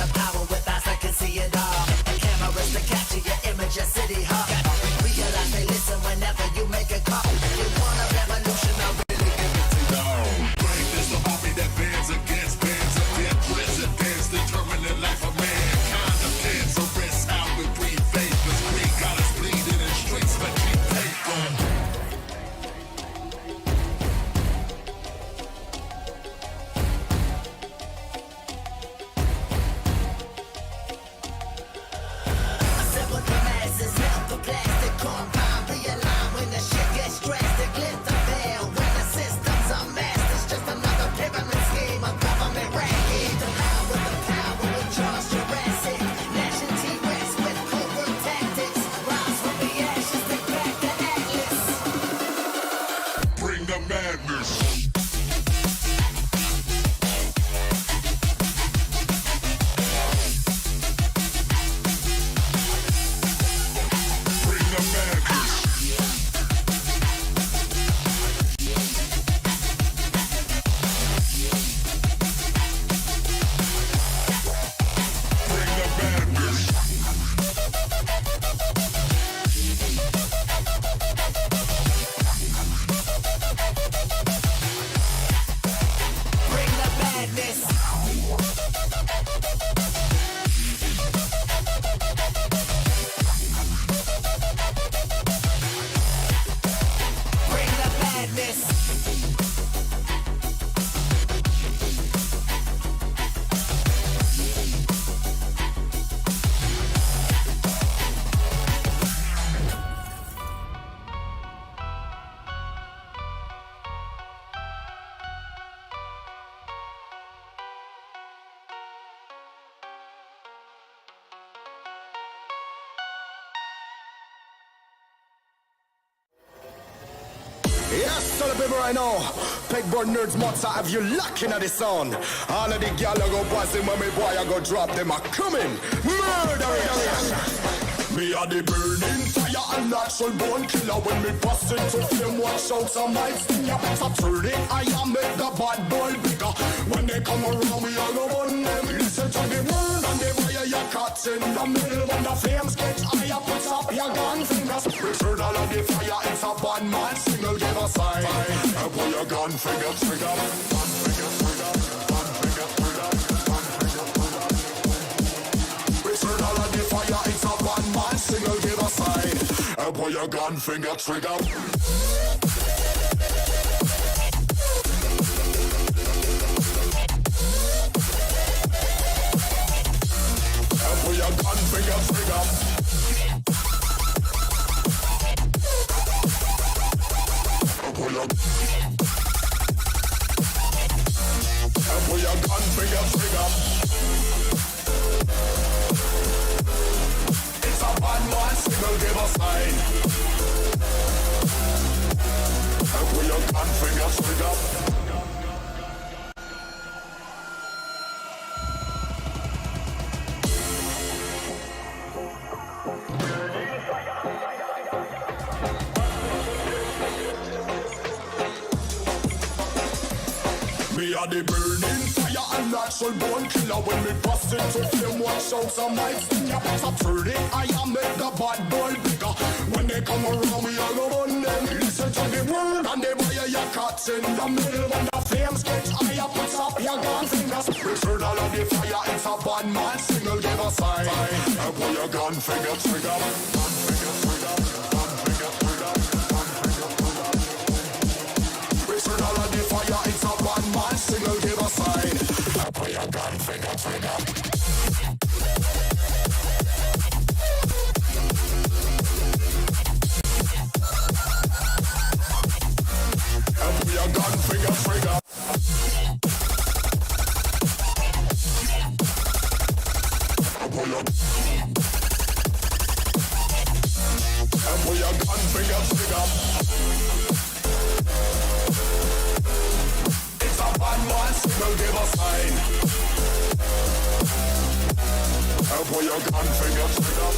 the power with eyes that can see it all. And cameras to capture your image at City Hall. Realize they listen whenever you make a call. You want a revolution, I'll really give it to you. Brain is the army that bands against bands of dead presidents, determining life of mankind of cancerous. How we breathe vapors, green got us bleeding in streets that keep paper. Yes, so the people right now, Pegboard Nerds Mods, I have you locking at the sound. All of the gal I go passing when me boy I go drop them, I coming, murderous. Me are the burning fire and natural born killer. When me bust into flame, watch out some mics. You better turn it, I am make the bad boy bigger. When they come around me, I go on them. Listen to the word and the fire you cut in the middle. When the flames get higher, put up your gun fingers. Return all of the fire, it's a bad man signal, give a sign. Pull your gun finger trigger. Gun finger trigger. Gun finger trigger. Gun finger trigger. Return all of the fire, it's a bad man signal, give a sign. Pull your gun finger trigger. Pull your gun finger trigger. Pull your gun finger trigger. It's a bad man signal, give a sign. Pull your gun finger trigger. Me are the burning fire and natural born killer. When me bust into flame, watch out some mics. You better turn it, I am make the bad boy bigger. When they come around me, I go on them. Listen to the word and the fire you cut in the middle. When the flames get higher, put up your gun fingers. Return all of the fire, it's a bad man signal, give a sign. Pull your gun finger trigger. Gun finger trigger. Gun finger trigger. Gun finger trigger. Return all of the fire, it's a bad man signal, give a sign. Pull your gun finger trigger. Pull your gun finger trigger. Pull your gun finger trigger. It's a bad man signal, give a sign. Pull your gun finger trigger.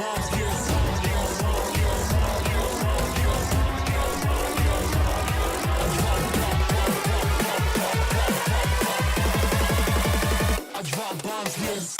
bombs, yes. I drop bombs, yes.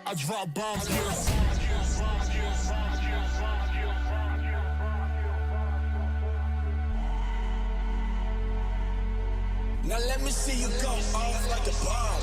I drop bombs, yes. Now let me see you go off like a bomb.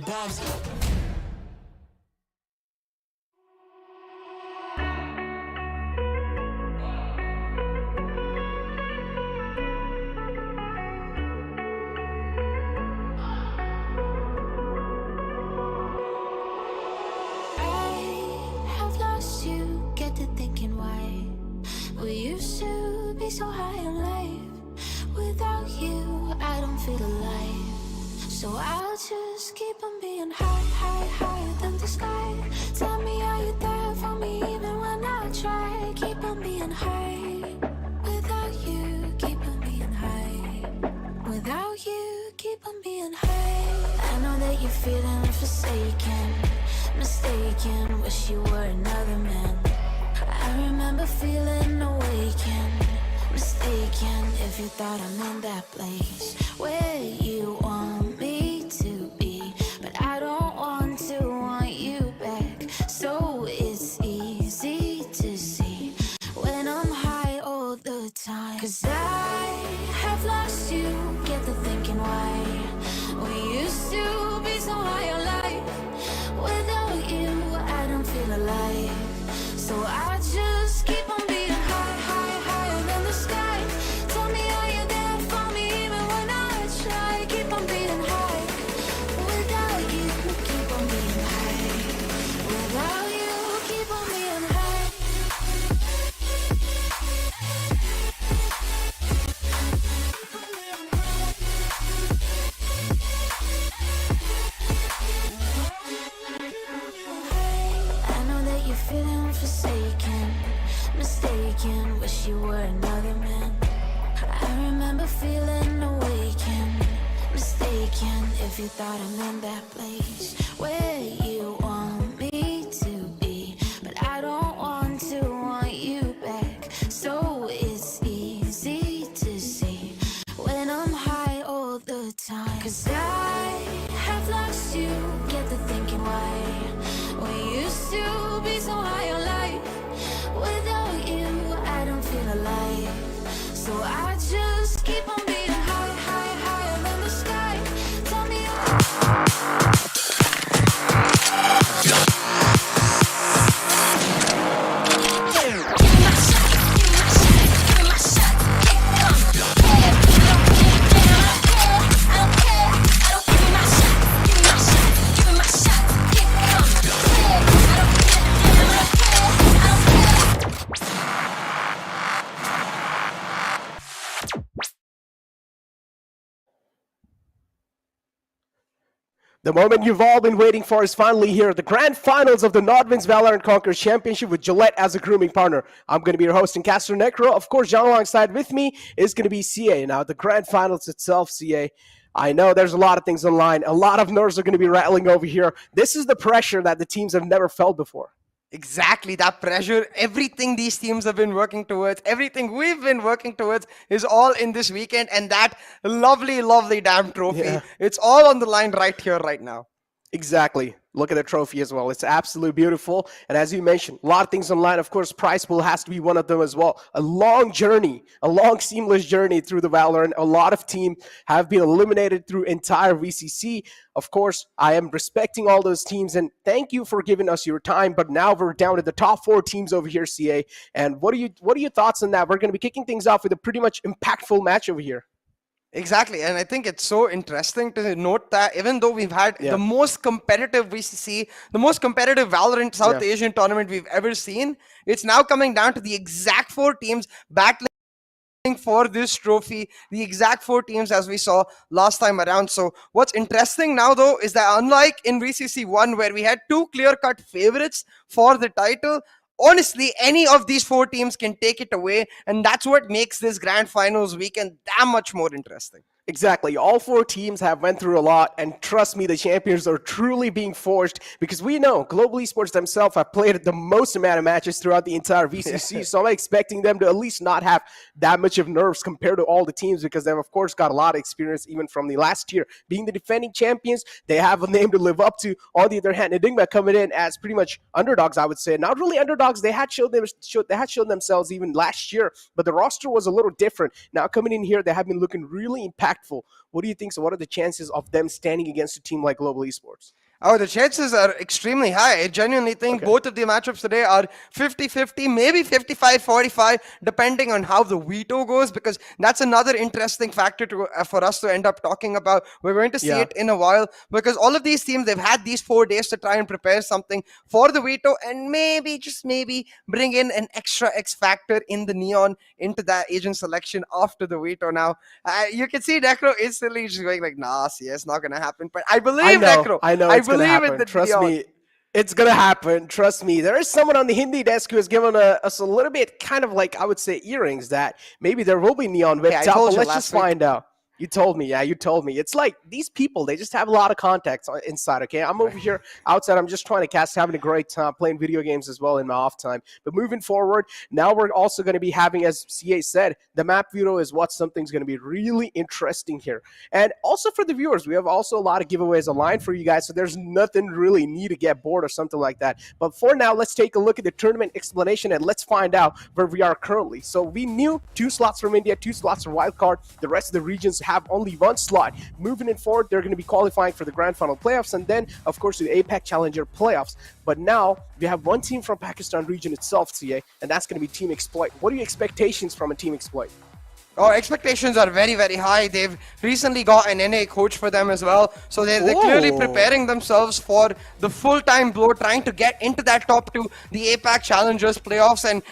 Bombs. So high in life, without you, I don't feel alive. So I'll just keep on being high, high, higher than the sky. Tell me, are you there for me even when I try? Keep on being high, without you, keep on being high. Without you, keep on being high. I know that you're feeling forsaken, mistaken, wish you were another man. I remember feeling awakened, mistaken if you thought I'm in that place where you want me to be, but I don't want you back. So it's easy to see when I'm high all the time, 'cause I have lost you, get to thinking why we used to be so high on life. Without you, I don't feel alive. So I just keep on being high, high, higher than the sky. Tell me, are you there for me even when I try? Keep on being high. Without you, keep on being high. Without you, keep on being high. I know that you're feeling forsaken, mistaken, wish you were another man. I remember feeling awakened, mistaken if you thought I'm in that place where you want me to be, but I don't want you back. So it's easy to see when 'Cause I have lost you, get the thinking why we used to be so high on life. Without you, I don't feel alive. So I just keep on being high, high, higher than the sky. Tell me The moment you've all been waiting for is finally here. The grand finals of the NODWIN's Valorant Conquerors Championship with Gillette as a grooming partner. I'm going to be your host and caster Necro. Of course, John alongside with me is going to be CA. Now, the grand finals itself, CA, I know there's a lot of things online. A lot of nerves are going to be rattling over here. This is the pressure that the teams have never felt before. Exactly, that pressure, everything these teams have been working towards, everything we've been working towards is all in this weekend, and that lovely, lovely damn trophy. Yeah. It's all on the line right here, right now. Exactly. Look at the trophy as well. It's absolutely beautiful. And as you mentioned, a lot of things online. Of course, Prizepool has to be one of them as well. A long journey, a long seamless journey through the Valorant. A lot of teams have been eliminated through entire VCC. Of course, I am respecting all those teams and thank you for giving us your time. But now we're down to the top 4 teams over here, CA. And what are your thoughts on that? We're going to be kicking things off with a pretty much impactful match over here. Exactly, and I think it's so interesting to note that even though we've had the most competitive VCC, the most competitive Valorant South Asian tournament we've ever seen, it's now coming down to the exact 4 teams battling for this trophy, the exact 4 teams as we saw last time around. So what's interesting now though is that unlike in VCC 1 where we had 2 clear-cut favorites for the title, honestly, any of these 4 teams can take it away, and that's what makes this grand finals weekend damn much more interesting. Exactly. All 4 teams have went through a lot, and trust me, the champions are truly being forged because we know Global Esports themselves have played the most amount of matches throughout the entire VCC, so I'm expecting them to at least not have that much of nerves compared to all the teams because they've, of course, got a lot of experience even from the last year. Being the defending champions, they have a name to live up to. On the other hand, Enigma coming in as pretty much underdogs, I would say. Not really underdogs. They had shown themselves even last year, but the roster was a little different. Now coming in here, they have been looking really impactful. What do you think? So what are the chances of them standing against a team like Global Esports? Oh, the chances are extremely high. I genuinely think both of the matchups today are 50-50, maybe 55-45, depending on how the veto goes, because that's another interesting factor for us to end up talking about. We're going to see it in a while, because all of these teams, they've had these 4 days to try and prepare something for the veto, and maybe, just maybe, bring in an extra X factor in the neon into that agent selection after the veto. Now, you can see Necro instantly just going like, nah, see, it's not going to happen. But I believe Necro. I know. It's gonna happen. Trust me, it's gonna happen. Trust me. There is someone on the Hindi desk who has given us a little bit, kind of like I would say, earrings that maybe there will be neon whipped out. But let's just find out. You told me, yeah, you told me. It's like these people, they just have a lot of contacts inside, okay? I'm over here outside. I'm just trying to cast, having a great time, playing video games as well in my off time. But moving forward, now we're also going to be having, as CA said, the map veto is what something's going to be really interesting here. And also for the viewers, we have also a lot of giveaways aligned for you guys, so there's nothing really need to get bored or something like that. But for now, let's take a look at the tournament explanation and let's find out where we are currently. So we knew 2 slots from India, 2 slots for wildcard. The rest of the regions have only 1 slot. Moving it forward, they're going to be qualifying for the grand final playoffs and then, of course, the APAC Challenger playoffs. But now we have 1 team from Pakistan region itself, CA, and that's going to be Team Exploit. What are your expectations from a Team Exploit? Oh, expectations are very, very high. They've recently got an NA coach for them as well. So they're clearly preparing themselves for the full-time blow, trying to get into that top 2, the APAC Challengers playoffs. And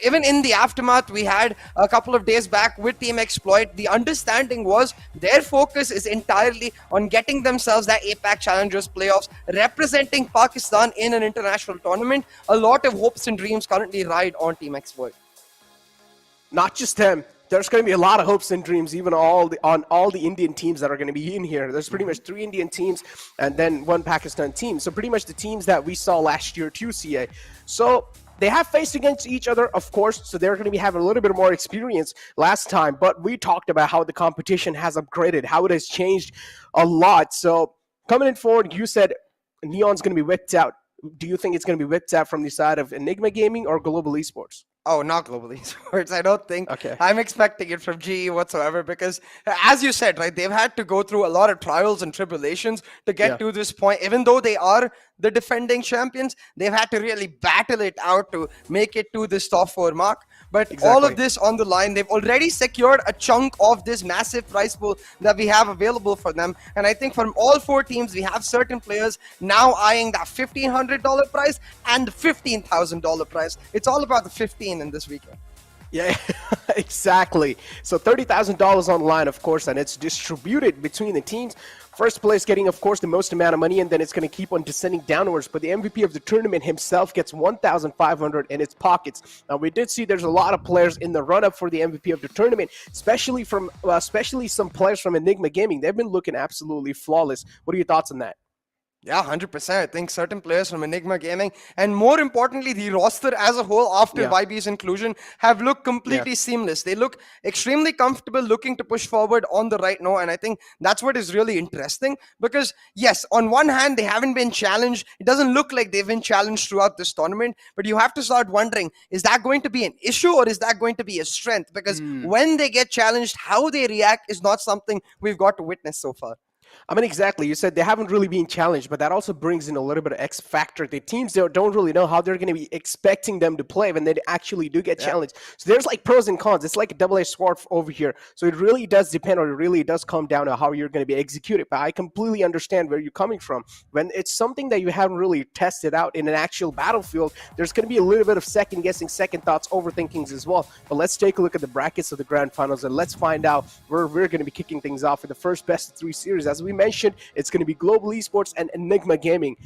even in the aftermath, we had a couple of days back with Team Exploit. The understanding was their focus is entirely on getting themselves that APAC Challengers playoffs, representing Pakistan in an international tournament. A lot of hopes and dreams currently ride on Team Exploit. Not just them. There's going to be a lot of hopes and dreams even on all the Indian teams that are going to be in here. There's pretty much 3 Indian teams and then 1 Pakistan team. So pretty much the teams that we saw last year too, CA. So they have faced against each other, of course, so they're going to be having a little bit more experience last time. But we talked about how the competition has upgraded, how it has changed a lot. So coming in forward, you said Neon's going to be whipped out. Do you think it's going to be whipped out from the side of Enigma Gaming or Global Esports? Oh, not Global Esports. I don't think. Okay. I'm expecting it from GE whatsoever because, as you said, right, they've had to go through a lot of trials and tribulations to get to this point. Even though they are the defending champions, they've had to really battle it out to make it to this top 4 mark. But all of this on the line, they've already secured a chunk of this massive prize pool that we have available for them. And I think from all 4 teams, we have certain players now eyeing that $1,500 prize and the $15,000 prize. It's all about the 15 in this weekend. Yeah, exactly. So $30,000 on the line, of course, and it's distributed between the teams. First place getting, of course, the most amount of money, and then it's going to keep on descending downwards. But the MVP of the tournament himself gets $1,500 in his pockets. Now, we did see there's a lot of players in the run-up for the MVP of the tournament, especially some players from Enigma Gaming. They've been looking absolutely flawless. What are your thoughts on that? Yeah, 100%. I think certain players from Enigma Gaming, and more importantly, the roster as a whole after YB's inclusion, have looked completely seamless. They look extremely comfortable looking to push forward on the right now, and I think that's what is really interesting because, yes, on one hand, they haven't been challenged. It doesn't look like they've been challenged throughout this tournament, but you have to start wondering, is that going to be an issue or is that going to be a strength? Because when they get challenged, how they react is not something we've got to witness so far. I mean, exactly. You said they haven't really been challenged, but that also brings in a little bit of X factor. The teams don't really know how they're going to be expecting them to play when they actually do get challenged. So there's like pros and cons. It's like a double-edged sword over here. So it really does depend, or it really does come down to how you're going to be executed. But I completely understand where you're coming from. When it's something that you haven't really tested out in an actual battlefield, there's going to be a little bit of second guessing, second thoughts, overthinkings as well. But let's take a look at the brackets of the grand finals and let's find out where we're going to be kicking things off in the first best of 3 series. As we mentioned, it's going to be Global Esports and Enigma Gaming.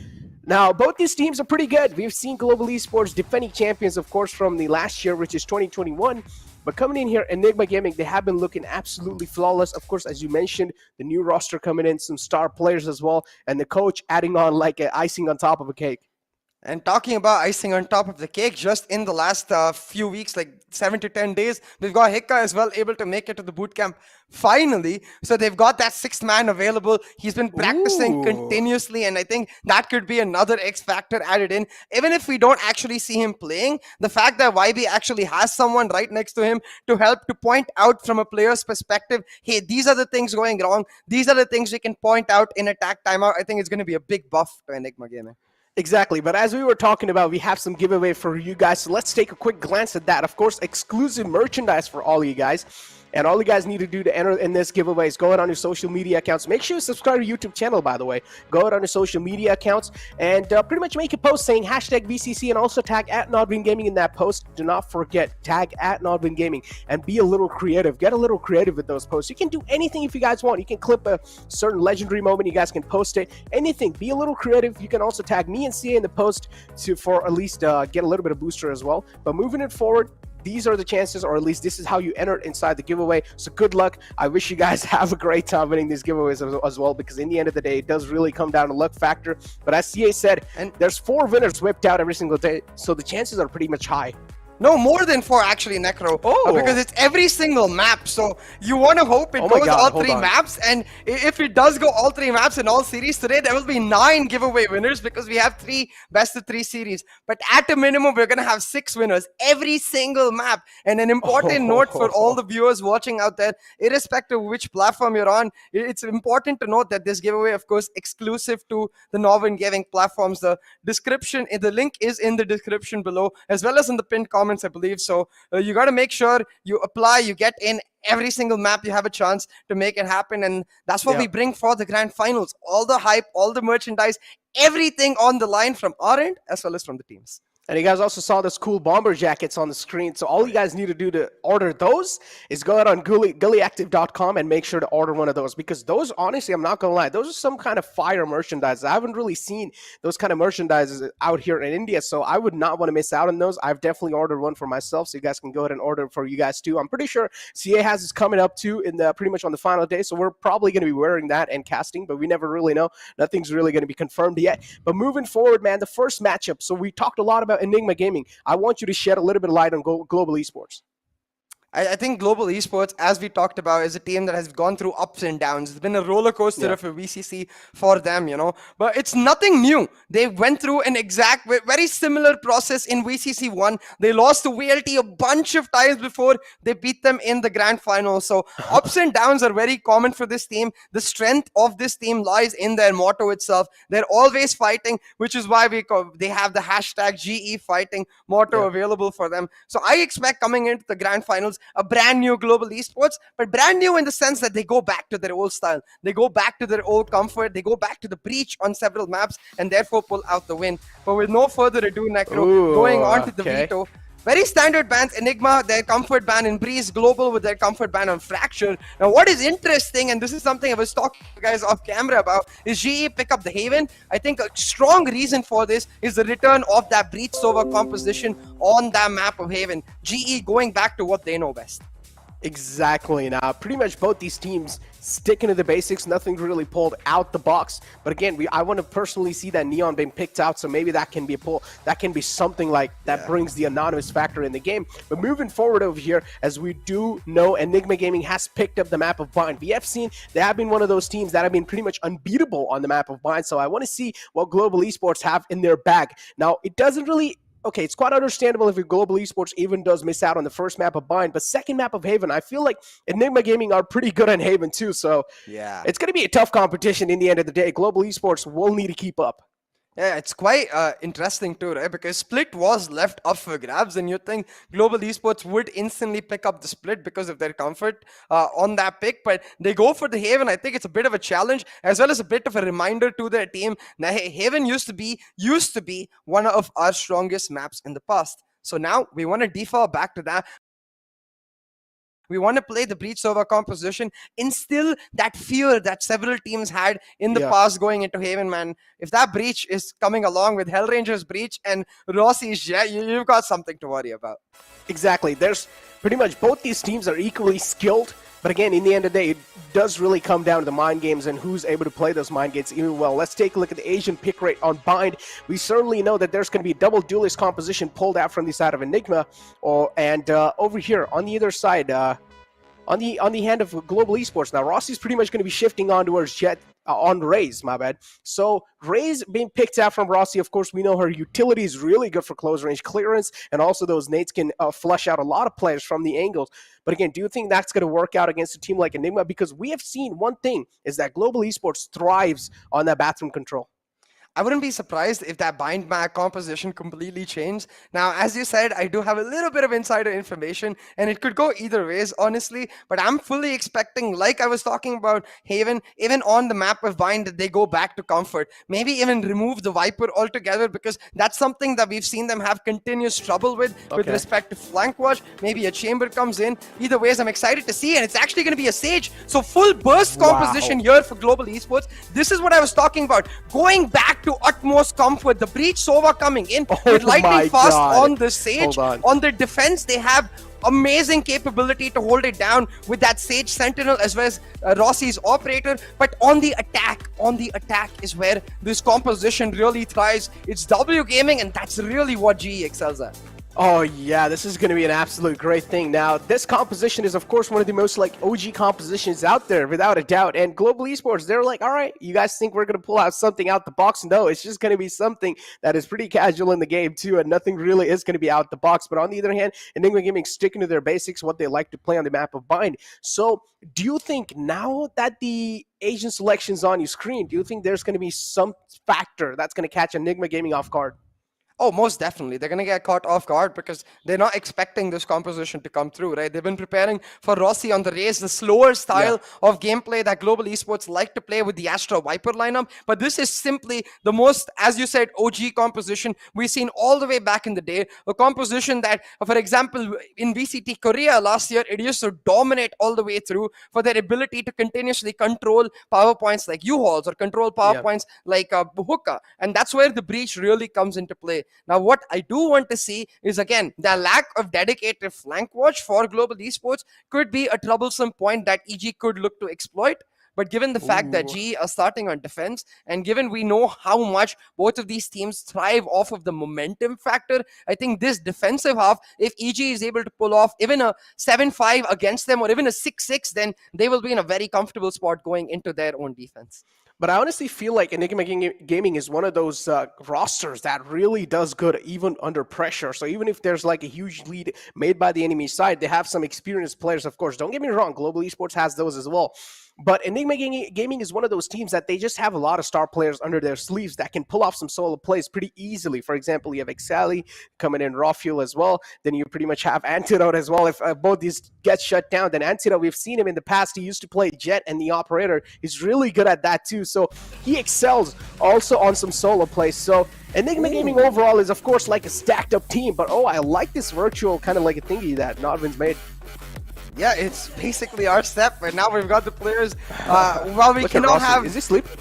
Now, both these teams are pretty good. We've seen Global Esports defending champions, of course, from the last year, which is 2021. But coming in here, Enigma Gaming, they have been looking absolutely flawless. Of course, as you mentioned, the new roster coming in, some star players as well, and the coach adding on like an icing on top of a cake. And talking about icing on top of the cake, just in the last few weeks, like 7 to 10 days, we've got Hikka as well able to make it to the bootcamp finally. So they've got that 6th man available. He's been practicing continuously, and I think that could be another X factor added in. Even if we don't actually see him playing, the fact that YB actually has someone right next to him to help to point out from a player's perspective, hey, these are the things going wrong. These are the things we can point out in attack timeout. I think it's going to be a big buff to Enigma Gaming. Exactly, but as we were talking about, we have some giveaway for you guys, so let's take a quick glance at that. Of course, exclusive merchandise for all of you guys. And all you guys need to do to enter in this giveaway is go out on your social media accounts. Make sure you subscribe to your YouTube channel, by the way. Go out on your social media accounts and pretty much make a post saying hashtag VCC and also tag at NODWIN Gaming in that post. Do not forget, tag at NODWIN Gaming and be a little creative. Get a little creative with those posts. You can do anything if you guys want. You can clip a certain legendary moment. You guys can post it. Anything. Be a little creative. You can also tag me and CA in the post for at least get a little bit of booster as well. But moving it forward, these are the chances, or at least this is how you enter inside the giveaway. So good luck. I wish you guys have a great time winning these giveaways as well, because in the end of the day, it does really come down to luck factor. But as CA said, and there's 4 winners whipped out every single day, so the chances are pretty much high. No, more than 4 actually, Necro. Because it's every single map. So you want to hope it goes all 3 maps. And if it does go all 3 maps in all series today, there will be 9 giveaway winners because we have 3 best of 3 series. But at a minimum, we're going to have 6 winners every single map. And an important note for all the viewers watching out there, irrespective of which platform you're on, it's important to note that this giveaway, of course, exclusive to the NODWIN Gaming platforms. The link is in the description below, as well as in the pinned comment, I believe. So you got to make sure you apply, you get in every single map, you have a chance to make it happen. And that's what we bring for the grand finals. All the hype, all the merchandise, everything on the line from our end as well as from the teams. And you guys also saw those cool bomber jackets on the screen. So all you guys need to do to order those is go out on gullyactive.com and make sure to order one of those. Because those, honestly, I'm not going to lie, those are some kind of fire merchandise. I haven't really seen those kind of merchandise out here in India. So I would not want to miss out on those. I've definitely ordered one for myself. So you guys can go ahead and order for you guys too. I'm pretty sure CA has this coming up too in the pretty much on the final day. So we're probably going to be wearing that and casting. But we never really know. Nothing's really going to be confirmed yet. But moving forward, man, the first matchup. So we talked a lot about about Enigma Gaming, I want you to shed a little bit of light on global esports. I think Global Esports, as we talked about, is a team that has gone through ups and downs. It's been a roller coaster of a VCC for them, But it's nothing new. They went through an exact, very similar process in VCC 1. They lost to VLT a bunch of times before they beat them in the grand final. So ups and downs are very common for this team. The strength of this team lies in their motto itself. They're always fighting, which is why they have the hashtag GE fighting motto available for them. So I expect coming into the grand finals, a brand new Global Esports, but brand new in the sense that they go back to their old style. They go back to their old comfort. They go back to the breach on several maps and therefore pull out the win. But with no further ado, Necro, going on to the veto. Very standard bans. Enigma, their comfort ban in Breeze. Global with their comfort ban on Fracture. Now, what is interesting, and this is something I was talking to you guys off camera about, is GE pick up the Haven. I think a strong reason for this is the return of that Breach Sova composition on that map of Haven. GE going back to what they know best. Exactly. Now, pretty much both these teams sticking to the basics, nothing really pulled out the box. But again, I want to personally see that Neon being picked out, so maybe that can be a pull. That can be something like that brings the anonymous factor in the game. But moving forward over here, as we do know, Enigma Gaming has picked up the map of Bind. We have seen they have been one of those teams that have been pretty much unbeatable on the map of Bind, so I want to see what Global Esports have in their bag. Now, it doesn't really... Okay, it's quite understandable if your Global Esports even does miss out on the first map of Bind, but second map of Haven, I feel like Enigma Gaming are pretty good on Haven too, so it's going to be a tough competition in the end of the day. Global Esports will need to keep up. Yeah, it's quite interesting too, right? Because Split was left up for grabs, and you think Global Esports would instantly pick up the Split because of their comfort on that pick, but they go for the Haven. I think it's a bit of a challenge, as well as a bit of a reminder to their team. Now, Haven used to be one of our strongest maps in the past. So now we want to default back to that. We want to play the Breach Sova composition, instill that fear that several teams had in the past going into Haven, man. If that Breach is coming along with Hellranger's Breach and Rossi's Jet, you've got something to worry about. Exactly. There's pretty much both these teams are equally skilled, but again, in the end of the day, it does really come down to the mind games and who's able to play those mind games even well. Let's take a look at the Asian pick rate on Bind. We certainly know that there's going to be a double duelist composition pulled out from the side of Enigma, and over here on the other side, on the hand of Global Esports. Now, Rossi's pretty much going to be shifting on towards Jet, on Raze, my bad. So, Raze being picked out from Rossi, of course, we know her utility is really good for close range clearance, and also those nades can flush out a lot of players from the angles. But again, do you think that's going to work out against a team like Enigma? Because we have seen one thing, is that Global Esports thrives on that bathroom control. I wouldn't be surprised if that bind map composition completely changed. Now, as you said, I do have a little bit of insider information, and it could go either ways, honestly. But I'm fully expecting, like I was talking about Haven, even on the map of bind, that they go back to comfort. Maybe even remove the Viper altogether, because that's something that we've seen them have continuous trouble with respect to flank watch. Maybe a chamber comes in. Either ways, I'm excited to see, and it's actually going to be a Sage. So full burst composition here for Global Esports. This is what I was talking about. Going back to utmost comfort. The Breach Sova coming in with lightning fast on the Sage. On their defense, they have amazing capability to hold it down with that Sage Sentinel as well as Rossi's Operator. But on the attack is where this composition really thrives. It's W Gaming, and that's really what GE excels at. Oh yeah, this is going to be an absolute great thing. Now, this composition is, of course, one of the most OG compositions out there, without a doubt. And Global Esports, they're like, all right, you guys think we're going to pull out something out the box? No, it's just going to be something that is pretty casual in the game too, and nothing really is going to be out the box. But on the other hand, Enigma Gaming sticking to their basics, what they like to play on the map of Bind. So, do you think now that the Asian selection's on your screen, do you think there's going to be some factor that's going to catch Enigma Gaming off guard? Oh, most definitely. They're going to get caught off guard because they're not expecting this composition to come through, right? They've been preparing for Rossi on the Raze, the slower style of gameplay that Global Esports like to play with the Astra Viper lineup. But this is simply the most, as you said, OG composition we've seen all the way back in the day. A composition that, for example, in VCT Korea last year, it used to dominate all the way through for their ability to continuously control power points like U-Hauls or control power points like Buhuka. And that's where the Breach really comes into play. Now, what I do want to see is, again, the lack of dedicated flank watch for Global Esports could be a troublesome point that EG could look to exploit. But given the fact that GE are starting on defense, and given we know how much both of these teams thrive off of the momentum factor, I think this defensive half, if EG is able to pull off even a 7-5 against them or even a 6-6, then they will be in a very comfortable spot going into their own defense. But I honestly feel like Enigma Gaming is one of those rosters that really does good even under pressure. So even if there's like a huge lead made by the enemy side, they have some experienced players, of course. Don't get me wrong, Global Esports has those as well. But Enigma Gaming is one of those teams that they just have a lot of star players under their sleeves that can pull off some solo plays pretty easily. For example, you have Exali coming in raw fuel as well. Then you pretty much have Antidote as well. If both these get shut down, then Antidote, we've seen him in the past. He used to play Jet and the Operator. He's really good at that too. So he excels also on some solo plays. So Enigma Gaming overall is, of course, like a stacked up team. But I like this virtual kind of like a thingy that NODWIN's made. Yeah, it's basically our step, and now we've got the players. Well, we cannot have. Is he sleeping?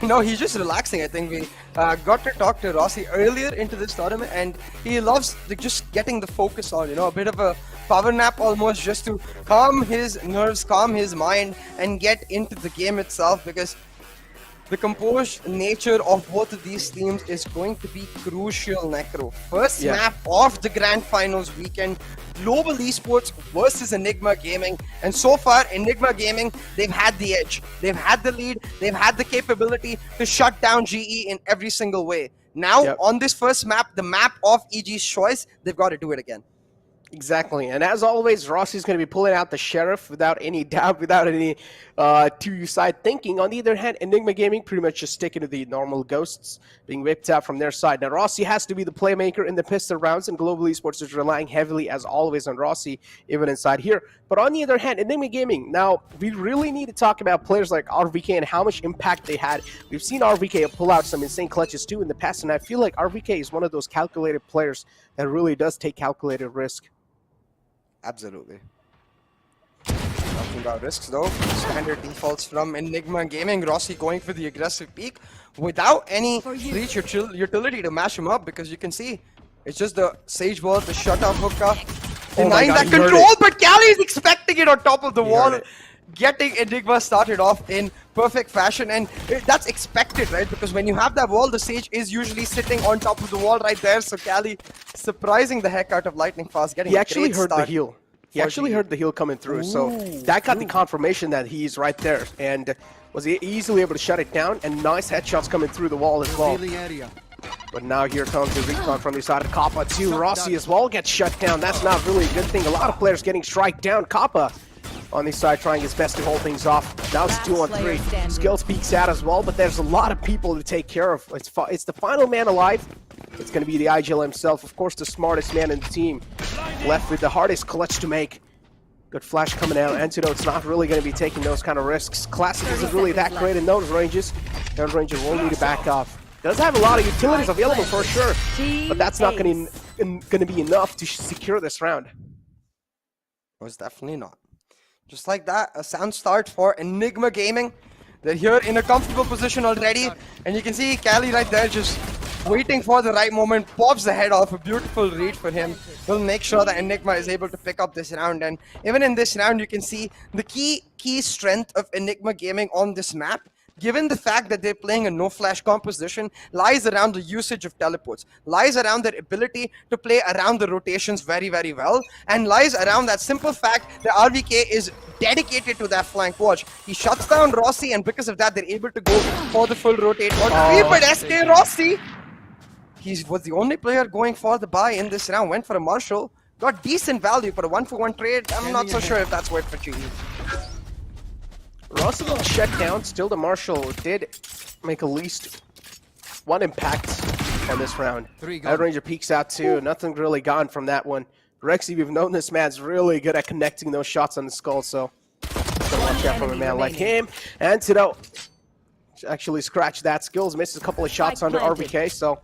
No, he's just relaxing. I think we got to talk to Rossi earlier into this tournament, and he loves just getting the focus on, a bit of a power nap almost, just to calm his nerves, calm his mind, and get into the game itself, because the composed nature of both of these teams is going to be crucial, Necro. First map of the Grand Finals weekend, Global Esports versus Enigma Gaming. And so far, Enigma Gaming, they've had the edge. They've had the lead. They've had the capability to shut down GE in every single way. Now, on this first map, the map of EG's choice, they've got to do it again. Exactly, and as always, Rossi's going to be pulling out the Sheriff without any doubt, without any two-side thinking. On the other hand, Enigma Gaming pretty much just sticking to the normal Ghosts being whipped out from their side. Now, Rossi has to be the playmaker in the pistol rounds, and Global Esports is relying heavily, as always, on Rossi, even inside here. But on the other hand, Enigma Gaming, now, we really need to talk about players like RVK and how much impact they had. We've seen RVK pull out some insane clutches, too, in the past, and I feel like RVK is one of those calculated players that really does take calculated risk. Absolutely. Talking about risks though, standard defaults from Enigma Gaming. Rossi going for the aggressive peek without any breach utility to mash him up, because you can see it's just the Sage Wall, the shutout hookah, denying that control, but Cali is expecting it on top of the wall, getting Enigma started off in perfect fashion, and that's expected, right? Because when you have that wall, the Sage is usually sitting on top of the wall right there. So Cali surprising the heck out of Lightning Fast, getting he actually heard the heal. He actually heard the heal coming through, so that got the confirmation that he's right there, and was easily able to shut it down, and nice headshots coming through the wall as well. But now here comes the recon from the side of Kappa too. Rossi as well gets shut down. That's not really a good thing. A lot of players getting strike down. Kappa on the side trying his best to hold things off. Now it's 2-on-3. Skills peeks out as well, but there's a lot of people to take care of. It's the final man alive. It's going to be the IGL himself, of course, the smartest man in the team. Left with the hardest clutch to make. Good flash coming out. Antidote's not really going to be taking those kind of risks. Classic isn't really that great in those ranges. Third Ranger will need to back off. Does have a lot of utilities available for sure, but that's not going to be enough to secure this round. It was definitely not. Just like that, a sound start for Enigma Gaming. They're here in a comfortable position already, and you can see Cali right there just waiting for the right moment, pops the head off. A beautiful read for him. Will make sure that Enigma is able to pick up this round, and even in this round you can see the key strength of Enigma Gaming on this map, given the fact that they're playing a no-flash composition, lies around the usage of teleports, lies around their ability to play around the rotations very, very well, and lies around that simple fact that RVK is dedicated to that flank watch. He shuts down Rossi, and because of that, they're able to go for the full rotate. But SK Rossi, he was the only player going for the buy in this round, went for a Marshall, got decent value for a 1-for-1 trade. I'm not so sure if that's worth for GE. Rossi got shut down. Still, the Marshall did make at least one impact on this round. Outranger peeks out too. Nothing really gone from that one. Rexy, we've known this man's really good at connecting those shots on the skull, so gotta watch out from a man like him. Antidote actually scratched that. Skills misses a couple of shots under RVK, so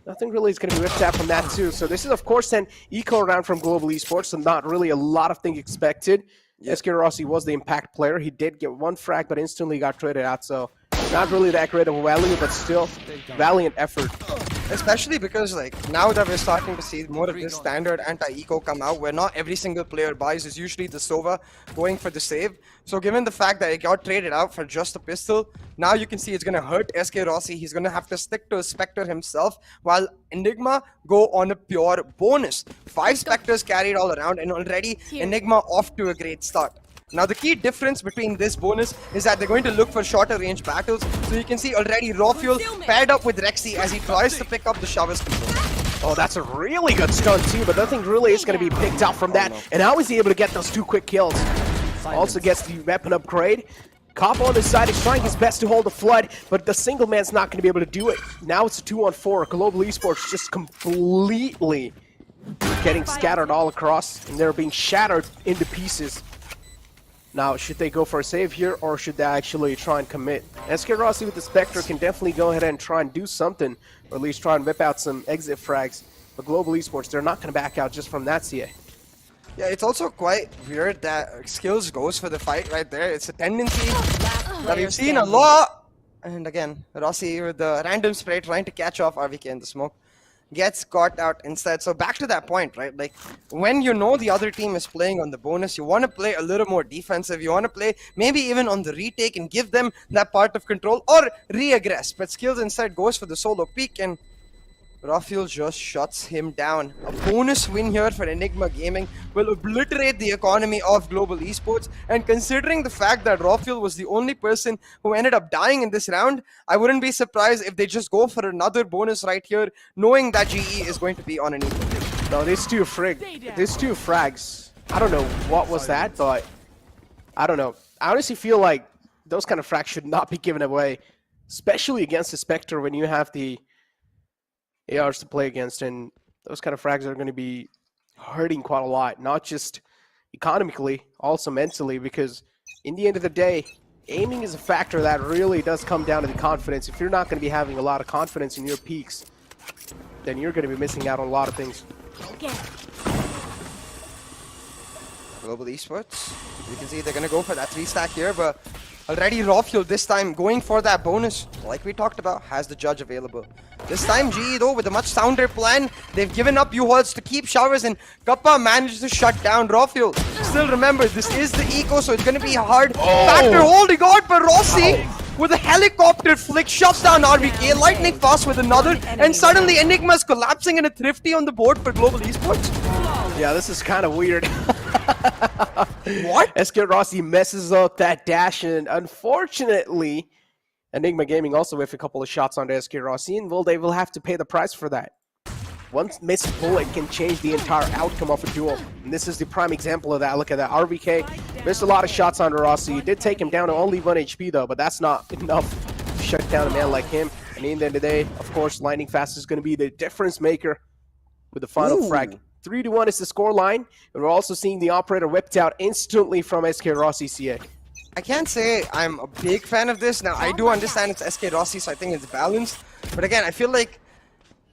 nothing really is going to be ripped out from that too. So this is, of course, an eco round from Global Esports, so not really a lot of things expected. SK Rossi was the impact player. He did get one frag, but instantly got traded out, so not really that great of a value, but still valiant effort Especially because like now that we're starting to see more of this standard anti-eco come out, where not every single player buys, is usually the Sova going for the save. So given the fact that it got traded out for just a pistol, now you can see it's gonna hurt SK Rossi. He's gonna have to stick to a Spectre himself, while Enigma go on a pure bonus. 5 Spectres carried all around, and already Enigma off to a great start. Now the key difference between this bonus is that they're going to look for shorter range battles. So you can see already Raw Fuel paired up with Rexy as he tries to pick up the Shower's control. Oh, that's a really good stun too, but nothing really is going to be picked up from that. And how is he able to get those 2 quick kills? Also gets the weapon upgrade. Cop on this side is trying his best to hold the flood, but the single man's not going to be able to do it. Now it's a 2-on-4. Global Esports just completely getting scattered all across, and they're being shattered into pieces. Now, should they go for a save here, or should they actually try and commit? SK Rossi with the Spectre can definitely go ahead and try and do something, or at least try and whip out some exit frags. But Global Esports, they're not going to back out just from that CA. Yeah, it's also quite weird that Skills goes for the fight right there. It's a tendency that we've seen a lot. And again, Rossi with the random spray trying to catch off RVK in the smoke. Gets caught out instead. So back to that point, right? Like, when you know the other team is playing on the bonus, you want to play a little more defensive. You want to play maybe even on the retake and give them that part of control, or re-aggress. But Skills instead goes for the solo peek, and Rafuel just shuts him down. A bonus win here for Enigma Gaming will obliterate the economy of Global Esports. And considering the fact that Rafuel was the only person who ended up dying in this round, I wouldn't be surprised if they just go for another bonus right here, knowing that GE is going to be on an equal pitch. No, these two frags. I don't know what was that, but I don't know. I honestly feel like those kind of frags should not be given away, especially against the Spectre when you have the ARs to play against, and those kind of frags are going to be hurting quite a lot, not just economically, also mentally, because in the end of the day, aiming is a factor that really does come down to the confidence. If you're not going to be having a lot of confidence in your peaks, then you're going to be missing out on a lot of things. Global Esports, you can see they're going to go for that 3-stack here, but already Rafuel this time going for that bonus, like we talked about, has the judge available. This time GE though with a much sounder plan, they've given up U-Halls to keep Showers, and Kappa managed to shut down Rafuel. Still remember, this is the eco, so it's going to be hard. Factor holding on, but Rossi with a helicopter flick shuts down RVK, lightning fast with another, and suddenly Enigma's collapsing in a thrifty on the board for Global Esports. Yeah, this is kind of weird. What? SK Rossi messes up that dash, and unfortunately, Enigma Gaming also with a couple of shots onto SK Rossi, and well, they will have to pay the price for that. One missed bullet can change the entire outcome of a duel, and this is the prime example of that. Look at that. RVK missed a lot of shots onto Rossi. He did take him down to only 1 HP though, but that's not enough to shut down a man like him. And in the end of the day, of course, Lightning Fast is going to be the difference maker with the final frag. 3-1 is the score line, and we're also seeing the operator whipped out instantly from SK Rossi CA. I can't say I'm a big fan of this. Now, I do understand it's SK Rossi, so I think it's balanced. But again, I feel like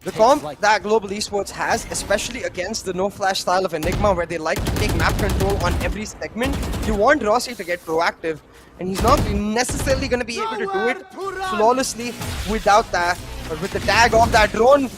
the comp that Global Esports has, especially against the no-flash style of Enigma, where they like to take map control on every segment, you want Rossi to get proactive, and he's not necessarily going to be able to do it flawlessly without that, or with the tag of that drone.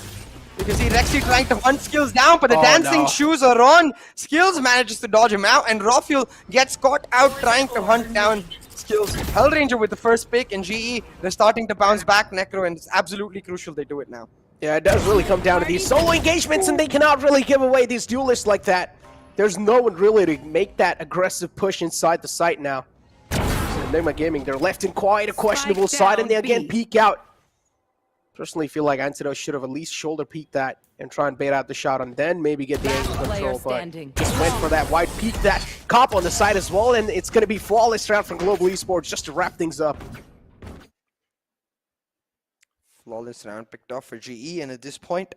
You can see Rexy trying to hunt Skills down, but the dancing shoes are on. Skills manages to dodge him out, and Rafuel gets caught out trying to hunt down Skills. Hellranger with the first pick, and GE, they're starting to bounce back Necro, and it's absolutely crucial they do it now. Yeah, it does really come down to these solo engagements, and they cannot really give away these duelists like that. There's no one really to make that aggressive push inside the site now. So Enigma Gaming, they're left in quite a questionable side, and they again peek out. Personally feel like Antidote should have at least shoulder peeked that and try and bait out the shot and then maybe get the angle control, but just went for that wide peek, that cop on the side as well, and it's going to be flawless round from Global Esports just to wrap things up. Flawless round picked off for GE, and at this point,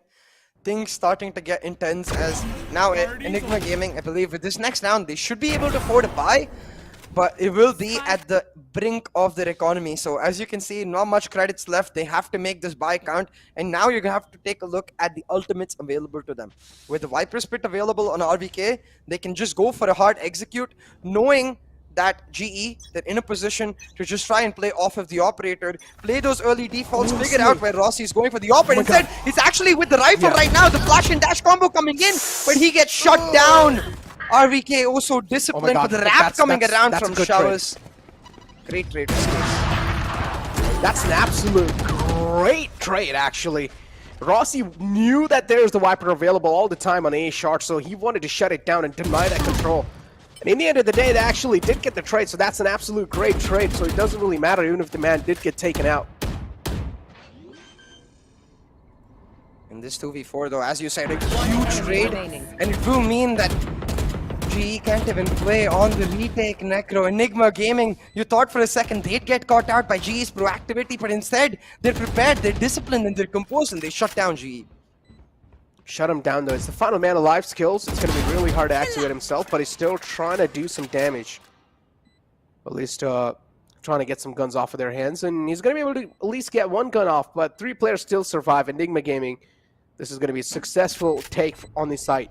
things starting to get intense as now Enigma Gaming, I believe with this next round, they should be able to afford a buy, but it will be at the brink of their economy. So as you can see, not much credits left. They have to make this buy count, and now you're gonna have to take a look at the ultimates available to them. With the Viper Spit available on RVK, they can just go for a hard execute, knowing that GE, they're in a position to just try and play off of the operator, play those early defaults, figure out where Rossi is going for the operator. Instead, it's actually with the rifle right now, the flash and dash combo coming in, but he gets shut down. RVK also disciplined for the wrap coming around from Showers. Great trade. That's an absolute great trade, actually. Rossi knew that there's the Viper available all the time on A Shark, so he wanted to shut it down and deny that control. And in the end of the day, they actually did get the trade, so that's an absolute great trade, so it doesn't really matter even if the man did get taken out. In this 2v4 though, as you said, a huge trade, and it will mean that GE can't even play on the retake. Necro, Enigma Gaming, you thought for a second they'd get caught out by GE's proactivity, but instead, they're prepared, they're disciplined, and they're composed, and they shut down GE. Shut him down though. It's the final man alive skills. It's going to be really hard to activate himself, but he's still trying to do some damage. At least trying to get some guns off of their hands, and he's going to be able to at least get one gun off, but 3 players still survive. Enigma Gaming, this is going to be a successful take on the site.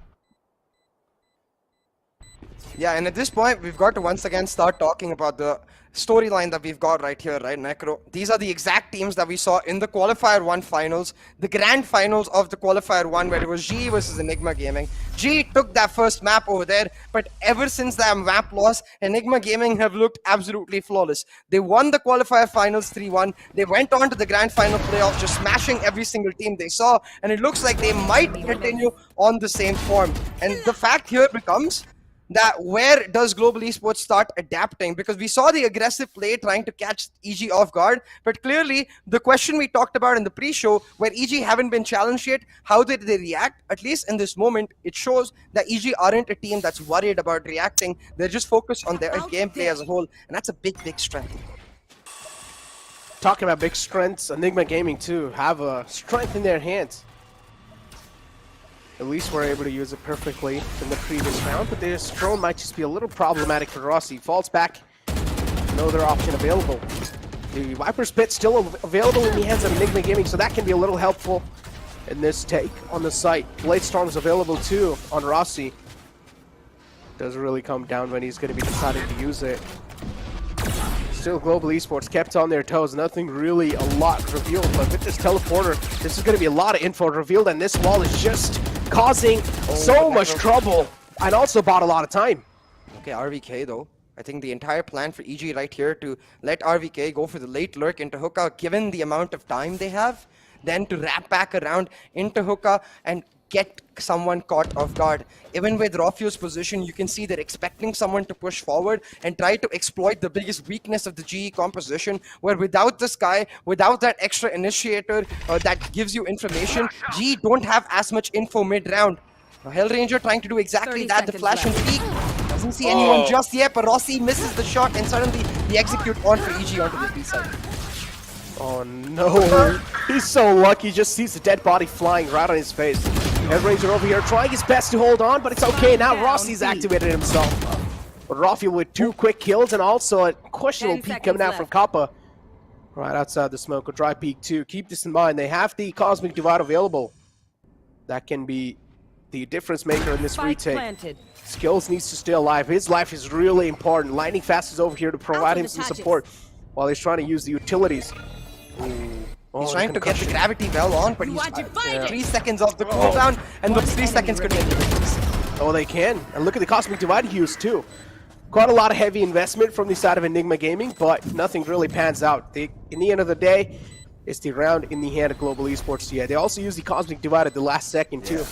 Yeah, and at this point, we've got to once again start talking about the storyline that we've got right here, right, Necro? These are the exact teams that we saw in the Qualifier 1 finals, the grand finals of the Qualifier 1, where it was GE versus Enigma Gaming. GE took that first map over there, but ever since that map loss, Enigma Gaming have looked absolutely flawless. They won the Qualifier finals 3-1. They went on to the grand final playoffs, just smashing every single team they saw, and it looks like they might continue on the same form. And the fact here becomes that where does Global Esports start adapting? Because we saw the aggressive play trying to catch EG off guard, but clearly the question we talked about in the pre-show, where EG haven't been challenged yet, how did they react? At least in this moment, it shows that EG aren't a team that's worried about reacting. They're just focused on their gameplay as a whole, and that's a big, big strength. Talking about big strengths, Enigma Gaming too have a strength in their hands. At least we're able to use it perfectly in the previous round, but this drone might just be a little problematic for Rossi. Falls back, no other option available. The Viper's Pit still available in the hands of Enigma Gaming, so that can be a little helpful in this take on the site. Blade Storm's available too on Rossi. Doesn't really come down when he's going to be deciding to use it. Still, Global Esports kept on their toes. Nothing really a lot revealed, but with this teleporter, this is going to be a lot of info revealed, and this wall is just causing so much trouble, and also bought a lot of time. Okay, RVK though. I think the entire plan for EG right here to let RVK go for the late lurk into hookah, given the amount of time they have, then to wrap back around into hookah and get someone caught off guard. Even with Rofio's position, you can see they're expecting someone to push forward and try to exploit the biggest weakness of the GE composition, where without this guy, without that extra initiator that gives you information, GE don't have as much info mid-round. Now, Hellranger trying to do exactly that, the flash and peek. Doesn't see anyone just yet, but Rossi misses the shot, and suddenly the execute on for EG onto the B side. Oh no, he's so lucky, just sees the dead body flying right on his face. Hellranger over here trying his best to hold on, but it's okay, now Rossi's activated himself. But Rofio with 2 quick kills and also a questionable peek coming out from Kappa. Right outside the smoke, a dry peek too. Keep this in mind, they have the Cosmic Divide available. That can be the difference maker in this retake. Skills needs to stay alive, his life is really important. Lightning Fast is over here to provide him some support while he's trying to use the utilities. He's trying to get the gravity well on, but he's 3 seconds off the cooldown, and those 3 seconds could make the difference. Oh, they can. And look at the Cosmic Divide he used too. Quite a lot of heavy investment from the side of Enigma Gaming, but nothing really pans out. In the end of the day, it's the round in the hand of Global Esports. Yeah, they also use the Cosmic Divide at the last second too.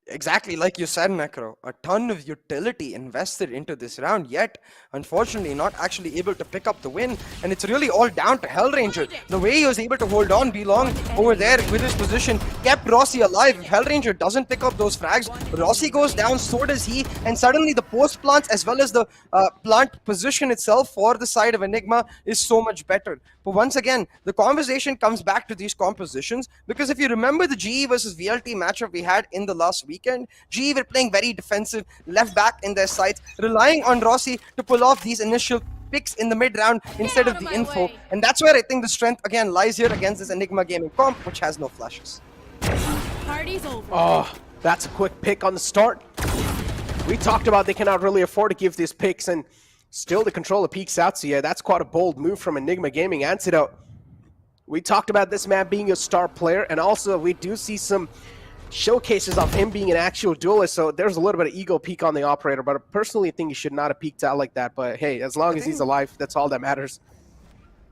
Exactly like you said, Necro. A ton of utility invested into this round, yet unfortunately not actually able to pick up the win. And it's really all down to Hellranger. The way he was able to hold on Belong over there with his position kept Rossi alive. If Hellranger doesn't pick up those frags, Rossi goes down, so does he. And suddenly the post plants as well as the plant position itself for the side of Enigma is so much better. But once again, the conversation comes back to these compositions, because if you remember the GE versus VLT matchup we had in the last weekend, GE were playing very defensive, left back in their sights, relying on Rossi to pull off these initial picks in the mid-round instead of the info. And that's where I think the strength again lies here against this Enigma Gaming comp, which has no flashes. Party's over. Oh, that's a quick pick on the start. We talked about they cannot really afford to give these picks, and still the controller peeks out. So yeah, that's quite a bold move from Enigma Gaming. Antidote. We talked about this man being a star player, and also we do see some showcases of him being an actual duelist, so there's a little bit of ego peak on the operator, but I personally think he should not have peeked out like that. But hey, as long as he's alive, that's all that matters.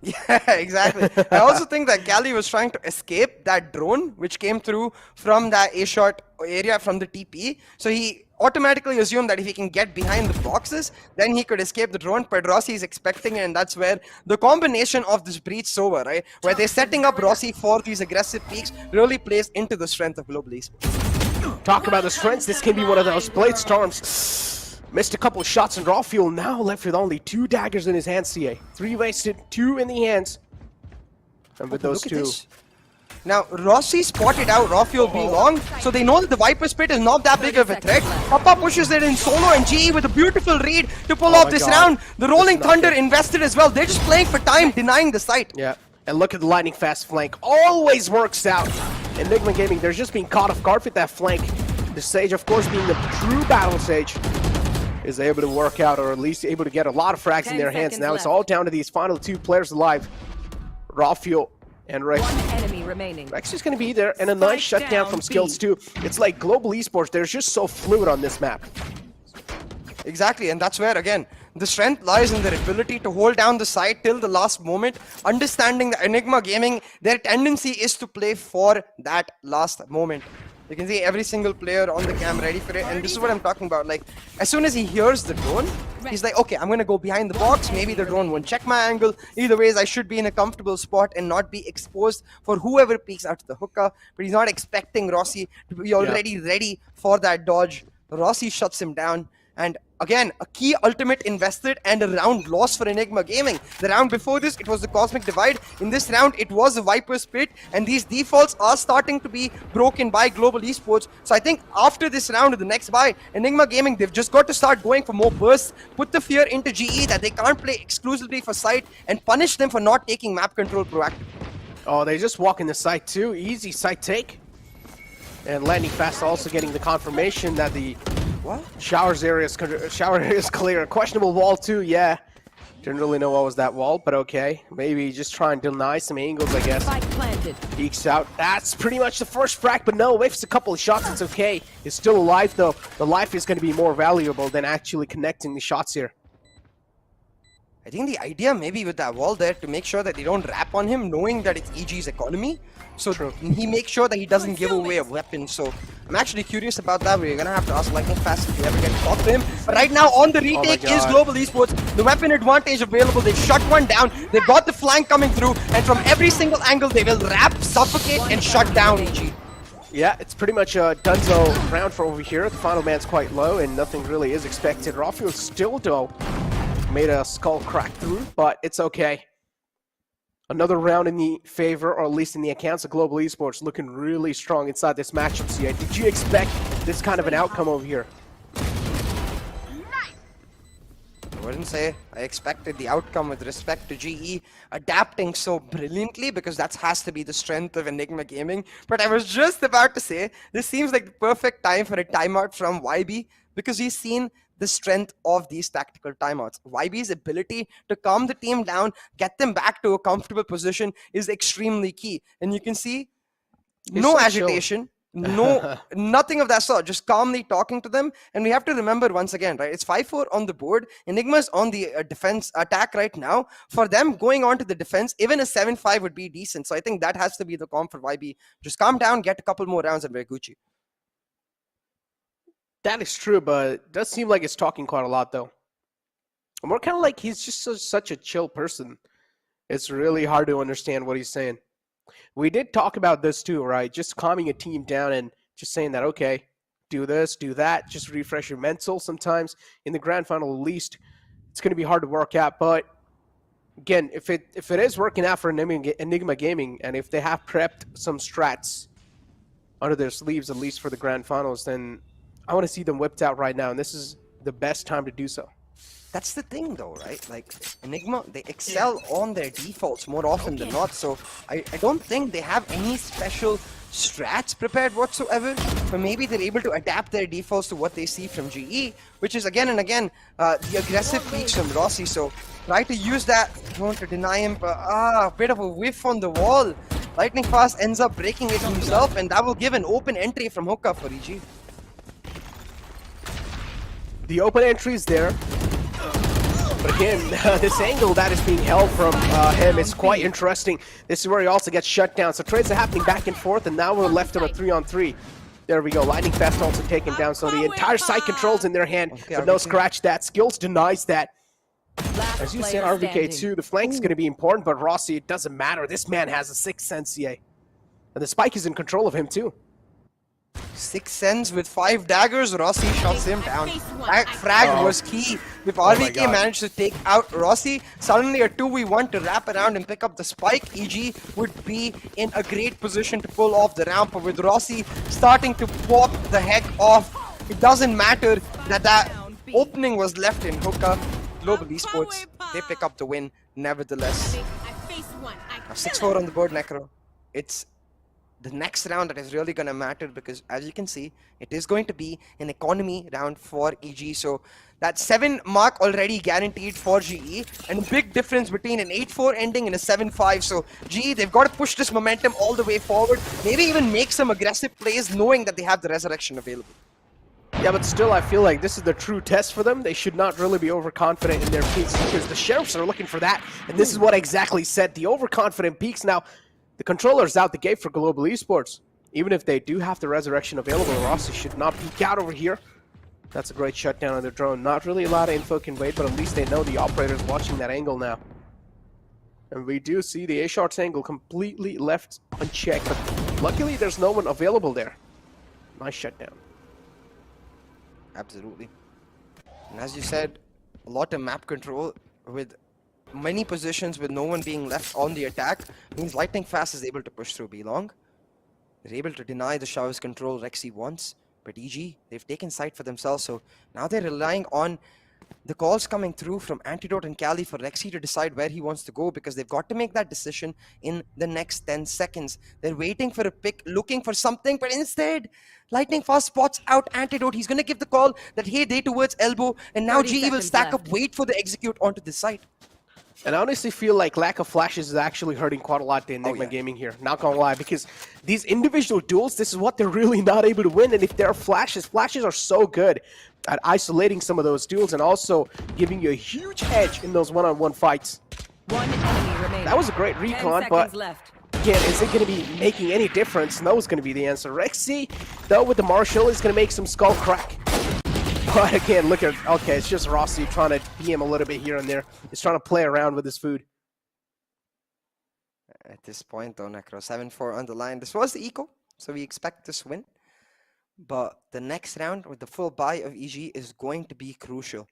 Yeah, exactly. I also think that Cali was trying to escape that drone which came through from that A-shot area from the TP. So he automatically assumed that if he can get behind the boxes, then he could escape the drone. But Rossi is expecting it, and that's where the combination of this breach sober, right, where they're setting up Rossi for these aggressive peaks, really plays into the strength of Global Esports. Talk about the strengths. This can be one of those Blade Storms. Missed a couple of shots in raw fuel, now left with only 2 daggers in his hands, CA. 3 wasted, 2 in the hands. And with those 2... Now, Rossi spotted out raw fuel being long, so they know that the Viper Spit is not that big of a threat. Papa pushes it in solo, and GE with a beautiful read to pull off this round. The Rolling Thunder invested as well. They're just playing for time, denying the site. Yeah, and look at the lightning fast flank. Always works out. Enigma Gaming, they're just being caught off guard with that flank. The Sage, of course, being the true battle Sage, is able to work out, or at least able to get a lot of frags in their hands. Now it's all down to these final 2 players alive. Raw fuel and Rex. Rex is going to be there, and a nice shutdown from Skills too. It's like Global Esports, they're just so fluid on this map. Exactly, and that's where, again, the strength lies in their ability to hold down the side till the last moment, understanding that Enigma Gaming, their tendency is to play for that last moment. You can see every single player on the cam ready for it, and this is what I'm talking about. Like, as soon as he hears the drone, he's like, okay, I'm gonna go behind the box, maybe the drone won't check my angle. Either ways, I should be in a comfortable spot and not be exposed for whoever peeks out to the hookah. But he's not expecting Rossi to be already ready for that dodge. Rossi shuts him down, and again, a key ultimate invested and a round loss for Enigma Gaming. The round before this, it was the Cosmic Divide. In this round, it was the Viper Spit, and these defaults are starting to be broken by Global Esports. So I think after this round of the next buy, Enigma Gaming, they've just got to start going for more bursts, put the fear into GE that they can't play exclusively for site, and punish them for not taking map control proactively. Oh, they just walk in the site too. Easy site take. And Lightning Fast also getting the confirmation that the shower area is clear. Questionable wall too, yeah. Didn't really know what was that wall, but okay. Maybe just try and deny some angles, I guess. Peeks out. That's pretty much the first frag, but no, whiffs a couple of shots, it's okay. He's still alive though. The life is going to be more valuable than actually connecting the shots here. I think the idea maybe with that wall there to make sure that they don't wrap on him, knowing that it's EG's economy. So he makes sure that he doesn't give away a weapon. So I'm actually curious about that. We're going to have to ask Lightning Fast if we ever get caught to him. But right now on the retake is Global Esports. The weapon advantage available. They've shut one down. They've got the flank coming through. And from every single angle, they will wrap, suffocate, and shut down EG. Yeah, it's pretty much a Dunzo round for over here. The final man's quite low, and nothing really is expected. Rafiel still, though, made a skull crack through, but it's okay. Another round in the favor, or at least in the accounts of Global Esports, looking really strong inside this matchup. CA, did you expect this kind of an outcome over here? I wouldn't say I expected the outcome with respect to GE adapting so brilliantly, because that has to be the strength of Enigma Gaming. But I was just about to say, this seems like the perfect time for a timeout from YB, because he's seen the strength of these tactical timeouts. YB's ability to calm the team down, get them back to a comfortable position is extremely key. And you can see no agitation, nothing of that sort, just calmly talking to them. And we have to remember once again, right, it's 5-4 on the board. Enigma's on the defense attack right now. For them going on to the defense, even a 7-5 would be decent. So I think that has to be the calm for YB. Just calm down, get a couple more rounds, and we're Gucci. That is true, but it does seem like it's talking quite a lot, though. More kind of like he's just such a chill person. It's really hard to understand what he's saying. We did talk about this too, right? Just calming a team down and just saying that, okay, do this, do that, just refresh your mental sometimes. In the grand final, at least, it's going to be hard to work out. But again, if it is working out for Enigma Gaming, and if they have prepped some strats under their sleeves, at least for the grand finals, then I want to see them whipped out right now, and this is the best time to do so. That's the thing, though, right? Like, Enigma, they excel on their defaults more often than not, so I don't think they have any special strats prepared whatsoever, but maybe they're able to adapt their defaults to what they see from GE, which is again and again the aggressive peaks from Rossi. So try to use that, don't to deny him, but a bit of a whiff on the wall. Lightning Fast ends up breaking it himself, and that will give an open entry from Hookah for EG. The open entry is there. But again, this angle that is being held from him is quite interesting. This is where he also gets shut down. So trades are happening back and forth, and now we're left on a 3-on-3. There we go. Lightning Fast also taken down. So the entire side controls in their hand, but no scratch that. Skills denies that. As you said, RVK2, the flank's going to be important, but Rossi, it doesn't matter. This man has a 6th sense CA. And the spike is in control of him too. 6 cents with 5 daggers, Rossi shuts him down. That frag was key. If RVK managed to take out Rossi, suddenly a 2v1 to wrap around and pick up the spike, EG would be in a great position to pull off the ramp. But with Rossi starting to pop the heck off, it doesn't matter that that opening was left in Hookah. Global Esports, they pick up the win nevertheless. Now 6-4 on the board, Necro. It's the next round that is really going to matter, because as you can see, it is going to be an economy round for EG. So that 7 mark already guaranteed for GE, and a big difference between an 8-4 ending and a 7-5. So GE, they've got to push this momentum all the way forward, maybe even make some aggressive plays knowing that they have the resurrection available. Yeah, but still, I feel like this is the true test for them. They should not really be overconfident in their peaks, because the Sheriffs are looking for that, and this is what I exactly said, the overconfident peaks. Now, the controller's out the gate for Global Esports. Even if they do have the resurrection available, Rossi should not peek out over here. That's a great shutdown on their drone. Not really a lot of info can wait, but at least they know the operator's watching that angle now. And we do see the A-Shart's angle completely left unchecked, but luckily there's no one available there. Nice shutdown. Absolutely. And as you said, a lot of map control with many positions with no one being left on the attack means Lightning Fast is able to push through B-Long. They're able to deny the Showers control Rexy once, but EG, they've taken sight for themselves, so now they're relying on the calls coming through from Antidote and Cali for Rexy to decide where he wants to go, because they've got to make that decision in the next 10 seconds. They're waiting for a pick, looking for something, but instead, Lightning Fast spots out Antidote. He's going to give the call that, hey, they towards elbow, and now GE will stack up, wait for the execute onto this side. And I honestly feel like lack of flashes is actually hurting quite a lot the Enigma Gaming here. Not gonna lie, because these individual duels, this is what they're really not able to win. And if there are flashes, flashes are so good at isolating some of those duels and also giving you a huge edge in those one-on-one fights. One enemy remaining. That was a great recon, but again, is it going to be making any difference? No is going to be the answer. Rexy, though, with the Marshall, is going to make some skull crack. But again, look at, okay, it's just Rossi trying to PM a little bit here and there. He's trying to play around with his food. At this point, though, Necro, 7-4 on the line. This was the eco, so we expect this win. But the next round with the full buy of EG is going to be crucial,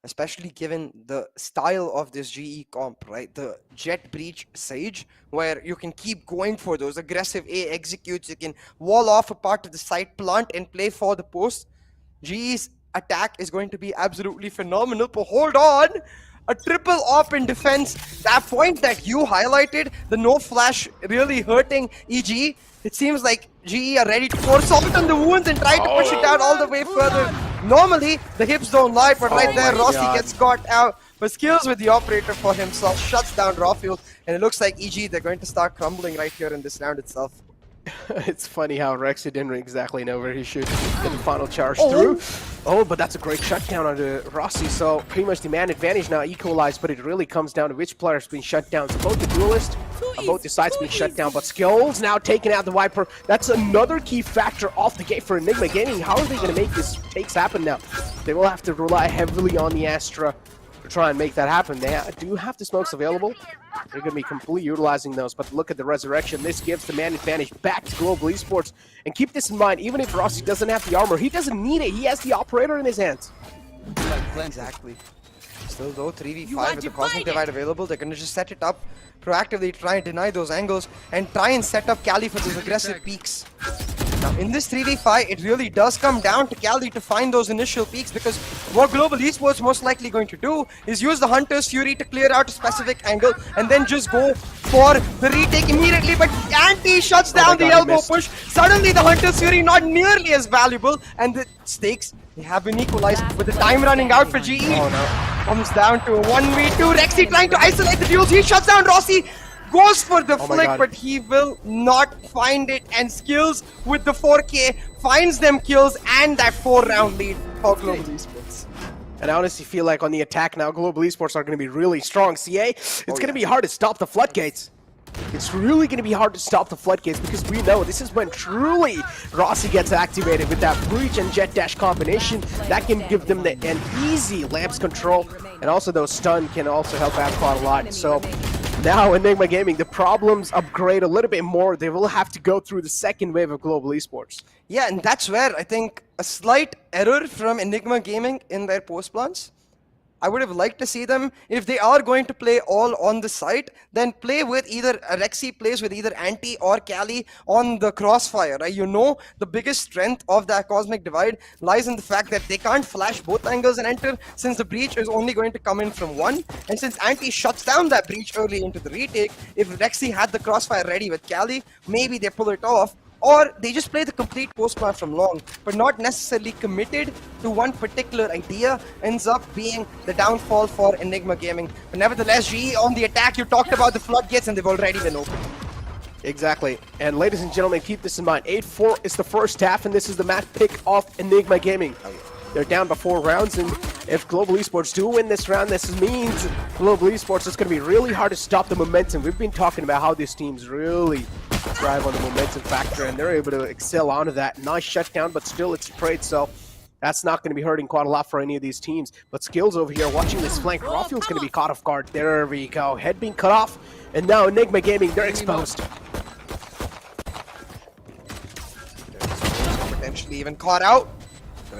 especially given the style of this GE comp, right? The Jet Breach Sage, where you can keep going for those aggressive A executes. You can wall off a part of the site, plant, and play for the post. GE's attack is going to be absolutely phenomenal, but hold on! A triple op in defense. That point that you highlighted, the no flash really hurting EG. It seems like GE are ready to pour salt on the wounds and try to push it out all the way further. Normally, the hips don't lie, but right there, Rossi gets caught out. But skills with the operator for himself shuts down Rawfield, and it looks like EG, they're going to start crumbling right here in this round itself. It's funny how Rexy didn't exactly know where he should get the final charge through. Oh, but that's a great shutdown onto Rossi. So pretty much the man advantage now equalized, but it really comes down to which player's been shut down. So both the duelist, both the sides being shut down, but skills now taking out the Viper. That's another key factor off the gate for Enigma Gaming. How are they going to make these takes happen now? They will have to rely heavily on the Astra to try and make that happen. They do have the smokes available. They're going to be completely utilizing those, but look at the resurrection. This gives the man advantage back to Global Esports. And keep this in mind, even if Rossi doesn't have the armor, he doesn't need it. He has the operator in his hands. Exactly. Still though, 3v5 with the Cosmic Divide available. They're going to just set it up, proactively try and deny those angles, and try and set up Cali for those aggressive peaks. Now, in this 3v5, it really does come down to Cali to find those initial peaks, because what Global Esports most likely going to do is use the Hunter's Fury to clear out a specific angle and then just go for the retake immediately. But Anti shuts down the elbow push. Suddenly, the Hunter's Fury not nearly as valuable, and the stakes, they have been equalized with the time running out for GE. Comes down to a 1v2. Rexy trying to isolate the duels. He shuts down Rossi. Goes for the flick, but he will not find it. And Skills with the 4K finds them kills and that 4-round lead for Global Esports. And I honestly feel like on the attack now, Global Esports are going to be really strong. CA, it's going to be hard to stop the floodgates. It's really going to be hard to stop the floodgates, because we know this is when truly Rossi gets activated with that breach and jet dash combination. That can give them an easy lamps control, and also those stun can also help out quite a lot. So now Enigma Gaming, the problems upgrade a little bit more. They will have to go through the second wave of Global Esports. Yeah, and that's where I think a slight error from Enigma Gaming in their post plans. I would have liked to see them, if they are going to play all on the site, then play with either Rexy plays with either Anti or Cali on the crossfire. Right? You know, the biggest strength of that Cosmic Divide lies in the fact that they can't flash both angles and enter, since the breach is only going to come in from one. And since Anti shuts down that breach early into the retake, if Rexy had the crossfire ready with Cali, maybe they pull it off. Or they just play the complete post plan from long, but not necessarily committed to one particular idea, ends up being the downfall for Enigma Gaming. But nevertheless, GE on the attack, you talked about the floodgates and they've already been opened. Exactly. And ladies and gentlemen, keep this in mind. 8-4 is the first half, and this is the match pick of Enigma Gaming. They're down by 4 rounds, and if Global Esports do win this round, this means Global Esports is going to be really hard to stop the momentum. We've been talking about how these teams really drive on the momentum factor, and they're able to excel onto that. Nice shutdown, but still it's sprayed, so that's not going to be hurting quite a lot for any of these teams. But Skills over here watching this flank. Rawfield's going to be caught off guard. There we go. Head being cut off, and now Enigma Gaming, they're exposed. Potentially even caught out.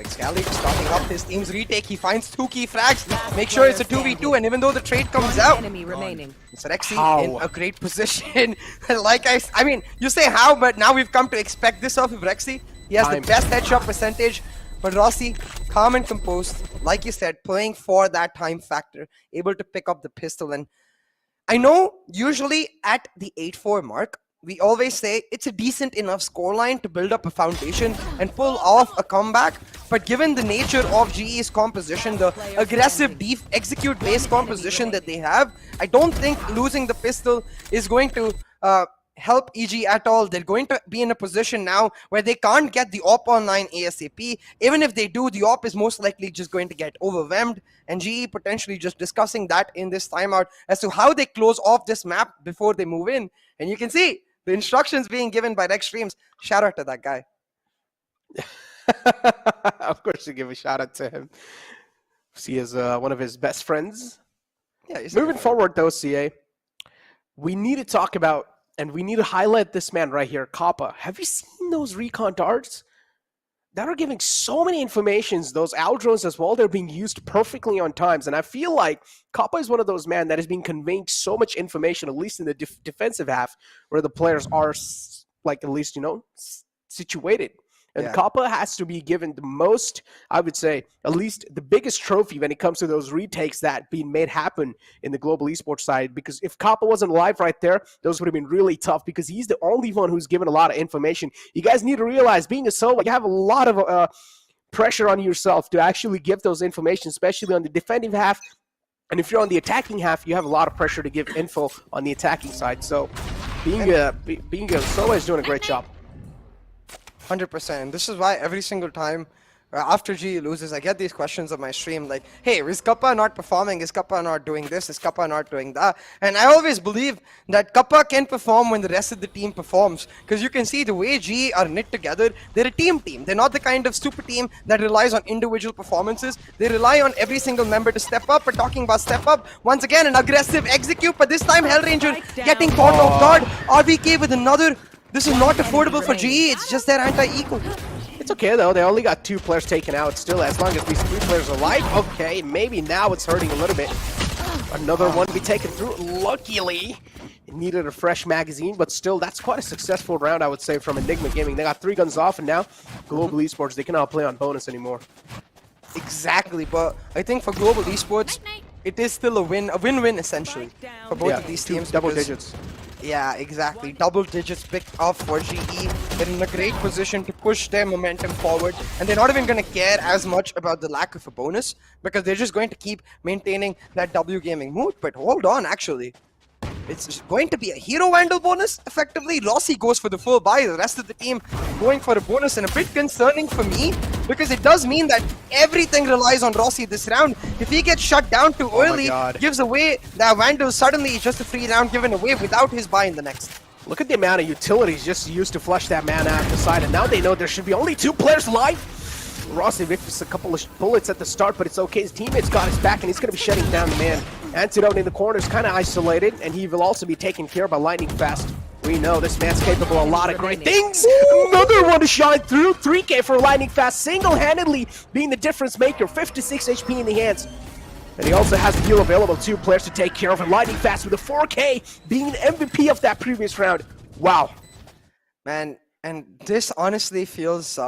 Scally starting up his team's retake. He finds 2 key frags. Make sure it's a 2v2, and even though the trade comes out, it's Rexy in a great position. Like I mean, you say how, but now we've come to expect this off of Rexy. He has the best headshot percentage, but Rossi, calm and composed, like you said, playing for that time factor, able to pick up the pistol. And I know usually at the 8-4 mark, we always say it's a decent enough scoreline to build up a foundation and pull off a comeback. But given the nature of GE's composition, the aggressive execute-based composition that they have, I don't think losing the pistol is going to help EG at all. They're going to be in a position now where they can't get the op online ASAP. Even if they do, the op is most likely just going to get overwhelmed. And GE potentially just discussing that in this timeout as to how they close off this map before they move in. And you can see the instructions being given by Rex Streams. Shout out to that guy. Of course, you give a shout out to him. He is one of his best friends. Yeah. Moving forward, though, CA, we need to talk about, and we need to highlight this man right here, Kappa. Have you seen those recon darts? That are giving so many informations, those owl drones as well, they're being used perfectly on times. And I feel like Kappa is one of those men that has been conveying so much information, at least in the defensive half, where the players are, like, at least, you know, situated. And Kappa has to be given the most, I would say, at least the biggest trophy when it comes to those retakes that being made happen in the Global Esports side. Because if Kappa wasn't alive right there, those would have been really tough, because he's the only one who's given a lot of information. You guys need to realize, being a solo, you have a lot of pressure on yourself to actually give those information, especially on the defending half. And if you're on the attacking half, you have a lot of pressure to give info on the attacking side. So being a solo is doing a great job. 100%. This is why every single time after GE loses, I get these questions on my stream like, hey, is Kappa not performing? Is Kappa not doing this? Is Kappa not doing that? And I always believe that Kappa can perform when the rest of the team performs. Because you can see the way GE are knit together, they're a team. They're not the kind of stupid team that relies on individual performances. They rely on every single member to step up. We're talking about step up. Once again, an aggressive execute, but this time Hellranger getting caught off guard. RBK with another. This is not affordable for GE, it's just their anti-eco. It's okay though, they only got 2 players taken out still, as long as these 3 players are alive. Okay, maybe now it's hurting a little bit. Another one to be taken through, luckily. needed a fresh magazine, but still, that's quite a successful round, I would say, from Enigma Gaming. They got 3 guns off, and now Global Esports, they cannot play on bonus anymore. Exactly, but I think for Global Esports, it is still a win-win essentially for both of these teams. Double digits. Yeah, exactly. Double digits picked up for GE. They're in a great position to push their momentum forward, and they're not even going to care as much about the lack of a bonus because they're just going to keep maintaining that W gaming mood. But hold on, actually. It's going to be a hero vandal bonus, effectively. Rossi goes for the full buy, the rest of the team going for a bonus, and a bit concerning for me because it does mean that everything relies on Rossi this round. If he gets shut down too early, gives away that vandal, suddenly it's just a free round given away without his buy in the next. Look at the amount of utilities just used to flush that mana out the side, and now they know there should be only 2 players alive. Rossi missed a couple of bullets at the start, but it's okay. His teammates got his back, and he's going to be shutting down the man. Antidote in the corner is kind of isolated, and he will also be taken care of by Lightning Fast. We know this man's capable of a lot of great things. Another one to shine through. 3K for Lightning Fast, single-handedly being the difference maker. 56 HP in the hands. And he also has the heal available. 2 players to take care of, and Lightning Fast with a 4K being the MVP of that previous round. Wow. Man, and this honestly feels...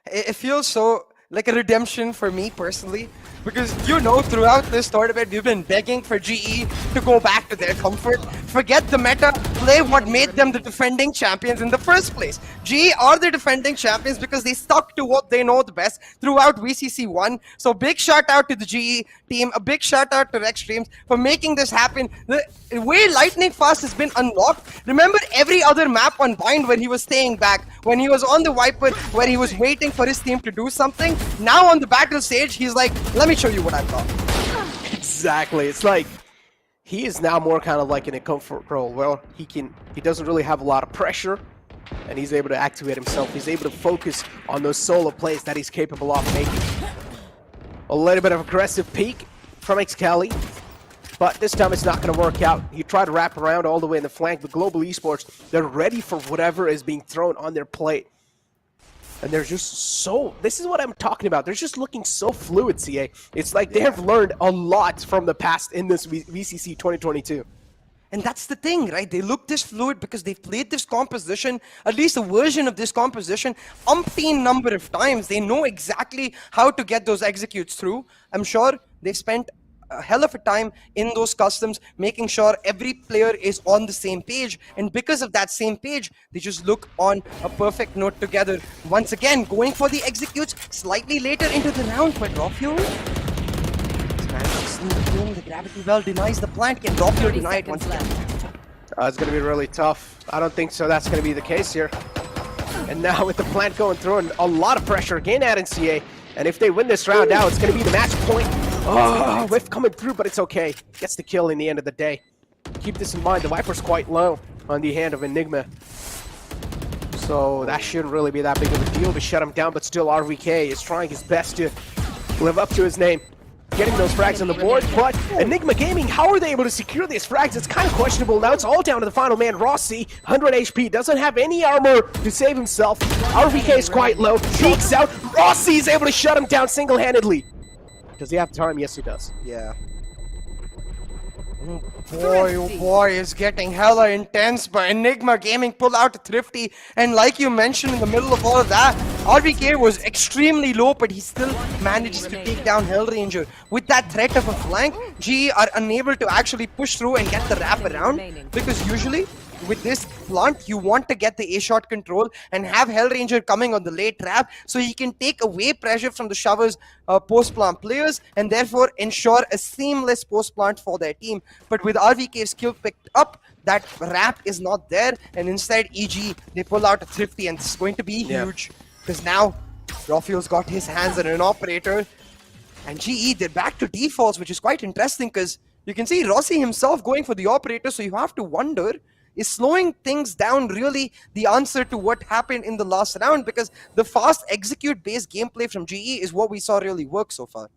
it feels so like a redemption for me personally, because you know throughout this tournament we've been begging for GE to go back to their comfort, forget the meta, play what made them the defending champions in the first place. GE are the defending champions because they stuck to what they know the best throughout VCC 1. So big shout out to the GE team, a big shout out to Rex Streams for making this happen. The way Lightning Fast has been unlocked, remember every other map on Bind where he was staying back, when he was on the Viper, where he was waiting for his team to do something. Now on the battle stage, he's like, let me show you what I've got. Exactly. It's like he is now more kind of like in a comfort role. Well, he doesn't really have a lot of pressure, and he's able to activate himself. He's able to focus on those solo plays that he's capable of making. A little bit of aggressive peek from Excali, but this time it's not going to work out. He tried to wrap around all the way in the flank, but Global Esports, they're ready for whatever is being thrown on their plate. And they're just so... This is what I'm talking about. They're just looking so fluid, CA. It's like they have learned a lot from the past in this VCC 2022. And that's the thing, right? They look this fluid because they've played this composition, at least a version of this composition, umpteen number of times. They know exactly how to get those executes through. I'm sure they've spent a hell of a time in those customs, making sure every player is on the same page, and because of that same page, they just look on a perfect note together. Once again, going for the executes slightly later into the round, but Rofio, this man is doing the gravity well, denies the plant, can Rofio deny it once again? It's going to be really tough. I don't think so that's going to be the case here. And now with the plant going through and a lot of pressure again at NCA, and if they win this round now, it's going to be the match point. Oh, whiff coming through, but it's okay. Gets the kill in the end of the day. Keep this in mind, the Viper's quite low on the hand of Enigma. So that shouldn't really be that big of a deal to shut him down, but still RVK is trying his best to live up to his name. Getting those frags on the board, but Enigma Gaming, how are they able to secure these frags? It's kind of questionable. Now it's all down to the final man, Rossi, 100 HP, doesn't have any armor to save himself. RVK is quite low, peeks out. Rossi is able to shut him down single-handedly. Does he have time? Yes, he does. Yeah. Oh boy, it's getting hella intense, but Enigma Gaming pull out a Thrifty, and like you mentioned in the middle of all of that, RVK was extremely low, but he still manages to take down Hellranger. With that threat of a flank, GE are unable to actually push through and get the wrap around, because usually with this plant, you want to get the A-shot control and have Hellranger coming on the late trap so he can take away pressure from the Shover's post-plant players and therefore ensure a seamless post-plant for their team. But with RVK's skill picked up, that wrap is not there, and instead EG, they pull out a Thrifty, and this is going to be huge because now Rofio's got his hands on an operator, and GE, they're back to defaults, which is quite interesting because you can see Rossi himself going for the operator, so you have to wonder, is slowing things down really the answer to what happened in the last round? Because the fast execute-based gameplay from GE is what we saw really work so far.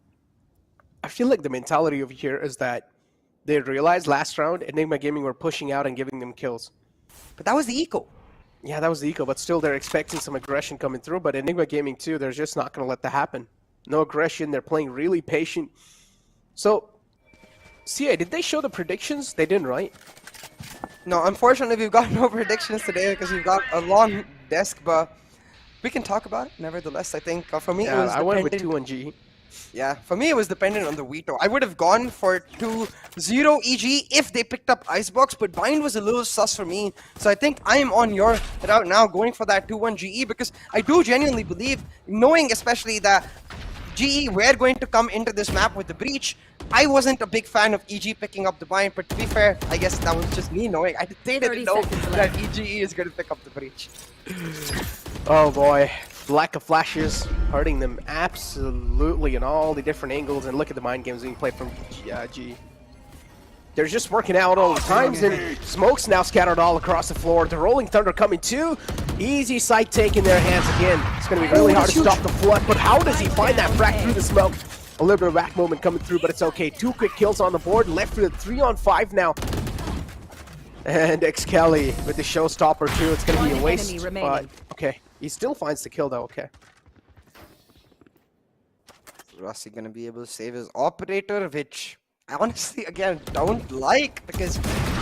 I feel like the mentality over here is that they realized last round Enigma Gaming were pushing out and giving them kills. But that was the eco. Yeah, that was the eco, but still they're expecting some aggression coming through. But Enigma Gaming too, they're just not going to let that happen. No aggression, they're playing really patient. So, CA, did they show the predictions? They didn't, right? No, unfortunately, we've got no predictions today because we've got a long desk, but we can talk about it. Nevertheless, I think for me, it was I went with dependent. 2-1 GE. Yeah, for me, it was dependent on the veto. I would have gone for 2-0 EG if they picked up Icebox, but Bind was a little sus for me. So I think I am on your route now, going for that 2-1 GE, because I do genuinely believe, knowing especially that GE were going to come into this map with the breach, I wasn't a big fan of EG picking up the Bind, but to be fair, I guess that was just me knowing. They didn't know that EGE is going to pick up the breach. Oh boy, lack of flashes hurting them absolutely in all the different angles, and look at the mind games being played from G. They're just working out all the times, and smoke's now scattered all across the floor. The Rolling Thunder coming too. Easy sight take in their hands again. It's going to be really hard to stop the flood, but how does he find that frag through the smoke? A little bit of rack moment coming through, but it's okay. 2 quick kills on the board, left with a 3-on-5 now. And X-Kelly with the showstopper too. It's going to be a waste, but okay. He still finds the kill though, okay. Rossi going to be able to save his operator, which I honestly, again, don't like, because,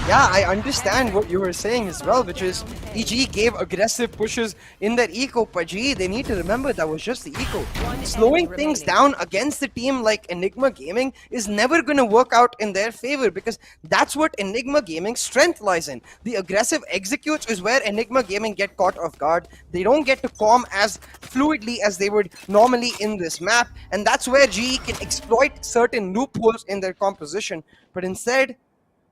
yeah, I understand what you were saying as well, which is EG gave aggressive pushes in their eco, but gee, they need to remember that was just the eco. Slowing things down against a team like Enigma Gaming is never going to work out in their favor, because that's what Enigma Gaming's strength lies in. The aggressive executes is where Enigma Gaming get caught off guard. They don't get to calm as fluidly as they would normally in this map, and that's where GE can exploit certain loopholes in their composition. But instead,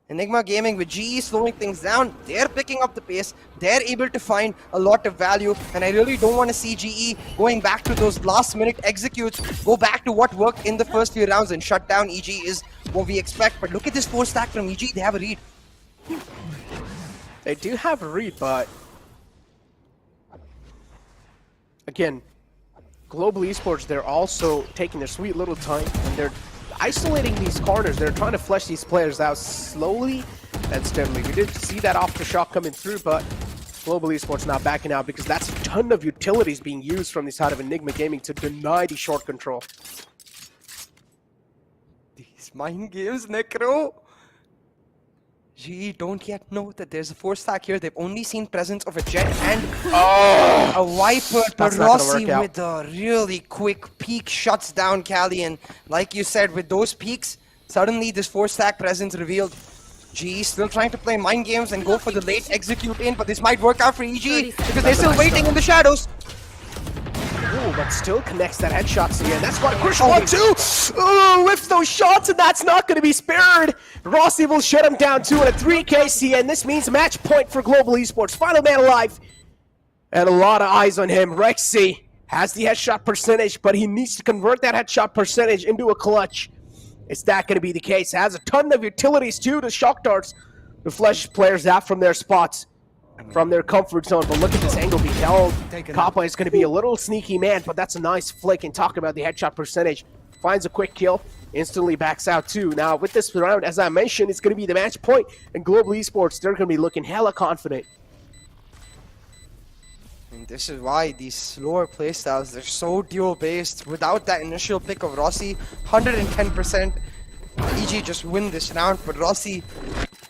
Enigma Gaming with GE slowing things down, they're picking up the pace, they're able to find a lot of value, and I really don't want to see GE going back to those last minute executes, go back to what worked in the first few rounds and shut down EG is what we expect. But look at this 4-stack from EG, they have a read. They do have a read, but again, Global Esports, they're also taking their sweet little time, and they're isolating these corners. They're trying to flesh these players out slowly and steadily. We did see that aftershock coming through, but Global Esports not backing out, because that's a ton of utilities being used from the side of Enigma Gaming to deny the short control. These mind games, Necro. GE don't yet know that there's a 4-stack here. They've only seen presence of a Jet and a Viper. But Rossi with a really quick peek shuts down Cali. And like you said, with those peaks, suddenly this 4-stack presence revealed. GE still trying to play mind games and go for the late execute in, but this might work out for EG because they're still waiting in the shadows. Ooh, but still connects that headshots again. That's got a crucial 1-2. Ooh, lifts those shots, and that's not going to be spared. Rossi will shut him down too at a 3 KC, and this means match point for Global Esports. Final man alive. And a lot of eyes on him. Rexy has the headshot percentage, but he needs to convert that headshot percentage into a clutch. Is that going to be the case? Has a ton of utilities too to shock darts to flush players out from their spots, from their comfort zone. But look at this angle being held. Kappa is going to be a little sneaky man, but that's a nice flick. And talk about the headshot percentage. Finds a quick kill, instantly backs out too. Now with this round, as I mentioned, it's going to be the match point, and Global Esports, they're going to be looking hella confident. And this is why these slower playstyles, they're so duel-based. Without that initial pick of Rossi, 110%, EG just win this round. But Rossi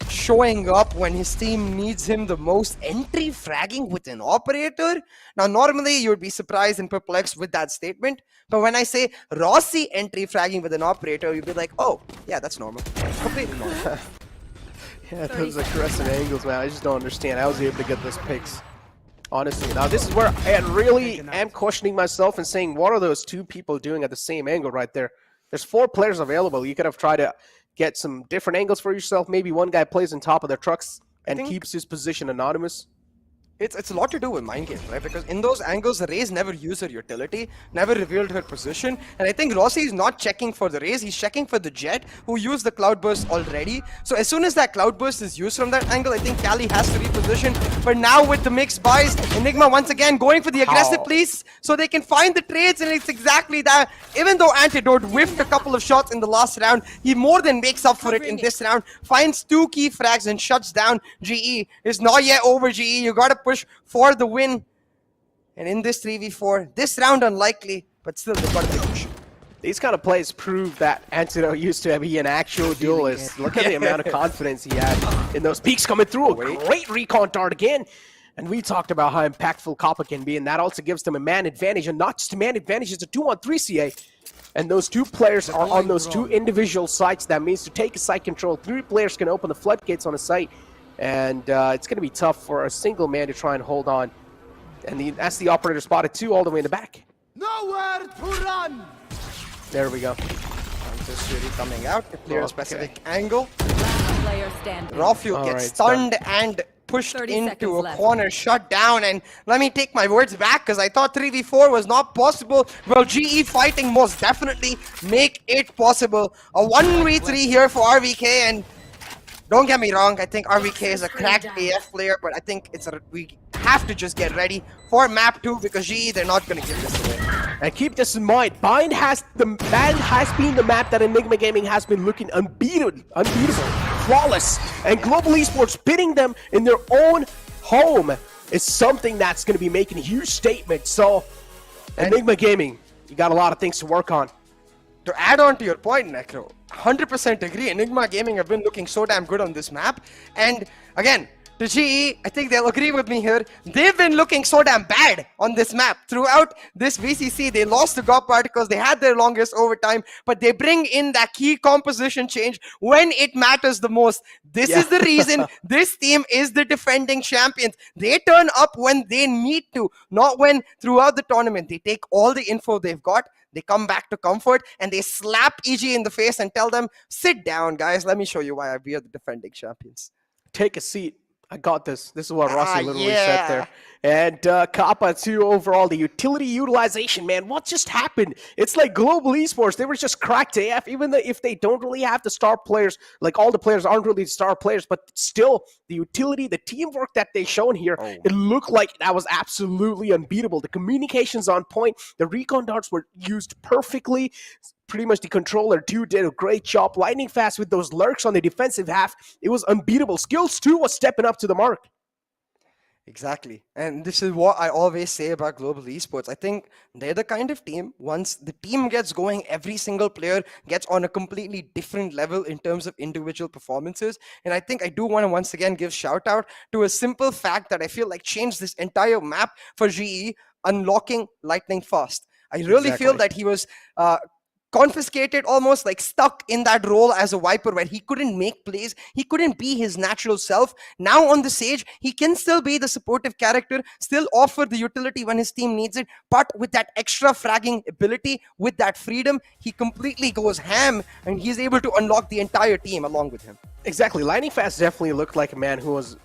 showing up when his team needs him the most, entry fragging with an operator. Now normally you would be surprised and perplexed with that statement, but when I say Rossi entry fragging with an operator, you'd be like, oh yeah, that's normal. It's completely normal. Yeah, those aggressive angles, man, I just don't understand. I was able to get those picks, honestly. Now this is where I really am questioning myself and saying, what are those 2 people doing at the same angle right there? There's 4 players available. You could have tried to get some different angles for yourself. Maybe one guy plays on top of their trucks and keeps his position anonymous. It's a lot to do with mind games, right? Because in those angles, Raze never used her utility, never revealed her position. And I think Rossi is not checking for the Raze, he's checking for the Jet, who used the Cloudburst already. So as soon as that Cloudburst is used from that angle, I think Cali has to reposition. But now with the mixed buys, Enigma once again going for the aggressive place so they can find the trades, and it's exactly that. Even though Antidote whiffed a couple of shots in the last round, he more than makes up for it in this round. Finds 2 key frags and shuts down GE. It's not yet over, GE. You gotta push for the win. And in this 3v4, this round unlikely, but still they've got a big push. These kind of plays prove that Antidote used to be an actual duelist. Look at the amount of confidence he had in those peaks coming through. A great recon dart again. And we talked about how impactful Kappa can be, and that also gives them a man advantage. And not just a man advantage, it's a 2-on-3 CA. And those two players are on those two individual sites. That means to take a site control, 3 players can open the floodgates on a site. And it's going to be tough for a single man to try and hold on. And that's the operator spotted 2 all the way in the back. Nowhere to run! There we go. Just really coming out to clear a specific angle. Last player standing. Rafuel gets stunned and pushed 30 into seconds a left. corner, shut down, and let me take my words back because I thought 3v4 was not possible. Well, GE fighting most definitely make it possible. A 1v3 here for RVK, and don't get me wrong, I think RVK is a cracked AF player, but I think we have to just get ready for map 2 because GE, they're not going to give this away. And keep this in mind, Bind has been the map that Enigma Gaming has been looking unbeatable, flawless, and Global Esports pitting them in their own home is something that's going to be making a huge statement. So, Enigma Gaming, you got a lot of things to work on. To add on to your point, Necro, 100% agree. Enigma Gaming have been looking so damn good on this map. And again, to GE, I think they'll agree with me here. They've been looking so damn bad on this map. Throughout this VCC, they lost to GOP Particles. They had their longest overtime, but they bring in that key composition change when it matters the most. This is the reason this team is the defending champions. They turn up when they need to, not when throughout the tournament. They take all the info they've got. They come back to comfort and they slap EG in the face and tell them, sit down, guys. Let me show you why we are the defending champions. Take a seat. I got this. This is what Rossi literally said there. And Kappa 2 overall, the utility utilization, man, what just happened? It's like Global Esports. They were just cracked AF, even if they don't really have the star players, like all the players aren't really star players, but still, the utility, the teamwork that they shown here, it looked like that was absolutely unbeatable. The communications on point, the recon darts were used perfectly. Pretty much the controller too did a great job. Lightning fast with those lurks on the defensive half. It was unbeatable. Skills too was stepping up to the mark. Exactly. And this is what I always say about Global Esports. I think they're the kind of team, once the team gets going, every single player gets on a completely different level in terms of individual performances. And I think I do want to once again give shout out to a simple fact that I feel like changed this entire map for GE, unlocking Lightning Fast. I really feel that he was confiscated, almost like stuck in that role as a Viper where he couldn't make plays, he couldn't be his natural self. Now on the Sage, he can still be the supportive character, still offer the utility when his team needs it, but with that extra fragging ability, with that freedom, he completely goes ham and he's able to unlock the entire team along with him. Exactly. Lightning Fast definitely looked like a man who was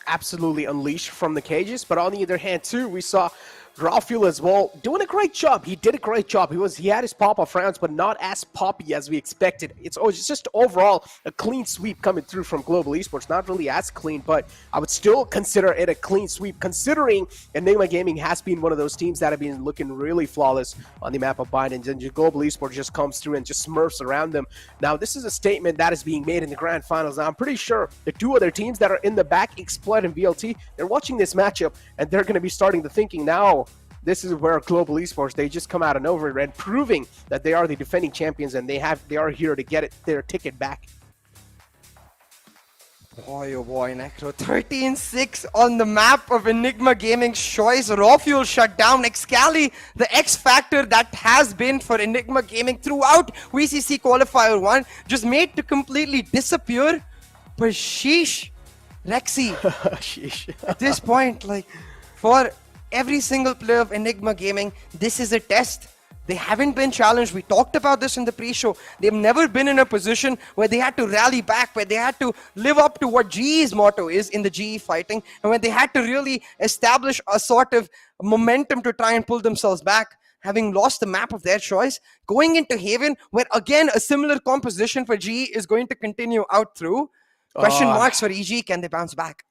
absolutely unleashed from the cages, but on the other hand too, we saw Rafuel as well doing a great job. He did a great job. He had his pop-off rounds, but not as poppy as we expected. It's just overall a clean sweep coming through from Global Esports. Not really as clean, but I would still consider it a clean sweep, considering Enigma Gaming has been one of those teams that have been looking really flawless on the map of Binance, and Global Esports just comes through and just smurfs around them. Now, this is a statement that is being made in the grand finals. Now, I'm pretty sure the 2 other teams that are in the back, Exploit and VLT, they're watching this matchup, and they're going to be starting to thinking now, this is where Global Esports, they just come out of nowhere and proving that they are the defending champions and they are here to get their ticket back. Boy, oh boy, Necro. 13-6 on the map of Enigma Gaming's choice. Rafuel shut down. Excali, the X factor that has been for Enigma Gaming throughout VCC Qualifier 1, just made to completely disappear. But sheesh, Rexy, Sheesh. at this point, like, for every single player of Enigma Gaming, this is a test. They haven't been challenged. We talked about this in the pre-show. They've never been in a position where they had to rally back, where they had to live up to what GE's motto is in the GE fighting, and when they had to really establish a sort of momentum to try and pull themselves back, having lost the map of their choice, going into Haven, where again a similar composition for GE is going to continue out through. Question marks for EG, can they bounce back?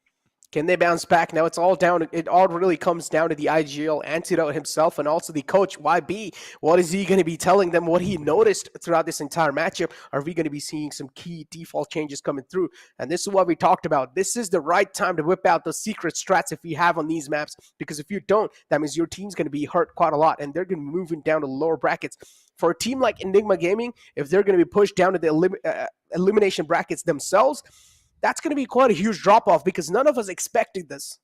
Can they bounce back? Now it's all down. It all really comes down to the IGL Antidote himself and also the coach YB. What is he going to be telling them? What he noticed throughout this entire matchup? Are we going to be seeing some key default changes coming through? And this is what we talked about. This is the right time to whip out those secret strats if you have on these maps, because if you don't, that means your team's going to be hurt quite a lot, and they're going to be moving down to the lower brackets. for a team like Enigma Gaming, if they're going to be pushed down to the elimination brackets themselves, that's going to be quite a huge drop-off because none of us expected this.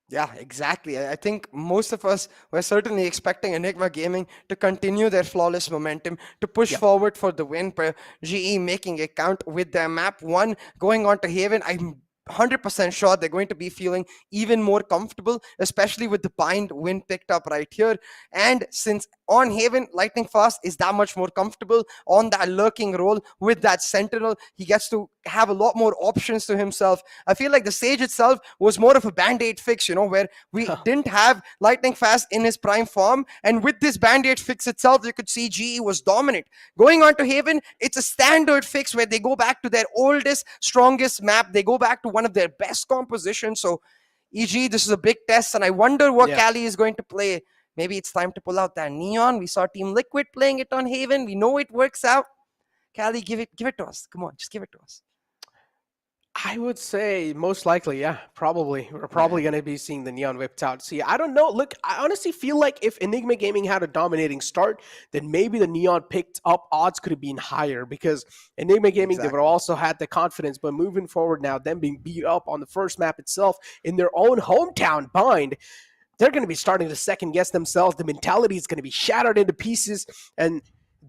Yeah, exactly. I think most of us were certainly expecting Enigma Gaming to continue their flawless momentum, to push forward for the win, per GE making it count with their map 1 going on to Haven. I'm 100% sure they're going to be feeling even more comfortable, especially with the bind win picked up right here. And since on Haven, Lightning Fast is that much more comfortable on that lurking role with that Sentinel, he gets to have a lot more options to himself. I feel like the Sage itself was more of a band-aid fix, you know, where we didn't have Lightning Fast in his prime form, and with this band-aid fix itself, you could see GE was dominant. Going on to Haven, it's a standard fix where they go back to their oldest, strongest map. They go back to one of their best compositions. So, EG, this is a big test, and I wonder what Cali is going to play. Maybe it's time to pull out that Neon. We saw Team Liquid playing it on Haven. We know it works out. Cali, give it to us. Come on, just give it to us. I would say most likely, yeah, probably. We're probably going to be seeing the Neon whipped out. See, I don't know. Look, I honestly feel like if Enigma Gaming had a dominating start, then maybe the Neon picked up odds could have been higher because Enigma Gaming, they would also had the confidence. But moving forward now, them being beat up on the first map itself in their own hometown bind, they're going to be starting to second guess themselves. The mentality is going to be shattered into pieces, and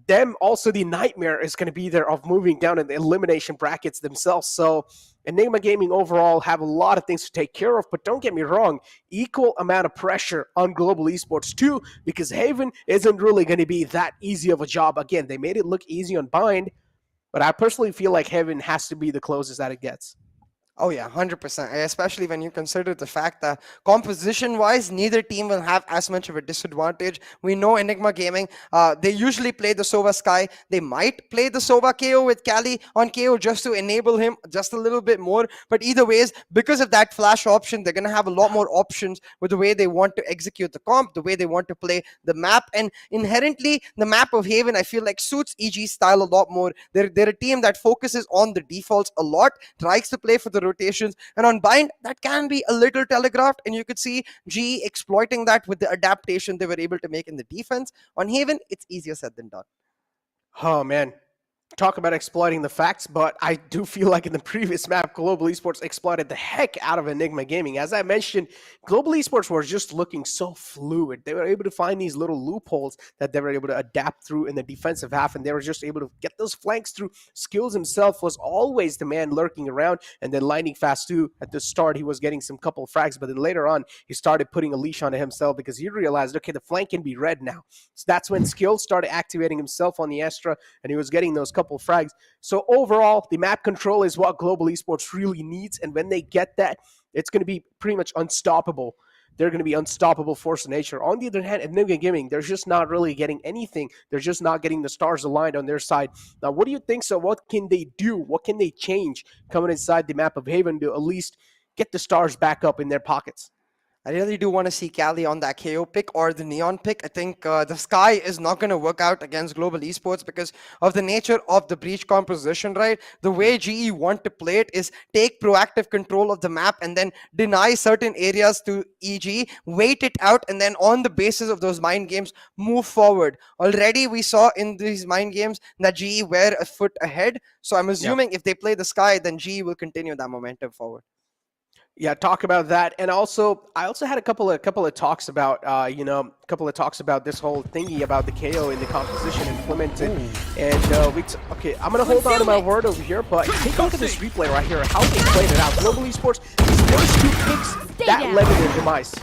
them also the nightmare is going to be there of moving down in the elimination brackets themselves. So Enigma Gaming overall have a lot of things to take care of, but don't get me wrong, equal amount of pressure on Global Esports too, because Haven isn't really going to be that easy of a job. Again, they made it look easy on bind, but I personally feel like Haven has to be the closest that it gets. Oh yeah, 100%. Especially when you consider the fact that composition-wise, neither team will have as much of a disadvantage. We know Enigma Gaming, they usually play the Sova Sky. They might play the Sova KO with Cali on KO just to enable him just a little bit more. But either ways, because of that flash option, they're going to have a lot more options with the way they want to execute the comp, the way they want to play the map. And inherently, the map of Haven, I feel like suits EG's style a lot more. They're a team that focuses on the defaults a lot, tries to play for the rotations, and on bind that can be a little telegraphed, and you could see GE exploiting that with the adaptation they were able to make in the defense. On Haven, it's easier said than done. Oh man, talk about exploiting the facts, but I do feel like in the previous map, Global Esports exploited the heck out of Enigma Gaming. As I mentioned, Global Esports were just looking so fluid. They were able to find these little loopholes that they were able to adapt through in the defensive half, and they were just able to get those flanks through. Skills himself was always the man lurking around, and then Lightning Fast too. At the start, he was getting some couple frags, but then later on, he started putting a leash onto himself because he realized, okay, the flank can be red now. So that's when Skills started activating himself on the Astra, and he was getting those couple frags. So overall, the map control is what Global Esports really needs, and when they get that, it's going to be pretty much unstoppable. They're going to be unstoppable force of nature. On the other hand, Enigma Gaming, they're just not really getting anything. They're just not getting the stars aligned on their side. Now, what do you think? So what can they do? What can they change coming inside the map of Haven to at least get the stars back up in their pockets? I really do want to see Cali on that KO pick or the Neon pick. I think the Sky is not going to work out against Global Esports because of the nature of the breach composition, right? The way GE want to play it is take proactive control of the map and then deny certain areas to EG, wait it out, and then on the basis of those mind games, move forward. Already we saw in these mind games that GE were a foot ahead. So I'm assuming if they play the Sky, then GE will continue that momentum forward. Yeah, talk about that, and also I also had a couple of talks about this whole thingy about the KO in the composition implemented, and okay, I'm gonna hold on to my word over here, but take a look at this replay right here, how they played it out. Global Esports, these first two picks that led to their demise.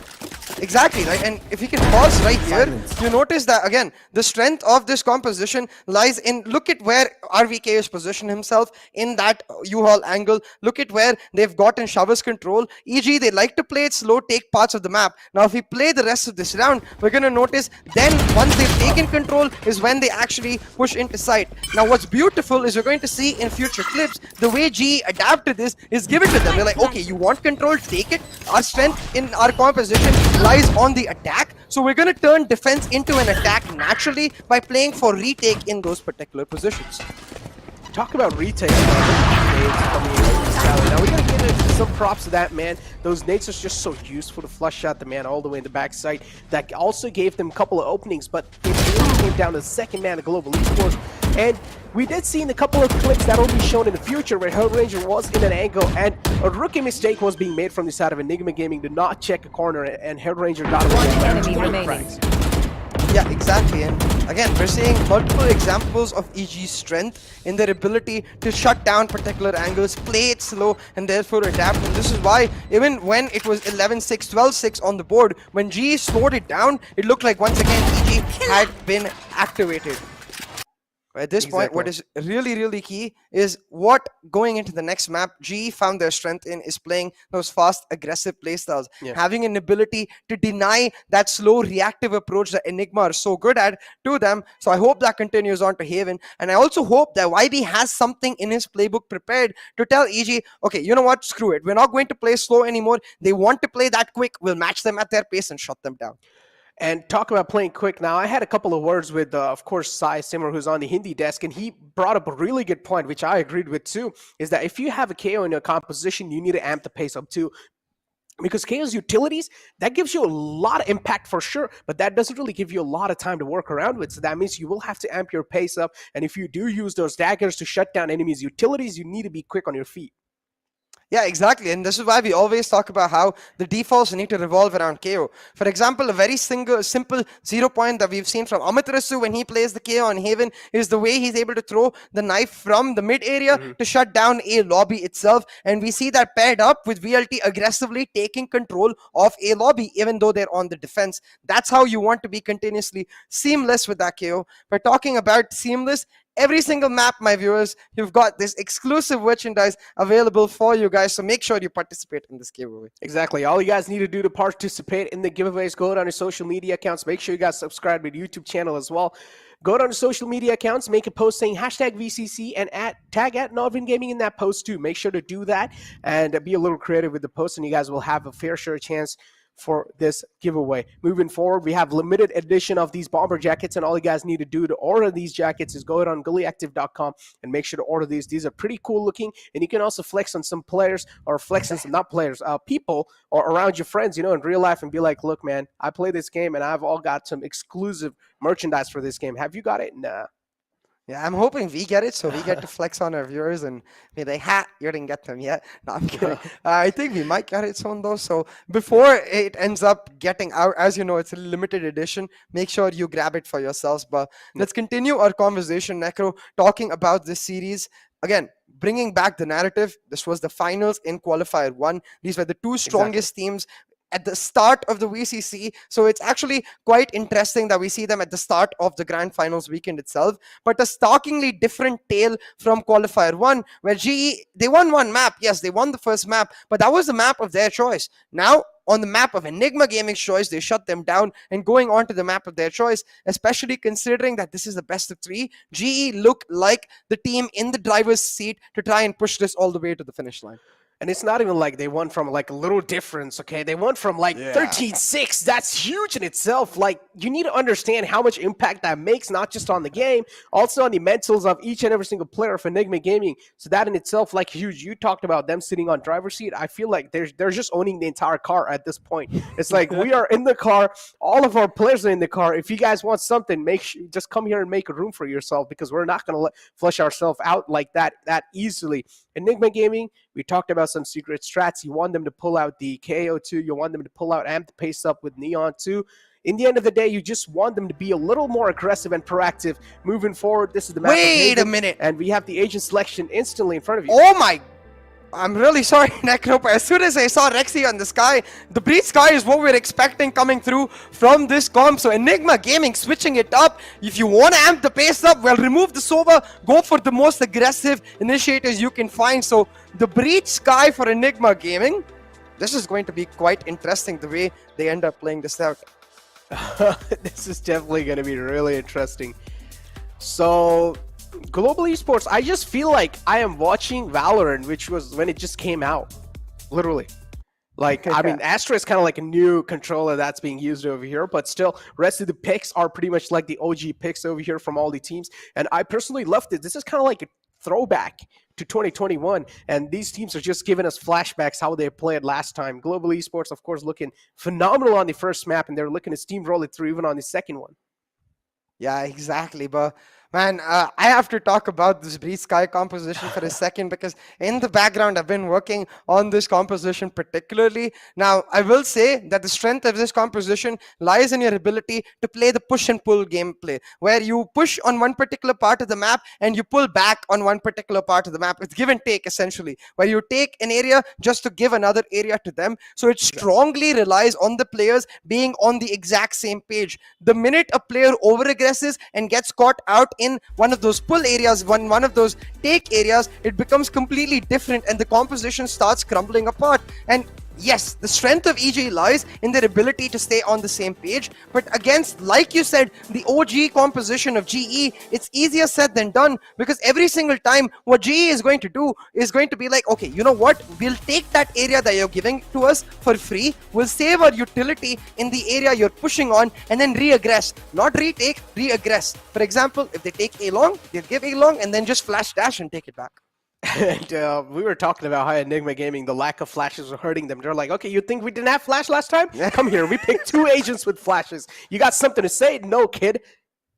Exactly, right? And if you can pause right here, you notice that, again, the strength of this composition lies in, look at where RVK has positioned himself in that U-Haul angle. Look at where they've gotten Shover's control. EG, they like to play it slow, take parts of the map. Now, if we play the rest of this round, we're going to notice then once they've taken control is when they actually push into sight. Now, what's beautiful is we're going to see in future clips, the way GE adapted this is give it to them. They're like, okay, you want control, take it. Our strength in our composition lies on the attack, so we're going to turn defense into an attack naturally by playing for retake in those particular positions. Talk about retake. Valley. Now, we got to give it some props to that, man. Those nades are just so useful to flush out the man all the way in the backside. That also gave them a couple of openings, but it really came down to the second man of Global Esports. And we did see in a couple of clips that will be shown in the future where Hellranger was in an angle and a rookie mistake was being made from the side of Enigma Gaming to not check a corner, and Hellranger got away. One enemy remaining. Yeah, exactly. And again, we're seeing multiple examples of EG's strength in their ability to shut down particular angles, play it slow, and therefore adapt. And this is why, even when it was 11-6, 12-6 on the board, when GE slowed it down, it looked like once again EG had been activated. At this point, what is really, really key is what going into the next map, GE found their strength in is playing those fast, aggressive playstyles. Having an ability to deny that slow, reactive approach that Enigma are so good at to them. So I hope that continues on to Haven. And I also hope that YB has something in his playbook prepared to tell EG, okay, you know what, screw it. We're not going to play slow anymore. They want to play that quick. We'll match them at their pace and shut them down. And talk about playing quick now, I had a couple of words with, of course, Sai Simmer, who's on the Hindi desk, and he brought up a really good point, which I agreed with too, is that if you have a KO in your composition, you need to amp the pace up too. Because KO's utilities, that gives you a lot of impact for sure, but that doesn't really give you a lot of time to work around with. So that means you will have to amp your pace up, and if you do use those daggers to shut down enemies' utilities, you need to be quick on your feet. Yeah, exactly. And this is why we always talk about how the defaults need to revolve around KO. For example, a very simple 0 point that we've seen from Amaterasu when he plays the KO on Haven is the way he's able to throw the knife from the mid area to shut down a lobby itself. And we see that paired up with VLT aggressively taking control of a lobby, even though they're on the defense. That's how you want to be continuously seamless with that KO. But talking about seamless, every single map, my viewers, you've got this exclusive merchandise available for you guys, so make sure you participate in this giveaway. Exactly. All you guys need to do to participate in the giveaways, go down to social media accounts. Make sure you guys subscribe to the YouTube channel as well. Go down to social media accounts, make a post saying hashtag VCC and tag at NODWIN Gaming in that post too. Make sure to do that and be a little creative with the post, and you guys will have a fair share chance for this giveaway. Moving forward, we have limited edition of these bomber jackets, and all you guys need to do to order these jackets is go out on gullyactive.com and make sure to order these. These are pretty cool looking, and you can also flex on some players, or flex on some, not players, people, or around your friends, you know, in real life, and be like, look, man, I play this game, and I've all got some exclusive merchandise for this game. Have you got it? Nah. Yeah, I'm hoping we get it, so we get to flex on our viewers and be like, ha, you didn't get them yet. No, I'm kidding. I think we might get it soon, though. So before it ends up getting out, as you know, it's a limited edition. Make sure you grab it for yourselves. But let's continue our conversation, Necro, talking about this series. Again, bringing back the narrative. This was the finals in Qualifier 1. These were the two strongest teams at the start of the VCC. So it's actually quite interesting that we see them at the start of the grand finals weekend itself. But a starkly different tale from Qualifier 1, where GE, they won one map. Yes, they won the first map, but that was the map of their choice. Now, on the map of Enigma Gaming's choice, they shut them down, and going on to the map of their choice, especially considering that this is the best of 3, GE look like the team in the driver's seat to try and push this all the way to the finish line. And it's not even like they won from like a little difference, okay? They won from like 13-6. That's huge in itself. Like, you need to understand how much impact that makes, not just on the game, also on the mentals of each and every single player of Enigma Gaming. So that in itself, like, huge. You talked about them sitting on driver's seat. I feel like they're just owning the entire car at this point. It's like, we are in the car. All of our players are in the car. If you guys want something, make sure just come here and make a room for yourself, because we're not going to flush ourselves out like that easily. Enigma Gaming, we talked about some secret strats. You want them to pull out the KO2. You want them to pull out amp the pace up with Neon 2. In the end of the day, you just want them to be a little more aggressive and proactive moving forward. This is the map. Wait a minute. And we have the agent selection instantly in front of you. Oh my! I'm really sorry, Necro, but as soon as I saw Rexy on the sky, the breach sky is what we're expecting coming through from this comp. So Enigma Gaming switching it up. If you want to amp the pace up, well, remove the Sova, go for the most aggressive initiators you can find. So the breach sky for Enigma Gaming, this is going to be quite interesting the way they end up playing this out. This is definitely going to be really interesting. So Global Esports, I just feel like I am watching Valorant, which was when it just came out, literally. Like, I mean, Astra is kind of like a new controller that's being used over here, but still, rest of the picks are pretty much like the OG picks over here from all the teams. And I personally loved it. This is kind of like a throwback to 2021, and these teams are just giving us flashbacks how they played last time. Global Esports, of course, looking phenomenal on the first map, and they're looking to steamroll it through even on the second one. Yeah, exactly. But man, I have to talk about this Breeze Sky composition for a second, because in the background, I've been working on this composition particularly. Now, I will say that the strength of this composition lies in your ability to play the push and pull gameplay, where you push on one particular part of the map and you pull back on one particular part of the map. It's give and take, essentially, where you take an area just to give another area to them. So it strongly relies on the players being on the exact same page. The minute a player over-aggresses and gets caught out in one of those pull areas, one of those take areas, it becomes completely different and the composition starts crumbling apart. And yes, the strength of EG lies in their ability to stay on the same page, but against, like you said, the OG composition of GE, it's easier said than done, because every single time what GE is going to do is going to be like, okay, you know what, we'll take that area that you're giving to us for free, we'll save our utility in the area you're pushing on, and then re-aggress, not retake, re-aggress. For example, if they take A long, they'll give A long and then just flash dash and take it back. And we were talking about how Enigma Gaming, the lack of flashes were hurting them. They're like, okay, you think we didn't have flash last time? Yeah. Come here. We picked 2 agents with flashes. You got something to say? No, kid.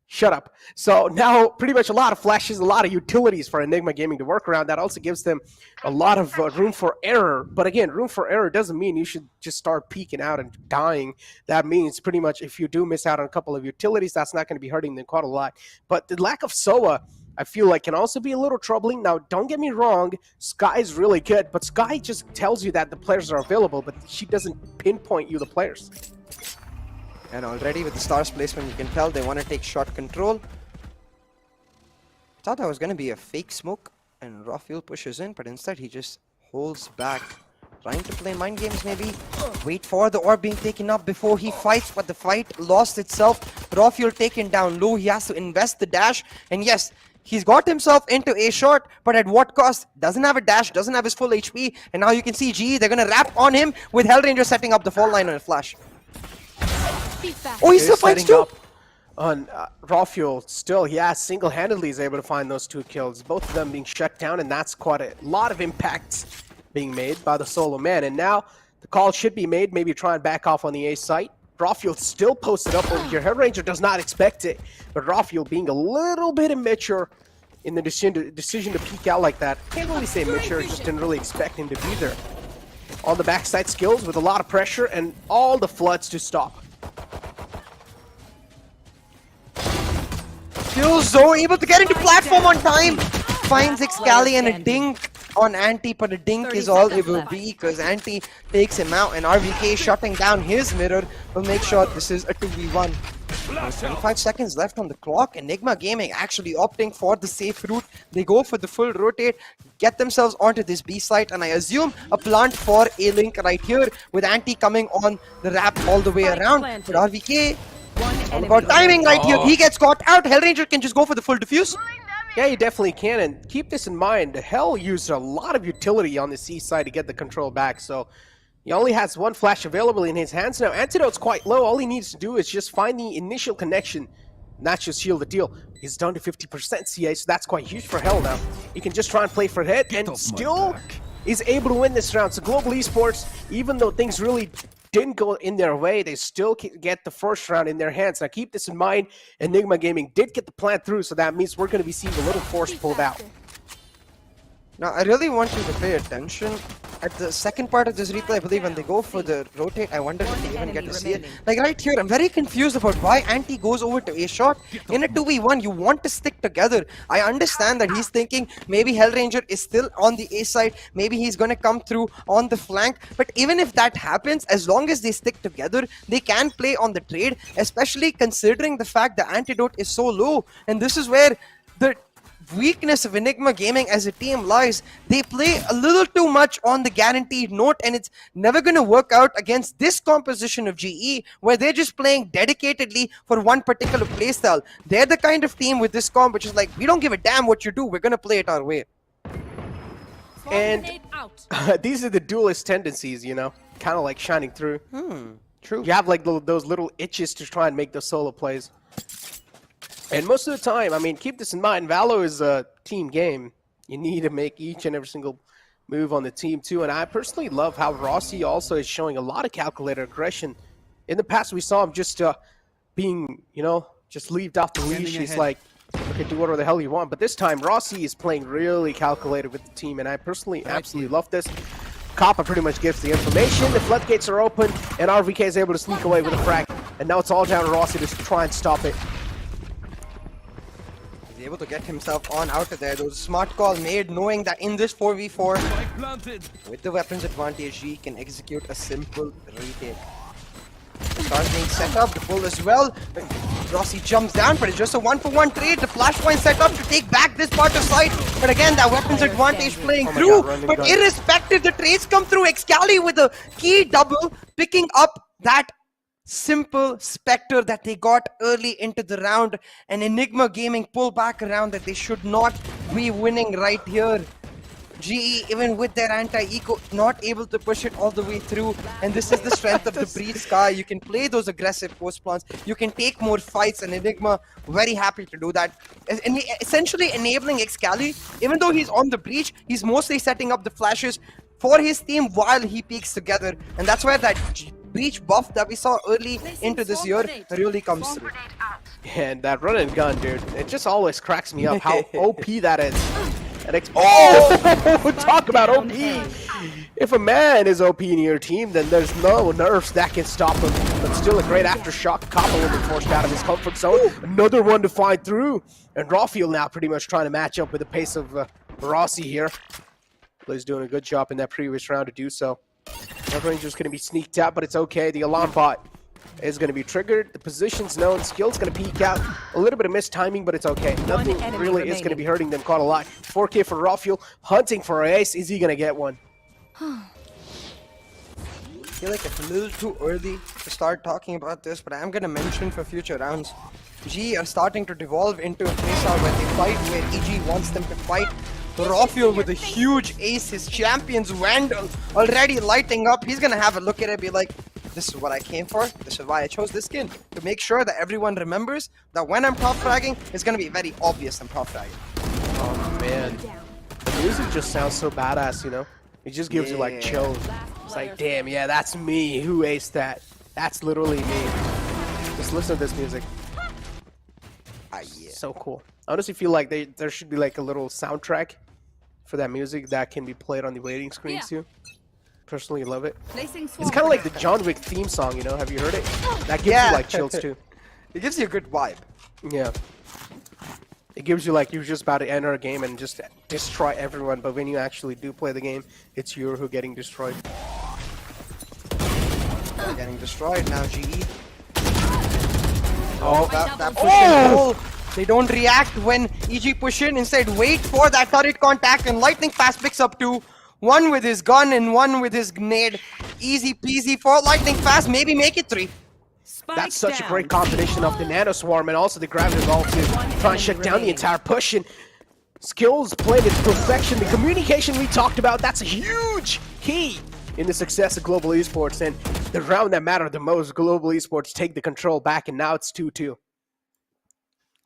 Shut up. So now pretty much a lot of flashes, a lot of utilities for Enigma Gaming to work around. That also gives them a lot of room for error. But again, room for error doesn't mean you should just start peeking out and dying. That means pretty much if you do miss out on a couple of utilities, that's not going to be hurting them quite a lot. But the lack of SOA, I feel like, can also be a little troubling. Now, don't get me wrong, Sky is really good, but Sky just tells you that the players are available, but she doesn't pinpoint you the players. And already with the stars placement, you can tell they want to take shot control. I thought that was going to be a fake smoke, and Rafael pushes in, but instead he just holds back. Trying to play mind games maybe. Wait for the orb being taken up before he fights, but the fight lost itself. Rafael taken down low, he has to invest the dash, and yes, he's got himself into a shot, but at what cost? Doesn't have a dash, doesn't have his full HP, and now you can see GE, they're gonna wrap on him with Hellranger setting up the fall line on a flash. Oh, he still fights too! On Rafael, still, yeah, single-handedly is able to find those 2 kills, both of them being shut down, and that's quite a lot of impact being made by the solo man. And now the call should be made, maybe try and back off on the A site. Rafael still posted up over here. Hellranger does not expect it, but Rafael being a little bit immature in the decision to peek out like that. Can't really say immature, just didn't really expect him to be there. On the backside skills with a lot of pressure and all the floods to stop. Killzone able to get into platform on time. Finds Excali and a dink on Anti, but a dink is all it will be, because Anti takes him out, and RVK shutting down his mirror will make sure this is a 2v1. 25 seconds left on the clock. Enigma Gaming actually opting for the safe route. They go for the full rotate, get themselves onto this B site, and I assume a plant for A-Link right here, with Anti coming on the wrap all the way around. But RVK, all about timing right here. He gets caught out. Hellranger can just go for the full defuse. Yeah, you definitely can, and keep this in mind. Hell used a lot of utility on the C side to get the control back, so he only has 1 flash available in his hands now. Antidote's quite low. All he needs to do is just find the initial connection, not just seal the deal. He's down to 50% CA, so that's quite huge for Hell now. He can just try and play for head, and still is able to win this round. So Global Esports, even though things really didn't go in their way, they still get the first round in their hands. Now keep this in mind, Enigma Gaming did get the plant through, so that means we're going to be seeing a little force pulled out. Now, I really want you to pay attention. At the second part of this replay, I believe when they go for the rotate, I wonder if they even get to see it. Like right here, I'm very confused about why Anti goes over to A shot. In a 2v1, you want to stick together. I understand that he's thinking maybe Hellranger is still on the A side. Maybe he's going to come through on the flank. But even if that happens, as long as they stick together, they can play on the trade, especially considering the fact the antidote is so low. And this is where the weakness of Enigma Gaming as a team lies. They play a little too much on the guaranteed note, and it's never going to work out against this composition of GE, where they're just playing dedicatedly for one particular playstyle. They're the kind of team with this comp which is like, we don't give a damn what you do, we're going to play it our way. And these are the duelist tendencies, you know, kind of like shining through. True. You have like those little itches to try and make the solo plays. And most of the time, I mean, keep this in mind, Valo is a team game. You need to make each and every single move on the team too. And I personally love how Rossi also is showing a lot of calculated aggression. In the past, we saw him just being, just leaved off the leash. He's like, okay, do whatever the hell you want. But this time, Rossi is playing really calculated with the team, and I personally absolutely love this. Kappa pretty much gives the information, the floodgates are open, and RVK is able to sneak away with a frag. And now it's all down to Rossi to try and stop it. He's able to get himself on out of there. There was a smart call made, knowing that in this 4v4, with the weapons advantage, he can execute a simple retake. Stars being set up, the pull as well. Rossi jumps down, but it's just a 1-for-1 trade. The flashpoint set up to take back this part of site. But again, that weapons advantage playing through. But irrespective, the trades come through. Excali with a key double, picking up that simple Spectre that they got early into the round. And Enigma Gaming pull back around that they should not be winning right here. GE, even with their anti-eco, not able to push it all the way through. And this is the strength of the Breach Sky. You can play those aggressive post-plants. You can take more fights, and Enigma very happy to do that. And essentially enabling Excali, even though he's on the Breach, he's mostly setting up the flashes for his team while he peeks together. And that's where that Breach buff that we saw early into this year really comes through. And that run and gun, dude, it just always cracks me up how OP that is. Talk about OP! If a man is OP in your team, then there's no nerfs that can stop him. But still a great aftershock. Kappa will be forced out of his comfort zone. Another one to find through. And Rafiel now pretty much trying to match up with the pace of Rossi here. He's doing a good job in that previous round to do so. Red Ranger's going to be sneaked out, but it's okay. The alarm bot is going to be triggered. The position's known. Skill's going to peek out. A little bit of missed timing, but it's okay. Nothing really is going to be hurting them quite a lot. 4K for Rafiel, hunting for an ace. Is he going to get one? I feel like it's a little too early to start talking about this, but I'm going to mention for future rounds. G are starting to devolve into a playstyle where they fight where EG wants them to fight. Rafiel with a huge ace, his champion's Vandal already lighting up. He's going to have a look at it and be like, this is what I came for. This is why I chose this skin. To make sure that everyone remembers that when I'm top fragging, it's going to be very obvious I'm top fragging. Oh, man. The music just sounds so badass, It just gives you, like, chills. It's like, damn, yeah, that's me. Who aced that? That's literally me. Just listen to this music. Yeah. So cool. I honestly feel like there should be, like, a little soundtrack for that music that can be played on the waiting screens, too. Personally love it. It's kind of like the John Wick theme song, Have you heard it? That gives you like chills too. It gives you a good vibe. Yeah. It gives you like you're just about to enter a game and just destroy everyone, but when you actually do play the game, it's you who getting destroyed. They're getting destroyed now, GE. Oh, that push and pull. They don't react when EG push in. Instead, wait for that turret contact, and Lightning Fast picks up two. One with his gun and one with his grenade. Easy peasy for Lightning Fast. Maybe make it 3. That's such a great combination of the Nano Swarm and also the Gravity Ball to try and shut down the entire push. And skills played into perfection. The communication we talked about, that's a huge key in the success of Global Esports. And the round that mattered the most, Global Esports take the control back, and now it's 2-2.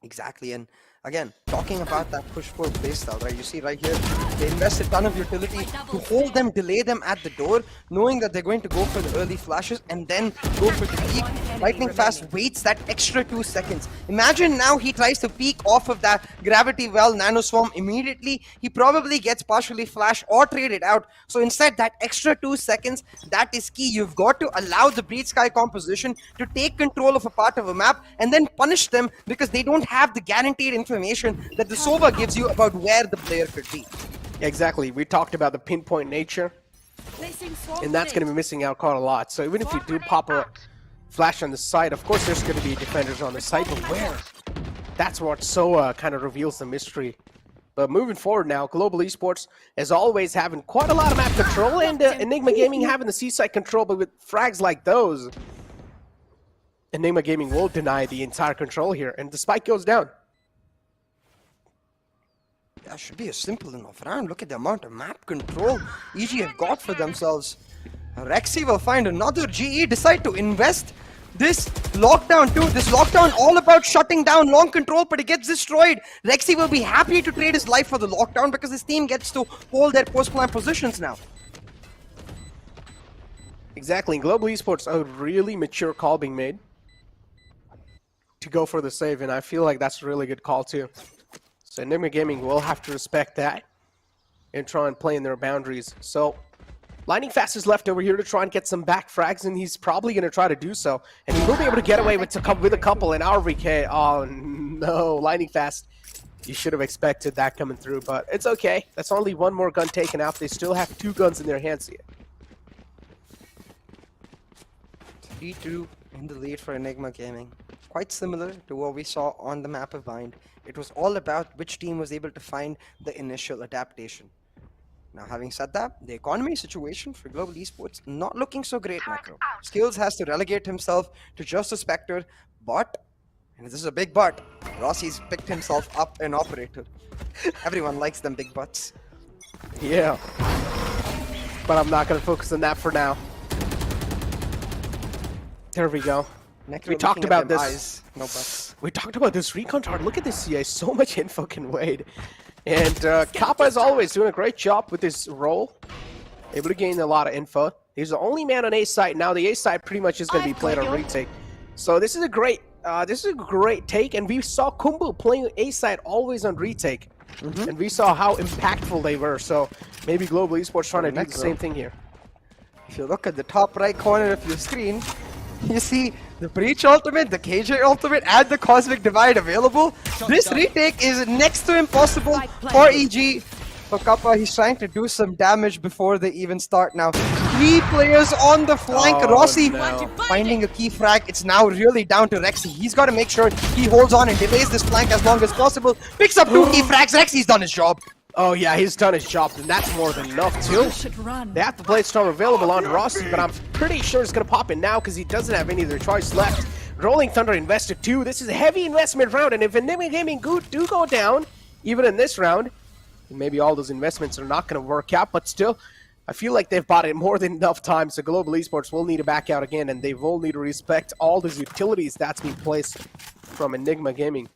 Exactly, and again, talking about that push-pull playstyle, right? You see right here, they invest a ton of utility to hold them, delay them at the door, knowing that they're going to go for the early flashes and then go for the peek. Lightning Fast waits that extra 2 seconds. Imagine now he tries to peek off of that Gravity Well Nano Swarm immediately. He probably gets partially flashed or traded out. So instead, that extra 2 seconds, that is key. You've got to allow the Breach Sky composition to take control of a part of a map and then punish them because they don't have the guaranteed information that the Sova gives you about where the player could be. Exactly. We talked about the pinpoint nature, and that's going to be missing out quite a lot. So even if you do pop a flash on the side, of course there's going to be defenders on the side, but where? That's what so kind of reveals the mystery. But moving forward now, Global Esports, as always, having quite a lot of map control, and Enigma Gaming having the seaside control, but with frags like those, Enigma Gaming will deny the entire control here, and the spike goes down. That should be a simple enough round. Look at the amount of map control EG have got for themselves. Rexy will find another. GE decide to invest this lockdown too. This lockdown all about shutting down long control, but it gets destroyed. Rexy will be happy to trade his life for the lockdown because his team gets to hold their post-plant positions now. Exactly. In Global Esports, a really mature call being made to go for the save, and I feel like that's a really good call too. So Enigma Gaming will have to respect that and try and play in their boundaries. So Lightning Fast is left over here to try and get some back frags, and he's probably going to try to do so. And he will be able to get away with a couple in RVK. Oh no, Lightning Fast. You should have expected that coming through, but it's okay. That's only one more gun taken out. They still have 2 guns in their hands here. 3-2 in the lead for Enigma Gaming. Quite similar to what we saw on the map of Bind. It was all about which team was able to find the initial adaptation. Now, having said that, the economy situation for Global Esports not looking so great, Macro. Skills has to relegate himself to just a Spectre, but, and this is a big but, Rossi's picked himself up an Operator. Everyone likes them big butts. Yeah. But I'm not going to focus on that for now. There we go. Necro We talked about this. Eyes, no buts. We talked about this recon chart. Look at this CI. So much info can wait. And Kappa, as always, doing a great job with his role. Able to gain a lot of info. He's the only man on A site. Now the A site pretty much is going to be played on retake. So this is a great take. And we saw Kumbu playing A site always on retake. And we saw how impactful they were. So maybe Global Esports trying to do the same thing here. If you look at the top right corner of your screen, you see the Breach ultimate, the KJ ultimate, and the Cosmic Divide available. This retake is next to impossible for EG. For Kappa, he's trying to do some damage before they even start now. 3 players on the flank. Oh, Rossi no. finding a key frag. It's now really down to Rexy. He's got to make sure he holds on and delays this flank as long as possible. Picks up 2 key frags. Rexy's done his job. Oh yeah, he's done his job, and that's more than enough too. They have the Blade Storm available on Rossi, but I'm pretty sure it's going to pop in now because he doesn't have any other choice left. Rolling Thunder invested too. This is a heavy investment round, and if Enigma Gaming do go down, even in this round, maybe all those investments are not going to work out, but still, I feel like they've bought it more than enough time, so Global Esports will need to back out again, and they will need to respect all those utilities that's been placed from Enigma Gaming.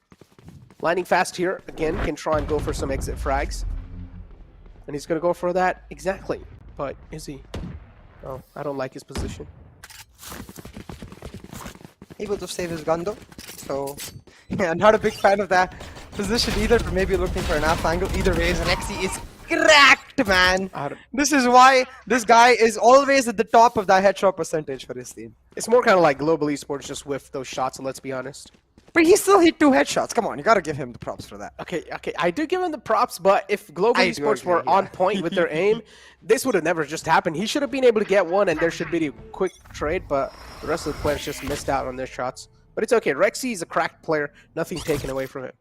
Lightning Fast here, again, can try and go for some exit frags. And he's going to go for that exactly. But is he? Oh, I don't like his position. Able to save his gun though. So, yeah, not a big fan of that position either, but maybe looking for an half angle. Either way, Rexy is cracked, man. This is why this guy is always at the top of that headshot percentage for his team. It's more kind of like Global Esports just whiffed those shots, let's be honest. But he still hit 2 headshots. Come on, you gotta give him the props for that. Okay, I do give him the props, but if Global Esports were on point with their aim, this would have never just happened. He should have been able to get one, and there should be a quick trade, but the rest of the players just missed out on their shots. But it's okay. Rexy is a cracked player. Nothing taken away from him.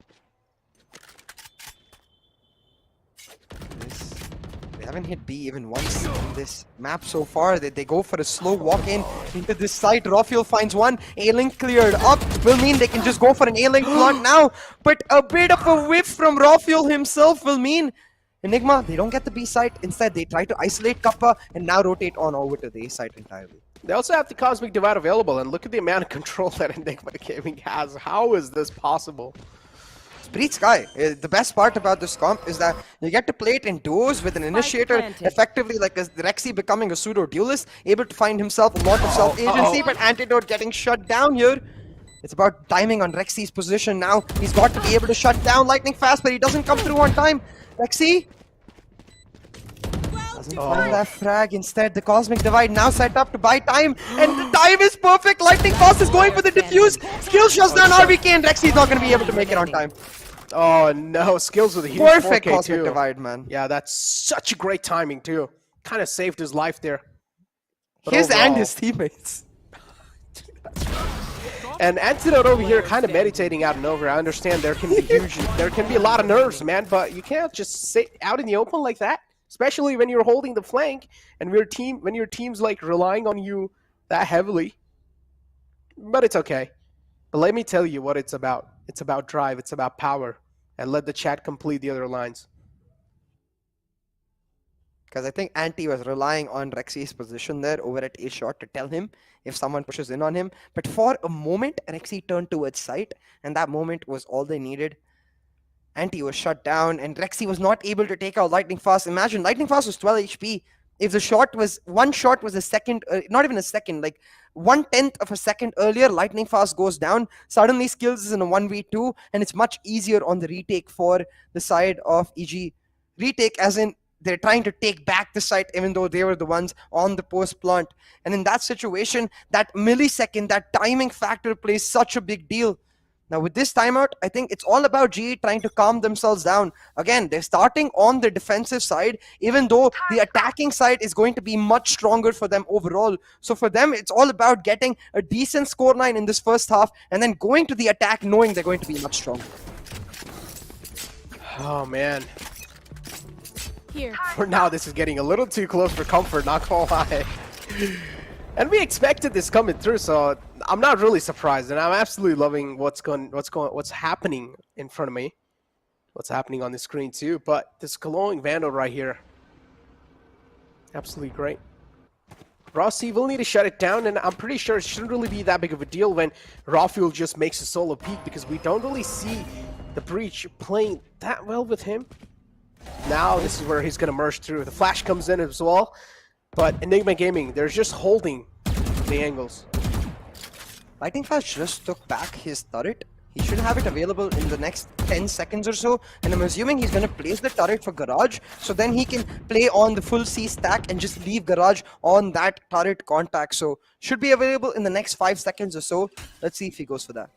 They haven't hit B even once in this map so far. They go for a slow walk-in into this site. Rafiel finds one. A-Link cleared up. Will mean they can just go for an A-Link plant now. But a bit of a whiff from Rafiel himself will mean Enigma, they don't get the B site. Instead, they try to isolate Kappa and now rotate on over to the A site entirely. They also have the Cosmic Divide available, and look at the amount of control that Enigma Gaming has. How is this possible? Breach Sky. The best part about this comp is that you get to play it in duos with an initiator, effectively like a Rexy becoming a pseudo-duelist, able to find himself a lot of self-agency, but Antidote getting shut down here. It's about timing on Rexy's position now. He's got to be able to shut down Lightning Fast, but he doesn't come through on time. Rexy doesn't find that frag. Instead, the Cosmic Divide now set up to buy time, and the time is perfect. Lightning Fast is going for the defuse. Skill shuts down RVK, and Rexy's not going to be able to make it on time. Oh no, Skills with a huge Perfect 4K Cosmic too. Divide, man. Yeah, that's such a great timing too. Kind of saved his life there. But His overall, and his teammates. And Antidote over here kind of meditating out and over. I understand there can be there can be a lot of nerves, man, but you can't just sit out in the open like that, especially when you're holding the flank and when your team's like relying on you that heavily. But it's okay. But let me tell you what it's about. It's about drive, it's about power, and let the chat complete the other lines. Because I think Anti was relying on Rexy's position there over at A short to tell him if someone pushes in on him. But for a moment, Rexy turned towards site, and that moment was all they needed. Anti was shut down, and Rexy was not able to take out Lightning Fast. Imagine, Lightning Fast was 12 HP. If the shot was, one shot was a second, not even a second, like 1/10 of a second earlier, Lightning Fast goes down. Suddenly, Skills is in a 1v2, and it's much easier on the retake for the side of EG. Retake as in, they're trying to take back the site even though they were the ones on the post plant. And in that situation, that millisecond, that timing factor plays such a big deal. Now with this timeout, I think it's all about GE trying to calm themselves down. Again, they're starting on the defensive side, even though the attacking side is going to be much stronger for them overall. So for them, it's all about getting a decent scoreline in this first half and then going to the attack knowing they're going to be much stronger. Oh man. Here. For now, this is getting a little too close for comfort, not gonna lie. And we expected this coming through, so I'm not really surprised, and I'm absolutely loving what's happening in front of me, what's happening on the screen too. But this glowing Vandal right here, absolutely great. Rossi will need to shut it down, and I'm pretty sure it shouldn't really be that big of a deal when Rafuel just makes a solo peak, because we don't really see the Breach playing that well with him. Now this is where he's going to merge through. The flash comes in as well, but Enigma Gaming, they're just holding the angles. Lightning Fast just took back his turret. He should have it available in the next 10 seconds or so, and I'm assuming he's going to place the turret for Garage, so then he can play on the full C stack and just leave Garage on that turret contact. So should be available in the next 5 seconds or so. Let's see if he goes for that.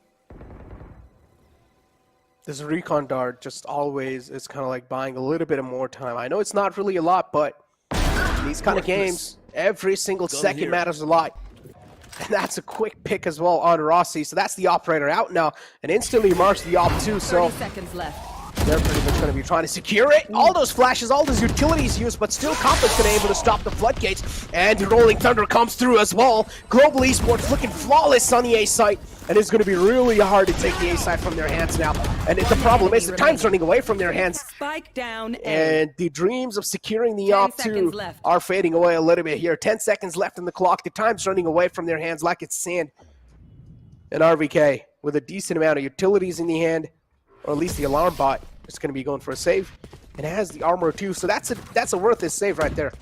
This recon dart just always is kind of like buying a little bit of more time. I know it's not really a lot, but in these kind of games, every single second matters a lot. And that's a quick pick as well on Rossi. So that's the operator out now, and instantly marks the op too. So 30 seconds left. they're pretty much going to be trying to secure it. All those flashes, all those utilities used, but still Compass going to be able to stop the floodgates. And Rolling Thunder comes through as well. Global Esports looking flawless on the A site. And it's going to be really hard to take the A side from their hands now. And the problem is the time's running away from their hands. Spike down. And the dreams of securing the op 2 are fading away a little bit here. 10 seconds left in the clock. The time's running away from their hands like it's sand. And RVK, with a decent amount of utilities in the hand, or at least the alarm bot, is going to be going for a save. And has the armor too, so that's a worth it save right there.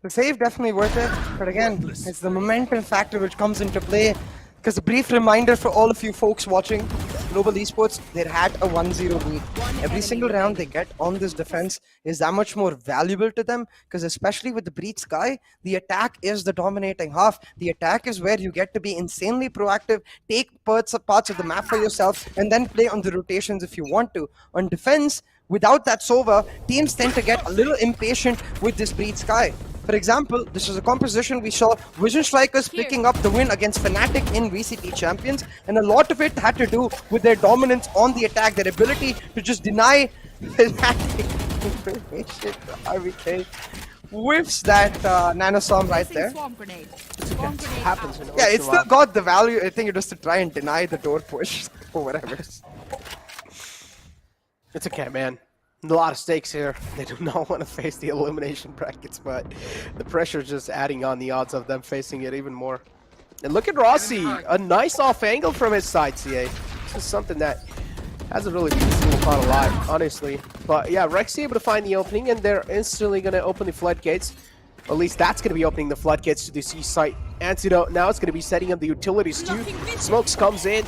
The save definitely worth it, but again, it's the momentum factor which comes into play. Because a brief reminder for all of you folks watching Global Esports, they had a 1-0 lead. Every single round they get on this defense is that much more valuable to them, because especially with the Breach Sky, the attack is the dominating half. The attack is where you get to be insanely proactive, take parts of the map for yourself, and then play on the rotations if you want to. On defense, without that Sova, teams tend to get a little impatient with this Breach Sky. For example, this is a composition we saw Vision Strikers picking up the win against Fnatic in VCT Champions, and a lot of it had to do with their dominance on the attack, their ability to just deny Fnatic information. RVK whiffs that nanostorm right there. Happens. Yeah, it still got the value. I think it was to try and deny the door push or whatever. It's okay, man. A lot of stakes here. They do not want to face the elimination brackets, but the pressure is just adding on the odds of them facing it even more. And look at Rossi, a nice off angle from his side, CA. This is something that hasn't really been seen upon a lot, honestly. But yeah, Rexy able to find the opening, and they're instantly going to open the floodgates. Or at least that's going to be opening the floodgates to the C site. Antidote now it's going to be setting up the utilities too. Smokes comes in.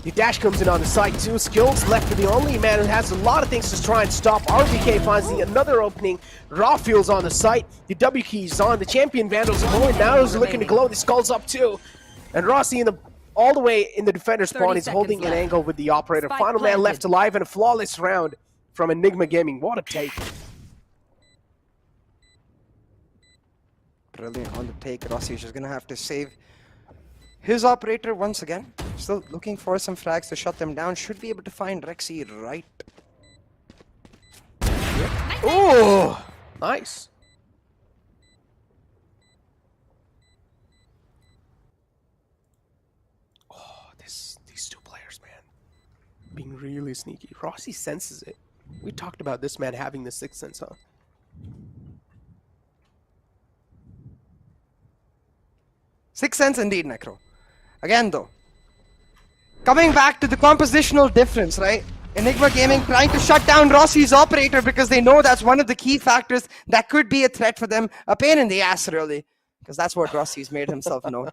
The dash comes in on the side too. Skills left for the only man who has a lot of things to try and stop. RVK finds another opening. Rafuel's on the site. The W key's on. The champion Vandals are going. Now he's looking to glow. The skull's up too. And Rossi all the way in the defender spawn is holding an angle with the operator. Final man left alive, and a flawless round from Enigma Gaming. What a take. Brilliant on the take. Rossi's just gonna have to save his operator once again. Still looking for some frags to shut them down. Should be able to find Rexy right. Oh, nice. Oh, these two players, man. being really sneaky. Rossi senses it. We talked about this man having the sixth sense, huh? Sixth sense indeed, Necro. Again though, coming back to the compositional difference, right? Enigma Gaming trying to shut down Rossi's operator because they know that's one of the key factors that could be a threat for them. A pain in the ass, really. Because that's what Rossi's made himself known.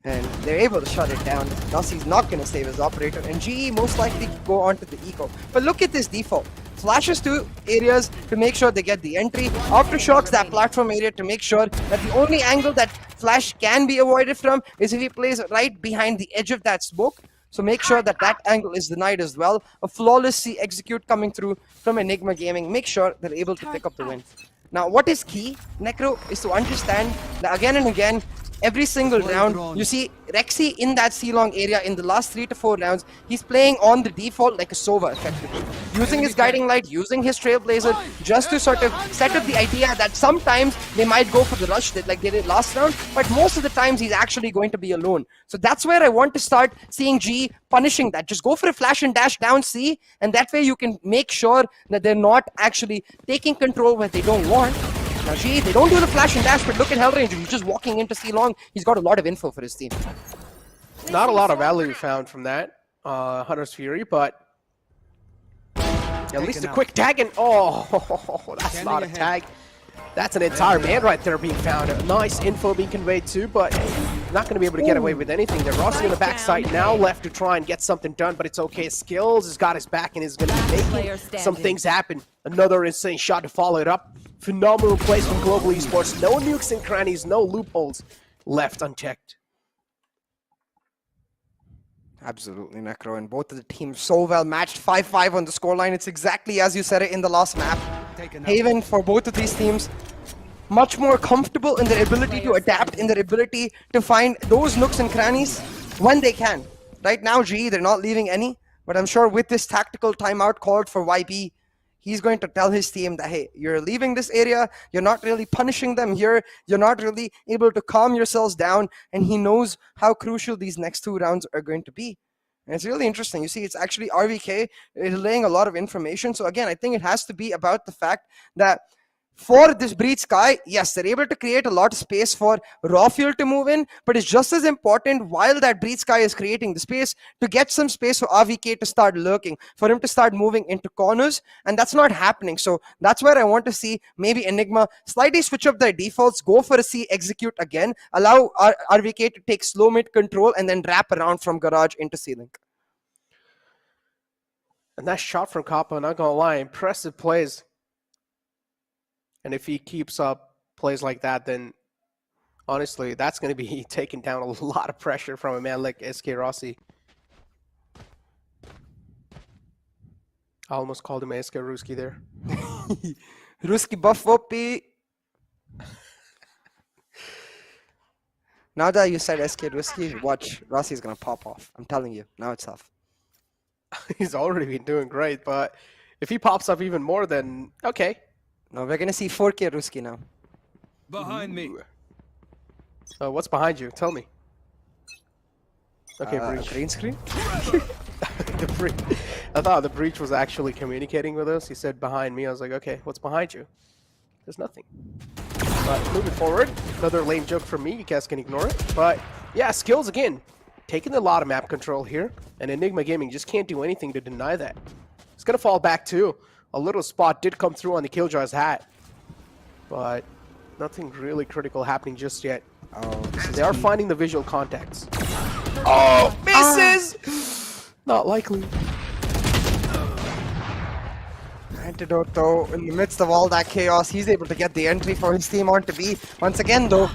And they're able to shut it down. Rossi's not going to save his operator. And GE most likely go onto the eco. But look at this default. Flashes to areas to make sure they get the entry. Aftershocks that platform area to make sure that the only angle that Flash can be avoided from is if he plays right behind the edge of that smoke. So make sure that that angle is denied as well. A flawless C execute coming through from Enigma Gaming. Make sure they're able to pick up the win. Now, what is key, Necro, is to understand that again and again, every single round, you see Rexy in that C-long area in the last 3 to 4 rounds, he's playing on the default like a Sova, effectively. Using his guiding light, using his Trailblazer, just to sort of set up the idea that sometimes they might go for the rush like they did last round, but most of the times he's actually going to be alone. So that's where I want to start seeing G punishing that. Just go for a flash and dash down C, and that way you can make sure that they're not actually taking control where they don't want. Now, G, they don't do the flash and dash, but look at Hellranger. He's just walking into C-long. He's got a lot of info for his team. Not a lot of value found from that, Hunter's Fury, but at least a quick tag and oh, that's not a tag. That's an entire man right there being found. Nice info being conveyed too, but not going to be able to get away with anything. They're Rossi on the backside now, left to try and get something done, but it's okay. Skills has got his back and is going to be making some things happen. Another insane shot to follow it up. Phenomenal plays from Global Esports. No nukes and crannies, no loopholes left unchecked. Absolutely, Necro, and both of the teams so well matched. 5-5 on the scoreline. It's exactly as you said it in the last map. Haven, for both of these teams, much more comfortable in their ability to adapt, in their ability to find those nooks and crannies when they can. Right now, GE, they're not leaving any, but I'm sure with this tactical timeout called for YB, he's going to tell his team that, hey, you're leaving this area, you're not really punishing them here, you're not really able to calm yourselves down, and he knows how crucial these next 2 rounds are going to be. And it's really interesting. You see, it's actually RVK relaying a lot of information. So again, I think it has to be about the fact that for this Breach Sky, yes, they're able to create a lot of space for raw fuel to move in, but it's just as important while that Breach Sky is creating the space to get some space for RVK to start lurking, for him to start moving into corners, and that's not happening. So that's where I want to see maybe Enigma slightly switch up their defaults, go for a C execute again, allow RVK to take slow mid control, and then wrap around from Garage into C-Link. And that shot from Kappa, not gonna lie, impressive plays. And if he keeps up plays like that, then honestly, that's going to be taking down a lot of pressure from a man like SK Rossi. I almost called him SK Ruski there. Ruski buff Whoopie. Now that you said SK Ruski, watch, Rossi's going to pop off. I'm telling you, now it's tough. He's already been doing great, but if he pops up even more, then okay. No, we're gonna see 4K Ruski now. Behind me. What's behind you? Tell me. Okay, Breach. Green screen? The Breach. I thought the Breach was actually communicating with us. He said behind me. I was like, okay, what's behind you? There's nothing. But moving forward, another lame joke from me. You guys can ignore it. But yeah, skills again. Taking a lot of map control here. And Enigma Gaming just can't do anything to deny that. It's gonna fall back too. A little spot did come through on the Killjoy's hat, but nothing really critical happening just yet. They are finding the visual contacts. Oh, misses! Not likely. Antidote though, in the midst of all that chaos, he's able to get the entry for his team onto B. Once again though,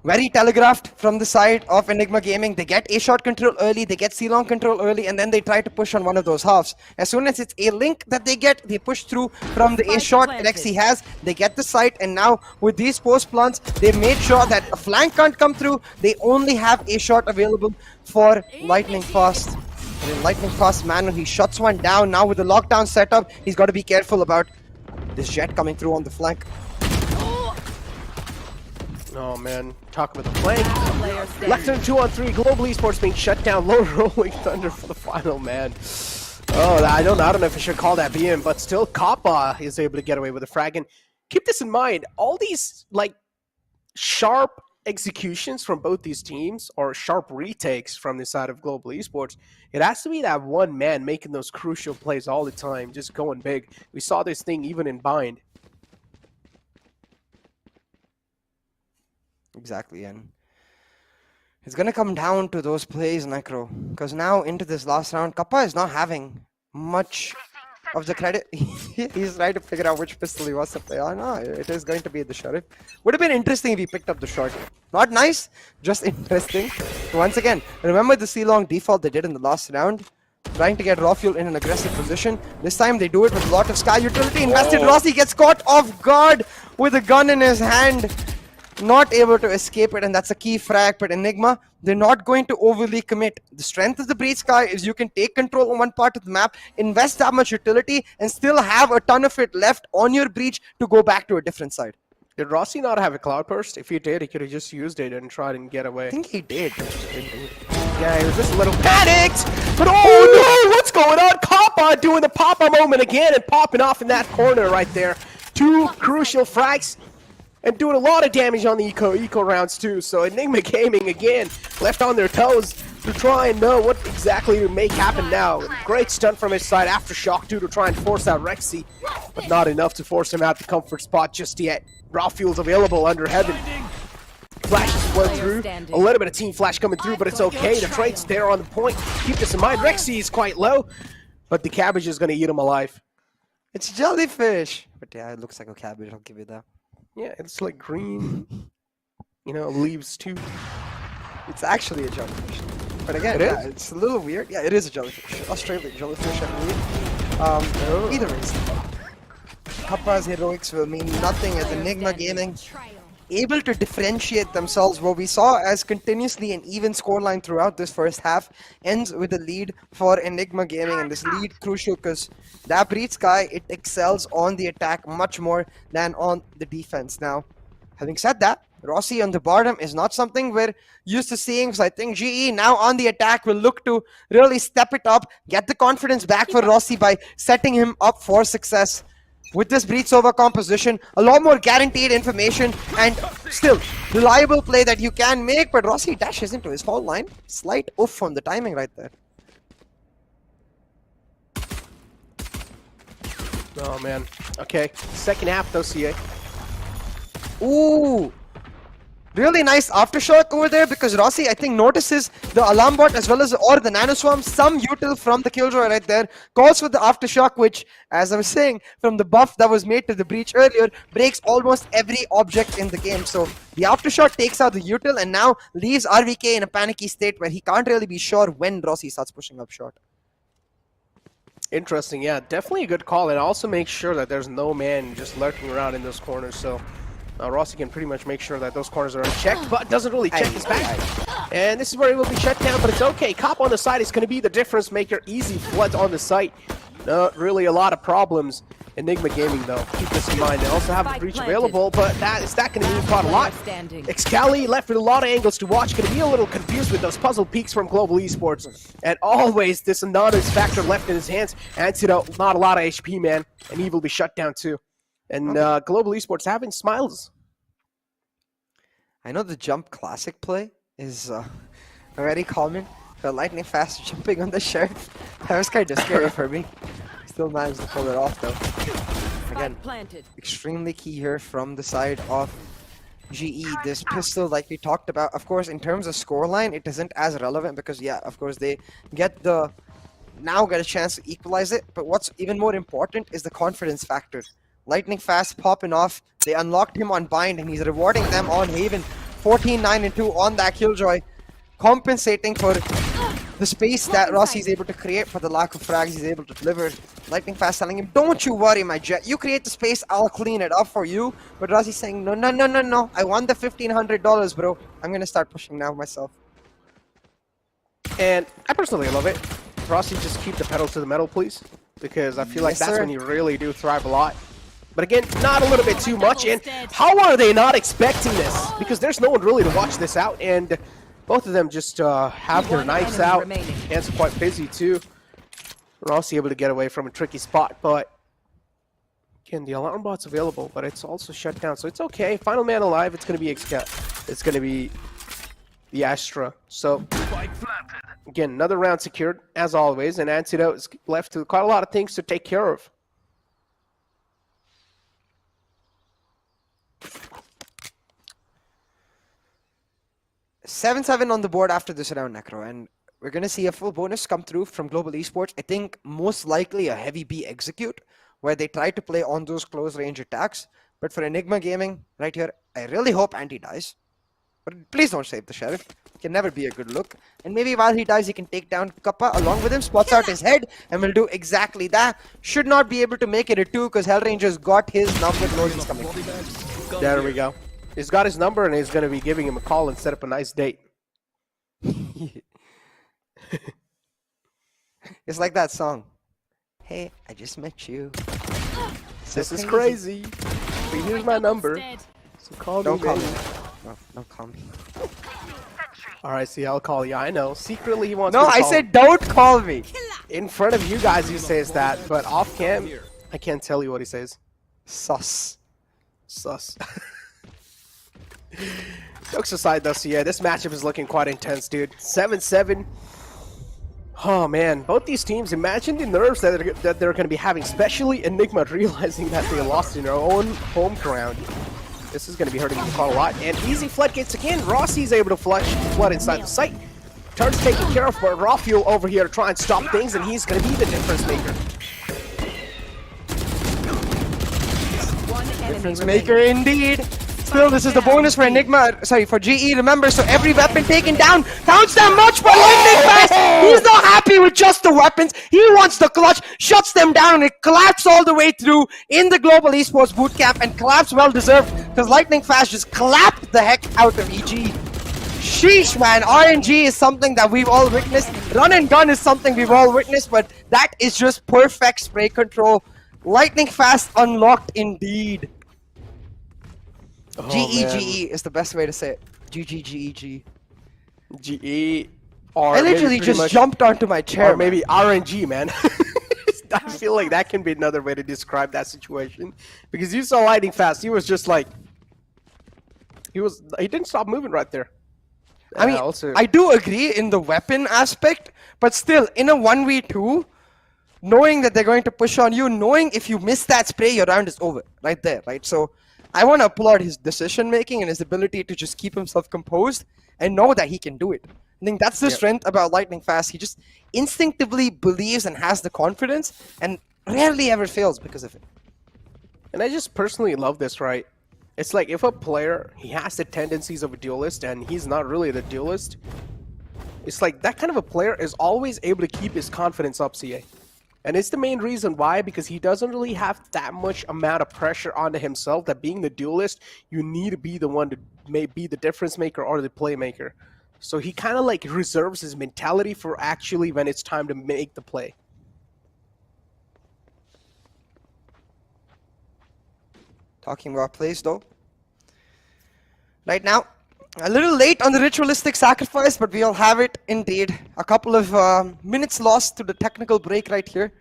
very telegraphed from the side of Enigma Gaming. They get A-shot control early, they get C-long control early, and then they try to push on one of those halves. As soon as it's a link that they get, they push through from the A-shot Rexy has. They get the site, and now with these post plants, they've made sure that a flank can't come through. They only have A-shot available for Lightning Fast. And in Lightning Fast manner, he shuts one down. Now with the lockdown setup, he's got to be careful about this jet coming through on the flank. Oh man, talk about the flank. Left turn 2-on-3, Global Esports being shut down, low rolling thunder for the final man. Oh, I don't know if I should call that BM, but still, Kappa is able to get away with a frag. And keep this in mind, all these like sharp executions from both these teams, or sharp retakes from the side of Global Esports, it has to be that one man making those crucial plays all the time, just going big. We saw this thing even in Bind. Exactly, and it's gonna come down to those plays, Necro, because now into this last round, Kappa is not having much of the credit. He's trying to figure out which pistol he wants to play on. No, it is going to be the Sheriff. Would have been interesting if he picked up the short. Not nice, just interesting. Once again, remember the C-long default they did in the last round? Trying to get raw fuel in an aggressive position. This time they do it with a lot of Sky utility. Invested Rossi gets caught off guard with a gun in his hand. Not able to escape it, and that's a key frag. But Enigma, they're not going to overly commit. The strength of the Breach Sky is you can take control on one part of the map, invest that much utility, and still have a ton of it left on your Breach to go back to a different side. Did Rossi not have a Cloud Burst? If he did, he could have just used it and tried and get away. I think he did. Yeah, he was just a little panicked. But oh no, what's going on? Kappa doing the Papa moment again and popping off in that corner right there. Two crucial frags. And doing a lot of damage on the eco rounds too. So Enigma Gaming again left on their toes to try and know what exactly to make happen now. Great stunt from his side, Aftershock too, to try and force out Rexy, but not enough to force him out the comfort spot just yet. Raw fuel's available under heaven. Flashes flow through. A little bit of team flash coming through, but it's okay. The trade's there on the point. Keep this in mind. Rexy is quite low, but the cabbage is going to eat him alive. It's jellyfish. But yeah, it looks like a cabbage. I'll give you that. Yeah, it's like green, leaves too. It's actually a jellyfish. But again, it's a little weird. Yeah, it is a jellyfish. Australian jellyfish, I believe. Either way, Kappa's heroics will mean nothing as Enigma Gaming able to differentiate themselves. What we saw as continuously an even scoreline throughout this first half ends with a lead for Enigma Gaming, and this lead crucial because that Breach Sky, it excels on the attack much more than on the defense. Now, having said that, Rossi on the bottom is not something we're used to seeing, so I think GE now on the attack will look to really step it up, get the confidence back for Rossi by setting him up for success. With this Breach Sova composition, a lot more guaranteed information and still reliable play that you can make, but Rossi dashes into his foul line. Slight oof on the timing right there. Oh man. Okay. Second half though, CA. Ooh. Really nice Aftershock over there because Rossi, I think, notices the alarm bot as well as the nano swarm. Some util from the killjoy right there. Calls for the Aftershock, which, as I was saying, from the buff that was made to the Breach earlier, breaks almost every object in the game. So the Aftershock takes out the util and now leaves RVK in a panicky state where he can't really be sure when Rossi starts pushing up short. Interesting, yeah. Definitely a good call, and also make sure that there's no man just lurking around in those corners. So Rossi can pretty much make sure that those corners are unchecked, but doesn't really check his back. And this is where he will be shut down, but it's okay. Cop on the side is going to be the difference maker. Easy flood on the site. Not really a lot of problems. Enigma Gaming, though, keep this in mind. They also have the Breach available, but is that going to mean quite a lot? Excali left with a lot of angles to watch. Going to be a little confused with those puzzle peaks from Global Esports. And always this anonymous factor left in his hands. Antidote, not a lot of HP, man. And he will be shut down, too. And Global Esports having smiles. I know the jump classic play is very common. But lightning fast jumping on the sheriff, that was kind of scary for me. Still managed to pull it off though. Again, extremely key here from the side of GE. This pistol, like we talked about, of course, in terms of scoreline, it isn't as relevant because, yeah, of course, they get a chance to equalize it. But what's even more important is the confidence factor. Lightning fast popping off. They unlocked him on Bind and he's rewarding them on Haven. 14-9-2 on that Killjoy. Compensating for the space that Rossi is able to create for the lack of frags he's able to deliver. Lightning fast telling him, don't you worry, my jet. You create the space, I'll clean it up for you. But Rossi's saying, no, no, no, no, no. I want the $1,500, bro. I'm going to start pushing now myself. And I personally love it. Rossi, just keep the pedal to the metal, please. Because I feel like that's when you really do thrive a lot. But again, not a little bit too much. And how are they not expecting this? Because there's no one really to watch this out. And both of them just have their knives out. Hands are quite busy too. Rossi able to get away from a tricky spot, but again, the alarm bot's available, but it's also shut down, so it's okay. Final man alive, it's going to be it's going to be the Astra. So again, another round secured, as always, and Antidote is left with quite a lot of things to take care of. $7-7 on the board after this round, Necro, and we're going to see a full bonus come through from Global Esports. I think most likely a heavy B execute, where they try to play on those close range attacks. But for Enigma Gaming, right here, I really hope Anti dies. But please don't save the Sheriff. It can never be a good look. And maybe while he dies, he can take down Kappa along with him, spots out his head, and will do exactly that. Should not be able to make it a 2 because Hellranger's got his number loadings coming. There we go. He's got his number, and he's going to be giving him a call and set up a nice date. It's like that song. Hey, I just met you. This is crazy. But here's my number. So call me. Don't call me. No, don't call me. Alright, see, I'll call you. I know. Secretly, he wants No, me to I call said him. don't call me. In front of you guys, he says that, but off cam, I can't tell you what he says. Sus. Sus. Jokes aside, though, so yeah, this matchup is looking quite intense, dude. 7-7. Oh, man. Both these teams, imagine the nerves that they're going to be having, especially Enigma realizing that they lost in their own home ground. This is going to be hurting them quite a lot. And easy floodgates again. Rossi's able to flood inside the site. Turns taken care of, but Rafuel over here to try and stop things, and he's going to be the difference maker. Difference maker indeed. Still, this is the bonus for Enigma, sorry, for GE, remember, so every weapon taken down counts them much, but Lightning Fast, he's not happy with just the weapons, he wants the clutch, shuts them down, and it collapsed all the way through in the Global Esports Bootcamp, and collapse well deserved, because Lightning Fast just clapped the heck out of EG. Sheesh, man, RNG is something that we've all witnessed, run and gun is something we've all witnessed, but that is just perfect spray control. Lightning Fast unlocked indeed. Oh, GE is the best way to say it. GG. GE. Or I literally just jumped onto my chair. Or maybe RNG, man. I feel like that can be another way to describe that situation. Because you saw Lightning Fast, he was just like... He didn't stop moving right there. I mean, I do agree in the weapon aspect, but still, in a 1v2, knowing that they're going to push on you, knowing if you miss that spray, your round is over. Right there, right? So... I want to applaud his decision making and his ability to just keep himself composed and know that he can do it. I think that's the strength about Lightning Fast. He just instinctively believes and has the confidence and rarely ever fails because of it. And I just personally love this, right? It's like if a player, he has the tendencies of a duelist and he's not really the duelist, it's like that kind of a player is always able to keep his confidence up, CA. And it's the main reason why, because he doesn't really have that much amount of pressure onto himself that being the duelist, you need to be the one to be the difference maker or the playmaker. So he kind of like reserves his mentality for actually when it's time to make the play. Talking about plays though. Right now, a little late on the ritualistic sacrifice, but we'll have it indeed. A couple of minutes lost to the technical break right here.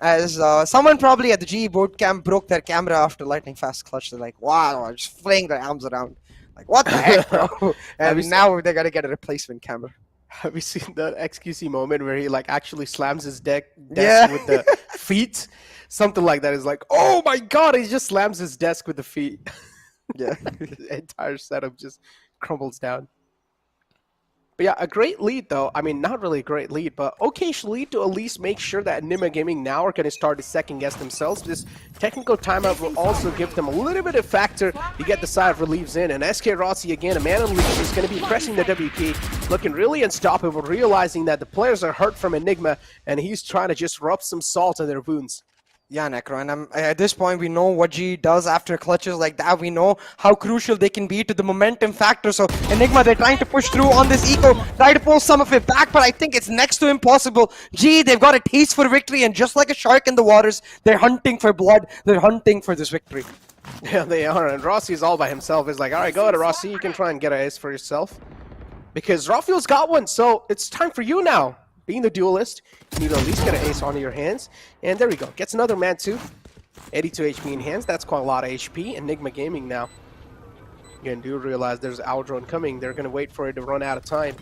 As someone probably at the GE bootcamp broke their camera after Lightning Fast clutch. They're like, wow, just flaying their arms around. Like, what the heck, bro? And now they gotta get a replacement camera. Have you seen that XQC moment where he like actually slams his desk with the feet? Something like that is like, oh my god, he just slams his desk with the feet. Yeah. The entire setup just crumbles down. But yeah, a great lead though. I mean, not really a great lead, but okay-ish lead to at least make sure that Enigma Gaming now are going to start to second guess themselves. This technical timeout will also give them a little bit of factor to get the side of reliefs in. And SK Rossi again, a man unleashed, is going to be pressing the WP, looking really unstoppable, realizing that the players are hurt from Enigma, and he's trying to just rub some salt on their wounds. Yeah, Necro, and at this point we know what G does after clutches like that. We know how crucial they can be to the momentum factor. So Enigma, they're trying to push through on this eco, try to pull some of it back, but I think it's next to impossible. G, they've got a taste for victory, and just like a shark in the waters, they're hunting for blood. They're hunting for this victory. Yeah, they are, and Rossi's all by himself. He's like, all right, go ahead, Rossi, you can try and get an ace for yourself. Because Rafael's got one, so it's time for you now. being the duelist, you need to at least get an ace onto your hands. And there we go. Gets another man too. 82 HP in hands. That's quite a lot of HP. Enigma Gaming now. Again, do realize there's our drone coming. They're going to wait for it to run out of time.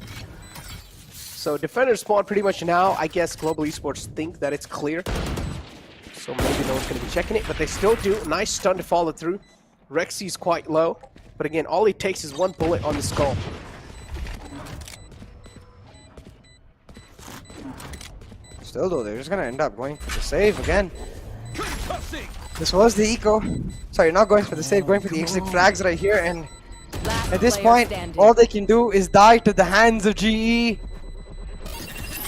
So defenders spawn pretty much now. I guess Global Esports think that it's clear. So maybe no one's going to be checking it, but they still do. Nice stun to follow through. Rexy's quite low. But again, all he takes is one bullet on the skull. Still though, they're just going to end up going for the save again. This was the eco. Sorry, not going for the save, going for the exit frags right here. And Last at this player point, standing. all they can do is die to the hands of GE.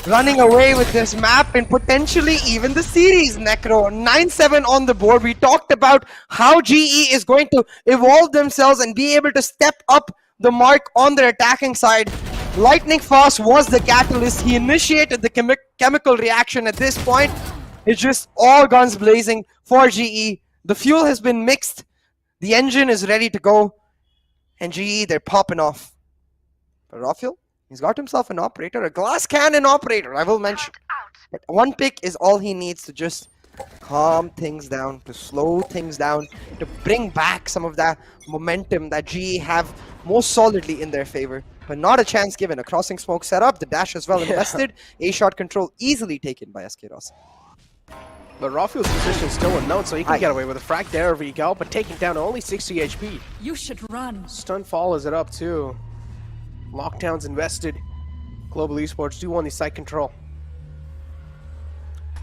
Running away with this map and potentially even the series, Necro. 9-7 on the board. We talked about how GE is going to evolve themselves and be able to step up the mark on their attacking side. Lightning Fast was the catalyst. He initiated the chemical reaction at this point. It's just all guns blazing for GE. The fuel has been mixed. The engine is ready to go. And GE, they're popping off. But Rafael, he's got himself an operator, a glass cannon operator, I will mention. But one pick is all he needs to just calm things down, to slow things down, to bring back some of that momentum that GE have most solidly in their favor. But not a chance given. A crossing smoke setup, the dash as well invested. A-shot control easily taken by SK Ross. But Rafael's position is still unknown, so he can get away with a frag there over Egal, but taking down only 60 HP. You should run. Stun follows it up too. Lockdown's invested. Global Esports do want the site control.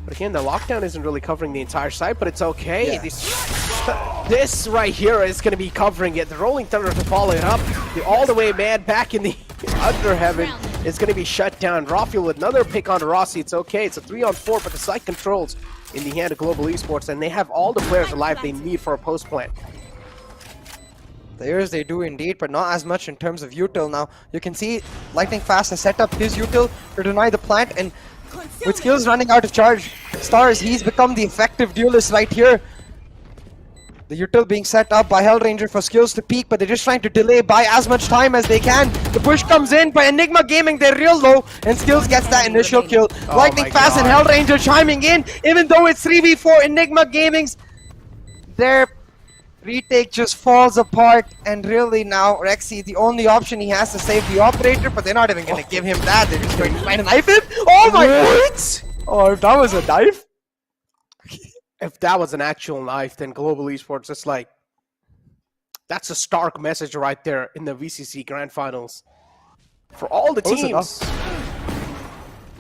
But again, the lockdown isn't really covering the entire site, but it's okay. Yeah. This right here is going to be covering it. The Rolling Thunder to follow it up. The all-the-way man back in the under heaven is going to be shut down. Rafael with another pick on Rossi. It's okay. It's a 3-on-4, but the site controls in the hand of Global Esports, and they have all the players alive they need for a post plant. Players they do indeed, but not as much in terms of util now. You can see Lightning Fast has set up his util to deny the plant, and with skills running out of charge, Stars, he's become the effective duelist right here. The util being set up by Hellranger for skills to peak, but they're just trying to delay, buy as much time as they can. The push comes in by Enigma Gaming, they're real low, and skills gets that initial kill. Lightning Fast and Hellranger chiming in, even though it's 3v4 Enigma Gaming's. Their retake just falls apart, and really now Rexy, the only option he has to save the operator, but they're not even going to give him that. They're just going to try to knife him. Oh my god! Oh, if that was a knife? If that was an actual knife, then Global Esports, it's like, that's a stark message right there in the VCC Grand Finals. For all the teams.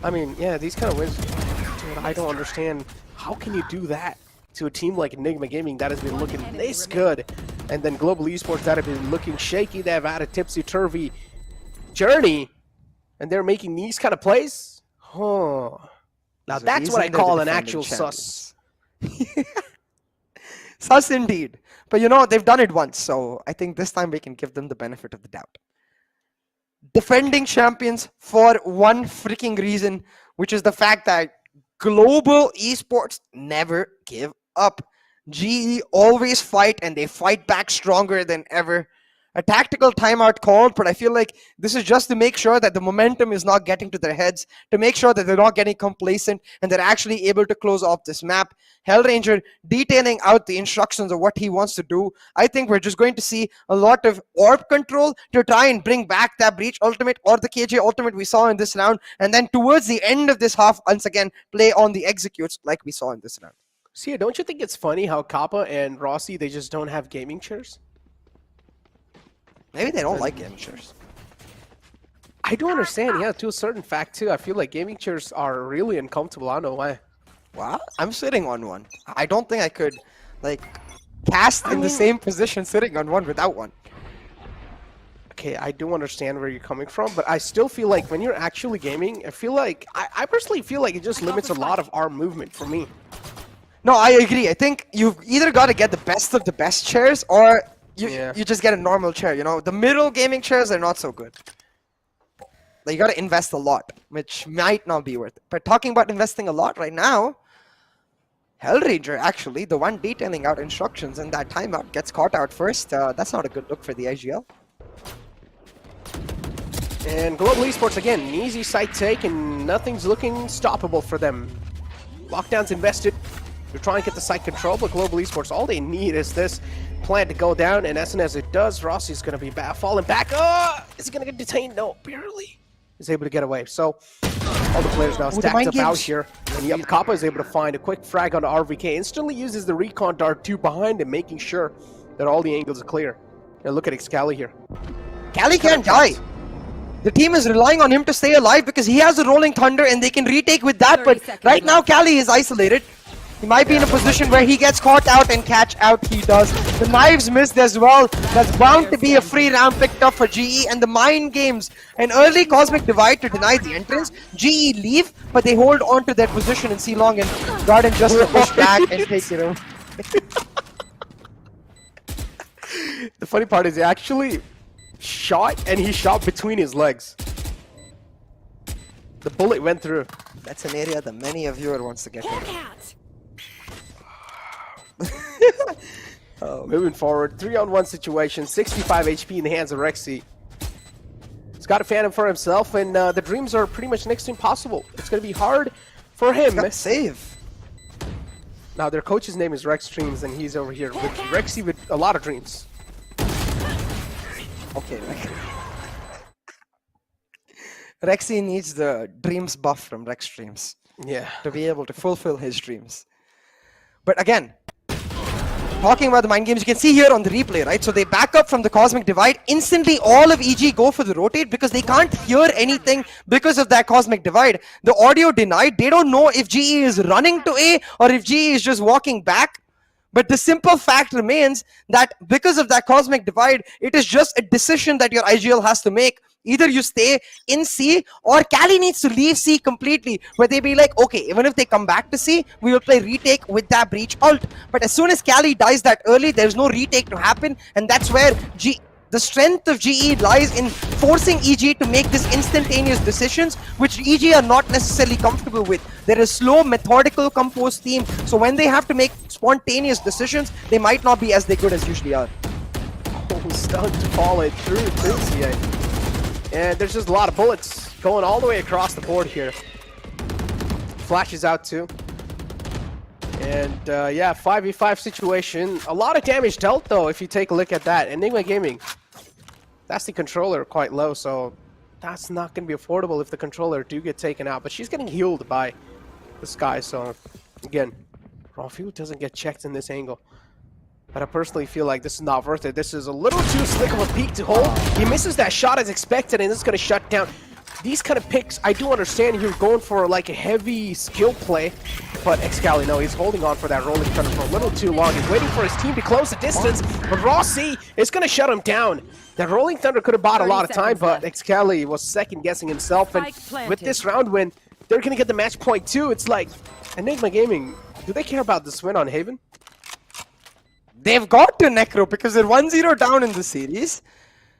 I mean, yeah, these kind of wins, dude, I don't understand. How can you do that to a team like Enigma Gaming that has been looking this good? And then Global Esports that have been looking shaky, they have had a tipsy-turvy journey, and they're making these kind of plays? Huh. Now that's what I call an actual sus. Sus indeed. But you know, they've done it once, so I think this time we can give them the benefit of the doubt. Defending champions for one freaking reason, which is the fact that Global Esports never give up. GE always fight, and they fight back stronger than ever. A tactical timeout called, but I feel like this is just to make sure that the momentum is not getting to their heads, to make sure that they're not getting complacent, and they're actually able to close off this map. Hellranger detailing out the instructions of what he wants to do. I think we're just going to see a lot of orb control to try and bring back that Breach ultimate or the KJ ultimate we saw in this round, and then towards the end of this half, once again, play on the executes like we saw in this round. See, don't you think it's funny how Kappa and Rossi, they just don't have gaming chairs? Maybe they don't like gaming chairs. I don't understand. Yeah, to a certain fact too. I feel like gaming chairs are really uncomfortable. I don't know why. Wow, I'm sitting on one. I don't think I could, like, cast in the same position sitting on one without one. Okay, I do understand where you're coming from, but I still feel like when you're actually gaming, I feel like, I personally feel like it just limits a lot of arm movement for me. No, I agree. I think you've either got to get the best of the best chairs, or you just get a normal chair, you know? The middle gaming chairs are not so good. Like, you got to invest a lot, which might not be worth it. But talking about investing a lot right now, Hellranger, actually, the one detailing out instructions in that timeout, gets caught out first. That's not a good look for the IGL. And Global Esports, again, an easy site take, and nothing's looking stoppable for them. Lockdown's invested. They're trying to get the site control, but Global Esports, all they need is this plan to go down, and as soon as it does, Rossi's going to be falling back. Oh! Is he going to get detained? No, barely. He's able to get away. So, all the players now stacked up out here. And yep, Kappa is able to find a quick frag on the RVK. Instantly uses the recon dart 2 behind him, making sure that all the angles are clear. Now look at Excali here. Cali can't die. The team is relying on him to stay alive because he has a rolling thunder and they can retake with that. But right now, Cali is isolated. He might be in a position where he gets caught out and catch out. He does. The knives missed as well. That's bound to be a free round picked up for GE. And the mind games, an early cosmic divide to deny the entrance. GE leave, but they hold on to their position in C-Long, and Garden just to push back and take it over. The funny part is he actually shot, and he shot between his legs. The bullet went through. That's an area that many a viewer wants to get to. Moving forward, 3-on-1 situation, 65 HP in the hands of Rexy. He's got a Phantom for himself, and the dreams are pretty much next to impossible. It's going to be hard for him. Got save. Now, their coach's name is Rex Dreams, and he's over here with Rexy with a lot of dreams. Okay, Rexy needs the dreams buff from Rex Dreams. Yeah. To be able to fulfill his dreams. But again, talking about the mind games, you can see here on the replay, right? So they back up from the Cosmic Divide. Instantly, all of EG go for the rotate because they can't hear anything because of that Cosmic Divide. The audio denied. They don't know if GE is running to A or if GE is just walking back. But the simple fact remains that because of that Cosmic Divide, it is just a decision that your IGL has to make. Either you stay in C, or Cali needs to leave C completely, where they be like, okay, even if they come back to C, we will play retake with that breach ult. But as soon as Cali dies that early, there's no retake to happen, and that's where the strength of GE lies in forcing EG to make these instantaneous decisions, which EG are not necessarily comfortable with. They're a slow, methodical, composed team, so when they have to make spontaneous decisions, they might not be as they good as usually are. Oh, stunned to fall it through CA. And there's just a lot of bullets going all the way across the board here. Flashes out too. And yeah, 5v5 situation. A lot of damage dealt though, if you take a look at that. Enigma Gaming, that's the controller quite low, so that's not going to be affordable if the controller do get taken out. But she's getting healed by the Sky, so again, Rafu doesn't get checked in this angle. But I personally feel like this is not worth it. This is a little too slick of a peek to hold. He misses that shot as expected, and this is going to shut down. These kind of picks, I do understand you're going for like a heavy skill play, but Excali, no, he's holding on for that rolling thunder for a little too long. He's waiting for his team to close the distance, but Rossi is going to shut him down. That rolling thunder could have bought a lot of time, but Excali was second-guessing himself, and with this round win, they're going to get the match point too. It's like, Enigma Gaming, do they care about this win on Haven? They've got to Necro because they're 1-0 down in the series.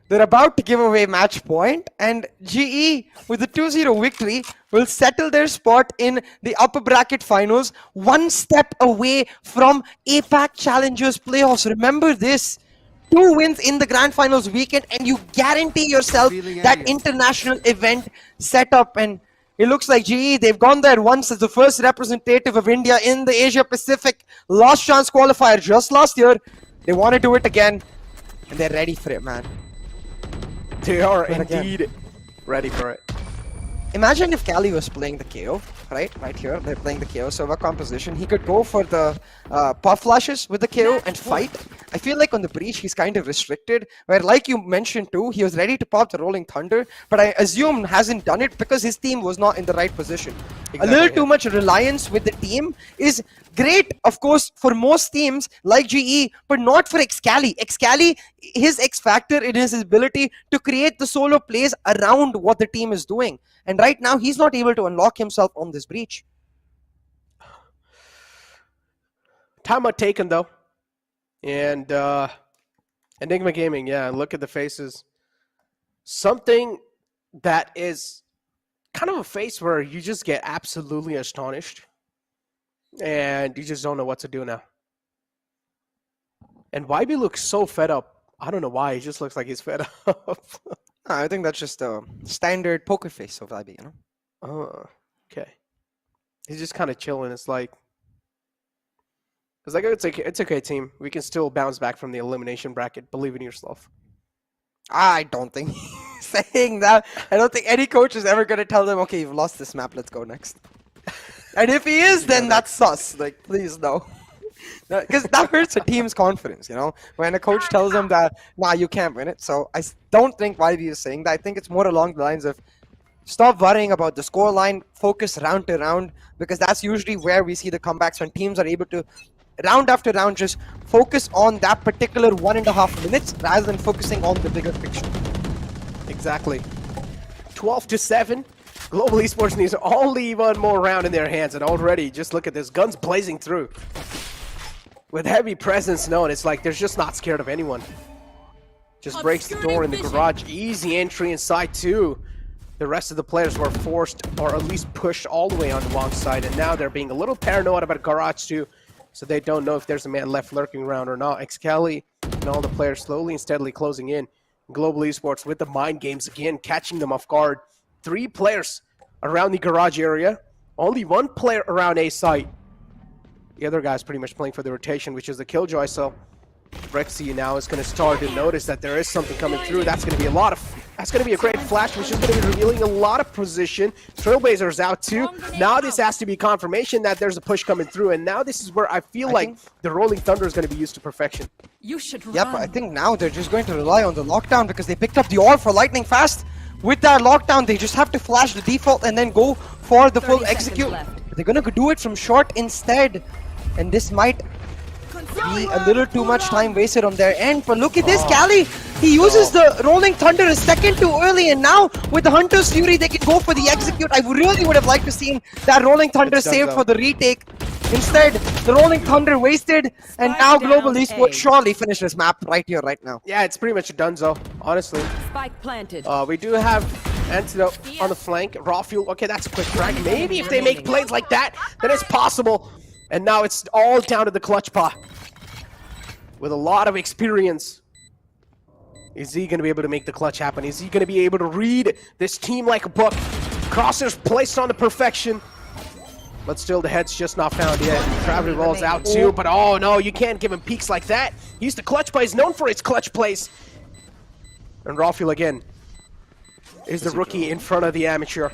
They're about to give away match point, and GE with the 2-0 victory will settle their spot in the upper bracket finals, one step away from APAC Challengers playoffs. Remember this, 2 wins in the grand finals weekend and you guarantee yourself that international event setup. And it looks like GE, they've gone there once as the first representative of India in the Asia Pacific last chance qualifier just last year. They want to do it again, and they're ready for it, man. They are indeed ready for it. Imagine if Cali was playing the KO, right? Right here, they're playing the KO server composition. He could go for the puff flashes with the KO and fight. I feel like on the breach, he's kind of restricted, where like you mentioned too, he was ready to pop the rolling thunder, but I assume hasn't done it because his team was not in the right position. Exactly. A little too much reliance with the team is great, of course, for most teams like GE, but not for Excali. Excali, his X factor in his ability to create the solo plays around what the team is doing. And right now, he's not able to unlock himself on this breach. Timeout taken, though. And Enigma Gaming, yeah, look at the faces. Something that is kind of a face where you just get absolutely astonished. And you just don't know what to do now. And YB looks so fed up. I don't know why. He just looks like he's fed up. I think that's just a standard poker face of IB, you know? Oh, okay. He's just kind of chilling. It's like it's okay, team. We can still bounce back from the elimination bracket. Believe in yourself. I don't think he's saying that. I don't think any coach is ever going to tell them, okay, you've lost this map, let's go next. And if he is, then that's sus. Like, please, no. Because that hurts a team's confidence, you know? When a coach tells them that, nah, you can't win it. So I don't think YB is saying that. I think it's more along the lines of, stop worrying about the scoreline, focus round to round, because that's usually where we see the comebacks when teams are able to, round after round, just focus on that particular 1.5 minutes rather than focusing on the bigger picture. Exactly. 12-7. Global Esports needs only one more round in their hands, and already, just look at this, guns blazing through. With heavy presence known, it's like they're just not scared of anyone. Just breaks the door in the garage. Easy entry inside too. The rest of the players were forced, or at least pushed all the way on the wrong side, and now they're being a little paranoid about garage too, so they don't know if there's a man left lurking around or not. Xcali and all the players slowly and steadily closing in. Global Esports with the mind games again, catching them off guard. 3 players around the garage area, only 1 player around A site. The other guy's pretty much playing for the rotation, which is the Killjoy, so Rexy now is going to start to notice that there is something coming through. That's going to be a great flash, which is going to be revealing a lot of position. Trailblazer's out too. Now this has to be confirmation that there's a push coming through, and now this is where I feel like the Rolling Thunder is going to be used to perfection. You should run. Yep, I think now they're just going to rely on the lockdown because they picked up the AWR for lightning fast. With that lockdown, they just have to flash the default and then go for the full execute. They're going to do it from short instead, and this might be a little too much time wasted on their end. But look at this, Cali. He uses the Rolling Thunder a second too early, and now with the Hunter's Fury, they can go for the execute. I really would have liked to see that Rolling Thunder saved for the retake. Instead, the Rolling Thunder wasted, and now Global Esports surely finish this map right here, right now. Yeah, it's pretty much a donezo, honestly. Spike planted. We do have Antidote on the flank. Raw fuel. Okay, that's a quick frag. Maybe if they make plays like that, then it's possible. And now it's all down to the clutch paw. With a lot of experience. Is he going to be able to make the clutch happen? Is he going to be able to read this team like a book? Crosshairs placed on the perfection. But still, the head's just not found yet. Gravity rolls out too, but oh no, you can't give him peeks like that. He's the clutch play. He's known for his clutch plays. And Rafuel again is the rookie in front of the amateur.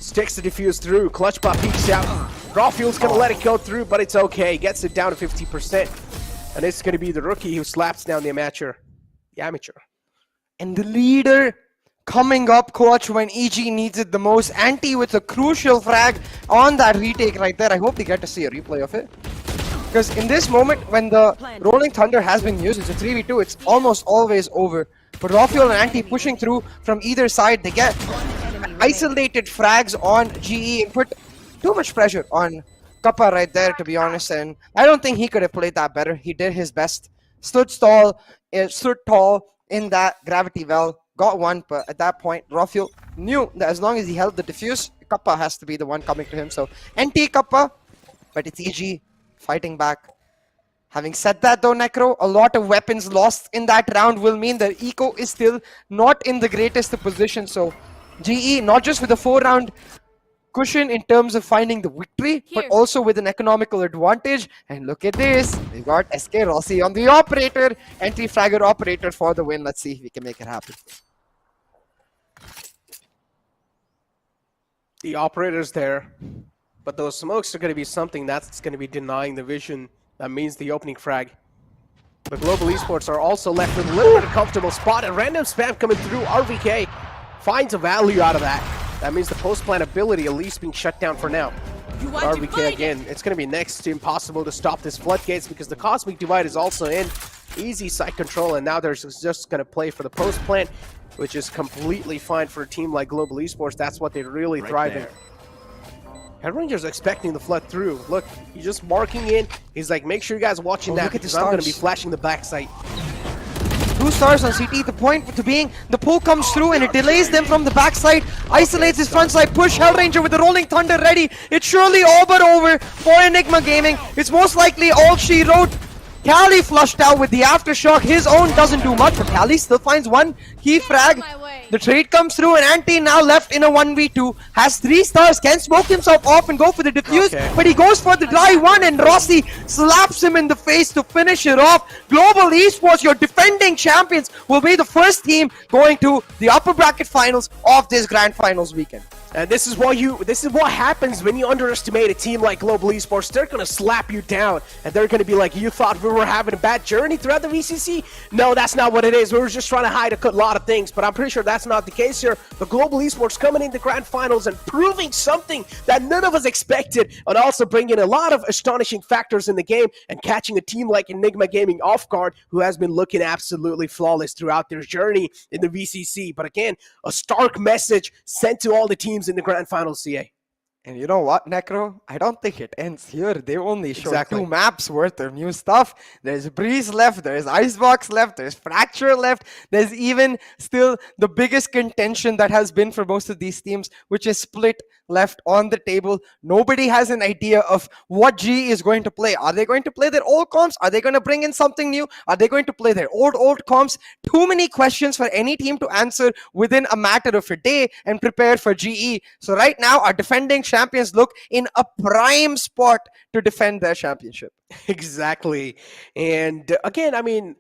Sticks the defuse through. Clutch bot peeks out. Rafuel's going to let it go through, but it's okay. Gets it down to 50%. And it's going to be the rookie who slaps down the amateur. And the leader coming up, coach, when EG needs it the most. Anti with a crucial frag on that retake right there. I hope they get to see a replay of it. Because in this moment, when the Rolling Thunder has been used, it's a 3v2, it's almost always over. But Rafuel and Anti pushing through from either side. They get isolated frags on GE and put too much pressure on Kappa right there, to be honest. And I don't think he could have played that better. He did his best. Stood tall in that gravity well. Got one, but at that point, Rafuel knew that as long as he held the defuse, Kappa has to be the one coming to him. So, NT Kappa, but it's EG fighting back. Having said that though, Necro, a lot of weapons lost in that round will mean that Eco is still not in the greatest of position. So, GE, not just with a 4-round cushion in terms of finding the victory, but also with an economical advantage. And look at this, we got SK Rossi on the operator, anti-fragger operator for the win. Let's see if we can make it happen. The operator's there, but those smokes are going to be something that's going to be denying the vision. That means the opening frag. But Global Esports are also left with a little bit of comfortable spot, and random spam coming through. RVK finds a value out of that. That means the post-plant ability at least being shut down for now. RVK again, it's going to be next to impossible to stop this floodgates because the Cosmic Divide is also in. Easy site control, and now they're just going to play for the post-plant, which is completely fine for a team like Global Esports. That's what they really thrive in. Headranger's expecting the flood through. Look, he's just marking in. He's like, make sure you guys are watching that because I'm going to be flashing the backside. 2 stars on CT. The point to being the pull comes through and it delays them from the backside. Isolates his front side push. Hellranger with the Rolling Thunder ready. It's surely all but over for Enigma Gaming. It's most likely all she wrote. Cali flushed out with the aftershock. His own doesn't do much, but Cali still finds one key frag. The trade comes through, and Anti now left in a 1v2. Has 3 stars, can smoke himself off and go for the defuse, but he goes for the dry one, and Rossi slaps him in the face to finish it off. Global Esports, your defending champions, will be the first team going to the upper bracket finals of this grand finals weekend. And this is what happens when you underestimate a team like Global Esports. They're gonna slap you down, and they're gonna be like, "You thought we were having a bad journey throughout the VCC? No, that's not what it is. We were just trying to hide a lot of things." But I'm pretty sure that's not the case here. The Global Esports coming in the grand finals and proving something that none of us expected, and also bringing a lot of astonishing factors in the game and catching a team like Enigma Gaming off guard, who has been looking absolutely flawless throughout their journey in the VCC. But again, a stark message sent to all the teams in the grand final, CA. And you know what, Necro? I don't think it ends here. They only showed 2 maps worth of new stuff. There's Breeze left, there's Icebox left, there's Fracture left. There's even still the biggest contention that has been for most of these teams, which is Split, left on the table. Nobody has an idea of what G is going to play. Are they going to play their old comps? Are they going to bring in something new? Are they going to play their old comps? Too many questions for any team to answer within a matter of a day and prepare for GE. So right now, our defending champions look in a prime spot to defend their championship. Exactly. And again, I mean,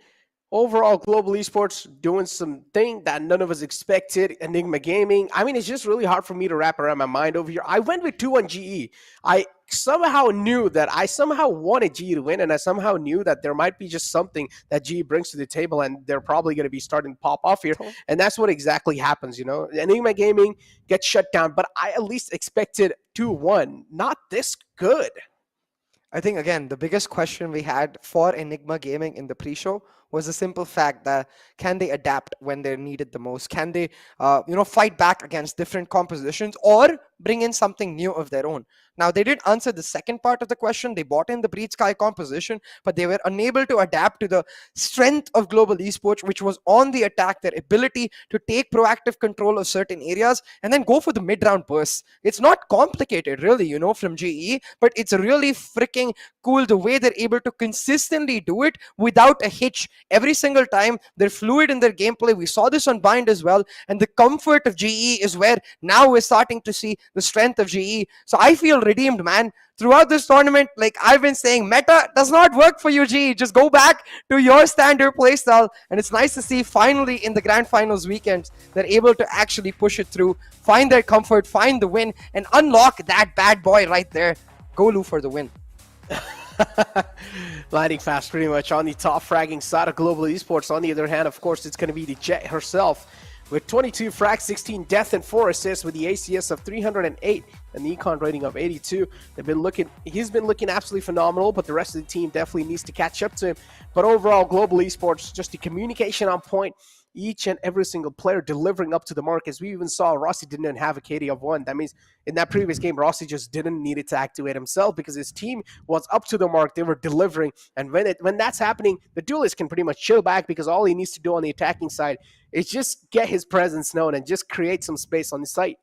overall, Global Esports doing something that none of us expected. Enigma Gaming. I mean, it's just really hard for me to wrap around my mind over here. I went with 2 on GE. I somehow knew that I somehow wanted GE to win, and I somehow knew that there might be just something that GE brings to the table, and they're probably going to be starting to pop off here. And that's what exactly happens, you know. Enigma Gaming gets shut down, but I at least expected 2-1. Not this good. I think, again, the biggest question we had for Enigma Gaming in the pre-show was the simple fact that can they adapt when they're needed the most? Can they, fight back against different compositions or bring in something new of their own? Now, they did answer the second part of the question. They bought in the Breed Sky composition, but they were unable to adapt to the strength of Global Esports, which was on the attack, their ability to take proactive control of certain areas and then go for the mid-round bursts. It's not complicated, really, from GE, but it's really freaking cool the way they're able to consistently do it without a hitch. Every single time, they're fluid in their gameplay. We saw this on Bind as well, and the comfort of GE is where now we're starting to see the strength of GE. So I feel redeemed, man. Throughout this tournament, like I've been saying, meta does not work for you, GE. Just go back to your standard playstyle, and it's nice to see finally in the grand finals weekends they're able to actually push it through, find their comfort, find the win, and unlock that bad boy right there. Go Lou for the win. Lightning fast pretty much on the top fragging side of Global Esports. On the other hand, of course, it's going to be the Jet herself with 22 frags, 16 death, and 4 assists with the ACS of 308 and the econ rating of 82. He's been looking absolutely phenomenal, but the rest of the team definitely needs to catch up to him. But overall, Global Esports, just the communication on point, each and every single player delivering up to the mark. As we even saw, Rossi didn't have a KD of 1. That means in that previous game, Rossi just didn't need it to activate himself because his team was up to the mark. They were delivering. And when that's happening, the duelist can pretty much chill back because all he needs to do on the attacking side is just get his presence known and just create some space on the site.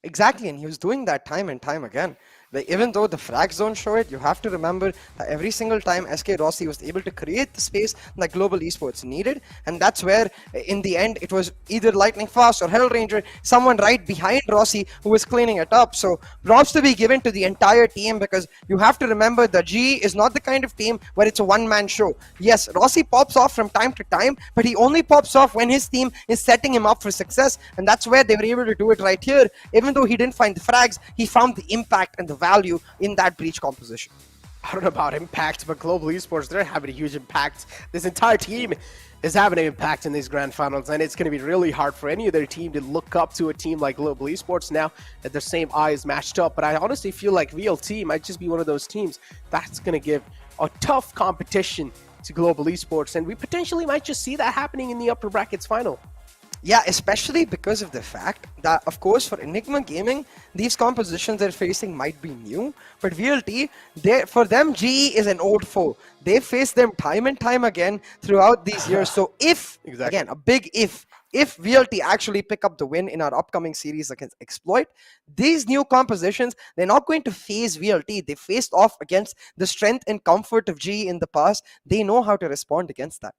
Exactly, and he was doing that time and time again. Like, even though the frags don't show it, you have to remember that every single time SK Rossi was able to create the space that Global Esports needed, and that's where, in the end, it was either Lightning Fast or Hellranger, someone right behind Rossi who was cleaning it up. So, props to be given to the entire team, because you have to remember that GE is not the kind of team where it's a one-man show. Yes, Rossi pops off from time to time, but he only pops off when his team is setting him up for success, and that's where they were able to do it right here. Even though he didn't find the frags, he found the impact and the value in that breach composition. I don't know about impact, but Global Esports, they're having a huge impact. This entire team is having an impact in these grand finals, and it's going to be really hard for any other team to look up to a team like Global Esports now that their same eye is matched up. But I honestly feel like VLT might just be one of those teams that's going to give a tough competition to Global Esports, and we potentially might just see that happening in the upper brackets final. Yeah, especially because of the fact that, of course, for Enigma Gaming, these compositions they're facing might be new, but VLT, for them, GE is an old foe. They face them time and time again throughout these years. So if, again, a big if if VLT actually pick up the win in our upcoming series against Exploit, these new compositions, they're not going to face VLT. They faced off against the strength and comfort of GE in the past. They know how to respond against that.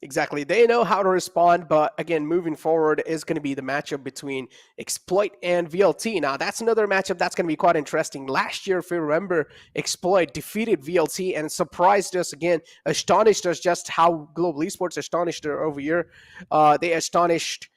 Exactly. They know how to respond, but again, moving forward is going to be the matchup between Exploit and VLT. Now, that's another matchup that's going to be quite interesting. Last year, if you remember, Exploit defeated VLT and surprised us again, astonished us just how Global Esports astonished her over here. They astonished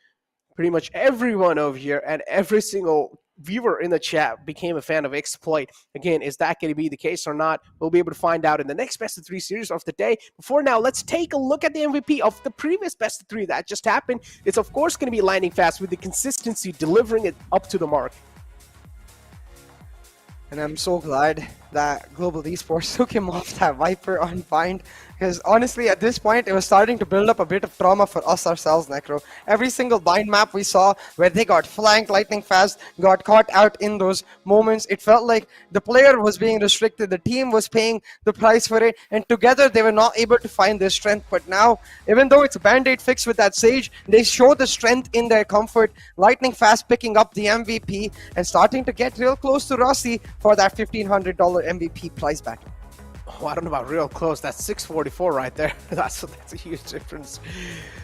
pretty much everyone over here, and every single viewer in the chat became a fan of Exploit. Again, is that going to be the case or not? We'll be able to find out in the next best of 3 series of the day. Before now, let's take a look at the MVP of the previous best of 3 that just happened. It's of course going to be Lightning Fast with the consistency, delivering it up to the mark. And I'm so glad that Global Esports took him off that Viper on Find. Because honestly, at this point, it was starting to build up a bit of trauma for us ourselves, Necro. Every single bind map we saw where they got flanked lightning fast, got caught out in those moments, it felt like the player was being restricted, the team was paying the price for it, and together they were not able to find their strength. But now, even though it's a band-aid fix with that Sage, they show the strength in their comfort. Lightning fast picking up the MVP and starting to get real close to Rossi for that $1,500 MVP prize battle. Oh, I don't know about real close. That's 644 right there. That's a huge difference.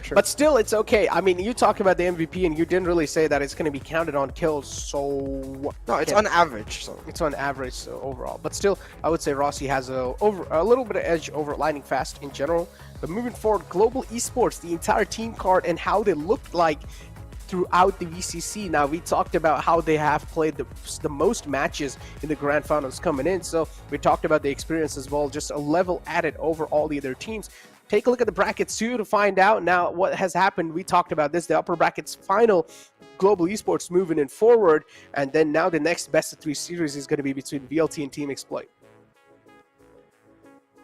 Sure. But still, it's okay. I mean, you talked about the MVP, and you didn't really say that it's going to be counted on kills. So no, it's on average. So it's on average overall. But still, I would say Rossi has a little bit of edge over Lightning Fast in general. But moving forward, Global Esports, the entire team card and how they looked like throughout the VCC. Now, we talked about how they have played the most matches in the grand finals coming in, so we talked about the experience as well, just a level added over all the other teams. Take a look at the brackets too to find out now what has happened. We talked about this, the upper brackets final, Global Esports moving in forward, and then now the next best of 3 series is going to be between VLT and Team Exploit.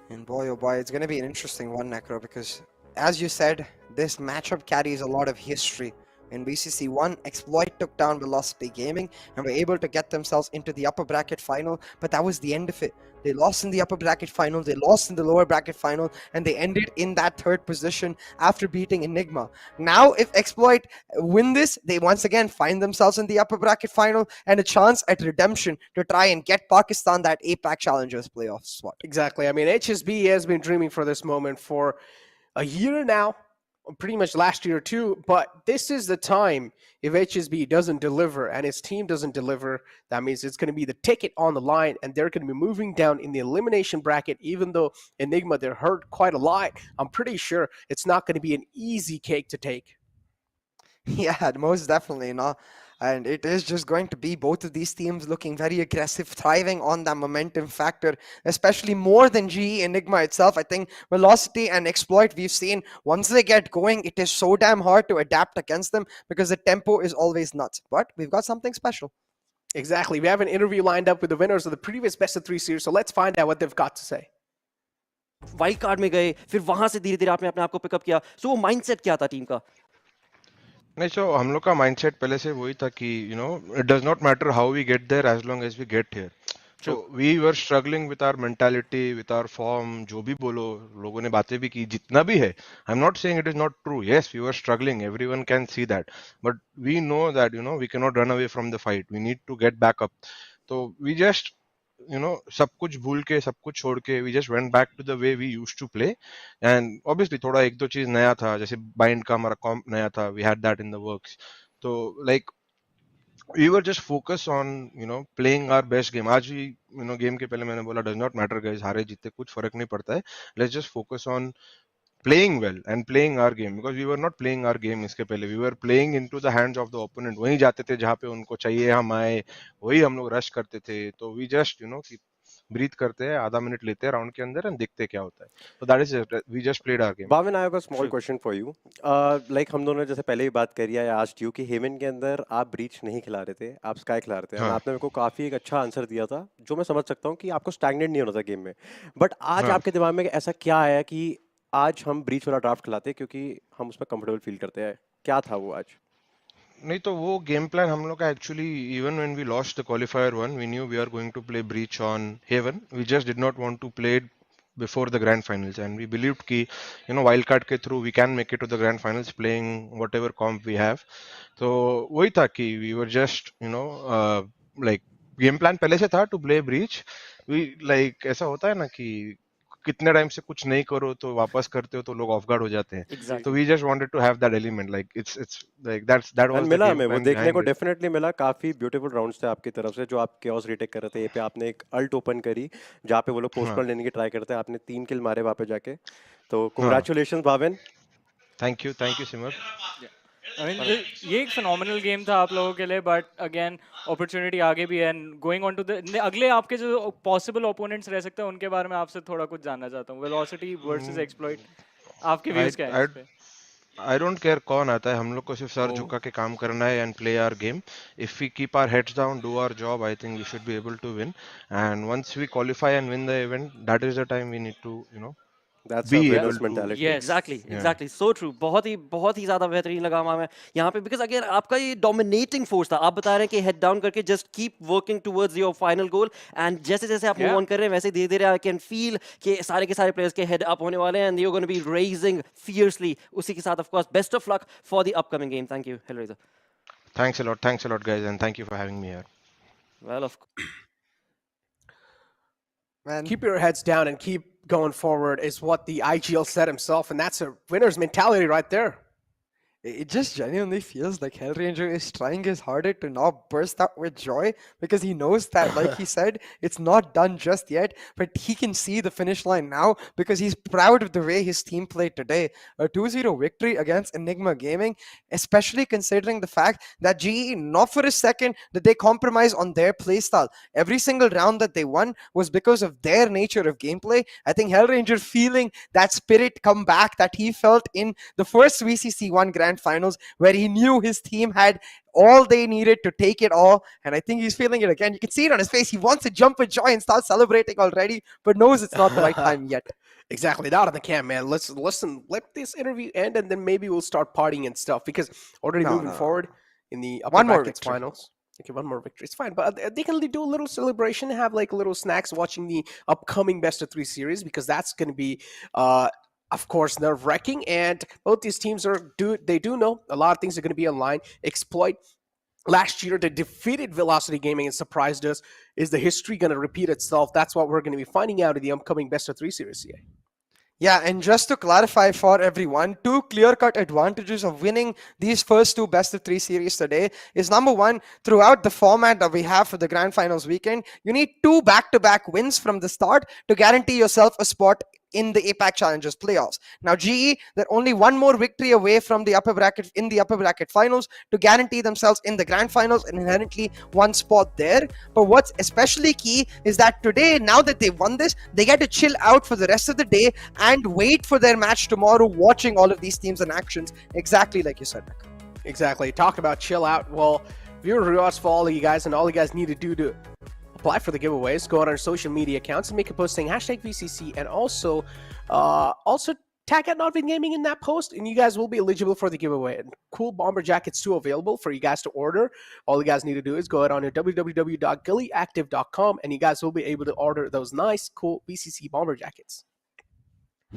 And boy, oh boy, it's going to be an interesting one, Necro, because as you said, this matchup carries a lot of history. In VCC 1, Exploit took down Velocity Gaming and were able to get themselves into the upper bracket final, but that was the end of it. They lost in the upper bracket final, they lost in the lower bracket final, and they ended in that 3rd position after beating Enigma. Now, if Exploit win this, they once again find themselves in the upper bracket final and a chance at redemption to try and get Pakistan that APAC Challengers playoff spot. Exactly. I mean, HSB has been dreaming for this moment for a year now. Pretty much last year too, but this is the time. If HSB doesn't deliver and his team doesn't deliver, that means it's going to be the ticket on the line, and they're going to be moving down in the elimination bracket. Even though Enigma, they're hurt quite a lot, I'm pretty sure it's not going to be an easy cake to take. Yeah, most definitely not. And it is just going to be both of these teams looking very aggressive, thriving on that momentum factor, especially more than GE Enigma itself. I think Velocity and Exploit, we've seen, once they get going, it is so damn hard to adapt against them because the tempo is always nuts. But we've got something special. Exactly. We have an interview lined up with the winners of the previous best of 3 series, so let's find out what they've got to say. Wild card में गए, फिर वहां से धीरे-धीरे आपने अपने आप को पिकअप किया. सो वो माइंडसेट क्या था टीम का? नहीं, सो हम लोग का माइंडसेट पहले से वही था कि it does not matter how we get there as long as we get here. So we were struggling with our mentality, with our form, जो भी बोलो, लोगों ने बातें भी की, जितना भी है. I am not saying it is not true. Yes, we were struggling, everyone can see that, but we know that we can not run away from the fight. We need to get back up. तो we just सब कुछ भूल के, सब कुछ छोड़ के, we just went back to the way we used to play. And obviously थोड़ा एक दो चीज नया था, जैसे bind का हमारा comp नया था, we had that in the works. तो like we were just focused on playing our best game. आज भी game के पहले मैंने बोला does not matter guys, हारे जीते कुछ फर्क नहीं पड़ता है. Let's just focus on playing well and playing our game, because we were not playing our game इसके पहले. We were playing into the hands of the opponent. वहीं जाते थे जहाँ पे उनको चाहिए हम आए, वही हम लोग रश करते थे. तो we just ब्रीथ करते हैं, आधा मिनट लेते हैं राउंड के अंदर एंड देखते हैं क्या होता है. तो that is we just played our game. Bhavin, I have a small question for you. Like हम दोनों ने जैसे पहले ही बात करी है, आस्क्ड यू कि हेवन के अंदर आप ब्रीच नहीं खिला रहे थे, आप स्काई खिला रहे थे. हाँ. आपने मेरे को काफी एक अच्छा आंसर दिया था, जो मैं समझ सकता हूँ कि आपको स्टैग्नेट नहीं होना था गेम में. बट आज आपके दिमाग में ऐसा क्या आया कि आज हम ब्रीच वाला ड्राफ्ट खिलाते क्योंकि हम उसमें कंफर्टेबल फील करते हैं? क्या था वो आज? नहीं, तो वो गेम प्लान हम लोग का actually, even when we lost the qualifier 1, we knew we are going to play Breach on Haven. We just did not want to play before the grand finals, and we believed कि wildcard के through we can make it to the grand finals playing whatever comp we have. तो वही था कि we were just like game plan पहले से था to play breach. We like ऐसा होता है ना कि कितने टाइम से कुछ नहीं करो तो वापस करते हो तो लोग ऑफ गार्ड हो जाते हैं. तो we just wanted to have that element, like it's like that was the मिला गेम हमें, वो प्लान देखने को बिहाइंड इट. डेफिनेटली मिला. काफी ब्यूटीफुल राउंड्स थे आपकी तरफ से जो आप केओस रीटेक कर रहे थे. ये पे आपने एक अल्ट ओपन करी जहाँ पे वो लोग पोस्टपोन लेने की ट्राई करते हैं. आपने 3 किल मारे वहाँ पे जाके. तो congratulations Bhavin. Thank you Simar. I mean, ये एक phenomenal game था आप लोगों के लिए, but again opportunity आगे भी है. And going on to the अगले आपके जो possible opponents रह सकते हैं उनके बारे में आपसे थोड़ा कुछ जानना चाहता हूँ. Velocity versus Exploit, आपके views क्या हैं इस पे? I don't care कौन आता है, हम लोग को सिर्फ सर झुका के काम करना है and play our game. If we keep our heads down, do our job, I think we should be able to win. And once we qualify and win the event, that is the time we need to That's be a able winner's to. mentality. Yes. Exactly. So true. बहुत ही ज़्यादा बेहतरीन लगा हमें यहाँ पे, because अगर आपका ये dominating force था, आप बता रहे हैं कि head down करके just keep working towards your final goal, and जैसे जैसे आप move on कर रहे हैं वैसे धीरे धीरे I can feel कि सारे के सारे players के head up होने वाले हैं, and you're going to be raising fiercely. उसी के साथ of course best of luck for the upcoming game. Thank you, Hellraiser. Thanks a lot guys, and thank you for having me here. Well, of course. Man. Keep your heads down and keep going forward is what the IGL said himself, and that's a winner's mentality right there. It just genuinely feels like Hellranger is trying his hardest to not burst out with joy, because he knows that, like he said, it's not done just yet, but he can see the finish line now because he's proud of the way his team played today. A 2-0 victory against Enigma Gaming, especially considering the fact that GE, not for a second did they compromise on their playstyle. Every single round that they won was because of their nature of gameplay. I think Hellranger feeling that spirit come back that he felt in the first VCC 1 Grand Finals, where he knew his team had all they needed to take it all, and I think he's feeling it again. You can see it on his face. He wants to jump with joy and start celebrating already, but knows it's not the right time yet. Exactly, not in the camp, man. Let's listen. Let this interview end, and then maybe we'll start partying and stuff. Because already moving forward in the upper brackets finals. Okay, one more victory. It's fine, but they can do a little celebration, have like little snacks watching the upcoming best of 3 series, because that's going to be of course nerve-wracking, and both these teams they do know a lot of things are going to be online. Exploit last year, they defeated Velocity Gaming and surprised us. Is the history going to repeat itself? That's what we're going to be finding out in the upcoming best of 3 series CA. Yeah, and just to clarify for everyone, 2 clear-cut advantages of winning these first 2 best of 3 series today is, number one, throughout the format that we have for the Grand Finals weekend, you need 2 back-to-back wins from the start to guarantee yourself a spot in the APAC Challengers playoffs. Now, GE, they're only 1 more victory away from the upper bracket finals to guarantee themselves in the grand finals and inherently 1 spot there. But what's especially key is that today, now that they won this, they get to chill out for the rest of the day and wait for their match tomorrow, watching all of these teams in actions, exactly like you said, Nick. Exactly. Talk about chill out. Well, viewer rewards for all of you guys, and all you guys need to do to apply for the giveaways, go on our social media accounts and make a post saying #VCC, and also tag at NODWIN Gaming in that post, and you guys will be eligible for the giveaway. And cool bomber jackets too available for you guys to order. All you guys need to do is go ahead on your www.gullyactive.com, and you guys will be able to order those nice, cool VCC bomber jackets.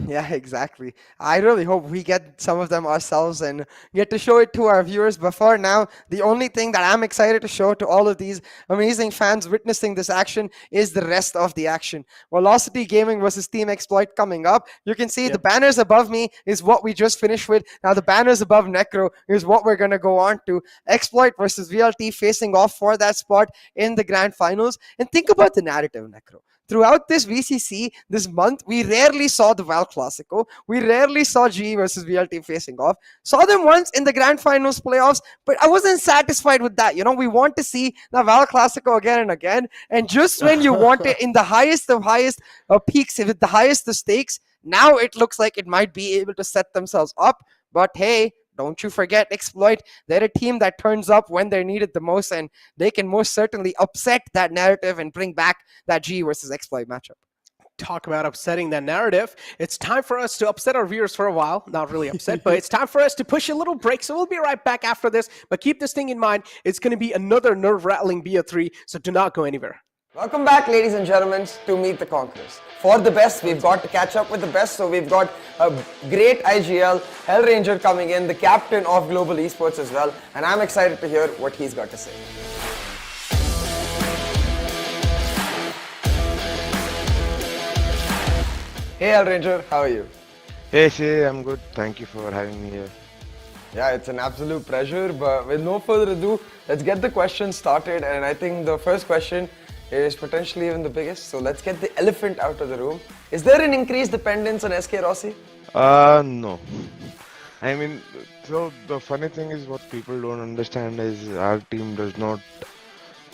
Yeah, exactly. I really hope we get some of them ourselves and get to show it to our viewers. But for now, the only thing that I'm excited to show to all of these amazing fans witnessing this action is the rest of the action. Velocity Gaming versus Team Exploit coming up. You can see the banners above me is what we just finished with. Now the banners above Necro is what we're going to go on to. Exploit versus VLT facing off for that spot in the grand finals. And think about the narrative, Necro. Throughout this VCC this month, we rarely saw the Val Classico. We rarely saw GE versus VLT facing off. Saw them once in the Grand Finals playoffs, but I wasn't satisfied with that. You know, we want to see the Val Classico again and again. And just when you want it in the highest of peaks, with the highest of stakes, now it looks like it might be able to set themselves up. But hey, don't you forget Exploit. They're a team that turns up when they're needed the most, and they can most certainly upset that narrative and bring back that GE versus Exploit matchup. Talk about upsetting that narrative. It's time for us to upset our viewers for a while. Not really upset, but it's time for us to push a little break. So we'll be right back after this. But keep this thing in mind. It's going to be another nerve-rattling BO3, so do not go anywhere. Welcome back, ladies and gentlemen, to Meet the Conquerors. For the best, we've got to catch up with the best, so we've got a great IGL, Hell Ranger coming in, the captain of Global Esports as well, and I'm excited to hear what he's got to say. Hey Hell Ranger, how are you? Hey Shay, I'm good. Thank you for having me here. Yeah, it's an absolute pleasure, but with no further ado, let's get the questions started, and I think the first question is potentially even the biggest, so let's get the elephant out of the room. Is there an increased dependence on SK Rossi? No. I mean, so the funny thing is what people don't understand is our team does not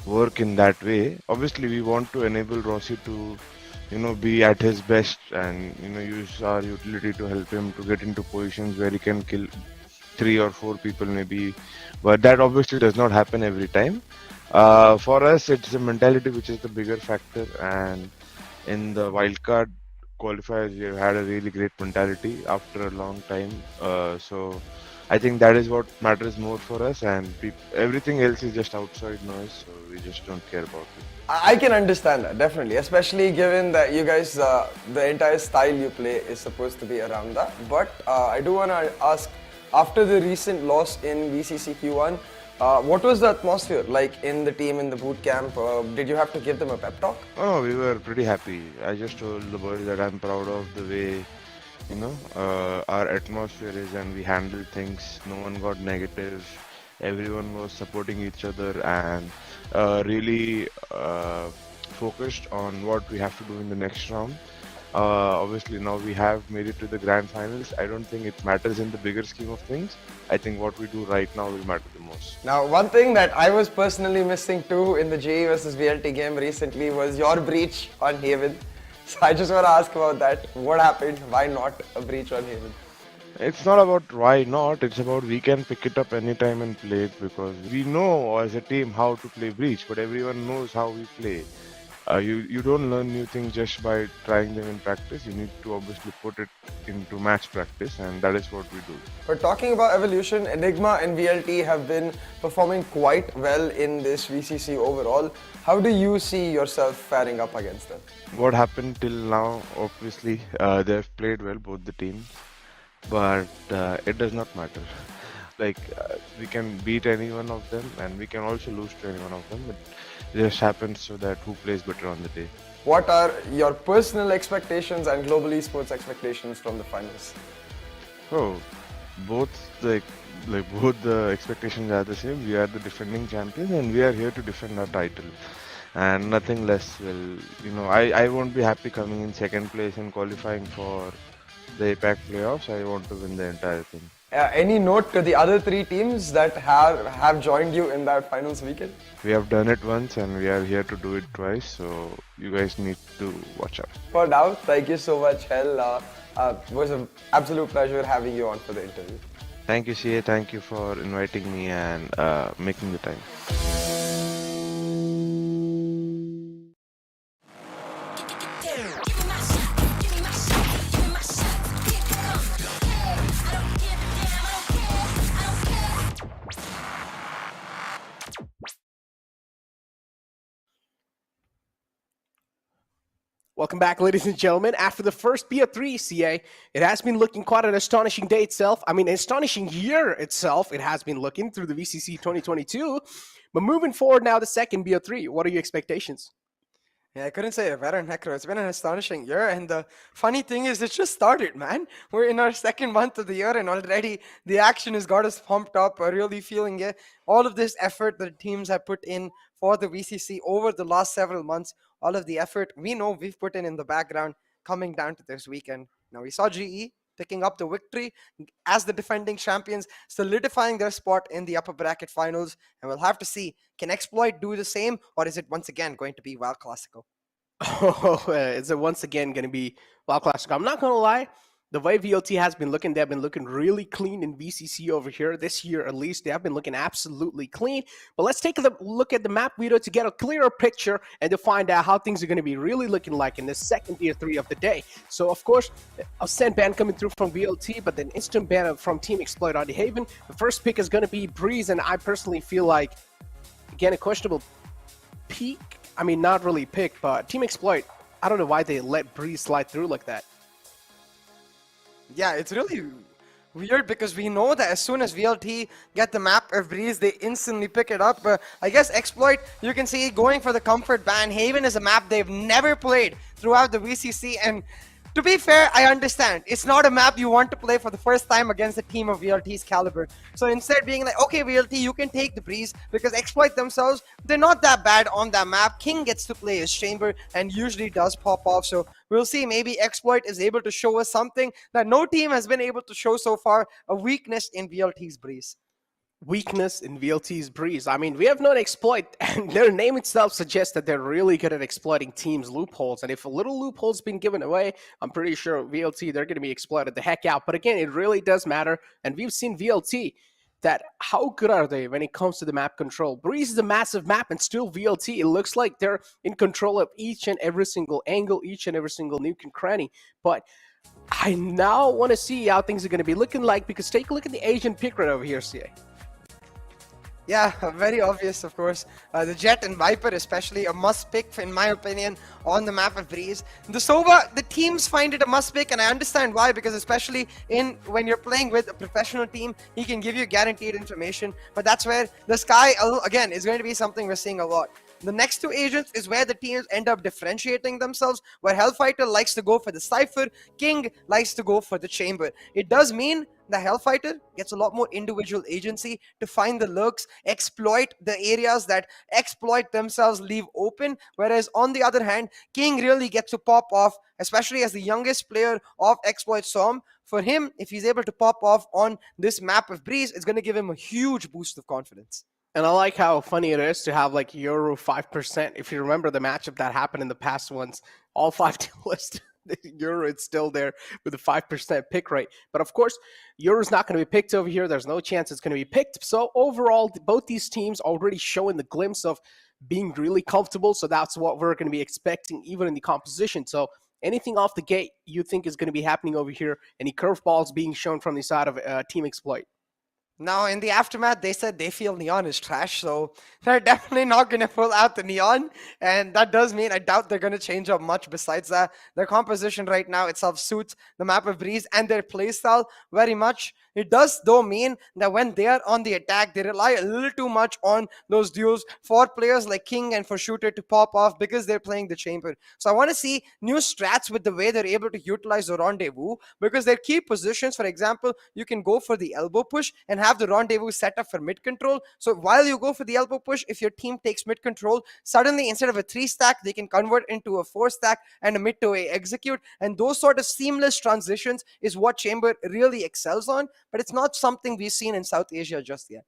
work in that way. Obviously, we want to enable Rossi to, be at his best and, use our utility to help him to get into positions where he can kill 3 or 4 people maybe. But that obviously does not happen every time. For us, it's the mentality which is the bigger factor. And in the wildcard qualifiers, we have had a really great mentality after a long time. So I think that is what matters more for us, and everything else is just outside noise, so we just don't care about it. I can understand that, definitely, especially given that you guys, the entire style you play is supposed to be around that. But I do want to ask, after the recent loss in VCC Q1, what was the atmosphere like in the team in the boot camp? Did you have to give them a pep talk? Oh, we were pretty happy. I just told the boys that I'm proud of the way, our atmosphere is, and we handled things. No one got negative. Everyone was supporting each other and really focused on what we have to do in the next round. Obviously now we have made it to the grand finals. I don't think it matters in the bigger scheme of things. I think what we do right now will matter the most. Now, one thing that I was personally missing too in the JE versus VLT game recently was your breach on Haven. So I just want to ask about that. What happened? Why not a breach on Haven? It's not about why not, it's about we can pick it up anytime and play it, because we know as a team how to play breach, but everyone knows how we play. You don't learn new things just by trying them in practice. You need to obviously put it into match practice, and that is what we do. But talking about evolution, Enigma and VLT have been performing quite well in this VCC overall. How do you see yourself faring up against them? What happened till now, obviously, they've played well, both the teams, but it does not matter. We can beat any one of them, and we can also lose to any one of them. It just happens so that who plays better on the day. What are your personal expectations and Global Esports expectations from the finals? Oh, both the expectations are the same. We are the defending champions, and we are here to defend our title, and nothing less. I won't be happy coming in second place and qualifying for the APAC playoffs. I want to win the entire thing. Any note to the other 3 teams that have joined you in that finals weekend? We have done it once and we are here to do it twice, so you guys need to watch out. For now, thank you so much, Hell. It was an absolute pleasure having you on for the interview. Thank you, CA. Thank you for inviting me and making the time. Welcome back, ladies and gentlemen. After the first BO3 CA, it has been looking quite an astonishing day itself. I mean, an astonishing year itself. It has been looking through the VCC 2022. But moving forward now, the second BO3, what are your expectations? Yeah, I couldn't say it better, Necro. It's been an astonishing year, and the funny thing is, it just started, man. We're in our second month of the year, and already the action has got us pumped up. I'm really feeling it. All of this effort that teams have put in for the VCC over the last several months, all of the effort we know we've put in the background coming down to this weekend. Now, we saw GE picking up the victory as the defending champions, solidifying their spot in the upper bracket finals, and we'll have to see, can Exploit do the same, or is it once again going to be WoW Classico? Oh, is it once again going to be WoW Classico? I'm not going to lie. The way VLT has been looking, they've been looking really clean in VCC over here. This year, at least, they have been looking absolutely clean. But let's take a look at the map video to get a clearer picture and to find out how things are going to be really looking like in the second tier 3 of the day. So, of course, a send ban coming through from VLT, but then instant ban from Team Exploit on the Haven. The first pick is going to be Breeze, and I personally feel like, again, a questionable peak I mean, not really pick, but Team Exploit, I don't know why they let Breeze slide through like that. Yeah, it's really weird because we know that as soon as VLT get the map of Breeze, they instantly pick it up. But I guess Exploit, you can see going for the comfort ban. Haven is a map they've never played throughout the VCC, and to be fair, I understand. It's not a map you want to play for the first time against a team of VLT's caliber. So instead being like, okay, VLT, you can take the Breeze, because Exploit themselves, they're not that bad on that map. King gets to play his chamber and usually does pop off. So we'll see, maybe Exploit is able to show us something that no team has been able to show so far, a weakness in VLT's Breeze. Weakness in VLT's Breeze. I mean, we have known Exploit, and their name itself suggests that they're really good at exploiting teams' loopholes. And if a little loophole's been given away, I'm pretty sure VLT, they're going to be exploited the heck out. But again, it really does matter. And we've seen VLT, that how good are they when it comes to the map control? Breeze is a massive map, and still VLT, it looks like they're in control of each and every single angle, each and every single nook and cranny. But I now want to see how things are going to be looking like, because take a look at the Asian pick right over here, CA. Yeah, very obvious, of course. The Jet and Viper, especially, a must pick, in my opinion, on the map of Breeze. The Sova, the teams find it a must pick, and I understand why, because especially when you're playing with a professional team, he can give you guaranteed information. But that's where the Sky, again, is going to be something we're seeing a lot. The next two agents is where the teams end up differentiating themselves, where Hellfighter likes to go for the Cypher, King likes to go for the Chamber. It does mean the Hellfighter gets a lot more individual agency to find the lurks, exploit the areas that Exploit themselves leave open, whereas on the other hand, King really gets to pop off, especially as the youngest player of Exploit Storm. For him, if he's able to pop off on this map of Breeze, it's going to give him a huge boost of confidence. And I like how funny it is to have like Euro 5%. If you remember the matchup that happened in the past ones, all 5 teams, Euro is still there with a 5% pick rate. But of course, Euro's not going to be picked over here. There's no chance it's going to be picked. So overall, both these teams already showing the glimpse of being really comfortable. So that's what we're going to be expecting even in the composition. So anything off the gate you think is going to be happening over here? Any curveballs being shown from the side of Team Exploit? Now, in the aftermath, they said they feel Neon is trash, so they're definitely not going to pull out the Neon, and that does mean I doubt they're going to change up much besides that. Their composition right now itself suits the map of Breeze and their playstyle very much. It does, though, mean that when they are on the attack, they rely a little too much on those duels for players like King and for Shooter to pop off because they're playing the Chamber. So I want to see new strats with the way they're able to utilize the Rendezvous, because their key positions, for example, you can go for the elbow push and have the Rendezvous set up for mid control. So while you go for the elbow push, if your team takes mid control, suddenly instead of a 3-stack, they can convert into a 4-stack and a mid to a execute. And those sort of seamless transitions is what Chamber really excels on. But it's not something we've seen in South Asia just yet.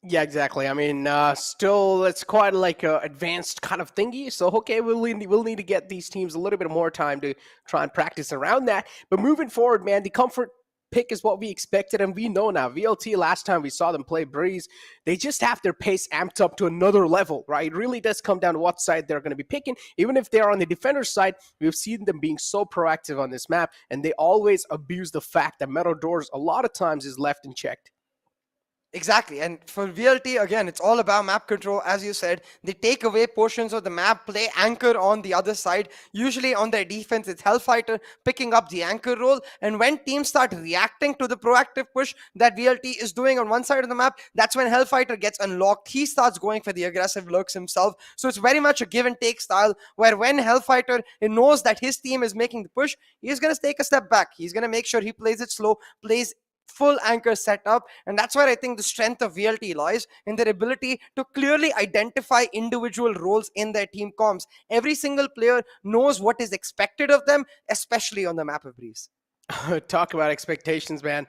Yeah, exactly. I mean, still, it's quite like an advanced kind of thingy. So, okay, we'll need to get these teams a little bit more time to try and practice around that. But moving forward, man, the comfort pick is what we expected, and we know now. VLT, last time we saw them play Breeze, they just have their pace amped up to another level, right? It really does come down to what side they're going to be picking. Even if they're on the defender's side, we've seen them being so proactive on this map, and they always abuse the fact that Metal Doors a lot of times is left unchecked. Exactly, and for VLT, again, it's all about map control. As you said, they take away portions of the map, play anchor on the other side. Usually on their defense, it's Hellfighter picking up the anchor role, and when teams start reacting to the proactive push that VLT is doing on one side of the map, that's when Hellfighter gets unlocked. He starts going for the aggressive lurks himself. So it's very much a give and take style, where when Hellfighter knows that his team is making the push, he's going to take a step back. He's going to make sure he plays it slow, plays full anchor setup, and that's where I think the strength of VLT lies, in their ability to clearly identify individual roles in their team comms. Every single player knows what is expected of them, especially on the map of Breeze. Talk about expectations, man.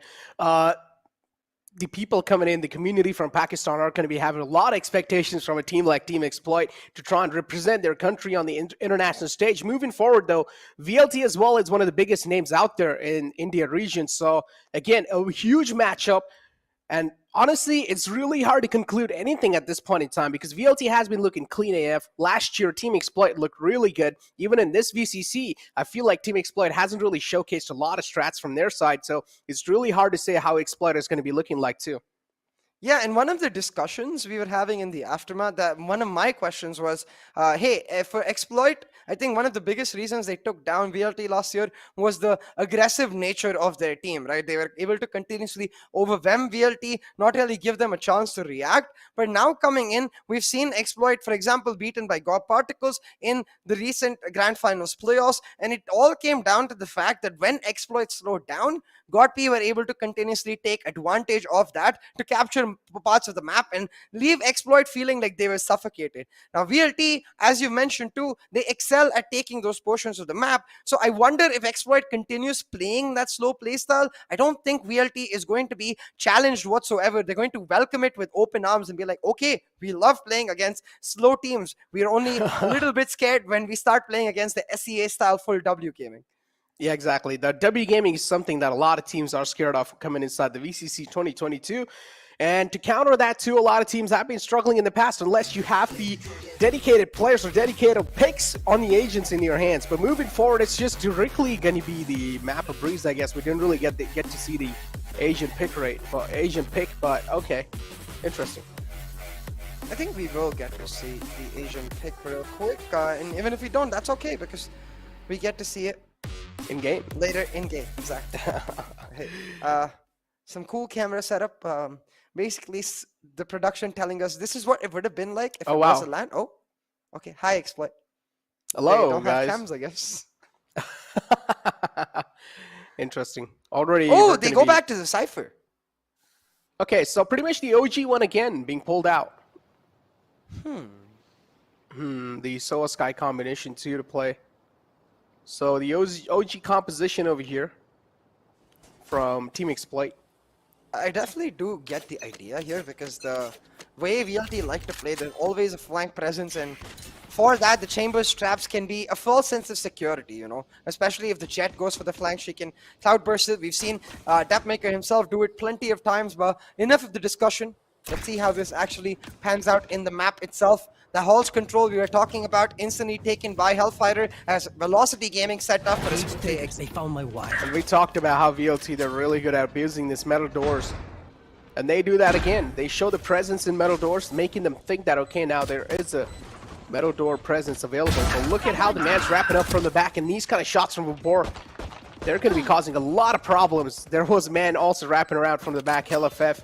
The people coming in, the community from Pakistan are going to be having a lot of expectations from a team like Team Exploit to try and represent their country on the international stage. Moving forward, though, VLT as well is one of the biggest names out there in India region. So, again, a huge matchup. And honestly, it's really hard to conclude anything at this point in time, because VLT has been looking clean AF. Last year, Team Exploit looked really good. Even in this VCC, I feel like Team Exploit hasn't really showcased a lot of strats from their side. So it's really hard to say how Exploit is going to be looking like too. Yeah, and one of the discussions we were having in the aftermath, that one of my questions was, hey, for Exploit, I think one of the biggest reasons they took down VLT last year was the aggressive nature of their team, right? They were able to continuously overwhelm VLT, not really give them a chance to react. But now coming in, we've seen Exploit, for example, beaten by God Particles in the recent Grand Finals playoffs. And it all came down to the fact that when Exploit slowed down, God P were able to continuously take advantage of that to capture parts of the map and leave Exploit feeling like they were suffocated. Now VLT, as you mentioned too, they excel at taking those portions of the map. So I wonder if Exploit continues playing that slow playstyle. I don't think VLT is going to be challenged whatsoever. They're going to welcome it with open arms and be like, okay, we love playing against slow teams. We're only a little bit scared when we start playing against the SEA style full W gaming. Yeah, exactly. The W gaming is something that a lot of teams are scared of coming inside the VCC 2022. And to counter that too, a lot of teams have been struggling in the past unless you have the dedicated players or dedicated picks on the agents in your hands. But moving forward, it's just directly going to be the map of Breeze, I guess. We didn't really get to see the Asian pick rate, but okay, interesting. I think we will get to see the Asian pick real quick, and even if we don't, that's okay because we get to see it in game later. In game, exactly. Hey, some cool camera setup. Basically, the production telling us this is what it would have been like if it was a LAN. Oh, okay. Hi, Exploit. Hello, they don't guys. have cams, I guess. Interesting. Already. Oh, they go back to the Cypher. Okay, so pretty much the OG one again being pulled out. The Soa Sky combination too to play. So the OG composition over here from Team Exploit. I definitely do get the idea here because the way VLT like to play, there's always a flank presence, and for that, the Chambers traps can be a false sense of security, you know, especially if the Jet goes for the flank, she can cloudburst it. We've seen Dapmaker himself do it plenty of times, but enough of the discussion. Let's see how this actually pans out in the map itself. The Halls control we were talking about instantly taken by Hellfighter as Velocity Gaming set up for his play. They found my wife. And we talked about how VLT, they're really good at abusing this metal doors. And they do that again. They show the presence in metal doors, making them think that, okay, now there is a metal door presence available. But look at how the man's wrapping up from the back, and these kind of shots from Vibor, they're going to be causing a lot of problems. There was a man also wrapping around from the back. LFF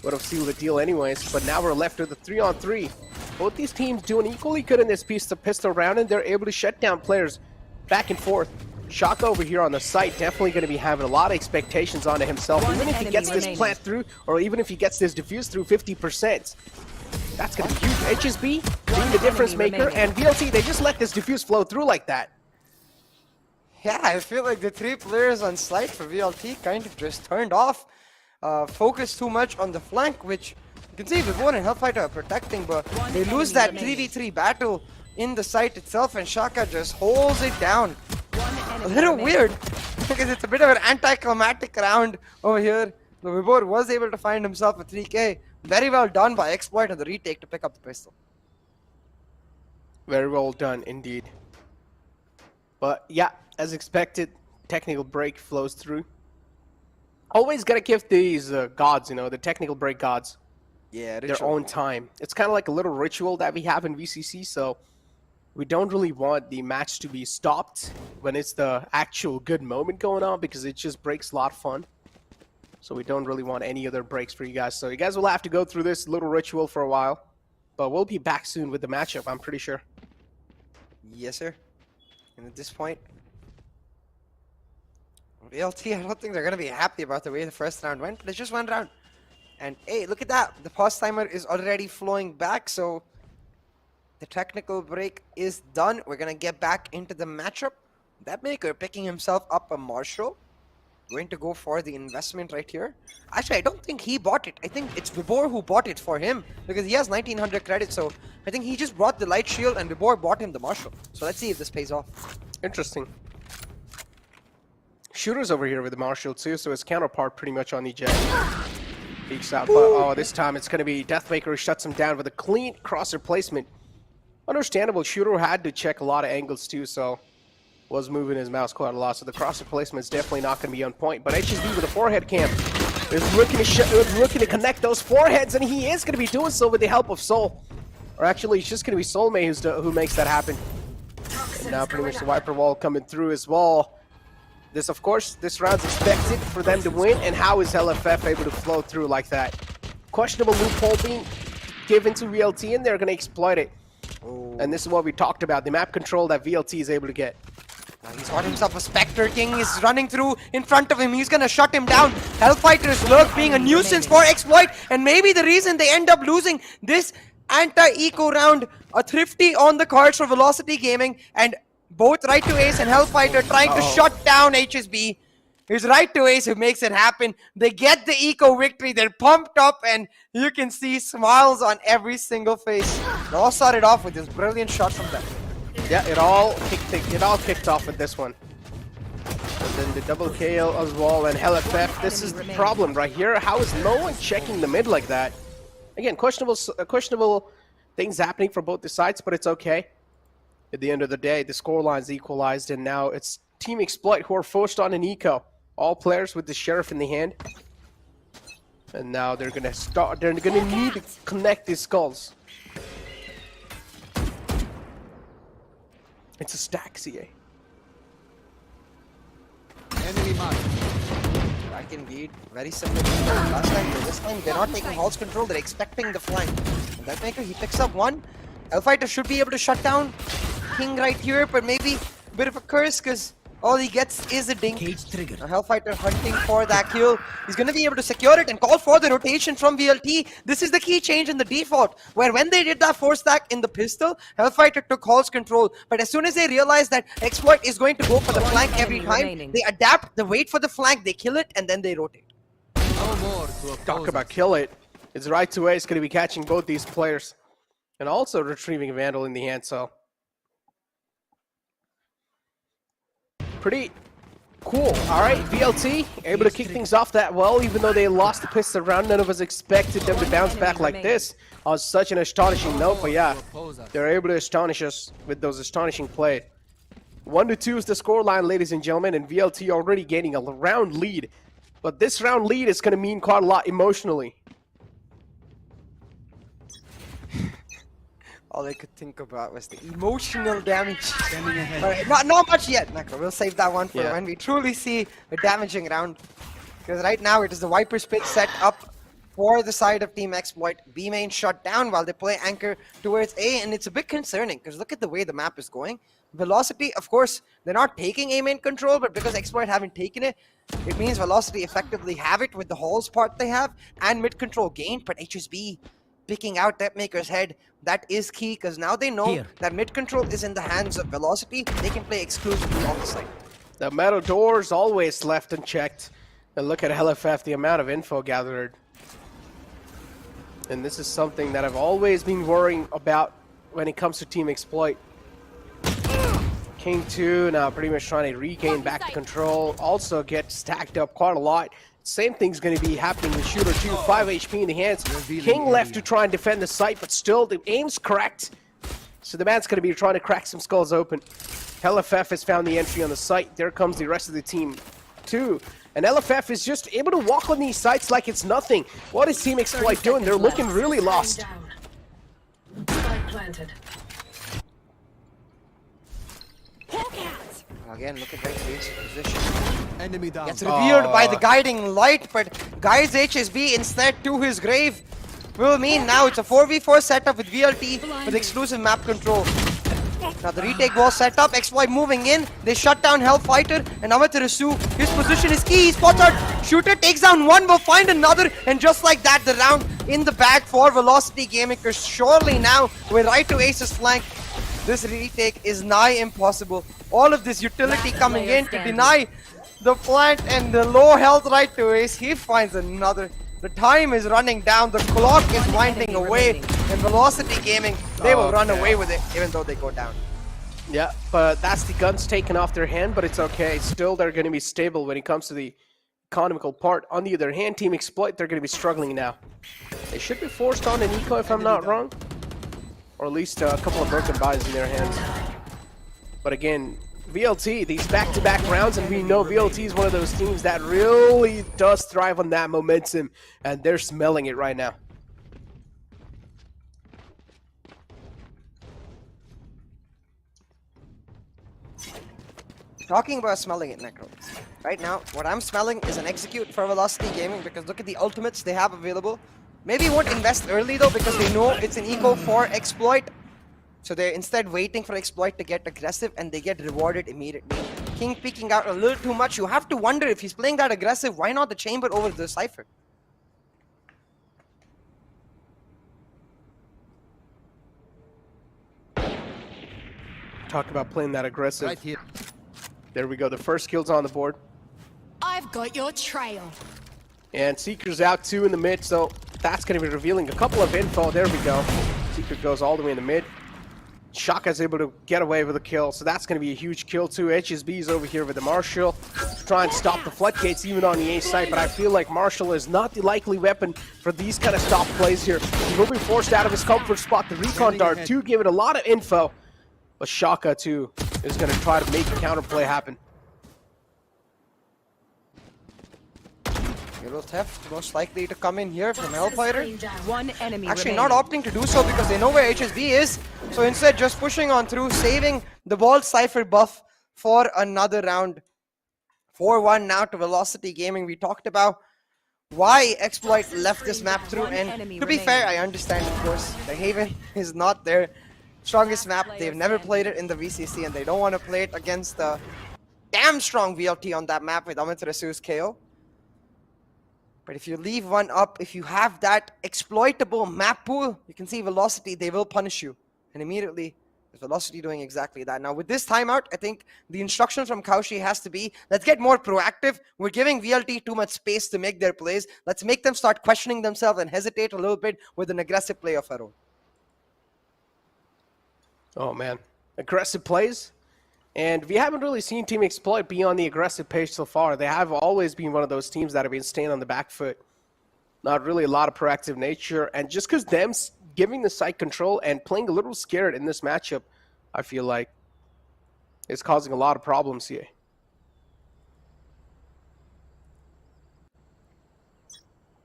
would have sealed the deal anyways, but now we're left with a 3-on-3. Both these teams doing equally good in this pistol round, and they're able to shut down players back and forth. Shaka over here on the site definitely going to be having a lot of expectations onto himself. Even if he gets this plant through, or even if he gets this diffuse through 50%, that's going to be huge. HSB being the difference maker, and VLT, they just let this diffuse flow through like that. Yeah, I feel like the 3 players on site for VLT kind of just turned off. Focused too much on the flank, which you can see Vibor and Hellfighter are protecting, but they lose that 3v3 battle in the site itself, and Shaka just holds it down. A little weird, because it's a bit of an anticlimactic round over here. The Vibor was able to find himself a 3k. Very well done by Exploit on the retake to pick up the pistol. Very well done indeed. But yeah, as expected, technical break flows through. Always gotta give these gods, you know, the technical break gods, their own time. It's kind of like a little ritual that we have in VCC, so we don't really want the match to be stopped when it's the actual good moment going on, because it just breaks a lot of fun. So we don't really want any other breaks for you guys. So you guys will have to go through this little ritual for a while, but we'll be back soon with the matchup, I'm pretty sure. Yes, sir. And at this point, VLT, I don't think they're going to be happy about the way the first round went, but it's just one round. And hey, look at that. The pause timer is already flowing back, so the technical break is done. We're going to get back into the matchup. Dapmaker picking himself up a Marshall. Going to go for the investment right here. Actually, I don't think he bought it. I think it's Vibor who bought it for him, because he has 1900 credits, so I think he just brought the light shield and Vibor bought him the Marshall. So let's see if this pays off. Interesting. Shooter's over here with the Marshall too, so his counterpart pretty much on the Jet. Peeks out, but oh, this time it's going to be Deathmaker who shuts him down with a clean crosser placement. Understandable, Shooter had to check a lot of angles too, so was moving his mouse quite a lot, so the crosser placement is definitely not going to be on point. But HSB with a forehead camp is looking to connect those foreheads, and he is going to be doing so with the help of Soul. Or actually, it's just going to be Soulmate who makes that happen. And now pretty much the Viper wall coming through as well. This, of course, this round's expected for them to win, and how is LFF able to flow through like that? Questionable loophole being given to VLT, and they're going to exploit it. Oh. And this is what we talked about, the map control that VLT is able to get. Now he's got himself a Spectre. King is running through in front of him. He's gonna shut him down. Hellfighters Lurk being a nuisance for Exploit, and maybe the reason they end up losing this anti-eco round. A Thrifty on the cards for Velocity Gaming, and both Right to Ace and Hellfighter trying to shut down HSB. Here's Right to Ace who makes it happen. They get the eco victory. They're pumped up, and you can see smiles on every single face. They all started off with this brilliant shot from them. Yeah, it all kicked off with this one. And then the double KO as well, and LFF. This is the problem right here. How is no one checking the mid like that? Again, questionable things happening for both the sides, but it's okay. At the end of the day, the scoreline's equalized, and now it's Team Exploit who are forced on an eco. All players with the Sheriff in the hand. And now they're gonna need to connect these skulls. It's a stack, CA. Enemy mark. Back indeed. Very similar to last time. This time they're not taking Hall's control, they're expecting the flank. And that maker, he picks up one. Hellfighter should be able to shut down King right here, but maybe a bit of a curse because all he gets is a dink. Now Hellfighter hunting for that kill. He's going to be able to secure it and call for the rotation from VLT. This is the key change in the default, where when they did that 4-stack in the pistol, Hellfighter took Hall's control. But as soon as they realize that Exploit is going to go for the flank every time, they adapt, they wait for the flank, they kill it, and then they rotate. No more to oppose Talk about us. kill it. It's Right to Ace going to be catching both these players. And also retrieving Vandal in the hand, so. Pretty cool. All right, VLT able to kick things off that well, even though they lost the pistol round. None of us expected them to bounce back like this on such an astonishing note. But yeah, they're able to astonish us with those astonishing plays. 1-2 is the scoreline, ladies and gentlemen, and VLT already gaining a round lead. But this round lead is going to mean quite a lot emotionally. All I could think about was the emotional damage. But not much yet, Naka. We'll save that one for when we truly see a damaging round. Because right now it is the Viper Spit set up for the side of Team Exploit. B main shut down while they play anchor towards A, and it's a bit concerning because look at the way the map is going. Velocity, of course, they're not taking A main control, but because Exploit haven't taken it, it means Velocity effectively have it with the Halls part they have and mid control gained, but HSB picking out Depmaker's head, that is key because now they know that mid control is in the hands of Velocity. They can play exclusively on the side. The metal doors always left unchecked. And look at LFF, the amount of info gathered. And this is something that I've always been worrying about when it comes to Team Exploit. King 2 now pretty much trying to regain back the control. Also get stacked up quite a lot. Same thing's going to be happening with Shooter 2. 5 HP in the hands. King left to try and defend the site, but still the aim's correct. So the man's going to be trying to crack some skulls open. LFF has found the entry on the site. There comes the rest of the team too. And LFF is just able to walk on these sites like it's nothing. What is Team Exploit doing? They're looking really lost. Again, look at that base position. Enemy down. Gets revealed by the guiding light, but guides HSB instead to his grave. Will mean now it's a 4v4 setup with VLT with exclusive map control. Now the retake wall set up, Exploit moving in, they shut down Hellfighter, and Amaterasu, his position is key, he spots out, Shooter takes down one, will find another, and just like that, the round in the bag for Velocity Gaming, because surely now, with Right to Ace's flank, this retake is nigh impossible. All of this utility coming in to deny the plant and the low health Right to Ace, he finds another. The time is running down, the clock is winding away, and Velocity Gaming, they will run away with it, even though they go down. Yeah, but that's the guns taken off their hand, but it's okay. Still, they're going to be stable when it comes to the economical part. On the other hand, Team Exploit, they're going to be struggling now. They should be forced on an eco, if I'm not wrong. Or at least a couple of broken buys in their hands. But again, VLT, these back-to-back rounds, and we know VLT is one of those teams that really does thrive on that momentum, and they're smelling it right now. Talking about smelling it, Necro. Right now, what I'm smelling is an execute for Velocity Gaming, because look at the ultimates they have available. Maybe won't invest early though, because they know it's an eco for Exploit. So they're instead waiting for Exploit to get aggressive, and they get rewarded immediately. King peeking out a little too much. You have to wonder, if he's playing that aggressive, why not the chamber over the Cypher? Talk about playing that aggressive. Right here. There we go. The first kill's on the board. I've got your trail. And Seeker's out too in the mid, so that's going to be revealing a couple of info. There we go. Seeker goes all the way in the mid. Shaka's able to get away with a kill, so that's going to be a huge kill too. HSB's over here with the Marshall to try and stop the floodgates even on the A side, but I feel like Marshall is not the likely weapon for these kind of stop plays here. He will be forced out of his comfort spot. The recon dart too, give it a lot of info, but Shaka too is going to try to make a counterplay happen. Euro Theft most likely to come in here from Hellfighter. One enemy Actually remaining. not opting to do so because they know where HSB is. So instead just pushing on through, saving the Ball Cypher buff for another round. 4-1 now to Velocity Gaming. We talked about why Exploit left this map through, and to be fair, I understand, of course. The Haven is not their strongest map. They've never played it in the VCC, and they don't want to play it against the damn strong VLT on that map with Amit Rasu's KO. But if you leave one up, if you have that exploitable map pool, you can see Velocity, they will punish you. And immediately, Velocity doing exactly that. Now with this timeout, I think the instruction from Kaushi has to be, let's get more proactive. We're giving VLT too much space to make their plays. Let's make them start questioning themselves and hesitate a little bit with an aggressive play of our own. Oh man, aggressive plays. And we haven't really seen Team Exploit be on the aggressive page so far. They have always been one of those teams that have been staying on the back foot. Not really a lot of proactive nature. And just because them giving the site control and playing a little scared in this matchup, I feel like it's causing a lot of problems here.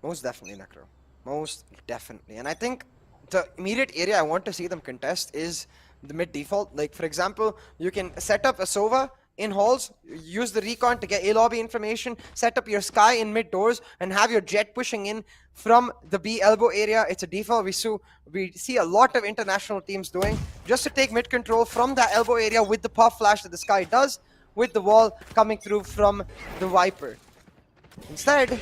Most definitely, Necro. Most definitely. And I think the immediate area I want to see them contest is the mid default. Like, for example, you can set up a Sova in halls, use the recon to get A lobby information, set up your Sky in mid doors, and have your jet pushing in from the B elbow area. It's a default we see a lot of international teams doing, just to take mid control from that elbow area with the puff flash that the Sky does, with the wall coming through from the Viper. Instead,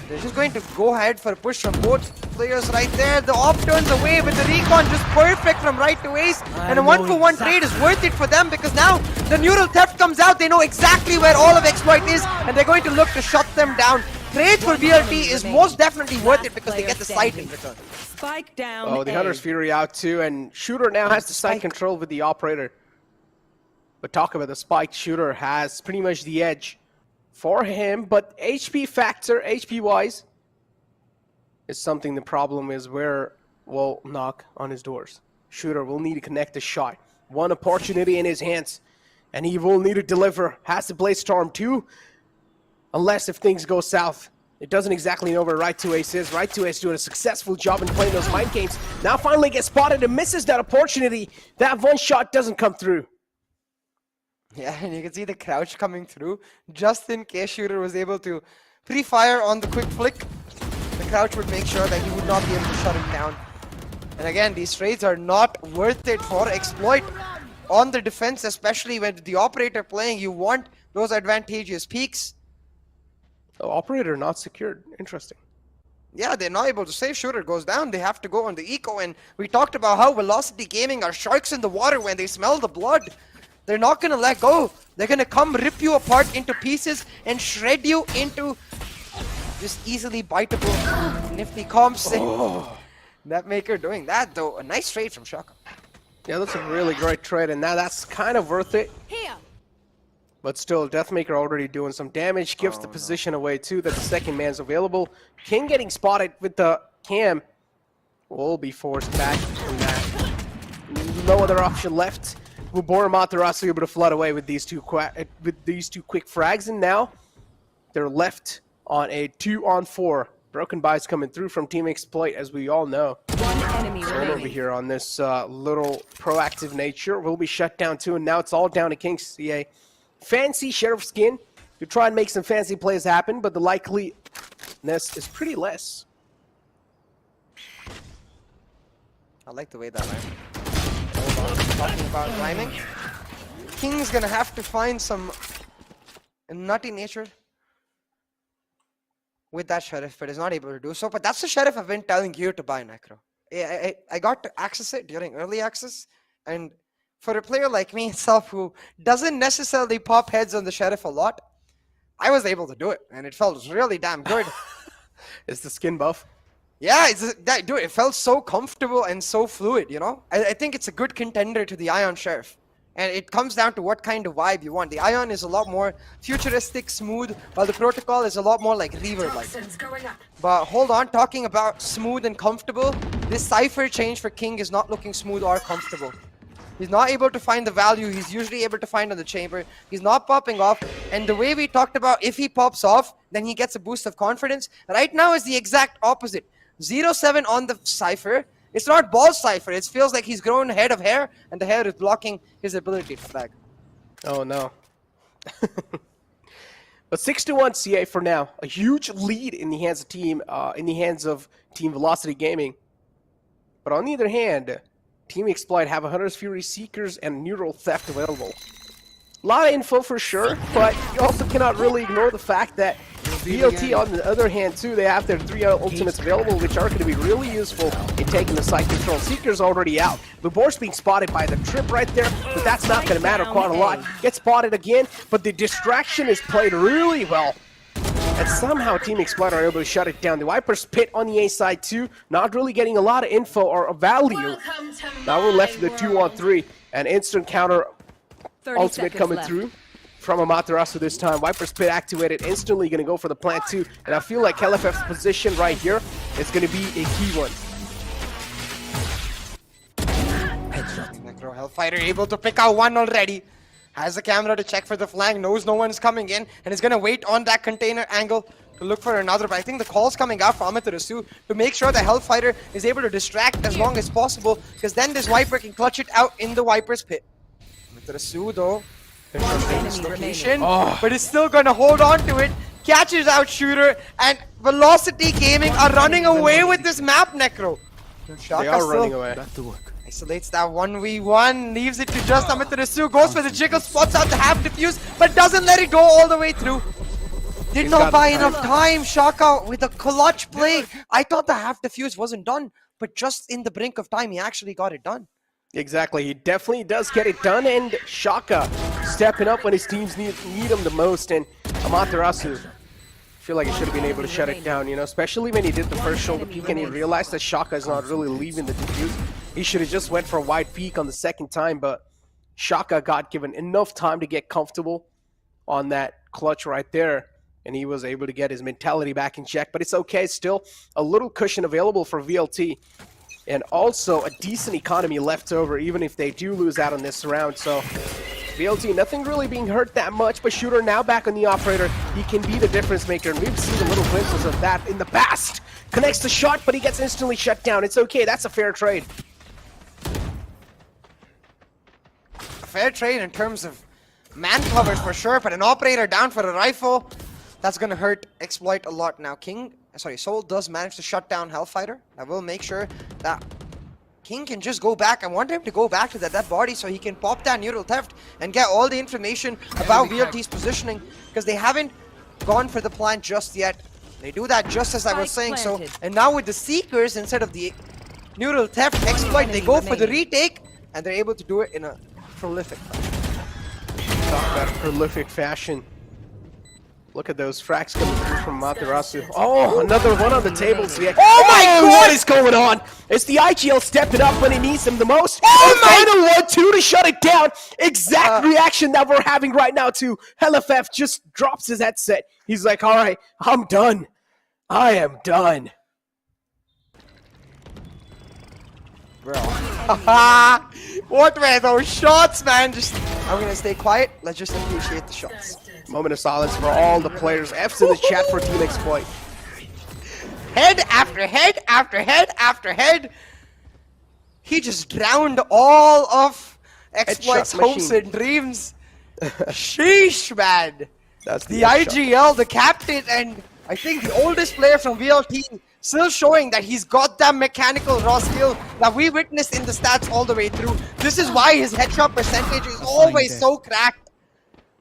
they're just going to go ahead for a push from both players right there. The op turns away with the recon just perfect from right to ace. And a 1-for-1 trade is worth it for them, because now the neural theft comes out. They know exactly where all of Exploit is, and they're going to look to shut them down. Trade for VLT is most definitely worth it because they get the site in return. Spike down. Oh, the Hunter's Fury out too, and Shooter now has the site control with the Operator. But talk about the Spike, Shooter has pretty much the edge for him, but HP factor, HP-wise, is something the problem is where we'll knock on his doors. Shooter will need to connect a shot. One opportunity in his hands, and he will need to deliver. Has to Blaze Storm too, unless if things go south. It doesn't exactly know where Right to Ace is. Right to Ace doing a successful job in playing those mind games. Now finally gets spotted and misses that opportunity. That one shot doesn't come through. Yeah, and you can see the crouch coming through. Just in case Shooter was able to pre-fire on the quick flick, the crouch would make sure that he would not be able to shut him down. And again, these trades are not worth it for Exploit on the defense, especially when the Operator playing. You want those advantageous peaks. The Operator not secured. Interesting. Yeah, they're not able to save. Shooter goes down. They have to go on the eco. And we talked about how Velocity Gaming are sharks in the water when they smell the blood. They're not going to let go. They're going to come rip you apart into pieces and shred you into just easily biteable nifty comps. Oh. Netmaker doing that though. A nice trade from Shaka. Yeah, that's a really great trade, and now that's kind of worth it. Here. But still, Deathmaker already doing some damage. Gives the position away too, that the second man's available. King getting spotted with the cam. Will be forced back from that. No other option left. Bubor and Matarasu able to flood away with these two quick frags, and now they're left on a 2-on-4. Broken buys coming through from Team Exploit, as we all know. One enemy Someone over remaining. here on this little proactive nature will be shut down too, and now it's all down to King to see a fancy Sheriff skin to try and make some fancy plays happen, but the likeliness is pretty less. I like the way that rhymed. Hold on, talking about rhyming. King's gonna have to find some nutty nature with that Sheriff, but is not able to do so. But that's the Sheriff I've been telling you to buy, Necro. I got to access it during early access, and for a player like me itself who doesn't necessarily pop heads on the Sheriff a lot, I was able to do it, and it felt really damn good. It's the skin buff. Yeah, dude, it felt so comfortable and so fluid, you know? I think it's a good contender to the Ion Sheriff. And it comes down to what kind of vibe you want. The Ion is a lot more futuristic, smooth, while the Protocol is a lot more like reverb-like. But hold on, talking about smooth and comfortable, this Cypher change for King is not looking smooth or comfortable. He's not able to find the value he's usually able to find on the chamber. He's not popping off. And the way we talked about, if he pops off, then he gets a boost of confidence. Right now is the exact opposite. 0-7 on the Cypher. It's not ball Cypher. It feels like he's grown a head of hair, and the hair is blocking his ability to flag. Oh, no. But 6-1 CA for now. A huge lead in the hands of Team Velocity Gaming. But on the other hand, Team Exploit have a Hunter's Fury Seekers and Neural Theft available. A lot of info for sure, but you also cannot really ignore the fact that VOT, on the other hand, too, they have their 3 ultimates available, which are going to be really useful in taking the side control. Seeker's already out. Lubor's being spotted by the trip right there, but that's not going to matter quite a lot. Gets spotted again, but the distraction is played really well. And somehow Team Exploit are able to shut it down. The Viper's Pit on the A side too, not really getting a lot of info or value. Now we're left with a 2-on-3, and instant counter ultimate coming through from Amaterasu this time. Viper's Pit activated, instantly going to go for the plant too. And I feel like LFF's position right here is going to be a key one. Necro Hellfighter able to pick out one already. Has the camera to check for the flank, knows no one's coming in, and is going to wait on that container angle to look for another. But I think the call's coming out from Amaterasu to make sure the Hellfighter is able to distract as long as possible, because then this Viper can clutch it out in the Viper's Pit. Amaterasu, though, his location, but is still going to hold on to it. Catches out Shooter, and Velocity Gaming are running away with this map, Necro. They are running away. Isolates that 1v1, leaves it to just Amaterasu, goes for the jiggle, spots out the half defuse, but doesn't let it go all the way through. Did not buy enough time. Shaka with a clutch play. I thought the half defuse wasn't done, but just in the brink of time, he actually got it done. Exactly, he definitely does get it done, and Shaka stepping up when his teams need him the most, and Amaterasu, I feel like he should have been able to shut it down, you know, especially when he did the first shoulder peek and he realized that Shaka is not really leaving the defuse. He should have just went for a wide peek on the second time, but Shaka got given enough time to get comfortable on that clutch right there, and he was able to get his mentality back in check. But it's okay, still a little cushion available for VLT, and also a decent economy left over, even if they do lose out on this round. So VLT, nothing really being hurt that much, but Shooter now back on the operator. He can be the difference maker, and we've seen a little glimpses of that in the past. Connects the shot, but he gets instantly shut down. It's okay, that's a fair trade. Fair trade in terms of man covers for sure, but an operator down for a rifle, that's going to hurt Exploit a lot. Now Soul does manage to shut down Hellfighter. I will make sure that King can just go back. I want him to go back to that body so he can pop that Neural Theft and get all the information about VLT's positioning, because they haven't gone for the plant just yet. They do that just as I was saying. So, and now with the Seekers instead of the Neural Theft Exploit, they go for the retake, and they're able to do it in a prolific fashion. Talk about a prolific fashion. Look at those frags coming through from Materasu. Oh, another one on the table. Oh my God, what is going on? It's the IGL stepping up when he needs them the most. Oh my! Final 1-2 to shut it down. Exact reaction that we're having right now too. LFF just drops his headset. He's like, all right, I'm done. I am done. bro. What were those shots, man? I'm gonna stay quiet. Let's just appreciate the shots. Moment of silence for all the players. F's in the chat for Team Exploit. Head after head after head after head. He just drowned all of Exploit's hopes and dreams. Sheesh, man. That's the IGL, the captain, and I think the oldest player from VLT, still showing that he's got that mechanical raw skill that we witnessed in the stats all the way through. This is why his headshot percentage is always so cracked.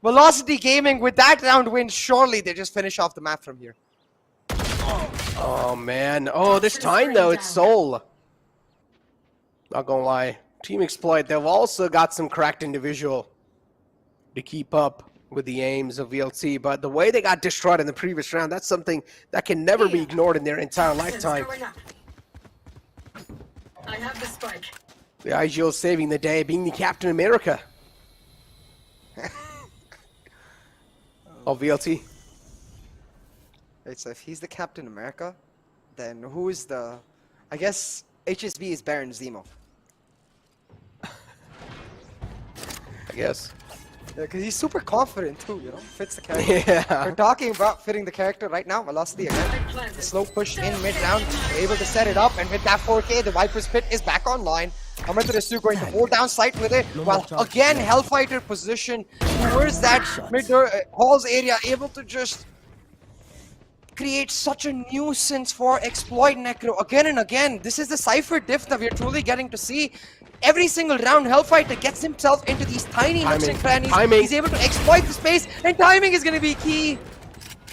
Velocity Gaming, with that round win, surely they just finish off the map from here. Oh, man. Oh, this time, though, it's Soul. Not gonna lie. Team Exploit, they've also got some cracked individual to keep up with the aims of VLT, but the way they got destroyed in the previous round, that's something that can never be ignored in their entire lifetime. I have the spike. The IGL saving the day, being the Captain America of VLT. Right, so if he's the Captain America, then who is the... I guess HSB is Baron Zemo. I guess. Yeah, because he's super confident too, you know, fits the character. Yeah. We're talking about fitting the character right now. Velocity again. The slow push in mid-round, able to set it up, and with that 4K, the Viper's Pit is back online. Amaterasu going to hold down sight with it, while again Hellfighter position towards that mid-halls area, able to just create such a nuisance for Exploit Necro again and again. This is the Cypher diff that we're truly getting to see. Every single round, Hellfighter gets himself into these tiny nooks and crannies. He's able to exploit the space, and timing is going to be key.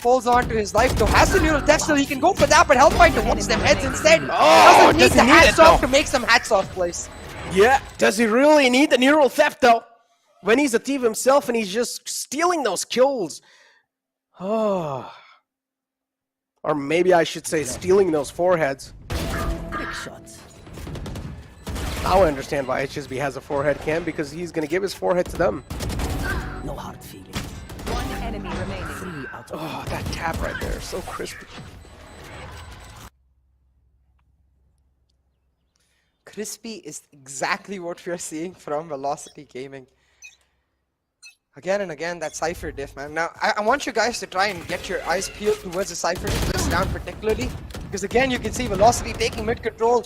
Holds on to his life, though. Has the neural theft, so he can go for that, but Hellfighter wants them heads instead. Doesn't need the hats off to make some hats off plays. Yeah, does he really need the neural theft, though? When he's a thief himself and he's just stealing those kills. Oh. Or maybe I should say stealing those foreheads. Now I understand why HSB has a forehead cam, because he's going to give his forehead to them. No hard feeling. One enemy remaining. Oh, that tap right there, so crispy. Crispy is exactly what we're seeing from Velocity Gaming. Again and again, that Cypher diff, man. Now, I want you guys to try and get your eyes peeled towards the Cypher this round particularly. Because again, you can see Velocity taking mid-control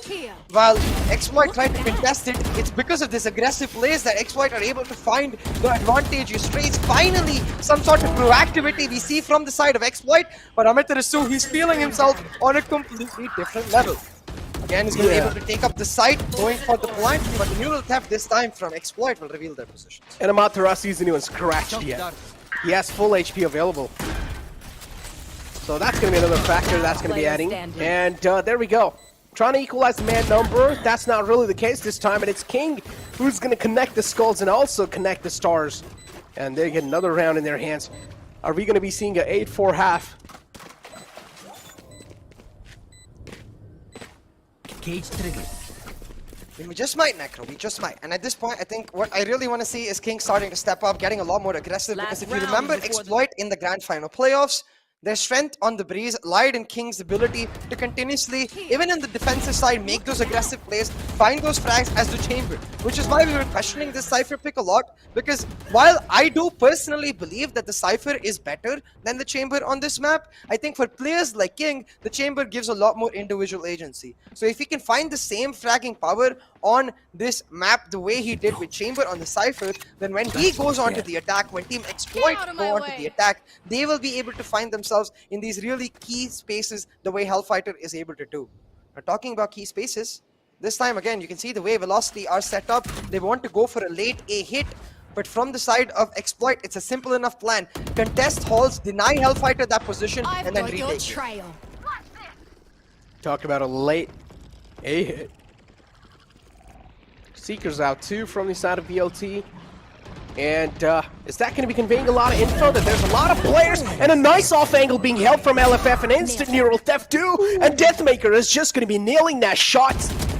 while Exploit trying to contest it. It's because of this aggressive plays that Exploit are able to find the advantageous trades. Finally, some sort of proactivity we see from the side of Exploit. But Amaterasu, he's feeling himself on a completely different level. Again, he's going to be able to take up the site, going for the point, but the neural theft this time from Exploit will reveal their positions. And Amaterasu isn't even scratched yet. He has full HP available. So that's going to be another factor that's going to be adding. And there we go. Trying to equalize the man number. That's not really the case this time, and it's King who's going to connect the skulls and also connect the stars. And they get another round in their hands. Are we going to be seeing an 8-4 half? Cage trigger. We just might, Necro. We just might. And at this point, I think what I really want to see is King starting to step up, getting a lot more aggressive. Because if you remember Exploit in the Grand Final playoffs, their strength on the breeze lied in King's ability to continuously, even in the defensive side, make those aggressive plays, find those frags as the Chamber. Which is why we were questioning this Cypher pick a lot. Because while I do personally believe that the Cypher is better than the Chamber on this map, I think for players like King, the Chamber gives a lot more individual agency. So if he can find the same fragging power on this map the way he did with Chamber on the Cypher, then when he goes onto the attack, when Team Exploit go onto the attack, they will be able to find themselves in these really key spaces the way Hellfighter is able to do. Now, talking about key spaces, this time again, you can see the way Velocity are set up. They want to go for a late A hit, but from the side of Exploit, it's a simple enough plan. Contest halls, deny Hellfighter that position, and then retake it. Talk about a late A hit. Seekers out too from the side of VLT. And is that going to be conveying a lot of info that there's a lot of players and a nice off angle being held from LFF, an instant neural theft too, and Deathmaker is just going to be nailing that shot,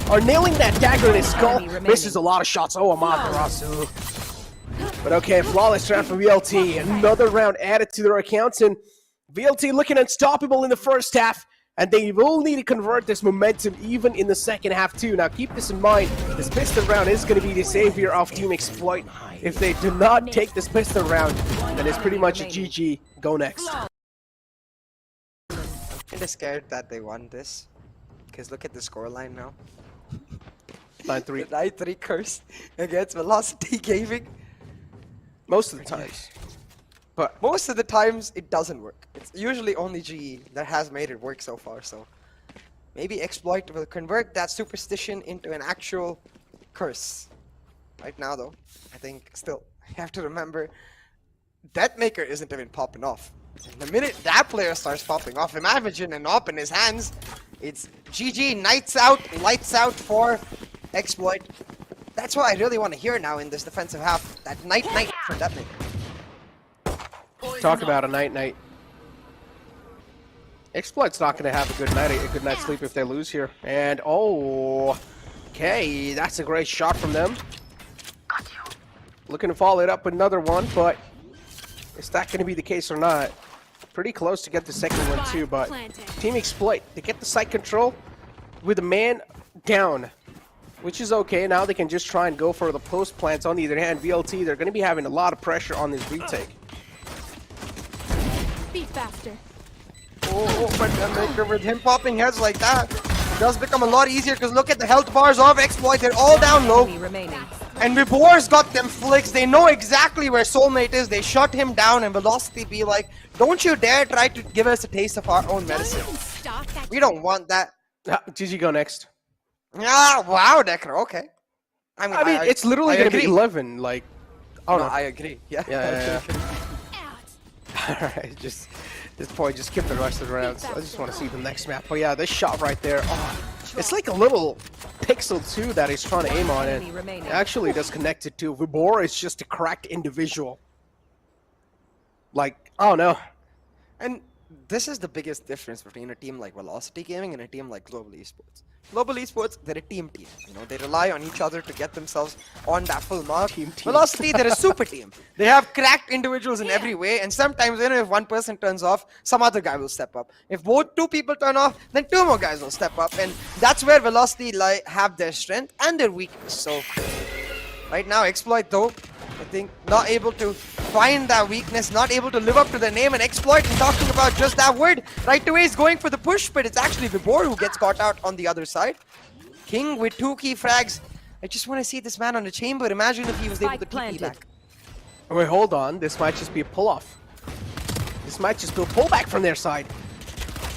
or nailing that dagger in his skull. Misses a lot of shots. Oh, Amaterasu. But okay, flawless round for VLT. Another round added to their accounts, and VLT looking unstoppable in the first half And they will need to convert this momentum even in the second half too. Now keep this in mind, this pistol round is going to be the savior of Team Exploit. If they do not take this pistol round, then it's pretty much a GG. Go next. I'm kind of scared that they won this. Because look at the scoreline now. 9-3. 9-3 curse against Velocity Gaming. Most of the times. But most of the times, it doesn't work. It's usually only GE that has made it work so far, so... Maybe Exploit will convert that superstition into an actual curse. Right now, though, I think still, you have to remember, Deathmaker isn't even popping off. And the minute that player starts popping off, imagine an op in his hands, it's GG, lights out for Exploit. That's what I really want to hear now in this defensive half. That night for Deathmaker. Talk about a night. Exploit's not going to have a good night's sleep if they lose here. And okay, that's a great shot from them. Looking to follow it up with another one, but is that going to be the case or not? Pretty close to get the second one too, but Team Exploit, they get the site control with a man down, which is okay. Now they can just try and go for the post plants. On the other hand, VLT, they're going to be having a lot of pressure on this retake. Be faster. But Deathmaker, with him popping heads like that, it does become a lot easier because look at the health bars of Exploit. They're all down low. And Vibor's got them flicks. They know exactly where Soulmate is. They shut him down, and Velocity be like, don't you dare try to give us a taste of our own medicine. We don't want that. GG, go next. Ah, wow, Decker, okay. I mean, it's literally going to be 11, like... Oh, no, I agree. Yeah. Alright, just... This point, just skip the rest of the rounds. I just want to see the next map. But yeah, this shot right there, it's like a little pixel too that he's trying to aim on it. It actually does connect it to. Vibor is just a cracked individual. Like, oh no. And this is the biggest difference between a team like Velocity Gaming and a team like Global Esports. Global Esports, they're a team. You know, they rely on each other to get themselves on that full mark. Team. Velocity, they're a super team. They have cracked individuals in every way, and sometimes, you know, if one person turns off, some other guy will step up. If two people turn off, then two more guys will step up, and that's where Velocity have their strength and their weakness. So, right now, Exploit though, I think not able to find that weakness, not able to live up to their name, and Exploit is talking about just that word. Right away is going for the push, but it's actually Vibor who gets caught out on the other side. King with 2 key frags. I just want to see this man on the chamber. Imagine if he was able to TP back. Wait, hold on. This might just be a pull-off. This might just be a pullback from their side.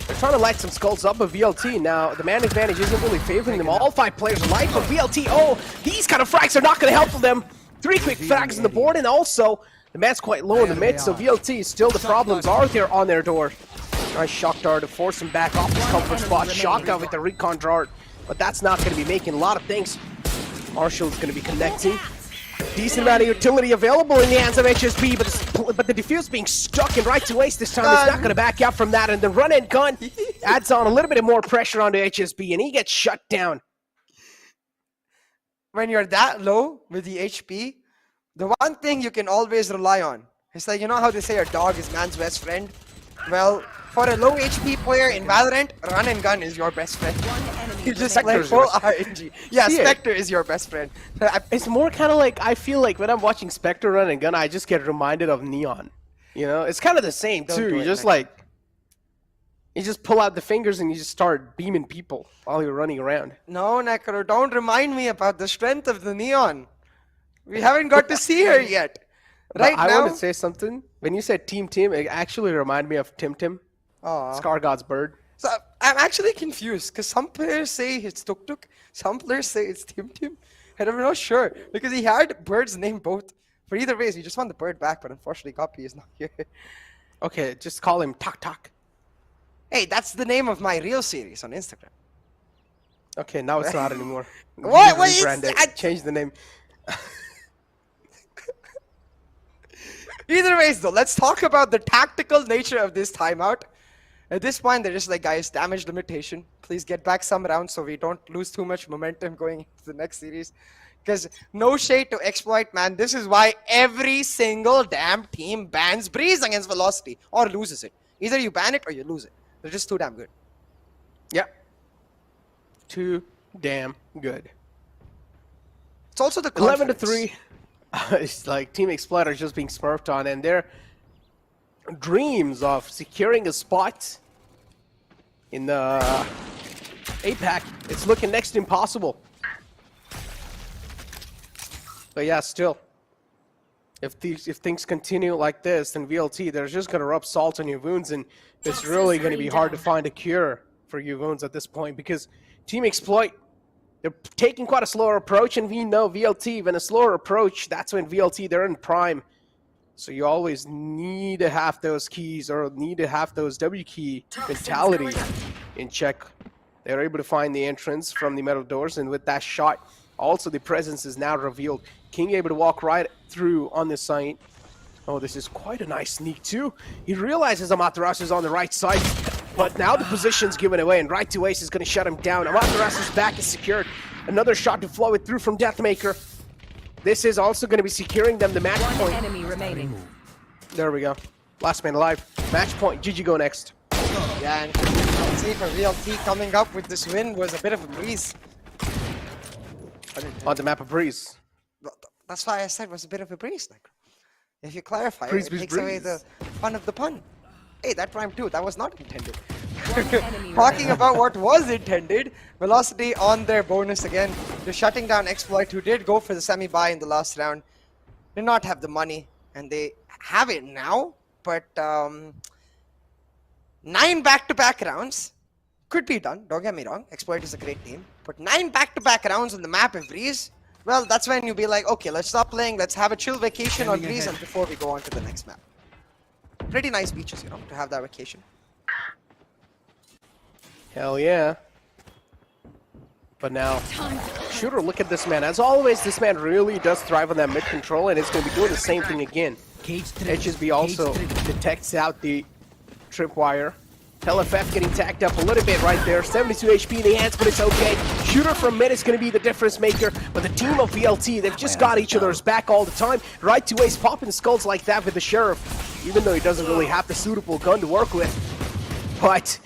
They're trying to light some skulls up of VLT. Now, the man advantage isn't really favoring them. All 5 players alive, but VLT, these kind of frags are not going to help them. 3 quick frags on the board, and also, the man's quite low in the mid, so VLT, still the problems are there on their door. Nice shock dart to force him back off his comfort spot. Shotgun with the recon dart, but that's not going to be making a lot of things. Marshall's going to be connecting. Decent amount of utility available in the hands of HSB, but the defuse being stuck in right to waste this time is not going to back out from that, and the run and gun adds on a little bit more pressure onto HSB, and he gets shut down. When you're that low with the HP, the one thing you can always rely on, it's like, you know how they say a dog is man's best friend? Well, for a low HP player in Valorant, run and gun is your best friend. You just play full RNG. Yeah, Spectre is your best friend. It's more kind of like, I feel like when I'm watching Spectre run and gun, I just get reminded of Neon. You know, it's kind of the same too. You just like, you just pull out the fingers and you just start beaming people while you're running around. No, Nekro, don't remind me about the strength of the Neon. We haven't got to see her yet. Right now, I want to say something. When you said Team, it actually reminded me of Tim. Scar God's bird. So I'm actually confused because some players say it's Tuk Tuk, some players say it's Tim. And I'm not sure because he had bird's name both. But either ways, he just want the bird back, but unfortunately, Copy is not here. Okay, just call him Tak. Hey, that's the name of my real series on Instagram. Okay, now it's not anymore. What? Change the name. Either ways, though, let's talk about the tactical nature of this timeout. At this point, they're just like, guys, damage limitation. Please get back some rounds so we don't lose too much momentum going into the next series. Because no shade to Exploit, man. This is why every single damn team bans Breeze against Velocity or loses it. Either you ban it or you lose it. They're just too damn good. Yep. Too damn good. It's also the 11-3. It's like Team Exploit are just being smurfed on, and their dreams of securing a spot in the APAC, it's looking next to impossible. But yeah, still, if things continue like this, then VLT, they're just gonna rub salt on your wounds, and it's really gonna be hard to find a cure for your wounds at this point, because Team Exploit, they're taking quite a slower approach, and we know VLT, when a slower approach, that's when VLT, they're in prime. So you always need to have those keys, or need to have those W key mentality in check. They're able to find the entrance from the metal doors, and with that shot, also the presence is now revealed. King able to walk right through on this side. Oh, this is quite a nice sneak too. He realizes Amaterasu is on the right side, but now the position's given away, and right to ace is going to shut him down. Amaterasu's back is secured. Another shot to flow it through from Deathmaker. This is also going to be securing them the match point. Enemy remaining. There we go. Last man alive. Match point. GG go next. Yeah, and I'll say for VLT coming up with this win was a bit of a breeze. On the map of breeze. That's why I said it was a bit of a breeze. Like, if you clarify, Breeze, it breeze, takes away breeze. the fun of the pun. Hey, that rhymed too. That was not intended. enemy Talking about what was intended, Velocity on their bonus again. They're shutting down Exploit, who did go for the semi-buy in the last round. Did not have the money, and they have it now, but 9 back-to-back rounds could be done, don't get me wrong. Exploit is a great team, but 9 back-to-back rounds on the map of Breeze, well, that's when you'll be like, okay, let's stop playing, let's have a chill vacation on Breeze and before we go on to the next map. Pretty nice beaches, you know, to have that vacation. Hell yeah. But now, Shooter, look at this man. As always, this man really does thrive on that mid control, and it's going to be doing the same thing again. HSB also detects out the tripwire. LFF getting tacked up a little bit right there. 72 HP in the hands, but it's okay. Shooter from mid is going to be the difference maker. But the team of VLT, they've just got each other's back all the time. Right to ace, popping skulls like that with the Sheriff, even though he doesn't really have the suitable gun to work with. But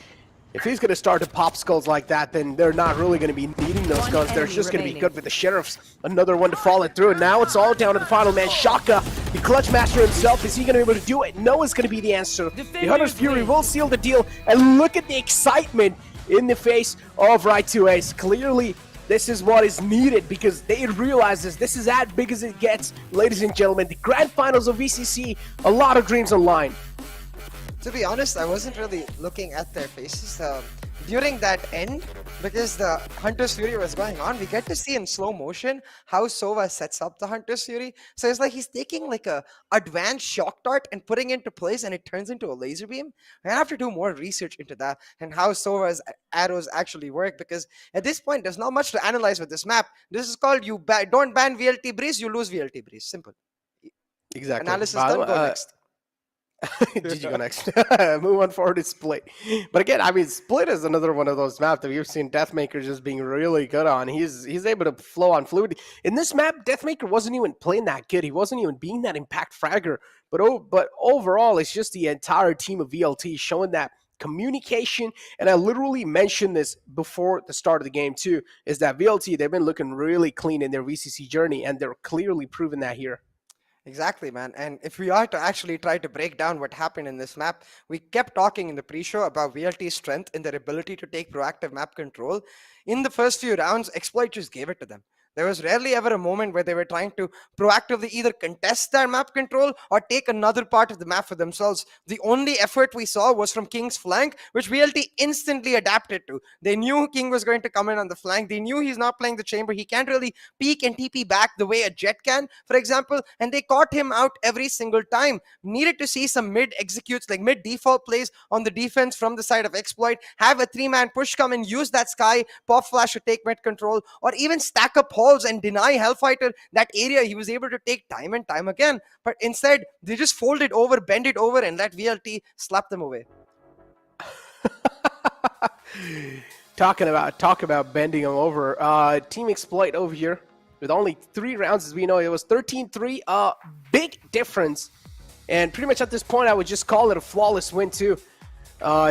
if he's going to start to pop skulls like that, then they're not really going to be needing those guns. They're just going to be good with the Sheriffs. Another one to fall it through. And now it's all down to the final man, Shaka. The clutch master himself, is he going to be able to do it? No is going to be the answer. The Hunter's Fury will seal the deal. And look at the excitement in the face of Right to Ace. Clearly, this is what is needed, because they realize this is as big as it gets. Ladies and gentlemen, the grand finals of VCC, a lot of dreams on line. To be honest, I wasn't really looking at their faces during that end, because the Hunter's Fury was going on. We get to see in slow motion how Sova sets up the Hunter's Fury. So it's like he's taking like a advanced shock dart and putting it into place, and it turns into a laser beam. I have to do more research into that and how Sova's arrows actually work, because at this point there's not much to analyze with this map. This is called don't ban VLT Breeze, you lose VLT Breeze. Simple. Exactly. Analysis done, go next. Did you go next? Move on forward to Split. But again, I mean, Split is another one of those maps that we've seen Deathmaker just being really good on. He's able to flow on fluid. In this map, Deathmaker wasn't even playing that good. He wasn't even being that impact fragger. But overall, it's just the entire team of VLT showing that communication. And I literally mentioned this before the start of the game too, is that VLT, they've been looking really clean in their VCC journey, and they're clearly proving that here. Exactly, man. And if we are to actually try to break down what happened in this map, we kept talking in the pre-show about VLT's strength in their ability to take proactive map control. In the first few rounds, Exploit just gave it to them. There was rarely ever a moment where they were trying to proactively either contest their map control or take another part of the map for themselves. The only effort we saw was from King's flank, which VLT instantly adapted to. They knew King was going to come in on the flank. They knew he's not playing the chamber. He can't really peek and TP back the way a Jet can, for example, and they caught him out every single time. Needed to see some mid executes, like mid default plays on the defense from the side of Exploit, have a 3-man push come and use that Sky pop flash to take mid control, or even stack up and deny Hellfighter that area he was able to take time and time again. But instead, they just fold it over, bend it over, and let VLT slap them away. Talk about bending them over. Team Exploit over here with only 3 rounds, as we know. It was 13-3, big difference. And pretty much at this point, I would just call it a flawless win too.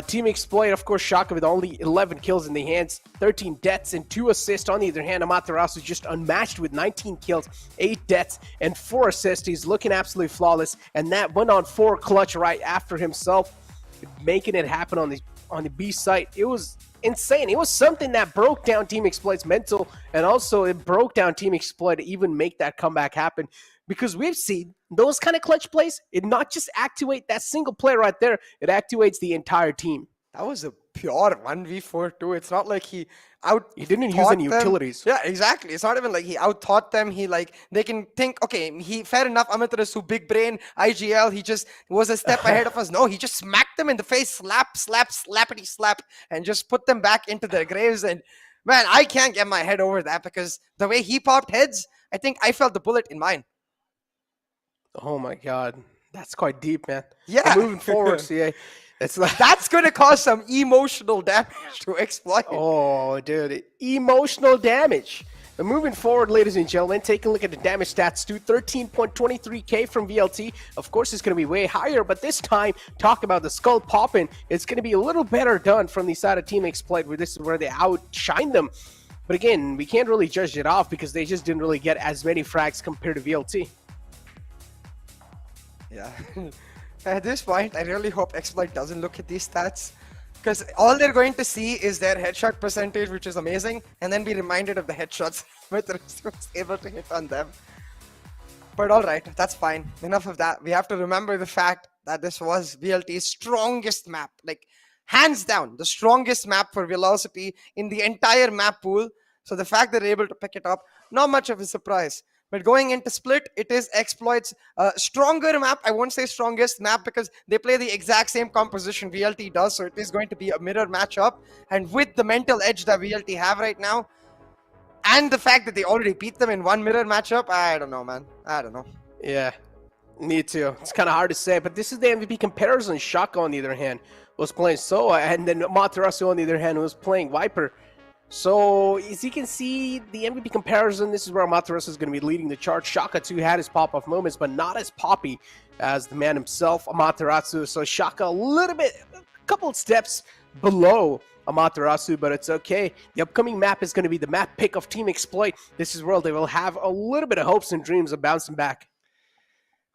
Team Exploit, of course, Shaka with only 11 kills in the hands, 13 deaths and 2 assists. On the other hand, Amaterasu just unmatched with 19 kills, 8 deaths and 4 assists. He's looking absolutely flawless, and that went on 4 clutch right after himself, making it happen on the B site. It was insane. It was something that broke down Team Exploit's mental, and also it broke down Team Exploit to even make that comeback happen. Because we've seen those kind of clutch plays, it not just activate that single player right there, it activates the entire team. That was a pure 1v4 too. It's not like he didn't use any utilities. Yeah, exactly. It's not even like he out-thought them. They can think, okay, fair enough, Amaterasu, big brain, IGL, he just was a step ahead of us. No, he just smacked them in the face, slappity slap, and just put them back into their graves. And man, I can't get my head over that, because the way he popped heads, I think I felt the bullet in mine. Oh my God, that's quite deep, man. Yeah. But moving forward, CA, it's like that's going to cause some emotional damage to Exploit. Oh, dude, emotional damage. But moving forward, ladies and gentlemen, taking a look at the damage stats too. 13.23k from VLT. Of course, it's going to be way higher, but this time, talk about the skull popping. It's going to be a little better done from the side of Team Exploit, where this is where they outshine them. But again, we can't really judge it off because they just didn't really get as many frags compared to VLT. Yeah. At this point, I really hope Exploit doesn't look at these stats, because all they're going to see is their headshot percentage, which is amazing, and then be reminded of the headshots Amaterasu was able to hit on them. But alright, that's fine. Enough of that. We have to remember the fact that this was VLT's strongest map. Like, hands down, the strongest map for Velocity in the entire map pool. So the fact that they're able to pick it up, not much of a surprise. But going into Split, it is Exploit's stronger map. I won't say strongest map, because they play the exact same composition VLT does. So it is going to be a mirror matchup. And with the mental edge that VLT have right now, and the fact that they already beat them in one mirror matchup, I don't know, man. I don't know. Yeah, me too. It's kind of hard to say. But this is the MVP comparison. Shaka, on the other hand, was playing Soa. And then Amaterasu, on the other hand, was playing Viper. So, as you can see, the MVP comparison, this is where Amaterasu is going to be leading the charge. Shaka, too, had his pop-off moments, but not as poppy as the man himself, Amaterasu. So, Shaka, a couple of steps below Amaterasu, but it's okay. The upcoming map is going to be the map pick of Team Exploit. This is where they will have a little bit of hopes and dreams of bouncing back.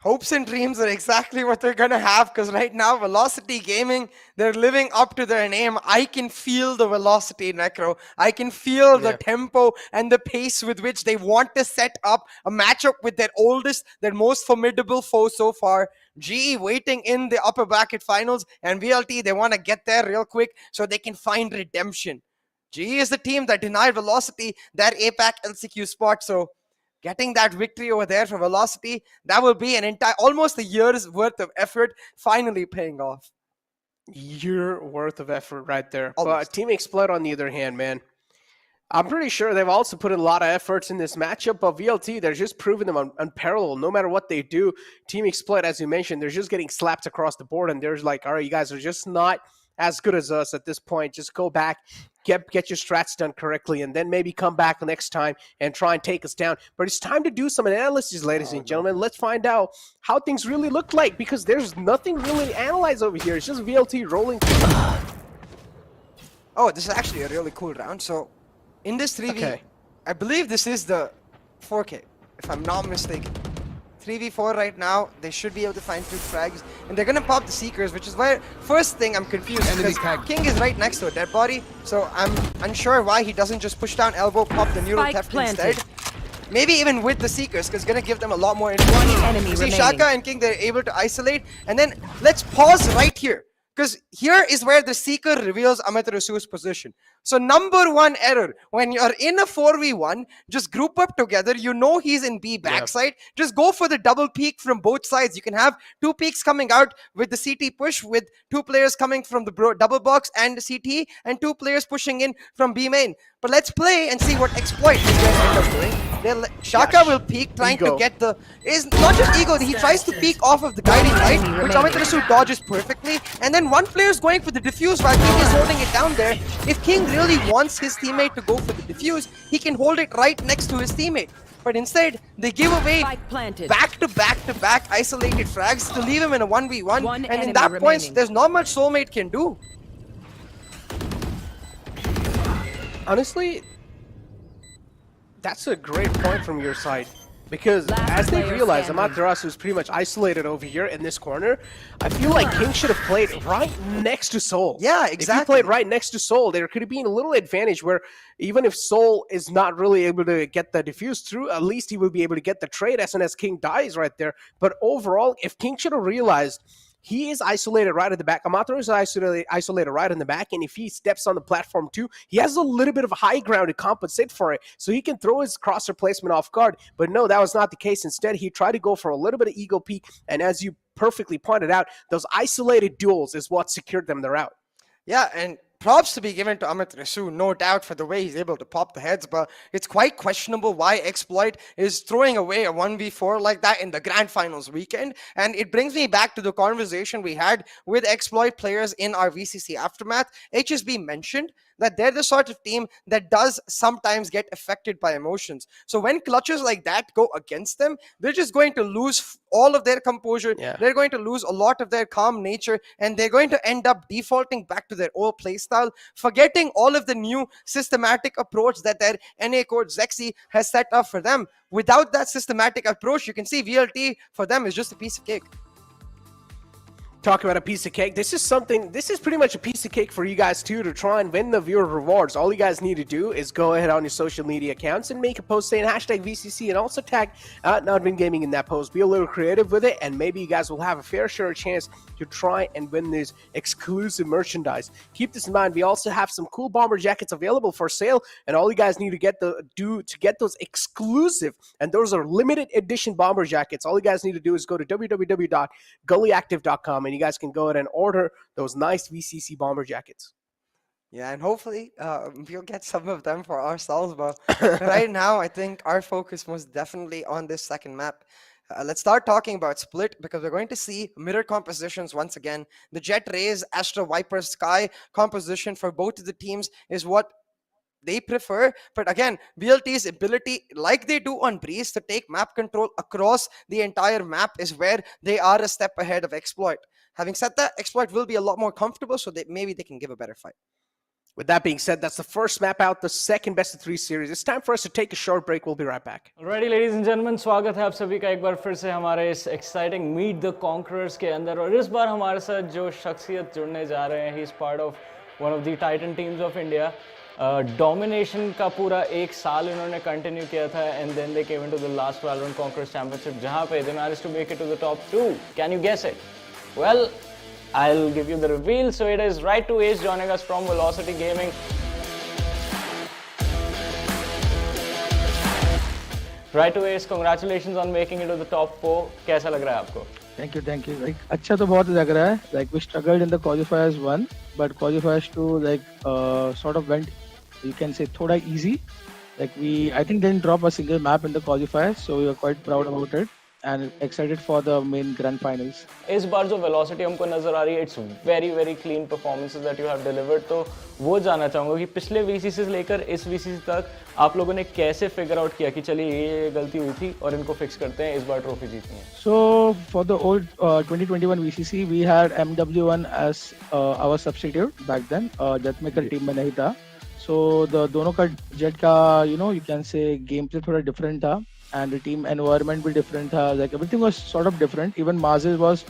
Hopes and dreams are exactly what they're going to have, because right now, Velocity Gaming, they're living up to their name. I can feel the velocity, Necro. I can feel the tempo and the pace with which they want to set up a matchup with their oldest, their most formidable foe so far. GE waiting in the upper bracket finals, and VLT, they want to get there real quick so they can find redemption. GE is the team that denied Velocity that APAC LCQ spot, so getting that victory over there for Velocity, that will be almost a year's worth of effort finally paying off. Year worth of effort right there. Almost. But Team Exploit, on the other hand, man, I'm pretty sure they've also put in a lot of efforts in this matchup, but VLT, they're just proving them unparalleled. No matter what they do, Team Exploit, as you mentioned, they're just getting slapped across the board, and there's like, all right, you guys are just not as good as us at this point. Just go back, get your strats done correctly, and then maybe come back next time and try and take us down. But it's time to do some analysis, ladies and gentlemen. Let's find out how things really look like, because there's nothing really to analyze over here. It's just VLT rolling. Oh, this is actually a really cool round. So, in this 3v, I believe this is the 4K, if I'm not mistaken. 3v4 right now, they should be able to find 2 frags, and they're gonna pop the Seekers, which is where, first thing, I'm confused, because King is right next to a dead body, so I'm unsure why he doesn't just push down elbow, pop the neural theft instead. Maybe even with the Seekers, because it's gonna give them a lot more information. You see Shaka and King, they're able to isolate, and then let's pause right here, because here is where the Seeker reveals Amaterasu's position. So number one error, when you're in a 4v1, just group up together. You know he's in B backside. Just go for the double peek from both sides. You can have 2 peeks coming out with the CT push, with 2 players coming from the double box and the CT, and 2 players pushing in from B main. But let's play and see what Exploit is going to end up doing. Shaka will peek, trying to get the... Is not just ego, he tries to peek off of the guiding light, which Amaterasu dodges perfectly. And then one player is going for the diffuse while King is holding it down there. If King really wants his teammate to go for the diffuse, he can hold it right next to his teammate. but instead they give away Spike planted. back isolated frags to leave him in a 1v1. One And in enemy that point, remaining. there's not much Soulmate can do. Honestly, that's a great point from your side. Because Last as they player realize standing. Amaterasu is pretty much isolated over here in this corner, I feel like King should have played right next to Soul. Yeah, If he exactly. played right next to Soul, there could have been a little advantage where even if Soul is not really able to get the diffuse through, at least he will be able to get the trade as soon as King dies right there. But overall, if King should have realized he is isolated right at the back. Amaterasu is isolated right in the back, and if he steps on the platform too, he has a little bit of a high ground to compensate for it, so he can throw his crosser placement off guard. But no, that was not the case. Instead, he tried to go for a little bit of ego peek, and as you perfectly pointed out, those isolated duels is what secured them the route. Yeah, and props to be given to Amaterasu, no doubt, for the way he's able to pop the heads, but it's quite questionable why Exploit is throwing away a 1v4 like that in the Grand Finals weekend. And it brings me back to the conversation we had with Exploit players in our VCC Aftermath. HSB mentioned that they're the sort of team that does sometimes get affected by emotions. So when clutches like that go against them, they're just going to lose all of their composure. Yeah. They're going to lose a lot of their calm nature, and they're going to end up defaulting back to their old playstyle, forgetting all of the new systematic approach that their NA coach Zexy has set up for them. Without that systematic approach, you can see VLT for them is just a piece of cake. Talk about a piece of cake. This is pretty much a piece of cake for you guys too, to try and win the viewer rewards. All you guys need to do is go ahead on your social media accounts and make a post saying hashtag VCC and also tag NODWIN Gaming in that post. Be a little creative with it, and maybe you guys will have a fair share of chance to try and win this exclusive merchandise. Keep this in mind. We also have some cool bomber jackets available for sale, and all you guys need to get those exclusive, and those are limited edition bomber jackets. All you guys need to do is go to www.gullyactive.com, and you guys can go ahead and order those nice VCC bomber jackets. Yeah, and hopefully we'll get some of them for ourselves. But right now, I think our focus was definitely on this second map. Let's start talking about Split, because we're going to see mirror compositions once again. The Jet Rays, Astra Viper Sky composition for both of the teams is what they prefer. But again, VLT's ability, like they do on Breeze, to take map control across the entire map is where they are a step ahead of Exploit. Having said that, Exploit will be a lot more comfortable, so maybe they can give a better fight. With that being said, that's the first map out, the second best of 3 series. It's time for us to take a short break. We'll be right back. Alrighty, ladies and gentlemen, स्वागत है आप सभी का एक बार फिर से हमारे इस exciting Meet the Conquerors के अंदर। और इस बार हमारे साथ जो शख्सियत जुड़ने जा रहे हैं, he is part of one of the Titan teams of India. Domination का पूरा 1 साल इन्होंने कंटिन्यू किया था, and then they came into the last Valorant Conquerors Championship, जहाँ पे they managed to make it to the top 2. Can you guess it? Well, I'll give you the reveal. So it is Right to Ace joining us from Velocity Gaming. Right to Ace, congratulations on making it to the top 4. कैसा लग रहा है आपको? Thank you. Like अच्छा तो बहुत लग रहा है. Like we struggled in the qualifiers 1, but qualifiers 2 like sort of went, you can say, थोड़ा easy. Like I think didn't drop a single map in the qualifiers, so we are quite proud about it and excited for the main grand finals. इस बार जो velocity हमको नजर आ रही है, it's very very clean performances that you have delivered. तो वो जानना चाहूँगा कि पिछले VCC से लेकर इस VCC तक आप लोगों ने कैसे figure out किया कि चलिए ये गलती हुई थी और इनको fix करते हैं, इस बार ट्रॉफी जीतनी है. So for the old 2021 VCC, we had MW1 as our substitute back then. Jetmaker team में नहीं था. So the दोनों का jet का you can say gameplay थोड़ा different था. And the team environment भी different था. Like everything was sort of different. Even Mazes was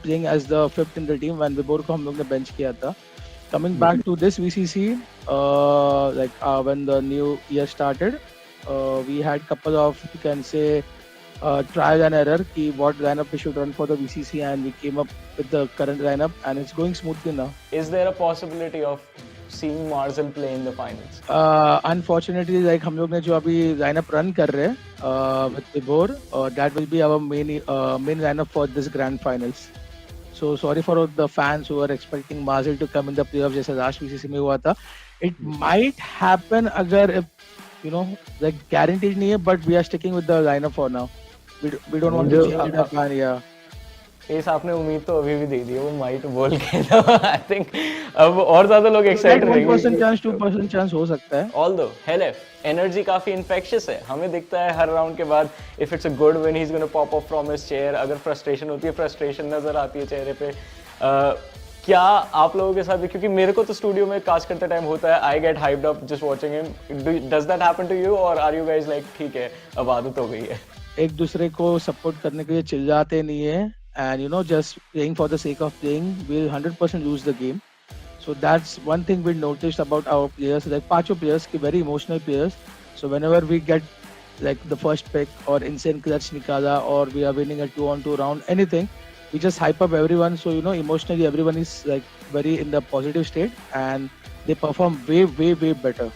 playing as the 5th in the team when Vibor को हम लोग ने bench किया था. Coming back to this VCC, when the new year started, we had couple of, you can say, trial and error ki what lineup we should run for the VCC, and we came up with the current lineup, and it's going smoothly now. Is there a possibility of seeing Marzel play in the finals? Unfortunately, like हम लोग ने जो अभी lineup run कर रहे हैं with Vibor, that will be our main lineup for this grand finals. So sorry for the fans who are expecting Marzel to come in the playoffs जैसे last VCC में हुआ था. It might happen अगर if like guaranteed नहीं है, but we are sticking with the lineup for now. We don't want to change the plan. Yeah. S आपने उम्मीद तो अभी भी दे दी है वो माइट बोल के तो आई थिंक अब और ज्यादा लोग एक्साइटेड Like रहेंगे 1% chance, 2% chance हो सकता है. ऑल्दो हेलेफ एनर्जी काफी इन्फेक्शियस है हमें दिखता है हर राउंड के बाद if it's a good win he is gonna pop up from his chair अगर फ्रस्ट्रेशन होती है फ्रस्ट्रेशन नजर आती है चेहरे पे क्या आप लोगों के साथ भी क्योंकि मेरे को तो स्टूडियो में कास्ट करते टाइम होता है I get hyped up just watching him does that happen to you और आर यू गाइस लाइक ठीक है अब आदत हो गई है एक दूसरे को सपोर्ट करने के लिए चिल्लाते नहीं है and just playing for the sake of playing will 100% lose the game. So that's one thing we noticed about our players, like pacho players, very emotional players. So whenever we get like the first pick or insane clutch nikala or we are winning a 2-on-2 round, anything, we just hype up everyone. So emotionally everyone is like very in the positive state and they perform way better.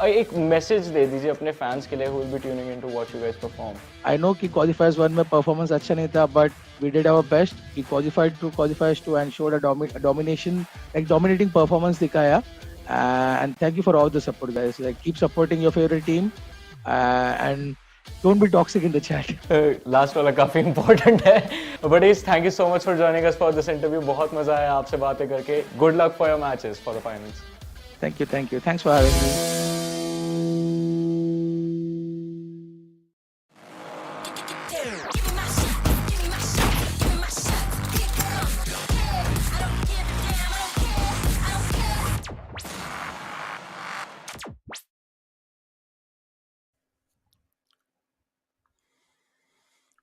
एक message दे दीजिए अपने fans के लिए who will be tuning in to watch you guys perform. I know कि qualifiers 1 में performance अच्छा नहीं था, but we did our best. We qualified to qualifiers 2 and showed a domination, like dominating performance दिखाया. And thank you for all the support, guys. Like keep supporting your favorite team, and don't be toxic in the chat. Last वाला काफी important है. But thank you so much for joining us for this interview. बहुत मजा आया आपसे बातें करके. Good luck for your matches for the finals. Thank you. Thanks for having me.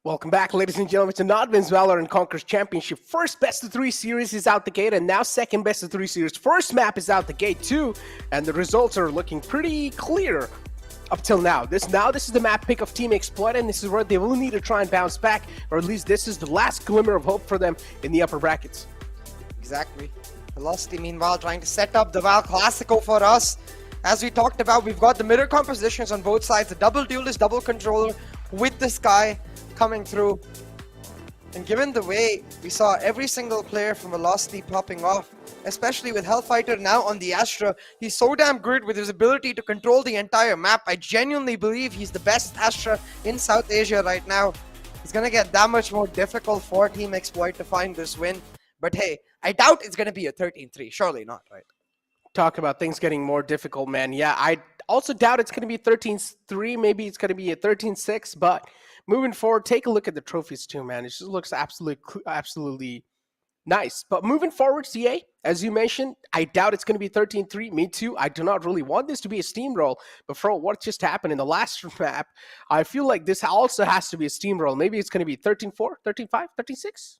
Welcome back, ladies and gentlemen, to NODWIN's Valorant Conquerors Championship. First best of 3 series is out the gate, and now second best of 3 series. First map is out the gate too, and the results are looking pretty clear up till now. This is the map pick of Team Exploit, and this is where they will need to try and bounce back, or at least this is the last glimmer of hope for them in the upper brackets. Exactly. Velocity, meanwhile, trying to set up the Val Classico for us. As we talked about, we've got the mirror compositions on both sides, the double duelist, double controller with the Sky coming through. And given the way we saw every single player from Velocity popping off, especially with Hellfighter now on the Astra, he's so damn good with his ability to control the entire map. I genuinely believe he's the best Astra in South Asia right now. It's going to get that much more difficult for Team Exploit to find this win. But hey, I doubt it's going to be a 13-3. Surely not, right? Talk about things getting more difficult, man. Yeah, I also doubt it's going to be 13-3. Maybe it's going to be a 13-6, but moving forward, take a look at the trophies too, man. It just looks absolutely nice. But moving forward, CA, as you mentioned, I doubt it's going to be 13-3. Me too. I do not really want this to be a steamroll. But for what just happened in the last map, I feel like this also has to be a steamroll. Maybe it's going to be 13-4, 13-5, 13-6.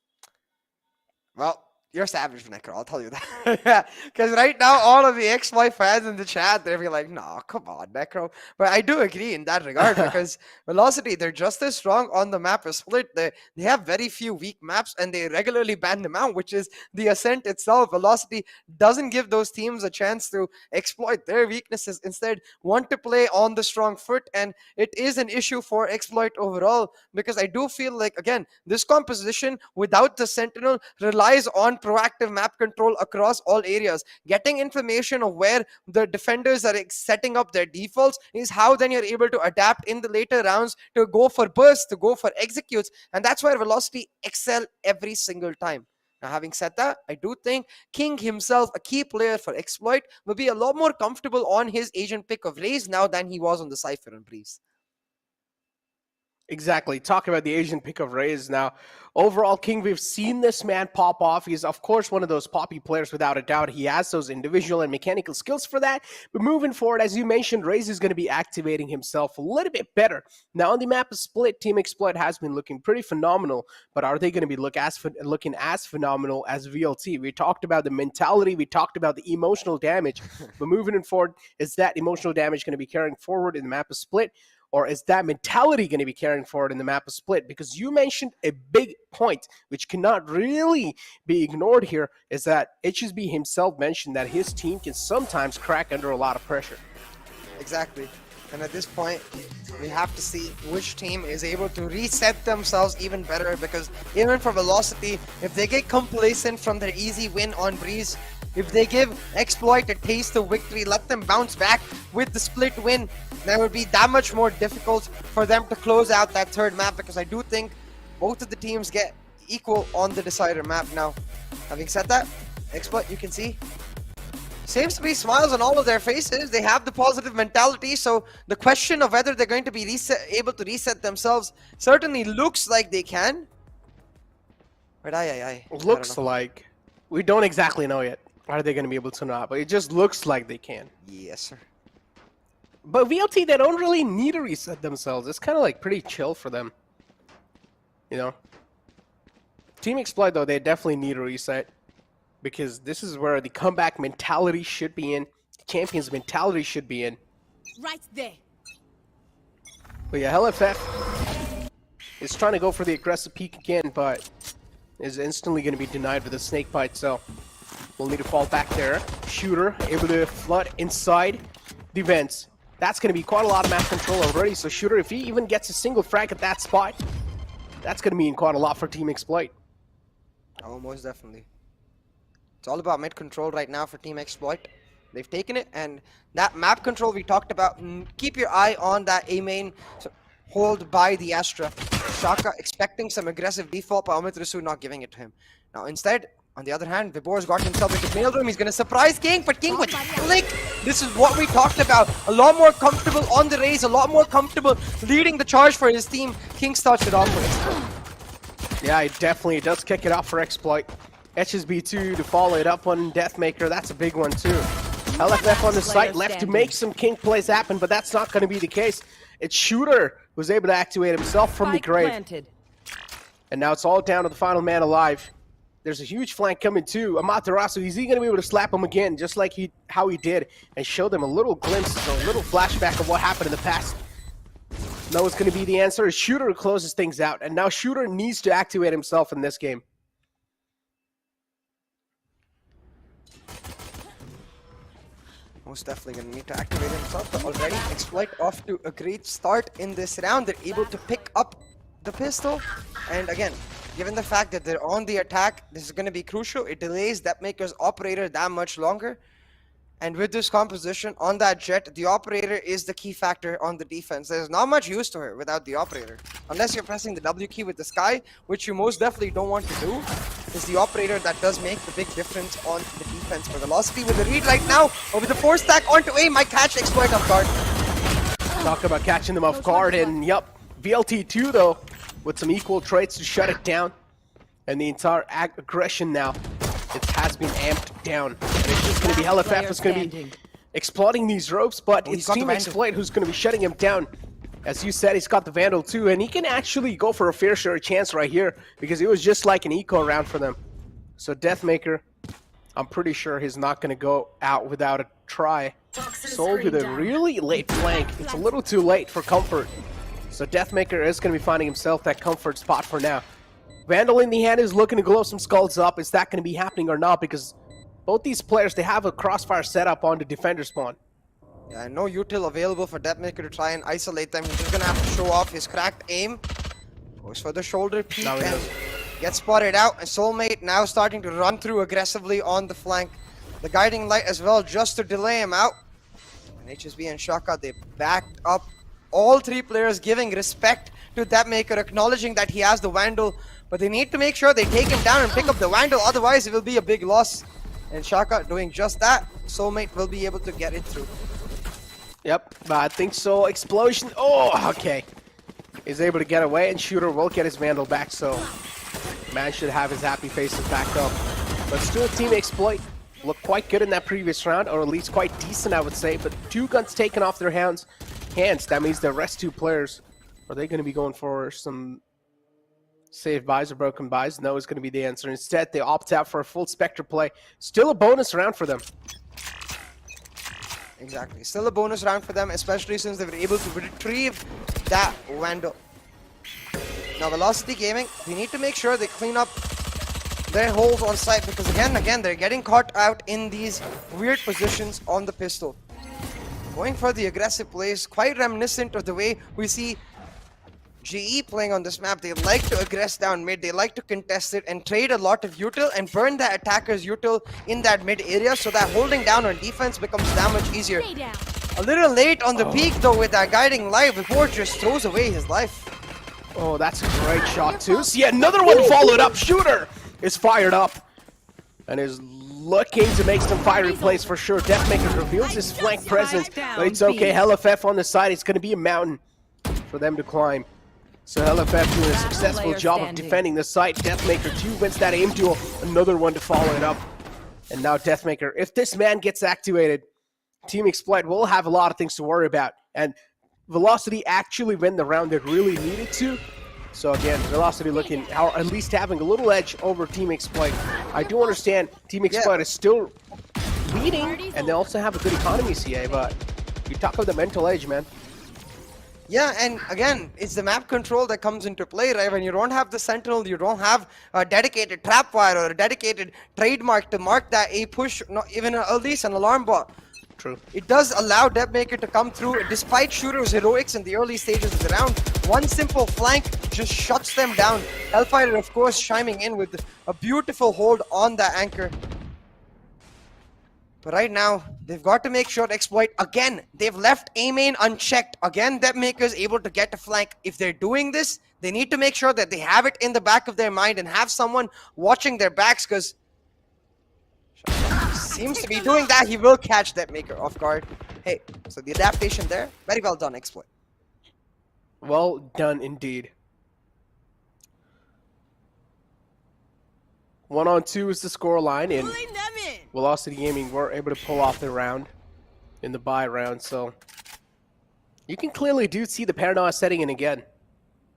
Well, you're savage, Necro, I'll tell you that. Yeah, because right now, all of the XY fans in the chat, they're be like, nah, come on, Necro. But I do agree in that regard, because Velocity, they're just as strong on the map as Split. They have very few weak maps, and they regularly ban them out, which is the Ascent itself. Velocity doesn't give those teams a chance to exploit their weaknesses. Instead, want to play on the strong foot, and it is an issue for Exploit overall, because I do feel like, again, this composition without the Sentinel relies on proactive map control across all areas. Getting information of where the defenders are setting up their defaults is how then you're able to adapt in the later rounds to go for bursts, to go for executes, and that's where Velocity excel every single time. Now, having said that, I do think King himself, a key player for Exploit, will be a lot more comfortable on his Asian pick of Raze now than he was on the Cypher and Breeze. Exactly. Talking about the Asian pick of Raze now. Overall, King, we've seen this man pop off. He's, of course, one of those poppy players without a doubt. He has those individual and mechanical skills for that. But moving forward, as you mentioned, Raze is going to be activating himself a little bit better. Now, on the map of Split, Team Exploit has been looking pretty phenomenal. But are they going to be looking as phenomenal as VLT? We talked about the mentality. We talked about the emotional damage. But moving forward, is that emotional damage going to be carrying forward in the map of Split? Or is that mentality going to be carrying forward in the map of Split? Because you mentioned a big point, which cannot really be ignored here, is that HSB himself mentioned that his team can sometimes crack under a lot of pressure. Exactly. And at this point, we have to see which team is able to reset themselves even better, because even for Velocity, if they get complacent from their easy win on Breeze, if they give Exploit a taste of victory, let them bounce back with the Split win, that would be that much more difficult for them to close out that third map, because I do think both of the teams get equal on the decider map now. Having said that, Exploit, you can see, seems to be smiles on all of their faces. They have the positive mentality, so the question of whether they're going to be able to reset themselves certainly looks like they can. But looks like. We don't exactly know yet. Are they going to be able to not? But it just looks like they can. Yes, sir. But VLT, they don't really need to reset themselves. It's kind of like pretty chill for them. You know? Team Exploit, though, they definitely need a reset. Because this is where the comeback mentality should be in. The champions mentality should be in. Right there. But yeah, LFF is trying to go for the aggressive peek again, but is instantly going to be denied with a snake bite, so we'll need to fall back there. Shooter able to flood inside the vents. That's going to be quite a lot of map control already, so Shooter, if he even gets a single frag at that spot, that's going to mean quite a lot for Team Exploit. Oh, most definitely. It's all about mid control right now for Team Exploit. They've taken it, and that map control we talked about, keep your eye on that A main hold by the Astra. Shaka expecting some aggressive default, but Amitrusu not giving it to him. Now instead, on the other hand, Vibor's got himself into mail room. He's going to surprise King, but King with flick. This is what we talked about. A lot more comfortable on the raise, a lot more comfortable leading the charge for his team. King starts it off for Exploit. Yeah, it definitely does kick it off for Exploit. HSB2 to follow it up on Deathmaker. That's a big one too. LFF on the site left to make some King plays happen, but that's not going to be the case. It's Shooter who's able to activate himself from the grave. And now it's all down to the final man alive. There's a huge flank coming too. Amaterasu, is he going to be able to slap him again, just like how he did, and show them a little glimpse, a little flashback of what happened in the past? No, it's going to be the answer. Shooter closes things out, and now Shooter needs to activate himself in this game. Most definitely going to need to activate himself, but already Exploit off to a great start in this round. They're able to pick up the pistol, and again, given the fact that they're on the attack, this is going to be crucial. It delays Deathmaker's operator that much longer, and with this composition on that Jet, the operator is the key factor on the defense. There's not much use to her without the operator, unless you're pressing the W key with the Sky, which you most definitely don't want to do. Is the operator that does make the big difference on the defense. For Velocity with the read right now, over the 4-stack onto A, might catch Exploit off guard. Talk about catching them off guard, and yep, VLT2 though, with some equal traits to shut it down. And the entire aggression now, it has been amped down. And it's just going to be LFF who's going to be exploiting these ropes, but it's Team Exploit who's going to be shutting him down. As you said, he's got the Vandal too, and he can actually go for a fair share chance right here, because it was just like an eco round for them. So Deathmaker, I'm pretty sure he's not going to go out without a try. Sold with a really late flank. It's a little too late for comfort. So Deathmaker is going to be finding himself that comfort spot for now. Vandal in the hand is looking to glow some skulls up. Is that going to be happening or not? Because both these players, they have a crossfire setup on the defender spawn. Yeah, no util available for Deathmaker to try and isolate them. He's just going to have to show off his cracked aim. Goes for the shoulder peek and gets spotted out. And Soulmate now starting to run through aggressively on the flank. The guiding light as well, just to delay him out. And HSB and Shaka, they backed up. All three players giving respect to Deathmaker, acknowledging that he has the Vandal. But they need to make sure they take him down and pick up the Vandal, otherwise it will be a big loss. And Shaka doing just that. Soulmate will be able to get it through. Yep, I think so. Explosion. Oh, okay. He's able to get away, and Shooter will get his Vandal back, so man should have his happy faces back up. But still, Team Exploit looked quite good in that previous round, or at least quite decent, I would say. But 2 guns taken off their hands. That means the rest 2 players, are they going to be going for some save buys or broken buys? No is going to be the answer. Instead, they opt out for a full Spectre play. Still a bonus round for them. Exactly. Still a bonus round for them, especially since they were able to retrieve that Vandal. Now, Velocity Gaming, we need to make sure they clean up their holes on site, because again, they're getting caught out in these weird positions on the pistol. Going for the aggressive plays, quite reminiscent of the way we see GE playing on this map. They like to aggress down mid, they like to contest it and trade a lot of util and burn the attacker's util in that mid area, so that holding down on defense becomes that much easier. A little late on the peak though with that guiding light. Vibor just throws away his life. Oh, that's a great shot too. See, another one followed up. Shooter is fired up and is looking to make some fiery plays for sure. Deathmaker reveals his flank presence, but it's okay. LFF on the side. It's going to be a mountain for them to climb. So LFF doing a successful job of defending the site. Deathmaker 2 wins that aim duel. Another one to follow it up. And now Deathmaker, if this man gets activated, Team Exploit will have a lot of things to worry about. And Velocity actually win the round they really needed to. So again, Velocity looking, or at least having a little edge over Team Exploit. I do understand Team Exploit is still leading, and they also have a good economy, CA, but you talk about the mental edge, man. Yeah, and again, it's the map control that comes into play, right? When you don't have the Sentinel, you don't have a dedicated trapwire or a dedicated trademark to mark that a push, not even at least an alarm bot. True. It does allow Deathmaker to come through, despite Shooter's heroics in the early stages of the round. One simple flank just shuts them down. Hellfire, of course, chiming in with a beautiful hold on that anchor. But right now, they've got to make sure Exploit, again, they've left A main unchecked. Again, Deathmaker is able to get a flank. If they're doing this, they need to make sure that they have it in the back of their mind and have someone watching their backs, because seems to be doing that. He will catch Deathmaker off guard. Hey, so the adaptation there, very well done, Exploit. Well done indeed. 1-on-2 is the score line, and Velocity Gaming were able to pull off the round in the bye round, so you can clearly see the paranoia setting in again.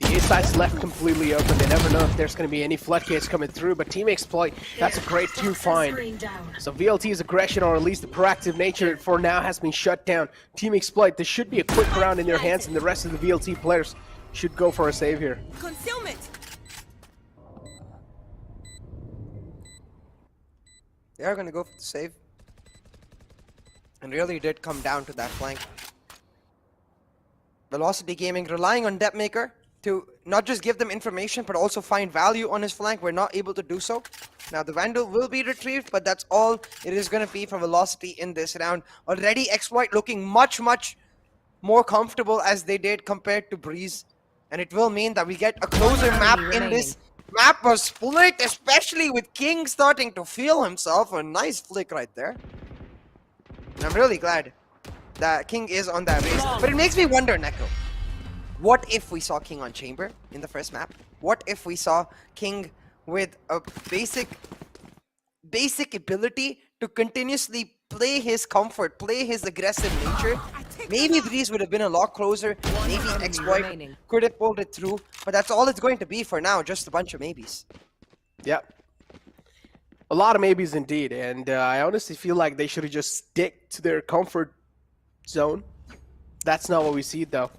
The A side's left completely open. They never know if there's going to be any floodgates coming through, but Team Exploit, that's a great 2 find. So VLT's aggression, or at least the proactive nature for now, has been shut down. Team Exploit, this should be a quick round in their hands, and the rest of the VLT players should go for a save here. Concealment. They are going to go for the save. And really did come down to that flank. Velocity Gaming relying on Deathmaker to not just give them information, but also find value on his flank. We're not able to do so. Now, the Vandal will be retrieved, but that's all it is going to be for Velocity in this round. Already, Exploit looking much, much more comfortable as they did compared to Breeze. And it will mean that we get a closer map in this. Map was split, especially with King starting to feel himself. A nice flick right there. And I'm really glad that King is on that race. But it makes me wonder, Neko. What if we saw King on Chamber in the first map? What if we saw King with a basic ability to continuously play his comfort, play his aggressive nature? Maybe Breeze would have been a lot closer. Maybe Exploit could have pulled it through. But that's all it's going to be for now, just a bunch of maybes. Yep. A lot of maybes indeed. And I honestly feel like they should have just stick to their comfort zone. That's not what we see, though.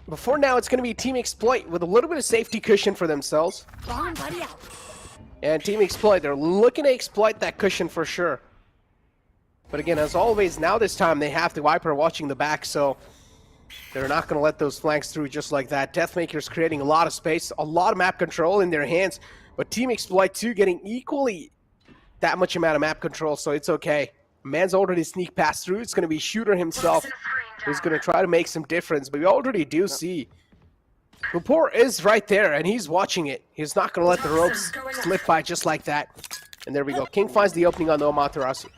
Before now, it's going to be Team Exploit with a little bit of safety cushion for themselves. And Team Exploit, they're looking to exploit that cushion for sure. But again, as always, now this time they have the Viper watching the back, so they're not going to let those flanks through just like that. Deathmaker's creating a lot of space, a lot of map control in their hands, but Team Exploit 2 getting equally that much amount of map control, so it's okay. Man's already sneak past through. It's going to be Shooter himself who's going to try to make some difference, but we already do see Rapport is right there, and he's watching it. He's not going to let the ropes slip by just like that. And there we go. King finds the opening on the Amaterasu.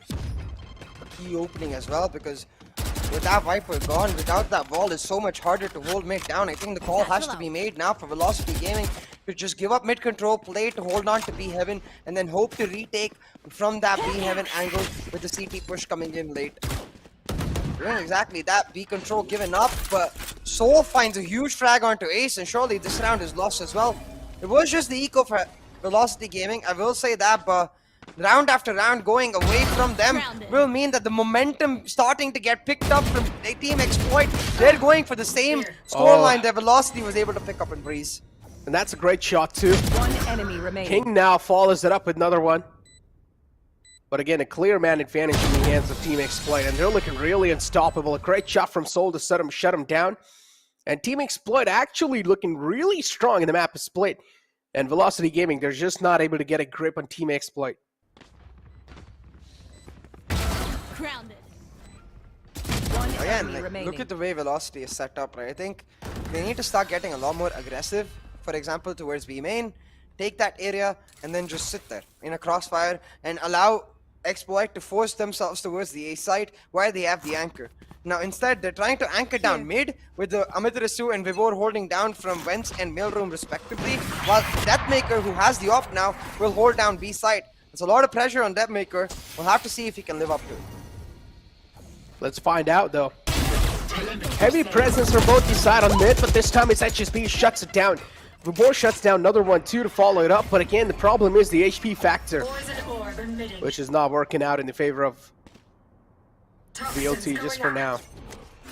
Key opening as well, because with that Viper gone, without that wall, it's so much harder to hold mid down. I think the call has to be made now for Velocity Gaming to just give up mid control, play to hold on to B Heaven, and then hope to retake from that B Heaven angle with the CT push coming in late. Doing exactly that, B control given up, but Soul finds a huge frag onto Ace, and surely this round is lost as well. It was just the eco for Velocity Gaming, I will say that, but round after round going away from them will mean that the momentum starting to get picked up from Team Exploit. They're going for the same scoreline that Velocity was able to pick up in Breeze. And that's a great shot too. One enemy remaining. King now follows it up with another one. But again, a clear man advantage in the hands of Team Exploit, and they're looking really unstoppable. A great shot from Soul to shut him down. And Team Exploit actually looking really strong in the map of split. And Velocity Gaming, they're just not able to get a grip on Team Exploit. Grounded. Again, like, look at the way Velocity is set up, right? I think they need to start getting a lot more aggressive. For example, towards B main, take that area and then just sit there in a crossfire and allow Exploit to force themselves towards the A side where they have the anchor. Now instead, they're trying to anchor down mid with the Amaterasu and Vibor holding down from Vents and Mailroom respectively, while Deathmaker, who has the op now, will hold down B side. There's a lot of pressure on Deathmaker. We'll have to see if he can live up to it. Let's find out though. Heavy presence from both the side on mid, but this time it's HSB shuts it down. Vibor shuts down another one too to follow it up, but again the problem is the HP factor, which is not working out in the favor of VLT just for now.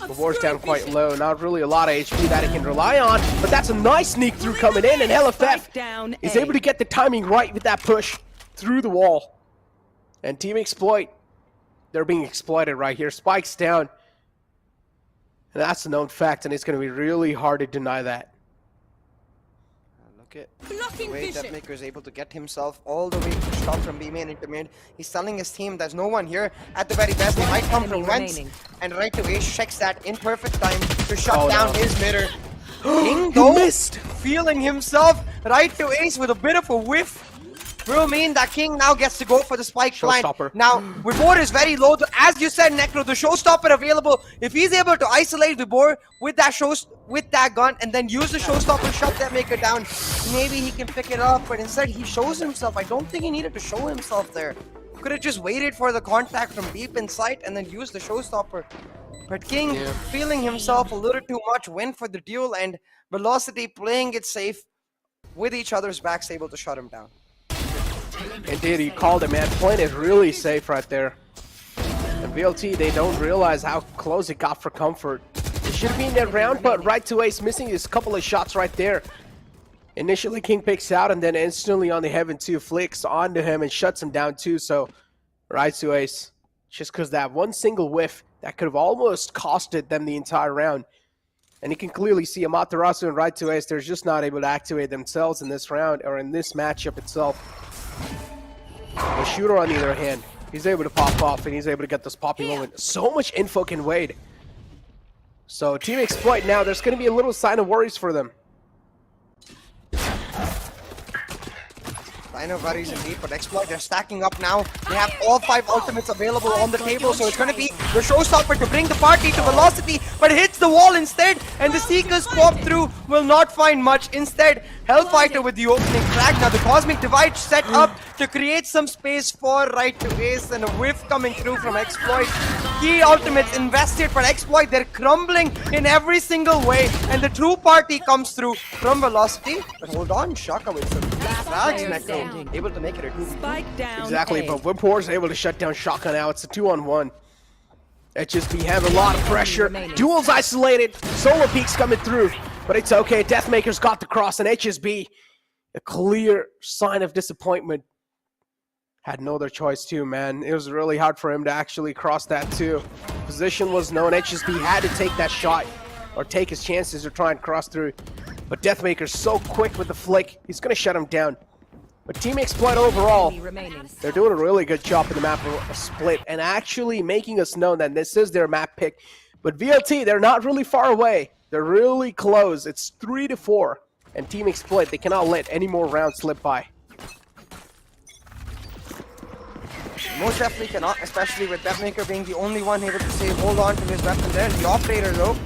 Vibor's down quite low, not really a lot of HP that he can rely on, but that's a nice sneak through coming in, and LFF is able to get the timing right with that push through the wall. And Team Exploit, they're being exploited right here. Spike's down, and that's a known fact, and it's going to be really hard to deny that. Look at the way Deathmaker is able to get himself all the way pushed up from B main into mid. He's telling his team there's no one here. At the very best, they might come from Vents, and right to Ace checks that in perfect time to shut down his mirror. King though, missed, feeling himself right to Ace with a bit of a whiff. Will mean that King now gets to go for the spike plant. Now, Vibor is very low. As you said, Necro, the showstopper available. If he's able to isolate Vibor with that gun and then use the showstopper, shut that maker down, maybe he can pick it up. But instead, he shows himself. I don't think he needed to show himself there. Could have just waited for the contact from deep in sight and then used the showstopper. But King, feeling himself a little too much, went for the duel, and Velocity playing it safe with each other's backs, able to shut him down. Indeed, you called it, man. Playing it really safe right there. And VLT, they don't realize how close it got for comfort. It should have been that round, but right to Ace missing his couple of shots right there. Initially, King picks out, and then instantly on the Heaven 2 flicks onto him and shuts him down too. So, right to Ace, just because that one single whiff, that could have almost costed them the entire round. And you can clearly see Amaterasu and right to Ace, they're just not able to activate themselves in this round or in this matchup itself. The shooter, on the other hand, he's able to pop off and he's able to get this popping moment. So much info can wait. So Team Exploit now, there's going to be a little sign of worries for them. I know worries indeed, but Exploit, they're stacking up now. They have all 5 ultimates available on the table, so it's going to be the showstopper to bring the party to Velocity, but hits the wall instead, and the Seekers pop through, will not find much. Instead, Hellfighter with the opening frag. Now the Cosmic Divide set up to create some space for right to Ace, and a whiff coming through from Exploit. Key ultimates invested for Exploit, they're crumbling in every single way, and the true party comes through from Velocity. But hold on, Shaka with some frags, Necro, able to make it a 2v2. Spike down. Exactly, but Wimpor's able to shut down Shaka now. It's a 2-on-1. HSB have a lot of pressure. Duels isolated. Solo peaks coming through, but it's okay. Deathmaker's got the cross, and HSB, a clear sign of disappointment. Had no other choice too, man. It was really hard for him to actually cross that too. Position was known. HSB had to take that shot or take his chances to try and cross through. But Deathmaker's so quick with the flick, he's going to shut him down. But Team Exploit overall, they're doing a really good job in the map split and actually making us know that this is their map pick. But VLT, they're not really far away. They're really close. It's 3-4. And Team Exploit, they cannot let any more rounds slip by. Most definitely cannot, especially with Deathmaker being the only one able to save, hold on to his weapon there. The Operator, though,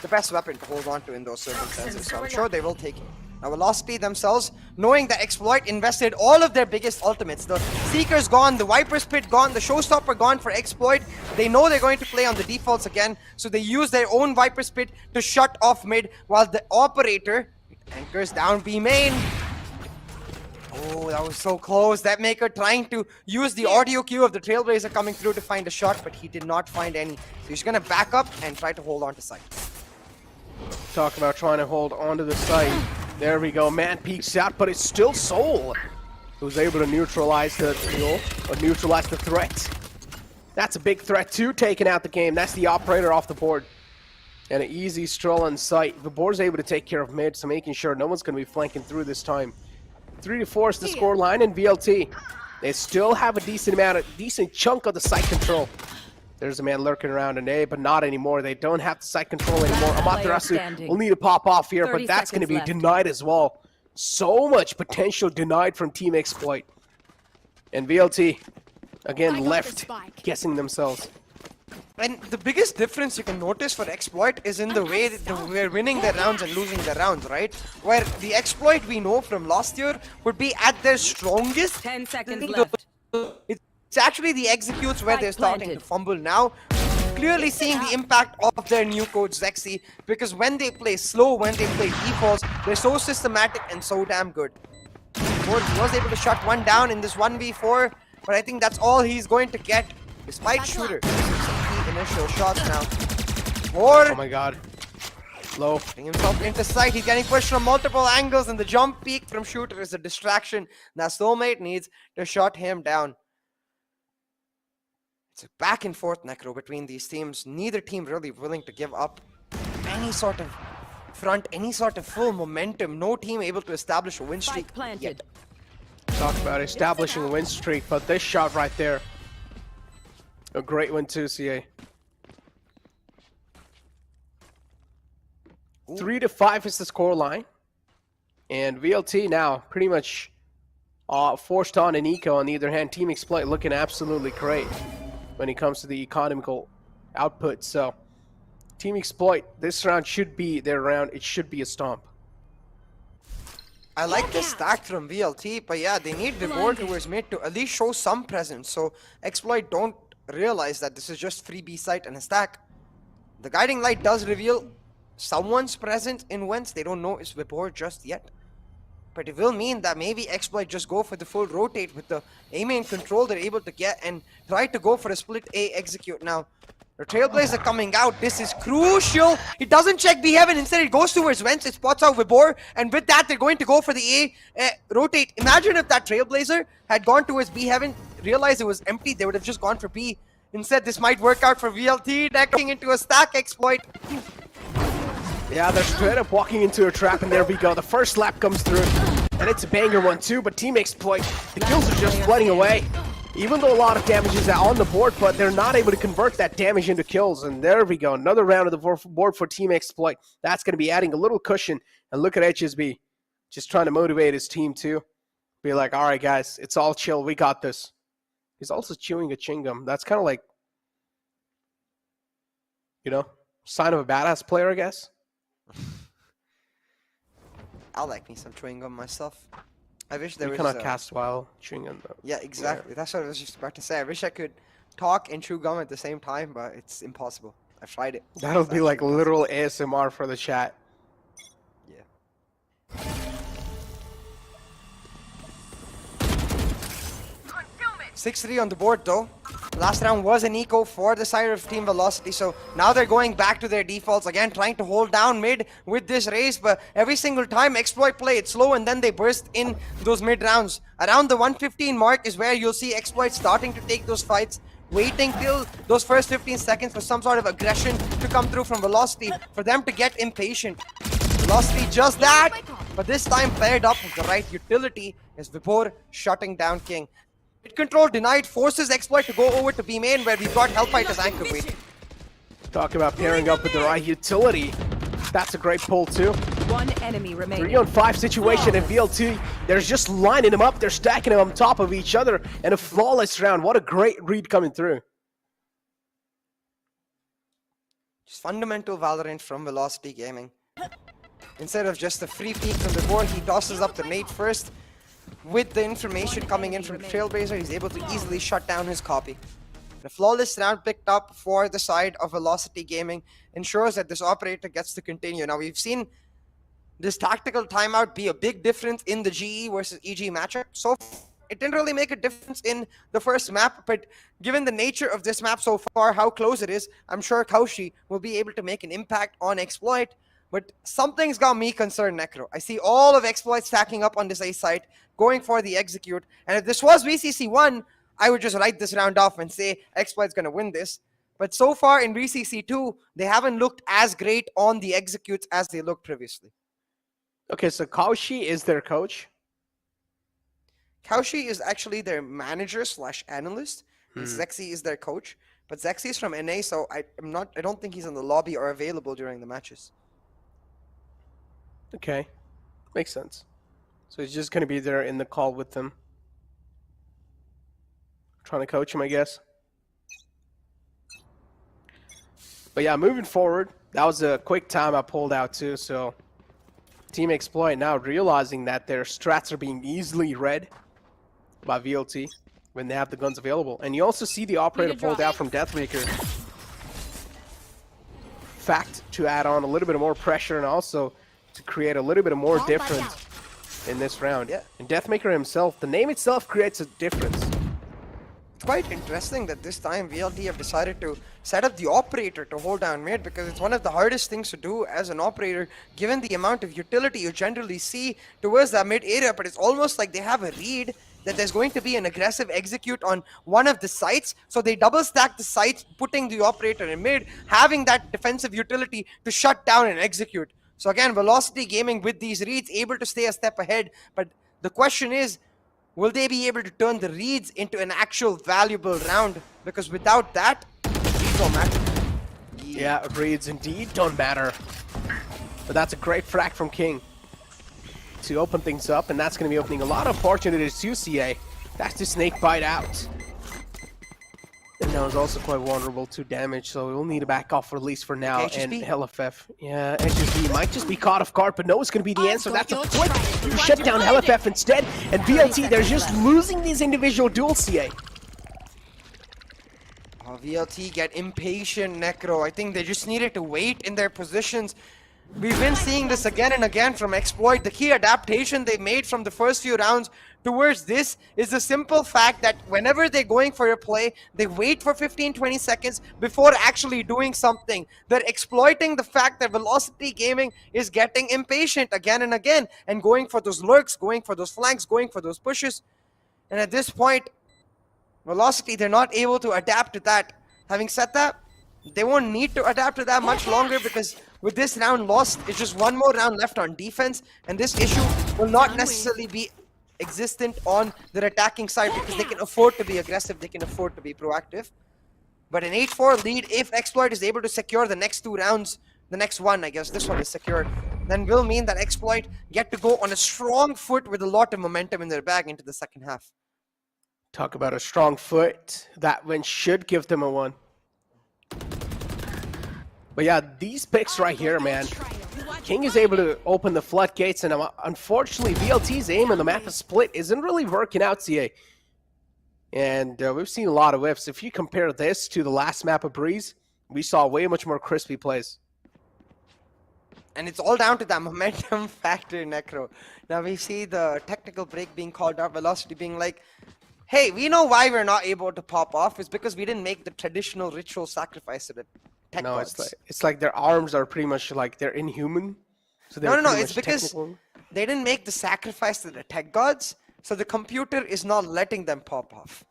the best weapon to hold on to in those circumstances, so I'm sure they will take it. Now Velocity themselves, knowing that Exploit invested all of their biggest ultimates. The Seeker's gone, the Viper's Pit gone, the Showstopper gone for Exploit. They know they're going to play on the defaults again, so they use their own Viper's Pit to shut off mid, while the Operator anchors down B main. Oh, that was so close. Deathmaker trying to use the audio cue of the Trailblazer coming through to find a shot, but he did not find any. So he's going to back up and try to hold on to site. Talk about trying to hold onto the site. There we go. Man peeks out, but it's still Soul who's able to neutralize the duel, or neutralize the threat. That's a big threat too, taking out the game. That's the Operator off the board. And an easy stroll on site. The board's able to take care of mid, so making sure no one's going to be flanking through this time. 3-4 is the score line in VLT. They still have a decent chunk of the site control. There's a man lurking around an A, but not anymore. They don't have the site control anymore. Amaterasu standing. will need to pop off here, 30 but that's going to be seconds left. denied as well. So much potential denied from Team Exploit. And VLT, again, left, guessing themselves. And the biggest difference you can notice for Exploit is in the way that we're winning their rounds and losing their rounds, right? Where the Exploit we know from last year would be at their strongest. 10 seconds left. It's actually the executes where they're starting to fumble now. Clearly seeing the impact of their new coach Zexy, because when they play slow, when they play defaults, they're so systematic and so damn good. He was able to shut one down in this 1v4, but I think that's all he's going to get, despite Shooter. The initial shots now. Oh my god. Low. Putting himself into sight. He's getting pushed from multiple angles, and the jump peak from Shooter is a distraction. Now Soulmate needs to shut him down. It's a back and forth, Necro, between these teams. Neither team really willing to give up any sort of front, any sort of full momentum. No team able to establish a win streak yet. Talk about establishing a win streak, but this shot right there, a great one too, CA. 3-5 is the score line, and VLT now pretty much forced on an eco. On the other hand, Team Exploit looking absolutely great when it comes to the economical output. So Team Exploit, this round should be their round. It should be a stomp. I like this stack from VLT, but yeah, they need the board who is made to at least show some presence, so Exploit don't realize that this is just free B site and a stack. The guiding light does reveal someone's presence in Wentz. They don't know it's Vibor just yet, but it will mean that maybe Exploit just go for the full rotate with the A main control they're able to get and try to go for a split A execute. Now the Trailblazer coming out, this is crucial. He doesn't check B heaven, instead it goes towards Wentz, it spots out Vibor, and with that they're going to go for the A rotate. Imagine if that Trailblazer had gone towards B heaven, realized it was empty, they would have just gone for B. Instead, this might work out for VLT, necking into a stack Exploit. Yeah, they're straight up walking into a trap, and there we go. The first lap comes through, and it's a banger one too, but Team Exploit, the kills are just flooding away. Even though a lot of damage is on the board, but they're not able to convert that damage into kills. And there we go, another round of the board for Team Exploit. That's going to be adding a little cushion. And look at HSB, just trying to motivate his team too. Be like, all right, guys, it's all chill. We got this. He's also chewing a chewing gum. That's kind of like, you know, sign of a badass player, I guess. I like me some chewing gum myself. I wish there was. You cannot cast while chewing gum, though. Yeah, exactly. Yeah. That's what I was just about to say. I wish I could talk and chew gum at the same time, but it's impossible. I've tried it. That'll be like literal ASMR for the chat. Yeah. 6-3 on the board though. Last round was an eco for the side of Team Velocity, so now they're going back to their defaults again, trying to hold down mid with this race, but every single time Exploit play it slow and then they burst in those mid rounds. Around the 115 mark is where you'll see Exploit starting to take those fights, waiting till those first 15 seconds for some sort of aggression to come through from Velocity, for them to get impatient. Velocity just that, but this time paired up with the right utility is Vibor shutting down King. Mid control denied, forces Exploit to go over to B main where we've got Hellfighter's anchor bait. Talk about pairing up with the right utility. That's a great pull too. One enemy remaining. 3-on-5 situation in VLT. They're just lining them up. They're stacking them on top of each other. And a flawless round. What a great read coming through. Just fundamental Valorant from Velocity Gaming. Instead of just a free peek from the board, he tosses up the nade first. With the information coming in from the Trailblazer, he's able to easily shut down his copy. The flawless round picked up for the side of Velocity Gaming ensures that this operator gets to continue. Now, we've seen this tactical timeout be a big difference in the GE versus EG matchup. So it didn't really make a difference in the first map, but given the nature of this map so far, how close it is, I'm sure Kaushi will be able to make an impact on Exploit. But something's got me concerned, Necro. I see all of Exploit stacking up on this A site, going for the execute. And if this was VCC 1, I would just write this round off and say Exploit's going to win this. But so far in VCC 2, they haven't looked as great on the executes as they looked previously. Okay, so Kaushi is their coach? Kaushi is actually their manager / analyst. And Zexy is their coach. But Zexy is from NA, so I don't think he's in the lobby or available during the matches. Okay, makes sense. So he's just going to be there in the call with them. Trying to coach him, I guess. But yeah, moving forward, that was a quick time I pulled out too, so Team Exploit now realizing that their strats are being easily read by VLT when they have the guns available. And you also see the operator pulled out from Deathmaker. Fact to add on a little bit of more pressure and also to create a little bit of more difference in this round. Yeah. And Deathmaker himself, the name itself creates a difference. It's quite interesting that this time VLT have decided to set up the operator to hold down mid, because it's one of the hardest things to do as an operator given the amount of utility you generally see towards that mid area. But it's almost like they have a read that there's going to be an aggressive execute on one of the sites, so they double stack the sites, putting the operator in mid, having that defensive utility to shut down and execute. So again, Velocity Gaming with these reads able to stay a step ahead, but the question is, will they be able to turn the reads into an actual valuable round? Because without that, reads don't matter. Yeah, reads indeed don't matter. But that's a great frag from King to open things up, and that's going to be opening a lot of opportunities to CA. That's the snake bite out. And that was also quite vulnerable to damage, so we'll need to back off at least for now. And HLFF, yeah, HSB might just be caught off guard, but no, it's going to be the answer. That's a quick shut down HLFF instead. And VLT, they're just losing these individual duels, CA. Oh, VLT get impatient, Necro. I think they just needed to wait in their positions. We've been seeing this again and again from Exploit. The key adaptation they made from the first few rounds towards this is the simple fact that whenever they're going for a play, they wait for 15-20 seconds before actually doing something. They're exploiting the fact that Velocity Gaming is getting impatient again and again and going for those lurks, going for those flanks, going for those pushes. And at this point, Velocity, they're not able to adapt to that. Having said that, they won't need to adapt to that much longer, because with this round lost, it's just one more round left on defense, and this issue will not necessarily be existent on their attacking side, because they can afford to be aggressive, they can afford to be proactive. But an 8-4 lead, if Exploit is able to secure the next two rounds, the next one, I guess, this one is secured, then will mean that Exploit get to go on a strong foot with a lot of momentum in their bag into the second half. Talk about a strong foot. That win should give them a 1. But yeah, these picks right here, man. King is able to open the floodgates, and unfortunately, VLT's aim on the map of split isn't really working out, CA. And we've seen a lot of whiffs. If you compare this to the last map of Breeze, we saw way much more crispy plays. And it's all down to that momentum factor, Necro. Now we see the technical break being called out, Velocity being like, hey, we know why we're not able to pop off. It's because we didn't make the traditional ritual sacrifice to the tech gods. It's like their arms are pretty much like they're inhuman. So No, it's because they didn't make the sacrifice to the tech gods, so the computer is not letting them pop off.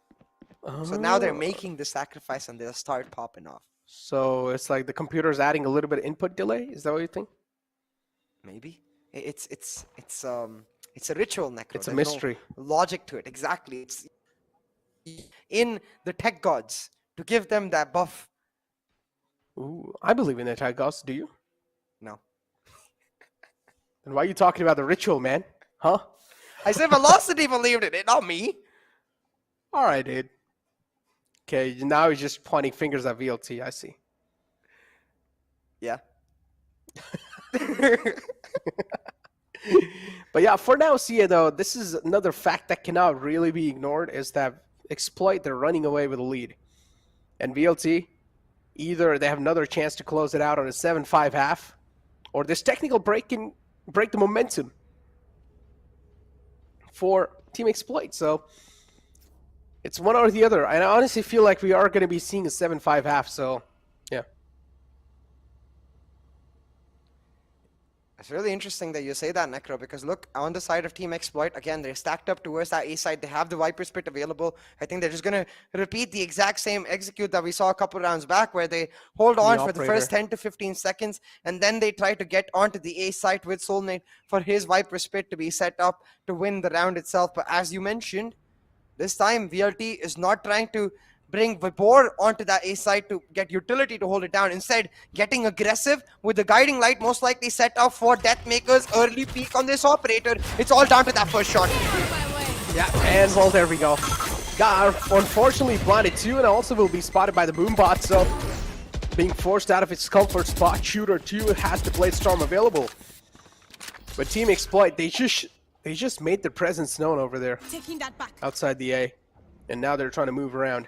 So now they're making the sacrifice and they'll start popping off. So it's like the computer's adding a little bit of input delay? Is that what you think? Maybe. It's a ritual, Necro. It's a mystery. No logic to it, exactly. It's in the tech gods to give them that buff. Ooh, I believe in the tech gods. Do you? No. Then why are you talking about the ritual, man? Huh? I said Velocity believed in it, not me. All right, dude. Okay, now he's just pointing fingers at VLT. I see. Yeah. But yeah, for now, CA though, this is another fact that cannot really be ignored, is that Exploit, they're running away with a lead. And VLT, either they have another chance to close it out on a 7-5 half, or this technical break can break the momentum for Team Exploit. So it's one or the other. And I honestly feel like we are going to be seeing a 7-5 half, so yeah. It's really interesting that you say that, Necro, because look, on the side of Team Exploit, again, they're stacked up towards that A side. They have the Viper Spit available. I think they're just going to repeat the exact same execute that we saw a couple rounds back, where they hold on for the first 10 to 15 seconds, and then they try to get onto the A site with Soulmate for his Viper Spit to be set up to win the round itself. But as you mentioned, this time VLT is not trying to bring Vibor onto that A side to get utility to hold it down. Instead, getting aggressive with the guiding light, most likely set up for Deathmaker's early peak on this operator. It's all down to that first shot. Yeah, and well, there we go. Got unfortunately blinded too, and also will be spotted by the Boombot, so being forced out of its comfort spot. Shooter 2 has the Blade Storm available. But Team Exploit, they just made their presence known over there. Taking that back. Outside the A. And now they're trying to move around.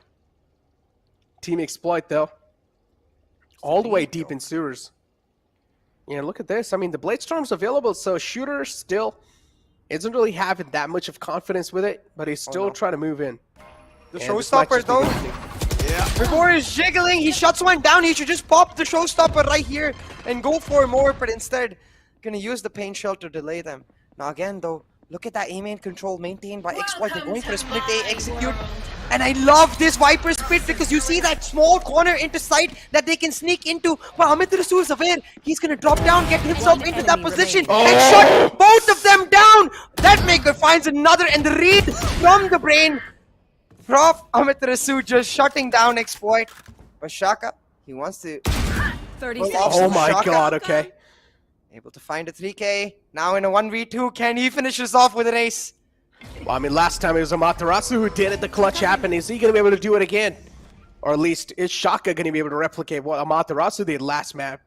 Team Exploit though. All the way deep in sewers. Yeah, look at this. I mean, the Blade Storm's available, so Shooter still isn't really having that much of confidence with it, but he's still trying to move in. The showstopper though. Yeah. Vibor is jiggling. He shuts one down. He should just pop the showstopper right here and go for more, but instead gonna use the pain shell to delay them. Now again though, look at that A main control maintained by Exploit. They're going for a split A execute. And I love this Viper split because you see that small corner into sight that they can sneak into. But Amit Rasool is aware. He's going to drop down, get himself into that position and shut both of them down. Deathmaker finds another, and the read from the brain from Amit Rasool just shutting down Exploit. But Shaka, he wants to... 30 seconds. Oh my Shaka. god, okay. Able to find a 3K. Now in a 1v2, can he finish this off with an ace? Well, I mean, last time it was Amaterasu who did it. The clutch happened. Is he going to be able to do it again? Or at least, is Shaka going to be able to replicate what Amaterasu did last map?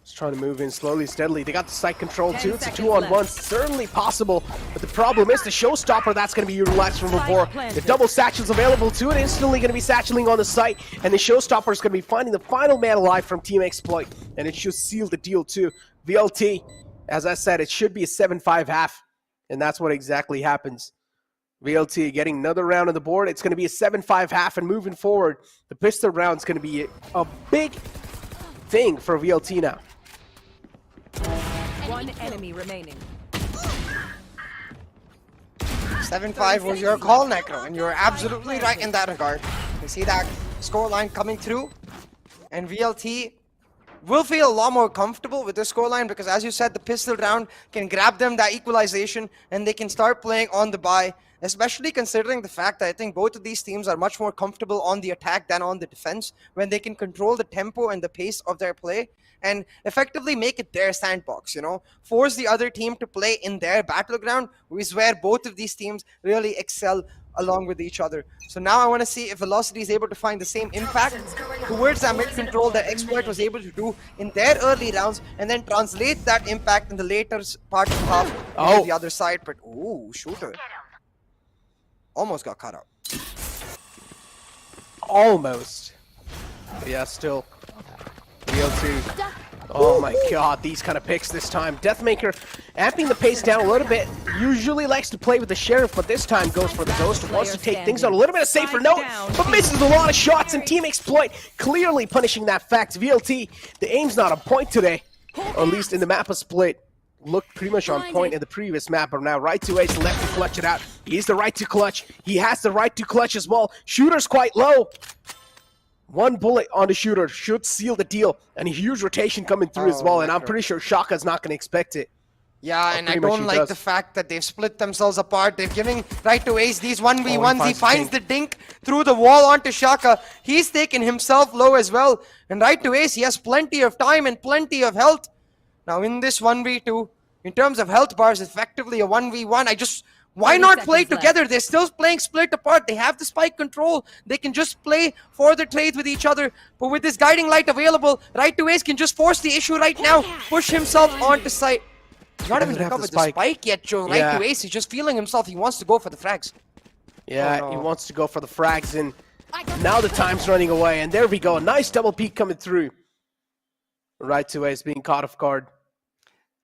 Just trying to move in slowly, steadily. They got the site control too. It's a 2-on-1. Certainly possible. But the problem is the showstopper that's going to be utilized from before. The double satchel's available to it. Instantly going to be satcheling on the site. And the showstopper is going to be finding the final man alive from Team Exploit. And it should seal the deal too. VLT, as I said, it should be a 7-5 half. And that's what exactly happens. VLT getting another round on the board. It's going to be a 7-5 half, and moving forward, the pistol round is going to be a big thing for VLT now. One enemy remaining. 7-5 was your call, Necro, and you're absolutely right in that regard. You see that scoreline coming through, and VLT will feel a lot more comfortable with this scoreline because, as you said, the pistol round can grab them that equalization and they can start playing on the buy, especially considering the fact that I think both of these teams are much more comfortable on the attack than on the defense when they can control the tempo and the pace of their play and effectively make it their sandbox, you know, force the other team to play in their battleground, which is where both of these teams really excel along with each other. So now I want to see if Velocity is able to find the same impact towards that mid control that Exploit was able to do in their early rounds and then translate that impact in the later part of the half on the other side. But ooh, Shooter almost got cut out. Almost. But yeah, still. VL2. Oh my god, these kind of picks this time. Deathmaker amping the pace down a little bit. Usually likes to play with the Sheriff, but this time goes for the Ghost. Wants to take things on a little bit of safer note, but misses a lot of shots, and Team Exploit clearly punishing that fact. VLT, the aim's not on point today, or at least in the map of Split. Looked pretty much on point in the previous map, but now right to ace, left to clutch it out. He's the right to clutch. He has the right to clutch as well. Shooter's quite low. One bullet on the Shooter should seal the deal, and a huge rotation coming through as well, and I'm pretty sure Shaka's not going to expect it. Yeah, and I don't like the fact that they've split themselves apart. They're giving right to ace these 1v1s. He finds the dink through the wall onto Shaka. He's taken himself low as well. And right to ace, he has plenty of time and plenty of health. Now in this 1v2, in terms of health bars, effectively a 1v1. Why not play together? They're still playing split apart. They have the spike control. They can just play for the trades with each other. But with this guiding light available, right to ace can just force the issue right now. Push himself onto site. He's not even recovered the spike yet, Joe. Right to ace, he's just feeling himself. He wants to go for the frags. Yeah, he wants to go for the frags, and now the time's running away. And there we go. A nice double peek coming through. Right to ace being caught off guard.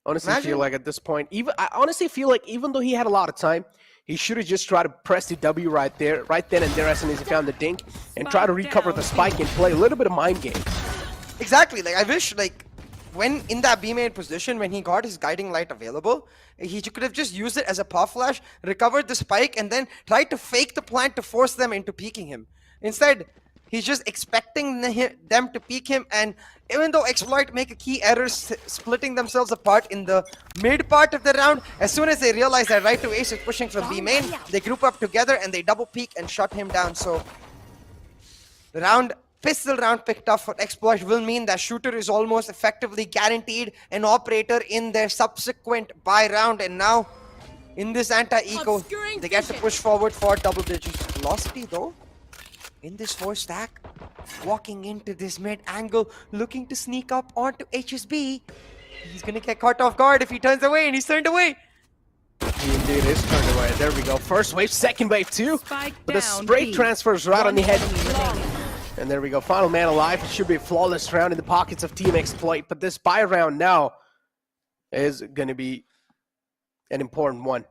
Honestly, feel like at this point, I honestly feel like even though he had a lot of time, he should have just tried to press the W right then and there as soon as he found the dink, and try to recover the spike and play a little bit of mind games. Exactly. Like I wish, like when in that B main position, when he got his guiding light available, he could have just used it as a puff flash, recovered the spike, and then tried to fake the plant to force them into peeking him. Instead, He's just expecting them to peek him, and even though Exploit make a key error splitting themselves apart in the mid part of the round, as soon as they realize that right to ace is pushing from B main, they group up together and they double peek and shut him down. So the pistol round picked up for Exploit will mean that Shooter is almost effectively guaranteed an operator in their subsequent buy round, and now in this anti-eco, they get to push forward for double digits. Velocity though, in this 4-stack, walking into this mid angle, looking to sneak up onto HSB. He's gonna get caught off guard if he turns away, and he's turned away. He indeed is turned away. There we go. First wave, second wave too. But the spray transfers right on the head. And there we go. Final man alive. It should be a flawless round in the pockets of Team Exploit. But this buy round now is going to be an important one.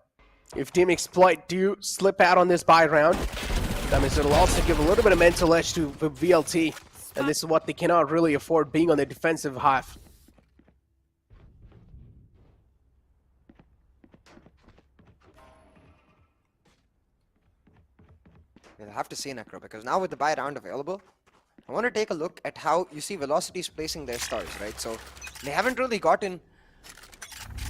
If Team Exploit do slip out on this buy round, that means it'll also give a little bit of mental edge to the VLT. And this is what they cannot really afford, being on the defensive half. You'll have to see Necro, because now with the buy round available, I want to take a look at how you see Velocity's placing their stars, right? So they haven't really gotten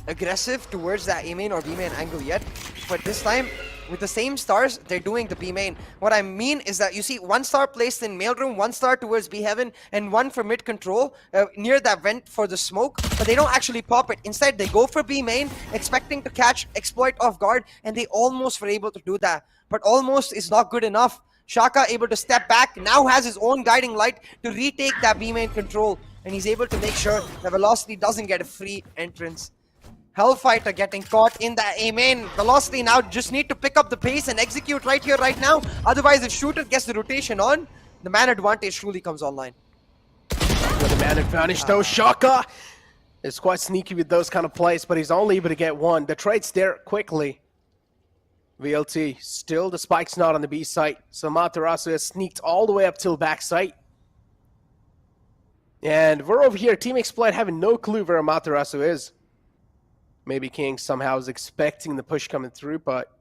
aggressive towards that A main or B main angle yet, but this time with the same stars, they're doing the B main. What I mean is that you see 1 star placed in mailroom, 1 star towards B heaven, and 1 for mid control near that vent for the smoke, but they don't actually pop it. Instead, they go for B main, expecting to catch Exploit off guard, and they almost were able to do that. But almost is not good enough. Shaka able to step back, now has his own guiding light to retake that B main control, and he's able to make sure that Velocity doesn't get a free entrance. Hellfighter getting caught in that A main. Velocity now just need to pick up the pace and execute right here, right now. Otherwise, if Shooter gets the rotation on, the man advantage truly comes online. With the man advantage though, Shaka is quite sneaky with those kind of plays, but he's only able to get one. The trade's there quickly. VLT, still the spike's not on the B site, so Matarasu has sneaked all the way up till back site. And we're over here, Team Exploit having no clue where Matarasu is. Maybe King somehow is expecting the push coming through, but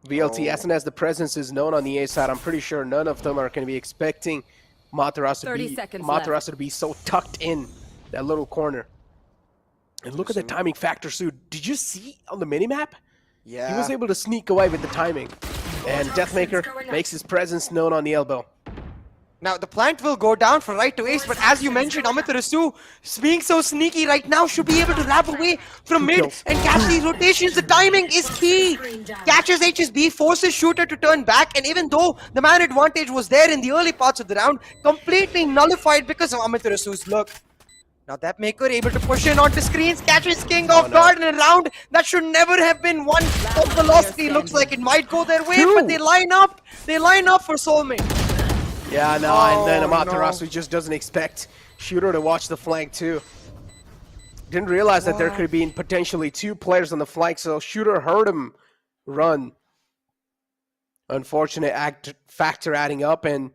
VLT, as soon as the presence is known on the A side, I'm pretty sure none of them are going to be expecting Matarasu to be so tucked in that little corner. And look at the timing factor, Sue. Did you see on the minimap? Yeah. He was able to sneak away with the timing. And Deathmaker makes his presence known on the elbow. Now, the plant will go down for right to ace, but as you mentioned, Amaterasu, being so sneaky right now, should be able to wrap away from mid and catch these rotations. The timing is key. Catches HSB, forces Shooter to turn back, and even though the man advantage was there in the early parts of the round, completely nullified because of Amaterasu's luck. Now that Maker able to push in onto screens, catches King off guard in a round that should never have been won. But Velocity looks like it might go their way, but they line up for Soulmate. Yeah, no, and then Amaterasu just doesn't expect Shooter to watch the flank too. Didn't realize that there could be potentially 2 players on the flank, so Shooter heard him run. Unfortunate factor adding up, and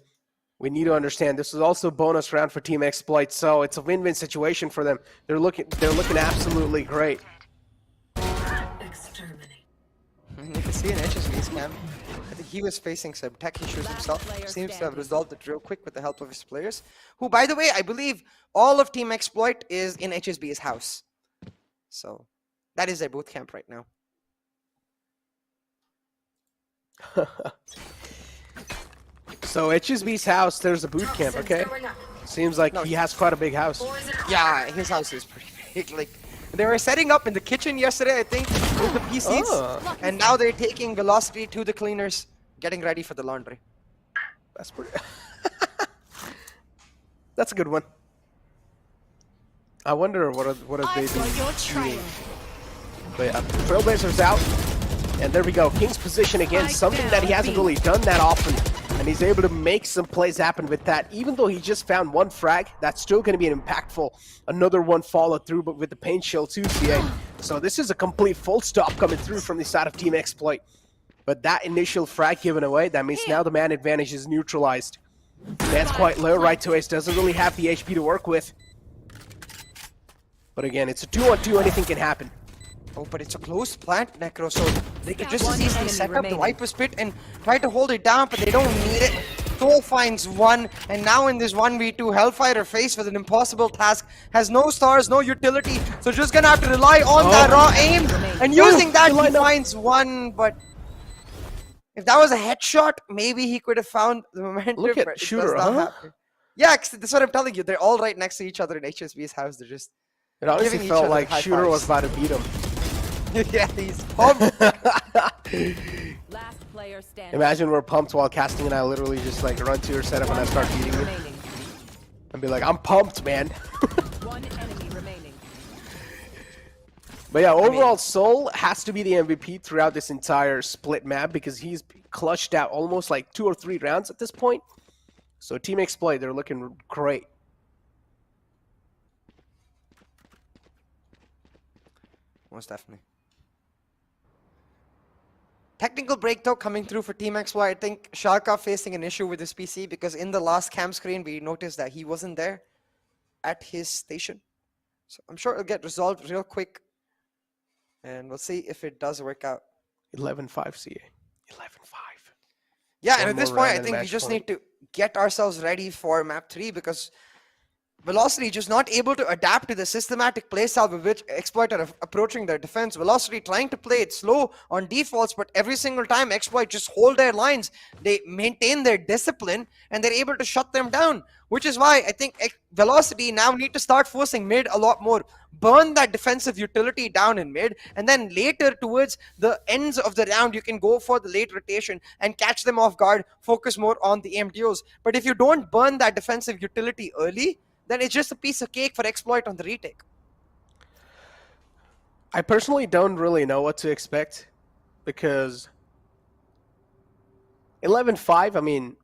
we need to understand this is also a bonus round for Team Exploit, so it's a win-win situation for them. They're looking absolutely great. You can see in HSB's cam, I think he was facing some tech issues himself. Seems to have resolved it real quick with the help of his players. Who, by the way, I believe all of Team Exploit is in HSB's house. So that is their boot camp right now. So HSB's house, there's a boot camp, okay? Seems like he has quite a big house. Yeah, his house is pretty big. Like, they were setting up in the kitchen yesterday, I think, with the PCs. And now they're taking Velocity to the cleaners, getting ready for the laundry. That's pretty... That's a good one. I wonder what are they doing. But yeah, Trailblazers out. And there we go. King's position again, something that he hasn't really done that often. And he's able to make some plays happen with that. Even though he just found 1 frag, that's still going to be an impactful. Another one followed through, but with the paint shell too, CA. So this is a complete full stop coming through from the side of Team Exploit. But that initial frag given away, that means now the man advantage is neutralized. That's quite low. Right to ace doesn't really have the HP to work with. But again, it's a 2-on-2, anything can happen. Oh, but it's a closed plant, Necro, so they could just as easily set up the Viper's Pit and try to hold it down, but they don't need it. Soul finds one, and now in this 1v2, Hellfighter faced with an impossible task, has no stars, no utility, so just gonna have to rely on that raw aim, and using that he finds one, but if that was a headshot, maybe he could have found the momentum. Look at but it Shooter, does not happen. Yeah, that's what I'm telling you. They're all right next to each other in HSB's house. They're just It honestly giving each felt other like high Shooter was fives. about to beat him. Yeah, he's pumped. Last player standing. Imagine we're pumped while casting and I literally just like run to your setup and I start beating you. Remaining. And be like, I'm pumped, man. One enemy remaining. But yeah, overall, Soul has to be the MVP throughout this entire split map because he's clutched out almost like 2 or 3 rounds at this point. So Team Exploit, they're looking great. Most definitely. Technical break though coming through for Team XY. I think Sharka facing an issue with his PC because in the last cam screen we noticed that he wasn't there at his station. So I'm sure it'll get resolved real quick. And we'll see if it does work out. 11-5 CA. 11-5. Yeah, One and at this more point, round I and think we match just point. need to get ourselves ready for map 3 because Velocity just not able to adapt to the systematic playstyle with which Exploit are approaching their defense. Velocity trying to play it slow on defaults, but every single time Exploit just hold their lines. They maintain their discipline and they're able to shut them down, which is why I think Velocity now need to start forcing mid a lot more. Burn that defensive utility down in mid, and then later towards the ends of the round, you can go for the late rotation and catch them off guard, focus more on the MDOs. But if you don't burn that defensive utility early, then it's just a piece of cake for Exploit on the retake. I personally don't really know what to expect because 11-5, I mean,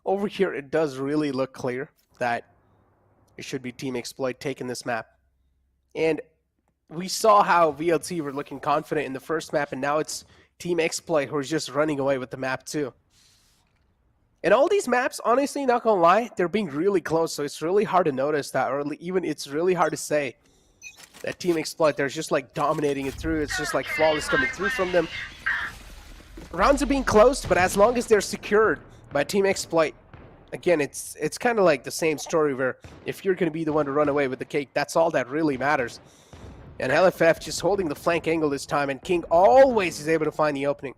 over here it does really look clear that it should be Team Exploit taking this map. And we saw how VLT were looking confident in the first map, and now it's Team Exploit who's just running away with the map too. And all these maps, honestly, not gonna lie, they're being really close, so it's really hard to notice that, or even it's really hard to say that Team Exploit, they're just like dominating it through. It's just like flawless coming through from them. Rounds are being closed, but as long as they're secured by Team Exploit, again, it's kind of like the same story where if you're gonna be the one to run away with the cake, that's all that really matters. And LFF just holding the flank angle this time, and King always is able to find the opening.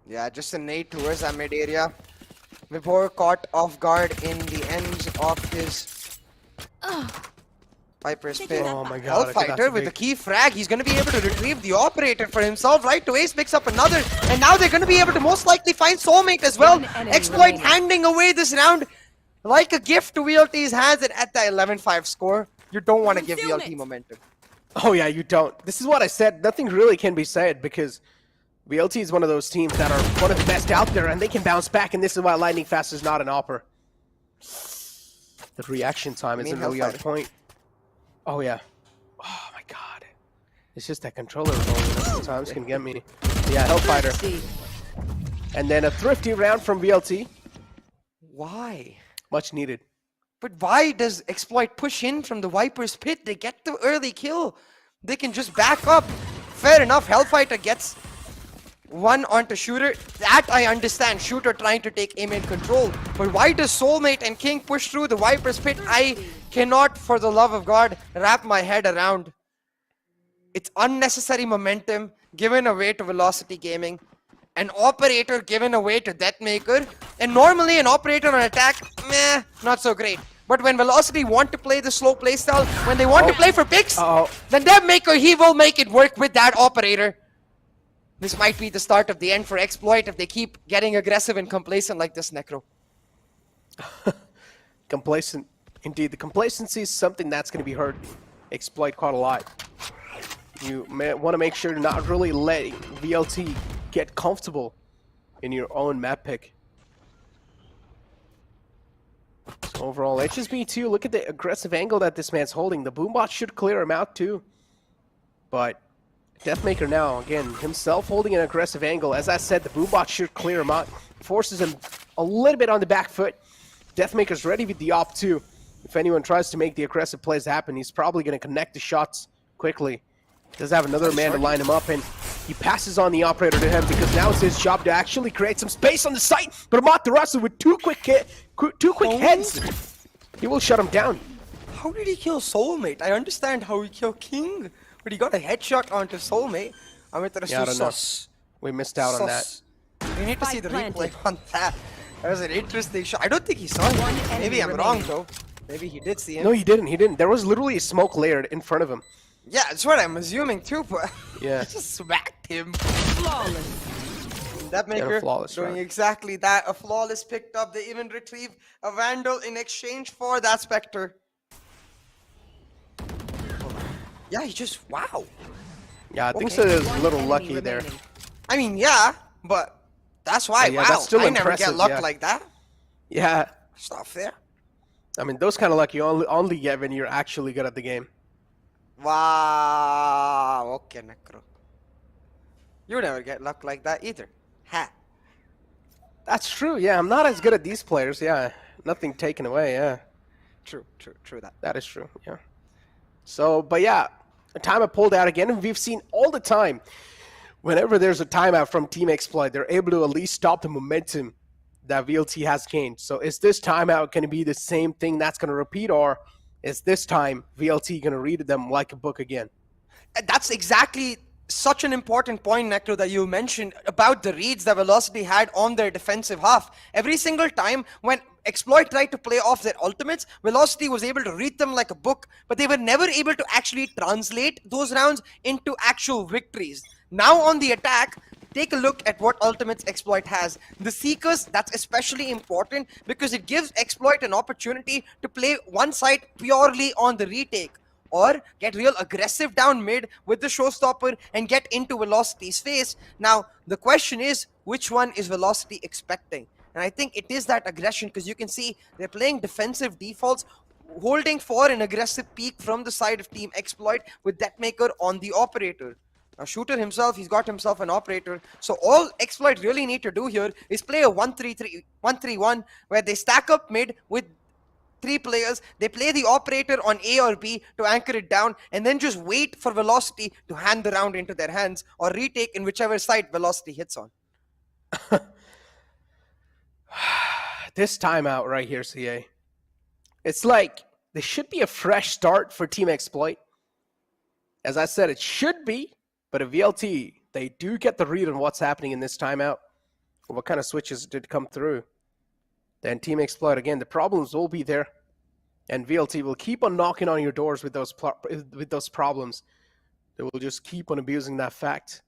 Yeah, just a nade towards that mid area. Vibhor caught off guard in the ends of his Viper's pit. Oh my god. Hellfighter with the key frag. He's going to be able to retrieve the operator for himself. Right to Ace picks up another. And now they're going to be able to most likely find Soulmate as well. Exploit handing away this round like a gift to VLT's hands. And at the 11-5 score, you don't want to give VLT momentum. Oh yeah, you don't. This is what I said. Nothing really can be said because VLT is one of those teams that are one of the best out there, and they can bounce back, and this is why Lightning Fast is not an opper. The reaction time isn't really on point. Oh, yeah. Oh, my God. It's just that controller sometimes can get me. Yeah, Hellfighter. And then a thrifty round from VLT. Why? Much needed. But why does Exploit push in from the Viper's pit? They get the early kill. They can just back up. Fair enough, Hellfighter gets one onto Shooter. That I understand. Shooter trying to take aim and control. But why does Soulmate and King push through the Viper's pit? I cannot, for the love of God, wrap my head around. It's unnecessary momentum given away to Velocity Gaming. An operator given away to Deathmaker. And normally an operator on attack, meh, not so great. But when Velocity want to play the slow playstyle, when they want to play for picks, then Deathmaker, he will make it work with that operator. This might be the start of the end for Exploit if they keep getting aggressive and complacent like this, Necro. Complacent. Indeed, the complacency is something that's going to be hurt Exploit quite a lot. You want to make sure to not really let VLT get comfortable in your own map pick. So overall, HSB2, look at the aggressive angle that this man's holding. The Boombot should clear him out too. But Deathmaker now, again, himself holding an aggressive angle. As I said, the Boombot should clear him out. Forces him a little bit on the back foot. Deathmaker's ready with the op too. If anyone tries to make the aggressive plays happen, he's probably going to connect the shots quickly. Does have another man to line him up, and He passes on the operator to him because now it's his job to actually create some space on the site. But Amaterasu with two quick heads, he will shut him down. How did he kill Soulmate? I understand how he killed King, but he got a headshot onto Soulmate. Amaterasu Yeah, I don't know. sus. We missed out on that. We need to see the replay on that. That was an interesting shot. I don't think he saw One it. enemy Maybe I'm wrong remaining. though. Maybe he did see him. No, he didn't. He didn't. There was literally a smoke layered in front of him. Yeah, that's what I'm assuming too, but Yeah. he just smacked him. Flawless. That maker flawless doing round. exactly that. A flawless picked up. They even retrieved a Vandal in exchange for that Spectre. Yeah, he just, wow. Yeah, I think Okay. so. There's a One little enemy lucky there. remaining. I mean, yeah, but that's why, Yeah, wow. that's still I never impressive, get luck yeah. like that. Yeah. Stuff there. I mean, those kind of luck you only get when you're actually good at the game. Wow. Okay, Necro. You never get luck like that either. Ha. That's true. Yeah, I'm not as good at these players. Yeah, nothing taken away. Yeah, True that. that is true. Yeah. So, but yeah, a timeout pulled out again, and we've seen all the time. Whenever there's a timeout from Team Exploit, they're able to at least stop the momentum that VLT has gained. So, is this timeout going to be the same thing that's going to repeat, or is this time VLT going to read them like a book again? That's exactly such an important point, Necro, that you mentioned about the reads that Velocity had on their defensive half. Every single time when Exploit tried to play off their ultimates, Velocity was able to read them like a book, but they were never able to actually translate those rounds into actual victories. Now on the attack, take a look at what ultimates Exploit has. The Seekers, that's especially important because it gives Exploit an opportunity to play one side purely on the retake, or get real aggressive down mid with the showstopper and get into Velocity's face. Now, the question is, which one is Velocity expecting? And I think it is that aggression, because you can see they're playing defensive defaults, holding for an aggressive peak from the side of Team Exploit with Deathmaker on the operator. Now, Shooter himself, he's got himself an operator. So all Exploit really need to do here is play a 1-3-1 where they stack up mid with 3 players, they play the operator on A or B to anchor it down, and then just wait for Velocity to hand the round into their hands or retake in whichever side Velocity hits on. This timeout right here, CA. It's like there should be a fresh start for Team Exploit. As I said, it should be, but a VLT, they do get the read on what's happening in this timeout. What kind of switches did come through? Then Team Exploit, again, the problems will be there. And VLT will keep on knocking on your doors with those problems. They will just keep on abusing that fact.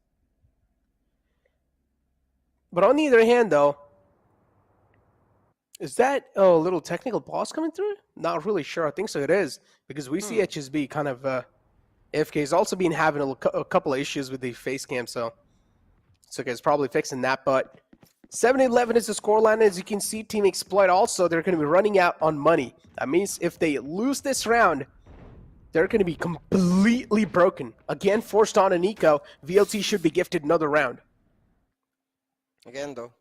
But on the other hand, though, is that a little technical pause coming through? Not really sure. I think so it is. Because we see HSB kind of... AFK has also been having a couple of issues with the face cam, so it's okay. It's probably fixing that, but 7-11 is the scoreline. As you can see, Team Exploit also, they're going to be running out on money. That means if they lose this round, they're going to be completely broken. Again, forced on an eco. VLT should be gifted another round. Again, though,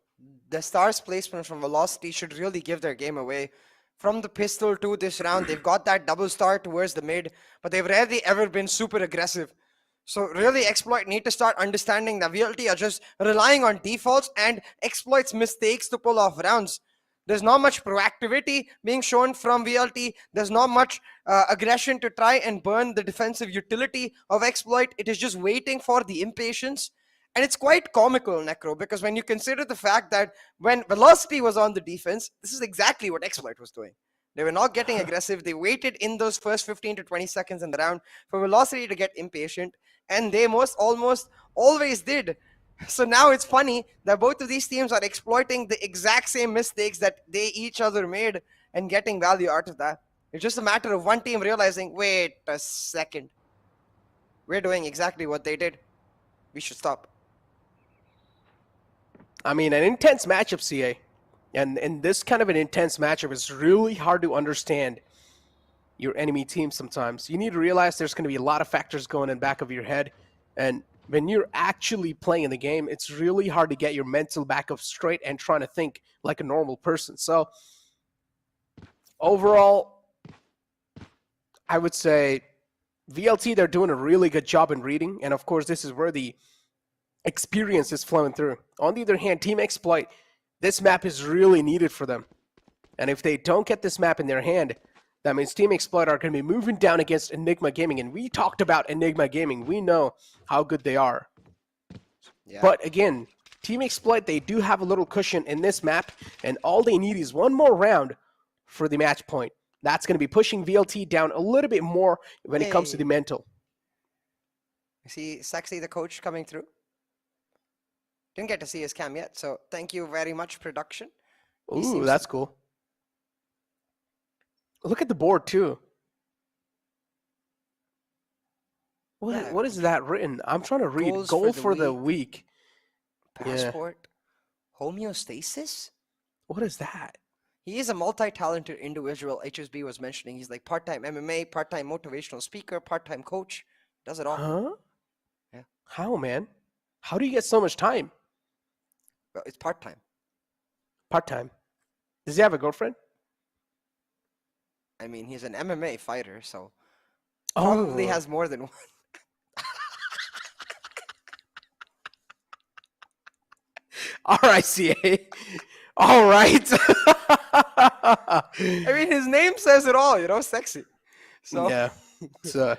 the Stars placement from Velocity should really give their game away. From the pistol to this round, they've got that double star towards the mid, but they've rarely ever been super aggressive. So really, Exploit need to start understanding that VLT are just relying on defaults and Exploit's mistakes to pull off rounds. There's not much proactivity being shown from VLT. There's not much aggression to try and burn the defensive utility of Exploit. It is just waiting for the impatience. And it's quite comical, Necro, because when you consider the fact that when Velocity was on the defense, this is exactly what Exploit was doing. They were not getting aggressive. They waited in those first 15 to 20 seconds in the round for Velocity to get impatient, and they almost always did. So now it's funny that both of these teams are exploiting the exact same mistakes that they each other made and getting value out of that. It's just a matter of one team realizing, wait a second, we're doing exactly what they did. We should stop. I mean, an intense matchup, CA. And in this kind of an intense matchup, it's really hard to understand your enemy team sometimes. You need to realize there's going to be a lot of factors going in back of your head. And when you're actually playing in the game, it's really hard to get your mental back up straight and trying to think like a normal person. So overall, I would say VLT, they're doing a really good job in reading. And of course, this is where the experience is flowing through. On the other hand, Team Exploit, this map is really needed for them. And if they don't get this map in their hand, that means Team Exploit are going to be moving down against Enigma Gaming. And we talked about Enigma Gaming. We know how good they are. Yeah. But again, Team Exploit, they do have a little cushion in this map. And all they need is one more round for the match point. That's going to be pushing VLT down a little bit more when it comes to the mental. I see Sexy, the coach, coming through. Didn't get to see his cam yet, so thank you very much, production. Ooh, that's cool. Look at the board, too. What is that written? I'm trying to read. Goal for the week. Passport. Yeah. Homeostasis? What is that? He is a multi-talented individual. HSB was mentioning. He's like part-time MMA, part-time motivational speaker, part-time coach. Does it all. Huh? Yeah. How, man? How do you get so much time? Well, it's part-time. Part-time. Does he have a girlfriend? I mean, he's an MMA fighter, so probably has more than one. All right, CA. All right. I mean, his name says it all, you know, Sexy. So yeah, it's a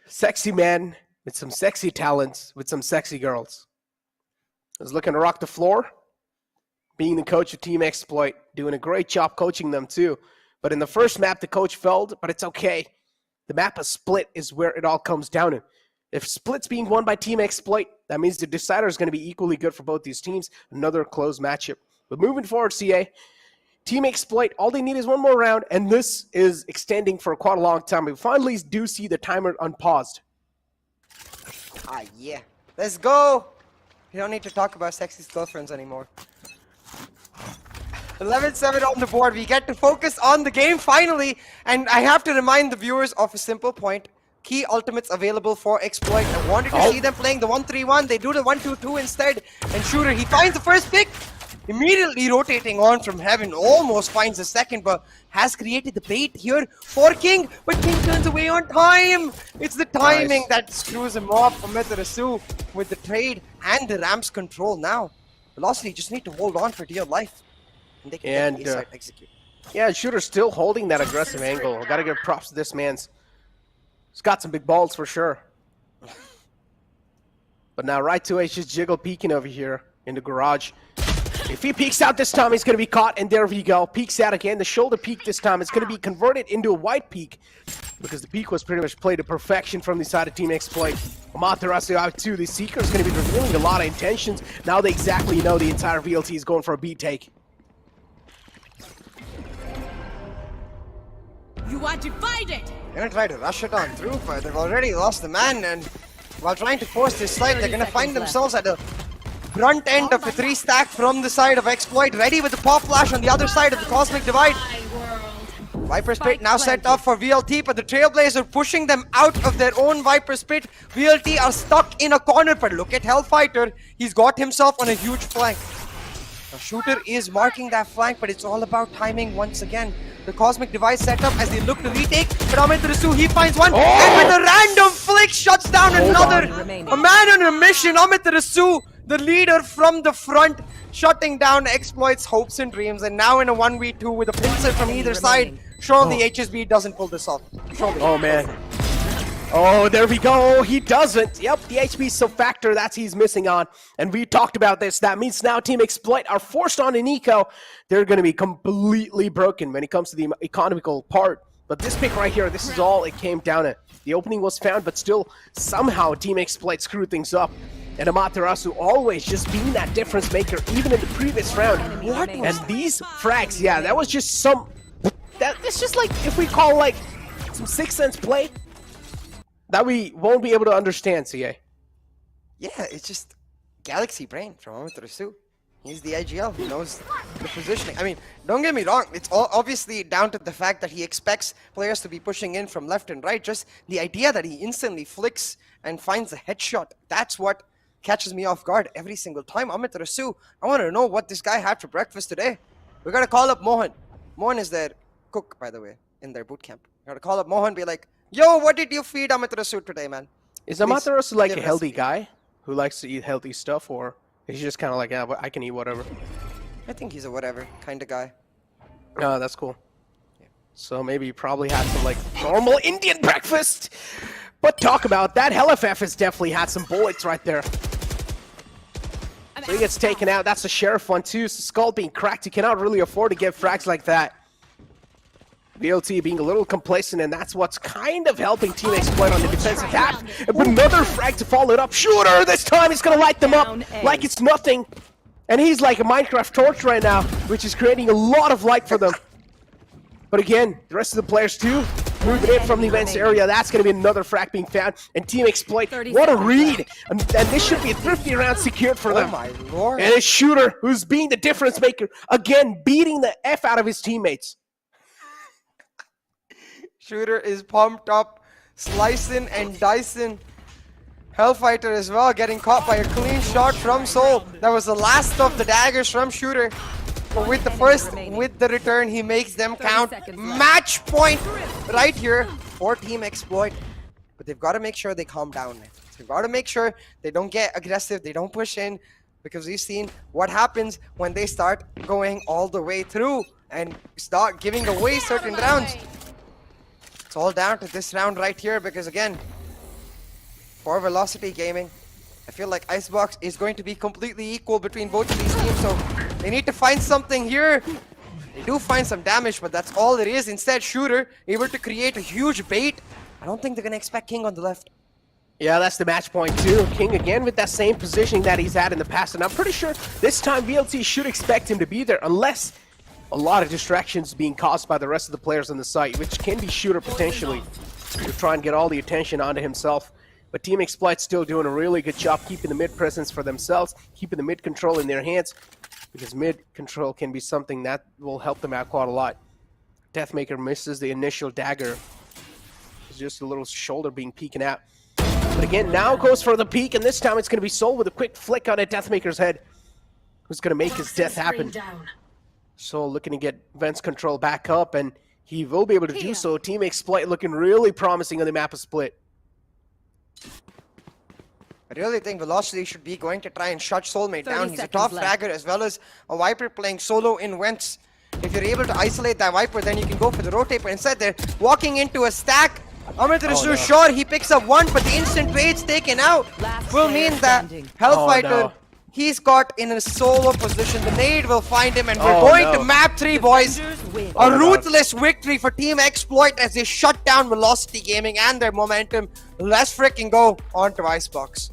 sexy man with some sexy talents, with some sexy girls. Is looking to rock the floor. Being the coach of Team Exploit, doing a great job coaching them too. But in the first map, the coach failed, but it's okay. The map of split is where it all comes down to. If split's being won by Team Exploit, that means the decider is going to be equally good for both these teams. Another close matchup. But moving forward, CA, Team Exploit, all they need is one more round, and this is extending for quite a long time. We finally do see the timer unpaused. Ah, yeah. Let's go. We don't need to talk about Sexy's girlfriends anymore. 11-7 on the board. We get to focus on the game finally. And I have to remind the viewers of a simple point. Key ultimates available for Exploit. I wanted to see them playing the 1-3-1. They do the 1-2-2 instead. And Shooter, he finds the first pick. Immediately rotating on from Heaven. Almost finds the second, but has created the bait here for King. But King turns away on time. It's the timing that screws him off for Metarasu with the trade and the Ramps control now. Velocity just need to hold on for dear life. And they can get the A-side execute. Yeah, Shooter's still holding that aggressive angle. Gotta give props to this man's. He's got some big balls for sure. But now right to H is Jiggle peeking over here in the garage. If he peeks out this time, he's going to be caught, and there we go. Peeks out again. The shoulder peek this time. It's going to be converted into a white peek because the peek was pretty much played to perfection from the side of Team Exploit. Amaterasu out too. The Seeker is going to be revealing a lot of intentions. Now they exactly know the entire VLT is going for a B take. You are divided. They're going to try to rush it on through, but they've already lost the man, and while trying to force this slide, they're going to find themselves at the front end of a 3-stack from the side of Exploit, ready with the pop flash on the other side of the Cosmic Divide. Viper's Pit now set up for VLT, but the Trailblazer pushing them out of their own Viper's Pit. VLT are stuck in a corner, but look at Hellfighter. He's got himself on a huge flank. The Shooter is marking that flank, but it's all about timing once again. The Cosmic Device set up as they look to retake, but Amitarasu, he finds one, and with a random flick, shuts down another. A man on a mission, Amitarasu, the leader from the front, shutting down Exploit's hopes and dreams, and now in a 1v2 with a pincer from either side. Surely HSB doesn't pull this off. Surely. Oh, man. Oh, there we go. He doesn't. Yep, the HP is a factor that he's missing on. And we talked about this. That means now Team Exploit are forced on an eco. They're going to be completely broken when it comes to the economical part. But this pick right here, this is all it came down to. The opening was found, but still somehow Team Exploit screwed things up. And Amaterasu always just being that difference maker, even in the previous round. What? And these frags, yeah, that was just some... That's just like, if we call like some Sixth Sense play, that we won't be able to understand, CA. Yeah, it's just galaxy brain from Amaterasu. He's the IGL. He knows the positioning. I mean, don't get me wrong. It's all obviously down to the fact that he expects players to be pushing in from left and right. Just the idea that he instantly flicks and finds a headshot. That's what catches me off guard every single time. Amaterasu, I want to know what this guy had for breakfast today. We got to call up Mohan. Mohan is their cook, by the way, in their boot camp. We got to call up Mohan and be like, yo, what did you feed Amaterasu today, man? Is Amaterasu like a healthy guy who likes to eat healthy stuff, or is he just kind of like, yeah, I can eat whatever? I think he's a whatever kind of guy. Oh, that's cool. So maybe he probably had some like normal Indian breakfast. But talk about that. HellFF has definitely had some bullets right there. So he gets taken out. That's a sheriff one too. So Skull being cracked. You cannot really afford to get frags like that. VLT being a little complacent, and that's what's kind of helping Team Exploit on the defensive half. But another frag to follow it up. Shooter! This time he's gonna light them up like it's nothing. And he's like a Minecraft torch right now, which is creating a lot of light for them. But again, the rest of the players too, moving in from the events area. That's going to be another frag being found. And Team Exploit, what a read! And this should be a thrifty round secured for them. Oh my lord. And it's Shooter, who's being the difference maker, again, beating the F out of his teammates. Shooter is pumped up, slicing and dicing. Hellfighter as well, getting caught by a clean shot from Soul. That was the last of the daggers from Shooter. But with the return, he makes them count. Match point right here for Team Exploit. But they've got to make sure they calm down. They've got to make sure they don't get aggressive, they don't push in, because we've seen what happens when they start going all the way through and start giving away certain rounds. It's all down to this round right here, because again, for Velocity Gaming, I feel like Icebox is going to be completely equal between both of these teams, so they need to find something here. They do find some damage, but that's all it is. Instead, Shooter able to create a huge bait. I don't think they're going to expect King on the left. Yeah, that's the match point too. King again with that same positioning that he's had in the past, and I'm pretty sure this time VLT should expect him to be there, unless a lot of distractions being caused by the rest of the players on the site, which can be Shooter potentially to try and get all the attention onto himself. But Team Exploit still doing a really good job keeping the mid presence for themselves, keeping the mid control in their hands, because mid control can be something that will help them out quite a lot. Deathmaker misses the initial dagger. It's just a little shoulder being peeking out. But again, now goes for the peek, and this time it's going to be Soul with a quick flick on at Deathmaker's head, who's going to make his death happen. Soul looking to get Vent's control back up, and he will be able to do so. Team Exploit looking really promising on the map of Split. I really think Velocity should be going to try and shut Soulmate down. He's a top fragger as well as a Viper playing solo in Vents. If you're able to isolate that Viper, then you can go for the rotate. But instead, they're walking into a stack. Amaterasu sure, he picks up one, but the instant trade's taken out will mean that Hellfighter, he's got in a solo position. The nade will find him, and we're going to map 3, boys. A ruthless victory for Team Exploit as they shut down Velocity Gaming and their momentum. Let's freaking go on to Icebox.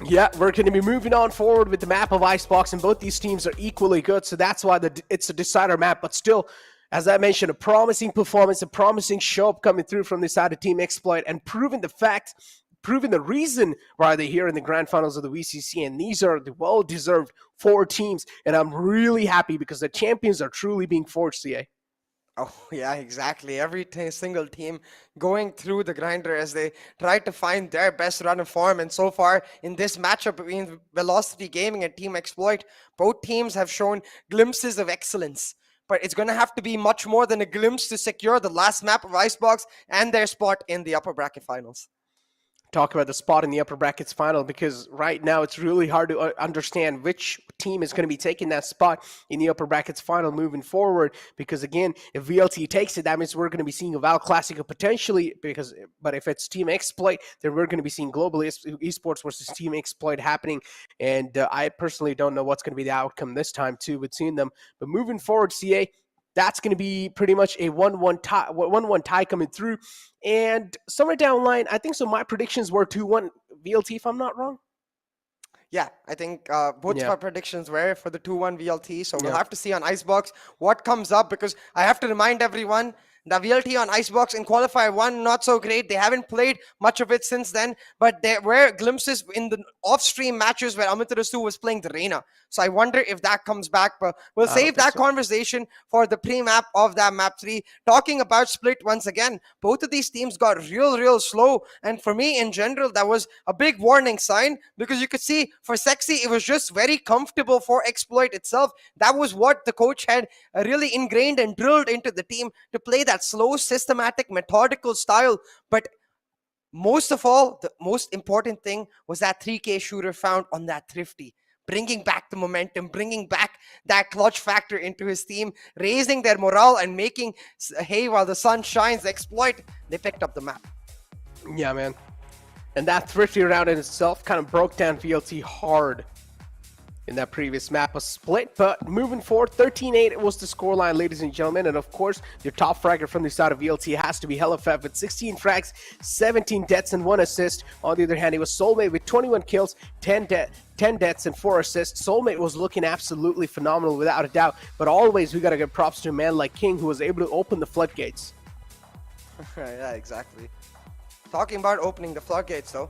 Yeah, we're going to be moving on forward with the map of Icebox, and both these teams are equally good, so that's why it's a decider map. But still, as I mentioned, a promising performance, a promising show-up coming through from this side of Team Exploit, and proving the reason why they're here in the grand finals of the VCC, and these are the well-deserved 4 teams, and I'm really happy because the champions are truly being forged, CA. Oh, yeah, exactly. Every single team going through the grinder as they try to find their best run of form. And so far in this matchup between Velocity Gaming and Team Exploit, both teams have shown glimpses of excellence. But it's going to have to be much more than a glimpse to secure the last map of Icebox and their spot in the upper bracket finals. Talk about the spot in the upper brackets final, because right now it's really hard to understand which team is going to be taking that spot in the upper brackets final moving forward, because again, if VLT takes it, that means we're going to be seeing a Val Classico potentially, but if it's Team Exploit, then we're going to be seeing global esports versus Team Exploit happening, and I personally don't know what's going to be the outcome this time too between them. But moving forward, CA, that's going to be pretty much a 1-1 tie coming through. And somewhere down the line, I think so my predictions were 2-1 VLT, if I'm not wrong. Yeah, I think both of our predictions were for the 2-1 VLT. So we'll have to see on Icebox what comes up, because I have to remind everyone the VLT on Icebox in Qualifier 1, not so great. They haven't played much of it since then, but there were glimpses in the off-stream matches where Amaterasu was playing the Reina. So I wonder if that comes back, but we'll save that conversation for the pre-map of that map 3. Talking about Split once again, both of these teams got real slow, and for me in general, that was a big warning sign, because you could see for Sexy, it was just very comfortable for Exploit itself. That was what the coach had really ingrained and drilled into the team, to play that slow, systematic, methodical style. But most of all, the most important thing was that 3K shooter found on that Thrifty, bringing back the momentum, bringing back that clutch factor into his team, raising their morale and making hay while the sun shines. The exploit, they picked up the map. Yeah, man. And that Thrifty round in itself kind of broke down VLT hard in that previous map, a split. But moving forward, 13-8 was the scoreline, ladies and gentlemen. And of course, your top fragger from the side of VLT has to be HellaFev with 16 frags, 17 deaths, and 1 assist. On the other hand, it was Soulmate with 21 kills, 10 deaths, and 4 assists. Soulmate was looking absolutely phenomenal, without a doubt. But always, we got to give props to a man like King, who was able to open the floodgates. Yeah, exactly. Talking about opening the floodgates, though.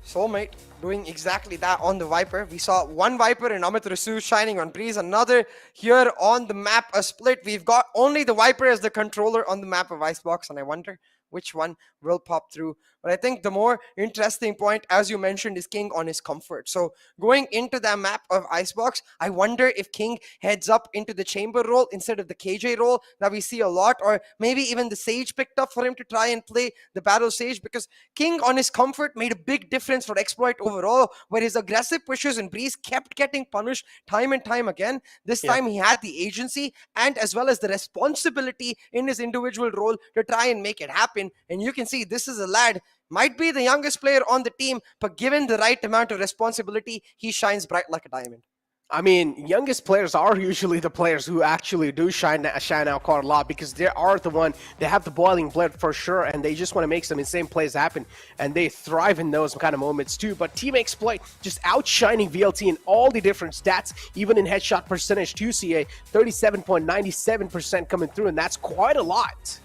Soulmate doing exactly that on the Viper. We saw one Viper in Amit Rasu shining on Breeze, another here on the map, a split. We've got only the Viper as the controller on the map of Icebox, and I wonder which one will pop through. But I think the more interesting point, as you mentioned, is King on his comfort. So going into that map of Icebox, I wonder if King heads up into the chamber role instead of the KJ role that we see a lot, or maybe even the Sage picked up for him to try and play the Battle Sage, because King on his comfort made a big difference for Exploit overall, where his aggressive pushes and Breeze kept getting punished time and time again. This time he had the agency and as well as the responsibility in his individual role to try and make it happen. And you can see this is a lad, might be the youngest player on the team, but given the right amount of responsibility, he shines bright like a diamond. I mean, youngest players are usually the players who actually do shine out quite a lot, because they are the one, they have the boiling blood for sure, and they just want to make some insane plays happen, and they thrive in those kind of moments too. But Team Exploit just outshining VLT in all the different stats, even in headshot percentage, 2CA, 37.97% coming through, and that's quite a lot.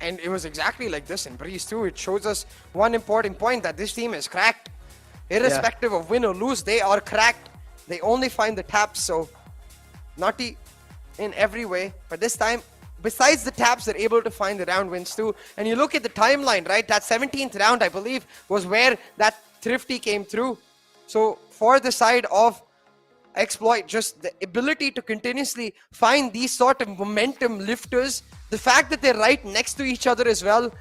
And it was exactly like this in Breeze too. It shows us one important point, that this team is cracked. Irrespective of win or lose, they are cracked. They only find the taps, so naughty in every way. But this time, besides the taps, they're able to find the round wins too. And you look at the timeline, right? That 17th round, I believe, was where that Thrifty came through. So for the side of Exploit, just the ability to continuously find these sort of momentum lifters, the fact that they're right next to each other as well.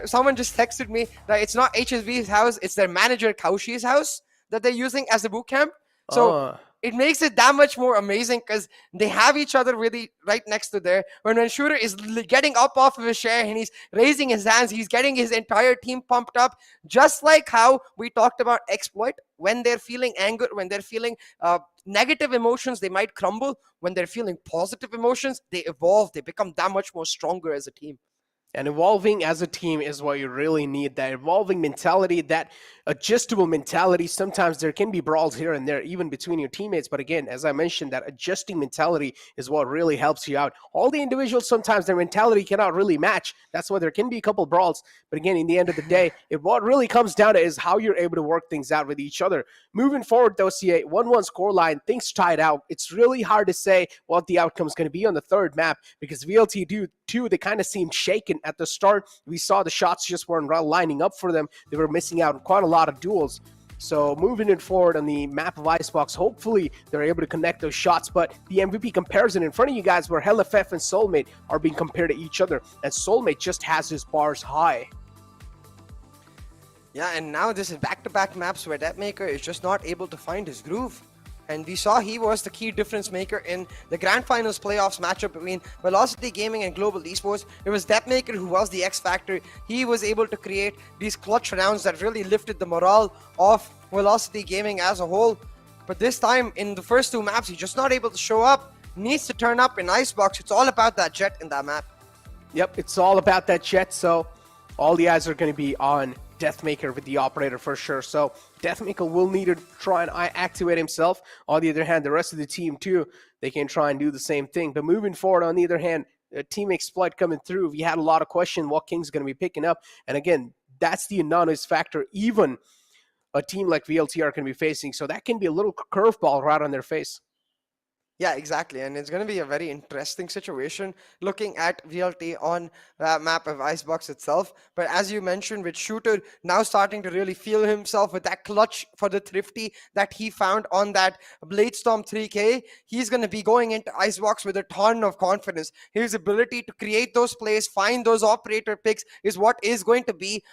Someone just texted me that it's not HSV's house, it's their manager Kaushi's house that they're using as a boot camp. So it makes it that much more amazing, because they have each other really right next to there. When Shooter is getting up off of his chair and he's raising his hands, he's getting his entire team pumped up, just like how we talked about Exploit. When they're feeling anger, when they're feeling negative emotions, they might crumble. When they're feeling positive emotions, they evolve. They become that much more stronger as a team. And evolving as a team is what you really need. That evolving mentality, that adjustable mentality. Sometimes there can be brawls here and there, even between your teammates. But again, as I mentioned, that adjusting mentality is what really helps you out. All the individuals, sometimes their mentality cannot really match. That's why there can be a couple brawls. But again, in the end of the day, what really comes down to is how you're able to work things out with each other. Moving forward, though, CA, 1-1 scoreline, things tied out. It's really hard to say what the outcome is going to be on the third map, because VLT too, they kind of seemed shaken at the start. We saw the shots just weren't lining up for them. They were missing out on quite a lot of duels. So moving it forward on the map of Icebox, hopefully they're able to connect those shots. But the MVP comparison in front of you guys, where HellaFev and Soulmate are being compared to each other, and Soulmate just has his bars high. Yeah, and now this is back-to-back maps where Deathmaker is just not able to find his groove. And we saw he was the key difference maker in the Grand Finals playoffs matchup between Velocity Gaming and Global Esports. It was Deathmaker who was the X factor. He was able to create these clutch rounds that really lifted the morale of Velocity Gaming as a whole. But this time, in the first two maps, he's just not able to show up. Needs to turn up in Icebox. It's all about that Jet in that map. Yep, it's all about that Jet. So all the eyes are going to be on Deathmaker with the operator for sure. So Deathmaker will need to try and activate himself. On the other hand, the rest of the team too, they can try and do the same thing. But moving forward, on the other hand, Team Exploit coming through, we had a lot of questions what King's going to be picking up. And again, that's the anonymous factor even a team like VLTR can be facing. So that can be a little curveball right on their face. Yeah, exactly. And it's going to be a very interesting situation looking at VLT on that map of Icebox itself. But as you mentioned, with Shooter now starting to really feel himself with that clutch for the Thrifty that he found on that Bladestorm 3K, he's going to be going into Icebox with a ton of confidence. His ability to create those plays, find those operator picks is what is going to be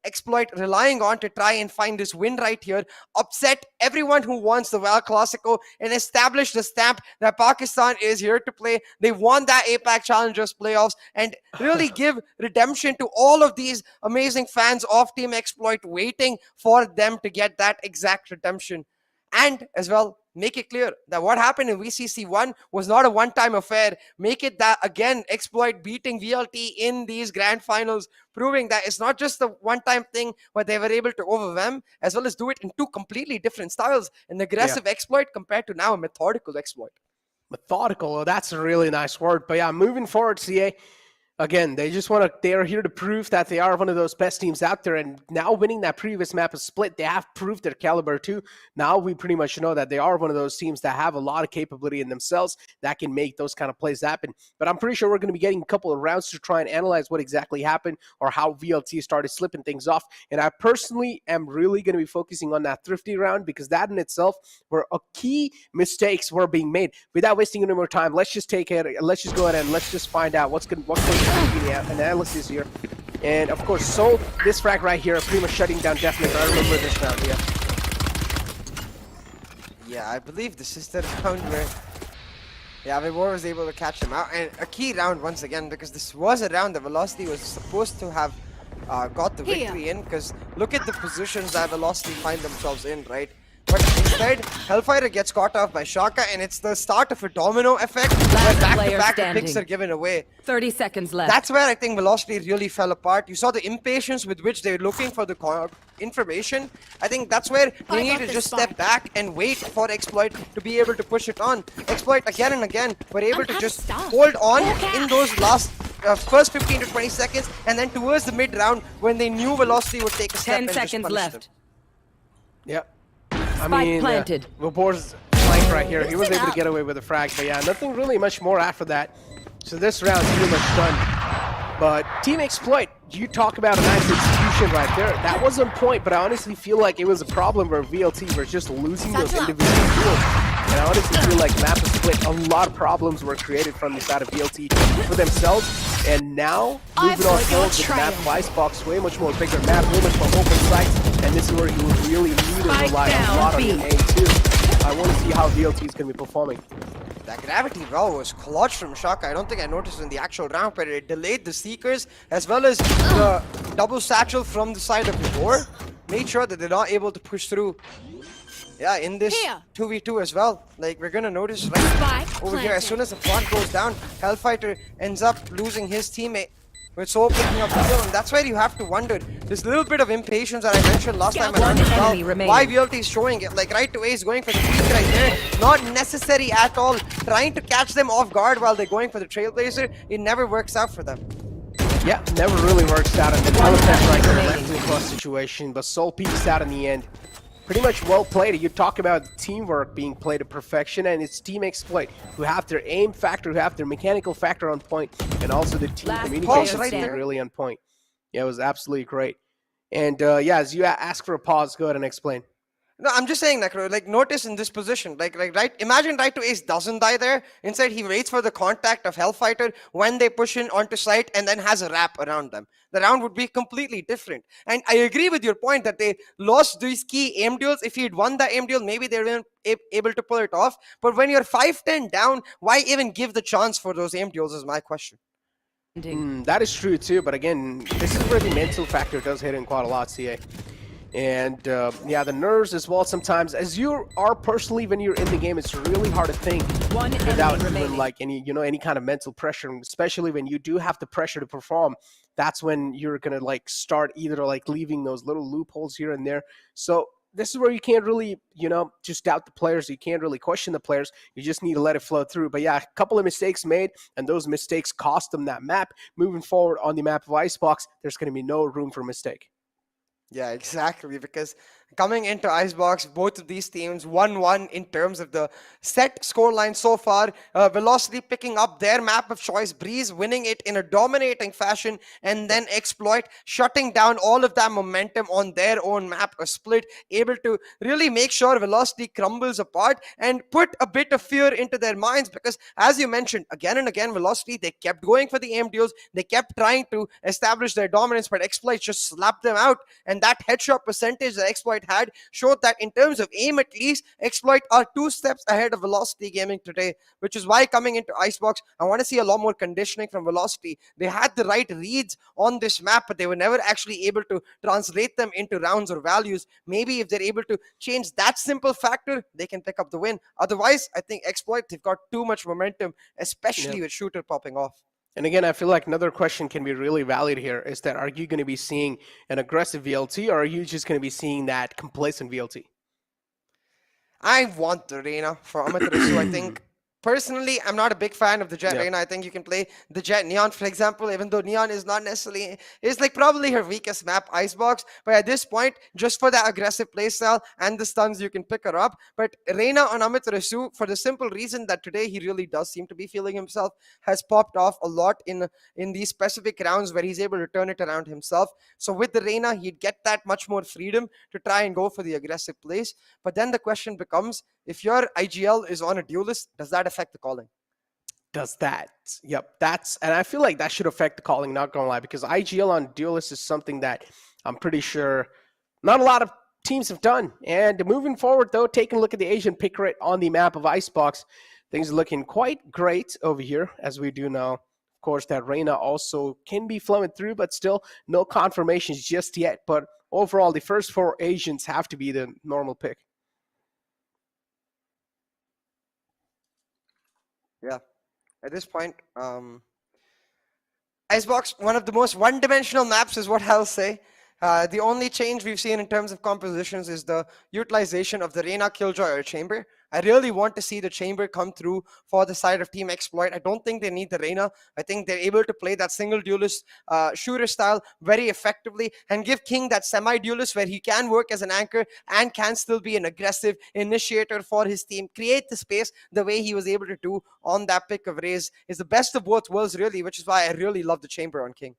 Exploit relying on to try and find this win right here, upset everyone who wants the Val Classico, and establish the stamp that Pakistan is here to play. They won that APAC Challengers playoffs and really give redemption to all of these amazing fans of Team Exploit waiting for them to get that exact redemption. And as well, make it clear that what happened in VCC 1 was not a one-time affair. Make it that, again, Exploit beating VLT in these grand finals, proving that it's not just a one-time thing, but they were able to overwhelm, as well as do it in two completely different styles. An aggressive Exploit compared to now a methodical Exploit. Methodical, oh, that's a really nice word. But yeah, moving forward, CA, again, they're here to prove that they are one of those best teams out there. And now winning that previous map of Split, they have proved their caliber too. Now we pretty much know that they are one of those teams that have a lot of capability in themselves that can make those kind of plays happen. But I'm pretty sure we're going to be getting a couple of rounds to try and analyze what exactly happened or how VLT started slipping things off. And I personally am really going to be focusing on that Thrifty round, because that in itself were a key mistakes were being made. Without wasting any more time, let's just go ahead and let's just find out what's going to analysis here. And of course, Soul, this frag right here, pretty much shutting down Definite. I remember this round, Yeah, I believe this is the round where Vibor was able to catch him out. And a key round once again, because this was a round that Velocity was supposed to have got the victory in, because look at the positions that Velocity find themselves in, right? But instead, Hellfighter gets caught off by Shaka, and it's the start of a domino effect where back-to-back the picks are given away. 30 seconds left. That's where I think Velocity really fell apart. You saw the impatience with which they were looking for the information. I think that's where they need to just step back and wait for Exploit to be able to push it on. Exploit again and again were able to just hold on in those last first 15 to 20 seconds, and then towards the mid-round when they knew Velocity would take a step 10 seconds left. Yep. I mean, Vibor's flank right here, he was able to get away with a frag, but yeah, nothing really much more after that. So this round's pretty much done. But Team Exploit, you talk about a nice execution right there. That was on point, but I honestly feel like it was a problem where VLT were just losing those individual duels. And I honestly feel like map of Split, a lot of problems were created from the side of VLT for themselves. And now, moving on forward with the map of Icebox, way much more bigger map, way much more open sights. And this is where you really need to rely a lot on the A too. I want to see how VLT is going to be performing. That gravity roll was clutch from Shaka. I don't think I noticed in the actual round, but it delayed the Seekers as well as the double satchel from the side of the door. Made sure that they're not able to push through. Yeah, in this 2v2 as well. Like, we're gonna notice right over here, as soon as the front goes down, Hellfighter ends up losing his teammate. With Soul picking up the kill, and that's where you have to wonder. This little bit of impatience that I mentioned last time around as well. Why VLT is showing it. Like, right away is going for the peak right there. Not necessary at all. Trying to catch them off guard while they're going for the Trailblazer. It never works out for them. Yeah, never really works out in the telephone right there. Left to cross situation, but Soul peaks out in the end. Pretty much well played. You talk about teamwork being played to perfection, and it's Team Exploit who have their aim factor, who have their mechanical factor on point, and also the team communication right really on point. Yeah, it was absolutely great. And yeah, as you ask for a pause, go ahead and explain. No, I'm just saying, like notice in this position, right, imagine right to ace doesn't die there. Instead, he waits for the contact of Hellfighter when they push in onto site and then has a wrap around them. The round would be completely different. And I agree with your point that they lost these key aim duels. If he'd won the aim duel, maybe they weren't able to pull it off. But when you're 5-10 down, why even give the chance for those aim duels is my question. That is true too, but again, this is where the mental factor does hit in quite a lot, CA. And yeah, the nerves as well sometimes. As you are personally, when you're in the game, it's really hard to think without even like any kind of mental pressure, especially when you do have the pressure to perform. That's when you're gonna like start either like leaving those little loopholes here and there. So this is where you can't really, just doubt the players. You can't really question the players. You just need to let it flow through. But yeah, a couple of mistakes made, and those mistakes cost them that map. Moving forward on the map of Icebox, there's going to be no room for mistake. Yeah, exactly. Because Coming into Icebox, both of these teams 1-1 in terms of the set scoreline so far. Velocity picking up their map of choice, Breeze winning it in a dominating fashion, and then Exploit shutting down all of that momentum on their own map, a split, able to really make sure Velocity crumbles apart and put a bit of fear into their minds, because as you mentioned, again and again, Velocity, they kept going for the aim deals, they kept trying to establish their dominance, but Exploit just slapped them out, and that headshot percentage that Exploit had showed that in terms of aim, at least, Exploit are 2 steps ahead of Velocity Gaming today, which is why coming into Icebox, I want to see a lot more conditioning from Velocity. They had the right reads on this map, but they were never actually able to translate them into rounds or values. Maybe if they're able to change that simple factor, they can pick up the win. Otherwise, I think Exploit, they've got too much momentum, especially with Shooter popping off. And again, I feel like another question can be really valid here is that, are you going to be seeing an aggressive VLT, or are you just going to be seeing that complacent VLT? I want the Reyna for Amaterasu. I think personally, I'm not a big fan of the Jet Reyna. I think you can play the Jet Neon, for example, even though Neon is not necessarily, is like probably her weakest map, Icebox. But at this point, just for that aggressive playstyle and the stuns, you can pick her up. But Reyna on Amaterasu, for the simple reason that today he really does seem to be feeling himself, has popped off a lot in these specific rounds where he's able to turn it around himself. So with the Reyna, he'd get that much more freedom to try and go for the aggressive plays. But then the question becomes, if your IGL is on a duelist, does that affect the calling? Does that? Yep, and I feel like that should affect the calling, not gonna lie, because IGL on duelist is something that I'm pretty sure not a lot of teams have done. And moving forward, though, taking a look at the Asian pick rate on the map of Icebox, things are looking quite great over here, as we do know. Of course, that Reyna also can be flowing through, but still no confirmations just yet. But overall, the first 4 Asians have to be the normal pick. Yeah, at this point, Icebox, one of the most one-dimensional maps is what I'll say. The only change we've seen in terms of compositions is the utilization of the Reyna, Killjoy, or Chamber. I really want to see the Chamber come through for the side of Team Exploit. I don't think they need the Reyna. I think they're able to play that single duelist shooter style very effectively and give King that semi-duelist where he can work as an anchor and can still be an aggressive initiator for his team. Create the space the way he was able to do on that pick of Raze is the best of both worlds, really, which is why I really love the Chamber on King.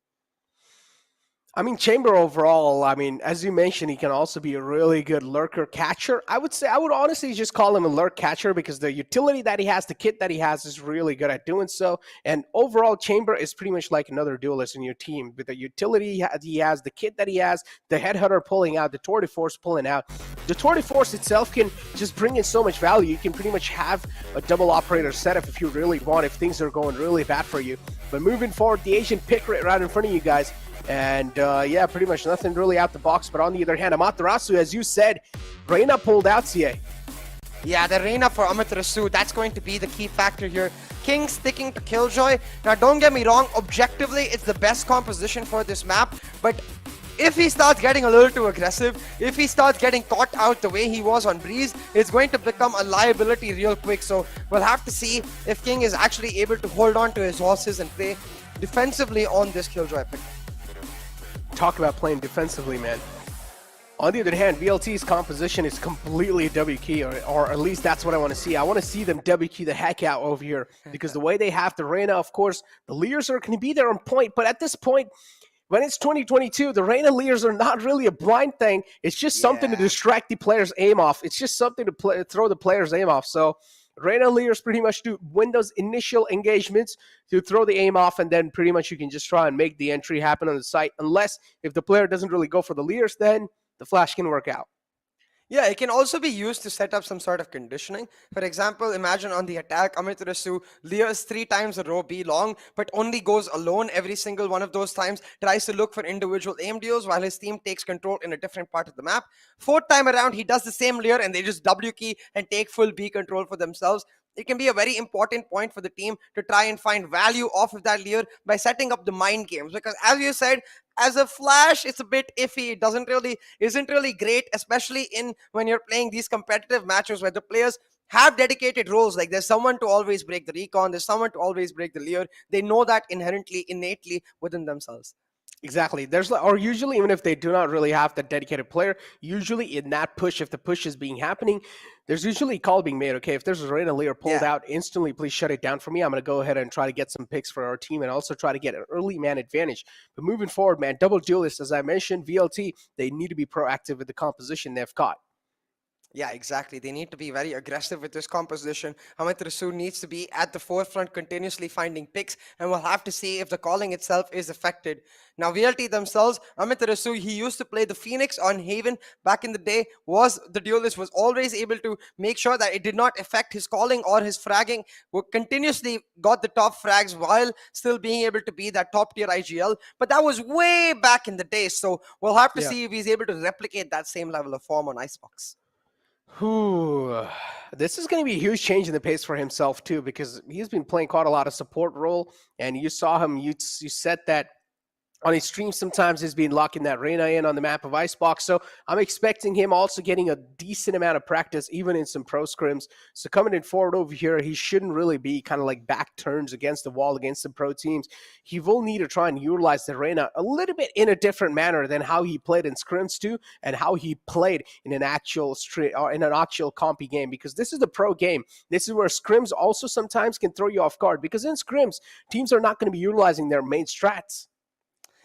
I mean, Chamber overall, I mean, as you mentioned, he can also be a really good lurker catcher. I would honestly just call him a lurk catcher because the utility that he has, the kit that he has is really good at doing so. And overall, Chamber is pretty much like another duelist in your team. With the utility he has, the kit that he has, the headhunter pulling out, the tour de force pulling out. The tour de force itself can just bring in so much value. You can pretty much have a double operator setup if you really want, if things are going really bad for you. But moving forward, the Asian pick right in front of you guys. And yeah, pretty much nothing really out the box. But on the other hand, Amaterasu, as you said, Reyna pulled out CA. Yeah, the Reyna for Amaterasu, that's going to be the key factor here. King sticking to Killjoy. Now, don't get me wrong, objectively, it's the best composition for this map. But if he starts getting a little too aggressive, if he starts getting caught out the way he was on Breeze, it's going to become a liability real quick. So we'll have to see if King is actually able to hold on to his horses and play defensively on this Killjoy pick. Talk about playing defensively, man. On the other hand, VLT's composition is completely W key, or at least that's what I want to see. I want to see them W key the heck out over here because the way they have the Reyna, of course, the Leers are going to be there on point. But at this point, when it's 2022, the Reyna Leers are not really a blind thing. It's just something to distract the player's aim off. It's just something to throw the player's aim off. So Reyna Leers pretty much do win those initial engagements to throw the aim off, and then pretty much you can just try and make the entry happen on the site. Unless if the player doesn't really go for the Leers, then the flash can work out. Yeah, it can also be used to set up some sort of conditioning. For example, imagine on the attack, Amaterasu Leers 3 times a row B long, but only goes alone every single one of those times, tries to look for individual aim deals while his team takes control in a different part of the map. 4th time around, he does the same Leer and they just W key and take full B control for themselves. It can be a very important point for the team to try and find value off of that Leer by setting up the mind games. Because as you said, as a flash, it's a bit iffy. It isn't really great, especially when you're playing these competitive matches where the players have dedicated roles. Like there's someone to always break the recon, there's someone to always break the Leer. They know that innately within themselves. Exactly. Or usually, even if they do not really have the dedicated player, usually in that push, if the push is being happening, there's usually a call being made. Okay, if there's a Reyna layer pulled out, instantly please shut it down for me. I'm going to go ahead and try to get some picks for our team and also try to get an early man advantage. But moving forward, man, double duelists, as I mentioned, VLT, they need to be proactive with the composition they've got. Yeah, exactly. They need to be very aggressive with this composition. Amit Rasool needs to be at the forefront, continuously finding picks, and we'll have to see if the calling itself is affected. Now, VLT themselves, Amit Rasool, he used to play the Phoenix on Haven back in the day, the duelist, was always able to make sure that it did not affect his calling or his fragging, continuously got the top frags while still being able to be that top tier IGL. But that was way back in the day, so we'll have to see if he's able to replicate that same level of form on Icebox. This is going to be a huge change in the pace for himself too, because he's been playing quite a lot of support role, and you saw him. You said that on his stream sometimes he's been locking that Reyna in on the map of Icebox, so I'm expecting him also getting a decent amount of practice even in some pro scrims. So coming in forward over here, he shouldn't really be kind of like back turns against the wall against the pro teams. He will need to try and utilize the Reyna a little bit in a different manner than how he played in scrims too, and how he played in an actual compy game, because this is the pro game. This is where scrims also sometimes can throw you off guard, because in scrims teams are not going to be utilizing their main strats.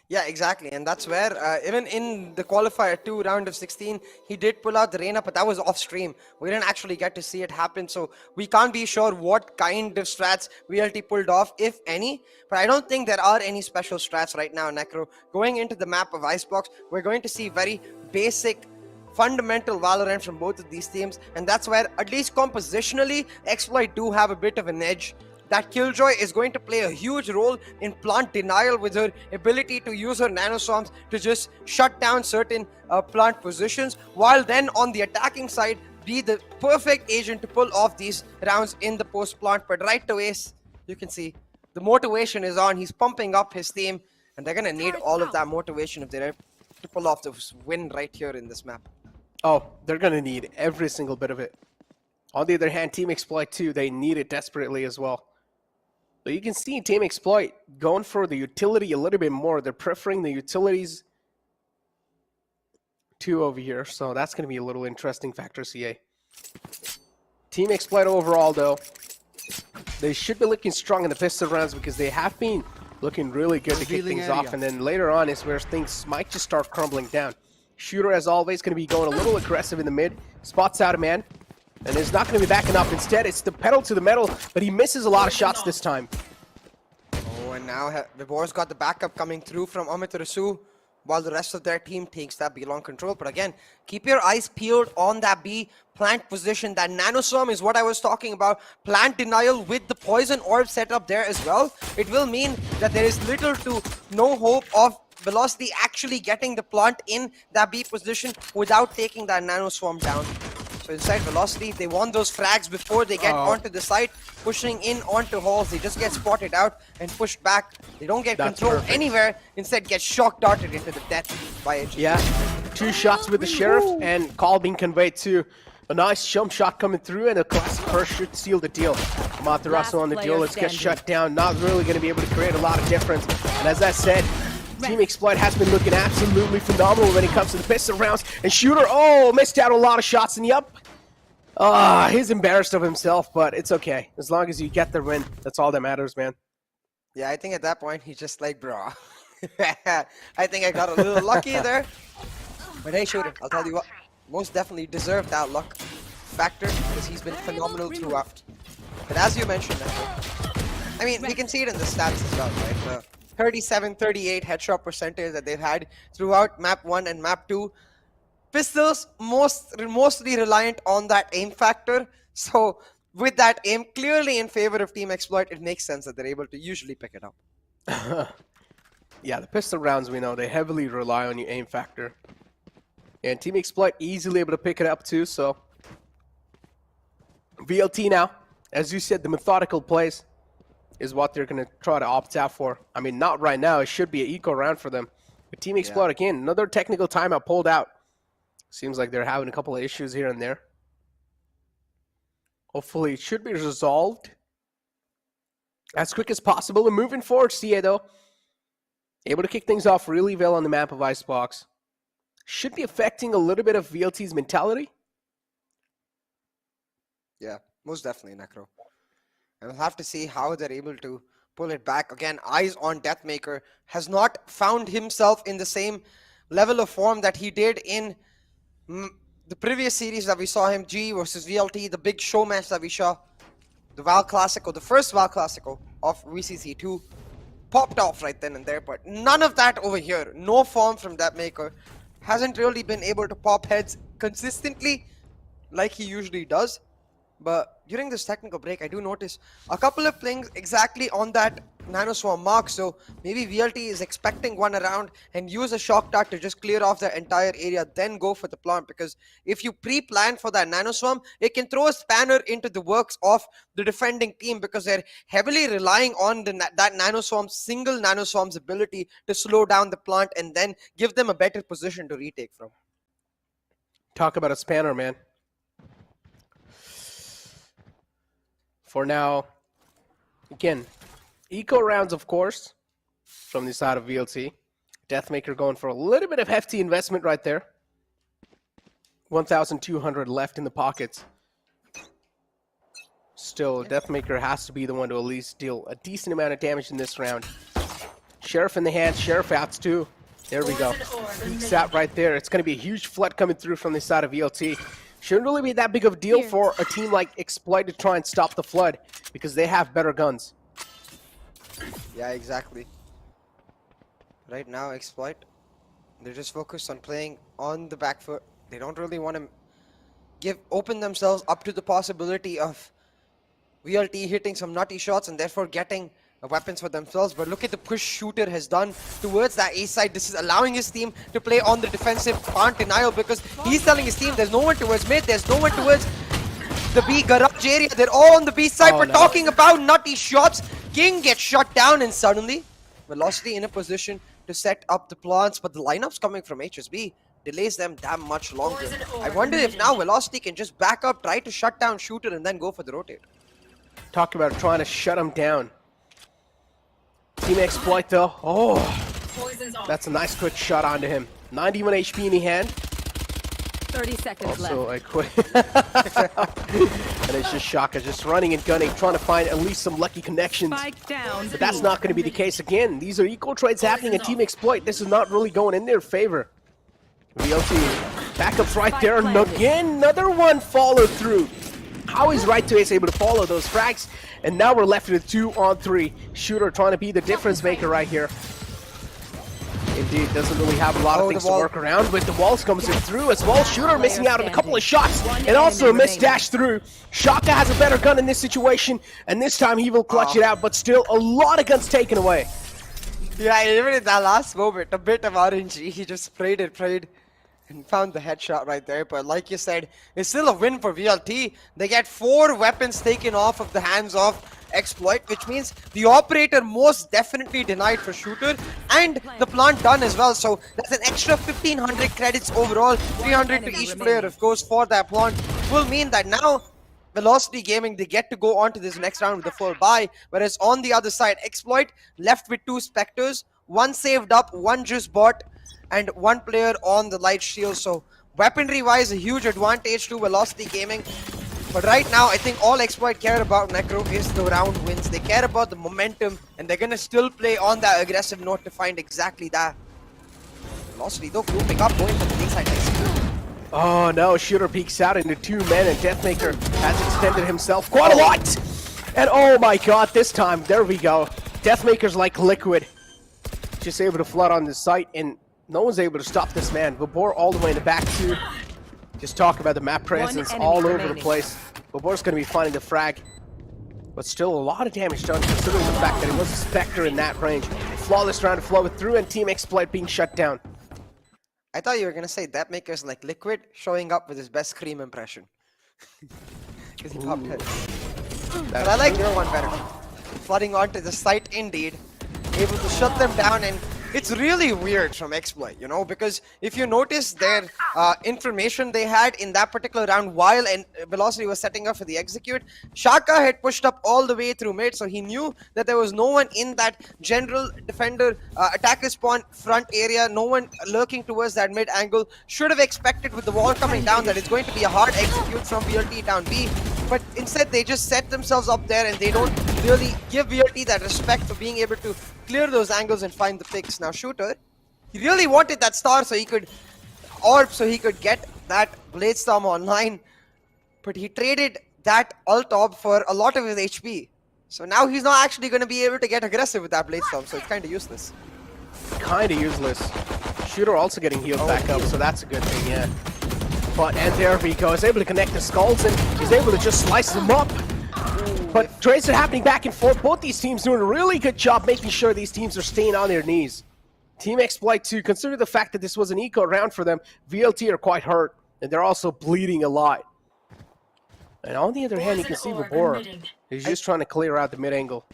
Yeah, exactly. And that's where, even in the qualifier 2 round of 16, he did pull out the Reyna, but that was off stream. We didn't actually get to see it happen. So we can't be sure what kind of strats VLT pulled off, if any. But I don't think there are any special strats right now, Necro. Going into the map of Icebox, we're going to see very basic, fundamental Valorant from both of these teams. And that's where, at least compositionally, Exploit do have a bit of an edge. That Killjoy is going to play a huge role in plant denial with her ability to use her nanoswarms to just shut down certain plant positions, while then on the attacking side be the perfect agent to pull off these rounds in the post plant. But right away, you can see the motivation is on. He's pumping up his team, and they're going to need all of that motivation if they're to pull off this win right here in this map. Oh, they're going to need every single bit of it. On the other hand, Team Exploit 2, they need it desperately as well. So you can see Team Exploit going for the utility a little bit more. They're preferring the utilities too over here. So that's going to be a little interesting factor, CA. Team Exploit overall, though, they should be looking strong in the pistol rounds, because they have been looking really good to kick things off. And then later on is where things might just start crumbling down. Shooter, as always, going to be going a little aggressive in the mid. Spots out a man. And is not going to be backing up. Instead, it's the pedal to the metal, but he misses a lot of shots this time. Oh, and now Vibor's got the backup coming through from Amit Rasool, while the rest of their team takes that B long control. But again, keep your eyes peeled on that B plant position. That nanoswarm is what I was talking about. Plant denial with the poison orb set up there as well. It will mean that there is little to no hope of Velocity actually getting the plant in that B position without taking that nanoswarm down. So inside Velocity, they want those frags before they get onto the site, pushing in onto halls. They just get spotted out and pushed back. They don't get control anywhere. Instead, get shock darted into the death by HG. Yeah, 2 shots with the Sheriff, and call being conveyed to a nice jump shot coming through, and a classic first should seal the deal. Matarasu on the deal. Let's get shut down. Not really going to be able to create a lot of difference. And as I said, Team Exploit has been looking absolutely phenomenal when it comes to the pistol rounds. And Shooter, missed out a lot of shots. And he's embarrassed of himself, but it's okay. As long as you get the win, that's all that matters, man. Yeah, I think at that point, he's just like, bro. I think I got a little lucky there. But hey, Shooter, I'll tell you what. Most definitely deserved that luck factor, because he's been phenomenal throughout. But as you mentioned, I mean, we can see it in the stats as well, right? 37-38 headshot percentage that they've had throughout map 1 and map 2. Pistols mostly reliant on that aim factor. So with that aim clearly in favor of Team Exploit, it makes sense that they're able to usually pick it up. Yeah, the pistol rounds, we know, they heavily rely on your aim factor. And Team Exploit easily able to pick it up too, so. VLT now, as you said, the methodical plays is what they're going to try to opt out for. I mean, not right now. It should be an eco round for them. But Team Exploit, again, another technical timeout pulled out. Seems like they're having a couple of issues here and there. Hopefully, it should be resolved as quick as possible. And moving forward, CA, though, Able to kick things off really well on the map of Icebox. Should be affecting a little bit of VLT's mentality. Yeah, most definitely, Necro. And we'll have to see how they're able to pull it back. Again, eyes on Deathmaker. Has not found himself in the same level of form that he did in the previous series that we saw him, G versus VLT, the big show match that we saw. The Val Classico, the first Val Classico of VCC2. Popped off right then and there, but none of that over here. No form from Deathmaker. Hasn't really been able to pop heads consistently like he usually does. But during this technical break, I do notice a couple of things exactly on that Nanoswarm mark. So maybe VLT is expecting one around and use a shock dart to just clear off the entire area, then go for the plant. Because if you pre-plan for that Nanoswarm, it can throw a spanner into the works of the defending team, because they're heavily relying on that Nanoswarm, single Nanoswarm's ability to slow down the plant and then give them a better position to retake from. Talk about a spanner, man. For now, again, eco rounds, of course, from the side of VLT. Deathmaker going for a little bit of hefty investment right there. 1,200 left in the pockets. Still, Deathmaker has to be the one to at least deal a decent amount of damage in this round. Sheriff in the hand, Sheriff outs too. There we go. Peeks out right there. It's going to be a huge flood coming through from the side of VLT. Shouldn't really be that big of a deal for a team like Exploit to try and stop the flood, because they have better guns. Yeah, exactly. Right now, Exploit, they're just focused on playing on the back foot. They don't really want to open themselves up to the possibility of VLT hitting some nutty shots and therefore getting weapons for themselves. But look at the push Shooter has done towards that A side. This is allowing his team to play on the defensive plant denial, because he's telling his team there's no one towards mid, there's no one towards the B garage area. They're all on the B side. We're talking about nutty shots. King gets shut down, and suddenly Velocity in a position to set up the plants, but the lineups coming from HSB delays them that much longer. I wonder if now Velocity can just back up, try to shut down Shooter, and then go for the rotate. Talk about trying to shut him down. Team Exploit though, oh, that's a nice quick shot onto him. 91 HP in the hand. 30 seconds also left. a quick, and it's just Shaka just running and gunning, trying to find at least some lucky connections. Down. But that's not going to be the case again. These are equal trades happening at Team Exploit. This is not really going in their favor. VLT backups right there, and again another one followed through. How is Right to Ace able to follow those frags? And now we're left with a 2-on-3. Shooter trying to be the difference maker right here. Indeed, doesn't really have a lot of things to work around, but the walls comes in through as well. Shooter missing out on a couple of shots, and also a missed dash through. Shaka has a better gun in this situation, and this time he will clutch it out, but still a lot of guns taken away. Yeah, even in that last moment, a bit of RNG, he just prayed and found the headshot right there. But like you said, it's still a win for VLT. They get 4 weapons taken off of the hands of Exploit, which means the operator most definitely denied for Shooter, and the plant done as well. So that's an extra 1,500 credits overall, 300 to each player, of course, for that plant. Will mean that now Velocity Gaming, they get to go on to this next round with a full buy, whereas on the other side, Exploit left with 2 Spectres, 1 saved up, 1 just bought, and 1 player on the light shield. So weaponry wise, a huge advantage to Velocity Gaming. But right now, I think all Exploit care about, Necro, is the round wins. They care about the momentum, and they're gonna still play on that aggressive note to find exactly that. Velocity though grouping up, going for the D side next. Oh no, Shooter peeks out into 2 men, and Deathmaker has extended himself quite a lot. And oh my god, this time, there we go. Deathmaker's like liquid. Just able to flood on the site, and no one's able to stop this man. Vabor all the way in the back too. Just talk about the map presence all over the place. Vabor's going to be finding the frag. But still a lot of damage done, considering the fact that it was a Spectre in that range. Flawless round to flow it through, and Team Exploit being shut down. I thought you were going to say Deathmaker's like liquid, showing up with his best Cream impression. Because he popped head. But I like your one better. Flooding onto the site indeed. Able to shut them down and it's really weird from Exploit, you know, because if you notice their information they had in that particular round while Velocity was setting up for the execute, Shaka had pushed up all the way through mid, so he knew that there was no one in that general defender attacker spawn front area, no one lurking towards that mid angle. Should have expected with the wall coming down that it's going to be a hard execute from VLT down B, but instead they just set themselves up there and they don't really give VLT that respect for being able to clear those angles and find the picks. Now Shooter, he really wanted that star so he could orb, so he could get that Blade Storm online, but he traded that ult orb for a lot of his HP. So now he's not actually going to be able to get aggressive with that Blade Storm, so it's kind of useless. Kind of useless. Shooter also getting healed back up, so that's a good thing, yeah. But, and there Vico is able to connect the skulls and he's able to just slice them up. But trades are happening back and forth. Both these teams doing a really good job making sure these teams are staying on their knees. Team Exploit 2, consider the fact that this was an eco round for them. VLT are quite hurt, and they're also bleeding a lot. And on the other hand, you can see Vibora is just trying to clear out the mid angle.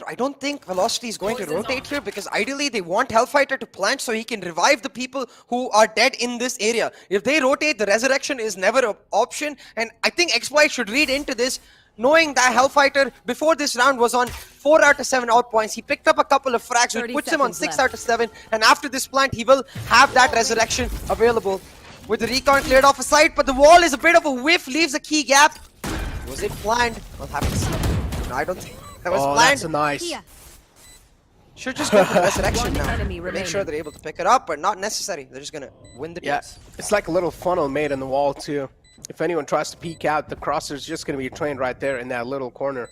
I don't think Velocity is going to rotate here because ideally they want Hellfighter to plant so he can revive the people who are dead in this area. If they rotate, the resurrection is never an option, and I think Exploit should read into this, knowing that Hellfighter before this round was on 4 out of 7 out points. He picked up a couple of frags, which puts him on 6 out of 7, and after this plant he will have that resurrection available. With the recon cleared off a side, but the wall is a bit of a whiff, leaves a key gap. Was it planned? We'll have to see. No, I don't think that was planned. That's a nice. Should just go for the resurrection now. Make sure they're able to pick it up, but not necessary. They're just gonna win the piece. It's like a little funnel made in the wall too. If anyone tries to peek out, the crosser's just going to be trained right there in that little corner.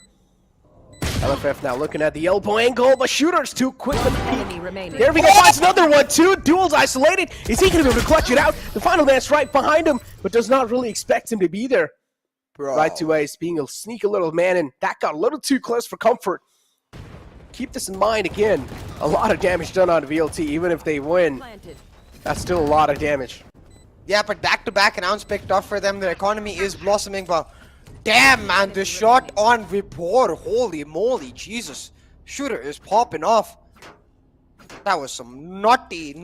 LFF now looking at the elbow angle, but Shooter's too quick with the peek. There we go, finds another one too. Duel's isolated. Is he going to be able to clutch it out? The final man's right behind him, but does not really expect him to be there. Bro. Right to Ace, being a sneaky little man, and that got a little too close for comfort. Keep this in mind again. A lot of damage done on VLT, even if they win. That's still a lot of damage. Yeah, but back-to-back rounds picked off for them. Their economy is blossoming, but damn, man, the shot on Vibor, holy moly, Jesus. Shooter is popping off. That was some naughty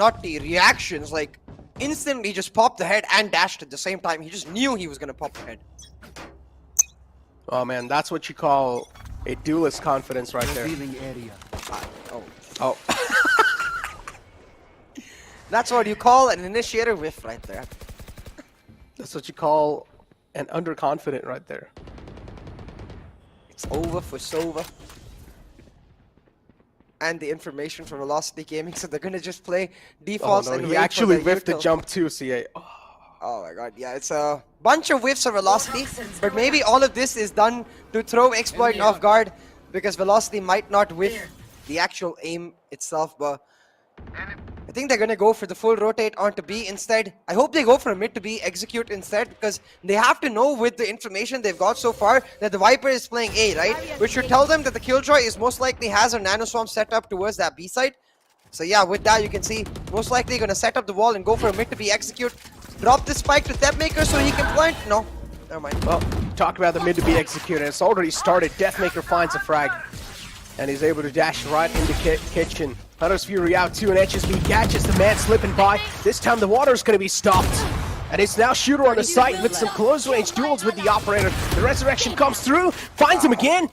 reactions. Like, instantly just popped the head and dashed at the same time. He just knew he was going to pop the head. Oh, man, that's what you call a duelist confidence right there. Oh. That's what you call an initiator whiff right there. That's what you call an underconfident right there. It's over for Sova. And the information from Velocity Gaming, so they're gonna just play defaults and he actually whiffed the jump too, CA. Oh my god, yeah, it's a bunch of whiffs of Velocity, but maybe all of this is done to throw Exploit off guard because Velocity might not whiff the actual aim itself, but I think they're gonna go for the full rotate onto B instead. I hope they go for a mid to B execute instead because they have to know with the information they've got so far that the Viper is playing A, right? Which should tell them that the Killjoy is most likely has a Nano Swarm set up towards that B side. So yeah, with that you can see most likely gonna set up the wall and go for a mid to B execute. Drop the spike to Deathmaker so he can plant. No, never mind. Well, talk about the mid to be executed. It's already started. Deathmaker finds a frag. And he's able to dash right into kitchen. Hunter's Fury out too, and HSB catches the man slipping by. This time the water's going to be stopped. And it's now Shooter on the site with some close range duels with the operator. The resurrection comes through, finds him again.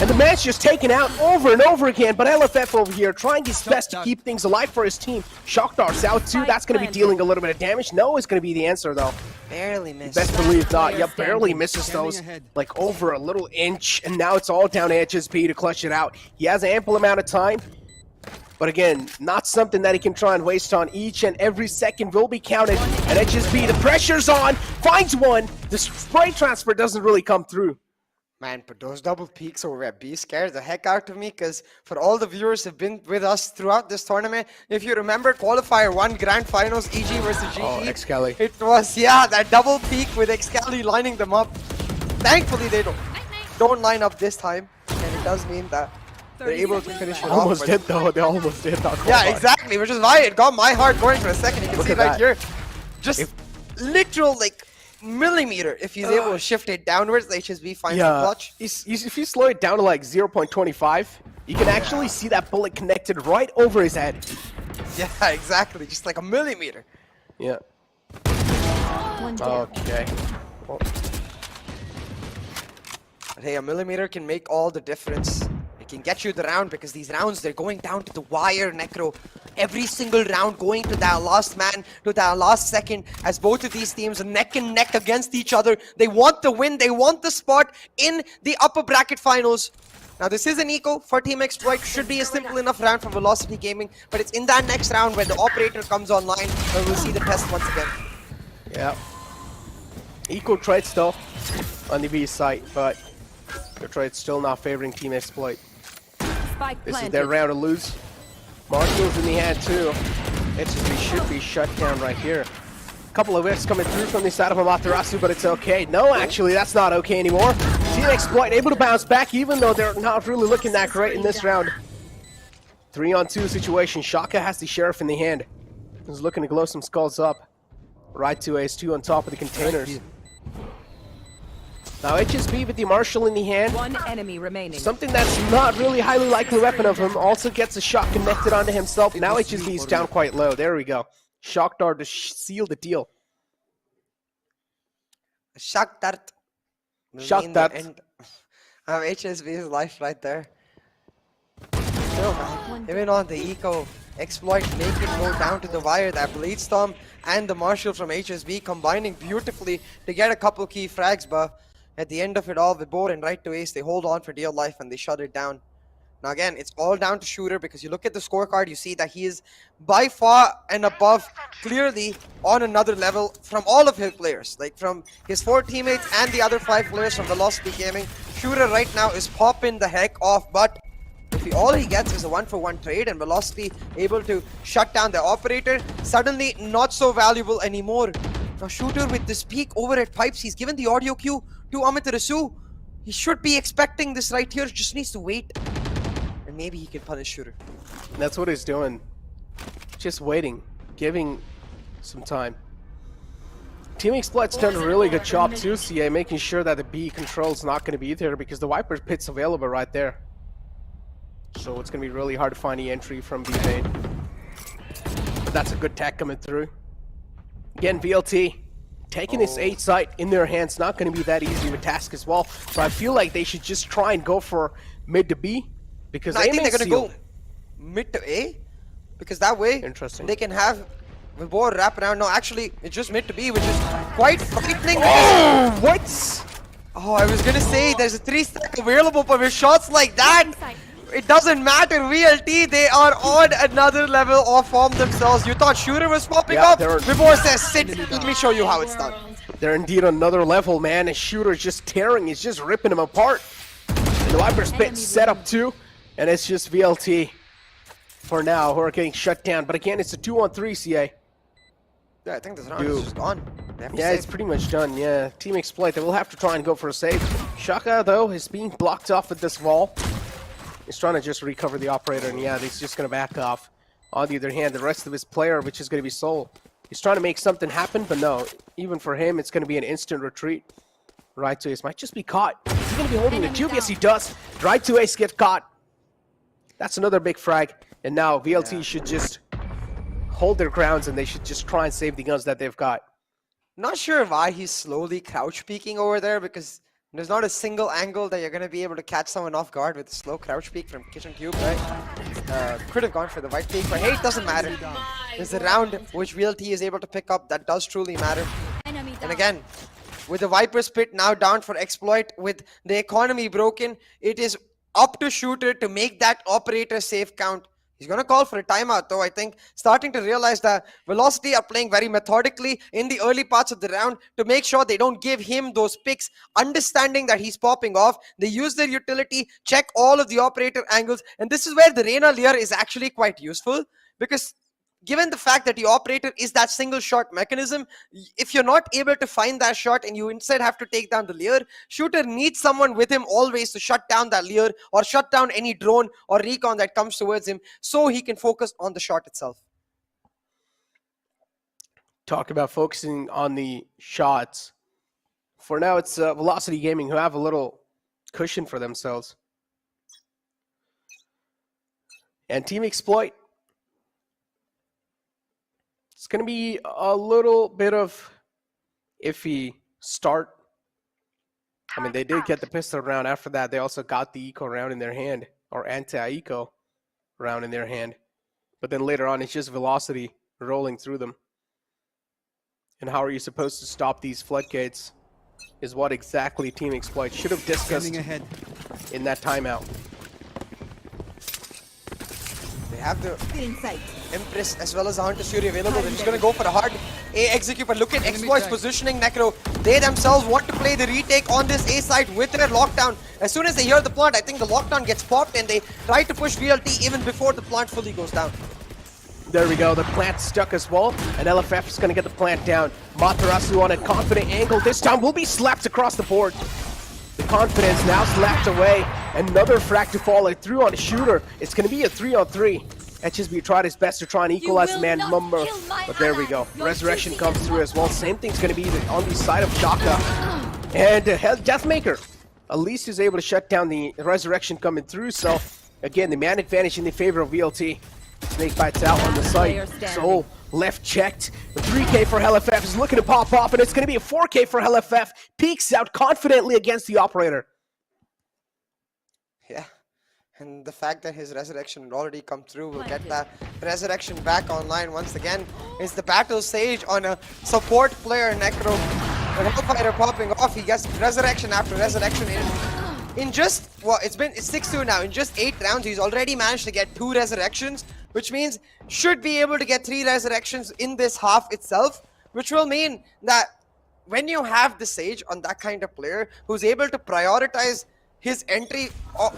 And the man's just taken out over and over again. But LFF over here trying his best to keep things alive for his team. Shockdar's out too. That's going to be dealing a little bit of damage. No is going to be the answer though. Barely missed. Best believe not. Yep, barely misses those. Like over a little inch. And now it's all down to HSB to clutch it out. He has an ample amount of time. But again, not something that he can try and waste on. Each and every second will be counted. And HSB, the pressure's on. Finds one. The spray transfer doesn't really come through. Man, but those double peaks over at B scared the heck out of me because for all the viewers who have been with us throughout this tournament, if you remember Qualifier 1 Grand Finals, EG versus GG. Oh, Excali. It was, yeah, that double peak with Excali lining them up. Thankfully, they don't line up this time. And it does mean that they're able to finish it off. Almost did though, they almost did. Yeah, exactly, which is why it got my heart going for a second. You can see right here, just literal like millimeter if he's able to shift it downwards, the HSB finds the clutch. If you slow it down to like 0.25, you can actually see that bullet connected right over his head. Yeah, exactly. Just like a millimeter. Yeah. One down. Okay. Well, But hey, a millimeter can make all the difference. It can get you the round because these rounds, they're going down to the wire, Necro. Every single round going to that last man, to that last second, as both of these teams are neck and neck against each other. They want the win, they want the spot in the upper bracket finals. Now this is an eco for Team Exploit, should be a simple enough round for Velocity Gaming, but it's in that next round where the operator comes online where we'll see the test once again. yeah. Equal trades though on the B side, but the trade's still not favoring Team Exploit. Spike This is planted. their round to lose. Marshall's in the hand too. HSV should be shut down right here. Couple of whiffs coming through from the side of Amaterasu, but it's okay. No, actually, that's not okay anymore. Team Exploit able to bounce back, even though they're not really looking that great in this round. 3-on-2 situation. Shaka has the Sheriff in the hand. He's looking to glow some skulls up. Right to Ace 2 on top of the containers. Now HSB with the Marshall in the hand. One enemy remaining. Something that's not really highly likely weapon of him. Also gets a shot connected onto himself. Now HSB is down quite low. There we go. Shock dart to seal the deal. Shock dart. Shock Mean dart. the end of HSB's life right there. Still, man, even on the eco, Exploit make it go down to the wire. That Bladestorm and the Marshall from HSB combining beautifully to get a couple key frags, but at the end of it all, with Bor and right to Ace, they hold on for dear life and they shut it down. Now again, it's all down to Shooter because you look at the scorecard, you see that he is by far and above clearly on another level from all of his players. Like from his 4 teammates and the other 5 players from Velocity Gaming. Shooter right now is popping the heck off, but if all he gets is a 1-for-1 trade and Velocity able to shut down the operator, suddenly not so valuable anymore. Now Shooter with this peak over at Pipes, he's given the audio cue to Amaterasu. He should be expecting this right here, just needs to wait. And maybe he can punish Shooter. That's what he's doing. Just waiting. Giving some time. Team Exploit's done a really good job too, CA, making sure that the B control's not going to be there because the Viper's pit's available right there. So it's going to be really hard to find the entry from B main. But that's a good tech coming through. Again, VLT taking this 8 site in their hands, not going to be that easy of a task as well. So I feel like they should just try and go for mid to B because No, I think they're going to sealed. go mid to A because that way Interesting. they can have Vibor wrap around. No, actually, it's just mid to B, which is quite frightening. Oh, what? Oh, I was going to say there's a 3-stack available, but with shots like that, it doesn't matter. VLT, they are on another level of form themselves. You thought Shooter was popping Yeah, up? they're- Vibor says, sit, let me show you how it's done. They're indeed on another level, man. And Shooter's just tearing, he's just ripping them apart. And the Viper's pit set up too, and it's just VLT for now who are getting shut down. But again, it's a 2-on-3 CA. Yeah, I think this round is just gone. They have to Yeah, save. it's pretty much done, yeah. Team Exploit, they will have to try and go for a save. Shaka, though, is being blocked off with this wall. He's trying to just recover the operator, and yeah, he's just going to back off. On the other hand, the rest of his player, which is going to be Soul, he's trying to make something happen, but no. Even for him, it's going to be an instant retreat. Right to Ace might just be caught. Is he going to be holding the tube? Yes, he does. Right to Ace gets caught. That's another big frag. And now VLT should just hold their grounds, and they should just try and save the guns that they've got. Not sure why he's slowly crouch peeking over there because there's not a single angle that you're going to be able to catch someone off guard with a slow crouch peek from Kitchen Cube, right? Could have gone for the white peek, but hey, it doesn't matter. There's a round which VLT is able to pick up that does truly matter. And again, with the Viper's pit now down for Exploit, with the economy broken, it is up to Shooter to make that operator safe count. He's going to call for a timeout, though, I think, starting to realize that Velocity are playing very methodically in the early parts of the round to make sure they don't give him those picks, understanding that he's popping off. They use their utility, check all of the operator angles, and this is where the Reyna Lear is actually quite useful, because given the fact that the operator is that single shot mechanism, if you're not able to find that shot and you instead have to take down the Lear, Shooter needs someone with him always to shut down that Lear or shut down any drone or recon that comes towards him so he can focus on the shot itself. Talk about focusing on the shots. For now, it's Velocity Gaming who have a little cushion for themselves. And Team Exploit, It's going to be a little bit of iffy start. I mean, they did get the pistol round. After that, they also got the eco round in their hand, or anti-eco round in their hand. But then later on, it's just velocity rolling through them. And how are you supposed to stop these floodgates is what exactly Team Exploit should have discussed in that timeout. They have the Empress as well as the Hunter Fury available. They're just going to go for a hard A execute. But look at Exploit's positioning, Necro. They themselves want to play the retake on this A side with their lockdown. As soon as they hear the plant, I think the lockdown gets popped and they try to push VLT even before the plant fully goes down. There we go, the plant stuck as well, and LFF is going to get the plant down. Matarasu on a confident angle this time will be slapped across the board. The confidence now slapped away. Another frag to follow through on a shooter. It's going to be a 3-on-3. HSB tried his best to try and equalize the man number, but there we go. Resurrection comes through as well. Same thing's going to be on the side of Shaka. And Deathmaker, at least is able to shut down the Resurrection coming through. So, again, the man advantage in the favor of VLT. Snake bites out on the site. Soul left checked. The 3K for LFF is looking to pop off, and it's going to be a 4K for LFF. Peeks out confidently against the operator. Yeah. And the fact that his Resurrection had already come through will get that Resurrection back online once again. Is the Battle Sage on a support player, Necro. The Hellfighter popping off. He gets Resurrection after Resurrection in just, well, it's 6-2 now. In just 8 rounds, he's already managed to get 2 Resurrections, which means should be able to get 3 Resurrections in this half itself, which will mean that when you have the Sage on that kind of player who's able to prioritize his entry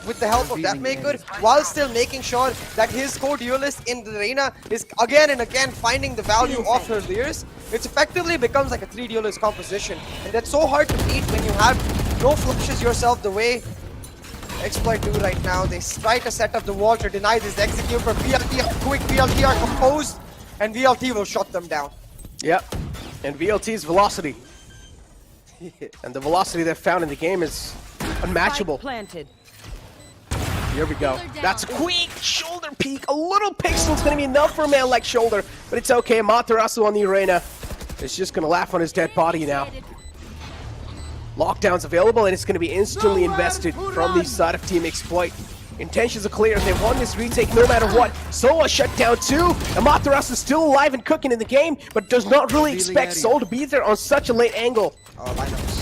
with the help of Deathmaker while still making sure that his co-duelist in the arena is again and again finding the value of her Leers, it effectively becomes like a 3-duelist composition. And that's so hard to beat when you have no flushes yourself the way Exploit do right now. They try to set up the wall to deny this execute, but quick VLT are composed, and VLT will shut them down. Yep, and VLT's velocity. And the velocity they've found in the game is unmatchable. Planted. Here we go. That's a quick shoulder peek. A little pixel's going to be enough for a man like Shoulder, but it's okay. Matarasu on the arena is just going to laugh on his dead body now. Lockdown's available, and it's going to be instantly invested from the side of Team Exploit. Intentions are clear. They won this retake no matter what. Soa shut down too. And Matarasu is still alive and cooking in the game, but does not really expect Soul to be there on such a late angle. Oh, lineups.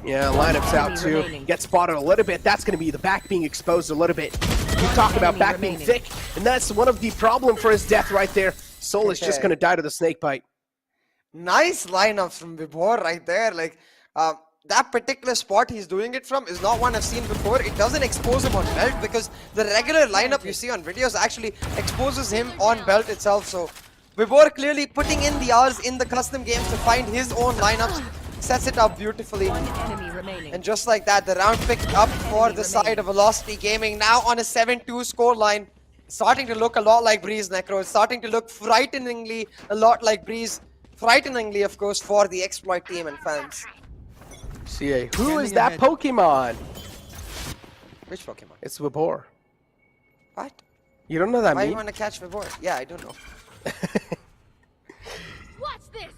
Yeah, lineups out too. Gets spotted a little bit. That's going to be the back being exposed a little bit. We talk about back being thick, and that's one of the problem for his death right there. Soul is just going to die to the snake bite. Nice lineups from Vibor right there. Like, that particular spot he's doing it from is not one I've seen before. It doesn't expose him on belt because the regular lineup you see on videos actually exposes him on belt itself. So Vibor clearly putting in the hours in the custom games to find his own lineups, sets it up beautifully. And just like that, the round picked up for the side of Velocity Gaming, now on a 7-2 scoreline. Starting to look a lot like Breeze, Necro. It's starting to look frighteningly a lot like Breeze. Frighteningly, of course, for the Exploit team and fans. CA, who is that Pokemon? Which Pokemon? It's Vibor. What? You don't know that Why meme? you want to catch Vibor? Yeah, I don't know. Watch this.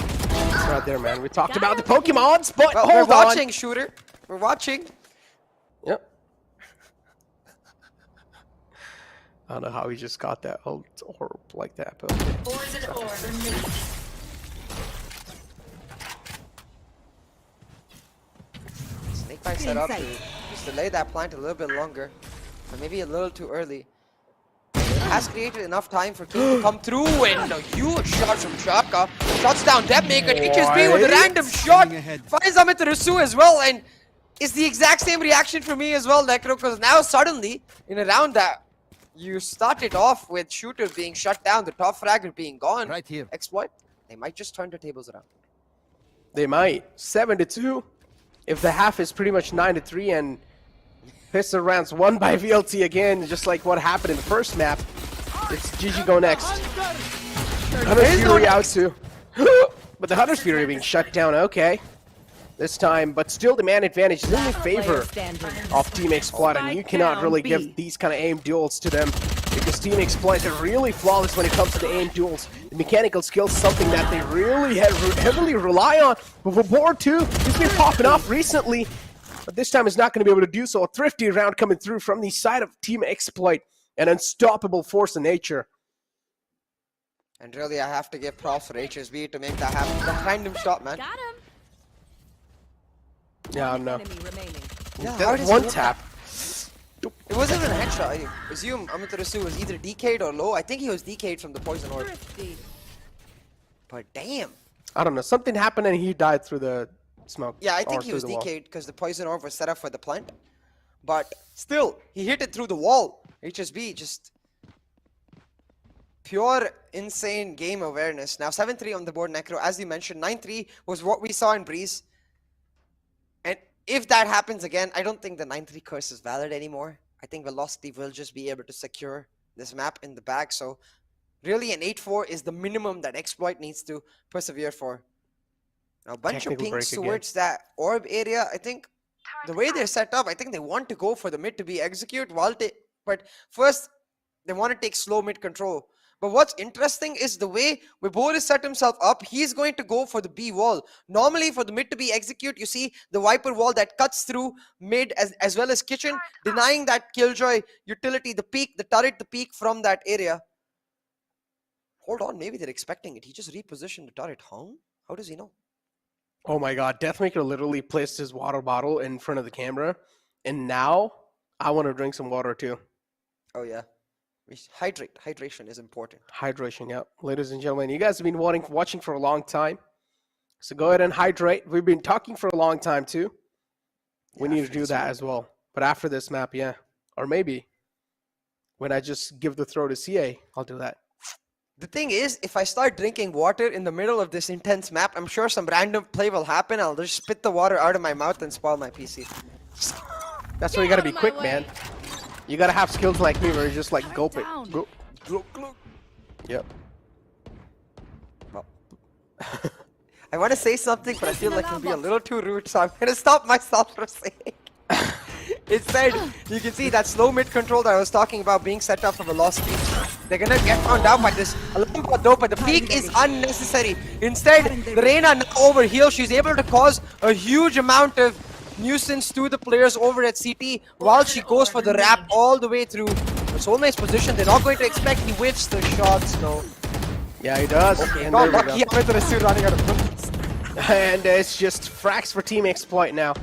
It's right there, man. We talked about the Pokemons, but Well, hold we're on. watching, Shooter. We're watching. Yep. I don't know how he just got that orb like that, but okay. Snake bite set up to just delay that plant a little bit longer, or maybe a little too early. It has created enough time for King to come through, and a huge shot from Shaka. Shuts down Deathmaker. HSB with a random shot. Finds Amitarasu as well, and it's the exact same reaction for me as well, Necro, because now suddenly, in a round that you started off with Shooter being shut down, the top fragger being gone, Right here. Exploit, they might just turn the tables around. They might. 7-2. If the half is pretty much 9-3 and pistol rounds won by VLT again, just like what happened in the first map, it's GG go next. Hunter's Fury out too. But the Hunter's Fury being shut down, okay. This time, but still the man advantage is in the favor of Team Exploit, and you cannot really give these kind of aim duels to them. because Team Exploit are really flawless when it comes to the aim duels. The mechanical skills, something that they really heavily rely on. But for Board 2, he's been popping off recently, but this time he's not going to be able to do so. A thrifty round coming through from the side of Team Exploit, an unstoppable force in nature. And really, I have to give props for HSB to make that happen. That random shot, man. Got him. Yeah, I know. Enemy remaining. Yeah, That how does one he hit tap. that? It wasn't even a headshot. I assume Amitarasu was either DK'd or low. I think he was DK'd from the poison orb. Thrifty. But damn. I don't know. Something happened and he died through the smoke. Yeah, I or think he through was the wall. DK'd because the poison orb was set up for the plant. But still, he hit it through the wall. HSB just pure insane game awareness. Now 7-3 on the board, Necro. As you mentioned, 9-3 was what we saw in Breeze. And if that happens again, I don't think the 9-3 curse is valid anymore. I think Velocity will just be able to secure this map in the bag. So really an 8-4 is the minimum that Exploit needs to persevere for. Now a bunch of pings towards that orb area. I think the way they're set up, I think they want to go for the mid to be execute while but first they want to take slow mid control. But what's interesting is the way Wibor has set himself up. He's going to go for the B wall. Normally for the mid to be execute, you see the Viper wall that cuts through mid as well as kitchen, denying that Killjoy utility, the peak, the turret, the peak from that area. Hold on, maybe they're expecting it. He just repositioned the turret. Huh? How does he know? Oh my god, Deathmaker literally placed his water bottle in front of the camera. And now I want to drink some water too. Oh yeah. Hydrate. Hydration is important. Hydration, yeah. Ladies and gentlemen, you guys have been watching for a long time. So go ahead and hydrate. We've been talking for a long time too. We need to do that as well. But after this map, yeah. Or maybe when I just give the throw to CA, I'll do that. The thing is, if I start drinking water in the middle of this intense map, I'm sure some random play will happen. I'll just spit the water out of my mouth and spoil my PC. That's why you gotta be quick, man. You gotta have skills like me where you just like gulp it. Go. Yep. Well, I want to say something, but I feel like it'll be a little too rude, so I'm gonna stop myself from saying. Instead, you can see that slow mid control that I was talking about being set up for velocity. They're gonna get found out by this Alampa though, but the peak is unnecessary. Instead, the Reyna now over heal. She's able to cause a huge amount of nuisance to the players over at CT while she goes for the wrap all the way through the Soulmate's position. They're not going to expect he whiffs the shots, no. Yeah, he does. Okay, and got there we lucky Amitarasu running out of bullets. And it's just frags for Team Exploit now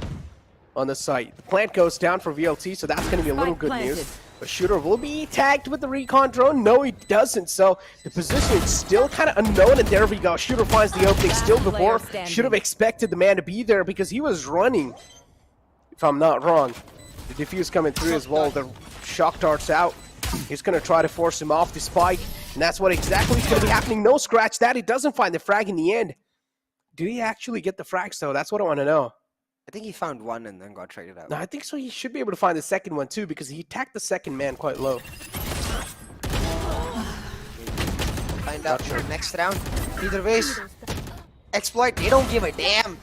on the site. The plant goes down for VLT, so that's going to be a little good news. But Shooter will be tagged with the recon drone. No, he doesn't. So the position is still kind of unknown. And there we go. Shooter finds the opening still before. Should have expected the man to be there because he was running, if I'm not wrong. The defuse coming through as well. The shock darts out. He's going to try to force him off the spike. And that's what exactly is going to be happening. No scratch that. He doesn't find the frag in the end. Did he actually get the frags though? That's what I want to know. I think he found one and then got traded out. No, I think so. He should be able to find the second one too because he attacked the second man quite low. Find out in the next round. Either ways, Exploit, they don't give a damn.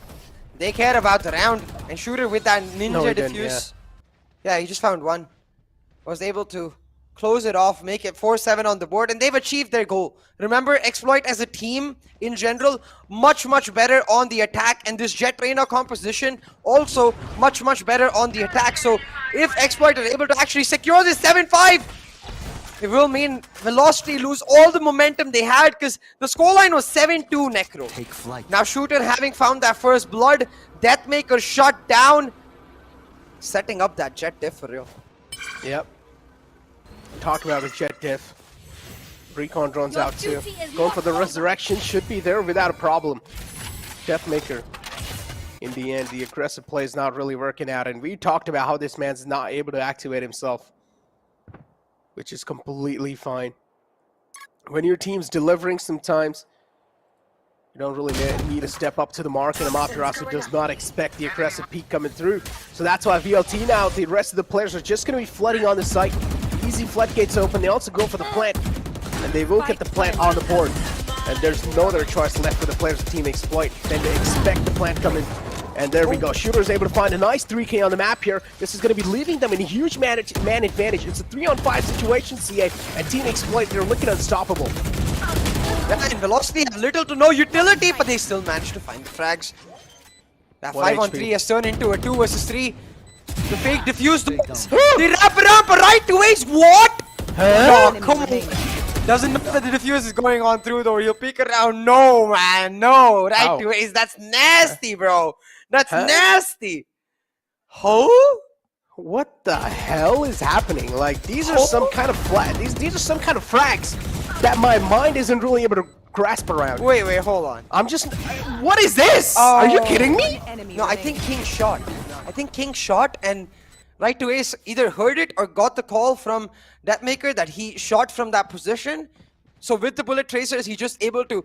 They care about the round. And Shooter with that ninja defuse. Yeah, he just found one. Was able to close it off, make it 4-7 on the board, and they've achieved their goal. Remember, Exploit as a team, in general, much better on the attack, and this Jet Reyna composition also much better on the attack. So if Exploit are able to actually secure this 7-5, it will mean Velocity lose all the momentum they had, because the scoreline was 7-2 Necro. Take flight. Now Shooter having found that first blood, Deathmaker shut down, setting up that Jet diff for real. Yep. Talk about the Jet diff. Recon drones out too. Going for the resurrection, should be there without a problem. Deathmaker. In the end, the aggressive play is not really working out, and we talked about how this man's not able to activate himself, which is completely fine. When your team's delivering sometimes, you don't really need to step up to the mark, and Amaterasu does not expect the aggressive peak coming through. So that's why VLT now, the rest of the players are just going to be flooding on the site. Easy floodgates open. They also go for the plant, and they will get the plant on the board. And there's no other choice left for the players of Team Exploit than to expect the plant coming And there we go. Shooter is able to find a nice 3K on the map here. This is going to be leaving them in a huge man advantage. It's a 3-on-5 situation, CA, and Team Exploit, they're looking unstoppable. And Velocity have little to no utility, but they still managed to find the frags. That 5-on-3 has turned into a 2 versus 3. The fake defuse. They wrap it up right to ace. What? Huh? No, come on. Doesn't know that the defuse is going on through though. He'll peek around. No, man. No. Right to ace. That's nasty, bro. That's nasty. What the hell is happening? Like, these are some kind of these are some kind of frags that my mind isn't really able to grasp around. Wait, hold on. I'm just... What is this? Are you kidding me? No, I think King shot. And right to ace either heard it or got the call from Deathmaker that he shot from that position. So with the bullet tracers, he's just able to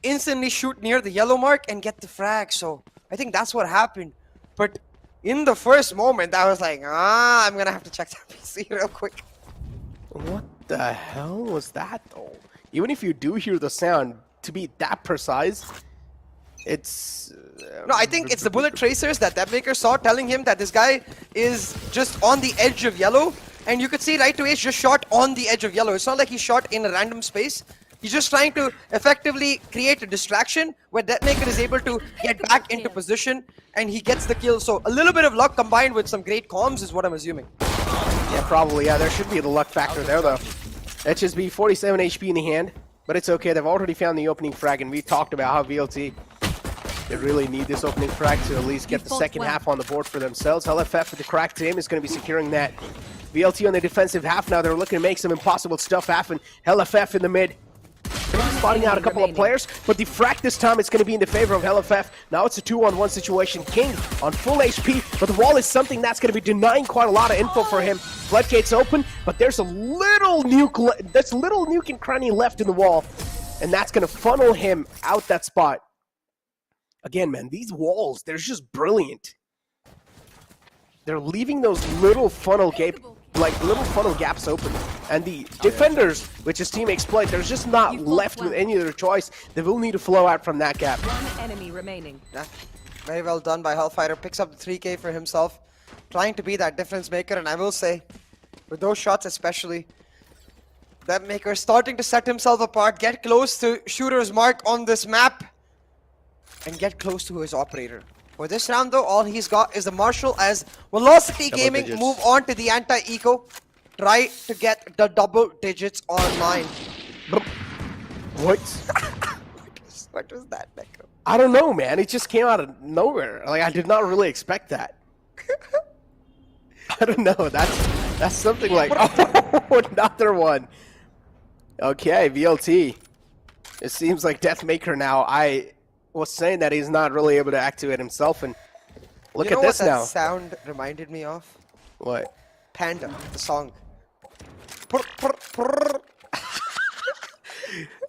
instantly shoot near the yellow mark and get the frag. So I think that's what happened. But in the first moment, I was like, I'm going to have to check that PC real quick. What the hell was that, though? Even if you do hear the sound, to be that precise, it's... No, I think it's the bullet tracers that Deathmaker saw telling him that this guy is just on the edge of yellow. And you could see right to ace just shot on the edge of yellow. It's not like he shot in a random space. He's just trying to effectively create a distraction where Deathmaker is able to get back into position and he gets the kill. So a little bit of luck combined with some great comms is what I'm assuming. Yeah, probably. Yeah, there should be the luck factor there, though. HSB 47 HP in the hand, but it's okay. They've already found the opening frag, and we talked about how VLT, they really need this opening frag to at least get the second half on the board for themselves. LFF with the cracked team is going to be securing that. VLT on the defensive half now. They're looking to make some impossible stuff happen. LFF in the mid. Spotting out a couple of players, but the frag this time is going to be in the favor of LFF. Now it's a 2-on-1 situation. King on full HP, but the wall is something that's going to be denying quite a lot of info for him. Floodgates open, but there's a little nuke, that's little nuke and cranny left in the wall, and that's going to funnel him out that spot. Again, man, these walls, they're just brilliant. They're leaving those little funnel gaps open. And the defenders, which is Team Exploit, they're just not left with any other choice. They will need to flow out from that gap. One enemy remaining. Yeah. Very well done by Hellfighter. Picks up the 3K for himself. Trying to be that difference maker. And I will say, with those shots especially, that maker is starting to set himself apart. Get close to Shooter's mark on this map. And get close to his operator. For this round though, all he's got is the Marshal as Velocity Gaming move on to the anti-eco. Try to get the double digits online. What? What was that, Necro? I don't know, man. It just came out of nowhere. Like, I did not really expect that. I don't know. That's something like... Oh, another one. Okay, VLT. It seems like Deathmaker now. I was saying that he's not really able to activate himself, and look at this now. You know what that sound reminded me of? What? Panda, the song.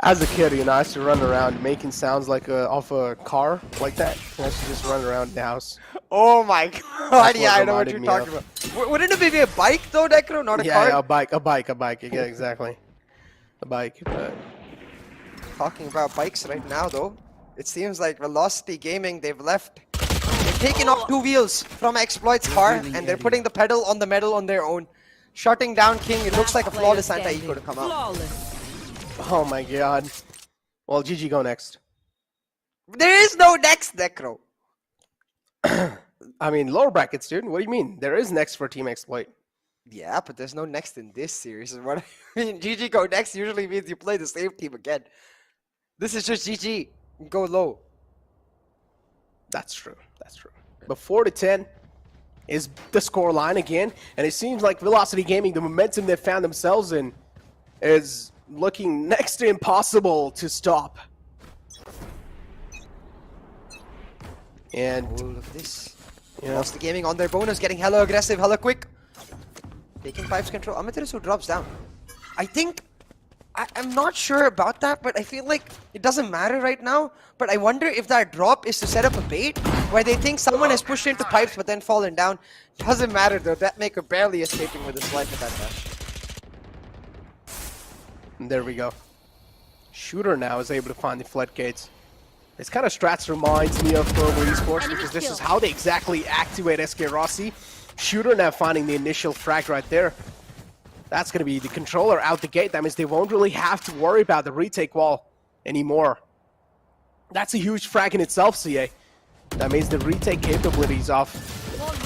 As a kid, you know, I used to run around making sounds like off a car like that. I used to just run around the house. Oh my god, yeah, I know what you're talking about. Wouldn't it be a bike though, Necro, not a car? Yeah, a bike. Yeah, exactly. A bike. Talking about bikes right now though, it seems like Velocity Gaming, they've taken off 2 wheels from Exploit's car and they're putting the pedal on the metal on their own. Shutting down King, it looks like a flawless anti-eco to come out. Oh my god. Well, GG go next. There is no next, Necro. I mean, lower brackets, dude. What do you mean? There is next for Team Exploit. Yeah, but there's no next in this series. Is what I mean. GG go next usually means you play the same team again. This is just GG. Go low. That's true. That's true. But 4-10 is the score line again, and it seems like Velocity Gaming, the momentum they found themselves in, is looking next to impossible to stop. And all of this, Velocity Gaming on their bonus, getting hella aggressive, hella quick, taking Pipes control. Amaterasu drops down. I think I'm not sure about that, but I feel like it doesn't matter right now. But I wonder if that drop is to set up a bait where they think someone has pushed into Pipes but then fallen down. Doesn't matter though. Deathmaker barely escaping with his life at that dash. And there we go. Shooter now is able to find the floodgates. This kind of strats reminds me of Global Esports because this is how they exactly activate SK Rossi. Shooter now finding the initial frag right there. That's going to be the controller out the gate. That means they won't really have to worry about the retake wall anymore. That's a huge frag in itself, CA. That means the retake capabilities of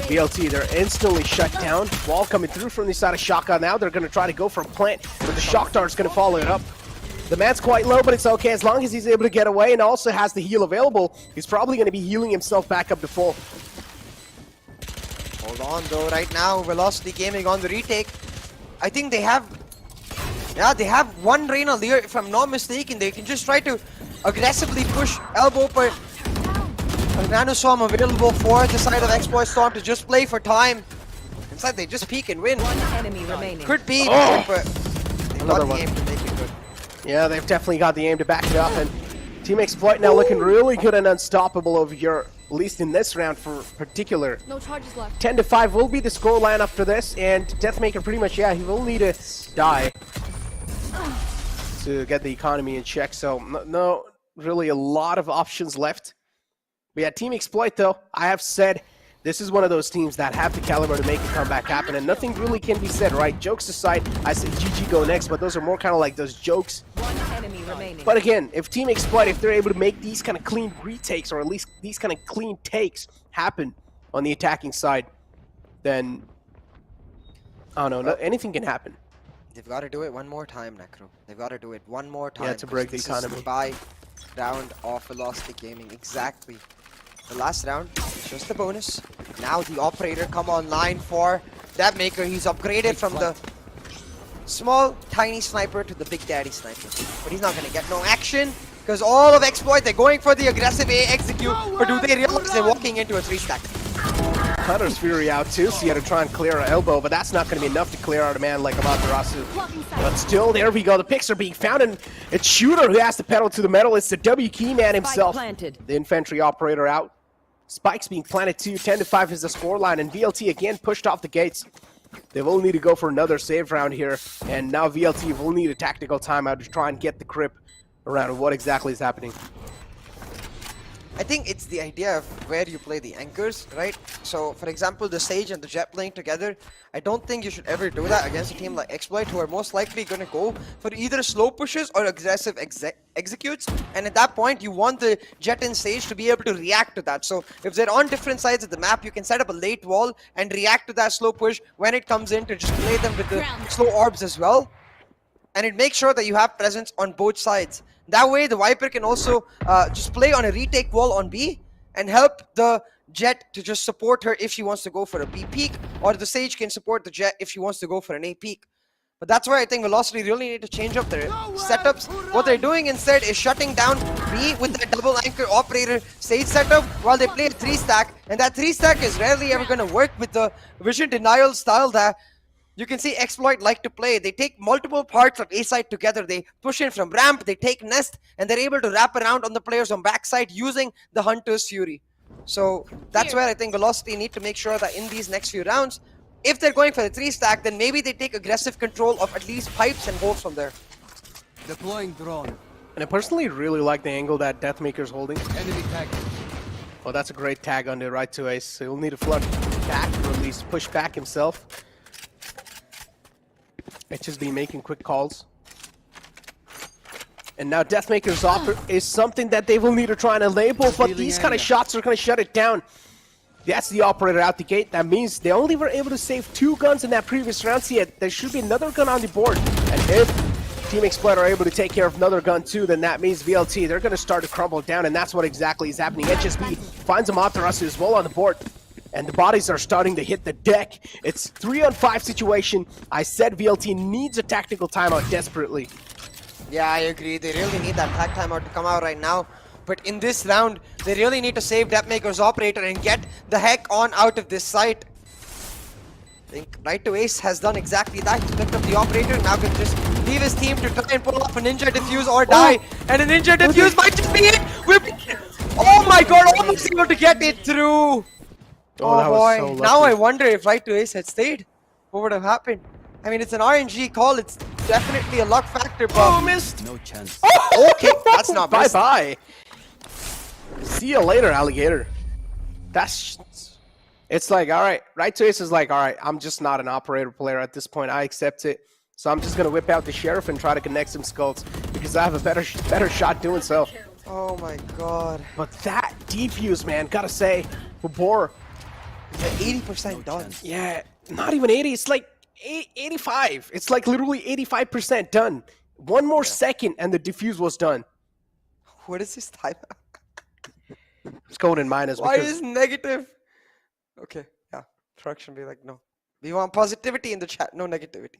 VLT, they're instantly shut down. Wall coming through from the side of Shotgun now. They're going to try to go for a plant, but the Shock Dart's going to follow it up. The man's quite low, but it's okay as long as he's able to get away and also has the heal available. He's probably going to be healing himself back up to full. Hold on though, right now, Velocity Gaming on the retake. I think they have, yeah, they have one Reyna there, if I'm not mistaken. They can just try to aggressively push elbow, but Nanoswarm available for the side of Exploit Storm to just play for time. Instead, they just peek and win. One enemy remaining. Could be, but they've got the aim to make it good. Yeah, they've definitely got the aim to back it up, and Team Exploit now looking really good and unstoppable over here, at least in this round for particular. No charges left. 10-5 will be the scoreline after this, and Deathmaker pretty much, yeah, he will need to die to get the economy in check, so no really a lot of options left. But yeah, Team Exploit though, I have said this is one of those teams that have the caliber to make a comeback happen, and nothing really can be said, right? Jokes aside, I said GG go next, but those are more kind of like those jokes. One enemy remaining. But again, if Team Exploit, if they're able to make these kind of clean retakes, or at least these kind of clean takes happen on the attacking side, then, I don't know, anything can happen. They've got to do it one more time, Necro. They've got to do it one more time. Yeah, to break the economy. This is the round of Velocity Gaming, exactly. The last round, just the bonus. Now the operator come online for Deathmaker. He's upgraded from the small, tiny sniper to the big daddy sniper. But he's not going to get no action because all of Exploit, they're going for the aggressive A execute. But do they realize they're walking into a 3-stack? Hunter's Fury out too, so you had to try and clear an elbow, but that's not going to be enough to clear out a man like Amaterasu. But still, there we go. The picks are being found, and it's Shooter who has to pedal to the metal. It's the W key man himself. The infantry operator out. Spike's being planted too. 10-5 is the scoreline, and VLT again pushed off the gates. They will need to go for another save round here, and now VLT will need a tactical timeout to try and get the grip around what exactly is happening. I think it's the idea of where you play the anchors, right? So, for example, the Sage and the Jet playing together, I don't think you should ever do that against a team like Exploit, who are most likely going to go for either slow pushes or aggressive executes. And at that point, you want the Jet and Sage to be able to react to that. So, if they're on different sides of the map, you can set up a late wall and react to that slow push when it comes in to just play them with the slow orbs as well. And it makes sure that you have presence on both sides. That way, the Viper can also just play on a retake wall on B and help the Jet to just support her if she wants to go for a B peak, or the Sage can support the Jet if she wants to go for an A peak. But that's where I think Velocity really need to change up their setups. What they're doing instead is shutting down B with the double anchor operator Sage setup while they play a 3-stack. And that 3-stack is rarely ever going to work with the vision denial style that you can see Exploit like to play. They take multiple parts of A side together. They push in from ramp, they take nest, and they're able to wrap around on the players on backside using the Hunter's Fury. So that's where I think Velocity need to make sure that in these next few rounds, if they're going for the 3-stack, then maybe they take aggressive control of at least pipes and holes from there. Deploying drone. And I personally really like the angle that Deathmaker's holding. Enemy tag. Oh, that's a great tag on the right to Ace. So he'll need to flood back, or at least push back himself. It's just been making quick calls. And now Deathmaker's offer is something that they will need to try and label, but these kind of shots are going to shut it down. That's the operator out the gate. That means they only were able to save 2 guns in that previous round. See, there should be another gun on the board. And if Team Exploit are able to take care of another gun too, then that means VLT, they're going to start to crumble down, and that's what exactly is happening. HSB finds Amaterasu as well on the board. And the bodies are starting to hit the deck. It's 3-on-5 situation. I said VLT needs a tactical timeout desperately. Yeah, I agree. They really need that tag timeout to come out right now. But in this round, they really need to save Deathmaker's operator and get the heck on out of this site. I think Right to Ace has done exactly that. He picked up the operator, now can just leave his team to try and pull off a Ninja Defuse or die. And a Ninja Defuse might just be it! Oh my god, almost able to get it through! Oh boy, so now I wonder if Right to Ace had stayed, what would have happened? I mean, it's an RNG call, it's definitely a luck factor, but... Oh, missed! No chance. Oh, okay, that's not missed. Bye-bye. See you later, alligator. It's like, all right, right to Ace is like, all right, I'm just not an operator player at this point. I accept it. So I'm just going to whip out the Sheriff and try to connect some skulls because I have a better shot doing so. Oh my god. But that defuse, man, gotta say, Babor. It's like 80% done. Yeah, not even 80. It's like 85. It's like literally 85% done. One more second and the defuse was done. What is this timeout? It's going in minus. Why is negative? Okay, yeah. Traction be like, no. We want positivity in the chat, no negativity.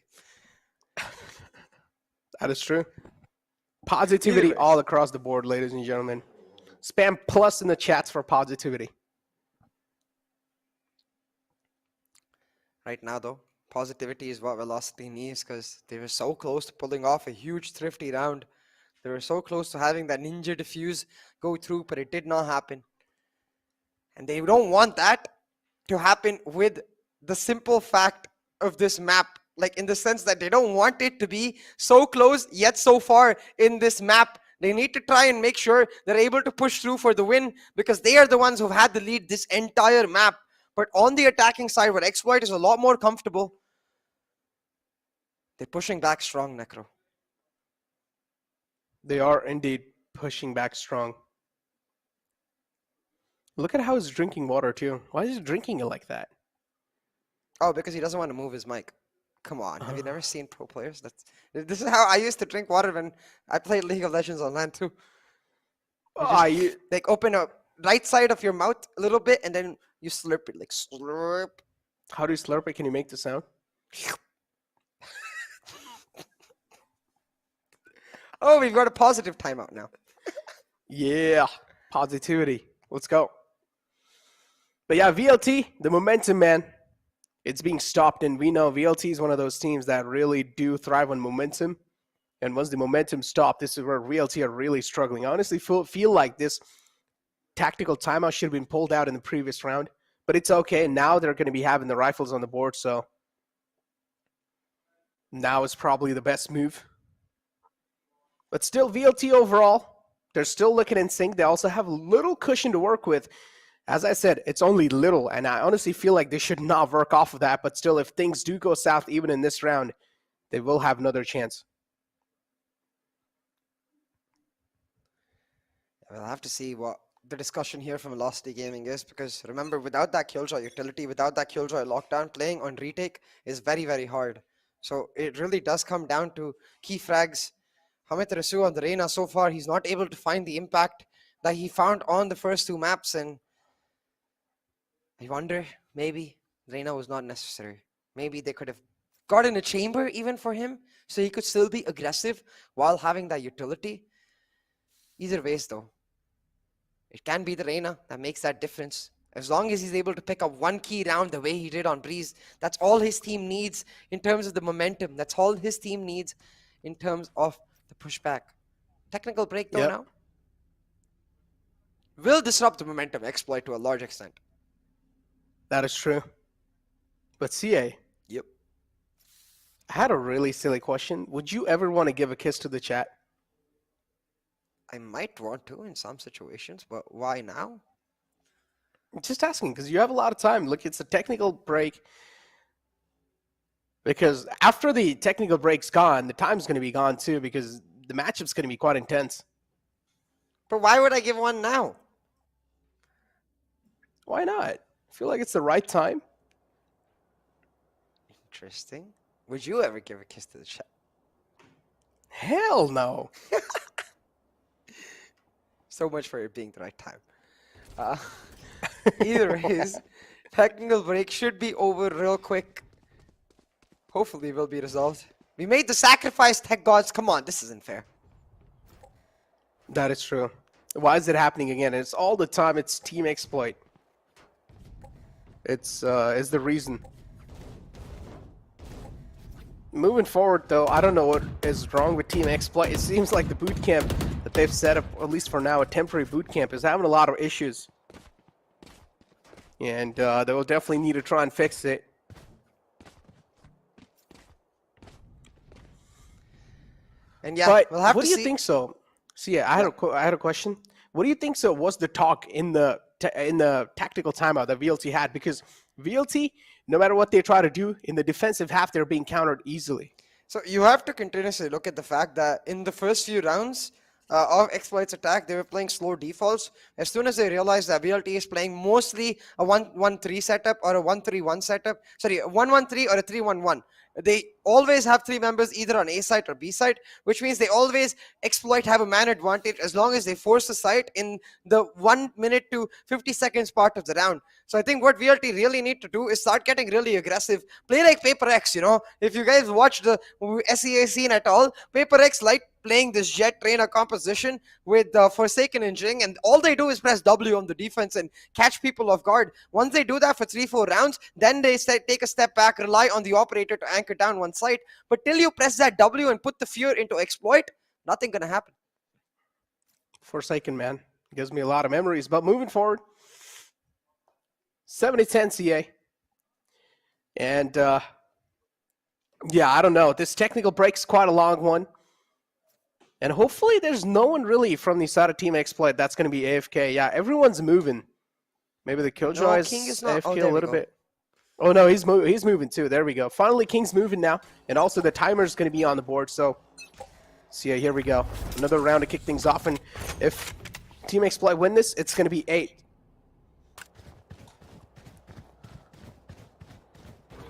That is true. Positivity all across the board, ladies and gentlemen. Spam plus in the chats for positivity. Right now, though, positivity is what Velocity needs because they were so close to pulling off a huge thrifty round. They were so close to having that ninja defuse go through, but it did not happen. And they don't want that to happen with the simple fact of this map. Like in the sense that they don't want it to be so close yet so far in this map. They need to try and make sure they're able to push through for the win because they are the ones who've had the lead this entire map. But on the attacking side where Exploit is a lot more comfortable, they're pushing back strong, Necro. They are indeed pushing back strong. Look at how he's drinking water too. Why is he drinking it like that? Oh, because he doesn't want to move his mic. Come on, have you never seen pro players? This is how I used to drink water when I played League of Legends on LAN too. You like open up right side of your mouth a little bit and then you slurp it, like slurp. How do you slurp it? Can you make the sound? Oh, we've got a positive timeout now. Yeah, positivity. Let's go. But yeah, VLT, the momentum, man. It's being stopped, and we know VLT is one of those teams that really do thrive on momentum. And once the momentum stopped, this is where VLT are really struggling. I honestly feel like this tactical timeout should have been pulled out in the previous round. But it's okay. Now they're going to be having the rifles on the board, so now is probably the best move. But still, VLT overall, they're still looking in sync. They also have a little cushion to work with. As I said, it's only little, and I honestly feel like they should not work off of that. But still, if things do go south, even in this round, they will have another chance. We'll have to see what the discussion here from Velocity Gaming is, because remember, without that Killjoy utility, without that Killjoy lockdown, playing on retake is very, very hard. So it really does come down to key frags. Hamid Rasu on the Reyna so far, he's not able to find the impact that he found on the first two maps, and I wonder, maybe Reyna was not necessary. Maybe they could have gotten a chamber even for him, so he could still be aggressive while having that utility. Either ways, though, it can be the Reyna that makes that difference. As long as he's able to pick up one key round the way he did on Breeze, that's all his team needs in terms of the momentum. That's all his team needs in terms of the pushback. Technical break, though, now will disrupt the momentum exploit to a large extent. That is true. But CA. Yep. I had a really silly question. Would you ever want to give a kiss to the chat? I might want to in some situations, but why now? Just asking, because you have a lot of time. Look, it's a technical break. Because after the technical break's gone, the time's going to be gone too, because the matchup's going to be quite intense. But why would I give one now? Why not? I feel like it's the right time. Interesting. Would you ever give a kiss to the chat? Hell no. So much for it being the right time. Either ways, technical break should be over real quick. Hopefully it will be resolved. We made the sacrifice, tech gods. Come on, this isn't fair. That is true. Why is it happening again? It's all the time. It's team exploit. It's the reason. Moving forward, though, I don't know what is wrong with Team Exploit. It seems like the boot camp that they've set up, at least for now, a temporary boot camp, is having a lot of issues. And they will definitely need to try and fix it. And yeah, but we'll have what to do you see. think so? So yeah, I had a question. what do you think so was the talk in the tactical timeout that VLT had? Because VLT, no matter what they try to do in the defensive half, they're being countered easily. So you have to continuously look at the fact that in the first few rounds of Exploit's attack, they were playing slow defaults. As soon as they realized that VLT is playing mostly a 1-1-3 setup or a 1-3-1 setup, sorry, a 1-1-3 or a 3-1-1. They always have three members either on A side or B side, which means they always Exploit have a man advantage as long as they force the site in the 1 minute to 50 seconds part of the round. So I think what VLT really need to do is start getting really aggressive. Play like Paper X, you know. If you guys watch the SEA scene at all, Paper X like playing this jet trainer composition with Forsaken and Jing, and all they do is press W on the defense and catch people off guard. Once they do that for 3-4 rounds, then they take a step back, rely on the operator to anchor down one side. But till you press that W and put the fear into Exploit, nothing gonna happen. Forsaken, man, gives me a lot of memories. But moving forward, 70-10 CA. And yeah, I don't know. This technical break's quite a long one. And hopefully there's no one really from the side of Team Exploit that's going to be AFK. Yeah, everyone's moving. Maybe the Killjoy is AFK a little bit. Oh, no, he's moving too. There we go. Finally, King's moving now. And also the timer's going to be on the board. So yeah, here we go. Another round to kick things off. And if Team Exploit win this, it's going to be 8.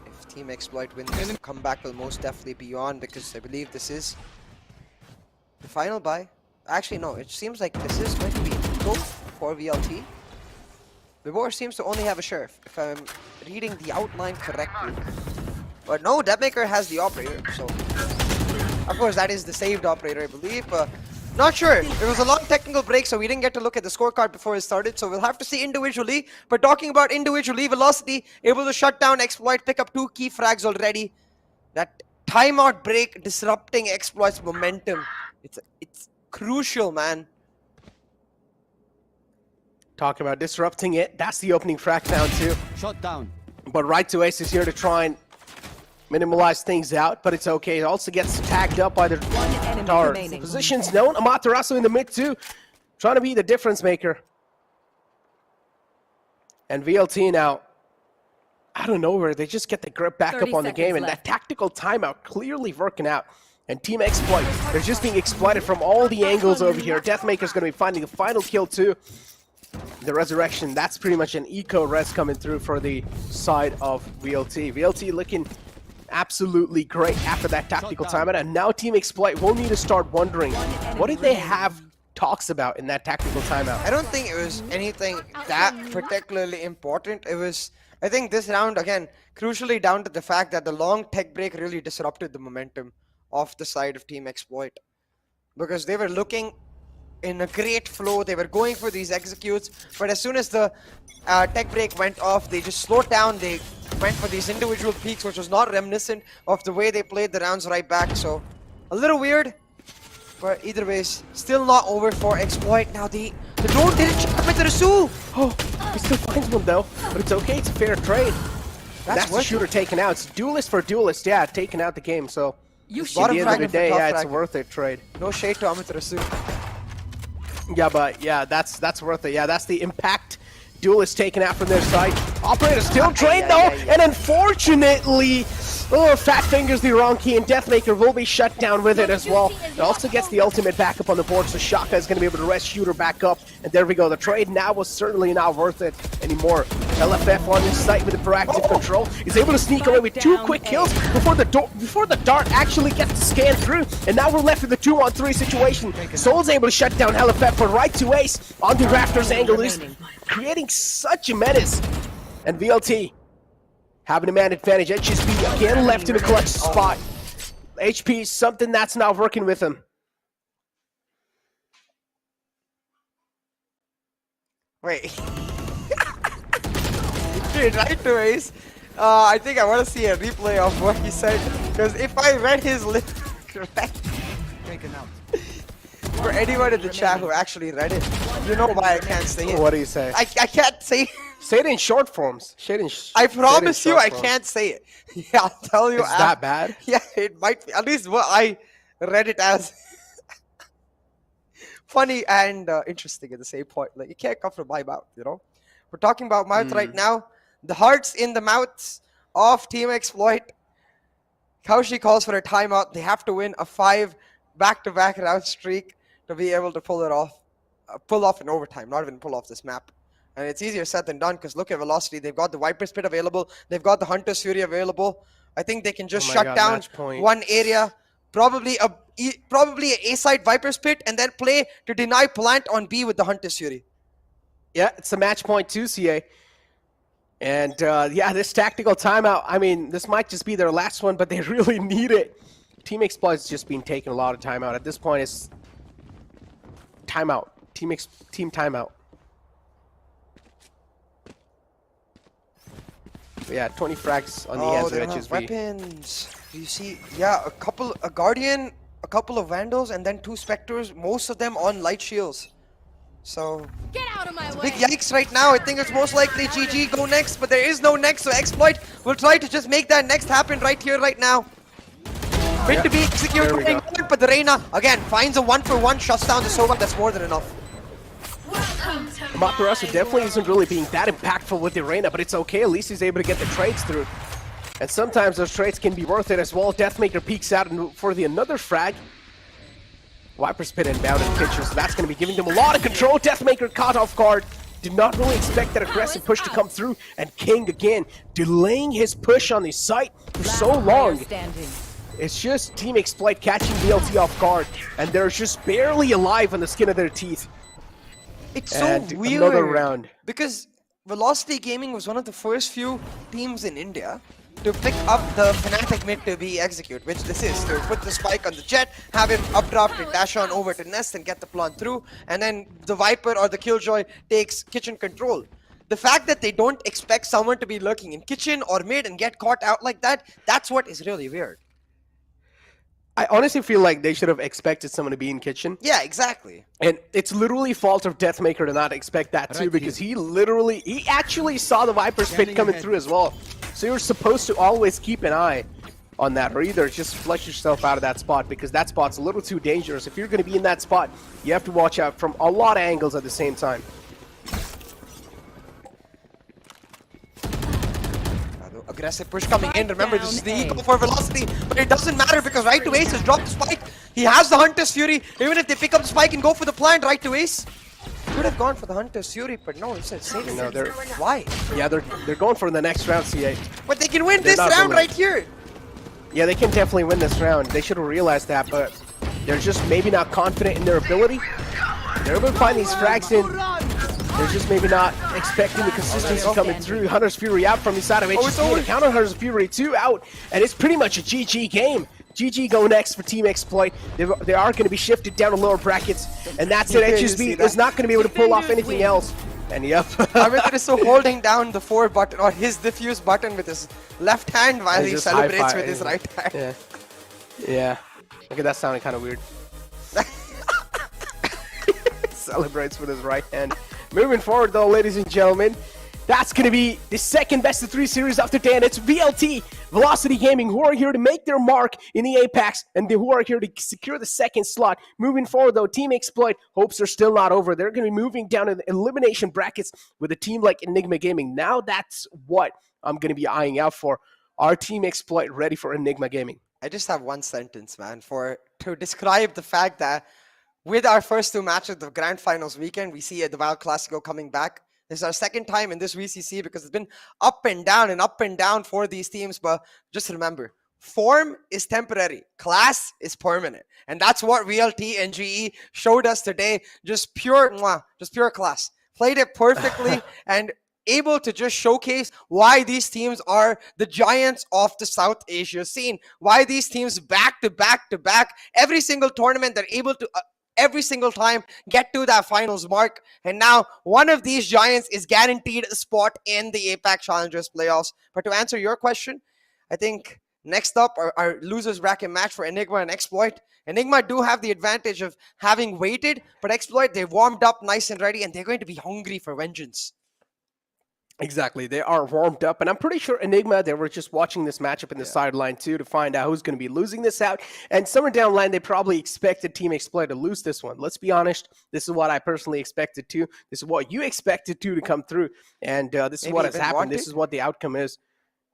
If Team Exploit wins this, the comeback will most definitely be on, because I believe this is the final buy. Actually, no, it seems like this is going to be equal for VLT. Vibor seems to only have a sheriff, if I'm reading the outline correctly. But no, Deadmaker has the operator, so of course that is the saved operator, I believe. Not sure. It was a long technical break, so we didn't get to look at the scorecard before it started, so we'll have to see individually. But talking about individually, Velocity able to shut down Exploit, pick up 2 key frags already. That timeout break disrupting Exploit's momentum. It's crucial, man. Talking about disrupting it, that's the opening frag down too. Shot down. But Right to Ace is here to try and minimalize things out, but it's okay. It also gets tagged up by the Tar. Positions known. Amaterasu in the mid too, trying to be the difference maker. And VLT now, I don't know where they just get the grip back up on the game, and that tactical timeout clearly working out. And Team Exploit, they're just being exploited from all the angles over here. Deathmaker's going to be finding the final kill too. The Resurrection, that's pretty much an eco-res coming through for the side of VLT. VLT looking absolutely great after that tactical timeout, and now Team Exploit will need to start wondering, what did they have talks about in that tactical timeout? I don't think it was anything that particularly important. It was, I think this round, again, crucially down to the fact that the long tech break really disrupted the momentum of the side of Team Exploit. Because they were looking in a great flow, they were going for these executes, but as soon as the tech break went off, they just slowed down, they went for these individual peaks, which was not reminiscent of the way they played the rounds right back. So a little weird, but either way, still not over for Exploit. Now the drone didn't check with the Rasul. Oh, he still finds one though, but it's okay, it's a fair trade. That's the shooter taken out. It's duelist for duelist, yeah, taking out the game. So at the end of the day, yeah, it's a worth it trade. No shade to Amit Rasul. Yeah, but yeah, that's worth it. Yeah, that's the impact. Duelist taken out from their side. Operator still trained though, and unfortunately, Fat Finger's the wrong key, and Deathmaker will be shut down with it as well. It also gets the ultimate back up on the board, so Shaka is going to be able to rest Shooter back up. And there we go. The trade now was certainly not worth it anymore. LFF on his site with the proactive control. He's able to sneak away with 2 quick kills before the dart actually gets to scan through. And now we're left with a 2-on-3 situation. Soul's able to shut down LFF, but Right to Ace on the Rafters angle is creating such a menace. And VLT having a man advantage. HSP again left in a clutch spot. HP, something that's not working with him. Wait. Dude, Right to Ace. I think I want to see a replay of what he said, because if I read his lips correct, Taken out. for anyone in the chat who actually read it, you know why I can't say it. What do you say? I can't say it. Say it in short forms. I promise you I can't say it. Yeah, I'll tell you. It's that bad? Yeah, it might be. At least what I read it as. funny and interesting at the same point. Like, you can't come from my mouth, you know? We're talking about mouth right now. The hearts in the mouths of Team Exploit. Kaushi calls for a timeout. They have to win a 5 back-to-back round streak to be able to pull it off. Pull off in overtime, not even pull off this map. And it's easier said than done because look at Velocity. They've got the Viper's Pit available. They've got the Hunter's Fury available. I think they can just shut down one area. Probably a A-side Viper's Pit and then play to deny plant on B with the Hunter's Fury. Yeah, it's a match point too, CA. And yeah, this tactical timeout, I mean, this might just be their last one, but they really need it. Team Exploit's just been taking a lot of timeout. At this point, it's timeout. Team timeout. But yeah, 20 frags on the hands of HSB. Weapons. Do you see? Yeah, a Guardian, a couple of Vandals, and then 2 Spectres, most of them on light shields. So, Get out of my way. big yikes right now. I think it's most likely GG go next, but there is no next, so Exploit will try to just make that next happen right here, right now. Bit to be executed, but the Reyna, again, finds a 1-for-1, shuts down the Sova. That's more than enough. Amaterasu definitely isn't really being that impactful with the Reyna, but it's okay. At least he's able to get the trades through. And sometimes those trades can be worth it as well. Deathmaker peeks out for the another frag. Viper's Pit inbound and pitcher, so that's going to be giving them a lot of control. Deathmaker caught off guard. Did not really expect that aggressive push to come through. And King again, delaying his push on the site for so long. It's just Team Exploit catching VLT off guard. And they're just barely alive on the skin of their teeth. It's and so weird. Another round. Because Velocity Gaming was one of the first few teams in India to pick up the Fnatic mid to be execute, which this is, to put the spike on the Jet, have him updraft and dash on over to Nest and get the plant through, and then the Viper or the Killjoy takes kitchen control. The fact that they don't expect someone to be lurking in kitchen or mid and get caught out like that, that's what is really weird. I honestly feel like they should have expected someone to be in kitchen. Yeah, exactly. And it's literally fault of Deathmaker to not expect that too, because he actually saw the Viper's Pit coming through as well. So you're supposed to always keep an eye on that, or either just flush yourself out of that spot, because that spot's a little too dangerous. If you're going to be in that spot, you have to watch out from a lot of angles at the same time. Aggressive push coming in. Remember, this is the eco for Velocity, but it doesn't matter because Right to Ace has dropped the spike. He has the Hunter's Fury. Even if they pick up the spike and go for the plant, Right to Ace could have gone for the Hunter's Fury, but no, it's saving. No, they're why? Yeah, they're going for the next round, CA. But they can win this round right here. Yeah, they can definitely win this round. They should have realized that, but they're just maybe not confident in their ability. They're able to find these frags in. They're just maybe not expecting the consistency coming through. Hunter's Fury out from the side of HSB. The counter Hunter's Fury 2 out, and it's pretty much a GG game. GG go next for Team Exploit. They are going to be shifted down to lower brackets, and that's it. HSB is not going to be able to pull off anything else. And yep. Arvinder is so holding down the 4 button, or his diffuse button with his left hand while he celebrates with his right hand. Yeah. Yeah. Okay, that sounded kind of weird. Celebrates with his right hand. Moving forward, though, ladies and gentlemen, that's going to be the second best of 3 series of the day, and it's VLT, Velocity Gaming, who are here to make their mark in the Apex, and who are here to secure the second slot. Moving forward, though, Team Exploit hopes are still not over. They're going to be moving down in the elimination brackets with a team like Enigma Gaming. Now that's what I'm going to be eyeing out for. Are Team Exploit ready for Enigma Gaming? I just have one sentence, man, to describe the fact that with our first 2 matches of the Grand Finals weekend, we see the Val Classico coming back. This is our second time in this VCC because it's been up and down for these teams. But just remember, form is temporary, class is permanent. And that's what VLT and GE showed us today. Just pure class. Played it perfectly and able to just showcase why these teams are the giants of the South Asia scene. Why these teams back to back, every single tournament they're able to every single time get to that finals mark. And now one of these giants is guaranteed a spot in the APAC Challengers playoffs. But to answer your question, I think next up our losers bracket match for Enigma and Exploit. Enigma do have the advantage of having waited, but Exploit, they warmed up nice and ready, and they're going to be hungry for vengeance. Exactly. They are warmed up. And I'm pretty sure Enigma, they were just watching this matchup in the sideline too to find out who's going to be losing this out. And somewhere down the line, they probably expected Team Exploit to lose this one. Let's be honest. This is what I personally expected to. This is what you expected to come through. And this is what has happened. This is what the outcome is.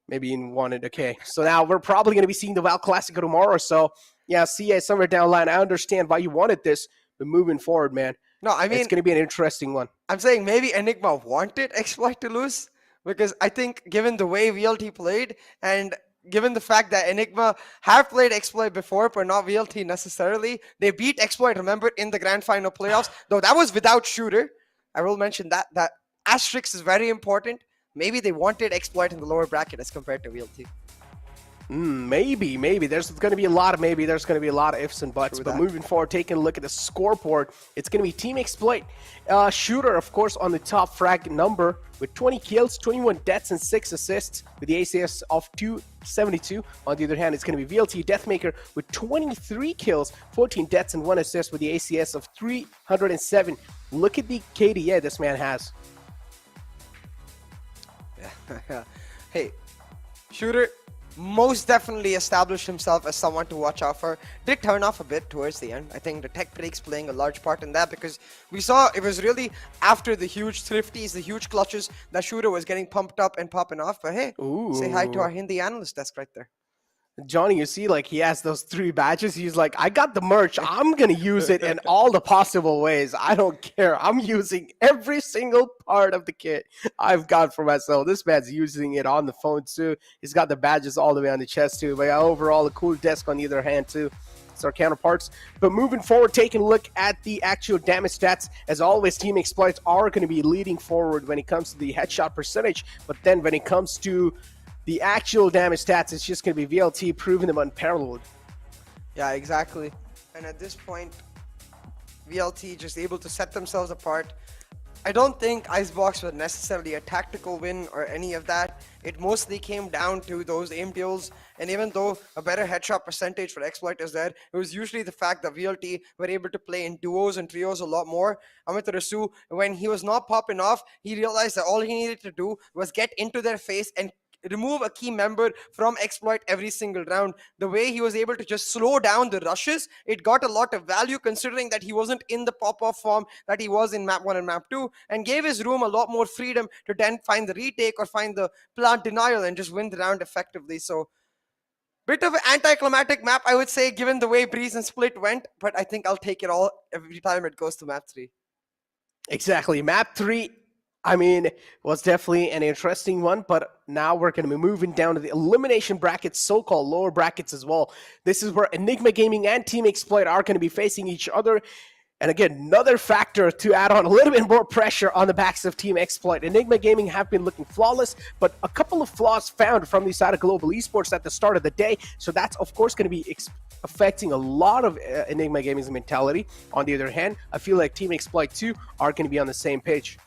Maybe you wanted. Okay. So now we're probably going to be seeing the Val Classico tomorrow. So yeah, CA, somewhere down the line, I understand why you wanted this. But moving forward, man. No, I mean, it's going to be an interesting one. I'm saying maybe Enigma wanted Exploit to lose because I think given the way VLT played and given the fact that Enigma have played Exploit before, but not VLT necessarily, they beat Exploit, remember, in the grand final playoffs, though that was without Shooter. I will mention that asterisk is very important. Maybe they wanted Exploit in the lower bracket as compared to VLT. Maybe. There's going to be a lot of maybe. There's going to be a lot of ifs and buts. But moving forward, taking a look at the scoreboard, it's going to be Team Exploit. Shooter, of course, on the top frag number with 20 kills, 21 deaths, and 6 assists with the ACS of 272. On the other hand, it's going to be VLT Deathmaker with 23 kills, 14 deaths, and 1 assist with the ACS of 307. Look at the KDA this man has. Hey, Shooter most definitely established himself as someone to watch out for. Did turn off a bit towards the end. I think the tech breaks playing a large part in that because we saw it was really after the huge thrifties, the huge clutches, that Shooter was getting pumped up and popping off. But hey, say hi to our Hindi analyst desk right there. Johnny, you see, like, he has those 3 badges. He's like, I got the merch. I'm going to use it in all the possible ways. I don't care. I'm using every single part of the kit I've got for myself. This man's using it on the phone, too. He's got the badges all the way on the chest, too. But yeah, overall, a cool desk on the other hand, too. It's our counterparts. But moving forward, taking a look at the actual damage stats. As always, Team Exploits are going to be leading forward when it comes to the headshot percentage. But then when it comes to the actual damage stats, it's just going to be VLT proving them unparalleled. Yeah, exactly. And at this point, VLT just able to set themselves apart. I don't think Icebox was necessarily a tactical win or any of that. It mostly came down to those aim deals. And even though a better headshot percentage for Exploit is there, it was usually the fact that VLT were able to play in duos and trios a lot more. Amit Rasu, when he was not popping off, he realized that all he needed to do was get into their face and remove a key member from Exploit every single round. The way he was able to just slow down the rushes, it got a lot of value considering that he wasn't in the pop-off form that he was in map 1 and map 2, and gave his room a lot more freedom to then find the retake or find the plant denial and just win the round effectively. So bit of an anticlimactic map, I would say, given the way Breeze and Split went, but I think I'll take it all every time it goes to map 3. Exactly. Map 3, I mean, was definitely an interesting one, but now we're going to be moving down to the elimination brackets, so-called lower brackets as well. This is where Enigma Gaming and Team Exploit are going to be facing each other. And again, another factor to add on a little bit more pressure on the backs of Team Exploit. Enigma Gaming have been looking flawless, but a couple of flaws found from the side of Global Esports at the start of the day. So that's, of course, going to be affecting a lot of Enigma Gaming's mentality. On the other hand, I feel like Team Exploit 2 are going to be on the same page.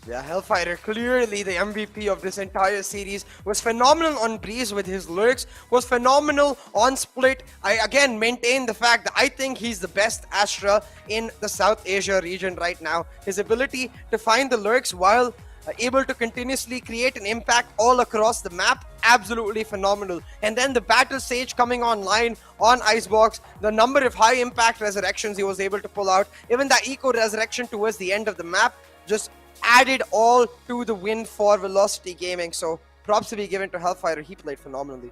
Yeah, Hellfighter, clearly the MVP of this entire series, was phenomenal on Breeze with his lurks, was phenomenal on Split. I again maintain the fact that I think he's the best Astra in the South Asia region right now. His ability to find the lurks while able to continuously create an impact all across the map, absolutely phenomenal. And then the Battle Sage coming online on Icebox, the number of high impact resurrections he was able to pull out, even that eco resurrection towards the end of the map, just added all to the win for Velocity Gaming. So props to be given to Hellfighter. He played phenomenally.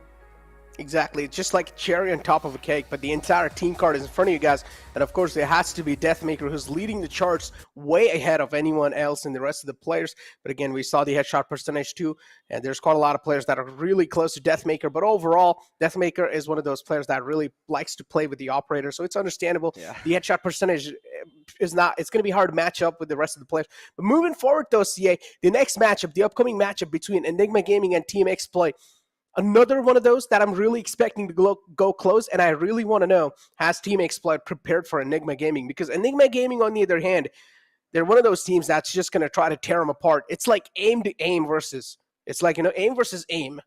Exactly. It's just like cherry on top of a cake, but the entire team card is in front of you guys. And of course, it has to be Deathmaker, who's leading the charts way ahead of anyone else in the rest of the players. But again, we saw the headshot percentage too, and there's quite a lot of players that are really close to Deathmaker. But overall, Deathmaker is one of those players that really likes to play with the operator, so it's understandable. Yeah. The headshot percentage is not, it's going to be hard to match up with the rest of the players. But moving forward though, CA, the next matchup, the upcoming matchup between Enigma Gaming and Team Exploit, another one of those that I'm really expecting to go close, and I really want to know, has Team Exploit prepared for Enigma Gaming? Because Enigma Gaming, on the other hand, they're one of those teams that's just going to try to tear them apart. It's like aim to aim versus, it's like, you know, aim versus aim.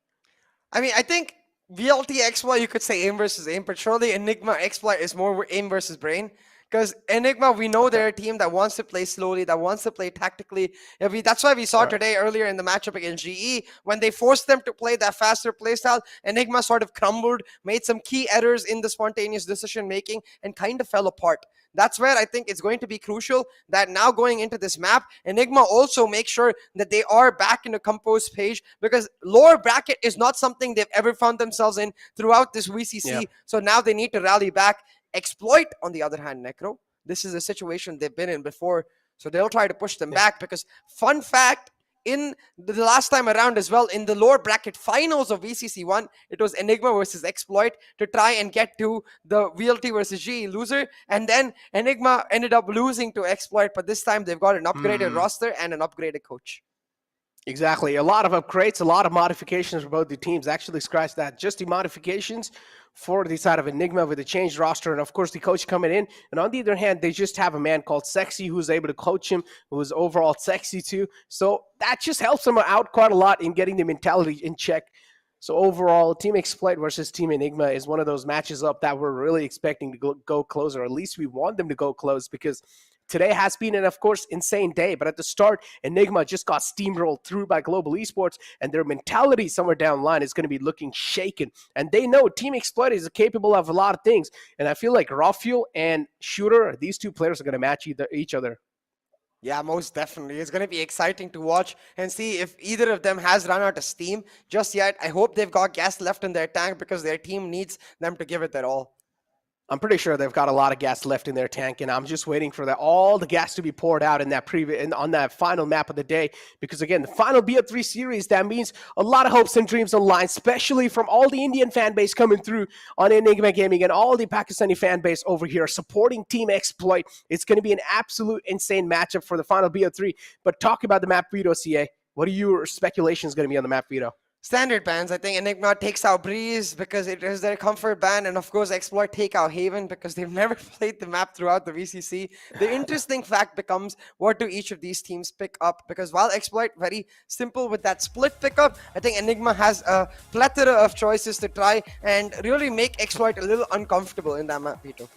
I mean, I think VLT Exploit, you could say aim versus aim, but surely Enigma Exploit is more aim versus brain. Because Enigma, we know they're a team that wants to play slowly, that wants to play tactically. That's why we saw today earlier in the matchup against GE, when they forced them to play that faster playstyle, Enigma sort of crumbled, made some key errors in the spontaneous decision making, and kind of fell apart. That's where I think it's going to be crucial that now going into this map, Enigma also make sure that they are back in a composed page, because lower bracket is not something they've ever found themselves in throughout this VCC. So now they need to rally back. Exploit, on the other hand, Necro, this is a situation they've been in before, so they'll try to push them back, because fun fact, in the last time around as well, in the lower bracket finals of VCC1, it was Enigma versus Exploit to try and get to the VLT versus GE loser, and then Enigma ended up losing to Exploit, but this time they've got an upgraded roster and an upgraded coach. Exactly. A lot of upgrades, a lot of modifications for both the teams. Actually, scratch that. Just the modifications for the side of Enigma with the changed roster, and of course the coach coming in. And on the other hand, they just have a man called Sexy who's able to coach him, who's overall sexy too. So that just helps them out quite a lot in getting the mentality in check. So overall, Team Exploit versus Team Enigma is one of those matches up that we're really expecting to go close, or at least we want them to go close, because today has been an, of course, insane day. But at the start, Enigma just got steamrolled through by Global Esports, and their mentality somewhere down the line is going to be looking shaken. And they know Team Exploit is capable of a lot of things. And I feel like Raw Fuel and Shooter, these two players are going to match each other. Yeah, most definitely. It's going to be exciting to watch and see if either of them has run out of steam just yet. I hope they've got gas left in their tank, because their team needs them to give it their all. I'm pretty sure they've got a lot of gas left in their tank, and I'm just waiting for all the gas to be poured out in that on that final map of the day. Because again, the final BO3 series, that means a lot of hopes and dreams on the line, especially from all the Indian fan base coming through on Enigma Gaming and all the Pakistani fan base over here supporting Team Exploit. It's going to be an absolute insane matchup for the final BO3. But talk about the map veto, CA. What are your speculations going to be on the map veto? Standard bans. I think Enigma takes out Breeze because it is their comfort ban, and of course Exploit take out Haven because they've never played the map throughout the VCC. The interesting fact becomes, what do each of these teams pick up? Because while Exploit very simple with that split pickup, I think Enigma has a plethora of choices to try and really make Exploit a little uncomfortable in that map, Vito.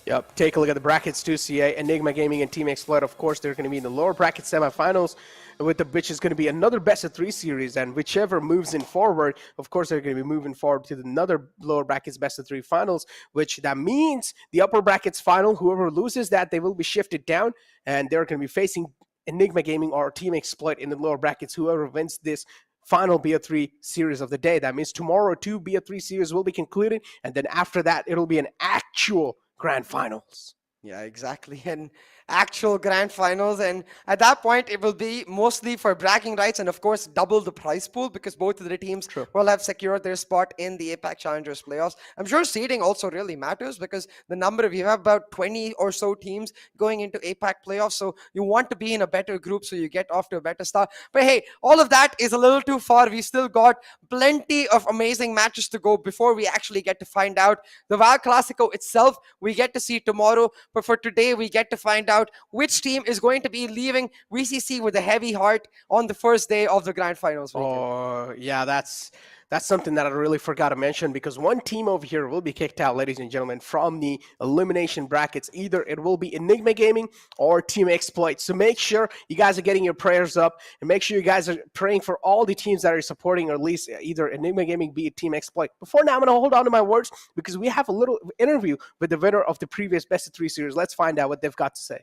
Yep, take a look at the brackets too, CA. Enigma Gaming and Team Exploit, of course, they're going to be in the lower bracket semifinals, which is going to be another best-of-3 series, and whichever moves in forward, of course, they're going to be moving forward to another lower brackets best-of-3 finals, which that means the upper brackets final, whoever loses that, they will be shifted down, and they're going to be facing Enigma Gaming or Team Exploit in the lower brackets, whoever wins this final BO3 series of the day. That means tomorrow 2 BO3 series will be concluded, and then after that, it'll be an actual grand finals. Yeah, exactly. And actual grand finals, and at that point it will be mostly for bragging rights, and of course double the prize pool, because both of the teams will have secured their spot in the APAC Challengers playoffs. I'm sure seeding also really matters, because the number of, you have about 20 or so teams going into APAC playoffs, so you want to be in a better group so you get off to a better start. But hey, all of that is a little too far. We still got plenty of amazing matches to go before we actually get to find out. The Val Clasico itself we get to see tomorrow, but for today we get to find out which team is going to be leaving VCC with a heavy heart on the first day of the grand finals weekend. Oh, yeah, that's something that I really forgot to mention, because one team over here will be kicked out, ladies and gentlemen, from the elimination brackets. Either it will be Enigma Gaming or Team Exploit. So make sure you guys are getting your prayers up, and make sure you guys are praying for all the teams that are supporting, or at least either Enigma Gaming, be it Team Exploit. Before now, I'm going to hold on to my words, because we have a little interview with the winner of the previous Best of 3 series. Let's find out what they've got to say.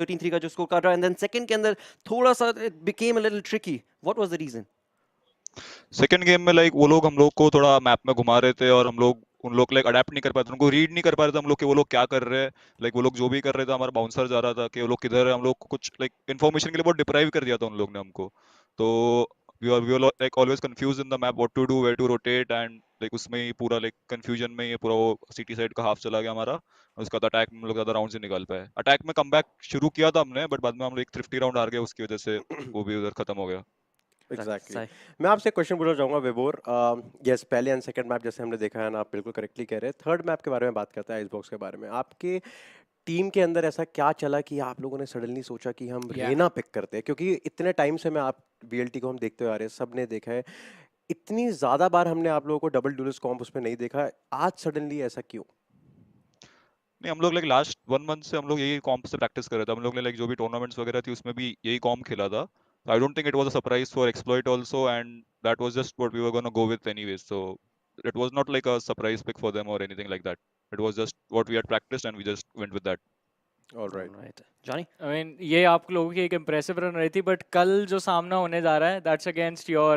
13-3 का जो score काट रहा है, and then second के अंदर थोड़ा सा it became a little tricky. What was the reason? Second game में लाइक वो लोग हम लोग को थोड़ा मैप में घुमा रहे थे, और हम लोग उन लोग लाइक अडेप्ट नहीं कर पाए थे, उनको रीड नहीं कर पा रहे थे हम लोग कि वो लोग क्या कर रहे हैं. लाइक वो लोग जो भी कर रहे थे, हमारा बाउंसर जा रहा था कि वो लोग किधर है, हम लोग को कुछ लाइक इन्फॉर्मेशन के लिए बहुत डिप्राइव कर दिया था उन लोग ने हमको. तो we were like always confused in the map what to do, where to rotate, and like उसमें ही पूरा like confusion में ही पूरा वो सिटी साइड का हाफ चला गया हमारा, और उसका अटैक में हम लोग ज्यादा राउंड से निकाल पाए. अटैक में कमबैक शुरू किया था हमने, बट बाद में हम लोग एक थ्रिफ्टी राउंड हार गए, उसकी वजह से वो भी उधर खत्म हो गया. Exactly. मैं आपसे क्वेश्चन पूछना चाहूँगा विबोर. यस, पहले एंड सेकंड मैप जैसे हमने देखा है ना, आप बिल्कुल करेक्टली कह रहे हैं. थर्ड मैप के बारे में बात करते हैं, आइसबॉक्स के बारे में. आपके टीम के अंदर ऐसा क्या चला कि आप लोगों ने सडनली सोचा कि हम रेना पिक करते हैं? क्योंकि इतने टाइम से मैं आप VLT को हम देखते हुए आ रहे हैं, सब ने देखा है, इतनी ज़्यादा बार हमने आप लोगों को डबल डुअलिस्ट कॉम्प उसमें नहीं देखा. आज सडनली ऐसा क्यों? नहीं हम लोग लाइक लास्ट 1 मंथ से हम लोग यही कॉम्प से प्रैक्टिस कर रहे थे हम लोग ने लाइक जो भी टूर्नामेंट्स वगैरह थी उसमें भी यही कॉम्प खेला था I don't think it was a surprise for Exploit also and that was just what we were gonna go with anyways so it was not like a surprise pick for them or anything like that it was just what we had practiced and we just went with that all right Johnny I mean ये आप लोगों की एक impressive run रही थी but कल जो सामना होने जा रहा है that's against your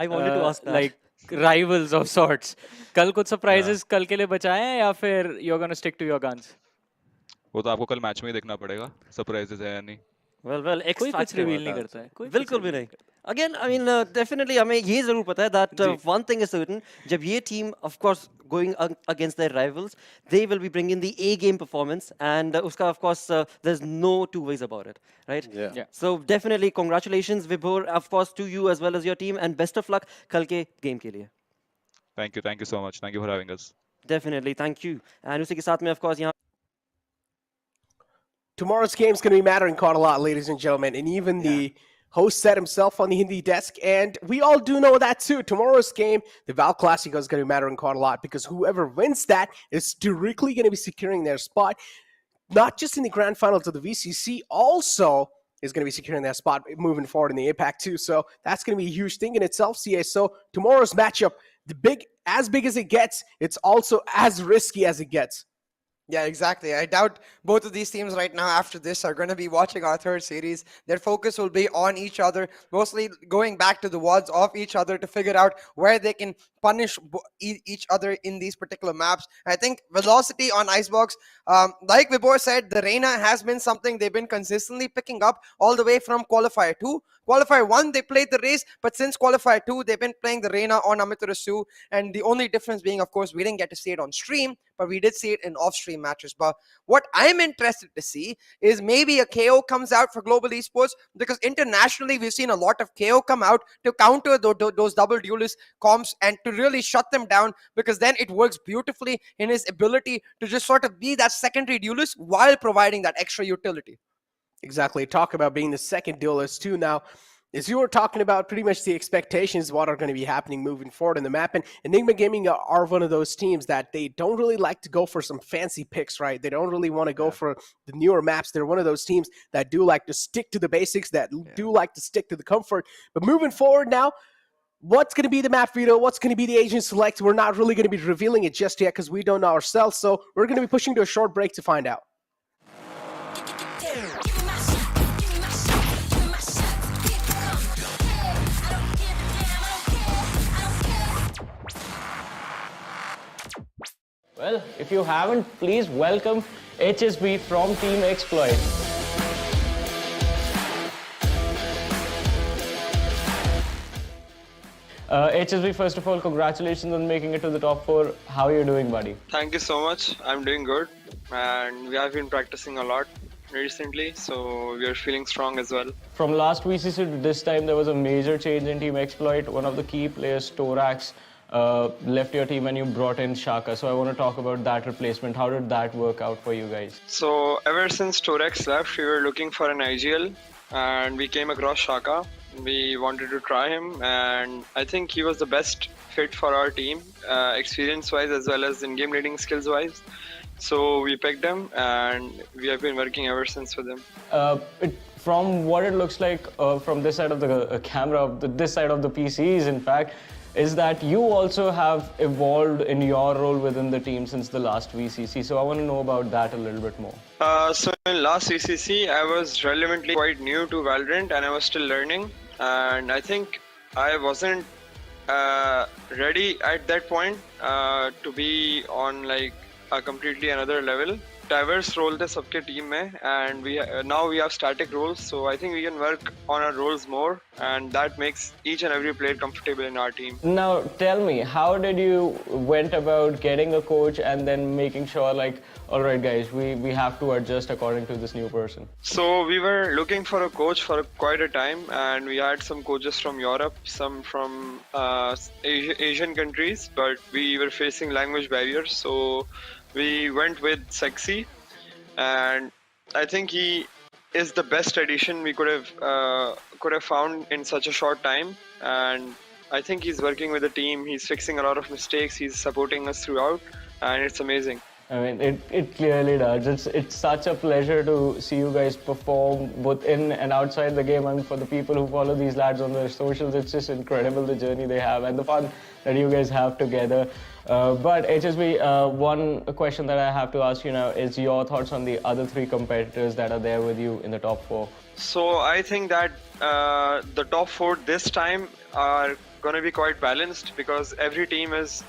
I wanted to ask that. like rivals of sorts कल कुछ surprises कल के लिए बचाए हैं या फिर you're gonna stick to your guns वो तो आपको कल मैच में ही देखना पड़ेगा सरप्राइजेस है या नहीं well X कोई कुछ factor reveal नहीं करता है कोई बिल्कुल भी नहीं again I mean definitely हमें ये जरूर पता है that one thing is certain जब ये team of course going against their rivals they will be bringing the A game performance and उसका of course there's no two ways about it right yeah so definitely congratulations Vibhor of course to you as well as your team and best of luck कल के game के लिए thank you so much thank you for having us definitely thank you and उसी के साथ में of course यहाँ Tomorrow's game is going to be mattering quite a lot, ladies and gentlemen, and even the host said himself on the Hindi desk, and we all do know that too. Tomorrow's game, the Val Classico, is going to be mattering quite a lot because whoever wins that is directly going to be securing their spot, not just in the grand finals of the VCC, also is going to be securing that spot moving forward in the APAC too. So that's going to be a huge thing in itself, CA. So tomorrow's matchup, as big as it gets, it's also as risky as it gets. Yeah, exactly. I doubt both of these teams right now after this are going to be watching our third series. Their focus will be on each other, mostly going back to the WODs of each other to figure out where they can punish each other in these particular maps. I think velocity on Icebox, like Vibhor said, the Reyna has been something they've been consistently picking up all the way from Qualifier 2. Qualifier 1, they played the race, but since Qualifier 2, they've been playing the Reyna on Amaterasu, and the only difference being, of course, we didn't get to see it on stream, but we did see it in off-stream matches. But what I'm interested to see is maybe a KO comes out for Global Esports, because internationally, we've seen a lot of KO come out to counter those double duelist comps and to really shut them down, because then it works beautifully in his ability to just sort of be that secondary duelist while providing that extra utility. Exactly. Talk about being the second duelist too. Now, as you were talking about pretty much the expectations, what are going to be happening moving forward in the map, and Enigma Gaming are one of those teams that they don't really like to go for some fancy picks, right? They don't really want to go for the newer maps. They're one of those teams that do like to stick to the basics, that do like to stick to the comfort. But moving forward now, what's going to be the map veto? What's going to be the agent select? We're not really going to be revealing it just yet because we don't know ourselves. So we're going to be pushing to a short break to find out. Well, if you haven't, please welcome HSB from Team Exploit. HSB, first of all, congratulations on making it to the top 4. How are you doing, buddy? Thank you so much. I'm doing good, and we have been practicing a lot recently, so we are feeling strong as well. From last VCC to this time, there was a major change in Team Exploit. One of the key players, Torax, left your team and you brought in Shaka. So I want to talk about that replacement. How did that work out for you guys? So ever since Torax left, we were looking for an IGL, and we came across Shaka. We wanted to try him, and I think he was the best fit for our team, experience-wise as well as in-game leading skills-wise. So we picked him, and we have been working ever since with him. From what it looks like from this side of the camera, this side of the PCs, in fact, is that you also have evolved in your role within the team since the last VCC. So I want to know about that a little bit more. So in last VCC, I was relevantly quite new to Valorant, and I was still learning. And I think I wasn't ready at that point to be on like a completely another level. Diverse role the सबके team में, and now we have static roles, so I think we can work on our roles more, and that makes each and every player comfortable in our team. Now tell me, how did you went about getting a coach and then making sure like, all right guys, we have to adjust according to this new person? So we were looking for a coach for quite a time, and we had some coaches from Europe, some from Asian countries, but we were facing language barriers, so we went with Sexy, and I think he is the best addition we could have found in such a short time. And I think he's working with the team. He's fixing a lot of mistakes. He's supporting us throughout, and it's amazing. I mean, it clearly does. It's such a pleasure to see you guys perform both in and outside the game. And for the people who follow these lads on their socials, it's just incredible the journey they have and the fun that you guys have together. But HSB, one question that I have to ask you now is your thoughts on the other three competitors that are there with you in the top four. So I think that the top four this time are going to be quite balanced because every team is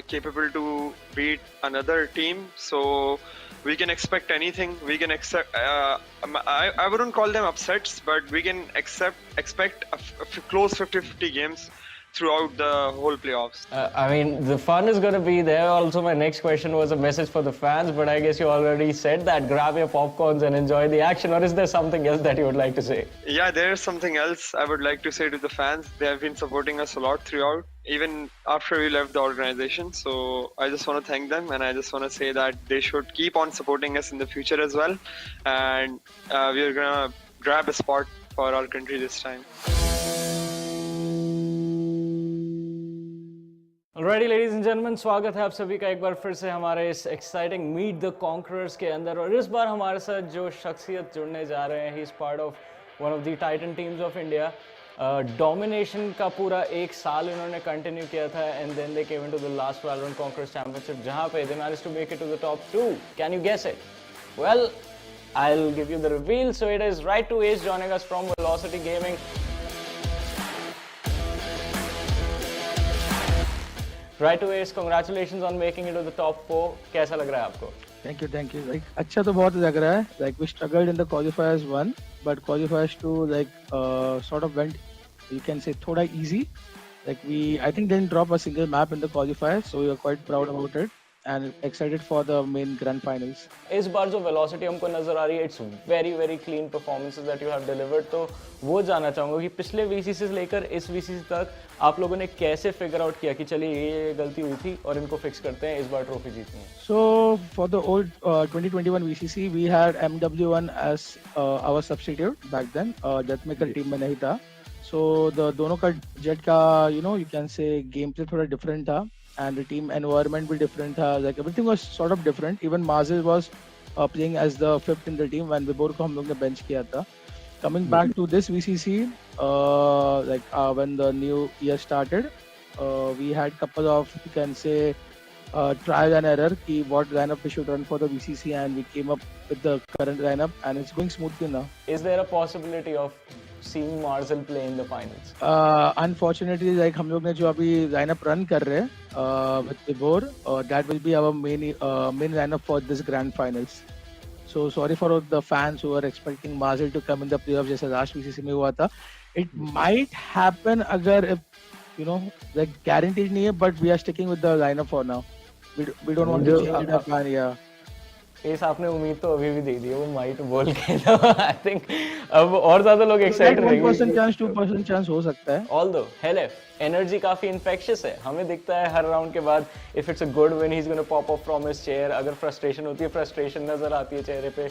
capable to beat another team. So we can expect anything. We can accept. I wouldn't call them upsets, but we can expect a close 50-50 games throughout the whole playoffs. I mean, the fun is going to be there. Also, my next question was a message for the fans, but I guess you already said that. Grab your popcorns and enjoy the action. Or is there something else that you would like to say? Yeah, there's something else I would like to say to the fans. They have been supporting us a lot throughout, even after we left the organization. So I just want to thank them, and I just want to say that they should keep on supporting us in the future as well. And we're going to grab a spot for our country this time. Alrighty, ladies and gentlemen, स्वागत है आप सभी का एक बार फिर से हमारे इस exciting Meet the Conquerors के अंदर और इस बार हमारे साथ जो शख्सियत जुड़ने जा रहे हैं, he is part of one of the Titan teams of India. Domination का पूरा एक साल इन्होंने continue किया था and then they came into the last Valorant Conquerors Championship जहाँ पे they managed to make it to the top 2. Can you guess it? Well, I'll give you the reveal. So it is Right to Ace joining us from Velocity Gaming. Right to Ace, congratulations on making it to the top 4. कैसा लग रहा है आपको? Thank you. Like अच्छा तो बहुत लग रहा है. Like we struggled in the qualifiers 1, but qualifiers 2 like sort of went, you can say, thoda easy. Like I think didn't drop a single map in the qualifiers, so we are quite proud about it and excited for the main grand finals. इस बार जो velocity हमको नजर आ रही है, it's very clean performances that you have delivered. तो वो जानना चाहूँगा कि पिछले VCC से लेकर इस VCC तक आप लोगों ने कैसे figure out किया कि चलिए ये गलती हुई थी और इनको fix करते हैं, इस बार trophy जीतनी है. So for the old 2021 VCC, we had MW1 as our substitute back then. Deathmaker team में नहीं था. So the दोनों का jet का you can say gameplay थोड़ा different था. And the team environment भी different था. Like everything was sort of different. Even Mazil was playing as the fifth in the team when Vibor को हम लोग ने bench किया था. Coming back to this VCC, when the new year started, we had couple of, you can say, trial and error ki what lineup we should run for the VCC, and we came up with the current lineup and it's going smoothly now. Is there a possibility of seeing Marzel play in the finals? Unfortunately, like हम लोग ने जो अभी lineup run कर रहे हैं with Vibor, that will be our main lineup for this grand finals. So sorry for the fans who are expecting Marzel to come in the playoffs जैसे last VCC में हुआ था. It might happen अगर if like guaranteed नहीं है, but we are sticking with the lineup for now. We don't want to change the plan. Yeah. इस आपने उम्मीद तो अभी भी दे दी है वो माइट बोल के तो आई थिंक अब और ज्यादा लोग एक्साइटेड रहेंगे. 1% चांस 2% चांस हो सकता है. ऑल्दो हेलेफ एनर्जी काफी इन्फेक्शियस है, हमें दिखता है हर राउंड के बाद if it's a good win he is gonna pop up from his chair. अगर फ्रस्ट्रेशन होती है फ्रस्ट्रेशन नजर आती है चेहरे पे.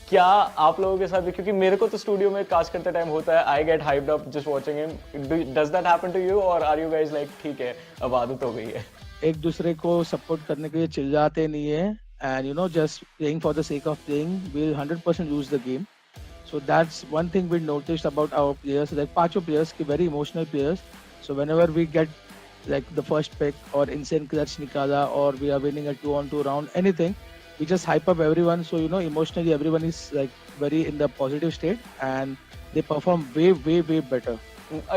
क्या आप लोगों के साथ भी, क्योंकि मेरे को तो स्टूडियो में कास्ट करते टाइम होता है, I get hyped up just watching him. Does that happen to you और आर यू गाइस लाइक ठीक है अब आदत हो गई है? एक दूसरे को सपोर्ट करने के लिए चिल्लाते नहीं है. And just playing for the sake of playing, we'll 100% lose the game. So that's one thing we noticed about our players. Like pacho players, very emotional players. So whenever we get like the first pick or insane clutch nikala or we are winning a 2-on-2 round, anything, we just hype up everyone. So emotionally everyone is like very in the positive state and they perform way better.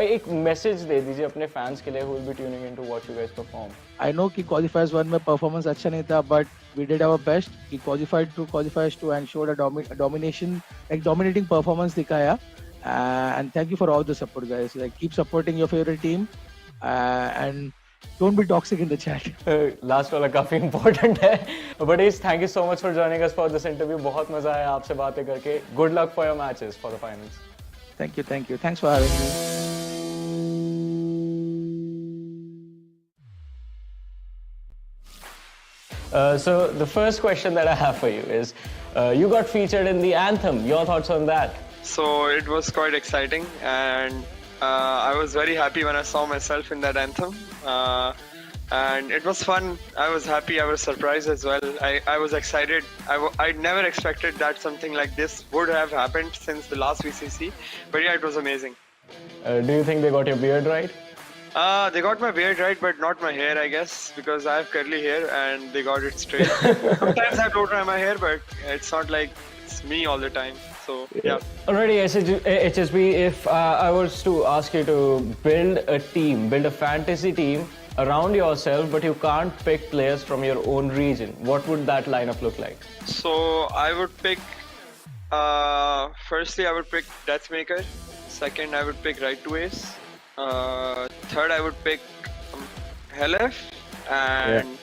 एक message दे दीजिए अपने fans के लिए who will be tuning in to watch you guys perform. I know कि qualifiers 1 में performance अच्छा नहीं था, but we did our best. We qualified to qualifiers 2 and showed a dominating performance दिखाया. And thank you for all the support, guys. Like keep supporting your favorite team and don't be toxic in the chat. Last वाला काफी important है. But thank you so much for joining us for this interview. बहुत मजा आया आपसे बातें करके. Good luck for your matches for the finals. Thank you. Thanks for having me. So the first question that I have for you is, you got featured in the anthem. Your thoughts on that? So it was quite exciting, and I was very happy when I saw myself in that anthem. and it was fun. I was happy. I was surprised as well. I was excited. I never expected that something like this would have happened since the last VCC. But yeah, it was amazing. Do you think they got your beard right? They got my beard right, but not my hair, I guess, because I have curly hair and they got it straight. Sometimes I blow dry my hair, but it's not like it's me all the time. So yeah. Alrighty, HSB, if I was to ask you to build a fantasy team around yourself, but you can't pick players from your own region, what would that lineup look like? So I would pick, firstly I would pick Deathmaker. Second I would pick Right to Ace. Third I would pick Helef. And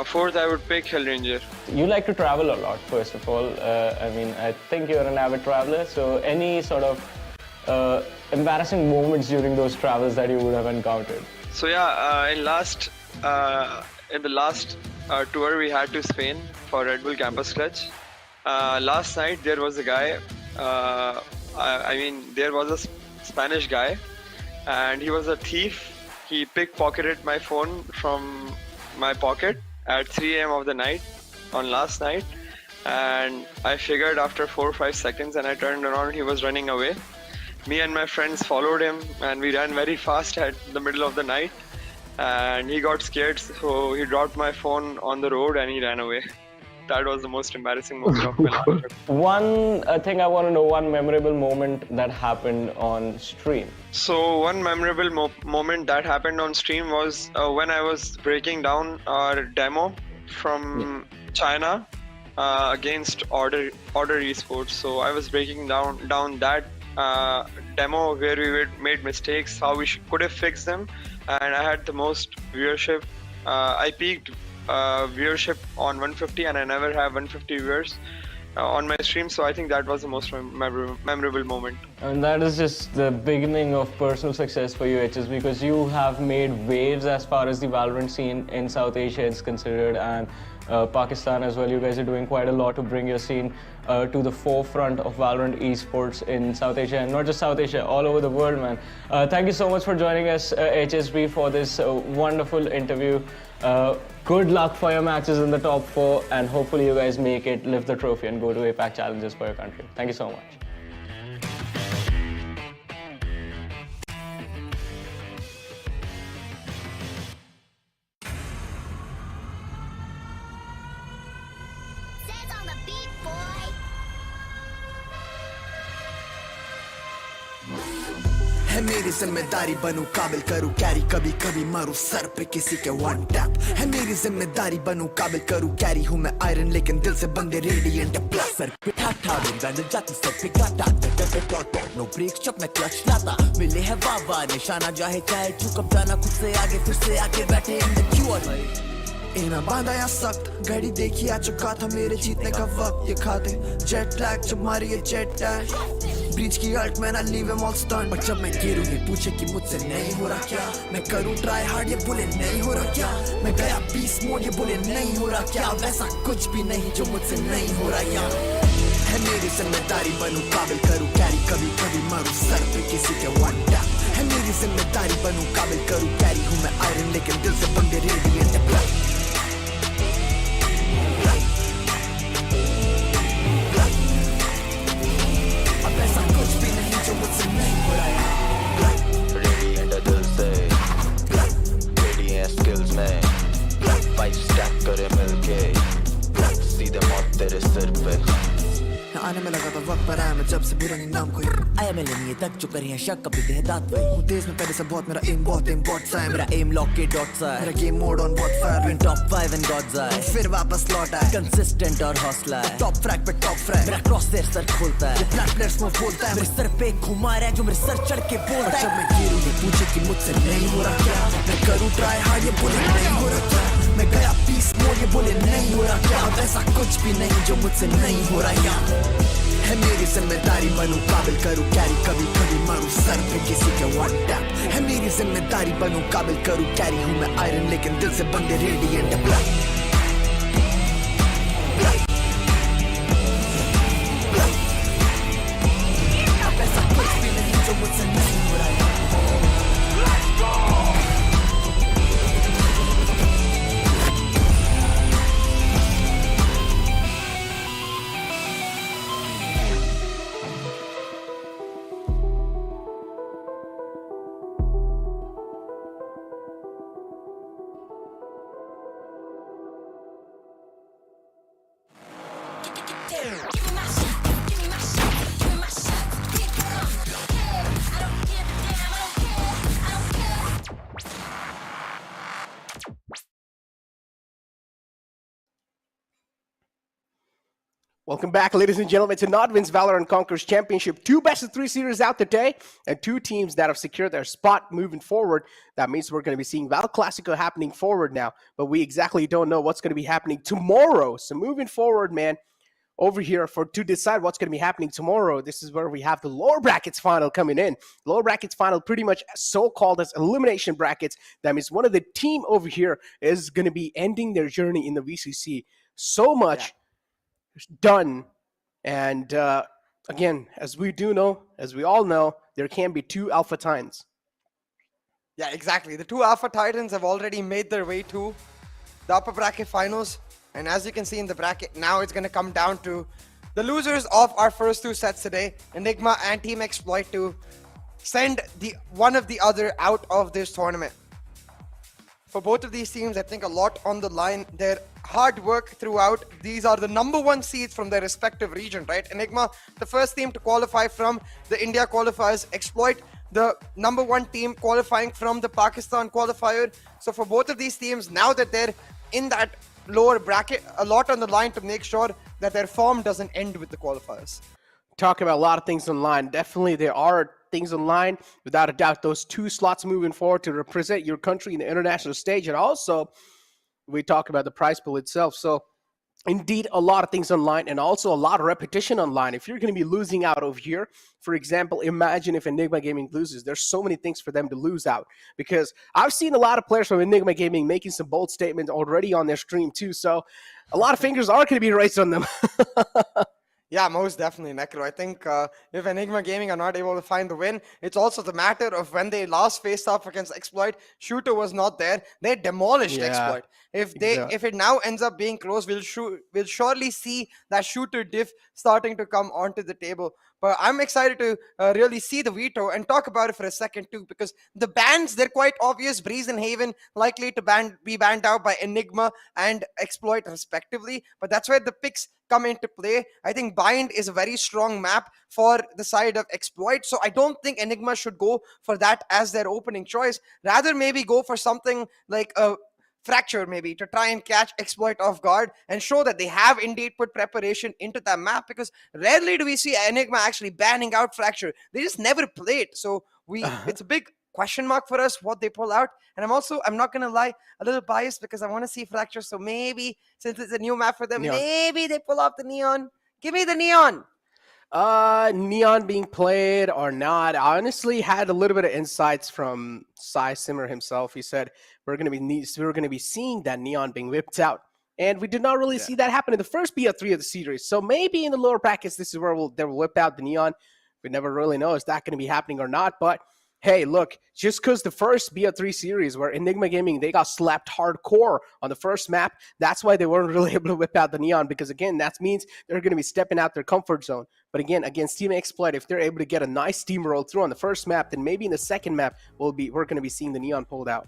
fourth I would pick Hellranger. You like to travel a lot, first of all. I mean, I think you're an avid traveler, so any sort of embarrassing moments during those travels that you would have encountered? So yeah, in the last tour we had to Spain for Red Bull Campus Clutch. Last night there was a guy, there was a Spanish guy, and he was a thief. He pickpocketed my phone from my pocket at 3 AM of the night on last night, and I figured after 4 or 5 seconds, and I turned around, he was running away. Me and my friends followed him, and we ran very fast at the middle of the night, and he got scared, so he dropped my phone on the road and he ran away. That was the most embarrassing moment of my life. One thing I want to know, one memorable moment that happened on stream. So one memorable moment that happened on stream was when I was breaking down our demo from China against Order Esports. So I was breaking down that demo where we made mistakes, how we could have fixed them, and I had the most viewership. I peaked viewership on 150, and I never have 150 viewers on my stream, so I think that was the most memorable moment. And that is just the beginning of personal success for you, HS, because you have made waves as far as the Valorant scene in South Asia is considered, and Pakistan as well. You guys are doing quite a lot to bring your scene to the forefront of Valorant esports in South Asia, and not just South Asia, all over the world, man. Thank you so much for joining us, HSB, for this wonderful interview. Good luck for your matches in the top 4, and hopefully you guys make it, lift the trophy, and go to APAC challenges for your country. Thank you so much. है मेरी जिम्मेदारी बनूं काबिल करूं carry कभी कभी मारूं sir पे किसी के वन टैप है मेरी जिम्मेदारी बनूं काबिल करूं कैरी हूं मैं आयरन लेकिन दिल से बंदे रेडिएंट प्लस सर पे ठाठा गंज जाती सब पे गाटा नो ब्रेक जब मैं क्लच लाता मिले है वाह निशाना चाहे चाहे चुकप जाना खुद से आगे फिर से आके बैठे इन द क्यूर इना बांधा या सख्त घड़ी देखी आ चुका था मेरे जीतने का वक्त ये खाते जेट लैग जब मारी ये जेट डैश ब्रिज की अल्ट में ना लीव एम ऑल स्टन पर जब मैं गिरूं ये पूछे कि मुझसे नहीं हो रहा क्या मैं करूं ट्राई हार्ड ये बोले नहीं हो रहा क्या मैं गया बीस्ट मोड ये बोले नहीं हो रहा क्या वैसा कुछ भी नहीं जो मुझसे नहीं हो रहा यार है मेरी जिम्मेदारी बनूं काबिल करूं कैरी कभी कभी मारूं सर पे किसी के वन टैप है मेरी जिम्मेदारी बनूं काबिल करूं कैरी हूं मैं आयरन लेकिन दिल से बंदे रेडिएंट प्लस आने में लगा था वक्त पर आया मैं जब से बुरा नहीं नाम कोई आया मैं लेनी तक जो करी है शक कभी देहदात वही हूँ तेज में पहले से बहुत मेरा एम बहुत इम्पोर्ट है मेरा एम लॉक के डॉट्स है मेरा गेम मोड ऑन बहुत fire win top 5 and gods आए फिर वापस लौट आए कंसिस्टेंट और हौसला है टॉप फ्रैग पे टॉप फ्रैग मेरा क्रॉस देर सर खोलता है फ्लैट प्लेयर्स में बोलता है मेरे सर पे घुमा रहा है जो मेरे सर चढ़ के बोलता है जब मैं गिरूं ये पूछे कि मुझसे नहीं हो रहा क्या मैं करूं ट्राई हार्ड ये बोले नहीं हो रहा क्या मैं गया पीस मोड ये बोले नहीं हो रहा क्या वैसा कुछ भी नहीं जो मुझसे नहीं हो रहा यार है मेरी जिम्मेदारी बनूं काबिल करूं कैरी कभी कभी मारूं सर पे किसी के वन टैप है मेरी जिम्मेदारी बनूं काबिल करूं कैरी हूं मैं आयरन लेकिन दिल से बंदे रेडिएंट ब्लड अब ऐसा कुछ भी नहीं जो मुझसे नहीं हो रहा Welcome back, ladies and gentlemen, to NODWIN's Valorant Conquerors Championship. 2 best-of-3 series out today, and 2 teams that have secured their spot moving forward. That means we're going to be seeing Val Classico happening forward now, but we exactly don't know what's going to be happening tomorrow. So moving forward, man, over here to decide what's going to be happening tomorrow, this is where we have the lower brackets final coming in. Lower brackets final, pretty much so-called as elimination brackets. That means one of the team over here is going to be ending their journey in the VCC. So much done, and again, as we all know, there can be 2 Alpha Titans. Yeah, exactly. The 2 Alpha Titans have already made their way to the upper bracket finals, and as you can see in the bracket, now it's going to come down to the losers of our first 2 sets today, Enigma and Team Exploit, to send one of the other out of this tournament. For both of these teams, I think a lot on the line. Their hard work throughout. These are the #1 seeds from their respective region, right? Enigma, the first team to qualify from the India qualifiers. Exploit, the #1 team qualifying from the Pakistan qualifier. So for both of these teams, now that they're in that lower bracket, a lot on the line to make sure that their form doesn't end with the qualifiers. Talking about a lot of things online. Definitely there are things online. Without a doubt, those 2 slots moving forward to represent your country in the international stage. And also, we talk about the prize pool itself. So, indeed, a lot of things online and also a lot of repetition online. If you're going to be losing out over here, for example, imagine if Enigma Gaming loses. There's so many things for them to lose out, because I've seen a lot of players from Enigma Gaming making some bold statements already on their stream too. So a lot of fingers are going to be raised on them. Yeah, most definitely, Necro. I think if Enigma Gaming are not able to find the win, it's also the matter of when they last faced off against Exploit, Shooter was not there. They demolished Exploit. If it now ends up being close, we'll surely see that Shooter diff starting to come onto the table. But I'm excited to really see the veto and talk about it for a second too, because the bans, they're quite obvious. Breeze and Haven likely to be banned out by Enigma and Exploit respectively. But that's where the picks come into play. I think Bind is a very strong map for the side of Exploit. So I don't think Enigma should go for that as their opening choice. Rather, maybe go for something like a Fracture, maybe, to try and catch Exploit off guard and show that they have indeed put preparation into that map, because rarely do we see Enigma actually banning out Fracture. They just never play it. So it's a big question mark for us what they pull out. And I'm not gonna lie, a little biased because I want to see Fracture. So maybe, since it's a new map for them, maybe they pull off the Neon. Give me the Neon. Neon being played or not, I honestly had a little bit of insights from Sai Simmer himself. He said we're going to be seeing that Neon being whipped out, and we did not really see that happen in the first BO3 of the series. So maybe in the lower brackets, this is where they will whip out the Neon. We never really know is that going to be happening or not. But hey, look, just because the first BO3 series where Enigma Gaming, they got slapped hardcore on the first map, that's why they weren't really able to whip out the Neon, because again, that means they're going to be stepping out their comfort zone. But again, against Team Exploit, if they're able to get a nice steamroll through on the first map, then maybe in the second map, we're going to be seeing the Neon pulled out.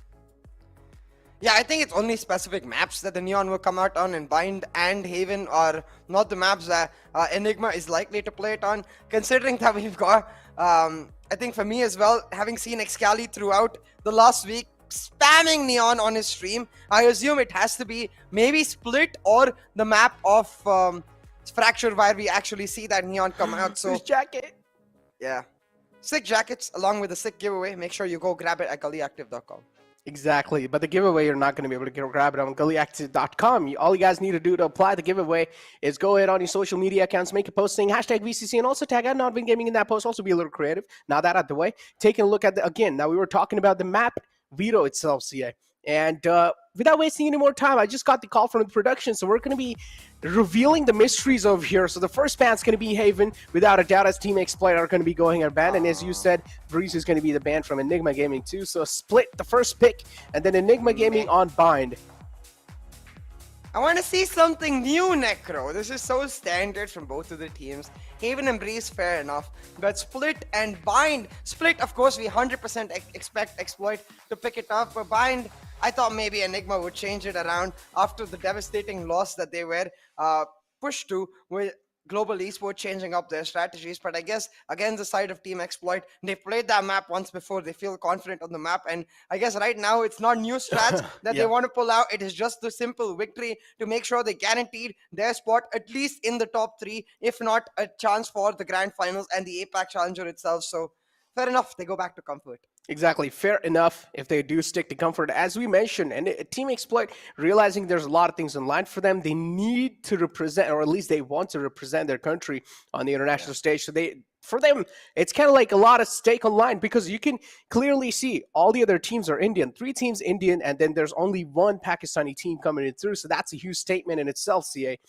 Yeah, I think it's only specific maps that the Neon will come out on, and Bind and Haven are not the maps that Enigma is likely to play it on, considering that we've got, I think for me as well, having seen Excali throughout the last week, spamming Neon on his stream, I assume it has to be maybe Split or the map of Fracture, where we actually see that Neon come out. So jacket. Yeah. Sick jackets along with a sick giveaway. Make sure you go grab it at gullyactive.com. Exactly, but the giveaway, you're not going to be able to grab it on gullyactive.com. All you guys need to do to apply the giveaway is go ahead on your social media accounts, make a post saying hashtag VCC, and also tag out NODWIN Gaming in that post. Also be a little creative. Now that out the way, taking a look at now we were talking about the map veto itself, CA. And without wasting any more time, I just got the call from the production, so we're going to be revealing the mysteries over here. So the first ban's going to be Haven, without a doubt, as Team Exploit are going to be going our ban. And as you said, Breeze is going to be the ban from Enigma Gaming too. So Split, the first pick, and then Enigma Gaming on Bind. I want to see something new, Necro. This is so standard from both of the teams. Haven and Breeze, fair enough. But Split and Bind. Split, of course, we 100% expect Exploit to pick it up. But Bind, I thought maybe Enigma would change it around after the devastating loss that they were pushed to. global esports changing up their strategies, but I guess against the side of Team Exploit, they've played that map once before. They feel confident on the map, and I guess right now it's not new strats that they want to pull out. It is just the simple victory to make sure they guaranteed their spot at least in the top 3, if not a chance for the grand finals and the APAC Challenger itself. So fair enough, they go back to comfort. Exactly, fair enough if they do stick to comfort. As we mentioned, and Team Exploit, realizing there's a lot of things in line for them, they need to represent, or at least they want to represent their country on the international stage. So for them, it's kind of like a lot of stake on line, because you can clearly see all the other teams are Indian. 3 teams Indian, and then there's only 1 Pakistani team coming in through. So that's a huge statement in itself, CA.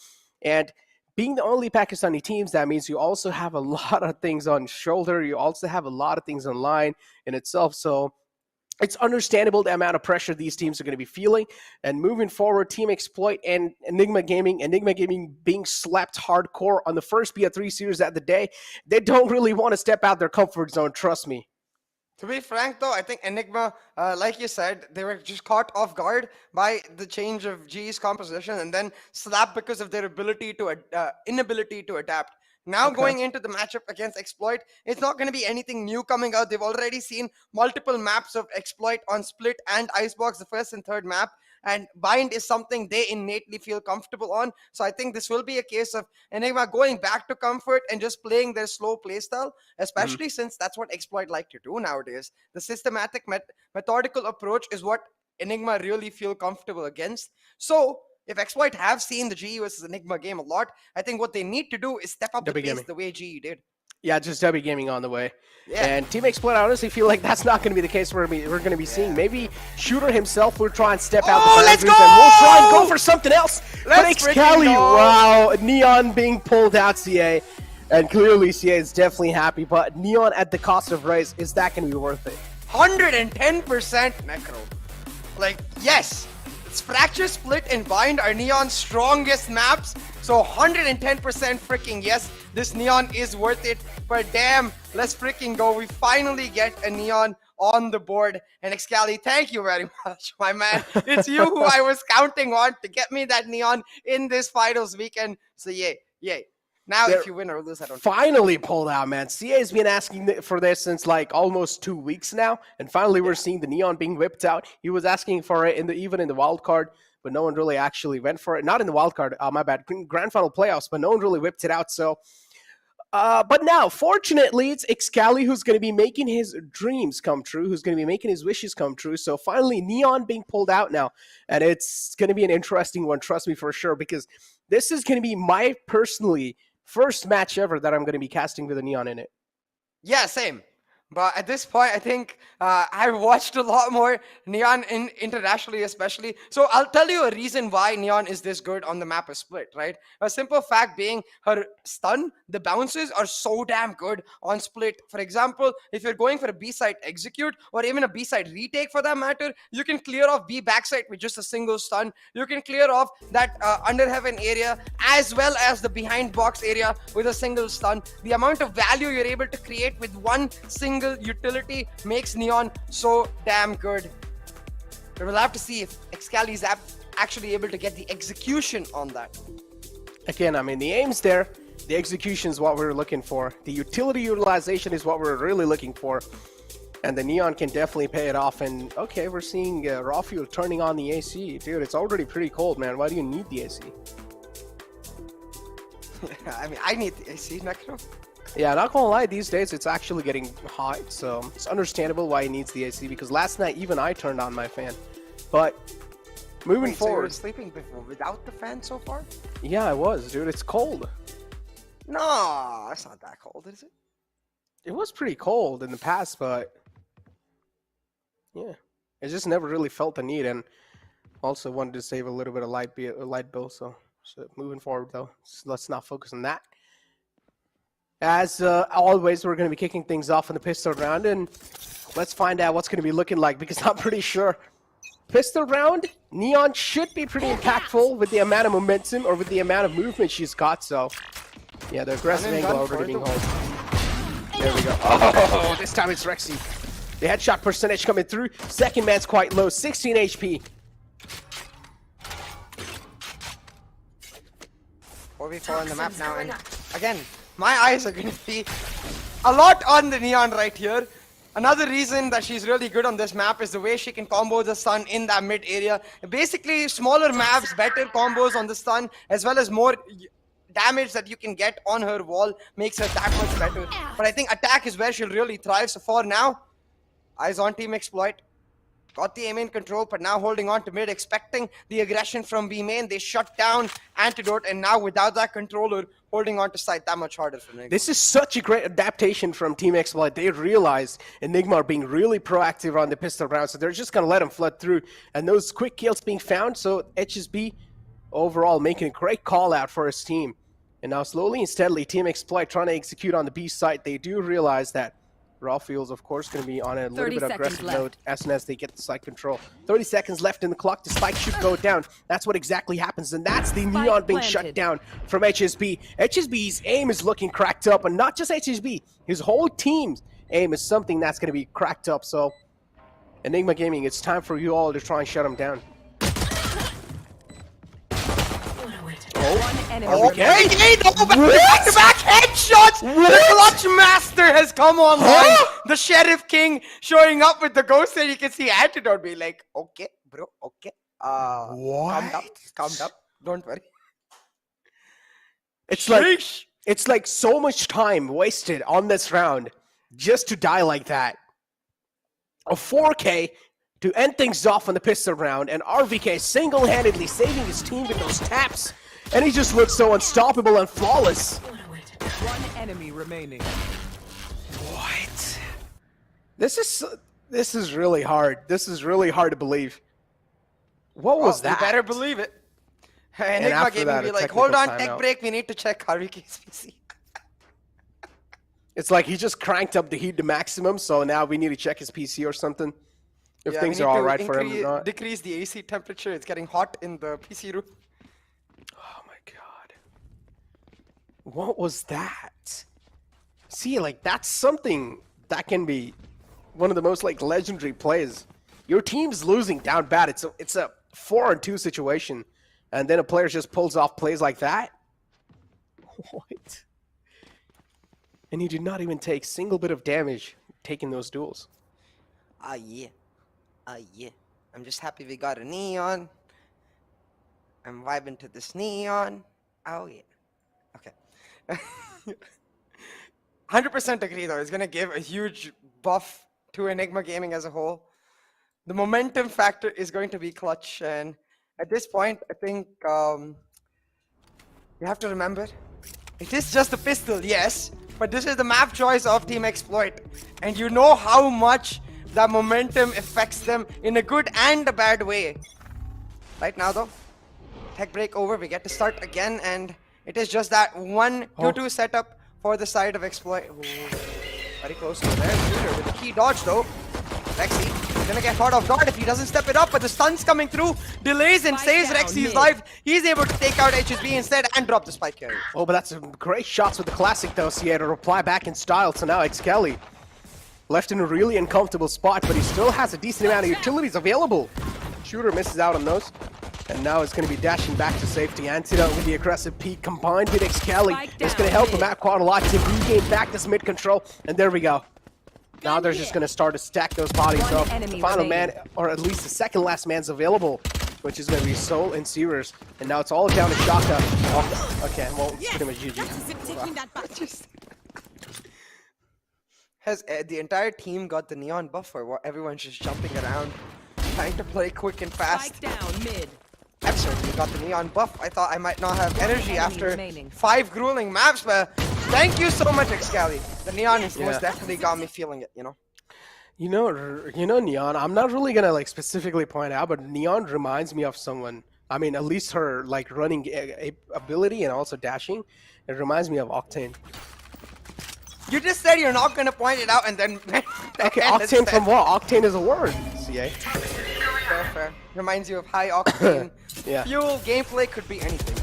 And being the only Pakistani teams, that means you also have a lot of things on shoulder. You also have a lot of things on line in itself. So it's understandable the amount of pressure these teams are going to be feeling. And moving forward, Team Exploit and Enigma Gaming being slapped hardcore on the first BA3 series of the day, they don't really want to step out their comfort zone, trust me. To be frank, though, I think Enigma, like you said, they were just caught off guard by the change of G's composition and then slapped because of their inability to adapt. Now going into the matchup against Exploit, it's not going to be anything new coming out. They've already seen multiple maps of Exploit on Split and Icebox, the first and third map. And Bind is something they innately feel comfortable on. So I think this will be a case of Enigma going back to comfort and just playing their slow playstyle, especially since that's what Exploit like to do nowadays. The systematic, methodical approach is what Enigma really feel comfortable against. So if Exploit have seen the GE versus Enigma game a lot, I think what they need to do is step up the pace the way GE did. Yeah, just W Gaming on the way. Yeah. And Team Exploit, I honestly feel like that's not going to be the case we're going to be seeing. Maybe Shooter himself will try and step out the boundaries, and we'll try and go for something else. But Excali, wow, Neon being pulled out, CA. And clearly CA is definitely happy, but Neon at the cost of Raze, is that going to be worth it? 110% Necro. Like, yes, it's Fracture, Split, and Bind are Neon's strongest maps. So 110% freaking yes, this Neon is worth it. But damn, let's freaking go. We finally get a Neon on the board. And Excali, thank you very much, my man. It's you who I was counting on to get me that Neon in this finals weekend. So yay, yay. Now, if you win or lose, I don't finally pulled out, man. CA has been asking for this since like almost 2 weeks now. And finally, we're seeing the Neon being whipped out. He was asking for it even in the wild card, but no one really actually went for it. Not in the wild card, my bad, grand final playoffs, but no one really whipped it out. So, but now, fortunately, it's Excali who's going to be making his dreams come true, who's going to be making his wishes come true. So finally, Neon being pulled out now, and it's going to be an interesting one, trust me, for sure, because this is going to be my personally first match ever that I'm going to be casting with a Neon in it. Yeah, same. But at this point, I think I've watched a lot more Neon internationally, especially. So I'll tell you a reason why Neon is this good on the map of Split, right? A simple fact being her stun, the bounces are so damn good on Split. For example, if you're going for a B-side execute or even a B-side retake for that matter, you can clear off B backside with just a single stun. You can clear off that under heaven area as well as the behind box area with a single stun. The amount of value you're able to create with one single utility makes Neon so damn good. But we'll have to see if Excali is actually able to get the execution on that. Again, I mean, the aim's there. The execution is what we're looking for. The utility utilization is what we're really looking for. And the Neon can definitely pay it off. And okay, we're seeing Raw Fuel turning on the AC. Dude, it's already pretty cold, man. Why do you need the AC? I mean, I need the AC, Necro. Yeah, not gonna lie, these days it's actually getting hot, so it's understandable why he needs the AC, because last night even I turned on my fan. But moving forward... So you were sleeping before without the fan so far? Yeah, I was, dude. It's cold. No, it's not that cold, is it? It was pretty cold in the past, but yeah, I just never really felt the need, and also wanted to save a little bit of light bill. So moving forward, though, let's not focus on that. As always, we're going to be kicking things off in the pistol round, and let's find out what's going to be looking like, because I'm pretty sure pistol round, Neon should be pretty impactful with the amount of momentum or with the amount of movement she's got. So, yeah, the aggressive angle already being held. There we go. Oh, this time it's Rexy. The headshot percentage coming through. Second man's quite low, 16 HP. 4v4 on the map now, and Again, my eyes are going to be a lot on the Neon right here. Another reason that she's really good on this map is the way she can combo the stun in that mid area. Basically, smaller maps, better combos on the stun, as well as more damage that you can get on her wall makes her that much better. But I think attack is where she'll really thrive. So for now, eyes on Team Exploit. Got the aim in control, but now holding on to mid, expecting the aggression from B main. They shut down Antidote, and now without that controller, holding on to side that much harder for Enigma. This is such a great adaptation from Team Exploit. They realized Enigma are being really proactive on the pistol round, so they're just going to let them flood through. And those quick kills being found, so HSB overall making a great call out for his team. And now slowly and steadily, Team Exploit trying to execute on the B side. They do realize that Raphael's, of course, going to be on a little bit aggressive note as soon as they get the side control. 30 seconds left in the clock. The spike should go down. That's what exactly happens, and that's the Neon being shut down from HSB. HSB's aim is looking cracked up, and not just HSB. His whole team's aim is something that's going to be cracked up. So, Enigma Gaming, it's time for you all to try and shut him down. Okay, back-to-back headshots! The Clutch Master has come online! The Sheriff King showing up with the ghost, and you can see Antidote be like, okay, bro, okay. Calm down, don't worry. It's like so much time wasted on this round just to die like that. A 4K to end things off on the pistol round, and RVK single-handedly saving his team with those taps. And he just looks so unstoppable and flawless. One enemy remaining. What? This is really hard. This is really hard to believe. What was that? You better believe it. Enigma Gaming be like, hold on, tech break, we need to check RVK's PC. It's like he just cranked up the heat to maximum, so now we need to check his PC or something. If things are all right for him or not. Decrease the AC temperature. It's getting hot in the PC room. What was that? See, like, that's something that can be one of the most, like, legendary plays. Your team's losing down bad. It's a 4-on-2 situation, and then a player just pulls off plays like that? What? And he did not even take a single bit of damage taking those duels. Yeah. I'm just happy we got a Neon. I'm vibing to this Neon. Oh, yeah. Okay. 100% agree though. It's going to give a huge buff to Enigma Gaming as a whole. The momentum factor is going to be clutch, and at this point I think you have to remember it is just a pistol, yes, but this is the map choice of Team Exploit, and you know how much that momentum affects them in a good and a bad way. Right now though, tech break over, we get to start again, and it is just that 1-2-2 setup for the side of Exploit. Ooh, very close over there. Shooter with the key dodge though. Rexy is gonna get caught off guard if he doesn't step it up, but the stun's coming through, delays and saves Rexy's life. He's able to take out HSB instead and drop the spike carry. Oh, but that's some great shots with the classic though, CA to reply back in style. So now Xkelly left in a really uncomfortable spot, but he still has a decent amount of utilities available. Shooter misses out on those. And now it's going to be dashing back to safety. Antidote with the aggressive peek combined with Xkelly. It's going to help him out quite a lot to regain back this mid control. And there we go. Now they're just going to start to stack those bodies up. The final man, or at least the second last man's available, which is going to be Soul and Sears. And now it's all down to Shaka. Oh, okay, well, it's pretty much GG. Has the entire team got the Neon buff, or what? Everyone's just jumping around, trying to play quick and fast? Down mid. I've certainly got the Neon buff. I thought I might not have energy after 5 grueling maps, but thank you so much, Xkelly. The Neon has most definitely got me feeling it, you know? You know, Neon, I'm not really going to like specifically point out, but Neon reminds me of someone. I mean, at least her like running ability and also dashing. It reminds me of Octane. You just said you're not going to point it out and then... Okay, Octane from what? Octane is a word, CA. Fair. Reminds you of high octane fuel. Gameplay could be anything.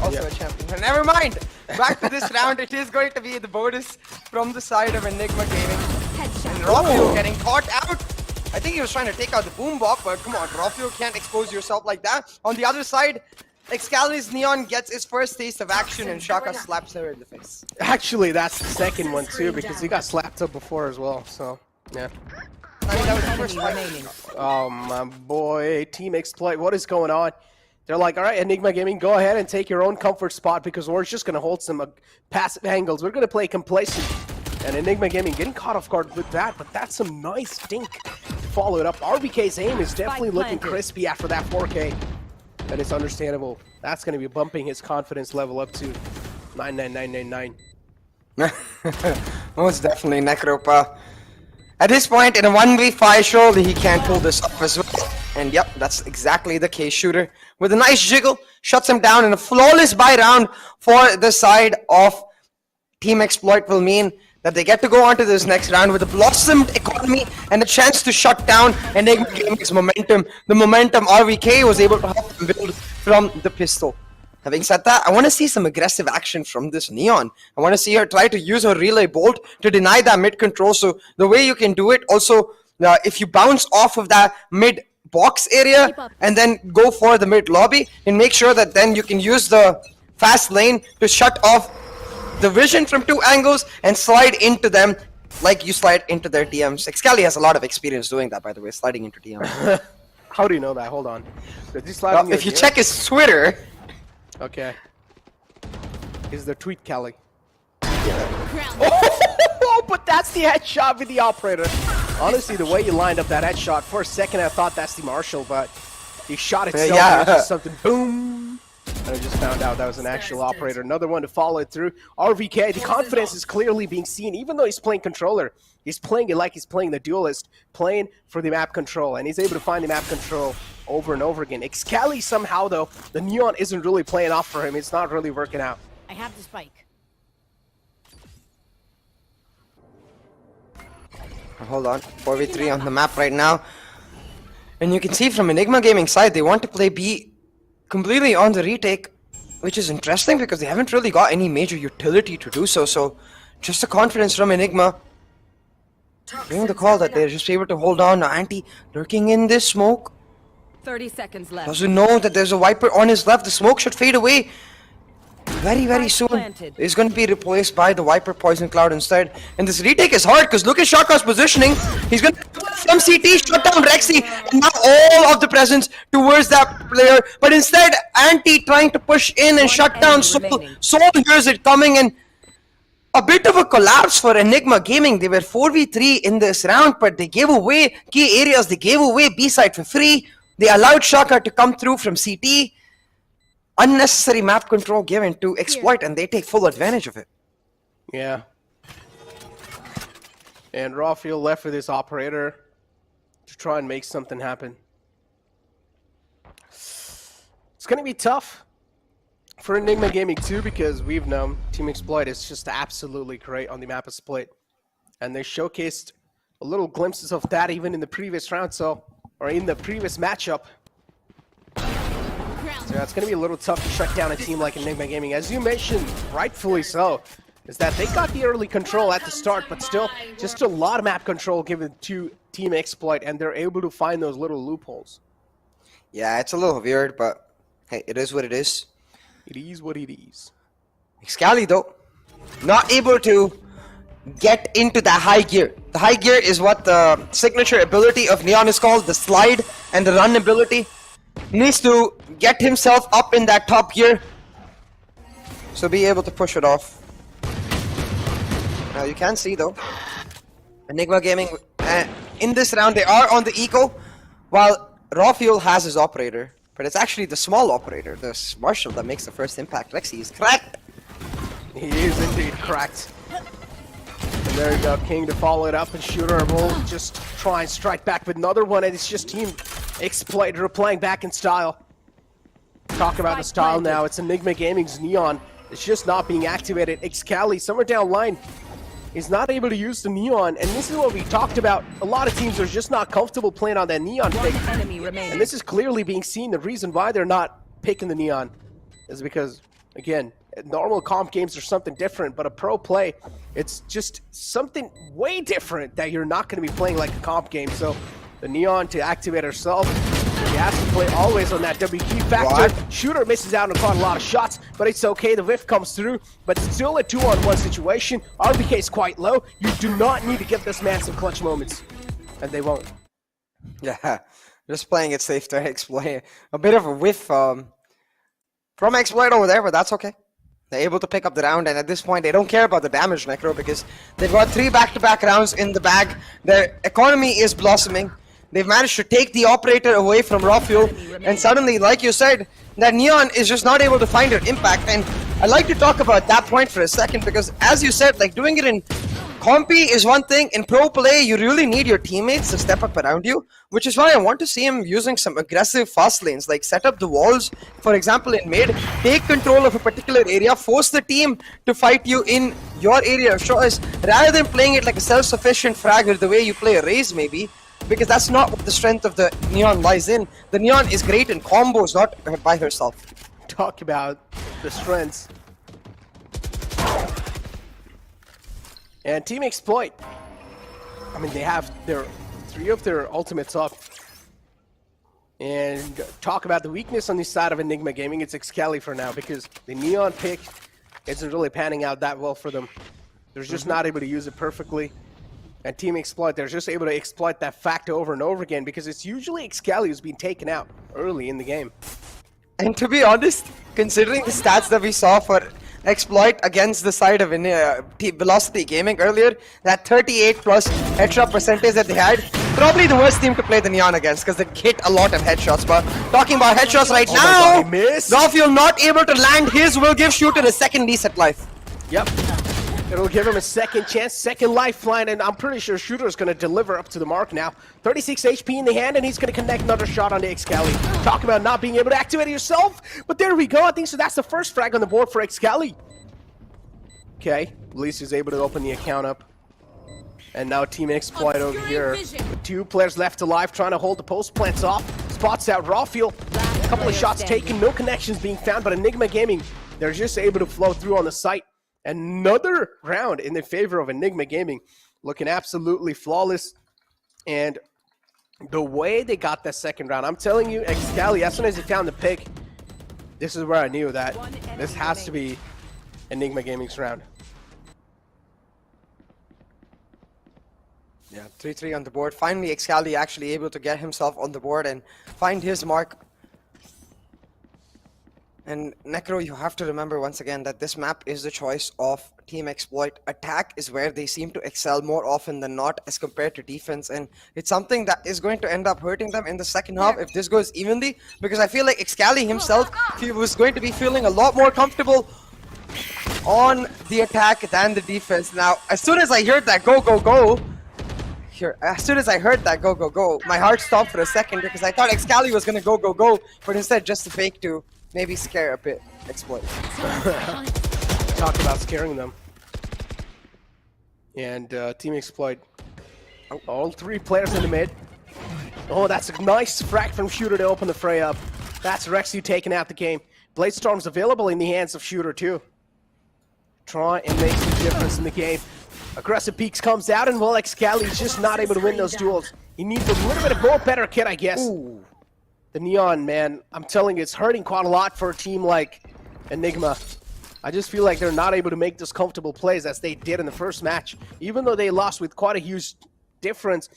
Also a champion. But never mind. Back to this round. It is going to be the bonus from the side of Enigma Gaming. And Raphael getting caught out. I think he was trying to take out the boom bop, but come on, Raphael can't expose yourself like that. On the other side, Excali's Neon gets his first taste of action and Shaka slaps her in the face. Actually, that's the second one too, because he got slapped up before as well, so, yeah. I mean, that was the first fight. Oh, my boy. Team Exploit, what is going on? They're like, all right, Enigma Gaming, go ahead and take your own comfort spot because we're just going to hold some passive angles. We're going to play complacent. And Enigma Gaming getting caught off guard with that, but that's some nice dink to follow it up. RBK's aim is definitely looking crispy after that 4K. And it's understandable. That's going to be bumping his confidence level up to 99999. Most definitely, Necropa. At this point, in a 1v5, surely he can't pull this off as well. And yep, that's exactly the case. Shooter with a nice jiggle, shuts him down, and a flawless buy round for the side of Team Exploit will mean that they get to go on to this next round with a blossomed economy and a chance to shut down Enigma Gaming's momentum. The momentum RVK was able to help them build from the pistol. Having said that, I want to see some aggressive action from this Neon. I want to see her try to use her relay bolt to deny that mid control. So the way you can do it, also, if you bounce off of that mid box area and then go for the mid lobby, and make sure that then you can use the fast lane to shut off the vision from two angles and slide into them like you slide into their DMs. Excali has a lot of experience doing that, by the way, sliding into DMs. How do you know that? Hold on. Well, if you check his Twitter... Okay. Is the tweet Kelly? Oh, but that's the headshot with the operator. Honestly, the way you lined up that headshot, for a second I thought that's the Marshall, but the shot itself was just something boom. And I just found out that was an actual operator. Another one to follow it through. RVK, the confidence is clearly being seen, even though he's playing controller. He's playing it like he's playing the duelist, playing for the map control, and he's able to find the map control over and over again. Excali somehow, though, the Neon isn't really playing off for him. It's not really working out. I have the spike. Hold on, 4v3 on the map right now. And you can see from Enigma Gaming side, they want to play B completely on the retake, which is interesting because they haven't really got any major utility to do so. So just the confidence from Enigma. Giving the call that they're just able to hold on. Anti lurking in this smoke. 30 seconds left. Doesn't know that there's a Viper on his left. The smoke should fade away very, very soon. It's going to be replaced by the Viper Poison Cloud instead. And this retake is hard because look at Shaka's positioning. He's going to from CT shut down Rexy, and now all of the presence towards that player. But instead, Anti trying to push in and shut down Soul. Soul hears it coming, and a bit of a collapse for Enigma Gaming. They were 4v3 in this round, but they gave away key areas. They gave away B side for free. They allowed Shaka to come through from CT. Unnecessary map control given to Exploit, and they take full advantage of it. Yeah. And Rafael left with his operator to try and make something happen. It's going to be tough for Enigma Gaming too, because we've known Team Exploit is just absolutely great on the map of Split. And they showcased a little glimpses of that even in the previous round, or in the previous matchup. So yeah, it's going to be a little tough to shut down a team like Enigma Gaming. As you mentioned, rightfully so, is that they got the early control at the start, but still just a lot of map control given to Team Exploit, and they're able to find those little loopholes. Yeah, it's a little weird, but hey, it is what it is. It is what it is. Excali, though, not able to get into the high gear. The high gear is what the signature ability of Neon is called, the slide and the run ability. He needs to get himself up in that top gear, so be able to push it off. Now you can see though, Enigma Gaming in this round they are on the eco, while Raw Fuel has his operator, but it's actually the small operator, the Marshall, that makes the first impact. Rexy is cracked. He is indeed cracked. And there you go, King to follow it up, and Shooter will just try and strike back with another one, and it's just Team Exploit playing back in style. Talk about the style now, it's Enigma Gaming's Neon. It's just not being activated. Excali, somewhere down line, is not able to use the Neon, and this is what we talked about. A lot of teams are just not comfortable playing on that Neon pick. And this is clearly being seen. The reason why they're not picking the Neon is because, again, normal comp games are something different, but a pro play, it's just something way different that you're not going to be playing like a comp game. So the Neon to activate herself, He has to play always on that WQ factor. Shooter misses out on quite a lot of shots, but it's okay. The whiff comes through, but it's still a 2-on-1 situation. RBK is quite low. You do not need to give this man some clutch moments, and they won't. Yeah, just playing it safe to Exploit. A bit of a whiff from Exploit over there, but that's okay. They're able to pick up the round, and at this point, they don't care about the damage, Necro, because they've got 3 back-to-back rounds in the bag. Their economy is blossoming. They've managed to take the operator away from raw fuel, and suddenly, like you said, that Neon is just not able to find her impact. And I'd like to talk about that point for a second, because as you said, like doing it in compy is one thing. In pro play, you really need your teammates to step up around you, which is why I want to see him using some aggressive fast lanes, like set up the walls, for example, in mid, take control of a particular area, force the team to fight you in your area of choice, rather than playing it like a self-sufficient fragger the way you play a Raze maybe, because that's not what the strength of the Neon lies in. The Neon is great in combos, not by herself. Talk about the strengths. And Team Exploit, I mean, they have 3 of their ultimates up. And talk about the weakness on the side of Enigma Gaming, it's Excali for now, because the Neon pick isn't really panning out that well for them. They're just not able to use it perfectly. And Team Exploit, they're just able to exploit that factor over and over again, because it's usually Excali who's being taken out early in the game. And to be honest, considering the stats that we saw for Exploit against the side of Velocity Gaming earlier, that 38+ headshot percentage that they had, probably the worst team to play the Neon against, because they hit a lot of headshots. But talking about headshots right now, Rafuel not able to land his will give Shooter a second decent life. Yep. It'll give him a second chance, second lifeline, and I'm pretty sure Shooter is going to deliver up to the mark now. 36 HP in the hand, and he's going to connect another shot onto Excali. Talk about not being able to activate it yourself, but there we go. I think so. That's the first frag on the board for Excali. Okay, at least he's able to open the account up. And now Team Exploit over here. With 2 players left alive, trying to hold the post plants off. Spots out Rafuel. A couple of shots taken, no connections being found, but Enigma Gaming, they're just able to flow through on the site. Another round in the favor of Enigma Gaming, looking absolutely flawless. And the way they got that second round, I'm telling you, Excali, as soon as he found the pick, this is where I knew that this has to be Enigma Gaming's round. Yeah, 3-3 on the board. Finally, Excali actually able to get himself on the board and find his mark. And Necro, you have to remember once again that this map is the choice of Team Exploit. Attack is where they seem to excel more often than not as compared to defense. And it's something that is going to end up hurting them in the second half if this goes evenly. Because I feel like Excali himself, he was going to be feeling a lot more comfortable on the attack than the defense. Now, as soon as I heard that go, go, go, as soon as I heard that go, go, go, my heart stopped for a second because I thought Excali was going to go, go, go, but instead just to fake to maybe scare a bit Exploit. Talk about scaring them. And Team Exploit, all 3 players in the mid. Oh, that's a nice frag from Shooter to open the fray up. That's Rexy taking out the game. Bladestorm's available in the hands of Shooter too. Try and make some difference in the game. Aggressive Peaks comes out, and well, Excali's just not able to win those duels. He needs a little bit of more better kit, I guess. Ooh. The Neon, man, I'm telling you, it's hurting quite a lot for a team like Enigma. I just feel like they're not able to make those comfortable plays as they did in the first match. Even though they lost with quite a huge difference,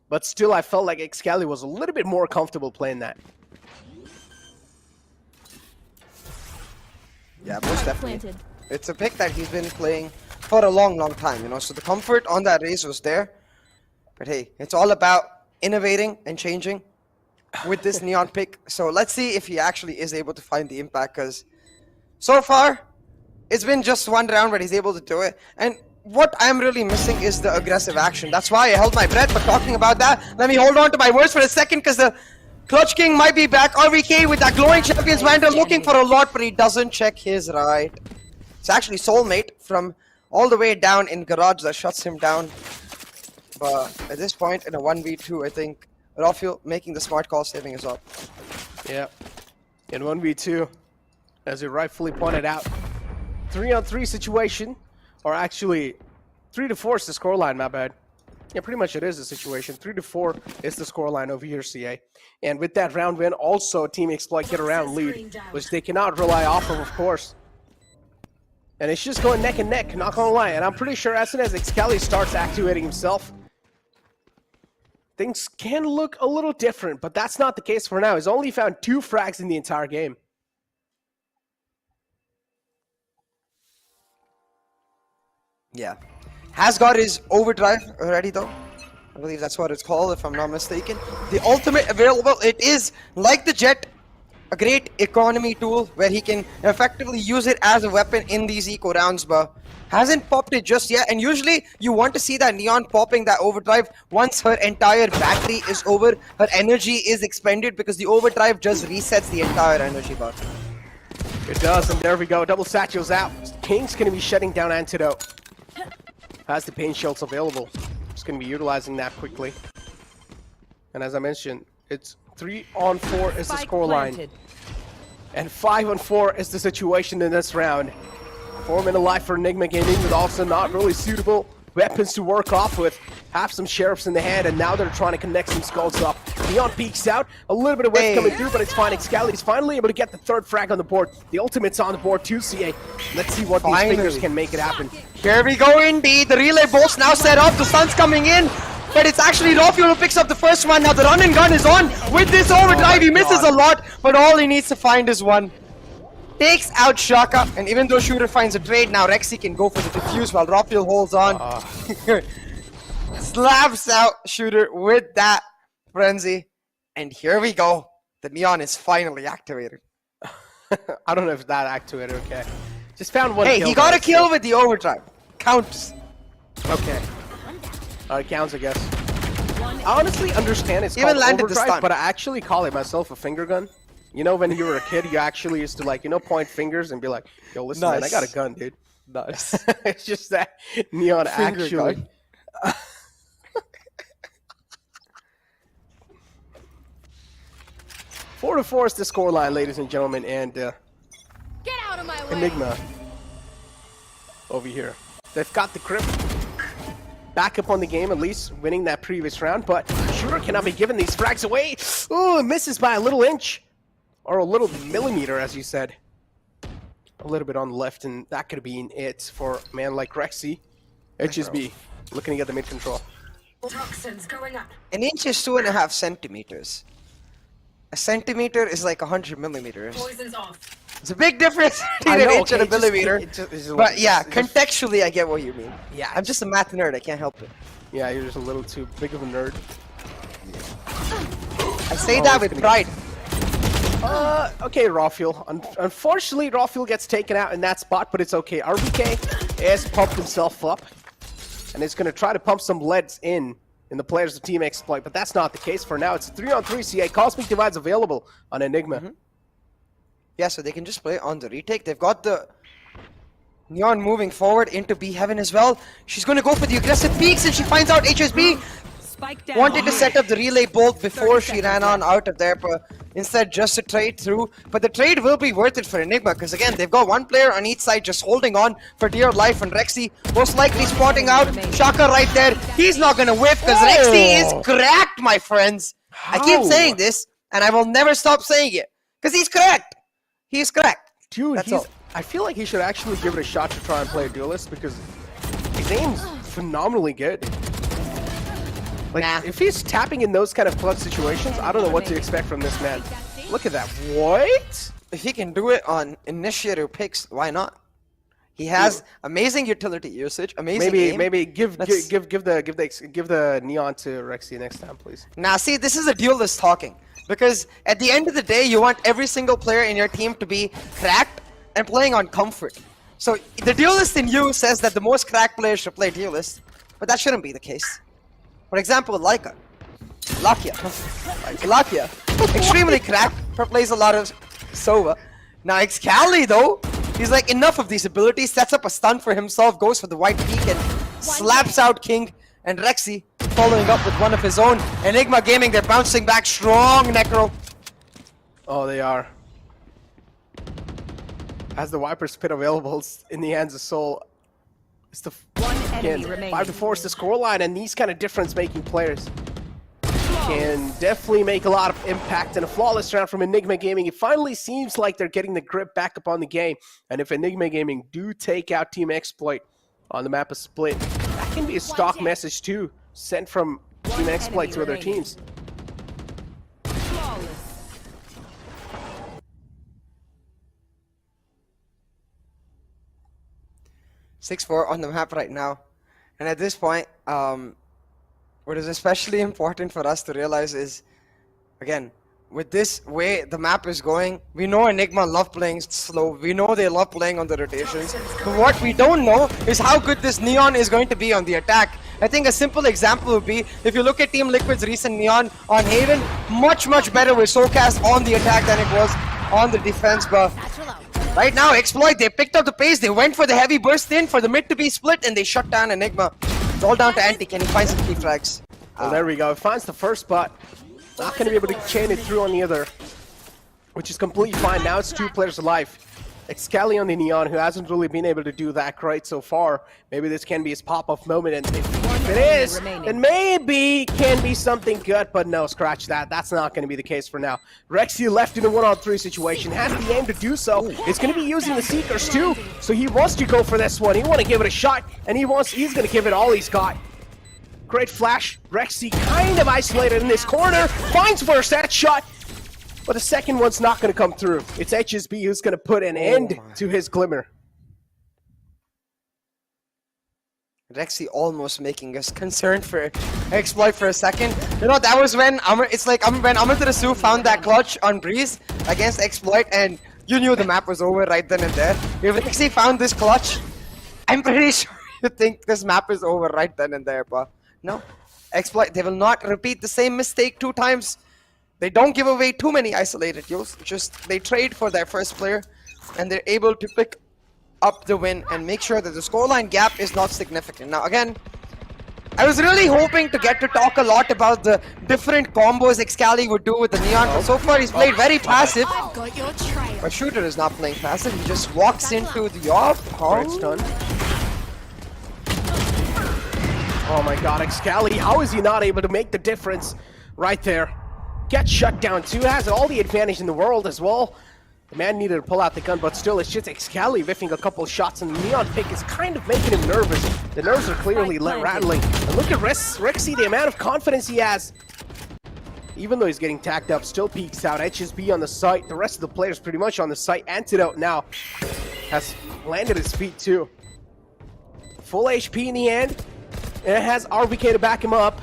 but still I felt like Excali was a little bit more comfortable playing that. Yeah, most definitely. It's a pick that he's been playing for a long, long time, you know, so the comfort on that race was there. But hey, it's all about innovating and changing with this Neon pick. So let's see if he actually is able to find the impact, because so far it's been just one round where he's able to do it. And what I'm really missing is the aggressive action. That's why I held my breath. But talking about that, let me hold on to my words for a second, because the Clutch King might be back. RVK with that glowing Champions Vandal looking for a lot, but he doesn't check his right. It's actually Soulmate from all the way down in Garage that shuts him down. But at this point, in a 1v2, I think Rafuel making the smart call, saving us up. Yeah. In 1v2, as you rightfully pointed out, 3-on-3 situation, or actually 3-4 is the scoreline, my bad. Yeah, pretty much it is the situation. 3-4 is the scoreline over here, CA. And with that round win, also Team Exploit get a round lead, which they cannot rely off of course. And it's just going neck and neck, not gonna lie. And I'm pretty sure as soon as Excali starts activating himself, things can look a little different, but that's not the case for now. He's only found 2 frags in the entire game. Yeah. Has got his overdrive already though. I believe that's what it's called if I'm not mistaken. The ultimate available, it is like the Jet, a great economy tool where he can effectively use it as a weapon in these eco rounds, but hasn't popped it just yet. And usually you want to see that Neon popping that overdrive once her entire battery is over, her energy is expended, because the overdrive just resets the entire energy bar. It does, and there we go. Double satchels out. King's going to be shutting down Antidote. Has the pain shields available. Just going to be utilizing that quickly. And as I mentioned, it's 3-on-4 is the scoreline. And 5-on-4 is the situation in this round. 4-minute life for Enigma Gaming with also not really suitable weapons to work off with. Have some sheriffs in the hand, and now they're trying to connect some skulls up. Neon peeks out, a little bit of wave coming through, but it's fine. Excali is finally able to get the 3rd frag on the board. The ultimate's on the board too, CA. Let's see what these fingers can make it happen. Here we go indeed. The relay bolts now set up. The sun's coming in, but it's actually Rafiel who picks up the first one. Now the run and gun is on with this overdrive. He misses a lot, but all he needs to find is one. Takes out Shaka, and even though Shooter finds a trade, now Rexy can go for the defuse while Rafiel holds on. Slaps out Shooter with that frenzy, and here we go. The Neon is finally activated. I don't know if that activated, okay. Just found one Hey, kill. he got a kill with the overdrive. Counts. Okay. Counts, I guess. I honestly understand it's Even called landed the overdrive, stun. but I actually call it myself a finger gun. You know, when you were a kid, you actually used to, like, you know, point fingers and be like, yo, listen, man, I got a gun, dude. Nice. It's just that Neon Finger actually... gun. 4-4 is the scoreline, ladies and gentlemen, and Get out of my way. Enigma over here. They've got the grip back up on the game, at least winning that previous round, but Shooter cannot be giving these frags away. Ooh, misses by a little inch, or a little millimeter, as you said. A little bit on the left, and that could have been it for a man like Rexy. HSB looking to get the mid control. Toxins going up. An inch is 2.5 centimeters. A centimeter is like 100 millimeters. Poison's off. It's a big difference between an inch and a millimeter. But yeah, it's contextually, I get what you mean. Yeah, I'm just a math nerd. I can't help it. Yeah, you're just a little too big of a nerd. I say that with pride. Okay, Rafiel. Unfortunately, Rafiel gets taken out in that spot, but it's okay. RBK has pumped himself up, and is going to try to pump some leads in the players of Team Exploit, but that's not the case for now. It's a 3-on-3 CA. Cosmic Divide's available on Enigma. Yeah, so they can just play on the retake. They've got the Neon moving forward into B Heaven as well. She's going to go for the aggressive peaks, and she finds out HSB wanted to set up the relay bolt before she ran on out of there, but instead just a trade through. But the trade will be worth it for Enigma, because again, they've got one player on each side just holding on for dear life, and Rexy most likely spotting out Shaka right there. He's not going to whiff, because Rexy is cracked, my friends. I keep saying this, and I will never stop saying it, because he's cracked. He's cracked. Dude, I feel like he should actually give it a shot to try and play a duelist, because his aim's phenomenally good. Like, if he's tapping in those kind of clutch situations, I don't know what to expect from this man. Look at that. What? If he can do it on initiative picks, why not? He has amazing utility usage, amazing aim. Maybe give the Neon to Rexy next time, please. Now, see, this is a duelist talking, because at the end of the day, you want every single player in your team to be cracked and playing on comfort. So the duelist in you says that the most cracked players should play duelist, but that shouldn't be the case. For example, Lakia, extremely cracked, plays a lot of Sova. Now Excali though, he's like, enough of these abilities, sets up a stun for himself, goes for the white peak and slaps out King, and Rexy following up with one of his own. Enigma Gaming, they're bouncing back strong, Necro. Oh, they are. As the Viper's Pit available in the hands of Soul, It's the One enemy again, remaining. 5-4 is the scoreline, and these kind of difference-making players can definitely make a lot of impact. In a flawless round from Enigma Gaming, it finally seems like they're getting the grip back upon the game. And if Enigma Gaming do take out Team Exploit on the map of Split, that can be a stock message too, sent from Team Exploit to other teams. 6-4 on the map right now. And at this point, what is especially important for us to realize is, again, with this way the map is going, we know Enigma love playing slow. We know they love playing on the rotations. But what we don't know is how good this Neon is going to be on the attack. I think a simple example would be, if you look at Team Liquid's recent Neon on Haven, much better with Soulcast on the attack than it was on the defense buff. Right now, Exploit, they picked up the pace, they went for the heavy burst in for the mid to be split, and they shut down Enigma. It's all down to Anti. Can he find some key frags? Well, there we go. Finds the first spot. Not going to be able to chain it through on the other, which is completely fine. Now it's 2 players alive. Excali on the Neon, who hasn't really been able to do that great so far. Maybe this can be his pop-off moment, and if it is, then maybe can be something good, but no, scratch that. That's not going to be the case for now. Rexy left in a 1-on-3 situation, has the aim to do so. It's going to be using the Seekers too, so he wants to go for this one. He wants to give it a shot, and he's going to give it all he's got. Great flash. Rexy kind of isolated in this corner. Finds first that shot, but the second one's not going to come through. It's HSB who's going to put an end to his glimmer. Rexy almost making us concerned for Exploit for a second. You know, that was when when Amaterasu found that clutch on Breeze against Exploit, and you knew the map was over right then and there. If Rexy found this clutch, I'm pretty sure you think this map is over right then and there, but no. Exploit, they will not repeat the same mistake 2 times. They don't give away too many isolated kills. Just they trade for their first player, and they're able to pick up the win and make sure that the scoreline gap is not significant. Now again, I was really hoping to get to talk a lot about the different combos Excali would do with the Neon, but so far he's played very passive. But Shooter is not playing passive, he just walks into the off. Great stun. Oh my god, Excali, how is he not able to make the difference right there? Gets shut down too, has all the advantage in the world as well. The man needed to pull out the gun, but still it's just Excali whiffing a couple shots, and the Neon pick is kind of making him nervous. The nerves are clearly rattling. And look at Rexy, the amount of confidence he has. Even though he's getting tacked up, still peeks out. HSB on the site, the rest of the players pretty much on the site. Antidote now has landed his feet too. Full HP in the end, and it has RVK to back him up.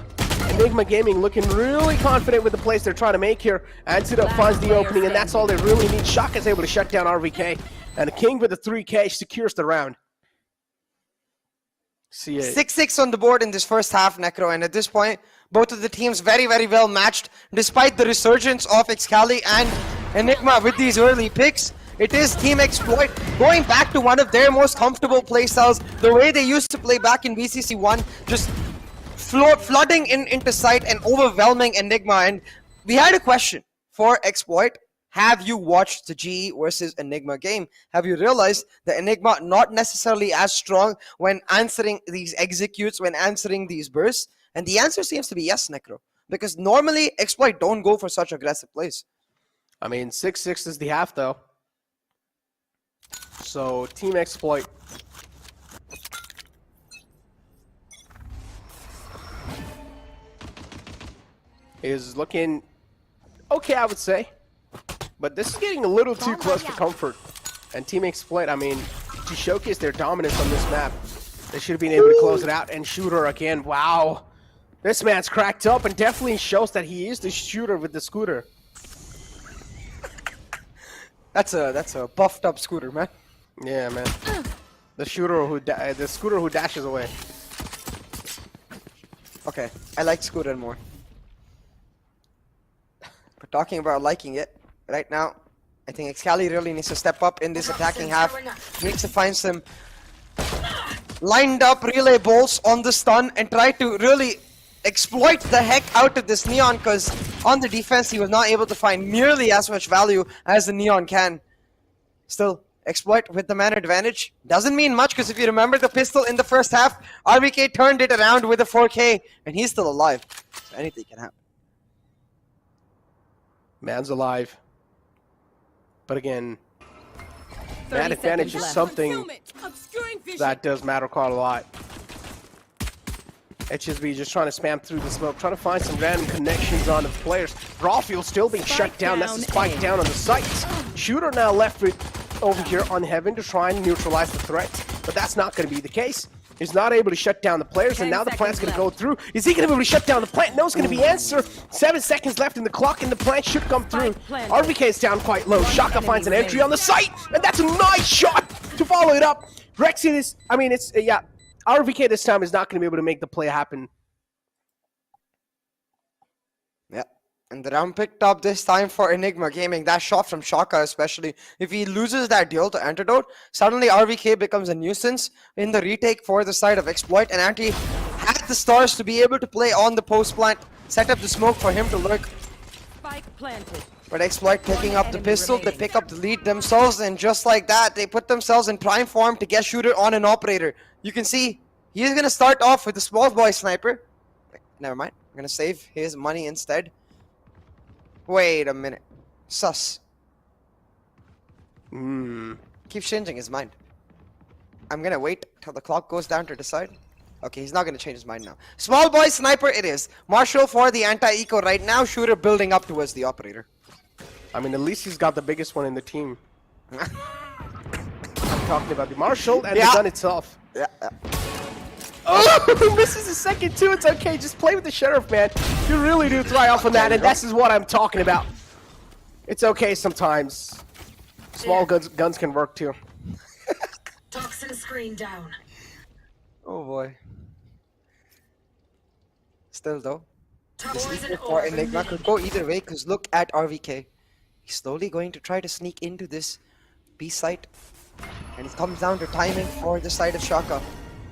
Enigma Gaming looking really confident with the plays they're trying to make here. Antidote finds the opening, and that's all they really need. Shaka's able to shut down RVK, and the King with the 3K secures the round. 6-6 on the board in this first half, Necro, and at this point, both of the teams very well matched. Despite the resurgence of Excali and Enigma with these early picks, it is Team Exploit going back to one of their most comfortable playstyles, the way they used to play back in VCC 1, just flooding into sight and overwhelming Enigma. And we had a question for Exploit. Have you watched the GE versus Enigma game? Have you realized that Enigma not necessarily as strong when answering these executes, when answering these bursts? And the answer seems to be yes, Necro. Because normally Exploit don't go for such aggressive plays. I mean, 6-6 is the half though. So Team Exploit is looking okay, I would say. But this is getting a little too close for comfort. And Team Exploit, I mean, to showcase their dominance on this map, they should have been able to close it out. And Shooter again, wow. This man's cracked up and definitely shows that he is the shooter with the scooter. That's a buffed up scooter, man. Yeah, man. The scooter who dashes away. Okay, I like scooter more. But talking about liking it, right now, I think Excali really needs to step up in this attacking half. Needs to find some lined up relay bolts on the stun and try to really exploit the heck out of this Neon, because on the defense he was not able to find nearly as much value as the Neon can. Still, Exploit with the man advantage. Doesn't mean much because if you remember the pistol in the first half, RVK turned it around with a 4K and he's still alive. So anything can happen. Man's alive. But again, man advantage is something that does matter quite a lot. HSB just trying to spam through the smoke, trying to find some random connections on the players. Rawfield still being shut down. That's the spike down on the sights. Shooter now left with over here on Heaven to try and neutralize the threat, but that's not going to be the case. He's not able to shut down the players, and now the plant's going to go through. Is he going to be able to shut down the plant? No, it's going to be answer. 7 seconds left in the clock, and the plant should come through. RVK is down quite low. Shaka finds an entry on the site, and that's a nice shot to follow it up. Rexy is, I mean, it's, yeah. RVK this time is not going to be able to make the play happen. Yeah, and the round picked up this time for Enigma Gaming. That shot from Shaka especially. If he loses that duel to Antidote, suddenly RVK becomes a nuisance in the retake for the side of Exploit. And Anti had the stars to be able to play on the post plant, set up the smoke for him to lurk. Spike planted. But Exploit picking up the pistol, they pick up the lead themselves, and just like that, they put themselves in prime form to get Shooter on an operator. You can see he's going to start off with a small boy sniper. Wait, never mind. I'm going to save his money instead. Wait a minute. Sus. Keeps changing his mind. I'm going to wait till the clock goes down to decide. Okay, he's not going to change his mind now. Small boy sniper it is. Marshall for the anti-eco right now. Shooter building up towards the operator. I mean, at least he's got the biggest one in the team. I'm talking about the Marshall and the gun itself. Yeah. Oh, misses a second too. It's okay. Just play with the sheriff, man. You really do thrive off on that, and this is what I'm talking about. It's okay sometimes. Small guns can work too. Toxin screen down. Oh boy. Still though, this Poison eco for orb Enigma could go either way because look at RVK. He's slowly going to try to sneak into this B site. And it comes down to timing for the side of Shaka.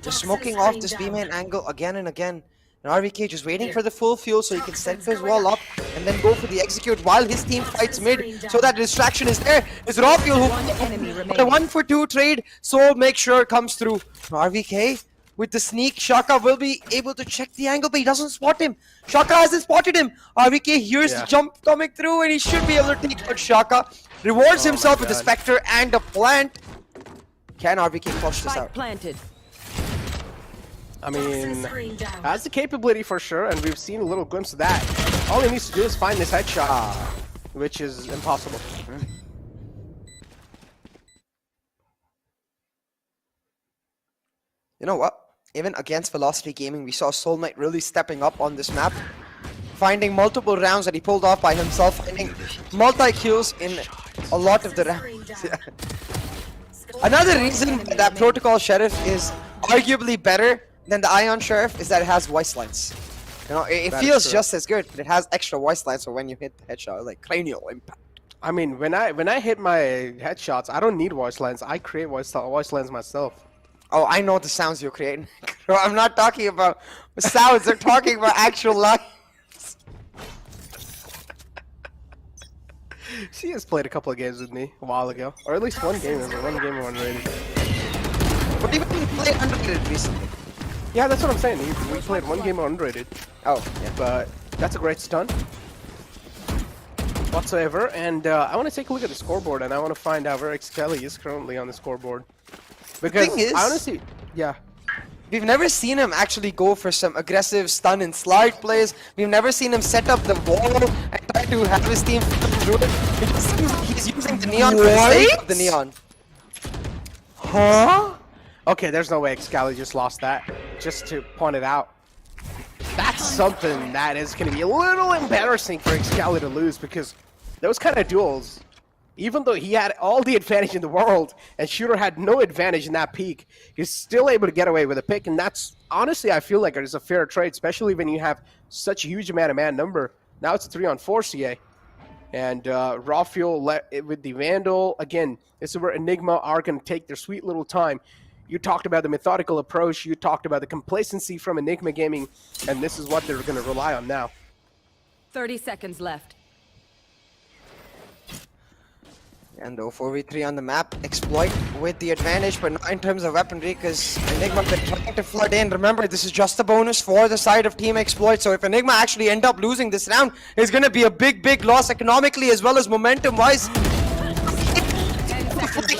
Just smoking off this B main angle again and again. And RVK just waiting for the full fuel so he can set his wall up and then go for the execute while his team fights mid so that distraction is there. It's Rawfield who a 1-for-2 trade, so make sure it comes through. RVK with the sneak, Shaka will be able to check the angle, but he doesn't spot him. Shaka hasn't spotted him. RVK hears the jump coming through and he should be able to take out Shaka. Rewards himself with the Spectre and a plant. Can RVK flush this out? Planted. I mean, has the capability for sure, and we've seen a little glimpse of that. All he needs to do is find this headshot, which is impossible. You know what? Even against Velocity Gaming, we saw Soul Knight really stepping up on this map. Finding multiple rounds that he pulled off by himself, finding multi-kills in a lot of the rounds. Another reason that Protocol Sheriff is arguably better than the Ion Sheriff is that it has voice lines. You know, it feels just as good, but it has extra voice lines, so when you hit the headshot, like cranial impact. I mean, when I hit my headshots, I don't need voice lines. I create voice lines myself. Oh, I know the sounds you're creating. I'm not talking about sounds. They're talking about actual lines. She has played a couple of games with me a while ago, or at least one game. There's one game unrated. But even you played underrated recently. Yeah, that's what I'm saying. We played one game unrated. Oh, yeah. But that's a great stun. Whatsoever, and I want to take a look at the scoreboard, and I want to find out where Kelly is currently on the scoreboard. Because the thing is, I honestly, we've never seen him actually go for some aggressive stun and slide plays. We've never seen him set up the wall and try to have his team through it. It just seems like he's using the neon for the sake of the neon. Huh? Okay, there's no way Excali just lost that. Just to point it out. That's something that is going to be a little embarrassing for Excali to lose, because those kind of duels, even though he had all the advantage in the world and Shooter had no advantage in that peak, he's still able to get away with a pick, and that's honestly, I feel like it is a fair trade, especially when you have such a huge amount of man number. Now it's a 3-on-4 CA. And Raw Fuel with the Vandal, again, this is where Enigma are going to take their sweet little time. You talked about the methodical approach, you talked about the complacency from Enigma Gaming, and this is what they're going to rely on now. 30 seconds left. And though 4v3 on the map, Exploit with the advantage, but not in terms of weaponry, because Enigma been trying to flood in. Remember, this is just a bonus for the side of Team Exploit, so if Enigma actually end up losing this round, it's going to be a big loss economically as well as momentum-wise.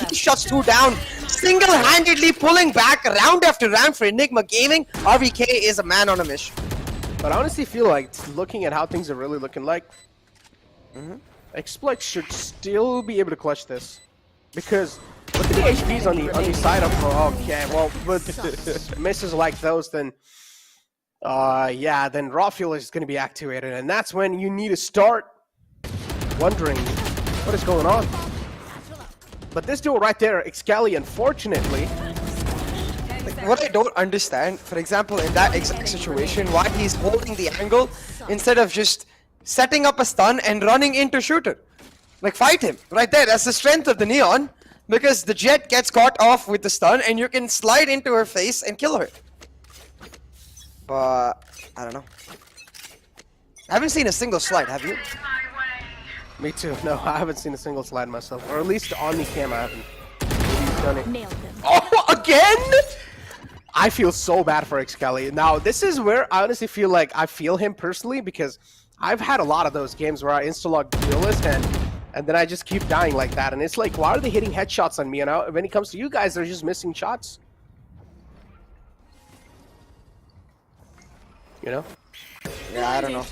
He shuts 2 down, single-handedly pulling back round after round for Enigma Gaming. RVK is a man on a mission. But I honestly feel like, looking at how things are really looking like, Exploit should still be able to clutch this, because look at the HPs on the side of okay, well, with misses like those, then yeah, then raw fuel is going to be activated, and that's when you need to start wondering what is going on. But this duel right there, Excali, unfortunately. Like, what I don't understand, for example, in that exact situation, why he's holding the angle instead of just setting up a stun and running into shooter. Like, fight him right there. That's the strength of the Neon, because the Jet gets caught off with the stun and you can slide into her face and kill her. But I don't know. I haven't seen a single slide, have you? Me too. No, I haven't seen a single slide myself, or at least on the cam I haven't. Maybe he's done it. Nailed him. Oh, again? I feel so bad for Excali. Now, this is where I honestly feel like I feel him personally, because I've had a lot of those games where I insta-log duelist and then I just keep dying like that. And it's like, why are they hitting headshots on me? And when it comes to you guys, they're just missing shots. You know? Yeah, I don't know.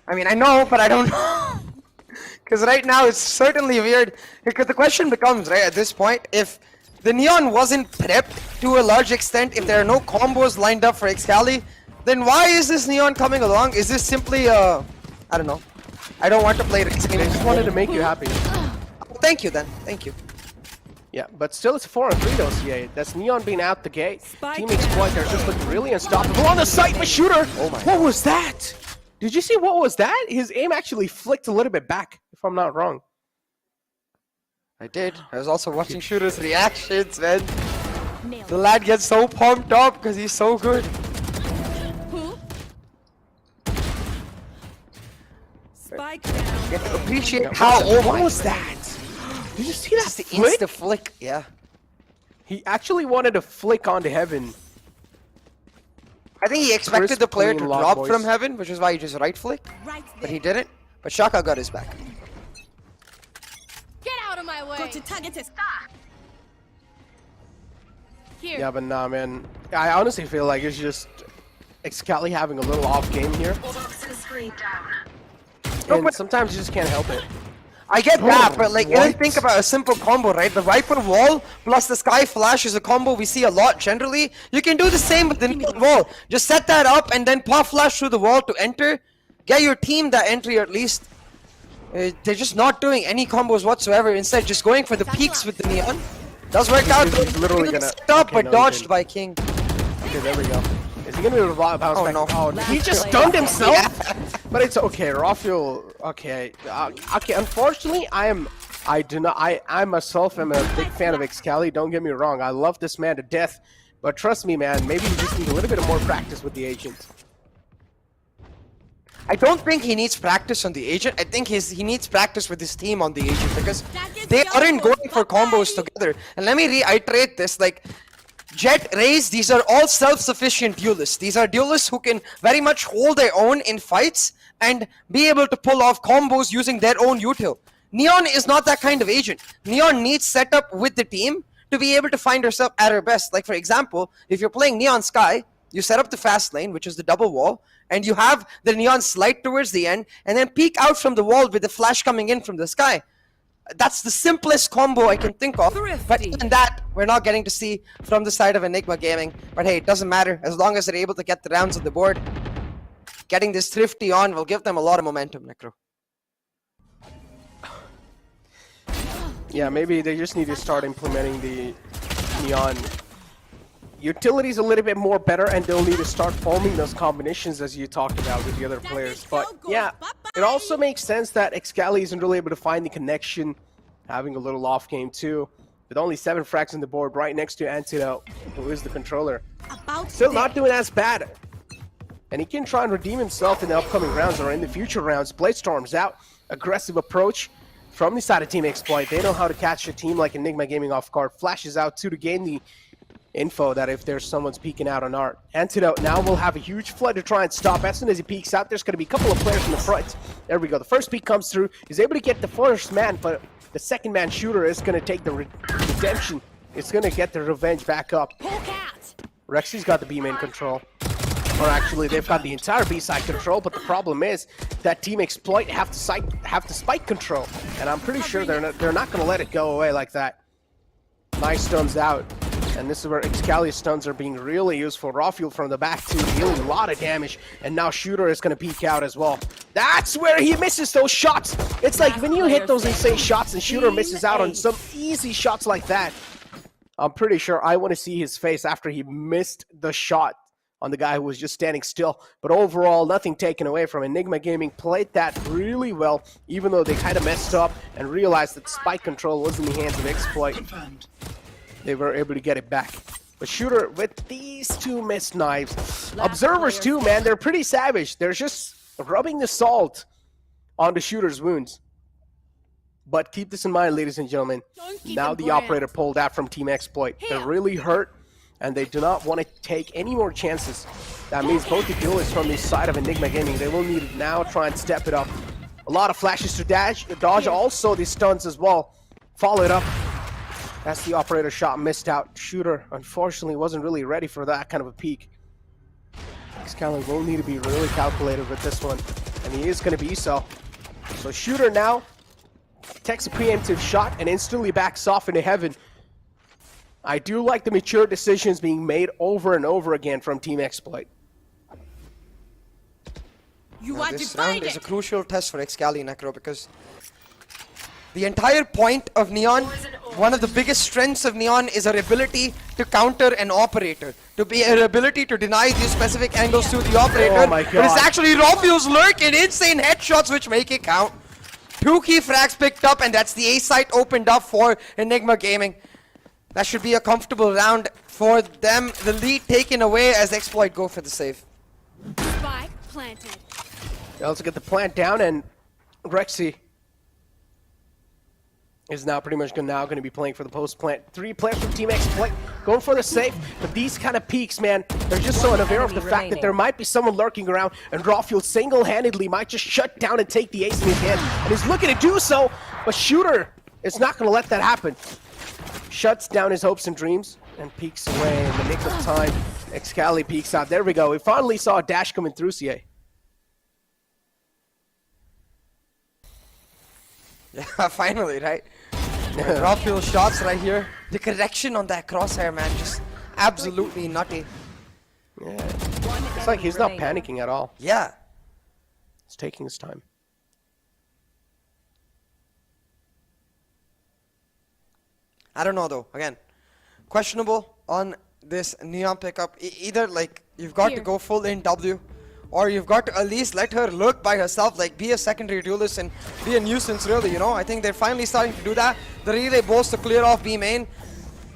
I mean, I know, but I don't know. Because right now it's certainly weird. Because the question becomes, right, at this point, if the Neon wasn't prepped to a large extent, if there are no combos lined up for Excali, then why is this Neon coming along? Is this simply I don't know. I don't want to play this game. I just wanted to make you happy. Thank you then. Thank you. Yeah, but still it's 4-3 though, CA. That's Neon being out the gate. Team Exploit, they're just looking really unstoppable on the site, but shooter! Oh my what was that? Did you see what was that? His aim actually flicked a little bit back, if I'm not wrong. I did. I was also watching Shooter's reactions, man. The lad gets so pumped up because he's so good. Spike down. You have to appreciate how what was that? Did you see that? Just the insta flick. Yeah. He actually wanted to flick onto heaven. I think he expected Crisp, the player to clean lock, drop boys. from heaven, which is why he just right flicked. But he didn't. But Shaka got his back. Get out of my way. Go to target test. Here. Yeah, but nah, man. I honestly feel like it's just Excali having a little off game here. And sometimes you just can't help it. I get that, but like, you think about a simple combo, right? The Viper wall plus the Sky Flash is a combo we see a lot generally. You can do the same with the Neon wall. Just set that up and then pop flash through the wall to enter. Get your team that entry at least. They're just not doing any combos whatsoever. Instead, just going for the peaks with the Neon. Does work out. He's literally gonna set up, but dodged by King. Okay, there we go. Is he gonna be able to bounce back? No. Oh, he just stunned himself. But it's okay. Raw fuel. Okay. Okay. Unfortunately, I myself am a big fan of Excali. Don't get me wrong. I love this man to death. But trust me, man. Maybe you just need a little bit of more practice with the agent. I don't think he needs practice on the agent. I think he needs practice with his team on the agent, because they aren't going for combos together. And let me reiterate this, like, Jet, Raze, these are all self-sufficient duelists. These are duelists who can very much hold their own in fights and be able to pull off combos using their own util. Neon is not that kind of agent. Neon needs setup with the team to be able to find herself at her best. Like, for example, if you're playing Neon Sky, you set up the fast lane, which is the double wall, and you have the Neon slide towards the end, and then peek out from the wall with the flash coming in from the sky. That's the simplest combo I can think of. But even that, we're not getting to see from the side of Enigma Gaming. But hey, it doesn't matter. As long as they're able to get the rounds on the board, getting this Thrifty on will give them a lot of momentum, Necro. Yeah, maybe they just need to start implementing the Neon utilities a little bit more better, and they'll need to start forming those combinations as you talked about with the other players. But yeah, it also makes sense that Excali isn't really able to find the connection, having a little off game too, with only 7 frags on the board right next to Antidote, who is the controller. Still not doing as bad. And he can try and redeem himself in the upcoming rounds or in the future rounds. Bladestorm's out, aggressive approach from the side of Team Exploit. They know how to catch a team like Enigma Gaming off guard. Flashes out to gain the info that if there's someone's peeking out on Art. Antidote now will have a huge flood to try and stop. As soon as he peeks out, there's going to be a couple of players in the front. There we go. The first peek comes through. He's able to get the first man, but the second man shooter is going to take the redemption. It's going to get the revenge back up. Rexy's got the B main control. Or actually, they've got the entire B side control, but the problem is that Team Exploit have to spike control. And I'm pretty sure they're not going to let it go away like that. Nice stuns out. And this is where Excali's stuns are being really useful. Raw fuel from the back too, dealing a lot of damage. And now Shooter is going to peek out as well. That's where he misses those shots. It's like when you hit those insane shots and Shooter misses out on some easy shots like that. I'm pretty sure I want to see his face after he missed the shot on the guy who was just standing still. But overall, nothing taken away from Enigma Gaming. Played that really well, even though they kind of messed up and realized that spike control was in the hands of Exploit. They were able to get it back. But Shooter with these two missed knives. Observers too, man, they're pretty savage. They're just rubbing the salt on the Shooter's wounds. But keep this in mind, ladies and gentlemen. Now the operator pulled out from Team Exploit. They're really hurt, and they do not want to take any more chances. That means both the duelists from the side of Enigma Gaming, they will need to now try and step it up. A lot of flashes to dodge, also the stuns as well. Follow it up. That's the operator shot missed out. Shooter, unfortunately, wasn't really ready for that kind of a peak. Excalibur will need to be really calculated with this one, and he is going to be so. So Shooter now takes a preemptive shot and instantly backs off into heaven. I do like the mature decisions being made over and over again from Team Exploit. This round is a crucial test for Excali Necro because the entire point of Neon, one of the biggest strengths of Neon is her ability to counter an operator, to be her ability to deny these specific angles to the operator. Oh my God. But it's actually Rafiel's lurking, insane headshots which make it count. 2 key frags picked up, and that's the A site opened up for Enigma Gaming. That should be a comfortable round for them. The lead taken away as Exploit go for the save. Spike planted. They also get the plant down, and Rexy is now pretty much going to be playing for the post plant. 3 players from Team Exploit going for the save, but these kind of peaks, man, they're just so unaware of the fact that there might be someone lurking around, and Rawfield single-handedly might just shut down and take the ace in his hand, and he's looking to do so, but Shooter is not going to let that happen. Shuts down his hopes and dreams and peeks away in the nick of time. Excali peeks out. There we go. We finally saw a dash coming through, CA. Yeah, finally, right? Rafield shots right here. The correction on that crosshair, man, just absolutely nutty. Yeah. It's like he's not panicking at all. Yeah. He's taking his time. I don't know, though. Again, questionable on this Neon pickup. Either, like, you've got to go full in W, or you've got to at least let her lurk by herself, like be a secondary duelist and be a nuisance, really, you know? I think they're finally starting to do that. The relay bows to clear off B main.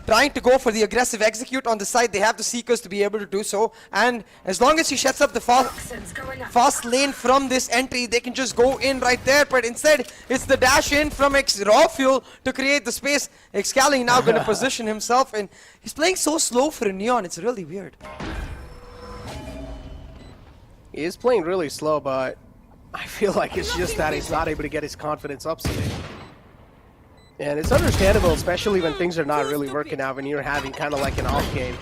Trying to go for the aggressive execute on the side. They have the Seekers to be able to do so. And as long as she shuts up the fast lane from this entry, they can just go in right there. But instead, it's the dash in from Raw Fuel to create the space. Excali now going to position himself, and he's playing so slow for a Neon. It's really weird. He is playing really slow, but I feel like it's just that he's not able to get his confidence up today. And it's understandable, especially when things are not really working out, when you're having kind of like an off game.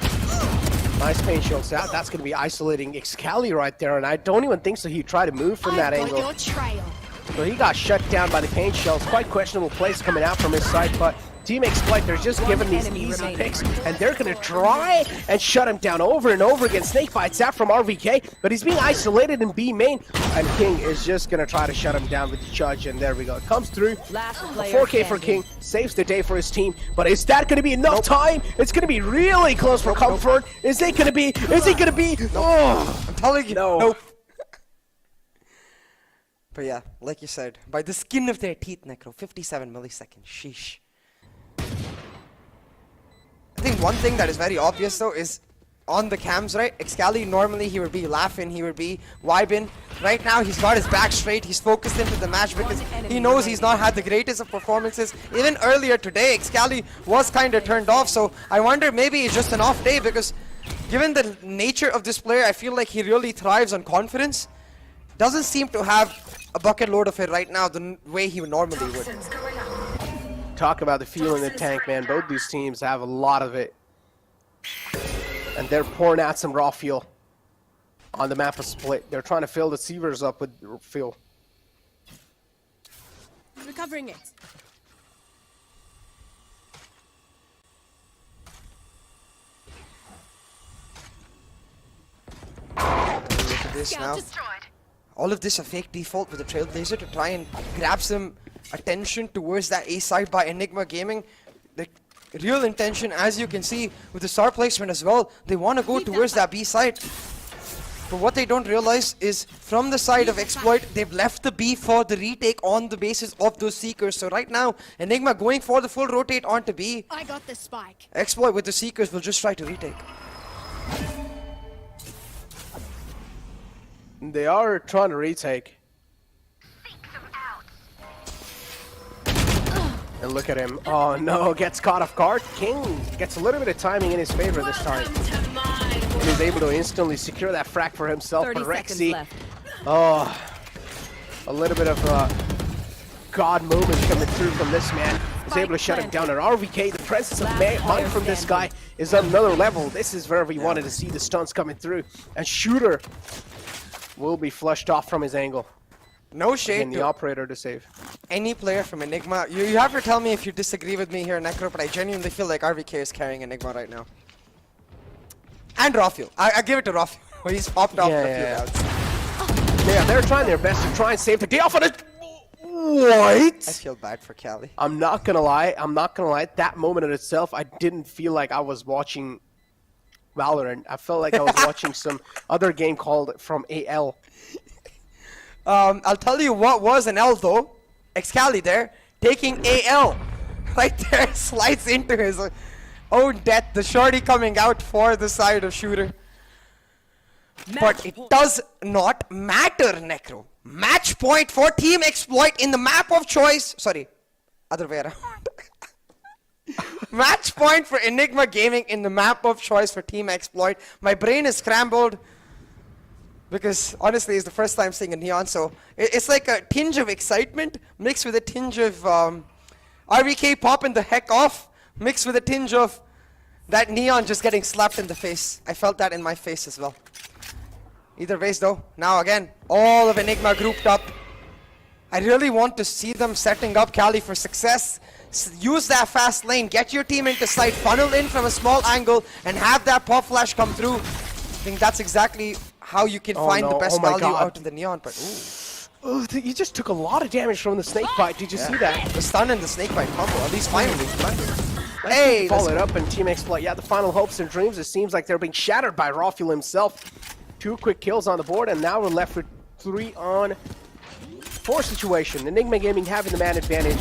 Nice pain shields out. That's going to be isolating Excali right there, and I don't even think so he'd try to move from that angle. So he got shut down by the pain shells. Quite questionable plays coming out from his side, but Team Exploit, they're just giving these easy picks, and they're going to try and shut him down over and over again. Snake bites out from RVK, but he's being isolated in B main, and King is just going to try to shut him down with the Judge, and there we go. It comes through. A 4K for King, saves the day for his team, but is that going to be enough time? It's going to be really close for Comfort. Is it going to be? Is it going to be? Oh, I'm telling you, no. Nope. But yeah, like you said, by the skin of their teeth, Necro, 57 milliseconds, sheesh. I think one thing that is very obvious though is on the cams, right? Excali, normally he would be laughing, he would be vibing. Right now, he's got his back straight. He's focused into the match because he knows he's not had the greatest of performances. Even earlier today, Excali was kind of turned off. So I wonder maybe it's just an off day because given the nature of this player, I feel like he really thrives on confidence. Doesn't seem to have a bucket load of it right now the way he normally would. Talk about the fuel in the tank, man. Both these teams have a lot of it. And they're pouring out some raw fuel on the map of Split. They're trying to fill the sievers up with fuel. Recovering it. Look at this now. All of this a fake default with the Trailblazer to try and grab some attention towards that A side by Enigma Gaming. The real intention, as you can see with the star placement as well, they want to go towards that B side. But what they don't realize is from the side of Exploit, they've left the B for the retake on the basis of those Seekers. So right now, Enigma going for the full rotate onto B. I got the spike. Exploit with the Seekers will just try to retake. They are trying to retake. And look at him. Oh no, gets caught off guard. King gets a little bit of timing in his favor this time. And he's able to instantly secure that frag for himself. But Rexy, oh, a little bit of a god moment coming through from this man. He's able to shut him down. And RVK, the presence of mind from this guy is on another level. This is where we wanted to see the stunts coming through. And Shooter will be flushed off from his angle. No shade. And the operator to save. Any player from Enigma. You have to tell me if you disagree with me here, Necro, but I genuinely feel like RVK is carrying Enigma right now. And Rafael. I give it to Rafael. He's popped off a few rounds. Yeah, they're trying their best to try and save the day off on it. What? I feel bad for Cali. I'm not gonna lie. That moment in itself, I didn't feel like I was watching Valorant. I felt like I was watching some other game called from AL. I'll tell you what was an L though. Excali there, taking AL. Right there, slides into his own death. The shorty coming out for the side of Shooter. But it does not matter, Necro. Match point for Team Exploit in the map of choice. Sorry, other way around. Match point for Enigma Gaming in the map of choice for Team Exploit. My brain is scrambled because honestly it's the first time seeing a Neon, so it's like a tinge of excitement mixed with a tinge of RVK popping the heck off mixed with a tinge of that Neon just getting slapped in the face. I felt that in my face as well. Either ways though, now again, all of Enigma grouped up. I really want to see them setting up Cali for success. Use that fast lane, get your team into sight, funnel in from a small angle, and have that pop flash come through. I think that's exactly how you can find the best value out of the Neon. But ooh, you just took a lot of damage from the snake bite. Did you see that? The stun and the snake bite combo, at least finally. Hey, follow it up and Team Exploit. Yeah, the final hopes and dreams. It seems like they're being shattered by Rafael himself. 2 quick kills on the board, and now we're left with 3-on-4 situation. Enigma Gaming having the man advantage.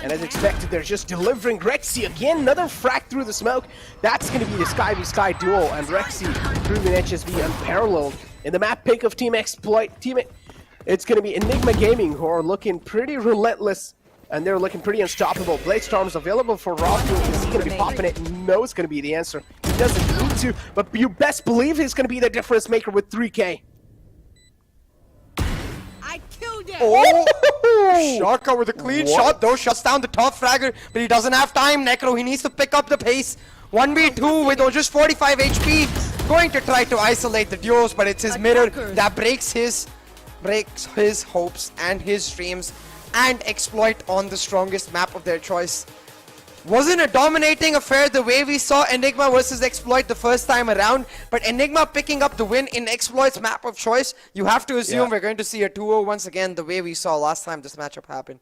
And as expected, they're just delivering Rexy again. Another frag through the smoke. That's going to be the Sky v Sky duel. And Rexy proving HSV unparalleled. In the map pick of Team Exploit, it's going to be Enigma Gaming who are looking pretty relentless. And they're looking pretty unstoppable. Blade Storm's available for Rafael. Is he going to be popping it? No, it's going to be the answer. He doesn't need to, but you best believe he's going to be the difference maker with 3K. I killed him. Oh! Shaka with a clean shot though, shuts down the top fragger, but he doesn't have time, Necro. He needs to pick up the pace. 1v2 with just 45 HP. Going to try to isolate the duos, but it's his mirror that breaks his hopes and his dreams. And Exploit on the strongest map of their choice. Wasn't a dominating affair the way we saw Enigma versus Exploit the first time around, but Enigma picking up the win in Exploit's map of choice. You have to assume we're going to see a 2-0 once again the way we saw last time this matchup happened.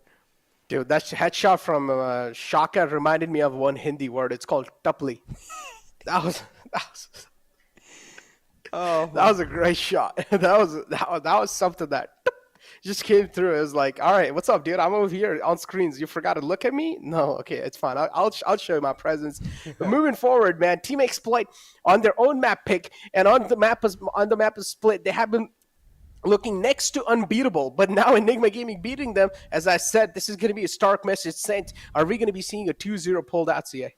Dude, that headshot from Shaka reminded me of one Hindi word. It's called tupli. That was a great shot. that was something that just came through. It was like, all right, what's up, dude? I'm over here on screens. You forgot to look at me? No, okay, it's fine. I'll show you my presence. But moving forward, man, Team Exploit on their own map pick and on the map is split. They have been looking next to unbeatable, but now Enigma Gaming beating them. As I said, this is going to be a stark message sent. Are we going to be seeing a 2-0 pulled out, CA?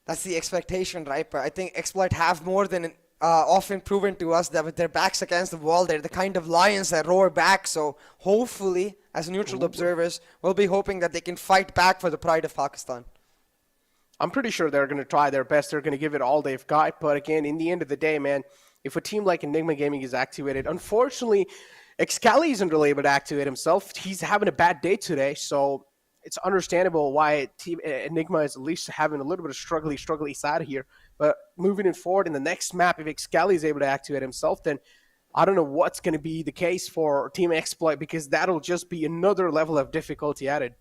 That's the expectation, right? But I think Exploit have more than often proven to us that with their backs against the wall, they're the kind of lions that roar back. So hopefully, as neutral observers, we'll be hoping that they can fight back for the pride of Pakistan. I'm pretty sure they're going to try their best. They're going to give it all they've got. But again, in the end of the day, man, if a team like Enigma Gaming is activated, unfortunately, Excali isn't really able to activate himself. He's having a bad day today, so it's understandable why Team Enigma is at least having a little bit of struggly side here. But moving it forward in the next map, if Excali is able to activate himself, then I don't know what's going to be the case for Team Exploit, because that'll just be another level of difficulty added.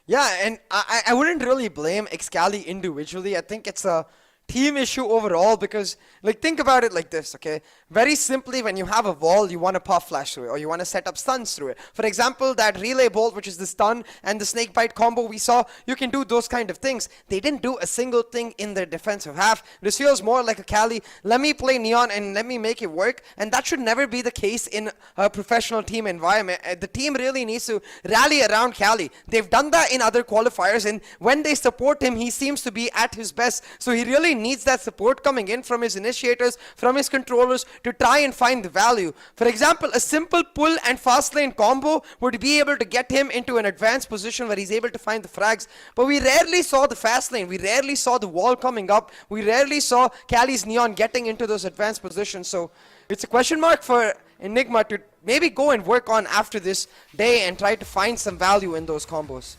Yeah, and I wouldn't really blame Excali individually. I think it's a team issue overall, because like think about it like this, okay? Very simply, when you have a wall, you want to puff flash through it, or you want to set up stuns through it. For example, that relay bolt, which is the stun and the snake bite combo we saw, you can do those kind of things. They didn't do a single thing in their defensive half. This feels more like a Cali, let me play Neon and let me make it work, and that should never be the case in a professional team environment. The team really needs to rally around Cali. They've done that in other qualifiers, and when they support him, he seems to be at his best. So he really needs that support coming in from his initiators, from his controllers, to try and find the value. For example, a simple pull and fast lane combo would be able to get him into an advanced position where he's able to find the frags. But we rarely saw the fast lane. We rarely saw the wall coming up. We rarely saw Cali's Neon getting into those advanced positions. So it's a question mark for Enigma to maybe go and work on after this day and try to find some value in those combos.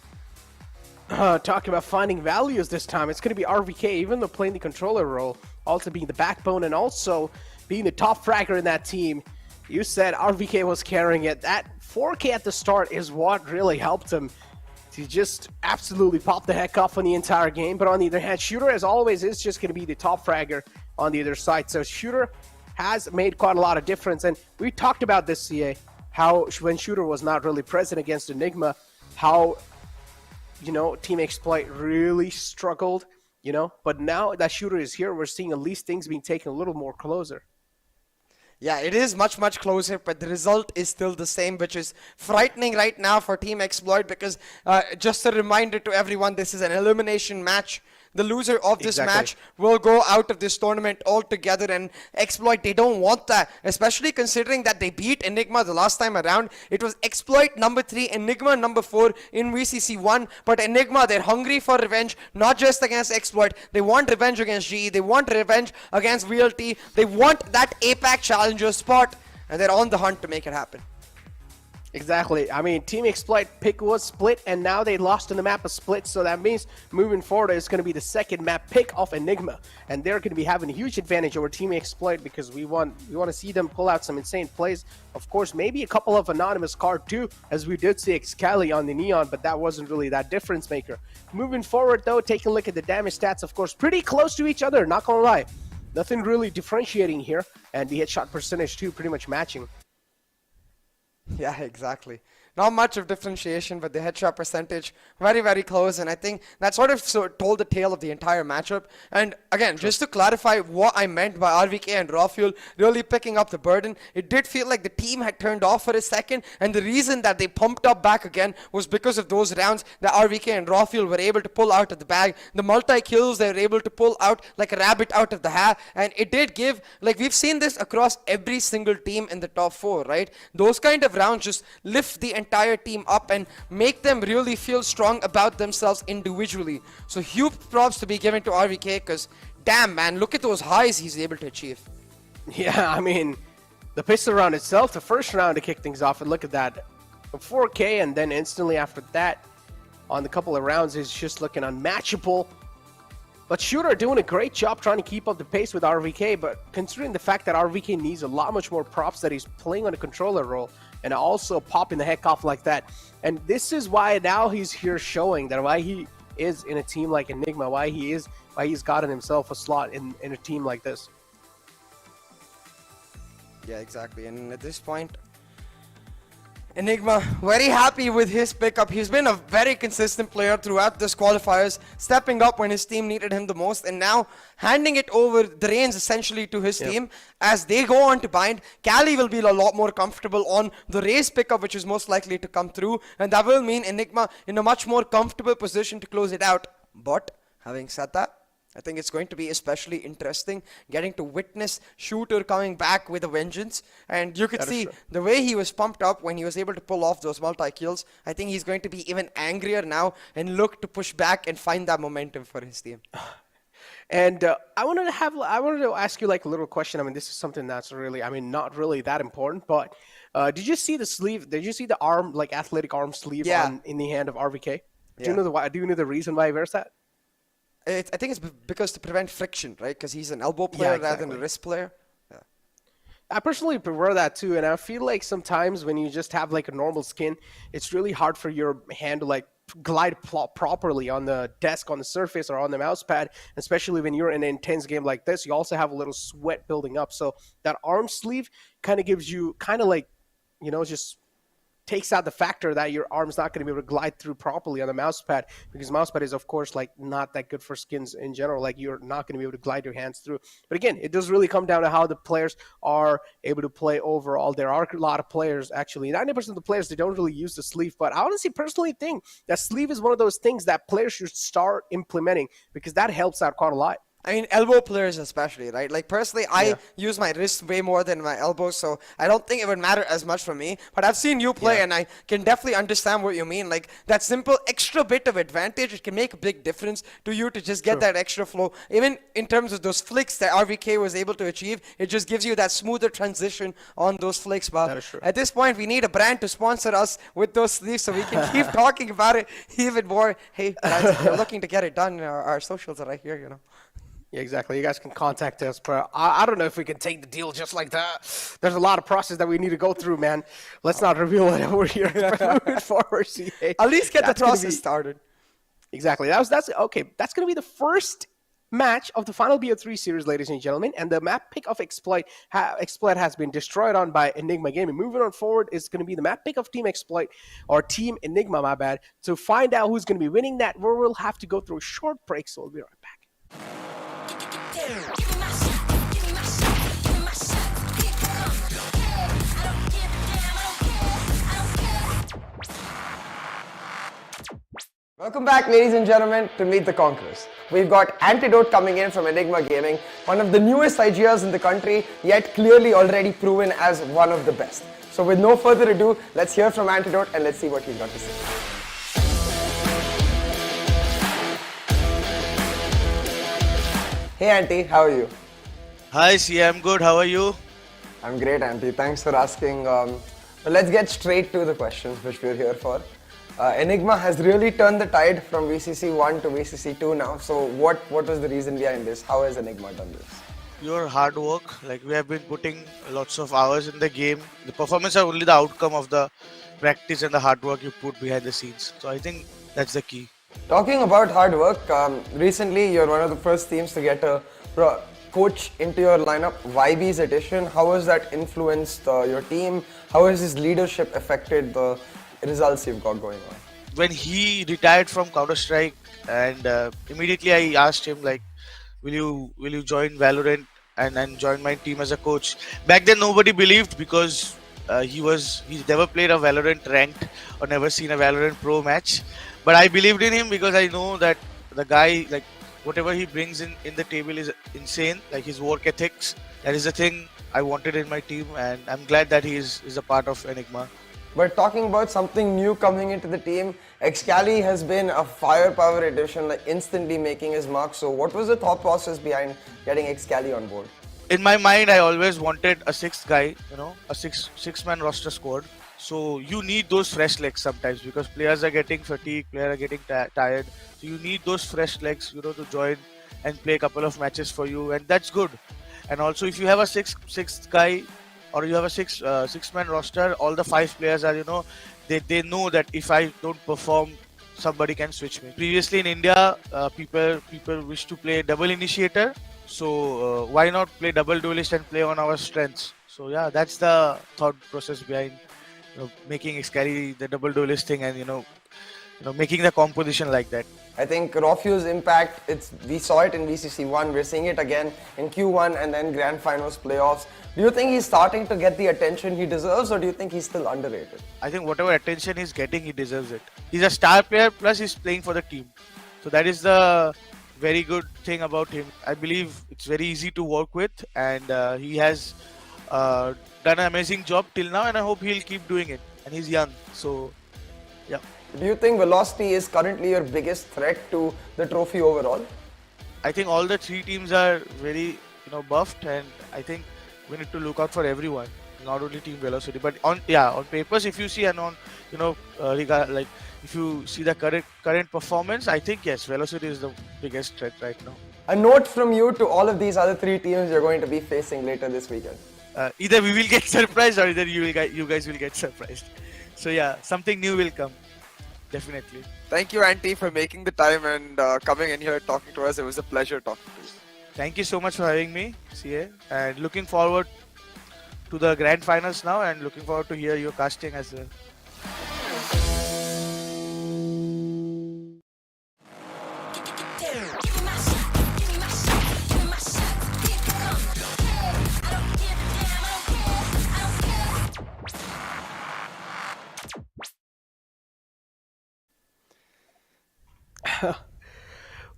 Talking about finding values this time, it's going to be RVK, even though playing the controller role, also being the backbone and also being the top fragger in that team. You said RVK was carrying it. That 4K at the start is what really helped him to just absolutely pop the heck off on the entire game. But on the other hand, Shooter, as always, is just going to be the top fragger on the other side. So Shooter has made quite a lot of difference. And we talked about this, CA, how when Shooter was not really present against Enigma, how Team Exploit really struggled, but now that Shooter is here, we're seeing at least things being taken a little more closer. Yeah, it is much closer, but the result is still the same, which is frightening right now for Team Exploit, because just a reminder to everyone, this is an elimination match. The loser of this match will go out of this tournament altogether, and Exploit, they don't want that, especially considering that they beat Enigma the last time around. It was Exploit number 3, Enigma number 4 in VCC 1, but Enigma, they're hungry for revenge, not just against Exploit. They want revenge against GE, they want revenge against VLT, they want that APAC Challenger spot, and they're on the hunt to make it happen. Exactly. I mean, Team Exploit pick was split, and now they lost in the map of split, so that means moving forward it's going to be the second map pick of Enigma, and they're going to be having a huge advantage over Team Exploit, because we want to see them pull out some insane plays. Of course, maybe a couple of anonymous card too, as we did see Excali on the Neon, but that wasn't really that difference maker. Moving forward though, taking a look at the damage stats, of course, pretty close to each other, not gonna lie. Nothing really differentiating here, and the headshot percentage too pretty much matching. Yeah, exactly. Not much of differentiation, but the headshot percentage very close, and I think that sort of told the tale of the entire matchup. And again, just to clarify what I meant by RVK and Rafuel really picking up the burden, it did feel like the team had turned off for a second, and the reason that they pumped up back again was because of those rounds that RVK and Rafuel were able to pull out of the bag, the multi-kills they were able to pull out like a rabbit out of the hat, and it did give, like we've seen this across every single team in the top 4, right? Those kind of rounds just lift the entire team up and make them really feel strong about themselves individually. So huge props to be given to RVK, because damn man, look at those highs he's able to achieve. Yeah, I mean, the pistol round itself, the first round to kick things off, and look at that, 4K, and then instantly after that, on the couple of rounds, is just looking unmatchable. But Shooter doing a great job trying to keep up the pace with RVK, but considering the fact that RVK needs a lot much more props, that he's playing on a controller role, and also popping the heck off like that. And this is why now he's here showing that why he is in a team like Enigma, why he's gotten himself a slot in a team like this. Yeah, exactly. And at this point, Enigma, very happy with his pickup. He's been a very consistent player throughout this qualifiers, stepping up when his team needed him the most, and now handing it over the reins essentially to his team as they go on to bind. Cali will be a lot more comfortable on the race pickup, which is most likely to come through, and that will mean Enigma in a much more comfortable position to close it out. But having said that, I think it's going to be especially interesting getting to witness Shooter coming back with a vengeance. And you could see the way he was pumped up when he was able to pull off those multi-kills. I think he's going to be even angrier now and look to push back and find that momentum for his team. And I wanted to ask you like a little question. I mean, this is something that's really, I mean, not really that important, but did you see the sleeve? Did you see the arm, like athletic arm sleeve in the hand of RVK? Do you know the reason why he wears that? I think it's because to prevent friction, right? Because he's an elbow player rather than a wrist player. Yeah. I personally prefer that too, and I feel like sometimes when you just have like a normal skin, it's really hard for your hand to like glide properly on the desk, on the surface, or on the mouse pad, especially when you're in an intense game like this. You also have a little sweat building up, so that arm sleeve kind of gives you kind of like, you know, just takes out the factor that your arm's not going to be able to glide through properly on the mouse pad, because mouse pad is of course like not that good for skins in general. Like you're not going to be able to glide your hands through. But again, it does really come down to how the players are able to play overall. There are a lot of players, actually 90% of the players, they don't really use the sleeve, but I honestly personally think that sleeve is one of those things that players should start implementing, because that helps out quite a lot. I mean, elbow players especially, right? Like, personally, I use my wrist way more than my elbow, so I don't think it would matter as much for me. But I've seen you play, and I can definitely understand what you mean. Like, that simple extra bit of advantage, it can make a big difference to you to just get that extra flow. Even in terms of those flicks that RVK was able to achieve, it just gives you that smoother transition on those flicks. But at this point, we need a brand to sponsor us with those sleeves so we can keep talking about it even more. Hey, brands, if you're looking to get it done, our socials are right here, you know. Yeah, exactly. You guys can contact us, but I don't know if we can take the deal just like that. There's a lot of process that we need to go through, man. Let's not reveal it over here. Moving forward, CA. At least get the process started. Exactly. That's okay. That's going to be the first match of the final BO3 series, ladies and gentlemen. And the map pick of Exploit has been destroyed on by Enigma Gaming. Moving on forward is going to be the map pick of Team Exploit, or Team Enigma, my bad. To find out who's going to be winning that, we'll have to go through a short break, so we'll be right back. Welcome back, ladies and gentlemen, to Meet the Conquerors. We've got Antidote coming in from Enigma Gaming, one of the newest IGLs in the country, yet clearly already proven as one of the best. So with no further ado, let's hear from Antidote and let's see what he's got to say. Hey Auntie, how are you? Hi CA, I'm good. How are you? I'm great, Auntie. Thanks for asking. Well, let's get straight to the questions which we're here for. Enigma has really turned the tide from VCC 1 to VCC 2 now. So what was the reason behind this? How has Enigma done this? Your hard work. Like, we have been putting lots of hours in the game. The performance are only the outcome of the practice and the hard work you put behind the scenes. So I think that's the key. Talking about hard work, recently you're one of the first teams to get a coach into your lineup, YB's addition. How has that influenced your team? How has his leadership affected the results you've got going on? When he retired from Counter-Strike, and immediately I asked him, like, will you join Valorant and join my team as a coach? Back then nobody believed, because he never played a Valorant ranked or never seen a Valorant pro match. But I believed in him because I know that the guy, like, whatever he brings in the table is insane. Like, his work ethics, that is the thing I wanted in my team, and I'm glad that he is a part of Enigma. But talking about something new coming into the team, Excali has been a firepower addition, like instantly making his mark. So what was the thought process behind getting Excali on board? In my mind, I always wanted a sixth guy, you know, a six-man roster squad. So you need those fresh legs sometimes, because players are getting fatigued, players are getting tired. So you need those fresh legs, you know, to join and play a couple of matches for you, and that's good. And also, if you have a sixth guy, or you have a six-man roster, all the 5 players are, you know, they know that if I don't perform, somebody can switch me. Previously in India, people wish to play double initiator. So why not play double duelist and play on our strengths? So yeah, that's the thought process behind making Xcali the double duelist thing, and making the composition like that. I think Rofu's impact, we saw it in VCC1, we're seeing it again in Q1 and then Grand Finals playoffs. Do you think he's starting to get the attention he deserves, or do you think he's still underrated? I think whatever attention he's getting, he deserves it. He's a star player, plus he's playing for the team. So that is the very good thing about him. I believe it's very easy to work with, and he has done an amazing job till now, and I hope he'll keep doing it. And he's young, so yeah. Do you think Velocity is currently your biggest threat to the trophy overall? I think all the three teams are very buffed, and I think we need to look out for everyone, not only Team Velocity. But on papers, if you see, and on if you see the current performance, I think yes, Velocity is the biggest threat right now. A note from you to all of these other three teams you're going to be facing later this weekend. Either we will get surprised, or either you guys will get surprised. So yeah, something new will come. Definitely. Thank you, Auntie, for making the time and coming in here talking to us. It was a pleasure talking to you. Thank you so much for having me, CA, and looking forward to the grand finals now, and looking forward to hear your casting as well.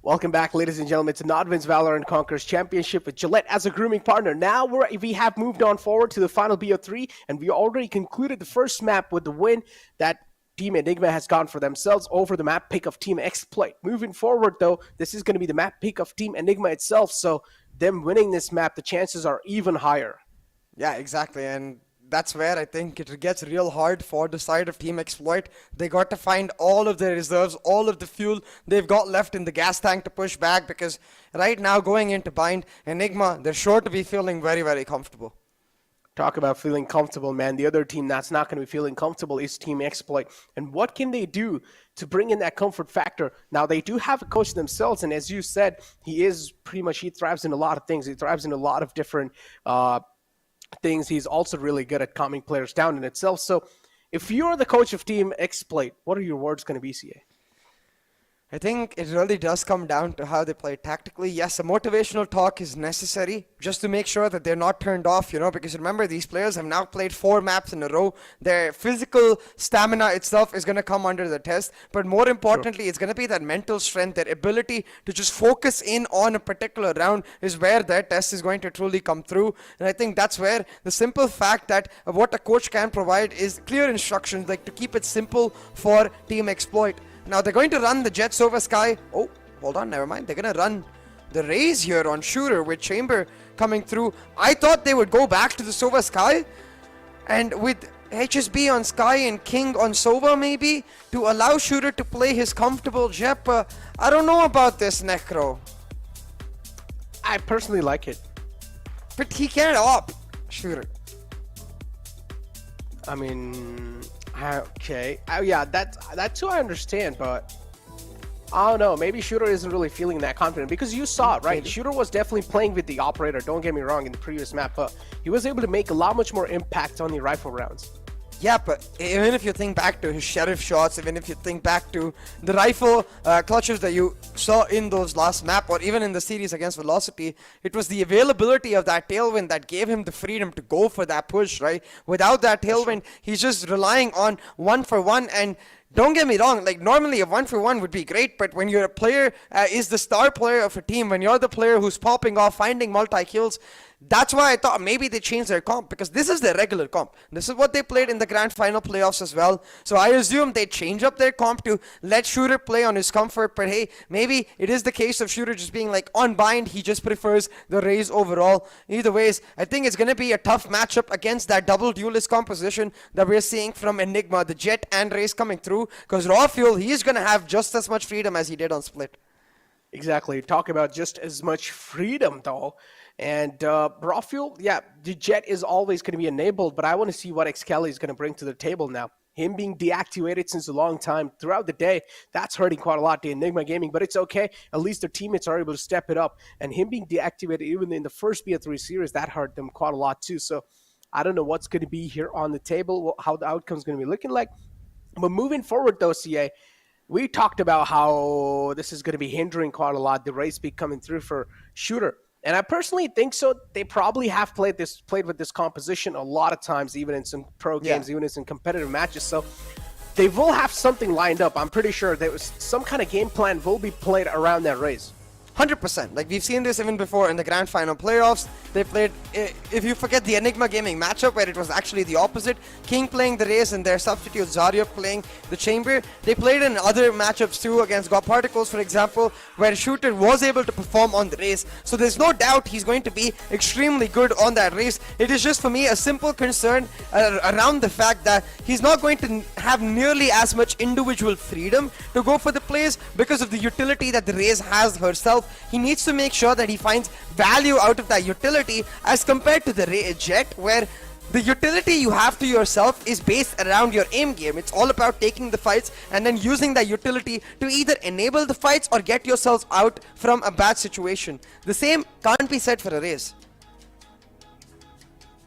Welcome back, ladies and gentlemen, to NODWIN's Valorant Conquerors Championship with Gillette as a grooming partner. Now we have moved on forward to the final BO3, and we already concluded the first map with the win that Team Enigma has gone for themselves over the map pick of Team Exploit. Moving forward, though, this is going to be the map pick of Team Enigma itself, so them winning this map, the chances are even higher. Yeah, exactly, and that's where I think it gets real hard for the side of Team Exploit. They got to find all of their reserves, all of the fuel they've got left in the gas tank to push back, because right now going into bind, Enigma, they're sure to be feeling very, very comfortable. Talk about feeling comfortable, man. The other team that's not going to be feeling comfortable is Team Exploit. And what can they do to bring in that comfort factor? Now, they do have a coach themselves, and as you said, he thrives in a lot of things. He thrives in a lot of different things. He's also really good at calming players down in itself. So if you're the coach of Team Exploit, what are your words going to be, CA? I think it really does come down to how they play tactically. Yes, a motivational talk is necessary just to make sure that they're not turned off, because remember, these players have now played 4 maps in a row. Their physical stamina itself is going to come under the test, but more importantly, it's going to be that mental strength, their ability to just focus in on a particular round is where their test is going to truly come through. And I think that's where the simple fact that what a coach can provide is clear instructions, like to keep it simple for Team Exploit. Now they're going to run the Jets over Sky. Oh, hold on, never mind. They're going to run the Raze here on Shooter with Chamber coming through. I thought they would go back to the Sova Sky, and with HSB on Sky and King on Sova maybe, to allow Shooter to play his comfortable Jep. I don't know about this, Necro. I personally like it. But he can't op Shooter. I mean, okay. Yeah, that too I understand, but I don't know. Maybe Shooter isn't really feeling that confident, because you saw it, right? Shooter was definitely playing with the operator, don't get me wrong, in the previous map, but he was able to make a lot much more impact on the rifle rounds. Yeah, but even if you think back to his sheriff shots, even if you think back to the rifle clutches that you saw in those last map, or even in the series against Velocity, it was the availability of that tailwind that gave him the freedom to go for that push, right? Without that tailwind, he's just relying on 1-for-1, and don't get me wrong, like normally a 1-for-1 would be great, but when you're a player, is the star player of a team, when you're the player who's popping off, finding multi-kills, that's why I thought maybe they changed their comp, because this is their regular comp. This is what they played in the grand final playoffs as well. So I assume they change up their comp to let Shooter play on his comfort. But hey, maybe it is the case of Shooter just being like on bind. He just prefers the Raze overall. Either ways, I think it's going to be a tough matchup against that double duelist composition that we're seeing from Enigma, the Jet and Raze coming through. Because Raw Fuel, he's going to have just as much freedom as he did on Split. Exactly. Talk about just as much freedom, though. And Raw Fuel, yeah, the Jet is always going to be enabled, but I want to see what Xcali is going to bring to the table now. Him being deactivated since a long time throughout the day, that's hurting quite a lot to Enigma Gaming, but it's okay. At least their teammates are able to step it up. And him being deactivated even in the first BO3 series, that hurt them quite a lot too. So I don't know what's going to be here on the table, how the outcome's going to be looking like. But moving forward, though, CA, we talked about how this is going to be hindering quite a lot, the race speed coming through for Shooter. And I personally think so. They probably have played with this composition a lot of times, even in some pro games, even in some competitive matches. So they will have something lined up. I'm pretty sure there was some kind of game plan will be played around that race. 100%. Like, we've seen this even before in the grand final playoffs. They played, if you forget the Enigma Gaming matchup where it was actually the opposite, King playing the race and their substitute Zarya playing the chamber. They played in other matchups too against God Particles, for example, where Shooter was able to perform on the race. So there's no doubt he's going to be extremely good on that race. It is just for me a simple concern around the fact that he's not going to have nearly as much individual freedom to go for the plays because of the utility that the race has herself. He needs to make sure that he finds value out of that utility as compared to the Jet, where the utility you have to yourself is based around your aim game. It's all about taking the fights and then using that utility to either enable the fights or get yourselves out from a bad situation. The same can't be said for a race.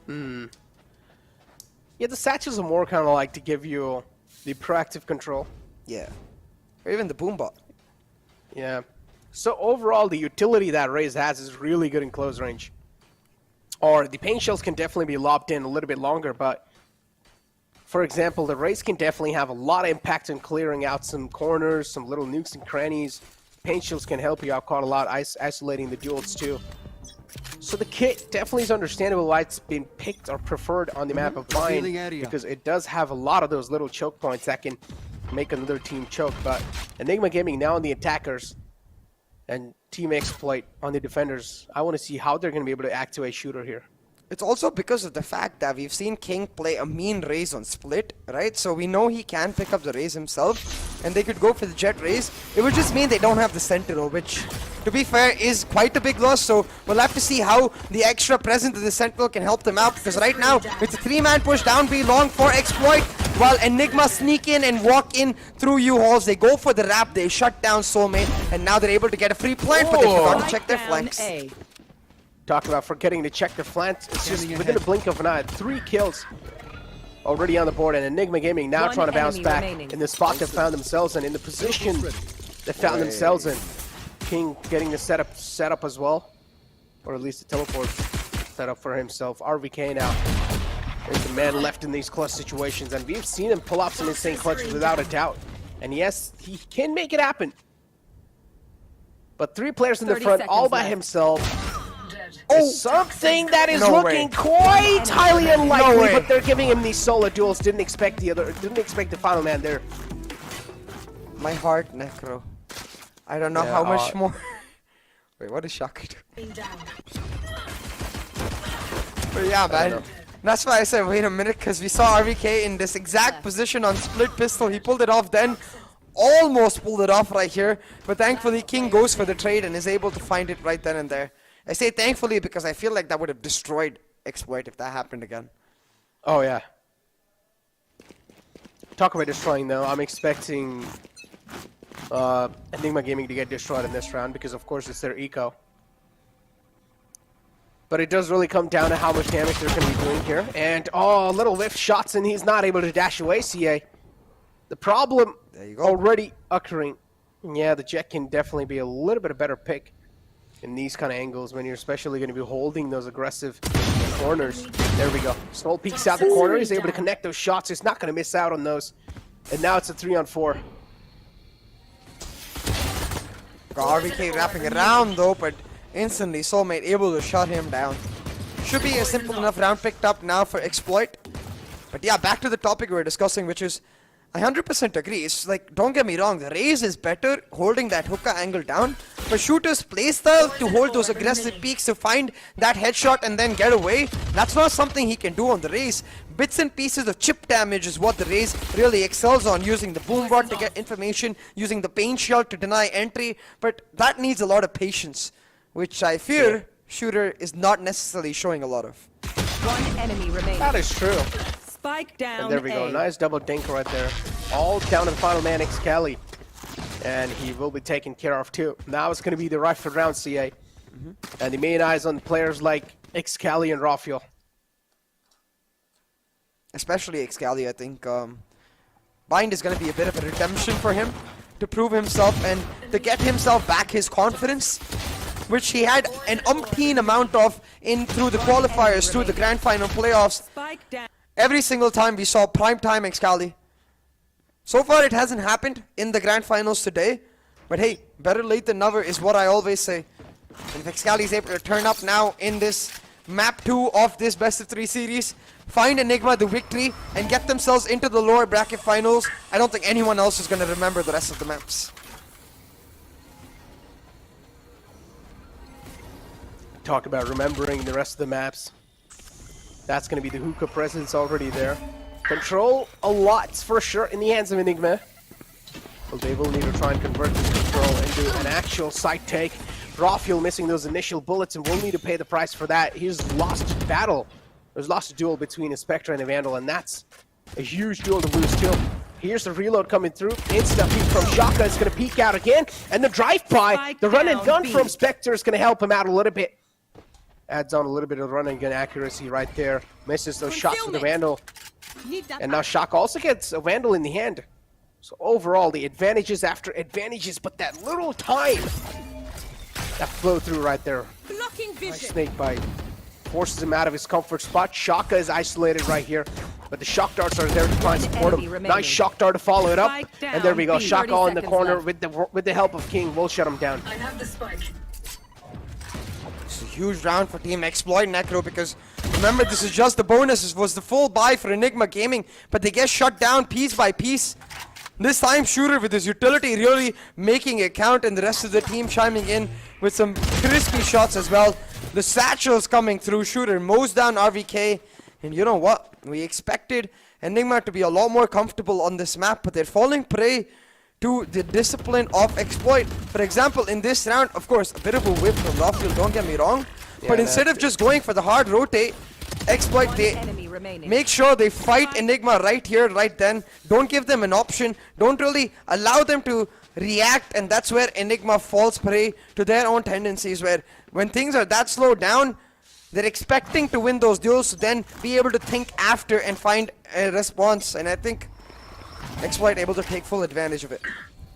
Yeah, the satchels are more kind of like to give you the proactive control. Yeah. Or even the boombot. Yeah. So overall, the utility that Raze has is really good in close range. Or the paint shells can definitely be lobbed in a little bit longer, but for example, the Raze can definitely have a lot of impact in clearing out some corners, some little nukes and crannies. Paint shells can help you out quite a lot, isolating the duels too. So the kit definitely is understandable why it's been picked or preferred on the map of Vine, because it does have a lot of those little choke points that can make another team choke. But Enigma Gaming now on the attackers and Team Exploit on the defenders. I want to see how they're going to be able to activate Shooter here. It's also because of the fact that we've seen King play a mean Raze on Split, right? So we know he can pick up the Raze himself, and they could go for the Jet Raze. It would just mean they don't have the Sentinel, which, to be fair, is quite a big loss. So we'll have to see how the extra presence of the Sentinel can help them out, because right now it's a 3-man push down B long for Exploit, while Enigma sneak in and walk in through U-Halls. They go for the wrap, they shut down Soulmate, and now they're able to get a free plant, but they forgot to check their flanks. Talk about forgetting to check the flanks. It's just within a blink of an eye. 3 kills already on the board, and Enigma Gaming now trying to bounce back in the spot they found themselves in the position they found themselves in. King getting the setup as well, or at least the teleport set up for himself. RVK now is the man left in these clutch situations, and we've seen him pull off some insane clutches without a doubt. And yes, he can make it happen. But 3 players in the front all by himself. Oh, something that is looking quite highly unlikely, but they're giving him these solo duels. Didn't expect the final man there. My heart, Necro. I don't know how much more. Wait, what is Shaka doing? But yeah, man. That's why I said wait a minute, because we saw RVK in this exact position on Split Pistol. He pulled it off then. Almost pulled it off right here. But thankfully, King goes for the trade and is able to find it right then and there. I say thankfully because I feel like that would have destroyed Exploit if that happened again. Oh, yeah. Talk about destroying, though. I'm expecting Enigma Gaming to get destroyed in this round because, of course, it's their eco. But it does really come down to how much damage they're going to be doing here. And, oh, little whiff shots, and he's not able to dash away, CA. The problem already occurring. Yeah, the Jet can definitely be a little bit of better pick in these kind of angles when you're especially going to be holding those aggressive corners. There we go. Snow peeks out the corner. He's able to connect those shots. He's not going to miss out on those. And now it's a 3-on-4. Got RVK wrapping around though, but instantly Soulmate able to shut him down. Should be a simple enough round picked up now for Exploit. But yeah, back to the topic we were discussing, which is I 100% agree. It's like, don't get me wrong, the Raze is better holding that hookah angle down. But Shooter's playstyle to hold those aggressive peaks to find that headshot and then get away, that's not something he can do on the Raze. Bits and pieces of chip damage is what the Raze really excels on, using the boom bot to get information, using the paint shell to deny entry. But that needs a lot of patience, which I fear Shooter is not necessarily showing a lot of. One enemy remaining. That is true. Spike down. And there we go. Nice double dink right there. All down to the final man, Excali. And he will be taken care of too. Now it's going to be the rifle round, CA. And the main eyes on players like Excali and Rafael. especially Excali. I think Bind is going to be a bit of a redemption for him to prove himself and to get himself back his confidence, which he had an umpteen amount of through the qualifiers, through the grand final playoffs. Every single time we saw prime time Excali. So far it hasn't happened in the grand finals today, but hey, better late than never is what I always say. And if Excali is able to turn up now in this map 2 of this best of 3 series, find Enigma the victory and get themselves into the lower bracket finals, I don't think anyone else is going to remember the rest of the maps. Talk about remembering the rest of the maps. That's going to be the hookah presence already there. Control a lot for sure in the hands of Enigma. Well, they will need to try and convert this control into an actual site take. Rafuel missing those initial bullets and will need to pay the price for that. He's lost battle. There's lost a duel between a Spectre and a Vandal, and that's a huge duel to lose too. Here's the reload coming through. Instant peek from Shaka is going to peek out again. And the drive-by, the run and gun from Spectre is going to help him out a little bit. Adds on a little bit of run and gun accuracy right there. Misses those shots with the Vandal. And now Shaka also gets a Vandal in the hand. So overall, the advantages after advantages, but that little time that flow through right there. Blocking vision. Nice snake bite. Forces him out of his comfort spot. Shaka is isolated right here, but the shock darts are there to try and support him. Nice shock dart to follow it up, and there we go. Shaka in the corner with the help of King will shut him down. I have the spike. It's a huge round for Team Exploit Necro because remember, this is just the bonus. This was the full buy for Enigma Gaming, but they get shut down piece by piece. This time Shooter with his utility really making it count, and the rest of the team chiming in with some crispy shots as well. The satchels coming through. Shooter mows down RVK, and you know what? We expected Enigma to be a lot more comfortable on this map, but they're falling prey to the discipline of Exploit. For example, in this round, of course, a bit of a whip from Rafuel, don't get me wrong, but instead of just going for the hard rotate, Exploit, they make sure they fight Enigma right here, right then. Don't give them an option. Don't really allow them to react, and that's where Enigma falls prey to their own tendencies, where when things are that slowed down, they're expecting to win those duels to then be able to think after and find a response, and I think Exploit able to take full advantage of it.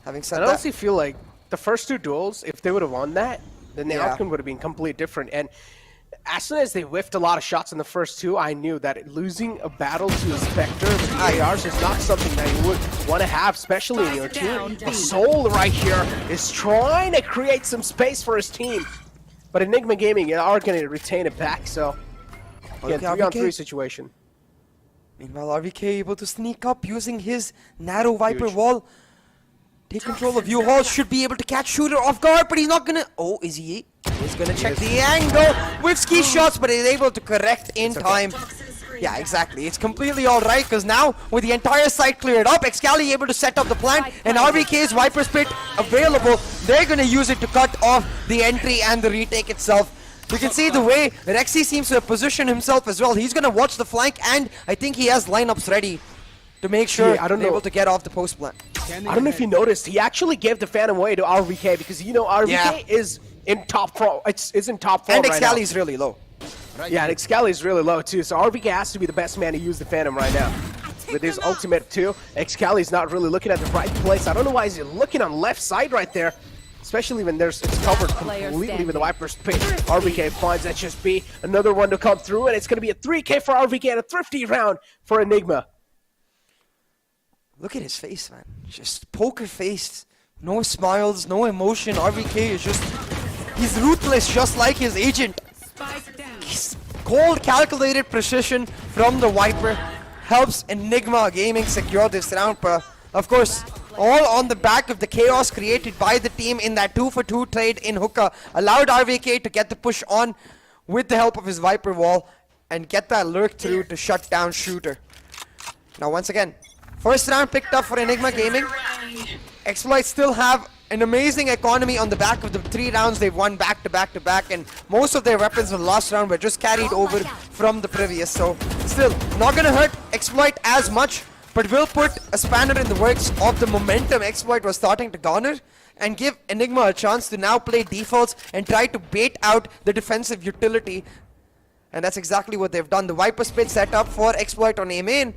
Having said that, I honestly feel like the first 2 duels, if they would have won that, then the outcome would have been completely different. And as soon as they whiffed a lot of shots in the first 2, I knew that losing a battle to a Spectre with the ARs is not something that you would want to have, especially in your team. The Soul right here is trying to create some space for his team. But Enigma Gaming are going to retain it back, so again, 3-on-3 situation. Meanwhile, RVK able to sneak up using his narrow Viper wall. Take control of U-Haul, should be able to catch Shooter off guard, but he's not gonna... Oh, is he? He's gonna check the angle with ski shots, but he's able to correct in time. Yeah, exactly. It's completely alright, because now, with the entire site cleared up, Excali able to set up the plant, and RVK's Viper Spit available. They're gonna use it to cut off the entry and the retake itself. You can see the way Rexy seems to have positioned himself as well. He's gonna watch the flank, and I think he has lineups ready to make sure they're able to get off the post plant. I don't know if you noticed, he actually gave the Phantom away to RVK because you know RVK is in top 4. It's in top 4 and right now. Excali's really low. Yeah, and Excali's really low too, so RVK has to be the best man to use the Phantom right now. With his ultimate too, Excali's not really looking at the right place. I don't know why he's looking on left side right there, especially when it's covered completely with the Viper's Pit. RVK finds HSB, another one to come through, and it's going to be a 3K for RVK and a thrifty round for Enigma. Look at his face, man. Just poker faced. No smiles, no emotion. RVK is just... He's ruthless, just like his agent. Cold, calculated precision from the Viper helps Enigma Gaming secure this round. But, of course, all on the back of the chaos created by the team in that 2-for-2 trade in hookah. Allowed RVK to get the push on with the help of his Viper wall and get that lurk through to shut down Shooter. Now, once again, first round picked up for Enigma Gaming. Exploit still have an amazing economy on the back of the 3 rounds they've won back to back to back, and most of their weapons in the last round were just carried over from the previous. So still not gonna hurt Exploit as much, but will put a spanner in the works of the momentum Exploit was starting to garner and give Enigma a chance to now play defaults and try to bait out the defensive utility And that's exactly what they've done. The Viper split set up for Exploit on A main.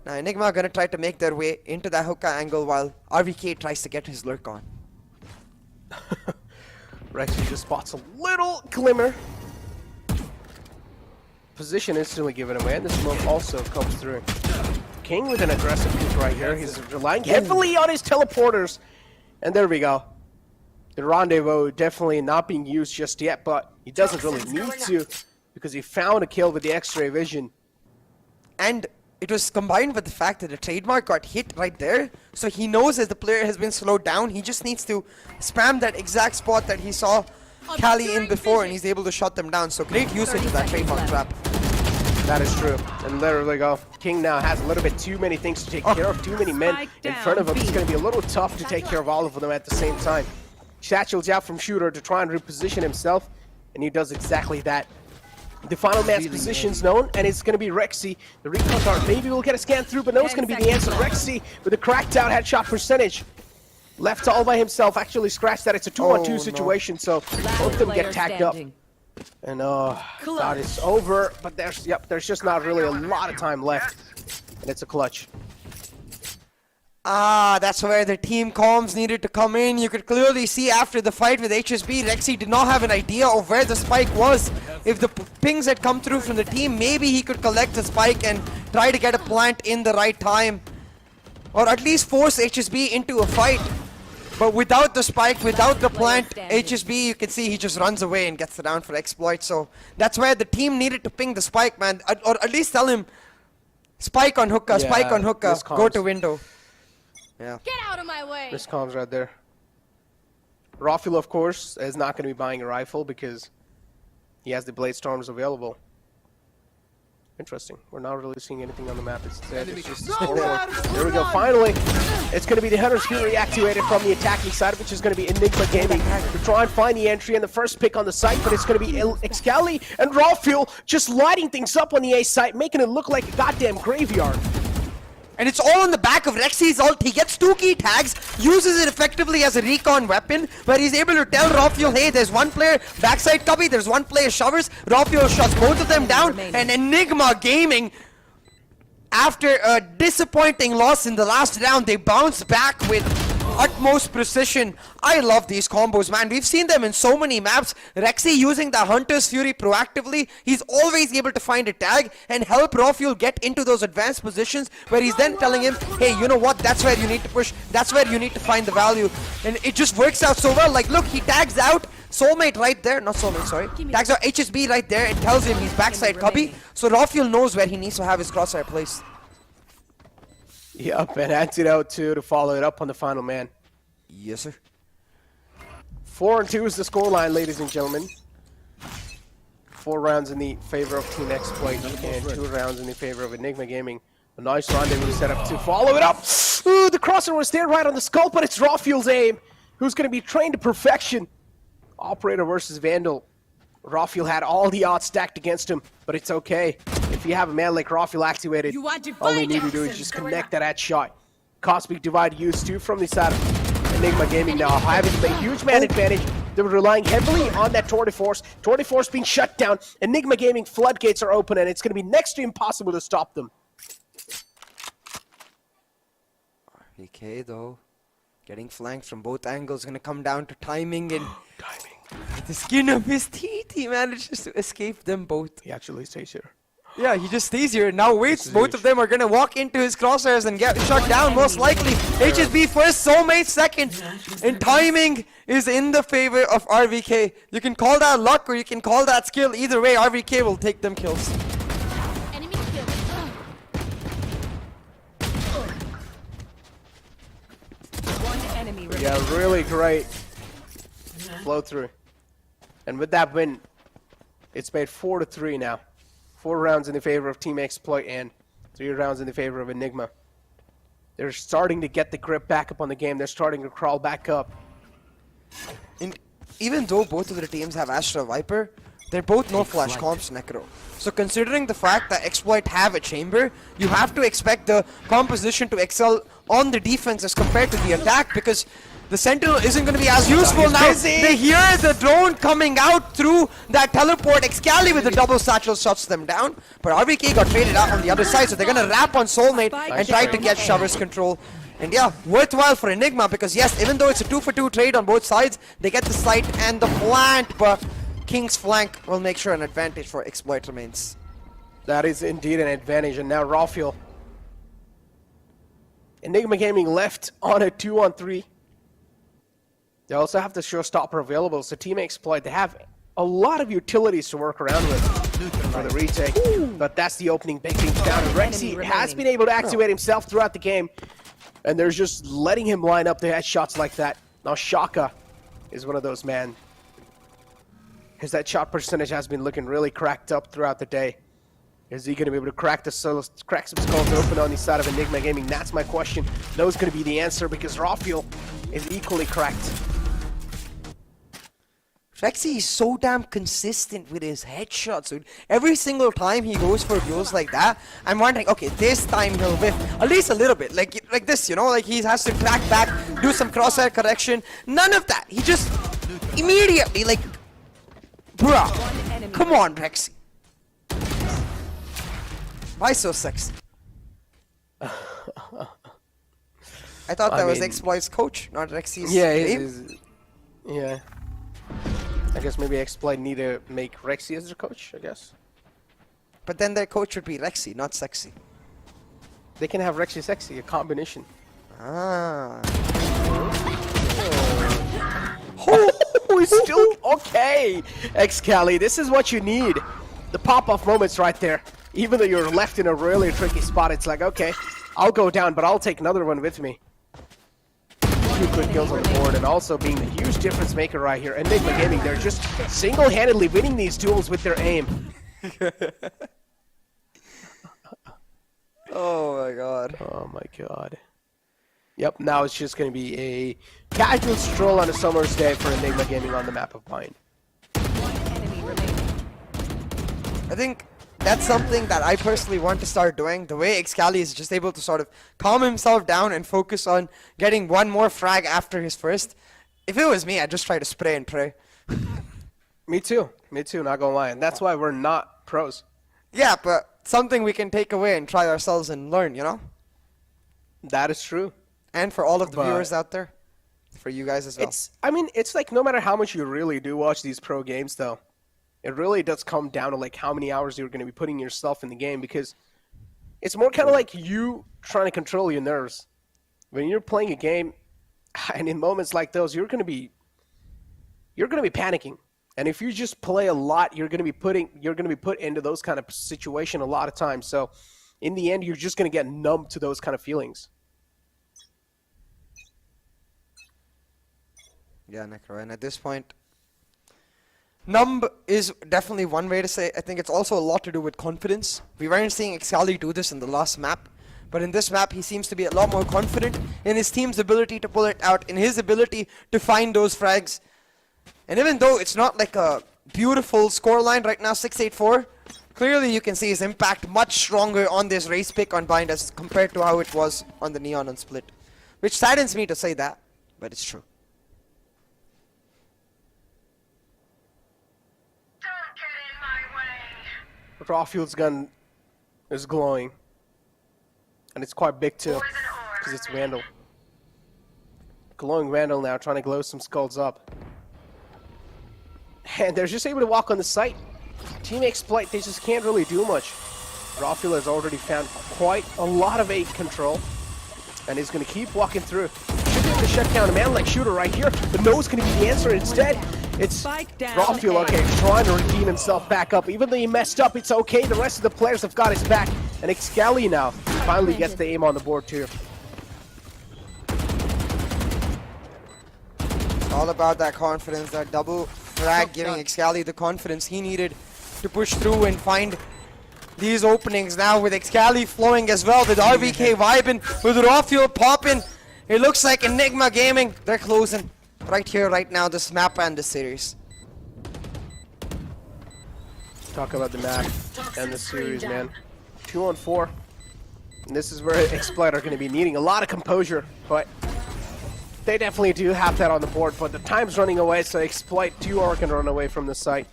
Now Enigma are going to try to make their way into that hookah angle while RVK tries to get his lurk on. Rexy just spots a little glimmer. Position instantly given away, and the smoke also comes through. King with an aggressive pick right here. He's relying heavily on his teleporters. And there we go. The rendezvous definitely not being used just yet, but he doesn't really need to because he found a kill with the X-ray vision. And it was combined with the fact that the trademark got hit right there, so he knows as the player has been slowed down, he just needs to spam that exact spot that he saw Cali in before, and he's able to shut them down. So great usage of that trademark trap. That is true. And there we go. King now has a little bit too many things to take care of, too many men in front of him. It's going to be a little tough to take care of all of them at the same time. Satchel's out from shooter to try and reposition himself, and he does exactly that. The final man's position's known, and it's going to be Rexy. The recon card maybe will get a scan through, but no, it's going to be the answer. Rexy with a cracked out headshot percentage. Left all by himself, actually scratched that. It's a 2-on-2 situation, so both of them get tagged up. And thought it's over, but there's just not really a lot of time left. And it's a clutch. That's where the team comms needed to come in. You could clearly see after the fight with HSB, Rexy did not have an idea of where the spike was. If the pings had come through from the team, maybe he could collect the spike and try to get a plant in the right time. Or at least force HSB into a fight. But without the spike, without the plant, HSB, you can see he just runs away and gets the down for Exploit. So that's where the team needed to ping the spike, man. Or at least tell him, spike on hookah, spike on hookah, go to window. Yeah. Get out of my way! Miscomms right there. Raufil, of course, is not going to be buying a rifle because he has the Blade Storms available. Interesting. We're not really seeing anything on the map. It's just the scoreboard. There we go. Finally, it's going to be the Hunter's Fury activated from the attacking side, which is going to be Enigma Gaming to try and find the entry and the first pick on the site, but it's going to be Excali and Raufil just lighting things up on the A site, making it look like a goddamn graveyard. And it's all on the back of Rexy's ult. He gets 2 key tags, uses it effectively as a recon weapon, where he's able to tell Raufil, hey, there's one player backside cubby, there's one player showers. Raufil shuts both of them down, and Enigma Gaming, after a disappointing loss in the last round, they bounce back with utmost precision. I love these combos, man. We've seen them in so many maps. Rexy using the Hunter's Fury proactively. He's always able to find a tag and help Raufil get into those advanced positions where he's then telling him, hey, you know what? That's where you need to push. That's where you need to find the value. And it just works out so well. Like, look, he tags out Soulmate right there. Not Soulmate, sorry. Tags out HSB right there and tells him he's backside cubby. So Raufil knows where he needs to have his crosshair placed. Yep, and Antidote too to follow it up on the final man. Yes, sir. 4-2 is the scoreline, ladies and gentlemen. 4 rounds in the favor of Team Exploit and 2 rounds in the favor of Enigma Gaming. A nice rendezvous set up to follow it up. Ooh, the crosser was there right on the skull, but it's Raufil's aim, who's going to be trained to perfection. Operator versus Vandal. Raufil had all the odds stacked against him, but it's okay. If you have a man like Raufil activated, all we need to do is just connect that headshot. Cosmic Divide used too from the side of Enigma Gaming now, having a huge man advantage. They were relying heavily on that Tour de Force. Tour de Force being shut down. Enigma Gaming floodgates are open, and it's going to be next to impossible to stop them. RVK, though, getting flanked from both angles, going to come down to timing and... With the skin of his teeth, he manages to escape them both. He actually stays here. Yeah, he just stays here and now waits. Both of them are going to walk into his crosshairs and get shut down, most likely. HSB first, Soulmate second. And timing is in the favor of RVK. You can call that luck or you can call that skill. Either way, RVK will take them kills. Enemy kill. One enemy remaining. Yeah, really great flow through. And with that win, it's made 4-3 now. 4 rounds in the favor of Team Exploit and 3 rounds in the favor of Enigma. They're starting to get the grip back up on the game. They're starting to crawl back up. And even though both of the teams have Astra Viper, they're both no flash comps Necro. So considering the fact that Exploit have a chamber, you have to expect the composition to excel on the defense as compared to the attack, because The Sentinel isn't going to be as useful now. They hear the drone coming out through that teleport. Excali with the double satchel shuts them down. But RBK got traded out on the other side, so they're going to wrap on Soulmate and try to get Shover's control. And yeah, worthwhile for Enigma because yes, even though it's a 2-for-2 trade on both sides, they get the site and the plant, but King's flank will make sure an advantage for Exploit remains. That is indeed an advantage, and now Rafiel. Enigma Gaming left on a 2-on-3. They also have the showstopper available, so Team Exploit, they have a lot of utilities to work around with for the retake. But that's the opening big thing down. And Rexy has been able to activate himself throughout the game, and they're just letting him line up the headshots like that. Now Shaka is one of those, man. His headshot percentage has been looking really cracked up throughout the day. Is he going to be able to crack some skulls open on the side of Enigma Gaming? That's my question. No is going to be the answer because Rafiel is equally cracked. Rexy is so damn consistent with his headshots, dude. Every single time he goes for blows like that, I'm wondering, okay, this time he'll whiff at least a little bit, like this, you know, like he has to crack back, do some crosshair correction. None of that. He just immediately, like, bruh, come on, Rexy. Why so sexy? I thought that was Exploit's coach, not Rexy's game. Yeah. I guess maybe Exploit need to make Rexy as their coach, I guess. But then their coach would be Rexy, not sexy. They can have Rexy sexy, a combination. Ah. Oh, he's still okay. Excali, this is what you need. The pop-off moments right there. Even though you're left in a really tricky spot, it's like, okay, I'll go down, but I'll take another one with me. 2 quick kills on the board, and also being the huge difference maker right here. Enigma Gaming, they're just single-handedly winning these duels with their aim. Oh my god. Oh my god. Yep, now it's just going to be a casual stroll on a summer's day for Enigma Gaming on the map of Bind. I think that's something that I personally want to start doing. The way Excali is just able to sort of calm himself down and focus on getting one more frag after his first. If it was me, I'd just try to spray and pray. Me too, not gonna lie. And that's why we're not pros. Yeah, but something we can take away and try ourselves and learn, you know? That is true. And for all of the viewers out there, for you guys as well. I mean, it's like no matter how much you really do watch these pro games, though, it really does come down to like how many hours you're going to be putting yourself in the game, because it's more kind of like you trying to control your nerves. When you're playing a game, and in moments like those, you're going to be panicking. And if you just play a lot, you're going to be put into those kind of situation a lot of times. So in the end, you're just going to get numb to those kind of feelings. Yeah, Necro, and at this point, numb is definitely one way to say it. I think it's also a lot to do with confidence. We weren't seeing Excali do this in the last map, but in this map he seems to be a lot more confident in his team's ability to pull it out, in his ability to find those frags. And even though it's not like a beautiful scoreline right now, 6-8-4, clearly you can see his impact much stronger on this race pick on Bind as compared to how it was on the Neon on Split. Which saddens me to say that, but it's true. Rawfield's gun is glowing. And it's quite big too, because it's Vandal. Glowing Vandal now, trying to glow some skulls up. And they're just able to walk on the site. Team Exploit, they just can't really do much. Rafiel has already found quite a lot of 8 control. And he's going to keep walking through. Should be able to shut down a man like Shooter right here, but no is going to be the answer. Instead, it's Rafiel, okay, trying to redeem himself back up. Even though he messed up, it's okay. The rest of the players have got his back. And Excali now finally gets the aim on the board too. All about that confidence, that double frag giving Excali the confidence he needed to push through and find these openings. Now with Excali flowing as well, with RVK vibing, with Rafiel popping, it looks like Enigma Gaming, they're closing right here, right now, this map and this series. Talk about the map and the series, man. 2-on-4. And this is where Exploit are going to be needing a lot of composure, but They definitely do have that on the board, but the time's running away, so Exploit 2 are going to run away from the site.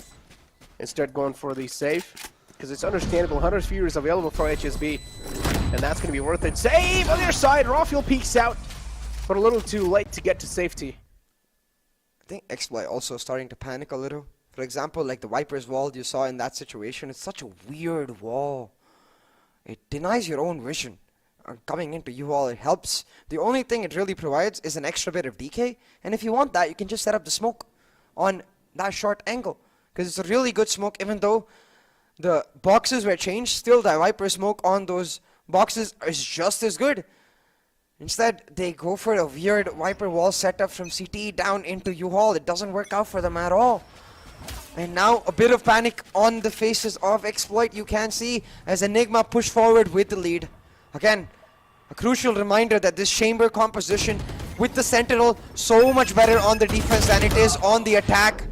Instead going for the save, because it's understandable. 100 Furies available for HSB, and that's going to be worth it. Save on their side. Rawfield peeks out, but a little too late to get to safety. I think Exploit also starting to panic a little. For example, like the Viper's wall you saw in that situation, it's such a weird wall. It denies your own vision. Coming into you all, it helps. The only thing it really provides is an extra bit of DK, and if you want that, you can just set up the smoke on that short angle, because it's a really good smoke. Even though the boxes were changed, still the Viper smoke on those boxes is just as good. Instead, they go for a weird Viper wall setup from CT down into U-Haul. It doesn't work out for them at all. And now a bit of panic on the faces of Exploit, you can see, as Enigma push forward with the lead. Again, a crucial reminder that this chamber composition with the Sentinel so much better on the defense than it is on the attack.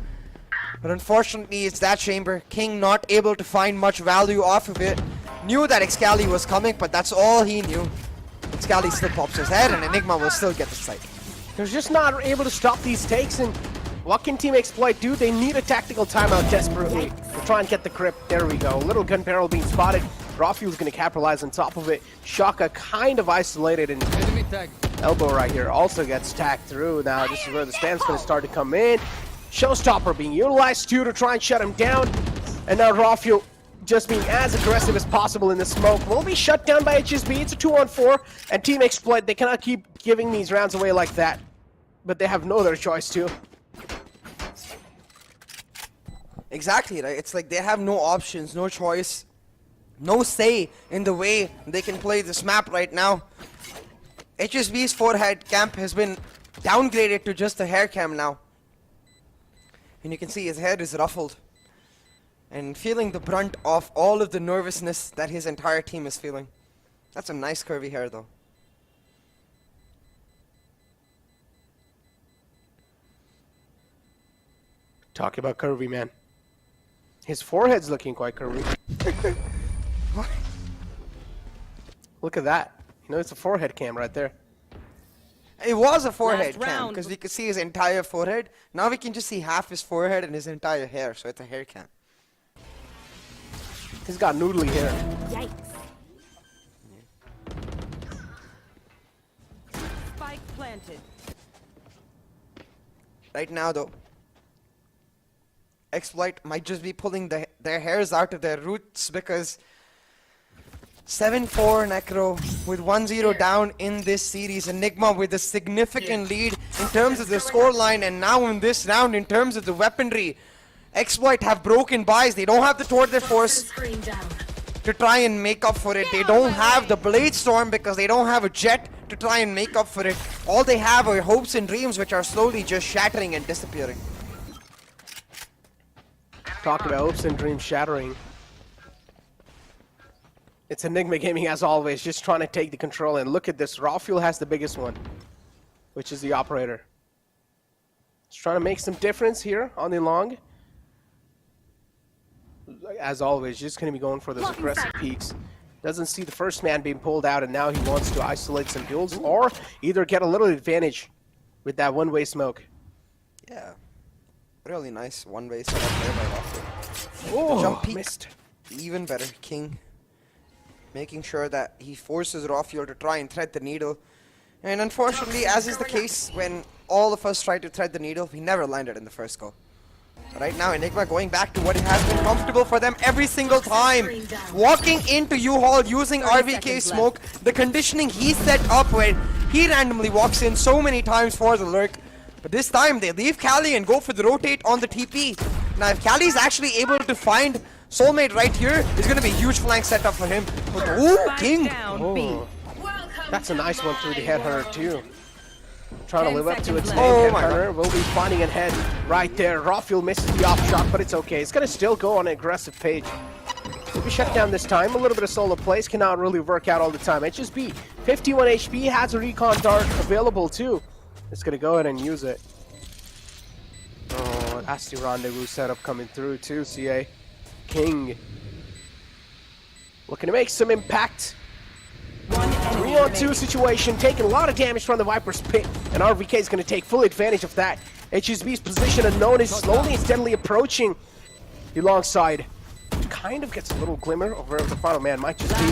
But unfortunately, it's that chamber. King not able to find much value off of it. Knew that Excali was coming, but that's all he knew. Excali still pops his head, and Enigma will still get the site. They're just not able to stop these takes, and what can Team Exploit do? They need a tactical timeout desperately to try and get the crypt. There we go. Little gun barrel being spotted. Rawfield's going to capitalize on top of it. Shaka kind of isolated, and Elbow right here also gets tagged through. Now this is where the spam's going to start to come in. Showstopper being utilized too to try and shut him down. And now Rawfield just being as aggressive as possible in the smoke. Will be shut down by HSB. It's a 2-on-4. And Team Exploit, they cannot keep giving these rounds away like that. But they have no other choice too. Exactly, right? It's like they have no options, no choice, no say in the way they can play this map right now. HSB's forehead camp has been downgraded to just a hair cam now. And you can see his head is ruffled and feeling the brunt of all of the nervousness that his entire team is feeling. That's a nice curvy hair though. Talk about curvy, man. His forehead's looking quite curvy. Look at that. You know, it's a forehead cam right there. It was a forehead cam because we could see his entire forehead. Now we can just see half his forehead and his entire hair, so it's a hair cam. He's got noodly hair. Yikes. Spike planted. Right now though, Exploit might just be pulling their hairs out of their roots because 7-4 Necro with 1-0 down in this series. Enigma with a significant lead in terms of the scoreline, and now in this round in terms of the weaponry. Exploit have broken buys. They don't have the Tour de Force to try and make up for it. They don't have the Blade Storm because they don't have a Jet to try and make up for it. All they have are hopes and dreams which are slowly just shattering and disappearing. Talk about hopes and dreams shattering. It's Enigma Gaming as always, just trying to take the control, and look at this. Rawfield has the biggest one, which is the operator. Just trying to make some difference here on the long. As always, just going to be going for those aggressive peaks. Doesn't see the first man being pulled out, and now he wants to isolate some duels or either get a little advantage with that one-way smoke. Yeah. Really nice one-way setup there by Rawfield. Oh, jump peak, missed. Even better. King making sure that he forces Rawfield to try and thread the needle. And unfortunately, as is the case when all of us try to thread the needle, we never landed in the first go. Right now, Enigma going back to what has been comfortable for them every single time. Walking into U-Haul using RVK smoke, the conditioning he set up where he randomly walks in so many times for the lurk. But this time, they leave Cali and go for the rotate on the TP. Now, if Cali's actually able to find Soulmate right here, it's going to be a huge flank setup for him. But, ooh, King! Oh. That's a nice one through the headhunter, too. Trying to live up to its name. Oh my Headhunter will be finding a head right there. Rawfield misses the off shot, but it's okay. It's going to still go on an aggressive page. Will be shut down this time. A little bit of solo plays cannot really work out all the time. HSB, 51 HP, has a recon dart available, too. It's going to go ahead and use it. Oh, that's the rendezvous setup coming through, too, CA. King looking to make some impact. 3 3-on-2 situation, taking a lot of damage from the Viper's pit, and RVK is going to take full advantage of that. HSB's position unknown is slowly and steadily approaching the long side. Kind of gets a little glimmer over the final man. Might just be.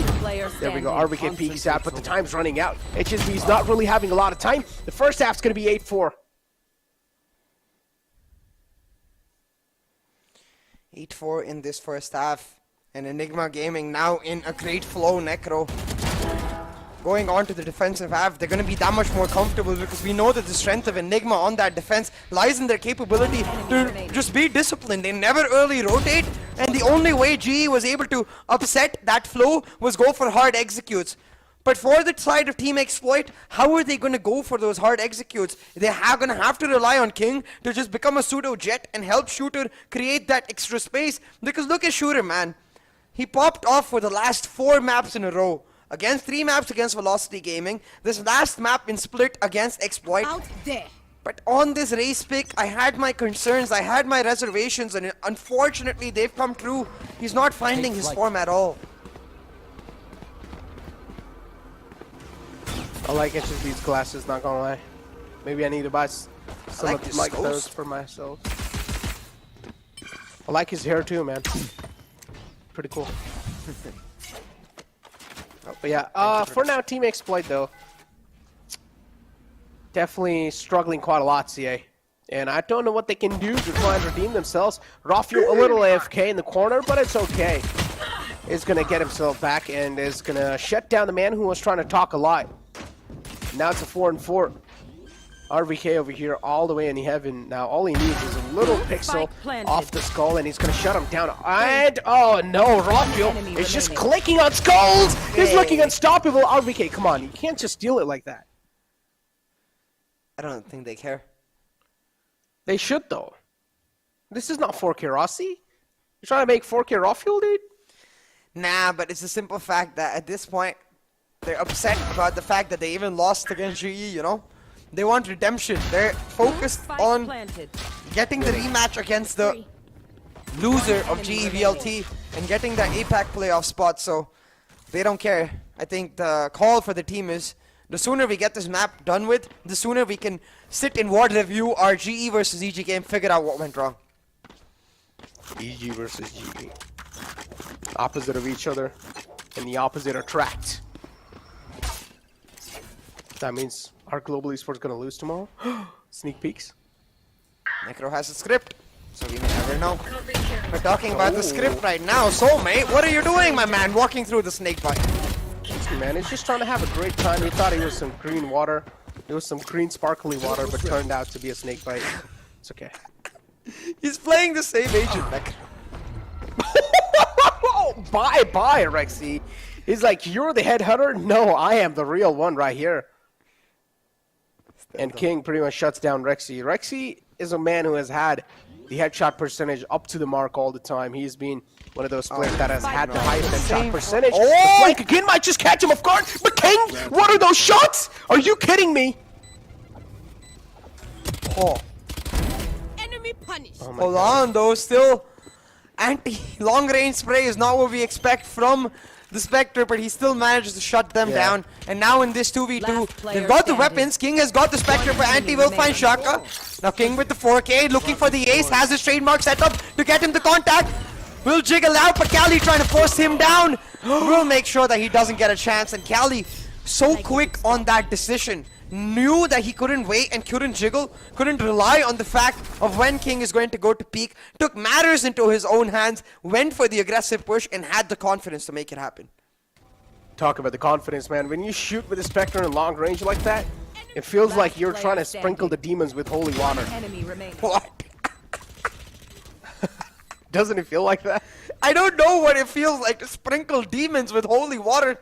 There we go. RVK peeks out, but the time's running out. HSB's not really having a lot of time. The first half's going to be 8-4. 8-4 in this first half. And Enigma Gaming now in a great flow. Necro going on to the defensive half. They're going to be that much more comfortable because we know that the strength of Enigma on that defense lies in their capability to just be disciplined. They never early rotate, and the only way GE was able to upset that flow was go for hard executes. But for the side of Team Exploit, how are they going to go for those hard executes? They are going to have to rely on King to just become a pseudo jet and help Shooter create that extra space. Because look at Shooter, man. He popped off for the last 4 maps in a row. Against 3 maps against Velocity Gaming. This last map in Split against Exploit. Out there. But on this race pick, I had my concerns, I had my reservations, and unfortunately they've come true. He's not finding his form at all. I like HSB's glasses, not gonna lie. Maybe I need to buy some like those for myself. I like his hair too, man. Pretty cool. But yeah, for now, Team Exploit though, definitely struggling quite a lot, CA. And I don't know what they can do to try and redeem themselves. Rafael a little AFK in the corner, but it's okay. Is gonna get himself back and is gonna shut down the man who was trying to talk a lot. Now it's a 4-4. RVK over here all the way in heaven. Now all he needs is a little pixel off the skull and he's going to shut him down. And, oh no, Rafael is just clicking on skulls. He's looking unstoppable. RVK, come on. You can't just steal it like that. I don't think they care. They should though. This is not 4K Rossi. You're trying to make 4K Rafael, dude? Nah, but it's a simple fact that at this point, they're upset about the fact that they even lost against GE, you know? They want redemption. They're focused on getting the rematch against the loser of GE VLT and getting that APAC playoff spot, so they don't care. I think the call for the team is the sooner we get this map done with, the sooner we can sit in ward review our GE versus EG game, figure out what went wrong. EG versus GE. Opposite of each other, and the opposite attract. That means our global esports gonna lose tomorrow. Sneak peeks. Necro has a script, so we may never know. We're talking about the script right now. Soulmate, what are you doing, my man, walking through the snake bite? Man, he's just trying to have a great time. He thought he was some green water. It was some green sparkly water, but turned out to be a snake bite. It's okay. He's playing the same agent, Necro. Bye, Rexy. He's like, you're the headhunter? No, I am the real one right here. And King pretty much shuts down Rexy. Rexy is a man who has had the headshot percentage up to the mark all the time. He's been one of those players that has had the highest headshot percentage. The flank again might just catch him off guard. But King, what are those shots? Are you kidding me? Oh. Enemy punished. Hold on, though. Still, anti-long range spray is not what we expect from the Spectre, but he still manages to shut them down. And now in this 2v2, they've got the weapons. King has got the Spectre, but Anti will find Shaka. Now King with the 4K, looking for the ace, has his trademark set up to get him the contact. Will jiggle out, but Cali trying to force him down. Will make sure that he doesn't get a chance. And Cali, so quick on that decision. Knew that he couldn't wait and couldn't jiggle, couldn't rely on the fact of when King is going to go to peak, took matters into his own hands, went for the aggressive push, and had the confidence to make it happen. Talk about the confidence, man. When you shoot with a Spectre in long range like that, it feels like you're trying to sprinkle the demons with holy water. What? Doesn't it feel like that? I don't know what it feels like to sprinkle demons with holy water.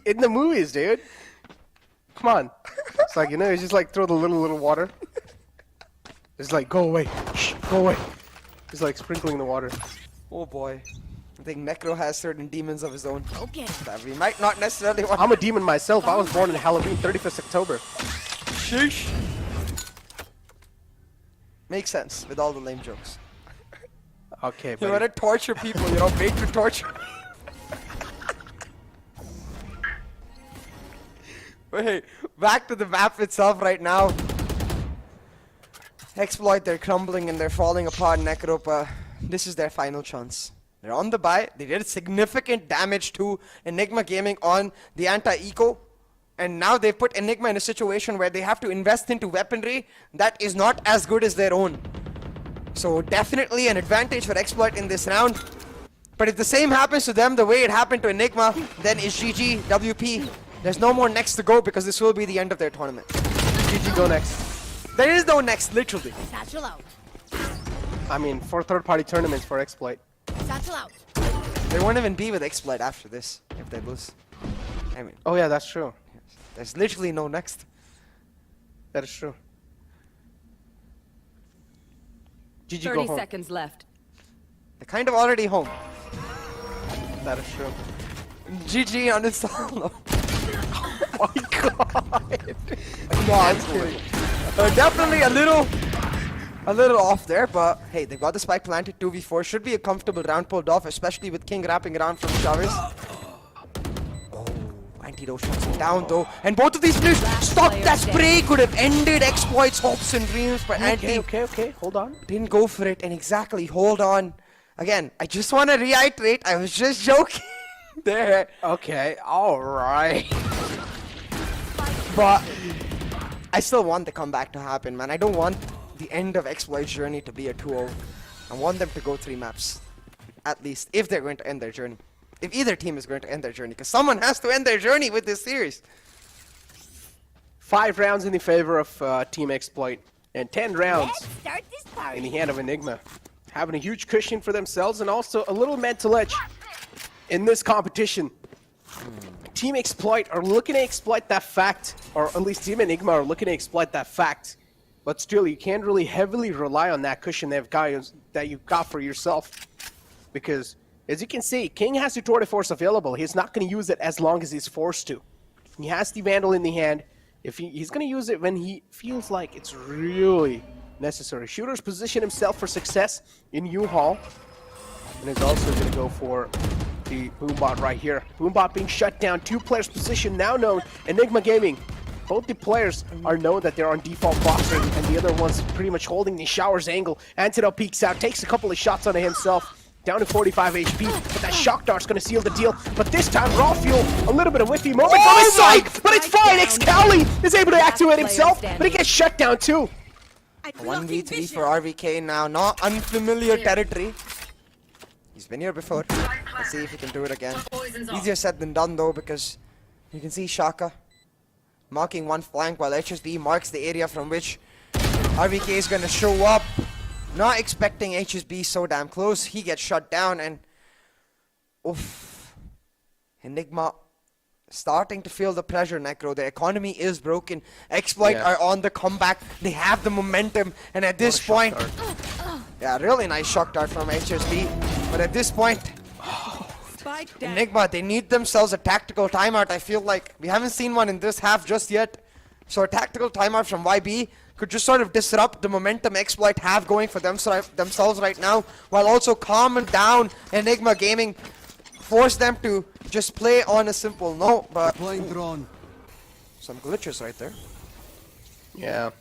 In the movies, dude. Come on. It's like, you know, it's just like throw the little water. It's like, go away. Shh, go away. It's like sprinkling the water. Oh boy. I think Necro has certain demons of his own. Okay. That we might not necessarily want. I'm a demon myself. I was born in Halloween, 35th October. Sheesh. Makes sense with all the lame jokes. Okay, buddy. You want to torture people, you know, made to torture. Wait, back to the map itself right now. Exploit, they're crumbling and they're falling apart. Necropa, this is their final chance. They're on the buy. They did significant damage to Enigma Gaming on the anti-eco. And now they've put Enigma in a situation where they have to invest into weaponry that is not as good as their own. So definitely an advantage for Exploit in this round. But if the same happens to them the way it happened to Enigma, then it's GG, WP. There's no more next to go because this will be the end of their tournament. GG, go next. There is no next, literally. Satchel out. I mean, for third-party tournaments for Exploit. Satchel out. They won't even be with Exploit after this if they lose. I mean. Oh yeah, that's true. There's literally no next. That is true. GG, 30 go home. seconds left. They're kind of already home. That is true. GG uninstall. Oh my god. No, I'm kidding. Definitely a little off there, but hey, they've got the spike planted. 2v4 should be a comfortable round pulled off, especially with King wrapping around from Chavez. Oh, Antidote shuts him down though, and both of these players stop that spray could have ended Exploit's hopes and dreams, but Anti Okay, hold on. didn't go for it, and exactly, hold on. Again, I just want to reiterate, I was just joking there. Okay, alright. But I still want the comeback to happen, man. I don't want the end of Exploit's journey to be a 2-0. I want them to go 3 maps, at least, if they're going to end their journey. If either team is going to end their journey, because someone has to end their journey with this series. 5 rounds in the favor of Team Exploit, and 10 rounds Start this party. in the hand of Enigma. Having a huge cushion for themselves and also a little mental edge in this competition. Team Exploit are looking to exploit that fact, or at least Team Enigma are looking to exploit that fact. But still, you can't really heavily rely on that cushion that you've got for yourself. Because, as you can see, King has the tour de force available. He's not going to use it as long as he's forced to. He has the Vandal in the hand. If he's going to use it when he feels like it's really necessary. Shooter's positioned himself for success in U-Haul. And is also going to go for the Boombot right here. Boombot being shut down. 2 players position now known. Enigma Gaming. Both the players are known that they're on default boxing, and the other one's pretty much holding the shower's angle. Antidote peeks out, takes a couple of shots onto himself. Down to 45 HP, but that shock dart's gonna seal the deal. But this time, Raw Fuel, a little bit of whiffy moment from his side, but it's fine. Excali is able to activate himself, but he gets shut down too. 1v3 for RVK now, not unfamiliar territory. He's been here before. Let's see if he can do it again. Easier said than done though, because you can see Shaka marking one flank while HSB marks the area from which RVK is gonna show up. Not expecting HSB so damn close. He gets shut down and oof. Enigma starting to feel the pressure, Necro. The economy is broken. Exploit are on the comeback. They have the momentum, and at this point, yeah, really nice shock dart from HSB. But at this point, Enigma, they need themselves a tactical timeout. I feel like we haven't seen one in this half just yet. So a tactical timeout from YB could just sort of disrupt the momentum Exploit have going for themselves right now, while also calming down Enigma Gaming, force them to just play on a simple note. But some glitches right there. Yeah,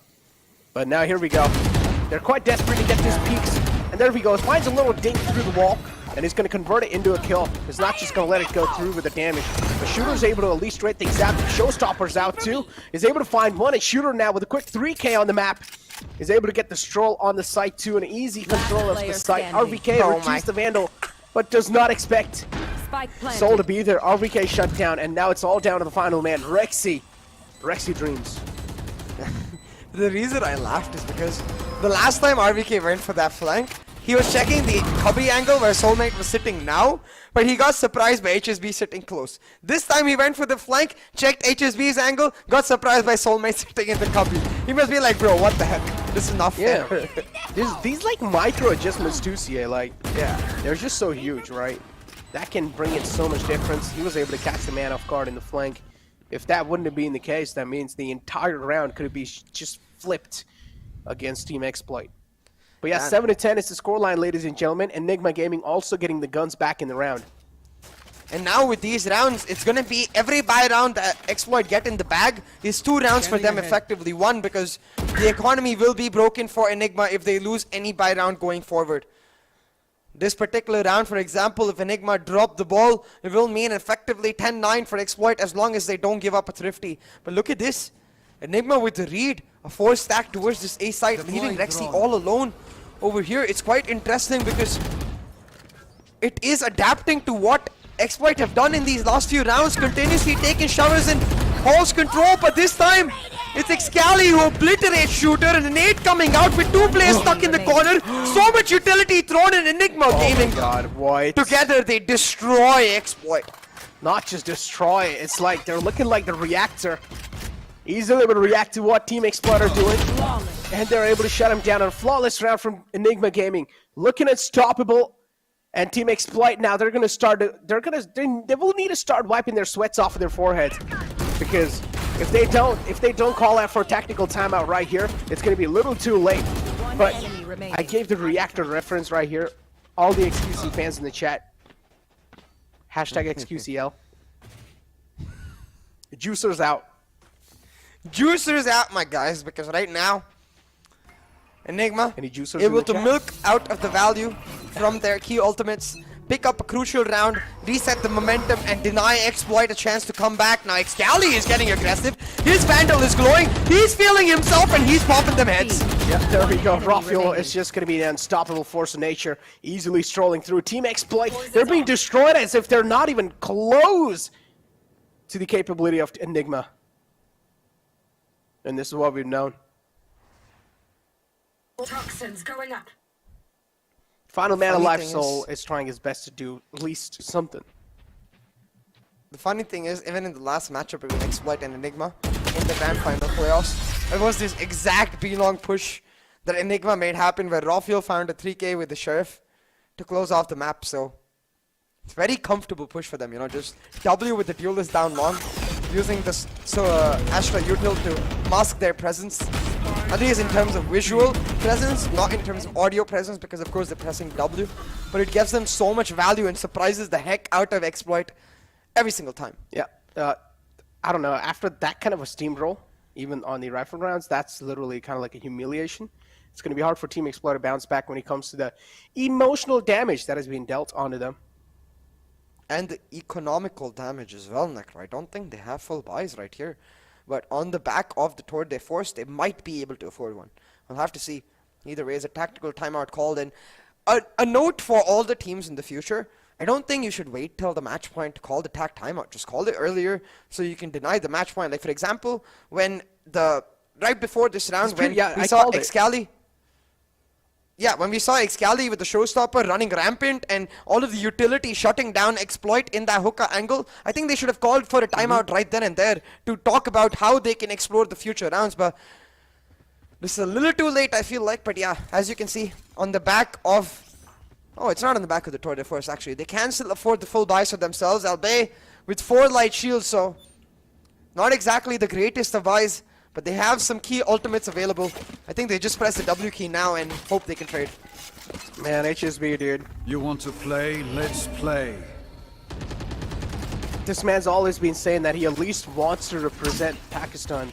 but now here we go. They're quite desperate to get these peaks, and there we go. Finds a little dink through the wall, and he's going to convert it into a kill. He's not just going to let it go through with the damage. The Shooter's able to at least straight things out. The Showstopper's out too. He's able to find one, and Shooter now with a quick 3K on the map is able to get the Stroll on the site too. An easy control of the site. RVK reduces the Vandal, but does not expect Soul to be there. RVK shut down, and now it's all down to the final man, Rexy. Rexy Dreams. The reason I laughed is because the last time RVK went for that flank, he was checking the cubby angle where Soulmate was sitting now, but he got surprised by HSB sitting close. This time he went for the flank, checked HSB's angle, got surprised by Soulmate sitting in the cubby. He must be like, bro, what the heck? This is not fair. These like micro adjustments too, CA, like, they're just so huge, right? That can bring in so much difference. He was able to catch the man off guard in the flank. If that wouldn't have been the case, that means the entire round could have been just flipped against Team Exploit. But yeah, 7-10 is the scoreline, ladies and gentlemen. Enigma Gaming also getting the guns back in the round. And now with these rounds, it's going to be every buy round that Exploit get in the bag is 2 rounds for them effectively. 1, because the economy will be broken for Enigma if they lose any buy round going forward. This particular round, for example, if Enigma drop the ball, it will mean effectively 10-9 for Exploit as long as they don't give up a Thrifty. But look at this. Enigma with the read, a 4-stack towards this A side, leaving Rexy all alone over here. It's quite interesting because it is adapting to what Exploit have done in these last few rounds, continuously taking showers and Hall's control, but this time it's Excali who obliterates Shooter, and a nade coming out with 2 players stuck in the corner. So much utility thrown in Enigma Gaming. Oh my god, what? Together they destroy Exploit. Not just destroy, it's like they're looking like the reactor. Easily able to react to what Team Exploit are doing. And they're able to shut him down on a flawless round from Enigma Gaming. Looking unstoppable. And Team Exploit now, they're gonna start, they will need to start wiping their sweats off of their foreheads. Because if they don't call out for a tactical timeout right here, it's gonna be a little too late. But I gave the reactor reference right here. All the XQC fans in the chat. Hashtag XQCL. Juicer's out. Juicer's out, my guys, because right now, Enigma Any juicers able in the to chat? milk out of the value from their key ultimates, pick up a crucial round, reset the momentum, and deny Exploit a chance to come back. Now Excali is getting aggressive. His Vandal is glowing. He's feeling himself, and he's popping them heads. Yeah, there we go. Raphael is just going to be an unstoppable force of nature, easily strolling through. Team Exploit, they're being destroyed as if they're not even close to the capability of Enigma. And this is what we've known. Toxins going up. Final man funny alive thing soul is trying his best to do at least something. The funny thing is, even in the last matchup between Exploit and Enigma in the Grand Final playoffs, it was this exact B-long push that Enigma made happen where Raphael found a 3K with the Sheriff to close off the map. So it's a very comfortable push for them, you know, just W with the duelist down long, using this Astra util to mask their presence. At least in terms of visual presence, not in terms of audio presence, because of course they're pressing W, but it gives them so much value and surprises the heck out of Exploit every single time. Yeah, I don't know, after that kind of a steamroll, even on the rifle rounds, that's literally kind of like a humiliation. It's going to be hard for Team Exploit to bounce back when it comes to the emotional damage that has been dealt onto them. And the economical damage as well, Necro. I don't think they have full buys right here. But on the back of the tour they forced, they might be able to afford one. We'll have to see. Either way, is a tactical timeout called. And a note for all the teams in the future, I don't think you should wait till the match point to call the tac timeout. Just call it earlier so you can deny the match point. Like, for example, when right before this round, when we saw Excali. Yeah, when we saw Excali with the showstopper running rampant and all of the utility shutting down Exploit in that hookah angle, I think they should have called for a timeout right then and there to talk about how they can explore the future rounds. But this is a little too late, I feel like. But yeah, as you can see, on the back of... Oh, it's not on the back of the Tour de Force, actually. They can still afford the full buys for themselves. Albay with 4 light shields, so not exactly the greatest of buys. But they have some key ultimates available. I think they just press the W key now and hope they can trade. Man, HSB, dude. You want to play? Let's play. This man's always been saying that he at least wants to represent Pakistan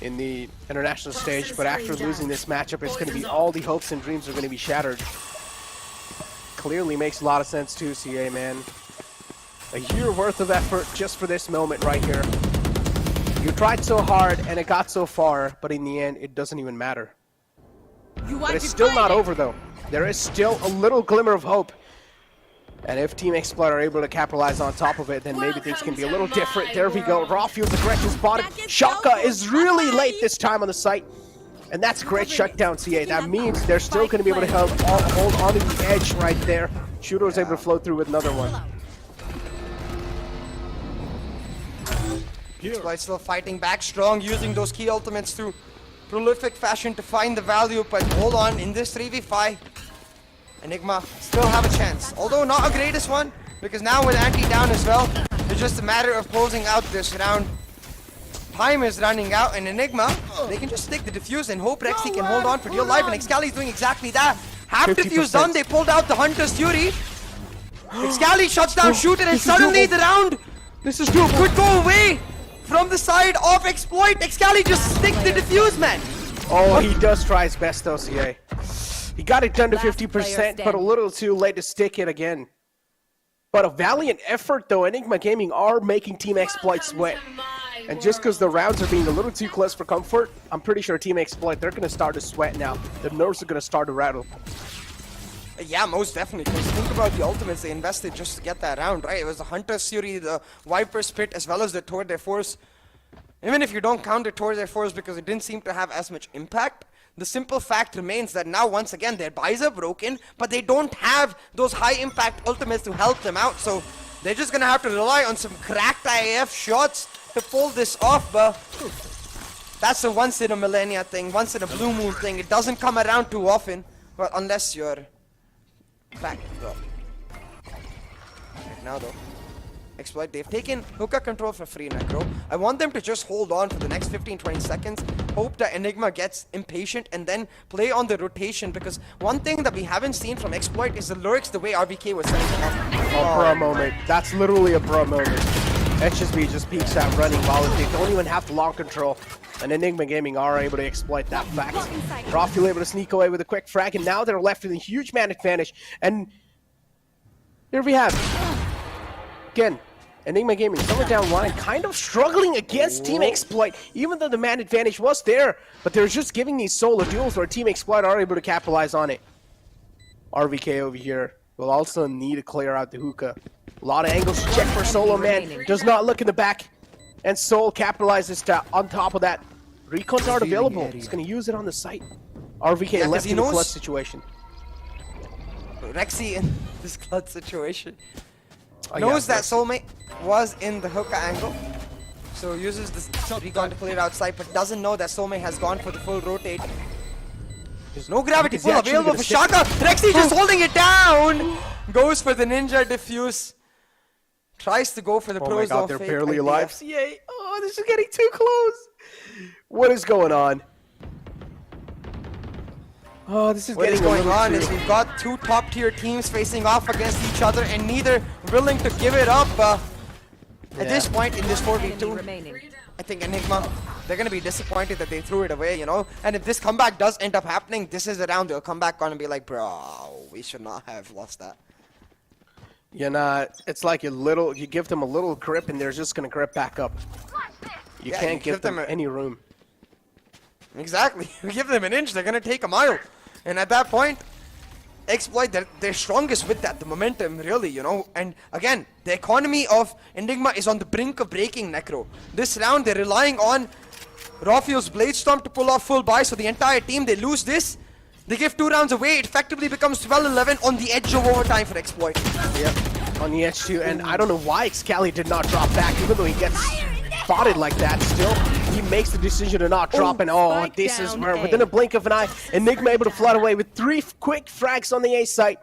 in the international stage, but after losing this matchup, it's going to be all the hopes and dreams are going to be shattered. Clearly makes a lot of sense too, CA, man. A year worth of effort just for this moment right here. You tried so hard and it got so far, but in the end, it doesn't even matter. But it's still not over, though. There is still a little glimmer of hope. And if Team Exploit are able to capitalize on top of it, then maybe things can be a little different. There we go. Rawfield's aggression spotted. Shaka is really late this time on the site. And that's great shutdown, CA. That means they're still going to be able to hold on to the edge right there. Shooter was able to flow through with another one. Exploit still fighting back strong, using those key ultimates to prolific fashion to find the value, but hold on, in this 3v5, Enigma still have a chance. Although not a greatest one, because now with Anti down as well, it's just a matter of closing out this round. Time is running out, and Enigma, they can just stick the defuse and hope Rexy can hold on for dear life, and Excali is doing exactly that. Half defuse done, they pulled out the Hunter's Fury. Excali shuts down Shooter, and suddenly the round This is doable. could go away from the side of Exploit. Excali just stick the defuse, man. Oh, he does try his best though, CA. He got it done to 50%, but a little too late to stick it again. But a valiant effort though. Enigma Gaming are making Team Exploit sweat. And just because the rounds are being a little too close for comfort, I'm pretty sure Team Exploit, they're going to start to sweat now. The nerves are going to start to rattle. Yeah, most definitely. Because think about the ultimates they invested just to get that round, right? It was the Hunter's Fury, the Viper's Pit, as well as the Tour de Force. Even if you don't count the Tour de Force because it didn't seem to have as much impact, the simple fact remains that now, once again, their buys are broken, but they don't have those high-impact ultimates to help them out. So they're just going to have to rely on some cracked IAF shots to pull this off, but that's a once-in-a-millennia thing, once-in-a-blue moon thing. It doesn't come around too often, but unless you're back, though. Right now, though, Exploit, they've taken hookah control for free, Necro. I want them to just hold on for the next 15-20 seconds, hope that Enigma gets impatient, and then play on the rotation, because one thing that we haven't seen from Exploit is the lurks the way RBK was setting them up. A bro moment. That's literally a bro moment. HSB just peeks out running while they don't even have the long control. And Enigma Gaming are able to exploit that fact. Rafael able to sneak away with a quick frag, and now they're left with a huge man advantage. And here we have again, Enigma Gaming somewhere down line, kind of struggling against Team Exploit, even though the man advantage was there. But they're just giving these solo duels where Team Exploit are able to capitalize on it. RVK over here will also need to clear out the hookah. A lot of angles to check for Solo Man. Does not look in the back. And Soul capitalizes on top of that. Recon dart available. He's going to use it on the site. RVK left in a clutch situation. Rexy in this clutch situation. Knows that Soulmate was in the hookah angle. So uses this recon to clear outside, but doesn't know that Soulmate has gone for the full rotate. There's no gravity pull available for Shaka. Rexy just holding it down. Goes for the ninja diffuse. Tries to go for the pros. Oh my god, they're barely alive. CA. Oh, this is getting too close. What is going on? Oh, this is getting going on is we've got two top tier teams facing off against each other and neither willing to give it up. At this point in this 4v2, I think Enigma, they're going to be disappointed that they threw it away, you know? And if this comeback does end up happening, this is the round they'll come back on and be like, bro, we should not have lost that. You're not, it's like you give them a little grip and they're just going to grip back up. You can't give them any room. Exactly. You give them an inch, they're going to take a mile. And at that point, Exploit, they're strongest with that, the momentum, really, you know. And again, the economy of Enigma is on the brink of breaking, Necro. This round, they're relying on Rafael's Blade Storm to pull off full buy, so the entire team, they lose this. They give 2 rounds away, it effectively becomes 12-11 on the edge of overtime for Exploit. Yep, on the edge too, and I don't know why Excali did not drop back, even though he gets spotted like that. Still, he makes the decision to not drop, and this is where, within a blink of an eye, Enigma able to flood away with 3 quick frags on the A site.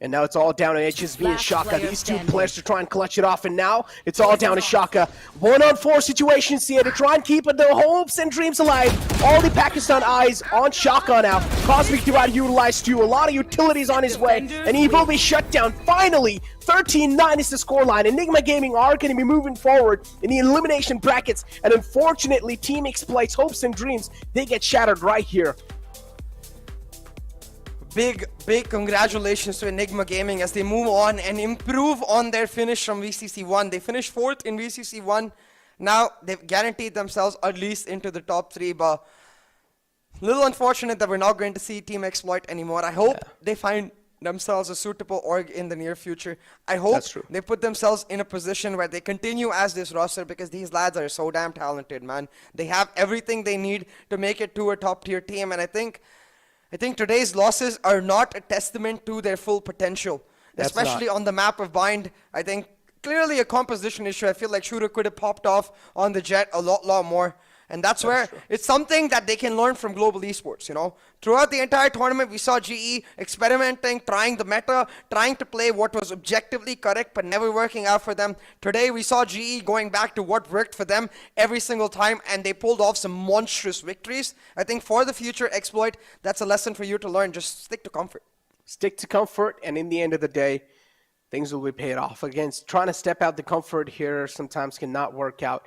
And now it's all down to HSV and Shaka. These two players to try and clutch it off, and now it's all down to Shaka. 1-on-4 situations here to try and keep the hopes and dreams alive. All the Pakistan eyes on Shaka now. Cosmic Divide utilized too. A lot of utilities on his way, and he will be shut down. Finally, 13-9 is the scoreline. Enigma Gaming are going to be moving forward in the elimination brackets, and unfortunately, Team Exploit's hopes and dreams, they get shattered right here. Big congratulations to Enigma Gaming as they move on and improve on their finish from VCC 1. They finished 4th in VCC 1. Now they've guaranteed themselves at least into the top 3, but a little unfortunate that we're not going to see Team Exploit anymore. I hope they find themselves a suitable org in the near future. I hope they put themselves in a position where they continue as this roster, because these lads are so damn talented, man. They have everything they need to make it to a top tier team, and I think today's losses are not a testament to their full potential, especially on the map of Bind. I think clearly a composition issue. I feel like Shooter could have popped off on the Jet a lot more. And that's where it's something that they can learn from global esports, you know. Throughout the entire tournament, we saw GE experimenting, trying the meta, trying to play what was objectively correct, but never working out for them. Today, we saw GE going back to what worked for them every single time, and they pulled off some monstrous victories. I think for the future, Exploit, that's a lesson for you to learn. Just stick to comfort. Stick to comfort, and in the end of the day, things will be paid off. Again, trying to step out the comfort here sometimes cannot work out.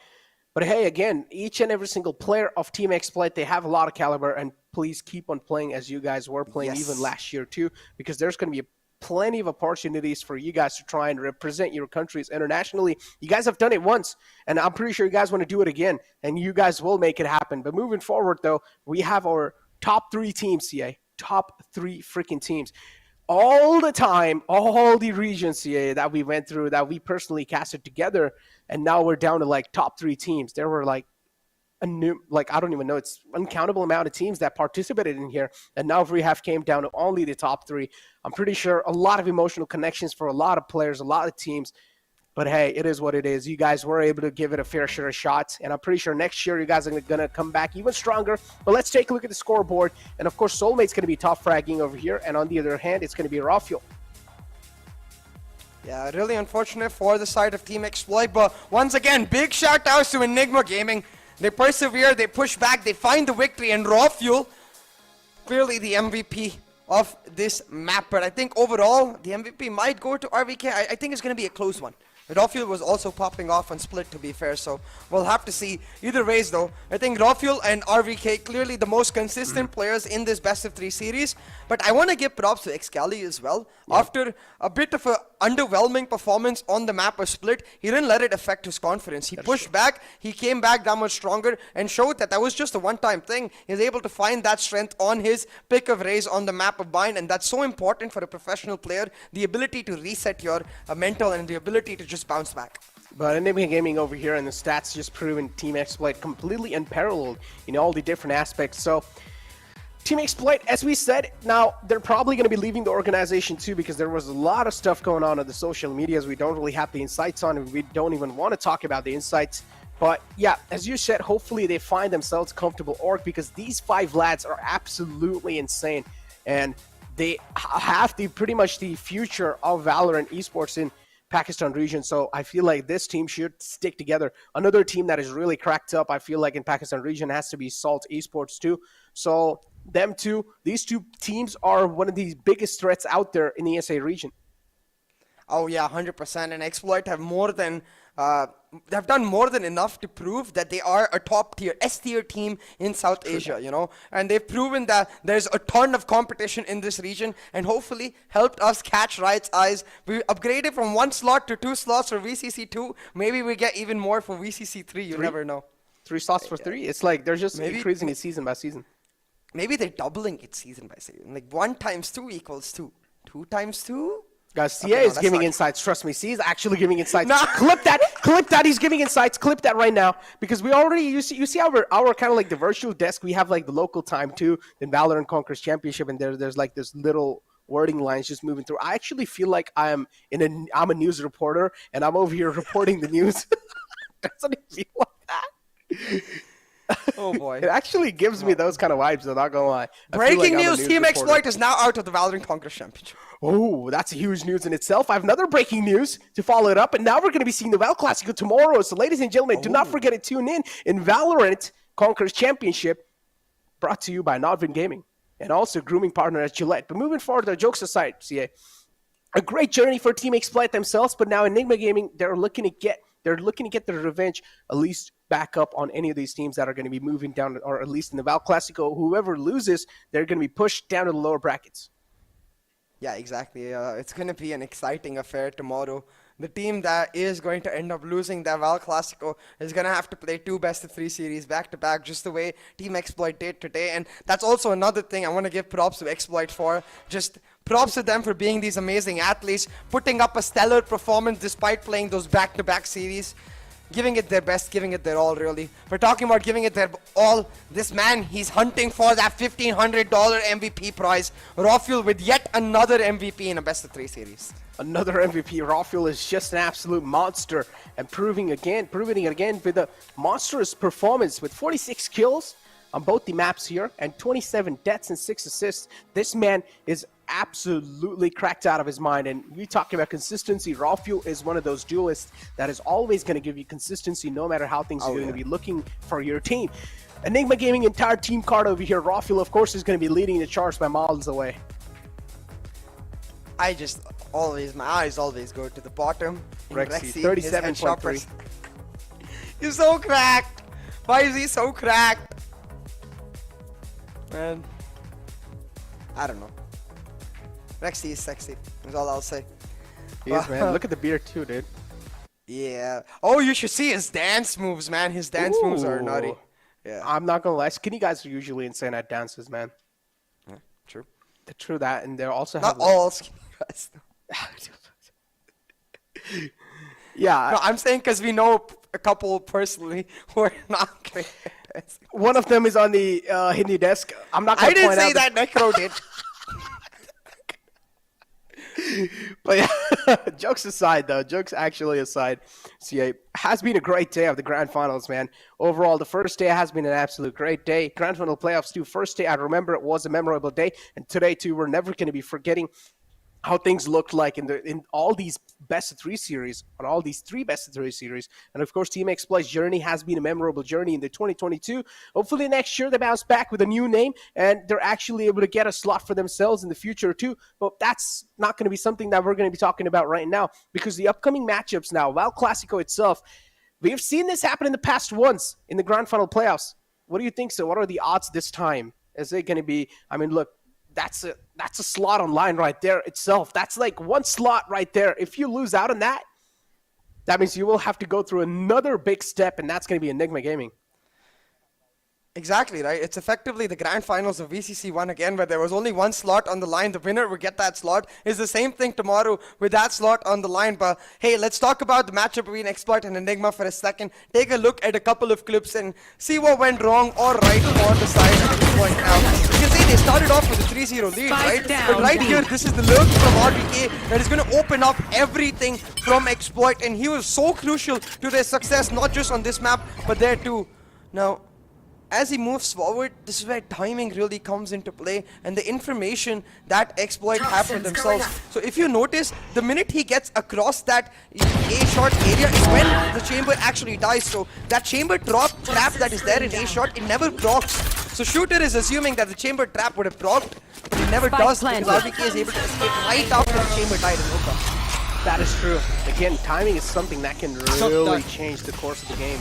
But hey, again, each and every single player of Team Exploit, they have a lot of caliber, and please keep on playing as you guys were playing even last year too, because there's going to be plenty of opportunities for you guys to try and represent your countries internationally. You guys have done it once, and I'm pretty sure you guys want to do it again, and you guys will make it happen. But moving forward, though, we have our top 3 teams, CA. Top 3 freaking teams. All the time, all the regions, CA, that we went through, that we personally casted together, and now we're down to like top 3 teams. There were like I don't even know, it's uncountable amount of teams that participated in here, and now we have came down to only the top 3. I'm pretty sure a lot of emotional connections for a lot of players, a lot of teams, but hey, it is what it is. You guys were able to give it a fair share of shots, and I'm pretty sure next year you guys are going to come back even stronger. But let's take a look at the scoreboard, and of course Soulmate's going to be top fragging over here, and on the other hand it's going to be Rafuel. Yeah, really unfortunate for the side of Team Exploit, but once again, big shout outs to Enigma Gaming. They persevere, they push back, they find the victory, and Rafuel, clearly the MVP of this map. But I think overall, the MVP might go to RVK. I think it's going to be a close one. Rafuel was also popping off on split, to be fair, so we'll have to see. Either ways, though, I think Rafuel and RVK clearly the most consistent players in this best of 3 series. But I want to give props to Excali as well. Yeah. After a bit of a underwhelming performance on the map of split, he didn't let it affect his confidence. He pushed back, he came back that much stronger, and showed that that was just a one-time thing. He's able to find that strength on his pick of Raze on the map of Bind, and that's so important for a professional player, the ability to reset your mental and the ability to just bounce back. But Enigma Gaming over here and the stats just proven Team Exploit completely unparalleled in all the different aspects. So Team Exploit, as we said, now they're probably going to be leaving the organization too, because there was a lot of stuff going on the social medias we don't really have the insights on, and we don't even want to talk about the insights. But yeah, as you said, hopefully they find themselves a comfortable org, because these 5 lads are absolutely insane, and they have pretty much the future of Valorant esports in Pakistan region. So I feel like this team should stick together. Another team that is really cracked up, I feel like, in Pakistan region has to be Salt Esports too. So them two, these 2 teams are one of the biggest threats out there in the SA region. Oh yeah, 100%. And Exploit have more than they've done more than enough to prove that they are a top tier, S-tier team in South Asia, you know. And they've proven that there's a ton of competition in this region, and hopefully helped us catch Riot's eyes. We upgraded from 1 slot to 2 slots for VCC 2. Maybe we get even more for VCC 3. You never know. 3 slots for 3? It's like they're just increasing it season by season. Maybe they're doubling it season by season. Like 1 times 2 equals 2. 2 times 2? Guys, CA is giving insights. Trust me, CA is actually giving insights. No. Clip that. He's giving insights. Clip that right now, because we already you see our kind of like the virtual desk. We have like the local time too, in Valorant Conquerors Championship, and there's like this little wording lines just moving through. I actually feel like I'm a news reporter, and I'm over here reporting the news. Doesn't it feel like that? Oh boy. It actually gives me those kind of vibes, I'm not gonna lie. Breaking news, Team Exploit is now out of the Valorant Conquerors Championship. Oh, that's a huge news in itself. I have another breaking news to follow it up, and now we're going to be seeing the Val Classico tomorrow. So ladies and gentlemen, do not forget to tune in Valorant Conquerors Championship, brought to you by NODWIN Gaming, and also grooming partner as Gillette. But moving forward, the jokes aside, CA, a great journey for Team Exploit themselves, but now Enigma Gaming, they're looking to get their revenge, at least back up on any of these teams that are going to be moving down, or at least in the Val Classico. Whoever loses, they're going to be pushed down to the lower brackets. Yeah, exactly. It's going to be an exciting affair tomorrow. The team that is going to end up losing the Val Classico is going to have to play 2 best-of-3 series back-to-back, just the way Team Exploit did today. And that's also another thing I want to give props to Exploit for. Just props to them for being these amazing athletes, putting up a stellar performance despite playing those back-to-back series. Giving it their best, giving it their all, really. We're talking about giving it their all. This man, he's hunting for that $1,500 MVP prize. Rafuel with yet another MVP in a best-of-3 series. Another MVP. Rafuel is just an absolute monster, and proving it again with a monstrous performance with 46 kills on both the maps here and 27 deaths and 6 assists. This man is absolutely cracked out of his mind, and we talk about consistency. Rafuel is one of those duelists that is always going to give you consistency no matter how things are going to be looking for your team. Enigma Gaming entire team card over here. Rafuel, of course, is going to be leading the charge by miles away. Always, my eyes always go to the bottom. Rexy, 37.3. He's so cracked. Why is he so cracked? Man, I don't know. Rexy is sexy. That's all I'll say. He is, man. Look at the beard too, dude. Yeah. Oh, you should see his dance moves, man. His dance moves are nutty. Yeah. I'm not gonna lie. Skinny guys are usually insane at dances, man. Yeah, true. They're true that, and they're also not all skinny guys. Yeah. No, I'm saying because we know a couple personally who are not great. One of them is on the Hindi desk. I'm not gonna I didn't point say out that. Necro did. But yeah, jokes aside though, jokes actually aside, CA, has been a great day of the Grand Finals, man. Overall, the first day has been an absolute great day. Grand Final playoffs too. First day, I remember it was a memorable day. And today too, we're never going to be forgetting how things looked like in all these best of three series, on all these three best of three series. And of course, Team Exploit's journey has been a memorable journey in the 2022. Hopefully next year they bounce back with a new name and they're actually able to get a slot for themselves in the future too. But that's not going to be something that we're going to be talking about right now, because the upcoming matchups now, Val Classico itself, we've seen this happen in the past once in the Grand Final playoffs. What do you think, so? What are the odds this time? Is it going to be, I mean, look, that's a slot online right there itself. That's like one slot right there. If you lose out on that, that means you will have to go through another big step, and that's going to be Enigma Gaming. Exactly, right? It's effectively the grand finals of VCC 1 again, where there was only one slot on the line. The winner would get that slot. It's the same thing tomorrow with that slot on the line. But hey, let's talk about the matchup between Exploit and Enigma for a second. Take a look at a couple of clips and see what went wrong or right for the side at this point now. You can see they started off with a 3-0 lead, right? But right here, this is the lurk from RBK that is going to open up everything from Exploit. And he was so crucial to their success, not just on this map, but there too. Now, as he moves forward, this is where timing really comes into play and the information that Exploit have for themselves. So if you notice, the minute he gets across that A-shot area is when the chamber actually dies. So that chamber trap that is there in A-shot, it never procs. So Shooter is assuming that the chamber trap would have procced, but it never does because RBK is able to escape right after the chamber died in Oka. That is true. Again, timing is something that can really change the course of the game.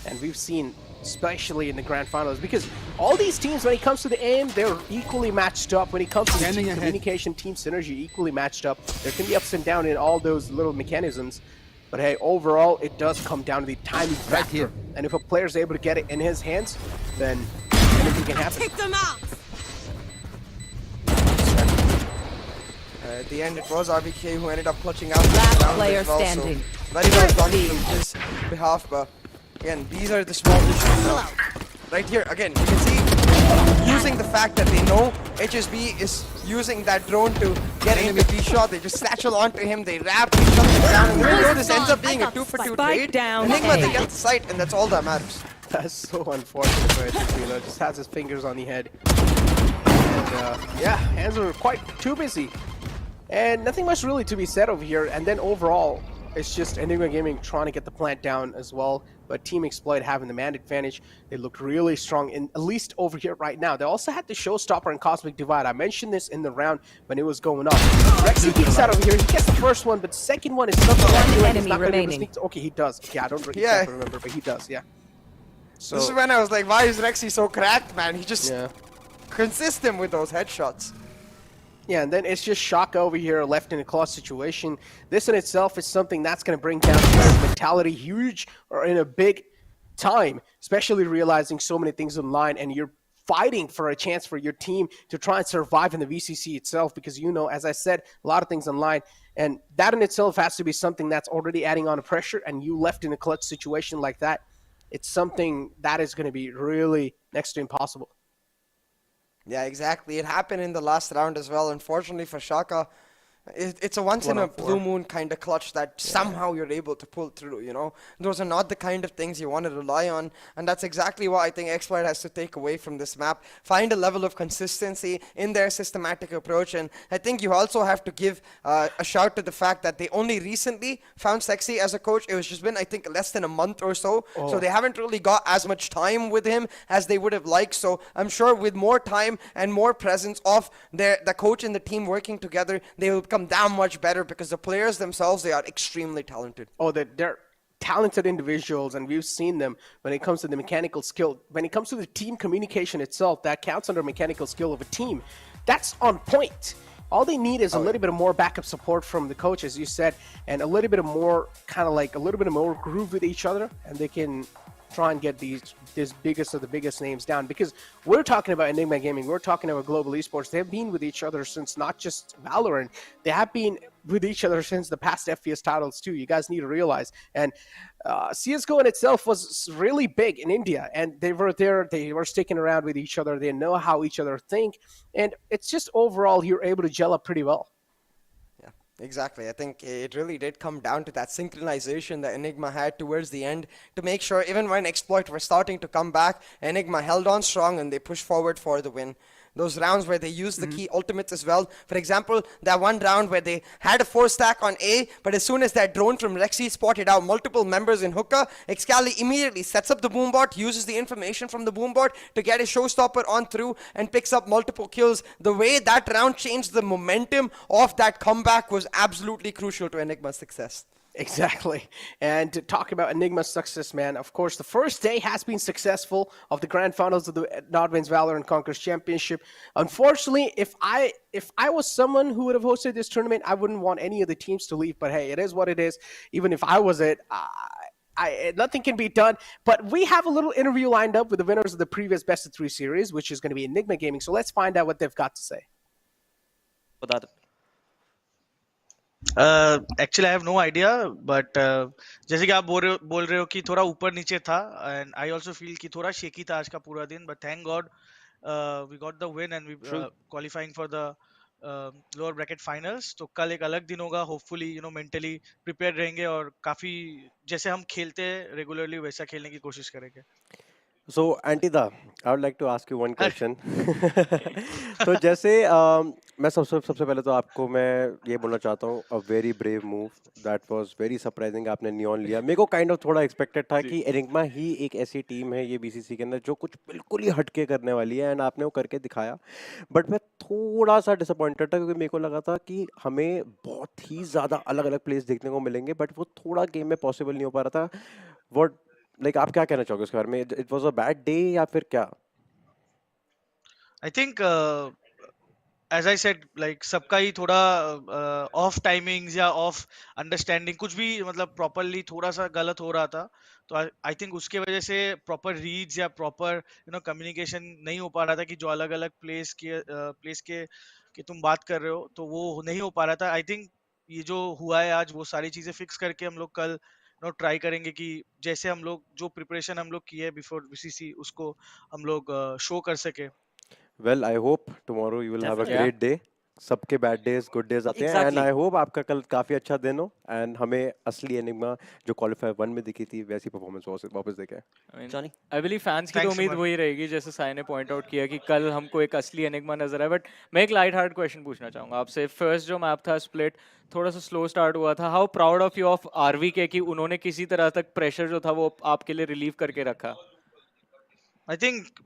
And we've seen, especially in the Grand Finals, because all these teams, when it comes to the aim, they're equally matched up. When it comes to the team communication, team synergy, equally matched up. There can be ups and downs in all those little mechanisms. But hey, overall, it does come down to the timing factor. And if a player's able to get it in his hands, then anything can happen. Take them out! At the end, it was RBK who ended up clutching out. Last player standing. So very well done on his behalf, but again, these are the small issues now. Right here, again, you can see using the fact that they know HSB is using that drone to get into the shot. They just satchel onto him, they wrap, he shuts it down, and even though this ends up being a 2-for-2 trade, Enigma, they get the site, and that's all that matters. That's so unfortunate for HSB, just has his fingers on the head. And yeah, hands are quite too busy. And nothing much really to be said over here. And then overall, it's just Enigma Gaming trying to get the plant down as well. But Team Exploit having the man advantage. They look really strong, in at least over here right now. They also had the Showstopper and Cosmic Divide. I mentioned this in the round when it was going on. Rexy peeks out over here. He gets the first one, but the second one is something that he's not going to be able to sneak. Okay, he does. Okay, I don't really remember, but he does, yeah. So, this is when I was like, why is Rexy so cracked, man? He just consistent with those headshots. Yeah, and then it's just Shaka over here left in a close situation. This in itself is something that's going to bring down his mentality huge or in a big time, especially realizing so many things online and you're fighting for a chance for your team to try and survive in the VCC itself because, you know, as I said, a lot of things online. And that in itself has to be something that's already adding on a pressure, and you left in a clutch situation like that, it's something that is going to be really next to impossible. Yeah, exactly. It happened in the last round as well. Unfortunately for Shaka, it's a once-in-a-blue moon kind of clutch that somehow you're able to pull through, you know. Those are not the kind of things you want to rely on, and that's exactly what I think Exploit has to take away from this map. Find a level of consistency in their systematic approach, and I think you also have to give a shout to the fact that they only recently found Sexy as a coach. It was just been, I think, less than a month or so, so they haven't really got as much time with him as they would have liked. So I'm sure with more time and more presence of the coach and the team working together, they will come become that much better because the players themselves, they are extremely talented. Oh, they're talented individuals, and we've seen them when it comes to the mechanical skill. When it comes to the team communication itself, that counts under mechanical skill of a team. That's on point. All they need is a little bit of more backup support from the coach, as you said, and a little bit of more kind of like a little bit of more groove with each other, and they can try and get these biggest of the biggest names down. Because we're talking about Enigma Gaming, we're talking about global esports. They've been with each other since not just Valorant, they have been with each other since the past FPS titles too. You guys need to realize. And CSGO in itself was really big in India, and they were there, they were sticking around with each other, they know how each other think, and it's just overall you're able to gel up pretty well. Exactly. I think it really did come down to that synchronization that Enigma had towards the end to make sure even when Exploit were starting to come back, Enigma held on strong and they pushed forward for the win. Those rounds where they used the key ultimates as well. For example, that one round where they had a 4-stack on A, but as soon as that drone from Rexy spotted out multiple members in hookah, Excali immediately sets up the boombot, uses the information from the boombot to get a showstopper on through and picks up multiple kills. The way that round changed the momentum of that comeback was absolutely crucial to Enigma's success. Exactly. And to talk about Enigma's success, man, of course, the first day has been successful of the grand finals of the NODWIN's Valorant Conquerors Championship. Unfortunately, if I was someone who would have hosted this tournament, I wouldn't want any of the teams to leave. But hey, it is what it is. Even if I was it, nothing can be done. But we have a little interview lined up with the winners of the previous Best of 3 series, which is going to be Enigma Gaming. So let's find out what they've got to say. For that. Actually I have no idea, but जैसे कि आप बोल रहे हो कि थोड़ा ऊपर नीचे था, and I also feel कि थोड़ा shaky था आज का पूरा दिन, but thank God we got the win and we qualifying for the lower bracket finals. तो कल एक अलग दिन होगा, hopefully mentally prepared रहेंगे और काफी जैसे हम खेलते हैं regularly वैसा खेलने की कोशिश करेंगे. So, Antida, I would like to ask you one question. तो जैसे मैं सबसे पहले तो आपको मैं ये बोलना चाहता हूँ, a very brave move, that was very surprising. आपने नियॉन लिया. मेरे को kind of थोड़ा expected था कि एनिग्मा ही एक ऐसी टीम है ये BCC के अंदर जो कुछ बिल्कुल ही हटके करने वाली है, and आपने वो करके दिखाया. But मैं थोड़ा सा disappointed था क्योंकि मेरे को लगा था कि हमें बहुत ही ज़्यादा अलग-अलग प्लेस देखने को मिलेंगे, but वो थोड़ा गेम में possible नहीं हो पा रहा था. What like आप क्या कहना चाहोगे इसके बारे में? It was a bad day या फिर क्या? I think as I said, like सबका ही थोड़ा off timings या off understanding कुछ भी मतलब properly थोड़ा सा गलत हो रहा था. तो I think उसके वजह से proper reads या proper communication नहीं हो पा रहा था कि जो अलग-अलग place के तुम बात कर रहे हो तो वो नहीं हो पा रहा था. I think ये जो हुआ है आज वो सारी चीजें fix करके हम लोग कल ट्राई करेंगे कि जैसे हम लोग जो प्रिपरेशन हम लोग किए बिफोर VCC उसको हम लोग शो कर सके. Well, I hope tomorrow you will have a great day. सबके bad days, good days आते हैं, and I hope आपका कल काफी अच्छा दिन हो, and हमें असली एनिग्मा जो क्वालिफायर 1 में दिखी थी वैसी परफॉर्मेंस वापस देखें. I believe fans की तो उम्मीद वही रहेगी जैसे साई ने पॉइंट आउट किया कि कल हमको एक असली एनिग्मा नजर आए. बट मैं एक लाइट हार्ट क्वेश्चन पूछना चाहूंगा आपसे. फर्स्ट जो मैप था स्प्लिट थोड़ा सा स्लो स्टार्ट हुआ था. How proud of you of आरवी के कि उन्होंने किसी तरह तक प्रेशर जो था वो आपके लिए रिलीव करके रखा. I think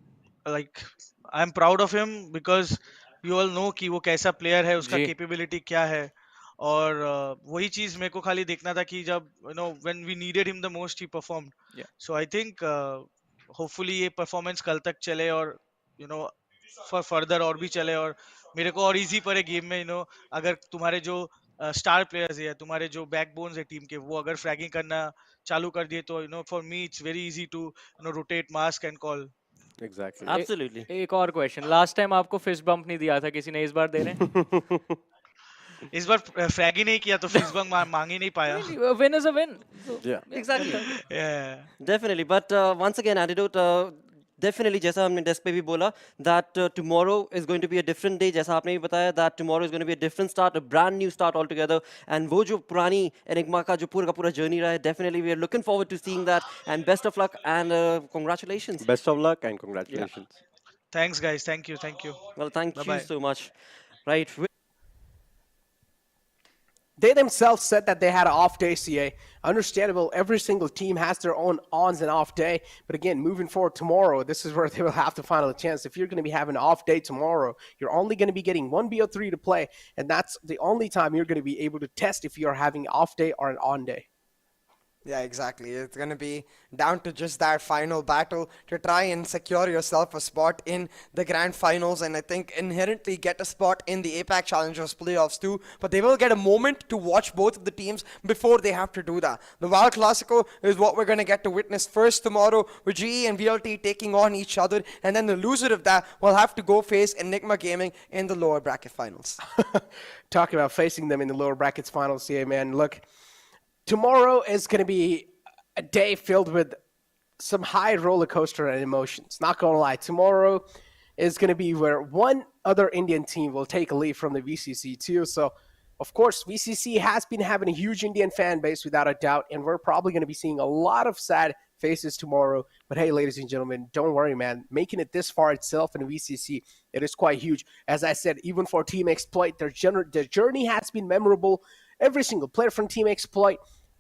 like I am proud of him because you all know कि वो कैसा प्लेयर है, उसका कैपेबिलिटी क्या है, और वही चीज मेरे को खाली देखना था कि जब when we needed him the most he performed. So I think hopefully ये परफॉर्मेंस कल तक चले और for further और भी चले और मेरे को और इजी पड़े गेम में. अगर तुम्हारे जो स्टार प्लेयर्स है, तुम्हारे जो बैकबोन्स है टीम के, वो अगर फ्रैगिंग करना चालू कर दिए तो for me it's very easy to rotate mask and call. Exactly. Absolutely. एक और क्वेश्चन. लास्ट टाइम आपको फिस्ट बम्प नहीं दिया था किसी ने, इस बार दे रहे हैं? इस बार फ्रैग ही नहीं किया तो फिस्ट बम्प मांग ही नहीं पाया. Win is a win. Yeah. Exactly. Yeah. Definitely. But once again, Antidote, definitely जैसा हमने डेस्क पे भी बोला that tomorrow is going to be a different day. जैसा आपने भी बताया that tomorrow is going to be a different start, a brand new start altogether. And वो जो पुरानी एनिग्मा का जो पूरा जर्नी रहा है, definitely we are looking forward to seeing that. And best of luck and congratulations. Best of luck and congratulations. Yeah. Thanks guys. Thank you. Well, thank you so much. Right. They themselves said that they had an off day, CA. Understandable, every single team has their own ons and off day. But again, moving forward tomorrow, this is where they will have to find a chance. If you're going to be having an off day tomorrow, you're only going to be getting one BO3 to play. And that's the only time you're going to be able to test if you're having an off day or an on day. Yeah, exactly. It's going to be down to just that final battle to try and secure yourself a spot in the grand finals, and I think inherently get a spot in the APAC Challengers playoffs too. But they will get a moment to watch both of the teams before they have to do that. The Val Clasico is what we're going to get to witness first tomorrow, with GE and VLT taking on each other, and then the loser of that will have to go face Enigma Gaming in the lower bracket finals. Talking about facing them in the lower brackets finals, CA, man, look. Tomorrow is going to be a day filled with some high roller coaster and emotions. Not going to lie. Tomorrow is going to be where one other Indian team will take a lead from the VCC too. So, of course, VCC has been having a huge Indian fan base without a doubt, and we're probably going to be seeing a lot of sad faces tomorrow. But hey, ladies and gentlemen, don't worry, man. Making it this far itself in the VCC, it is quite huge. As I said, even for Team Exploit, their journey has been memorable. Every single player from Team Exploit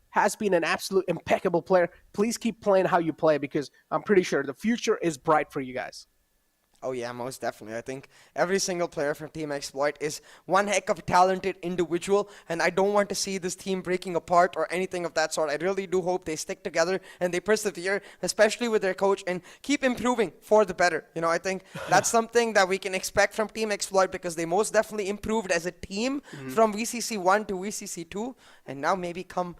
has been an absolute impeccable player. Please keep playing how you play, because I'm pretty sure the future is bright for you guys. Oh yeah, most definitely. I think every single player from Team Exploit is one heck of a talented individual, and I don't want to see this team breaking apart or anything of that sort. I really do hope they stick together and they persevere, especially with their coach, and keep improving for the better. You know, I think that's something that we can expect from Team Exploit, because they most definitely improved as a team from VCC 1 to VCC 2, and now maybe come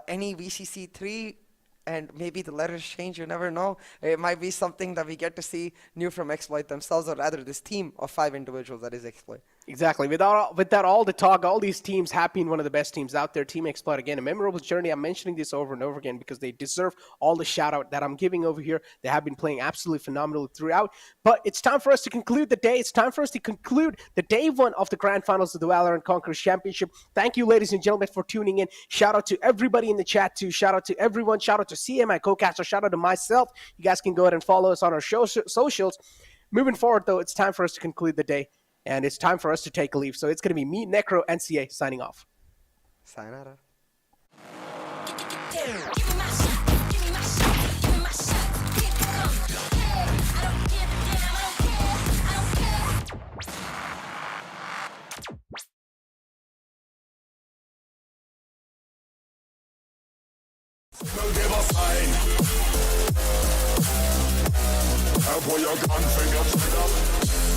any VCC 3, and maybe the letters change, you never know. It might be something that we get to see new from Exploit themselves, or rather this team of 5 individuals that is Exploit. Exactly. With that all the talk, all these teams have been one of the best teams out there. Team Exploit, again, a memorable journey. I'm mentioning this over and over again because they deserve all the shout out that I'm giving over here. They have been playing absolutely phenomenally throughout. But it's time for us to conclude the day. It's time for us to conclude the day 1 of the grand finals of the Valorant Conquerors Championship. Thank you, ladies and gentlemen, for tuning in. Shout out to everybody in the chat too. Shout out to everyone. Shout out to CM, my co-caster. Shout out to myself. You guys can go ahead and follow us on our socials. Moving forward, though, it's time for us to conclude the day. And it's time for us to take a leave. So it's going to be me, Necro, and CA signing off. Sayonara. Don't give a sign. Boy, your gun finger trigger.